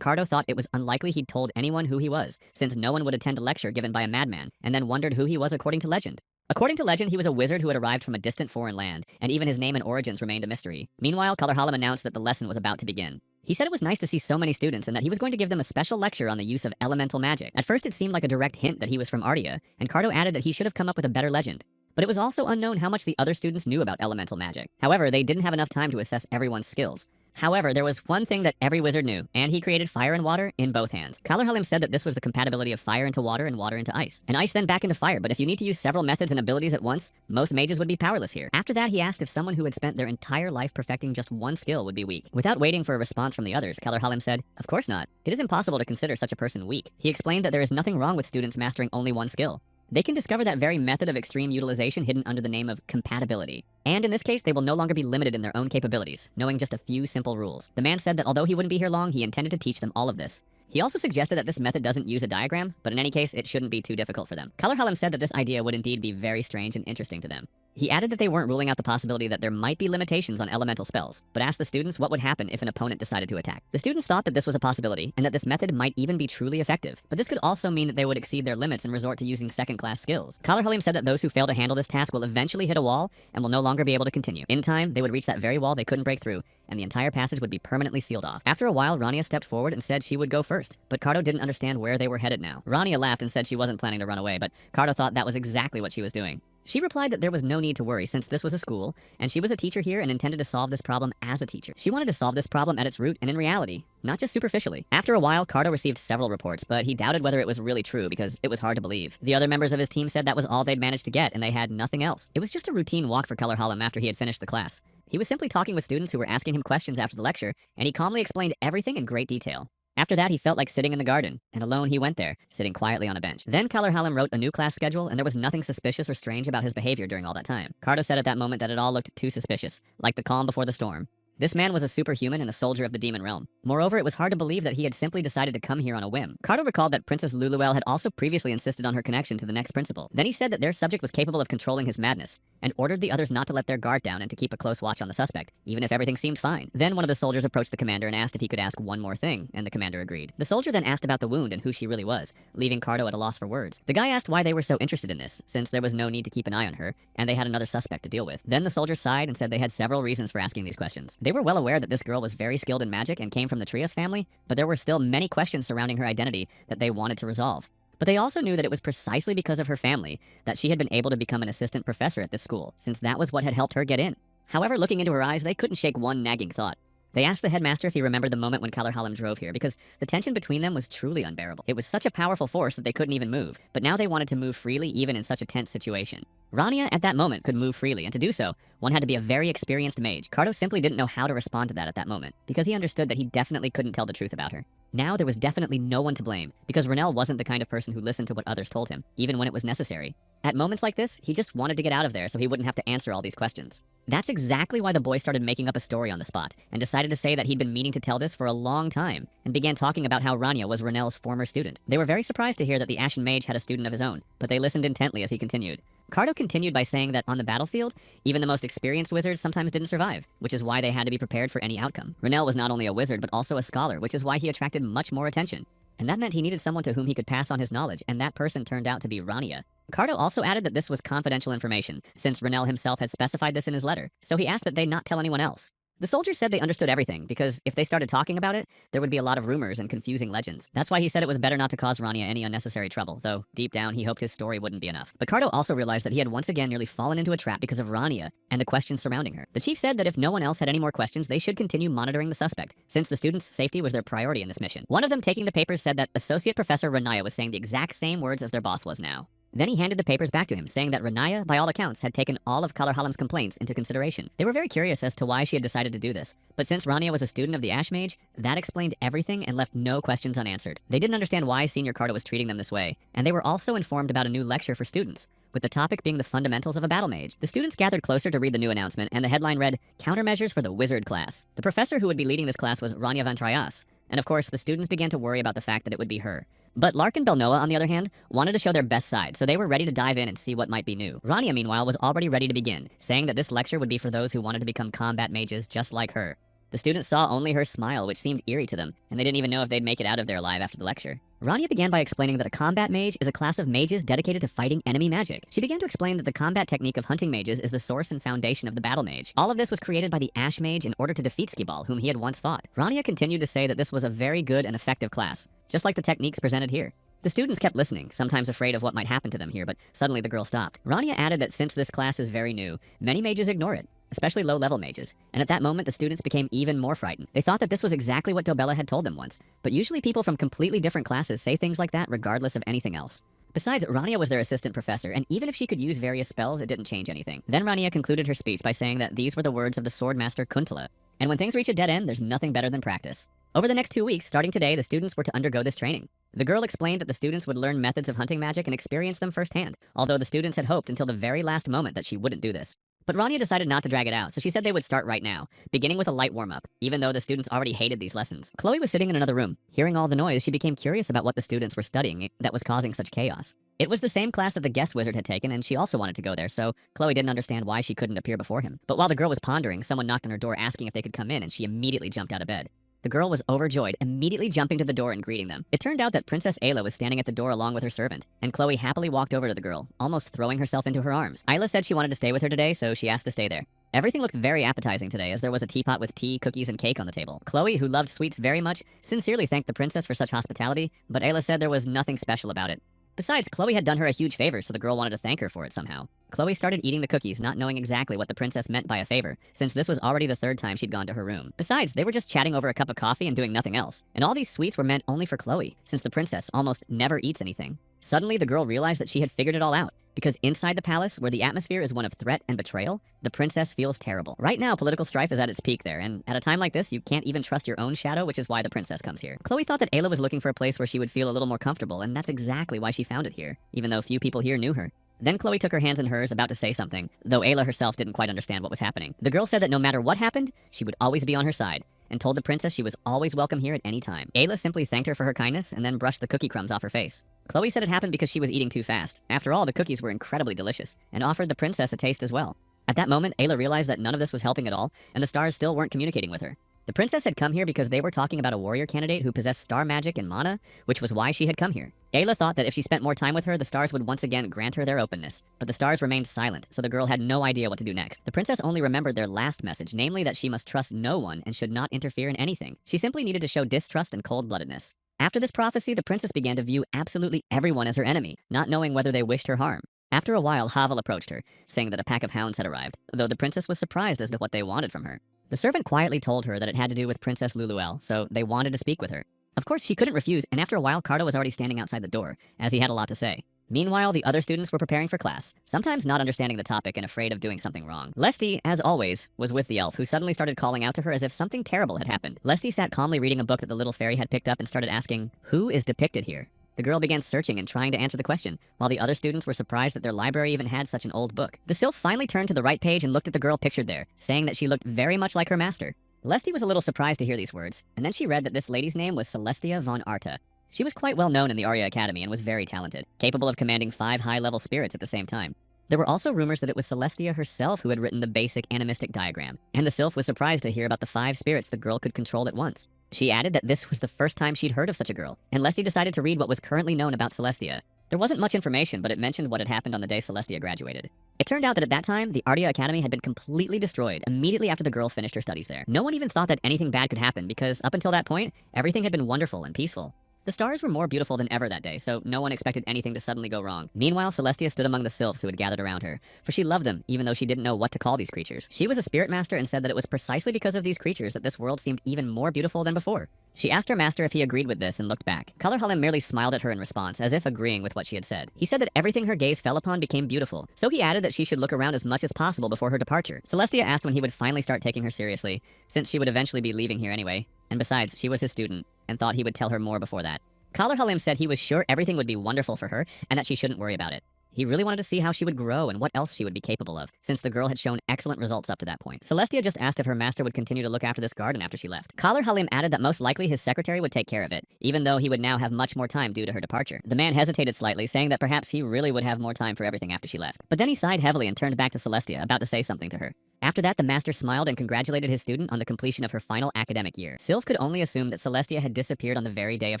Cardo thought it was unlikely he'd told anyone who he was, since no one would attend a lecture given by a madman, and then wondered who he was according to legend. According to legend, he was a wizard who had arrived from a distant foreign land, and even his name and origins remained a mystery. Meanwhile, Kallarhalam announced that the lesson was about to begin. He said it was nice to see so many students and that he was going to give them a special lecture on the use of elemental magic. At first, it seemed like a direct hint that he was from Ardia, and Cardo added that he should have come up with a better legend. But it was also unknown how much the other students knew about elemental magic. However, they didn't have enough time to assess everyone's skills. However, there was one thing that every wizard knew, and he created fire and water in both hands. Kallarhalim said that this was the compatibility of fire into water and water into ice, and ice then back into fire, but if you need to use several methods and abilities at once, most mages would be powerless here. After that, he asked if someone who had spent their entire life perfecting just one skill would be weak. Without waiting for a response from the others, Kallarhalim said, "Of course not. It is impossible to consider such a person weak." He explained that there is nothing wrong with students mastering only one skill. They can discover that very method of extreme utilization hidden under the name of compatibility. And in this case, they will no longer be limited in their own capabilities, knowing just a few simple rules. The man said that although he wouldn't be here long, he intended to teach them all of this. He also suggested that this method doesn't use a diagram, but in any case, it shouldn't be too difficult for them. Kallarhalim said that this idea would indeed be very strange and interesting to them. He added that they weren't ruling out the possibility that there might be limitations on elemental spells, but asked the students what would happen if an opponent decided to attack. The students thought that this was a possibility, and that this method might even be truly effective, but this could also mean that they would exceed their limits and resort to using second-class skills. Kallarhalim said that those who fail to handle this task will eventually hit a wall and will no longer be able to continue. In time, they would reach that very wall they couldn't break through, and the entire passage would be permanently sealed off. After a while, Rania stepped forward and said she would go first, but Cardo didn't understand where they were headed now. Rania laughed and said she wasn't planning to run away, but Cardo thought that was exactly what she was doing. She replied that there was no need to worry since this was a school, and she was a teacher here and intended to solve this problem as a teacher. She wanted to solve this problem at its root and in reality, not just superficially. After a while, Cardo received several reports, but he doubted whether it was really true because it was hard to believe. The other members of his team said that was all they'd managed to get and they had nothing else. It was just a routine walk for Kallarhalim after he had finished the class. He was simply talking with students who were asking him questions after the lecture, and he calmly explained everything in great detail. After that, he felt like sitting in the garden, and alone he went there, sitting quietly on a bench. Then Kallarhalim wrote a new class schedule, and there was nothing suspicious or strange about his behavior during all that time. Cardo said at that moment that it all looked too suspicious, like the calm before the storm. This man was a superhuman and a soldier of the demon realm. Moreover, it was hard to believe that he had simply decided to come here on a whim. Cardo recalled that Princess Luluel had also previously insisted on her connection to the next principal. Then he said that their subject was capable of controlling his madness, and ordered the others not to let their guard down and to keep a close watch on the suspect, even if everything seemed fine. Then one of the soldiers approached the commander and asked if he could ask one more thing, and the commander agreed. The soldier then asked about the wound and who she really was, leaving Cardo at a loss for words. The guy asked why they were so interested in this, since there was no need to keep an eye on her, and they had another suspect to deal with. Then the soldier sighed and said they had several reasons for asking these questions. They were well aware that this girl was very skilled in magic and came from the Trias family, but there were still many questions surrounding her identity that they wanted to resolve. But they also knew that it was precisely because of her family that she had been able to become an assistant professor at this school, since that was what had helped her get in. However, looking into her eyes, they couldn't shake one nagging thought. They asked the headmaster if he remembered the moment when Kallarhalim drove here, because the tension between them was truly unbearable. It was such a powerful force that they couldn't even move, but now they wanted to move freely even in such a tense situation. Rania, at that moment, could move freely, and to do so, one had to be a very experienced mage. Cardo simply didn't know how to respond to that at that moment, because he understood that he definitely couldn't tell the truth about her. Now there was definitely no one to blame, because Renelle wasn't the kind of person who listened to what others told him, even when it was necessary. At moments like this, he just wanted to get out of there so he wouldn't have to answer all these questions. That's exactly why the boy started making up a story on the spot, and decided to say that he'd been meaning to tell this for a long time, and began talking about how Rania was Renelle's former student. They were very surprised to hear that the Ashen Mage had a student of his own, but they listened intently as he continued. Cardo continued by saying that on the battlefield, even the most experienced wizards sometimes didn't survive, which is why they had to be prepared for any outcome. Renelle was not only a wizard, but also a scholar, which is why he attracted much more attention. And that meant he needed someone to whom he could pass on his knowledge, and that person turned out to be Rania. Cardo also added that this was confidential information, since Renelle himself had specified this in his letter, so he asked that they not tell anyone else. The soldiers said they understood everything, because if they started talking about it, there would be a lot of rumors and confusing legends. That's why he said it was better not to cause Rania any unnecessary trouble, though deep down he hoped his story wouldn't be enough. But Cardo also realized that he had once again nearly fallen into a trap because of Rania and the questions surrounding her. The chief said that if no one else had any more questions, they should continue monitoring the suspect, since the students' safety was their priority in this mission. One of them taking the papers said that Associate Professor Renaya was saying the exact same words as their boss was now. Then he handed the papers back to him, saying that Renaya, by all accounts, had taken all of Kallarhalim's complaints into consideration. They were very curious as to why she had decided to do this, but since Rania was a student of the Ash Mage, that explained everything and left no questions unanswered. They didn't understand why Senior Cardo was treating them this way, and they were also informed about a new lecture for students, with the topic being the fundamentals of a battle mage. The students gathered closer to read the new announcement, and the headline read, Countermeasures for the Wizard class. The professor who would be leading this class was Rania Van Trias, and of course, the students began to worry about the fact that it would be her. But Lark and Belnoa, on the other hand, wanted to show their best side, so they were ready to dive in and see what might be new. Rania, meanwhile, was already ready to begin, saying that this lecture would be for those who wanted to become combat mages just like her. The students saw only her smile, which seemed eerie to them, and they didn't even know if they'd make it out of there alive after the lecture. Rania began by explaining that a combat mage is a class of mages dedicated to fighting enemy magic. She began to explain that the combat technique of hunting mages is the source and foundation of the battle mage. All of this was created by the Ash Mage in order to defeat Skibal, whom he had once fought. Rania continued to say that this was a very good and effective class, just like the techniques presented here. The students kept listening, sometimes afraid of what might happen to them here, but suddenly the girl stopped. Rania added that since this class is very new, many mages ignore it, especially low-level mages, and at that moment the students became even more frightened. They thought that this was exactly what Dobella had told them once, but usually people from completely different classes say things like that regardless of anything else. Besides, Rania was their assistant professor, and even if she could use various spells, it didn't change anything. Then Rania concluded her speech by saying that these were the words of the swordmaster Kuntala, and when things reach a dead end, there's nothing better than practice. Over the next 2 weeks, starting today, the students were to undergo this training. The girl explained that the students would learn methods of hunting magic and experience them firsthand, although the students had hoped until the very last moment that she wouldn't do this. But Rania decided not to drag it out, so she said they would start right now, beginning with a light warm-up, even though the students already hated these lessons. Chloe was sitting in another room. Hearing all the noise, she became curious about what the students were studying that was causing such chaos. It was the same class that the guest wizard had taken, and she also wanted to go there, so Chloe didn't understand why she couldn't appear before him. But while the girl was pondering, someone knocked on her door asking if they could come in, and she immediately jumped out of bed. The girl was overjoyed, immediately jumping to the door and greeting them. It turned out that Princess Ayla was standing at the door along with her servant, and Chloe happily walked over to the girl, almost throwing herself into her arms. Ayla said she wanted to stay with her today, so she asked to stay there. Everything looked very appetizing today, as there was a teapot with tea, cookies, and cake on the table. Chloe, who loved sweets very much, sincerely thanked the princess for such hospitality, but Ayla said there was nothing special about it. Besides, Chloe had done her a huge favor, so the girl wanted to thank her for it somehow. Chloe started eating the cookies, not knowing exactly what the princess meant by a favor, since this was already the third time she'd gone to her room. Besides, they were just chatting over a cup of coffee and doing nothing else. And all these sweets were meant only for Chloe, since the princess almost never eats anything. Suddenly, the girl realized that she had figured it all out. Because inside the palace, where the atmosphere is one of threat and betrayal, the princess feels terrible. Right now, political strife is at its peak there, and at a time like this, you can't even trust your own shadow, which is why the princess comes here. Chloe thought that Ayla was looking for a place where she would feel a little more comfortable, and that's exactly why she found it here, even though few people here knew her. Then Chloe took her hands in hers, about to say something, though Ayla herself didn't quite understand what was happening. The girl said that no matter what happened, she would always be on her side, and told the princess she was always welcome here at any time. Ayla simply thanked her for her kindness and then brushed the cookie crumbs off her face. Chloe said it happened because she was eating too fast. After all, the cookies were incredibly delicious, and offered the princess a taste as well. At that moment, Ayla realized that none of this was helping at all, and the stars still weren't communicating with her. The princess had come here because they were talking about a warrior candidate who possessed star magic and mana, which was why she had come here. Ayla thought that if she spent more time with her, the stars would once again grant her their openness. But the stars remained silent, so the girl had no idea what to do next. The princess only remembered their last message, namely that she must trust no one and should not interfere in anything. She simply needed to show distrust and cold-bloodedness. After this prophecy, the princess began to view absolutely everyone as her enemy, not knowing whether they wished her harm. After a while, Havel approached her, saying that a pack of hounds had arrived, though the princess was surprised as to what they wanted from her. The servant quietly told her that it had to do with Princess Luluel, so they wanted to speak with her. Of course, she couldn't refuse, and after a while, Cardo was already standing outside the door, as he had a lot to say. Meanwhile, the other students were preparing for class, sometimes not understanding the topic and afraid of doing something wrong. Lesty, as always, was with the elf, who suddenly started calling out to her as if something terrible had happened. Lesty sat calmly reading a book that the little fairy had picked up and started asking, "Who is depicted here?" The girl began searching and trying to answer the question, while the other students were surprised that their library even had such an old book. The sylph finally turned to the right page and looked at the girl pictured there, saying that she looked very much like her master. Lesty was a little surprised to hear these words, and then she read that this lady's name was Celestia von Arta. She was quite well known in the Arya Academy and was very talented, capable of commanding 5 high-level spirits at the same time. There were also rumors that it was Celestia herself who had written the basic animistic diagram, and the sylph was surprised to hear about the 5 spirits the girl could control at once. She added that this was the first time she'd heard of such a girl, and Lesty decided to read what was currently known about Celestia. There wasn't much information, but it mentioned what had happened on the day Celestia graduated. It turned out that at that time, the Arya Academy had been completely destroyed immediately after the girl finished her studies there. No one even thought that anything bad could happen because up until that point, everything had been wonderful and peaceful. The stars were more beautiful than ever that day, so no one expected anything to suddenly go wrong. Meanwhile, Celestia stood among the sylphs who had gathered around her, for she loved them, even though she didn't know what to call these creatures. She was a spirit master and said that it was precisely because of these creatures that this world seemed even more beautiful than before. She asked her master if he agreed with this and looked back. Colorhalim merely smiled at her in response, as if agreeing with what she had said. He said that everything her gaze fell upon became beautiful, so he added that she should look around as much as possible before her departure. Celestia asked when he would finally start taking her seriously, since she would eventually be leaving here anyway, and besides, she was his student, and thought he would tell her more before that. Colorhalim said he was sure everything would be wonderful for her and that she shouldn't worry about it. He really wanted to see how she would grow and what else she would be capable of, since the girl had shown excellent results up to that point. Celestia just asked if her master would continue to look after this garden after she left. Kalar Halim added that most likely his secretary would take care of it, even though he would now have much more time due to her departure. The man hesitated slightly, saying that perhaps he really would have more time for everything after she left. But then he sighed heavily and turned back to Celestia, about to say something to her. After that, the master smiled and congratulated his student on the completion of her final academic year. Sylph could only assume that Celestia had disappeared on the very day of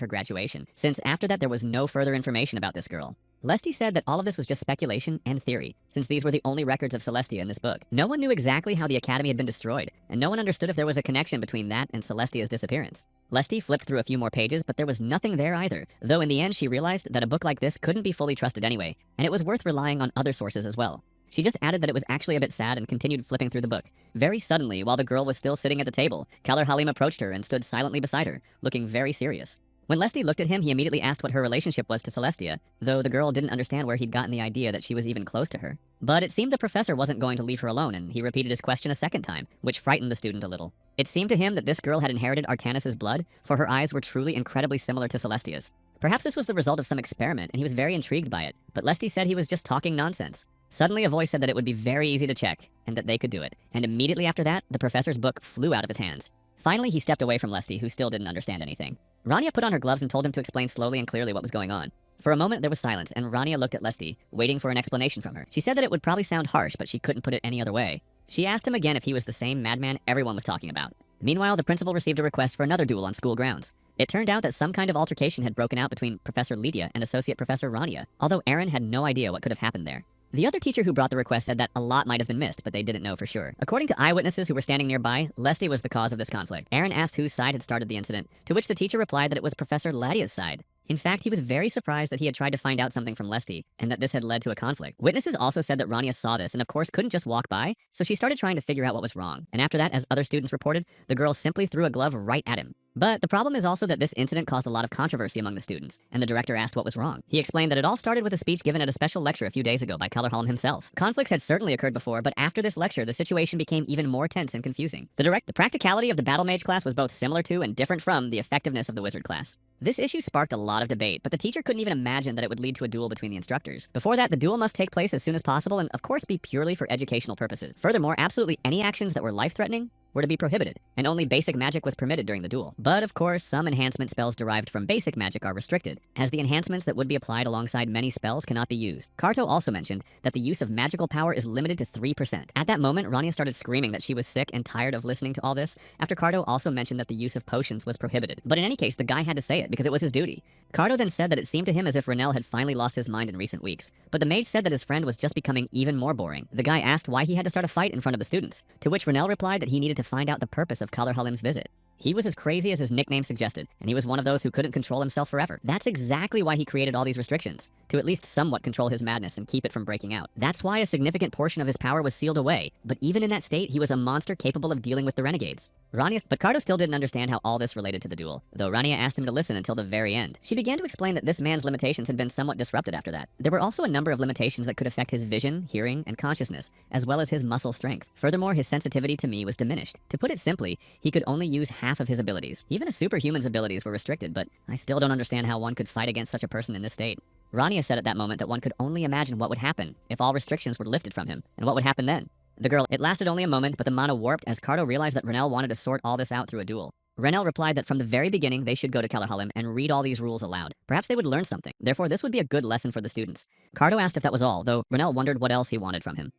her graduation, since after that there was no further information about this girl. Lesty said that all of this was just speculation and theory, since these were the only records of Celestia in this book. No one knew exactly how the academy had been destroyed, and no one understood if there was a connection between that and Celestia's disappearance. Lesty flipped through a few more pages, but there was nothing there either, though in the end she realized that a book like this couldn't be fully trusted anyway, and it was worth relying on other sources as well. She just added that it was actually a bit sad and continued flipping through the book. Very suddenly, while the girl was still sitting at the table, Kalar Halim approached her and stood silently beside her, looking very serious. When Lesty looked at him, he immediately asked what her relationship was to Celestia, though the girl didn't understand where he'd gotten the idea that she was even close to her. But it seemed the professor wasn't going to leave her alone, and he repeated his question a second time, which frightened the student a little. It seemed to him that this girl had inherited Artanis' blood, for her eyes were truly incredibly similar to Celestia's. Perhaps this was the result of some experiment, and he was very intrigued by it, but Lesty said he was just talking nonsense. Suddenly a voice said that it would be very easy to check, and that they could do it, and immediately after that, the professor's book flew out of his hands. Finally, he stepped away from Lesty, who still didn't understand anything. Rania put on her gloves and told him to explain slowly and clearly what was going on. For a moment, there was silence, and Rania looked at Lesty, waiting for an explanation from her. She said that it would probably sound harsh, but she couldn't put it any other way. She asked him again if he was the same madman everyone was talking about. Meanwhile, the principal received a request for another duel on school grounds. It turned out that some kind of altercation had broken out between Professor Lydia and Associate Professor Rania, although Aaron had no idea what could have happened there. The other teacher who brought the request said that a lot might have been missed, but they didn't know for sure. According to eyewitnesses who were standing nearby, Lesty was the cause of this conflict. Aaron asked whose side had started the incident, to which the teacher replied that it was Professor Lydia's side. In fact, he was very surprised that he had tried to find out something from Lesty, and that this had led to a conflict. Witnesses also said that Rania saw this and of course couldn't just walk by, so she started trying to figure out what was wrong. And after that, as other students reported, the girl simply threw a glove right at him. But the problem is also that this incident caused a lot of controversy among the students, and the director asked what was wrong. He explained that it all started with a speech given at a special lecture a few days ago by Kalar Halim himself. Conflicts had certainly occurred before, but after this lecture, the situation became even more tense and confusing. The practicality of the Battle Mage class was both similar to and different from the effectiveness of the Wizard class. This issue sparked a lot of debate, but the teacher couldn't even imagine that it would lead to a duel between the instructors. Before that, the duel must take place as soon as possible and of course be purely for educational purposes. Furthermore, absolutely any actions that were life-threatening were to be prohibited, and only basic magic was permitted during the duel. But of course, some enhancement spells derived from basic magic are restricted, as the enhancements that would be applied alongside many spells cannot be used. Karto also mentioned that the use of magical power is limited to 3%. At that moment, Rania started screaming that she was sick and tired of listening to all this, after Karto also mentioned that the use of potions was prohibited. But in any case, the guy had to say it because it was his duty. Karto then said that it seemed to him as if Renel had finally lost his mind in recent weeks, but the mage said that his friend was just becoming even more boring. The guy asked why he had to start a fight in front of the students, to which Renel replied that he needed to find out the purpose of Kalar Halim's visit. He was as crazy as his nickname suggested, and he was one of those who couldn't control himself forever. That's exactly why he created all these restrictions, to at least somewhat control his madness and keep it from breaking out. That's why a significant portion of his power was sealed away, but even in that state, he was a monster capable of dealing with the renegades. But Karto still didn't understand how all this related to the duel, though Rania asked him to listen until the very end. She began to explain that this man's limitations had been somewhat disrupted after that. There were also a number of limitations that could affect his vision, hearing, and consciousness, as well as his muscle strength. Furthermore, his sensitivity to me was diminished. To put it simply, he could only use half of his abilities. Even a superhuman's abilities were restricted, but I still don't understand how one could fight against such a person in this state. Rania said at that moment that one could only imagine what would happen if all restrictions were lifted from him, and what would happen then. It lasted only a moment, but the mana warped as Karto realized that Renel wanted to sort all this out through a duel. Renel replied that from the very beginning they should go to Kalar Halim and read all these rules aloud. Perhaps they would learn something. Therefore, this would be a good lesson for the students. Karto asked if that was all, though Renel wondered what else he wanted from him.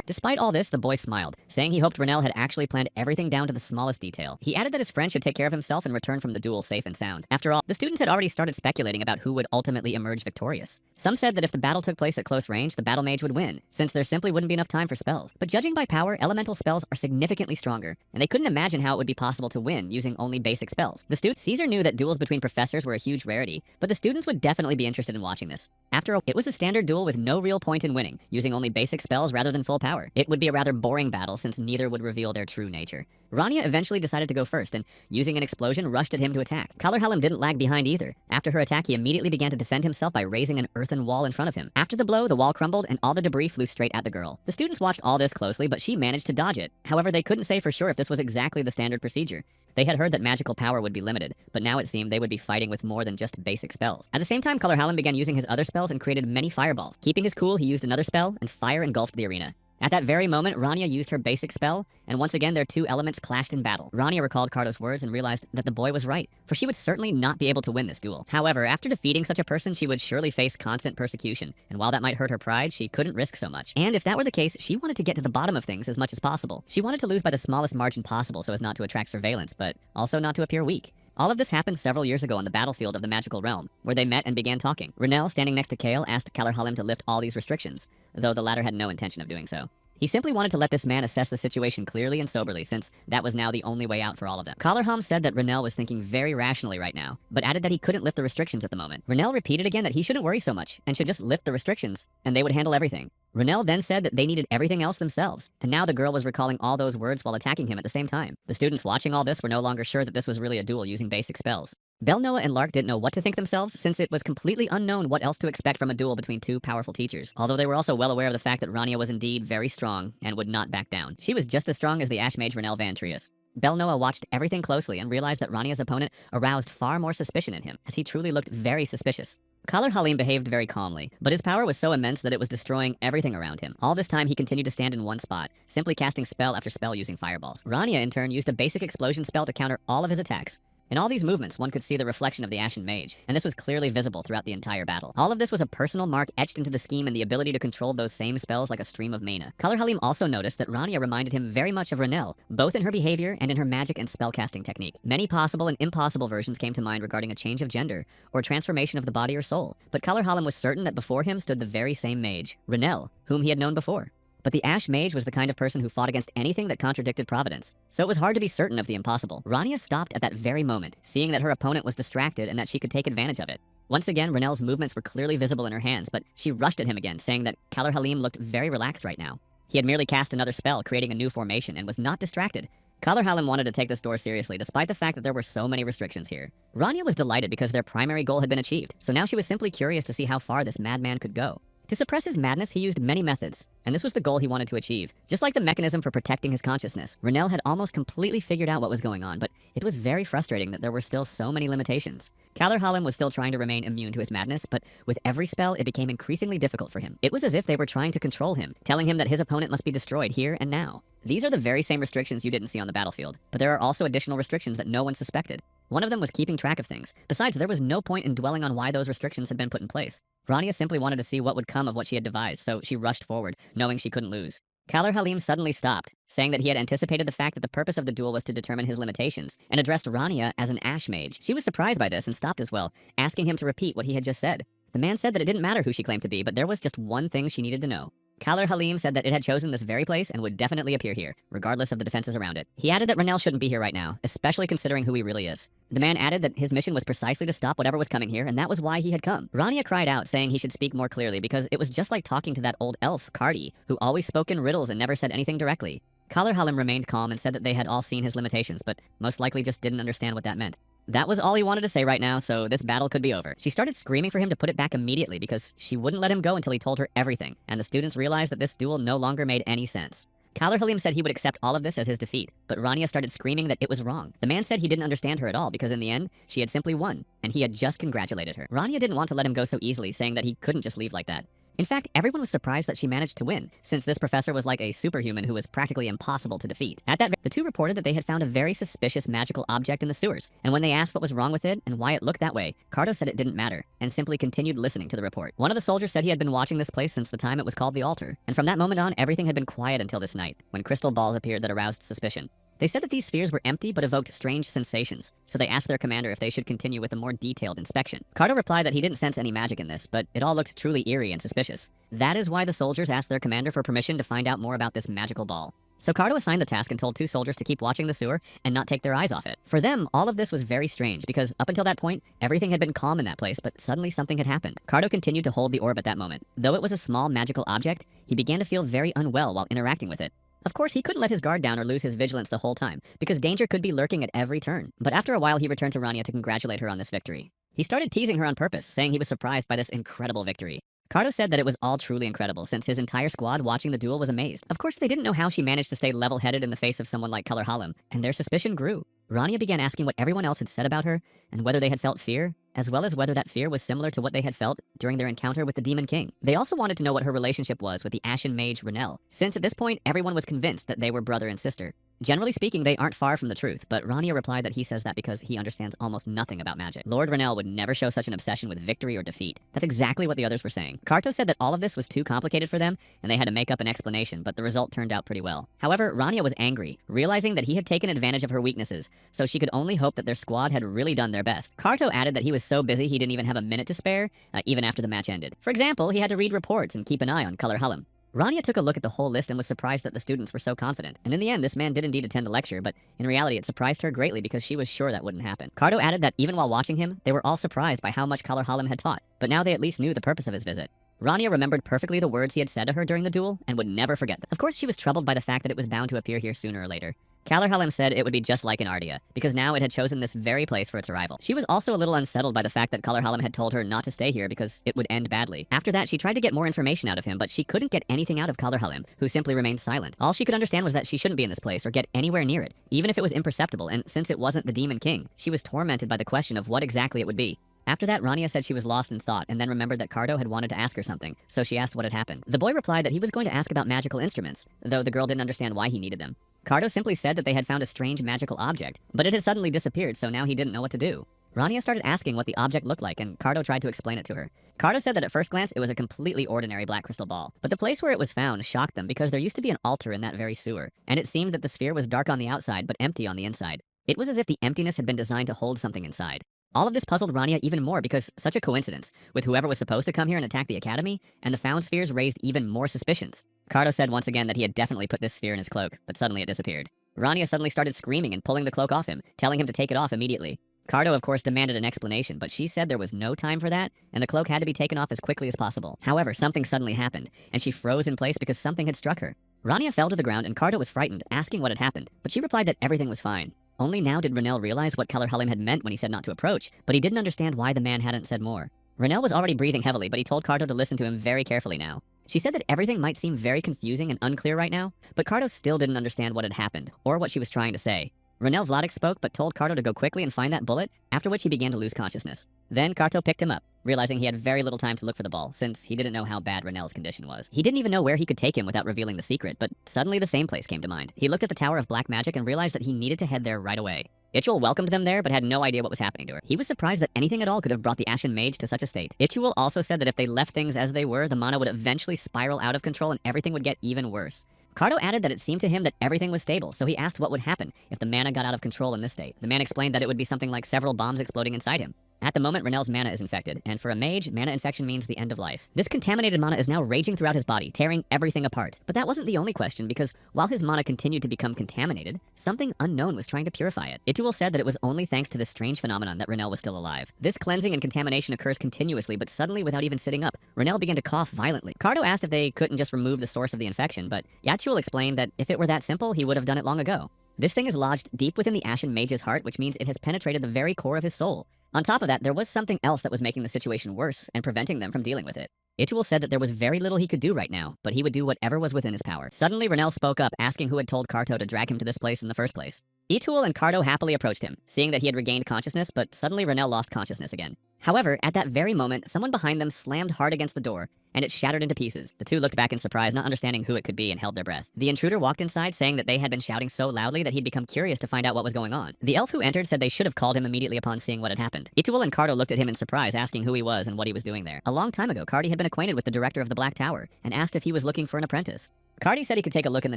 Despite all this, the boy smiled, saying he hoped Renel had actually planned everything down to the smallest detail. He added that his friend should take care of himself and return from the duel safe and sound. After all, the students had already started speculating about who would ultimately emerge victorious. Some said that if the battle took place at close range, the battle mage would win, since there simply wouldn't be enough time for spells. But judging by power, elemental spells are significantly stronger, and they couldn't imagine how it would be possible to win using only basic spells. Caesar knew that duels between professors were a huge rarity, but the students would definitely be interested in watching this. After all, it was a standard duel with no real point in winning, using only basic spells rather than full power. It would be a rather boring battle since neither would reveal their true nature. Rania eventually decided to go first and, using an explosion, rushed at him to attack. Kalar Halim didn't lag behind either. After her attack, he immediately began to defend himself by raising an earthen wall in front of him. After the blow, the wall crumbled and all the debris flew straight at the girl. The students watched all this closely, but she managed to dodge it. However, they couldn't say for sure if this was exactly the standard procedure. They had heard that magical power would be limited, but now it seemed they would be fighting with more than just basic spells. At the same time, Color began using his other spells and created many fireballs. Keeping his cool, he used another spell, and fire engulfed the arena. At that very moment, Rania used her basic spell, and once again their two elements clashed in battle. Rania recalled Cardo's words and realized that the boy was right, for she would certainly not be able to win this duel. However, after defeating such a person, she would surely face constant persecution, and while that might hurt her pride, she couldn't risk so much. And if that were the case, she wanted to get to the bottom of things as much as possible. She wanted to lose by the smallest margin possible so as not to attract surveillance, but also not to appear weak. All of this happened several years ago on the battlefield of the magical realm, where they met and began talking. Renel, standing next to Kale, asked Kalar to lift all these restrictions, though the latter had no intention of doing so. He simply wanted to let this man assess the situation clearly and soberly, since that was now the only way out for all of them. Kalarham said that Renel was thinking very rationally right now, but added that he couldn't lift the restrictions at the moment. Renel repeated again that he shouldn't worry so much, and should just lift the restrictions, and they would handle everything. Renel then said that they needed everything else themselves, and now the girl was recalling all those words while attacking him at the same time. The students watching all this were no longer sure that this was really a duel using basic spells. Belnoa and Lark didn't know what to think themselves, since it was completely unknown what else to expect from a duel between two powerful teachers, although they were also well aware of the fact that Rania was indeed very strong and would not back down. She was just as strong as the Ash Mage Renel Van Trius. Belnoa watched everything closely and realized that Rania's opponent aroused far more suspicion in him, as he truly looked very suspicious. Kalar Halim behaved very calmly, but his power was so immense that it was destroying everything around him. All this time, he continued to stand in one spot, simply casting spell after spell using fireballs. Rania, in turn, used a basic explosion spell to counter all of his attacks. In all these movements, one could see the reflection of the Ashen Mage, and this was clearly visible throughout the entire battle. All of this was a personal mark etched into the scheme and the ability to control those same spells like a stream of mana. Kalar Halim also noticed that Rania reminded him very much of Renel, both in her behavior and in her magic and spellcasting technique. Many possible and impossible versions came to mind regarding a change of gender, or transformation of the body or soul, but Kalar Halim was certain that before him stood the very same mage, Renel, whom he had known before. But the Ash Mage was the kind of person who fought against anything that contradicted Providence, so it was hard to be certain of the impossible. Rania stopped at that very moment, seeing that her opponent was distracted and that she could take advantage of it. Once again, Renel's movements were clearly visible in her hands, but she rushed at him again, saying that Kalar Halim looked very relaxed right now. He had merely cast another spell, creating a new formation, and was not distracted. Kalar Halim wanted to take this door seriously, despite the fact that there were so many restrictions here. Rania was delighted because their primary goal had been achieved, so now she was simply curious to see how far this madman could go. To suppress his madness, he used many methods, and this was the goal he wanted to achieve. Just like the mechanism for protecting his consciousness, Renel had almost completely figured out what was going on, but it was very frustrating that there were still so many limitations. Kalar Halim was still trying to remain immune to his madness, but with every spell, it became increasingly difficult for him. It was as if they were trying to control him, telling him that his opponent must be destroyed here and now. These are the very same restrictions you didn't see on the battlefield, but there are also additional restrictions that no one suspected. One of them was keeping track of things. Besides, there was no point in dwelling on why those restrictions had been put in place. Rania simply wanted to see what would come of what she had devised, so she rushed forward, knowing she couldn't lose. Kalar Halim suddenly stopped, saying that he had anticipated the fact that the purpose of the duel was to determine his limitations, and addressed Rania as an Ash Mage. She was surprised by this and stopped as well, asking him to repeat what he had just said. The man said that it didn't matter who she claimed to be, but there was just one thing she needed to know. Kalar Halim said that it had chosen this very place and would definitely appear here, regardless of the defenses around it. He added that Renel shouldn't be here right now, especially considering who he really is. The man added that his mission was precisely to stop whatever was coming here, and that was why he had come. Rania cried out, saying he should speak more clearly because it was just like talking to that old elf, Cardi, who always spoke in riddles and never said anything directly. Kalar Halim remained calm and said that they had all seen his limitations, but most likely just didn't understand what that meant. That was all he wanted to say right now, so this battle could be over. She started screaming for him to put it back immediately because she wouldn't let him go until he told her everything, and the students realized that this duel no longer made any sense. Kalar Halim said he would accept all of this as his defeat, but Rania started screaming that it was wrong. The man said he didn't understand her at all because in the end, she had simply won, and he had just congratulated her. Rania didn't want to let him go so easily, saying that he couldn't just leave like that. In fact, everyone was surprised that she managed to win, since this professor was like a superhuman who was practically impossible to defeat. The two reported that they had found a very suspicious magical object in the sewers, and when they asked what was wrong with it and why it looked that way, Cardo said it didn't matter, and simply continued listening to the report. One of the soldiers said he had been watching this place since the time it was called the Altar, and from that moment on, everything had been quiet until this night, when crystal balls appeared that aroused suspicion. They said that these spheres were empty but evoked strange sensations, so they asked their commander if they should continue with a more detailed inspection. Cardo replied that he didn't sense any magic in this, but it all looked truly eerie and suspicious. That is why the soldiers asked their commander for permission to find out more about this magical ball. So Cardo assigned the task and told two soldiers to keep watching the sewer and not take their eyes off it. For them, all of this was very strange because up until that point, everything had been calm in that place, but suddenly something had happened. Cardo continued to hold the orb at that moment. Though it was a small magical object, he began to feel very unwell while interacting with it. Of course, he couldn't let his guard down or lose his vigilance the whole time, because danger could be lurking at every turn. But after a while, he returned to Rania to congratulate her on this victory. He started teasing her on purpose, saying he was surprised by this incredible victory. Cardo said that it was all truly incredible since his entire squad watching the duel was amazed. Of course, they didn't know how she managed to stay level-headed in the face of someone like Color Halim, and their suspicion grew. Rania began asking what everyone else had said about her, and whether they had felt fear, as well as whether that fear was similar to what they had felt during their encounter with the Demon King. They also wanted to know what her relationship was with the Ashen Mage Renel, since at this point everyone was convinced that they were brother and sister. Generally speaking, they aren't far from the truth, but Rania replied that he says that because he understands almost nothing about magic. Lord Renel would never show such an obsession with victory or defeat. That's exactly what the others were saying. Karto said that all of this was too complicated for them, and they had to make up an explanation, but the result turned out pretty well. However, Rania was angry, realizing that he had taken advantage of her weaknesses, so she could only hope that their squad had really done their best. Karto added that he was so busy he didn't even have a minute to spare, even after the match ended. For example, he had to read reports and keep an eye on Color Halim. Rania took a look at the whole list and was surprised that the students were so confident. And in the end, this man did indeed attend the lecture, but in reality, it surprised her greatly because she was sure that wouldn't happen. Karto added that even while watching him, they were all surprised by how much Color Halim had taught, but now they at least knew the purpose of his visit. Rania remembered perfectly the words he had said to her during the duel and would never forget them. Of course, she was troubled by the fact that it was bound to appear here sooner or later. Kalar Halim said it would be just like in Ardia, because now it had chosen this very place for its arrival. She was also a little unsettled by the fact that Kalar Halim had told her not to stay here because it would end badly. After that, she tried to get more information out of him, but she couldn't get anything out of Kalar Halim, who simply remained silent. All she could understand was that she shouldn't be in this place or get anywhere near it, even if it was imperceptible, and since it wasn't the Demon King, she was tormented by the question of what exactly it would be. After that, Rania said she was lost in thought and then remembered that Kardo had wanted to ask her something, so she asked what had happened. The boy replied that he was going to ask about magical instruments, though the girl didn't understand why he needed them. Kardo simply said that they had found a strange magical object, but it had suddenly disappeared, so now he didn't know what to do. Rania started asking what the object looked like, and Kardo tried to explain it to her. Kardo said that at first glance it was a completely ordinary black crystal ball, but the place where it was found shocked them because there used to be an altar in that very sewer, and it seemed that the sphere was dark on the outside but empty on the inside. It was as if the emptiness had been designed to hold something inside. All of this puzzled Rania even more because such a coincidence, with whoever was supposed to come here and attack the academy, and the found spheres raised even more suspicions. Kardo said once again that he had definitely put this sphere in his cloak, but suddenly it disappeared. Rania suddenly started screaming and pulling the cloak off him, telling him to take it off immediately. Kardo, of course, demanded an explanation, but she said there was no time for that, and the cloak had to be taken off as quickly as possible. However, something suddenly happened, and she froze in place because something had struck her. Rania fell to the ground, and Kardo was frightened, asking what had happened, but she replied that everything was fine. Only now did Renel realize what Kalar Halim had meant when he said not to approach, but he didn't understand why the man hadn't said more. Renel was already breathing heavily, but he told Kardo to listen to him very carefully now. She said that everything might seem very confusing and unclear right now, but Kardo still didn't understand what had happened, or what she was trying to say. Renel Vladik spoke but told Kardo to go quickly and find that bullet, after which he began to lose consciousness. Then Kardo picked him up, realizing he had very little time to look for the ball, since he didn't know how bad Renel's condition was. He didn't even know where he could take him without revealing the secret, but suddenly the same place came to mind. He looked at the Tower of Black Magic and realized that he needed to head there right away. Ichuel welcomed them there, but had no idea what was happening to her. He was surprised that anything at all could have brought the Ashen Mage to such a state. Ichuel also said that if they left things as they were, the mana would eventually spiral out of control and everything would get even worse. Kardo added that it seemed to him that everything was stable, so he asked what would happen if the mana got out of control in this state. The man explained that it would be something like several bombs exploding inside him. At the moment, Renel's mana is infected, and for a mage, mana infection means the end of life. This contaminated mana is now raging throughout his body, tearing everything apart. But that wasn't the only question, because while his mana continued to become contaminated, something unknown was trying to purify it. Ichuel said that it was only thanks to this strange phenomenon that Renel was still alive. This cleansing and contamination occurs continuously, but suddenly, without even sitting up, Renel began to cough violently. Kardo asked if they couldn't just remove the source of the infection, but Yachuel explained that if it were that simple, he would have done it long ago. This thing is lodged deep within the Ashen Mage's heart, which means it has penetrated the very core of his soul. On top of that, there was something else that was making the situation worse and preventing them from dealing with it. Ichuel said that there was very little he could do right now, but he would do whatever was within his power. Suddenly, Renel spoke up, asking who had told Karto to drag him to this place in the first place. Ichuel and Kardo happily approached him, seeing that he had regained consciousness, but suddenly Renel lost consciousness again. However, at that very moment, someone behind them slammed hard against the door, and it shattered into pieces. The two looked back in surprise, not understanding who it could be, and held their breath. The intruder walked inside, saying that they had been shouting so loudly that he'd become curious to find out what was going on. The elf who entered said they should have called him immediately upon seeing what had happened. Ichuel and Kardo looked at him in surprise, asking who he was and what he was doing there. A long time ago, Kardi had been acquainted with the director of the Black Tower, and asked if he was looking for an apprentice. Kardi said he could take a look in the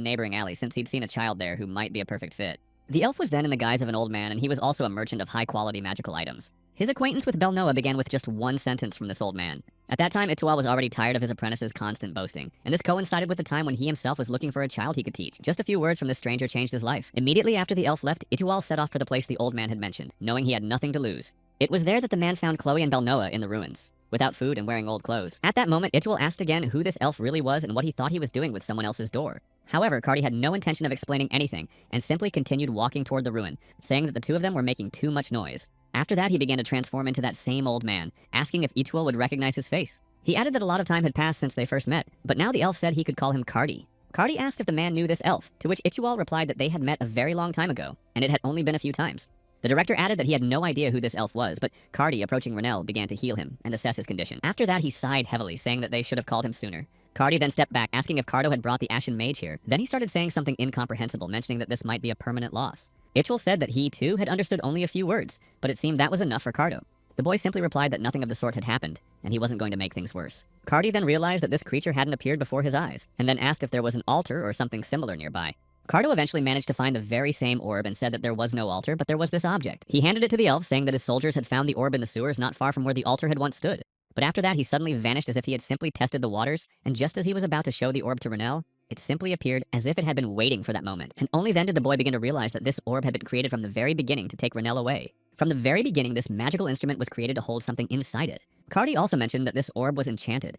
neighboring alley since he'd seen a child there who might be a perfect fit. The elf was then in the guise of an old man, and he was also a merchant of high-quality magical items. His acquaintance with Belnoa began with just one sentence from this old man. At that time, Itual was already tired of his apprentice's constant boasting, and this coincided with the time when he himself was looking for a child he could teach. Just a few words from this stranger changed his life. Immediately after the elf left, Itual set off for the place the old man had mentioned, knowing he had nothing to lose. It was there that the man found Chloe and Belnoa in the ruins, without food and wearing old clothes. At that moment, Itual asked again who this elf really was and what he thought he was doing with someone else's door. However, Cardi had no intention of explaining anything, and simply continued walking toward the ruin, saying that the two of them were making too much noise. After that, he began to transform into that same old man, asking if Itual would recognize his face. He added that a lot of time had passed since they first met, but now the elf said he could call him Cardi. Cardi asked if the man knew this elf, to which Ichual replied that they had met a very long time ago, and it had only been a few times. The director added that he had no idea who this elf was, but Cardi, approaching Renel, began to heal him and assess his condition. After that, he sighed heavily, saying that they should have called him sooner. Cardi then stepped back, asking if Cardo had brought the Ashen Mage here. Then he started saying something incomprehensible, mentioning that this might be a permanent loss. Ichual said that he, too, had understood only a few words, but it seemed that was enough for Cardo. The boy simply replied that nothing of the sort had happened, and he wasn't going to make things worse. Cardi then realized that this creature hadn't appeared before his eyes, and then asked if there was an altar or something similar nearby. Cardo eventually managed to find the very same orb and said that there was no altar, but there was this object. He handed it to the elf, saying that his soldiers had found the orb in the sewers not far from where the altar had once stood. But after that, he suddenly vanished as if he had simply tested the waters, and just as he was about to show the orb to Renel, it simply appeared as if it had been waiting for that moment. And only then did the boy begin to realize that this orb had been created from the very beginning to take Renel away. From the very beginning, this magical instrument was created to hold something inside it. Cardi also mentioned that this orb was enchanted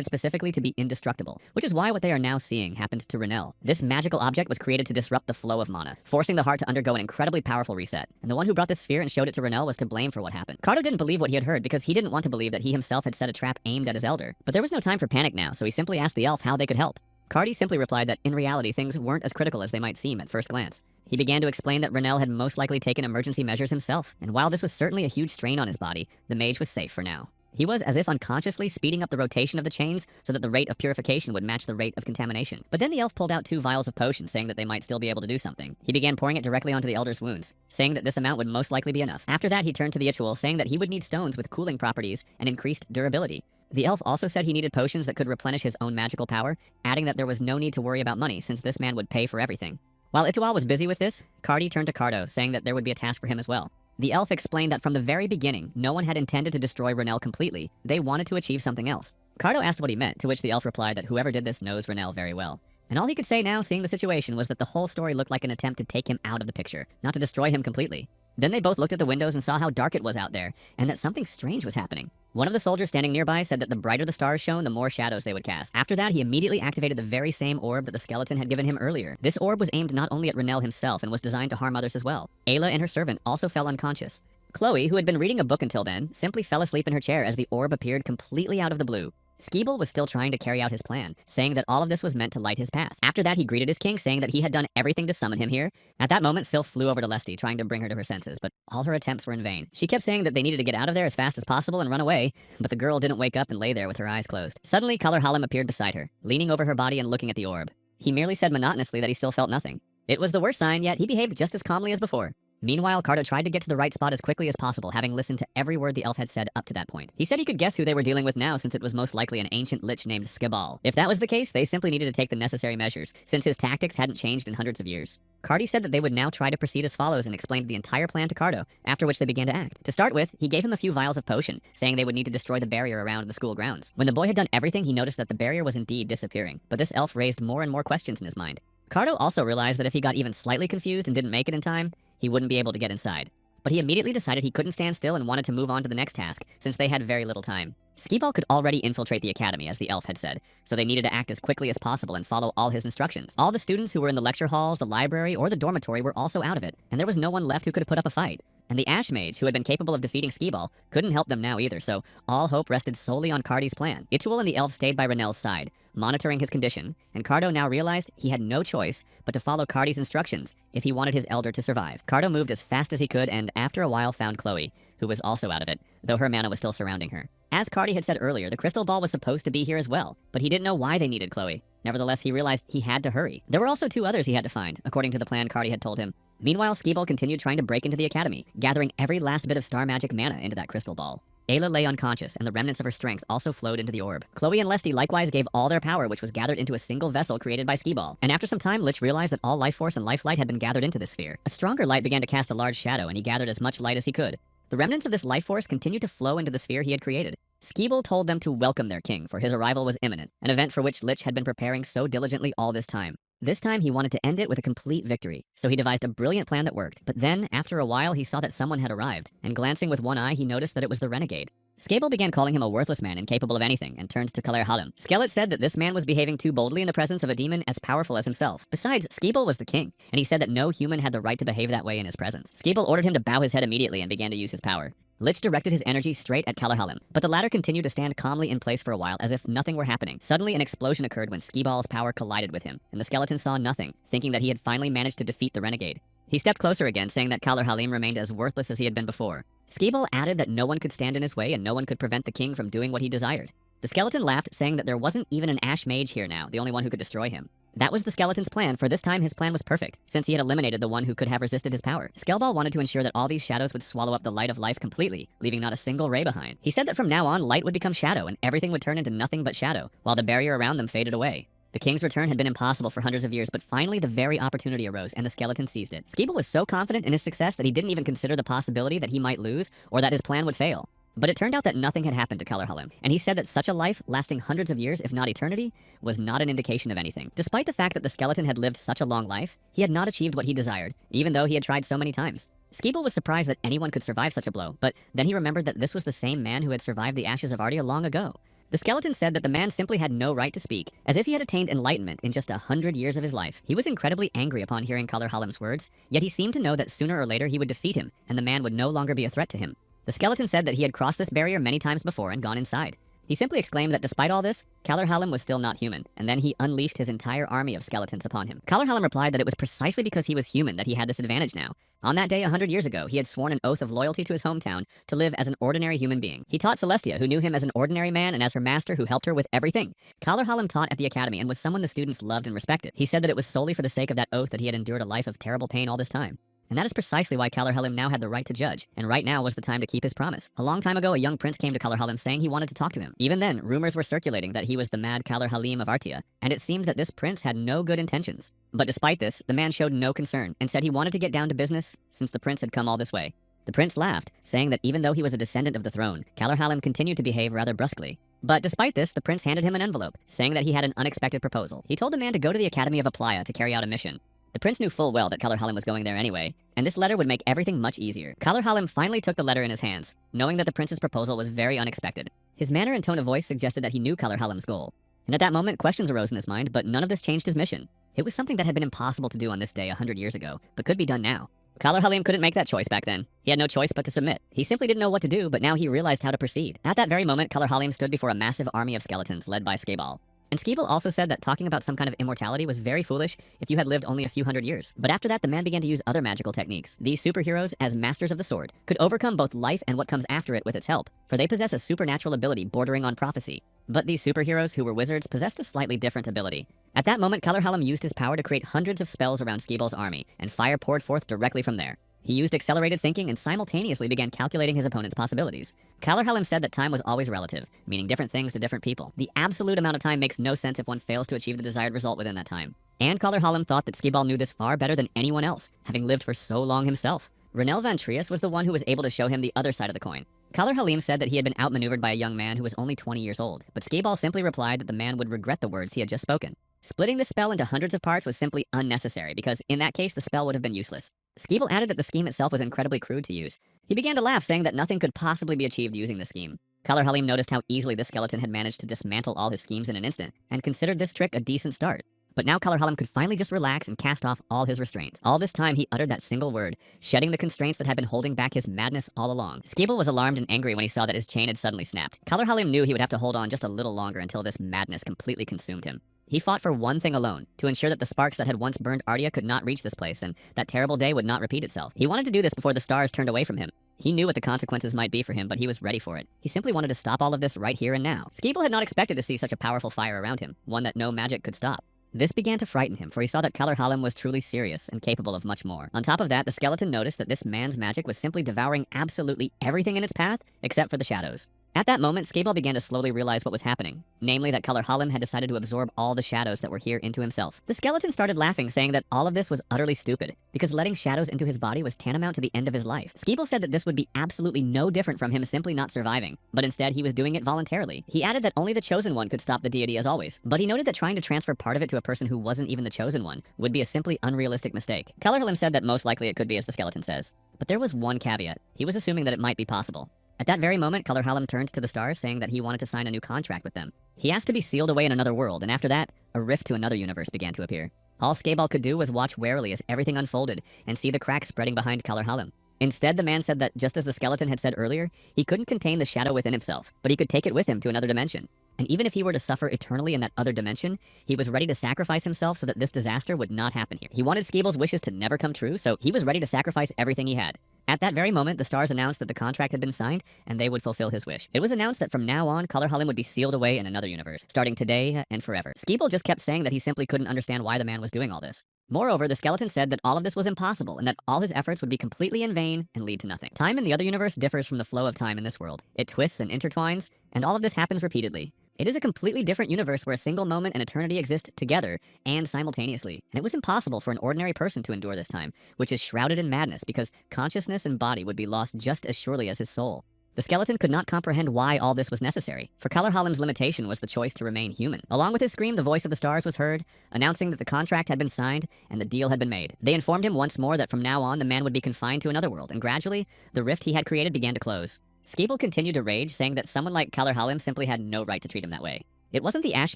specifically to be indestructible, which is why what they are now seeing happened to Renel. This magical object was created to disrupt the flow of mana, forcing the heart to undergo an incredibly powerful reset. And the one who brought this sphere and showed it to Renel was to blame for what happened. Cardo didn't believe what he had heard because he didn't want to believe that he himself had set a trap aimed at his elder. But there was no time for panic now, so he simply asked the elf how they could help. Cardi simply replied that in reality things weren't as critical as they might seem at first glance. He began to explain that Renel had most likely taken emergency measures himself, and while this was certainly a huge strain on his body, the mage was safe for now. He was as if unconsciously speeding up the rotation of the chains so that the rate of purification would match the rate of contamination. But then the elf pulled out 2 vials of potion, saying that they might still be able to do something. He began pouring it directly onto the elder's wounds, saying that this amount would most likely be enough. After that, he turned to the Ichual, saying that he would need stones with cooling properties and increased durability. The elf also said he needed potions that could replenish his own magical power, adding that there was no need to worry about money since this man would pay for everything. While Ichual was busy with this, Cardi turned to Cardo, saying that there would be a task for him as well. The elf explained that from the very beginning, no one had intended to destroy Renel completely. They wanted to achieve something else. Cardo asked what he meant, to which the elf replied that whoever did this knows Renel very well. And all he could say now, seeing the situation, was that the whole story looked like an attempt to take him out of the picture, not to destroy him completely. Then they both looked at the windows and saw how dark it was out there, and that something strange was happening. One of the soldiers standing nearby said that the brighter the stars shone, the more shadows they would cast. After that, he immediately activated the very same orb that the skeleton had given him earlier. This orb was aimed not only at Renel himself and was designed to harm others as well. Ayla and her servant also fell unconscious. Chloe, who had been reading a book until then, simply fell asleep in her chair as the orb appeared completely out of the blue. Skeeble was still trying to carry out his plan, saying that all of this was meant to light his path. After that, he greeted his king, saying that he had done everything to summon him here. At that moment, Sylph flew over to Lesty, trying to bring her to her senses, but all her attempts were in vain. She kept saying that they needed to get out of there as fast as possible and run away, but the girl didn't wake up and lay there with her eyes closed. Suddenly, Color Hallam appeared beside her, leaning over her body and looking at the orb. He merely said monotonously that he still felt nothing. It was the worst sign, yet he behaved just as calmly as before. Meanwhile, Cardo tried to get to the right spot as quickly as possible, having listened to every word the elf had said up to that point. He said he could guess who they were dealing with now, since it was most likely an ancient lich named Skabal. If that was the case, they simply needed to take the necessary measures, since his tactics hadn't changed in hundreds of years. Cardi said that they would now try to proceed as follows and explained the entire plan to Cardo, after which they began to act. To start with, he gave him a few vials of potion, saying they would need to destroy the barrier around the school grounds. When the boy had done everything, he noticed that the barrier was indeed disappearing, but this elf raised more and more questions in his mind. Cardo also realized that if he got even slightly confused and didn't make it in time, he wouldn't be able to get inside. But he immediately decided he couldn't stand still and wanted to move on to the next task, since they had very little time. Skeeball could already infiltrate the academy, as the elf had said, so they needed to act as quickly as possible and follow all his instructions. All the students who were in the lecture halls, the library, or the dormitory were also out of it, and there was no one left who could put up a fight. And the Ash Mage, who had been capable of defeating Skeeball, couldn't help them now either, so all hope rested solely on Cardi's plan. Ichuel and the elf stayed by Renel's side, monitoring his condition, and Cardo now realized he had no choice but to follow Cardi's instructions if he wanted his elder to survive. Cardo moved as fast as he could and after a while found Chloe, who was also out of it, though her mana was still surrounding her. As Cardi had said earlier, the crystal ball was supposed to be here as well, but he didn't know why they needed Chloe. Nevertheless, he realized he had to hurry. There were also 2 others he had to find, according to the plan Cardi had told him. Meanwhile, Skeeball continued trying to break into the academy, gathering every last bit of star magic mana into that crystal ball. Ayla lay unconscious, and the remnants of her strength also flowed into the orb. Chloe and Lesty likewise gave all their power, which was gathered into a single vessel created by Skeeball. And after some time, Lich realized that all life force and life light had been gathered into this sphere. A stronger light began to cast a large shadow, and he gathered as much light as he could. The remnants of this life force continued to flow into the sphere he had created. Skeeball told them to welcome their king, for his arrival was imminent, an event for which Lich had been preparing so diligently all this time. This time, he wanted to end it with a complete victory, so he devised a brilliant plan that worked. But then, after a while, he saw that someone had arrived, and glancing with one eye, he noticed that it was the renegade. Skable began calling him a worthless man incapable of anything, and turned to Kaler Hallam. Skelet said that this man was behaving too boldly in the presence of a demon as powerful as himself. Besides, Skable was the king, and he said that no human had the right to behave that way in his presence. Skable ordered him to bow his head immediately and began to use his power. Lich directed his energy straight at Kalorhalim, but the latter continued to stand calmly in place for a while as if nothing were happening. Suddenly, an explosion occurred when Skiball's power collided with him, and the skeleton saw nothing, thinking that he had finally managed to defeat the renegade. He stepped closer again, saying that Kalorhalim remained as worthless as he had been before. Skiball added that no one could stand in his way and no one could prevent the king from doing what he desired. The skeleton laughed, saying that there wasn't even an Ash Mage here now, the only one who could destroy him. That was the skeleton's plan, for this time his plan was perfect, since he had eliminated the one who could have resisted his power. Skellball wanted to ensure that all these shadows would swallow up the light of life completely, leaving not a single ray behind. He said that from now on, light would become shadow, and everything would turn into nothing but shadow, while the barrier around them faded away. The king's return had been impossible for hundreds of years, but finally the very opportunity arose, and the skeleton seized it. Skiball was so confident in his success that he didn't even consider the possibility that he might lose, or that his plan would fail. But it turned out that nothing had happened to Kalorhalim, and he said that such a life, lasting hundreds of years, if not eternity, was not an indication of anything. Despite the fact that the skeleton had lived such a long life, he had not achieved what he desired, even though he had tried so many times. Skiball was surprised that anyone could survive such a blow, but then he remembered that this was the same man who had survived the Ashes of Ardia long ago. The skeleton said that the man simply had no right to speak, as if he had attained enlightenment in just 100 years of his life. He was incredibly angry upon hearing Kalorhalim's words, yet he seemed to know that sooner or later he would defeat him, and the man would no longer be a threat to him. The skeleton said that he had crossed this barrier many times before and gone inside. He simply exclaimed that despite all this, Kalorhalim was still not human, and then he unleashed his entire army of skeletons upon him. Kalorhalim replied that it was precisely because he was human that he had this advantage now. On that day 100 years ago, he had sworn an oath of loyalty to his hometown to live as an ordinary human being. He taught Celestia, who knew him as an ordinary man, and as her master who helped her with everything. Kalorhalim taught at the academy and was someone the students loved and respected. He said that it was solely for the sake of that oath that he had endured a life of terrible pain all this time. And that is precisely why Kalorhalim now had the right to judge, and right now was the time to keep his promise. A long time ago, a young prince came to Kalorhalim saying he wanted to talk to him. Even then, rumors were circulating that he was the mad Kalorhalim of Artia, and it seemed that this prince had no good intentions. But despite this, the man showed no concern, and said he wanted to get down to business since the prince had come all this way. The prince laughed, saying that even though he was a descendant of the throne, Kalorhalim continued to behave rather brusquely. But despite this, the prince handed him an envelope, saying that he had an unexpected proposal. He told the man to go to the Academy of Aplaya to carry out a mission. The prince knew full well that Kalorhalim was going there anyway, and this letter would make everything much easier. Kalorhalim finally took the letter in his hands, knowing that the prince's proposal was very unexpected. His manner and tone of voice suggested that he knew Kalorhalim's goal. And at that moment, questions arose in his mind, but none of this changed his mission. It was something that had been impossible to do on this day 100 years ago, but could be done now. Kalorhalim couldn't make that choice back then. He had no choice but to submit. He simply didn't know what to do, but now he realized how to proceed. At that very moment, Kalorhalim stood before a massive army of skeletons led by Skiball. And Skiball also said that talking about some kind of immortality was very foolish if you had lived only a few hundred years. But after that, the man began to use other magical techniques. These superheroes, as masters of the sword, could overcome both life and what comes after it with its help, for they possess a supernatural ability bordering on prophecy. But these superheroes, who were wizards, possessed a slightly different ability. At that moment, Kalorhalim used his power to create hundreds of spells around Skiball's army, and fire poured forth directly from there. He used accelerated thinking and simultaneously began calculating his opponent's possibilities. Kalorhalim said that time was always relative, meaning different things to different people. The absolute amount of time makes no sense if one fails to achieve the desired result within that time. And Kalorhalim thought that Skiball knew this far better than anyone else, having lived for so long himself. Renel Van Trias was the one who was able to show him the other side of the coin. Kalorhalim said that he had been outmaneuvered by a young man who was only 20 years old, but Skiball simply replied that the man would regret the words he had just spoken. Splitting the spell into hundreds of parts was simply unnecessary, because in that case the spell would have been useless. Skiball added that the scheme itself was incredibly crude to use. He began to laugh, saying that nothing could possibly be achieved using the scheme. Kalorhalim noticed how easily the skeleton had managed to dismantle all his schemes in an instant, and considered this trick a decent start. But now Kalorhalim could finally just relax and cast off all his restraints. All this time he uttered that single word, shedding the constraints that had been holding back his madness all along. Skiball was alarmed and angry when he saw that his chain had suddenly snapped. Kalorhalim knew he would have to hold on just a little longer until this madness completely consumed him. He fought for one thing alone, to ensure that the sparks that had once burned Ardia could not reach this place, and that terrible day would not repeat itself. He wanted to do this before the stars turned away from him. He knew what the consequences might be for him, but he was ready for it. He simply wanted to stop all of this right here and now. Skiball had not expected to see such a powerful fire around him, one that no magic could stop. This began to frighten him, for he saw that Kalorhalim was truly serious and capable of much more. On top of that, the skeleton noticed that this man's magic was simply devouring absolutely everything in its path, except for the shadows. At that moment, Skiball began to slowly realize what was happening, namely that Kalorhalim had decided to absorb all the shadows that were here into himself. The skeleton started laughing, saying that all of this was utterly stupid, because letting shadows into his body was tantamount to the end of his life. Skiball said that this would be absolutely no different from him simply not surviving, but instead he was doing it voluntarily. He added that only the Chosen One could stop the deity as always, but he noted that trying to transfer part of it to a person who wasn't even the Chosen One would be a simply unrealistic mistake. Kalorhalim said that most likely it could be as the skeleton says, but there was one caveat. He was assuming that it might be possible. At that very moment, Kalorhalim turned to the stars, saying that he wanted to sign a new contract with them. He asked to be sealed away in another world, and after that, a rift to another universe began to appear. All Skiball could do was watch warily as everything unfolded, and see the cracks spreading behind Kalorhalim. Instead, the man said that just as the skeleton had said earlier, he couldn't contain the shadow within himself, but he could take it with him to another dimension. And even if he were to suffer eternally in that other dimension, he was ready to sacrifice himself so that this disaster would not happen here. He wanted Skeeble's wishes to never come true, so he was ready to sacrifice everything he had. At that very moment, the stars announced that the contract had been signed, and they would fulfill his wish. It was announced that from now on, Color Halim would be sealed away in another universe, starting today and forever. Skeeble just kept saying that he simply couldn't understand why the man was doing all this. Moreover, the skeleton said that all of this was impossible, and that all his efforts would be completely in vain and lead to nothing. Time in the other universe differs from the flow of time in this world. It twists and intertwines, and all of this happens repeatedly. It is a completely different universe where a single moment and eternity exist together and simultaneously. And it was impossible for an ordinary person to endure this time, which is shrouded in madness because consciousness and body would be lost just as surely as his soul. The skeleton could not comprehend why all this was necessary, for Color Halim's limitation was the choice to remain human. Along with his scream, the voice of the stars was heard, announcing that the contract had been signed and the deal had been made. They informed him once more that from now on the man would be confined to another world, and gradually, the rift he had created began to close. Skeeble continued to rage, saying that someone like Color Halim simply had no right to treat him that way. It wasn't the Ash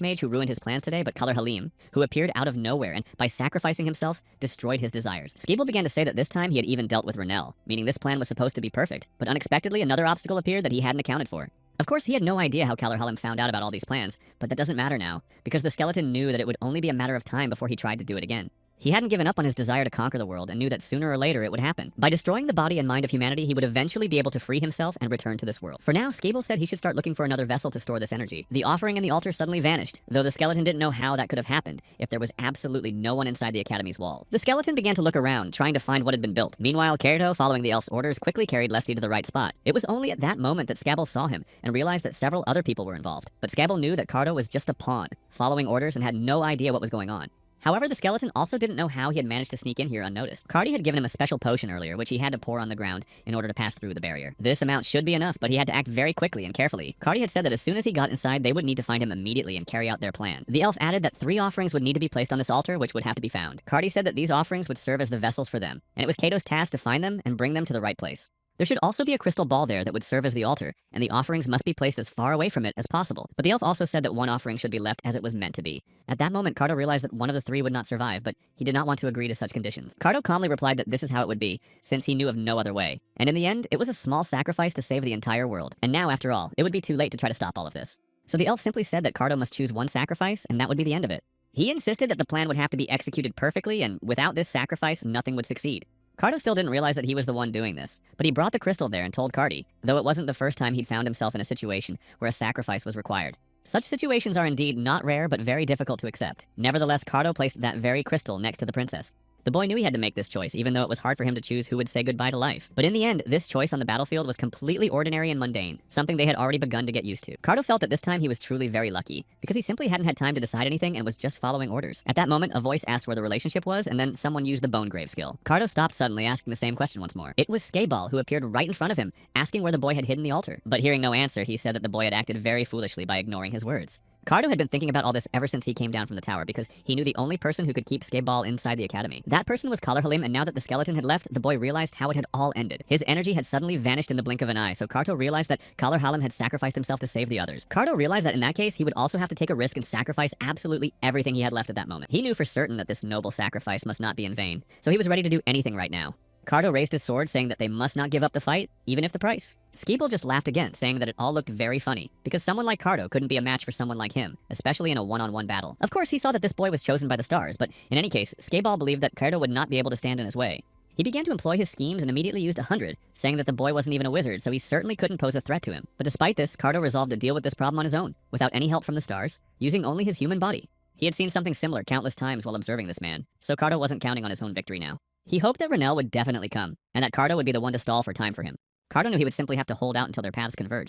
Mage who ruined his plans today, but Color Halim, who appeared out of nowhere and, by sacrificing himself, destroyed his desires. Skeeble began to say that this time he had even dealt with Renelle, meaning this plan was supposed to be perfect, but unexpectedly another obstacle appeared that he hadn't accounted for. Of course, he had no idea how Color Halim found out about all these plans, but that doesn't matter now, because the skeleton knew that it would only be a matter of time before he tried to do it again. He hadn't given up on his desire to conquer the world and knew that sooner or later it would happen. By destroying the body and mind of humanity, he would eventually be able to free himself and return to this world. For now, Skeeble said he should start looking for another vessel to store this energy. The offering and the altar suddenly vanished, though the skeleton didn't know how that could have happened if there was absolutely no one inside the academy's wall. The skeleton began to look around, trying to find what had been built. Meanwhile, Kaito, following the elf's orders, quickly carried Lesty to the right spot. It was only at that moment that Scabble saw him and realized that several other people were involved. But Scabble knew that Cardo was just a pawn, following orders and had no idea what was going on. However, the skeleton also didn't know how he had managed to sneak in here unnoticed. Cardi had given him a special potion earlier, which he had to pour on the ground in order to pass through the barrier. This amount should be enough, but he had to act very quickly and carefully. Cardi had said that as soon as he got inside, they would need to find him immediately and carry out their plan. The elf added that 3 offerings would need to be placed on this altar, which would have to be found. Cardi said that these offerings would serve as the vessels for them, and it was Kato's task to find them and bring them to the right place. There should also be a crystal ball there that would serve as the altar, and the offerings must be placed as far away from it as possible. But the elf also said that one offering should be left as it was meant to be. At that moment, Cardo realized that one of the 3 would not survive, but he did not want to agree to such conditions. Cardo calmly replied that this is how it would be, since he knew of no other way. And in the end, it was a small sacrifice to save the entire world. And now, after all, it would be too late to try to stop all of this. So the elf simply said that Cardo must choose one sacrifice, and that would be the end of it. He insisted that the plan would have to be executed perfectly, and without this sacrifice, nothing would succeed. Cardo still didn't realize that he was the one doing this, but he brought the crystal there and told Cardi, though it wasn't the first time he'd found himself in a situation where a sacrifice was required. Such situations are indeed not rare, but very difficult to accept. Nevertheless, Cardo placed that very crystal next to the princess. The boy knew he had to make this choice, even though it was hard for him to choose who would say goodbye to life. But in the end, this choice on the battlefield was completely ordinary and mundane, something they had already begun to get used to. Cardo felt that this time he was truly very lucky, because he simply hadn't had time to decide anything and was just following orders. At that moment, a voice asked where the relationship was, and then someone used the bone grave skill. Cardo stopped suddenly, asking the same question once more. It was Skaeball, who appeared right in front of him, asking where the boy had hidden the altar. But hearing no answer, he said that the boy had acted very foolishly by ignoring his words. Cardo had been thinking about all this ever since he came down from the tower because he knew the only person who could keep Skaeball inside the academy. That person was Color Halim, and now that the skeleton had left, the boy realized how it had all ended. His energy had suddenly vanished in the blink of an eye, so Cardo realized that Color Halim had sacrificed himself to save the others. Cardo realized that in that case, he would also have to take a risk and sacrifice absolutely everything he had left at that moment. He knew for certain that this noble sacrifice must not be in vain, so he was ready to do anything right now. Cardo raised his sword, saying that they must not give up the fight, even if the price. Skeeble just laughed again, saying that it all looked very funny, because someone like Cardo couldn't be a match for someone like him, especially in a one-on-one battle. Of course, he saw that this boy was chosen by the stars, but in any case, Skaeball believed that Cardo would not be able to stand in his way. He began to employ his schemes and immediately used 100, saying that the boy wasn't even a wizard, so he certainly couldn't pose a threat to him. But despite this, Cardo resolved to deal with this problem on his own, without any help from the stars, using only his human body. He had seen something similar countless times while observing this man, so Cardo wasn't counting on his own victory now. He hoped that Renelle would definitely come, and that Cardo would be the one to stall for time for him. Cardo knew he would simply have to hold out until their paths converged.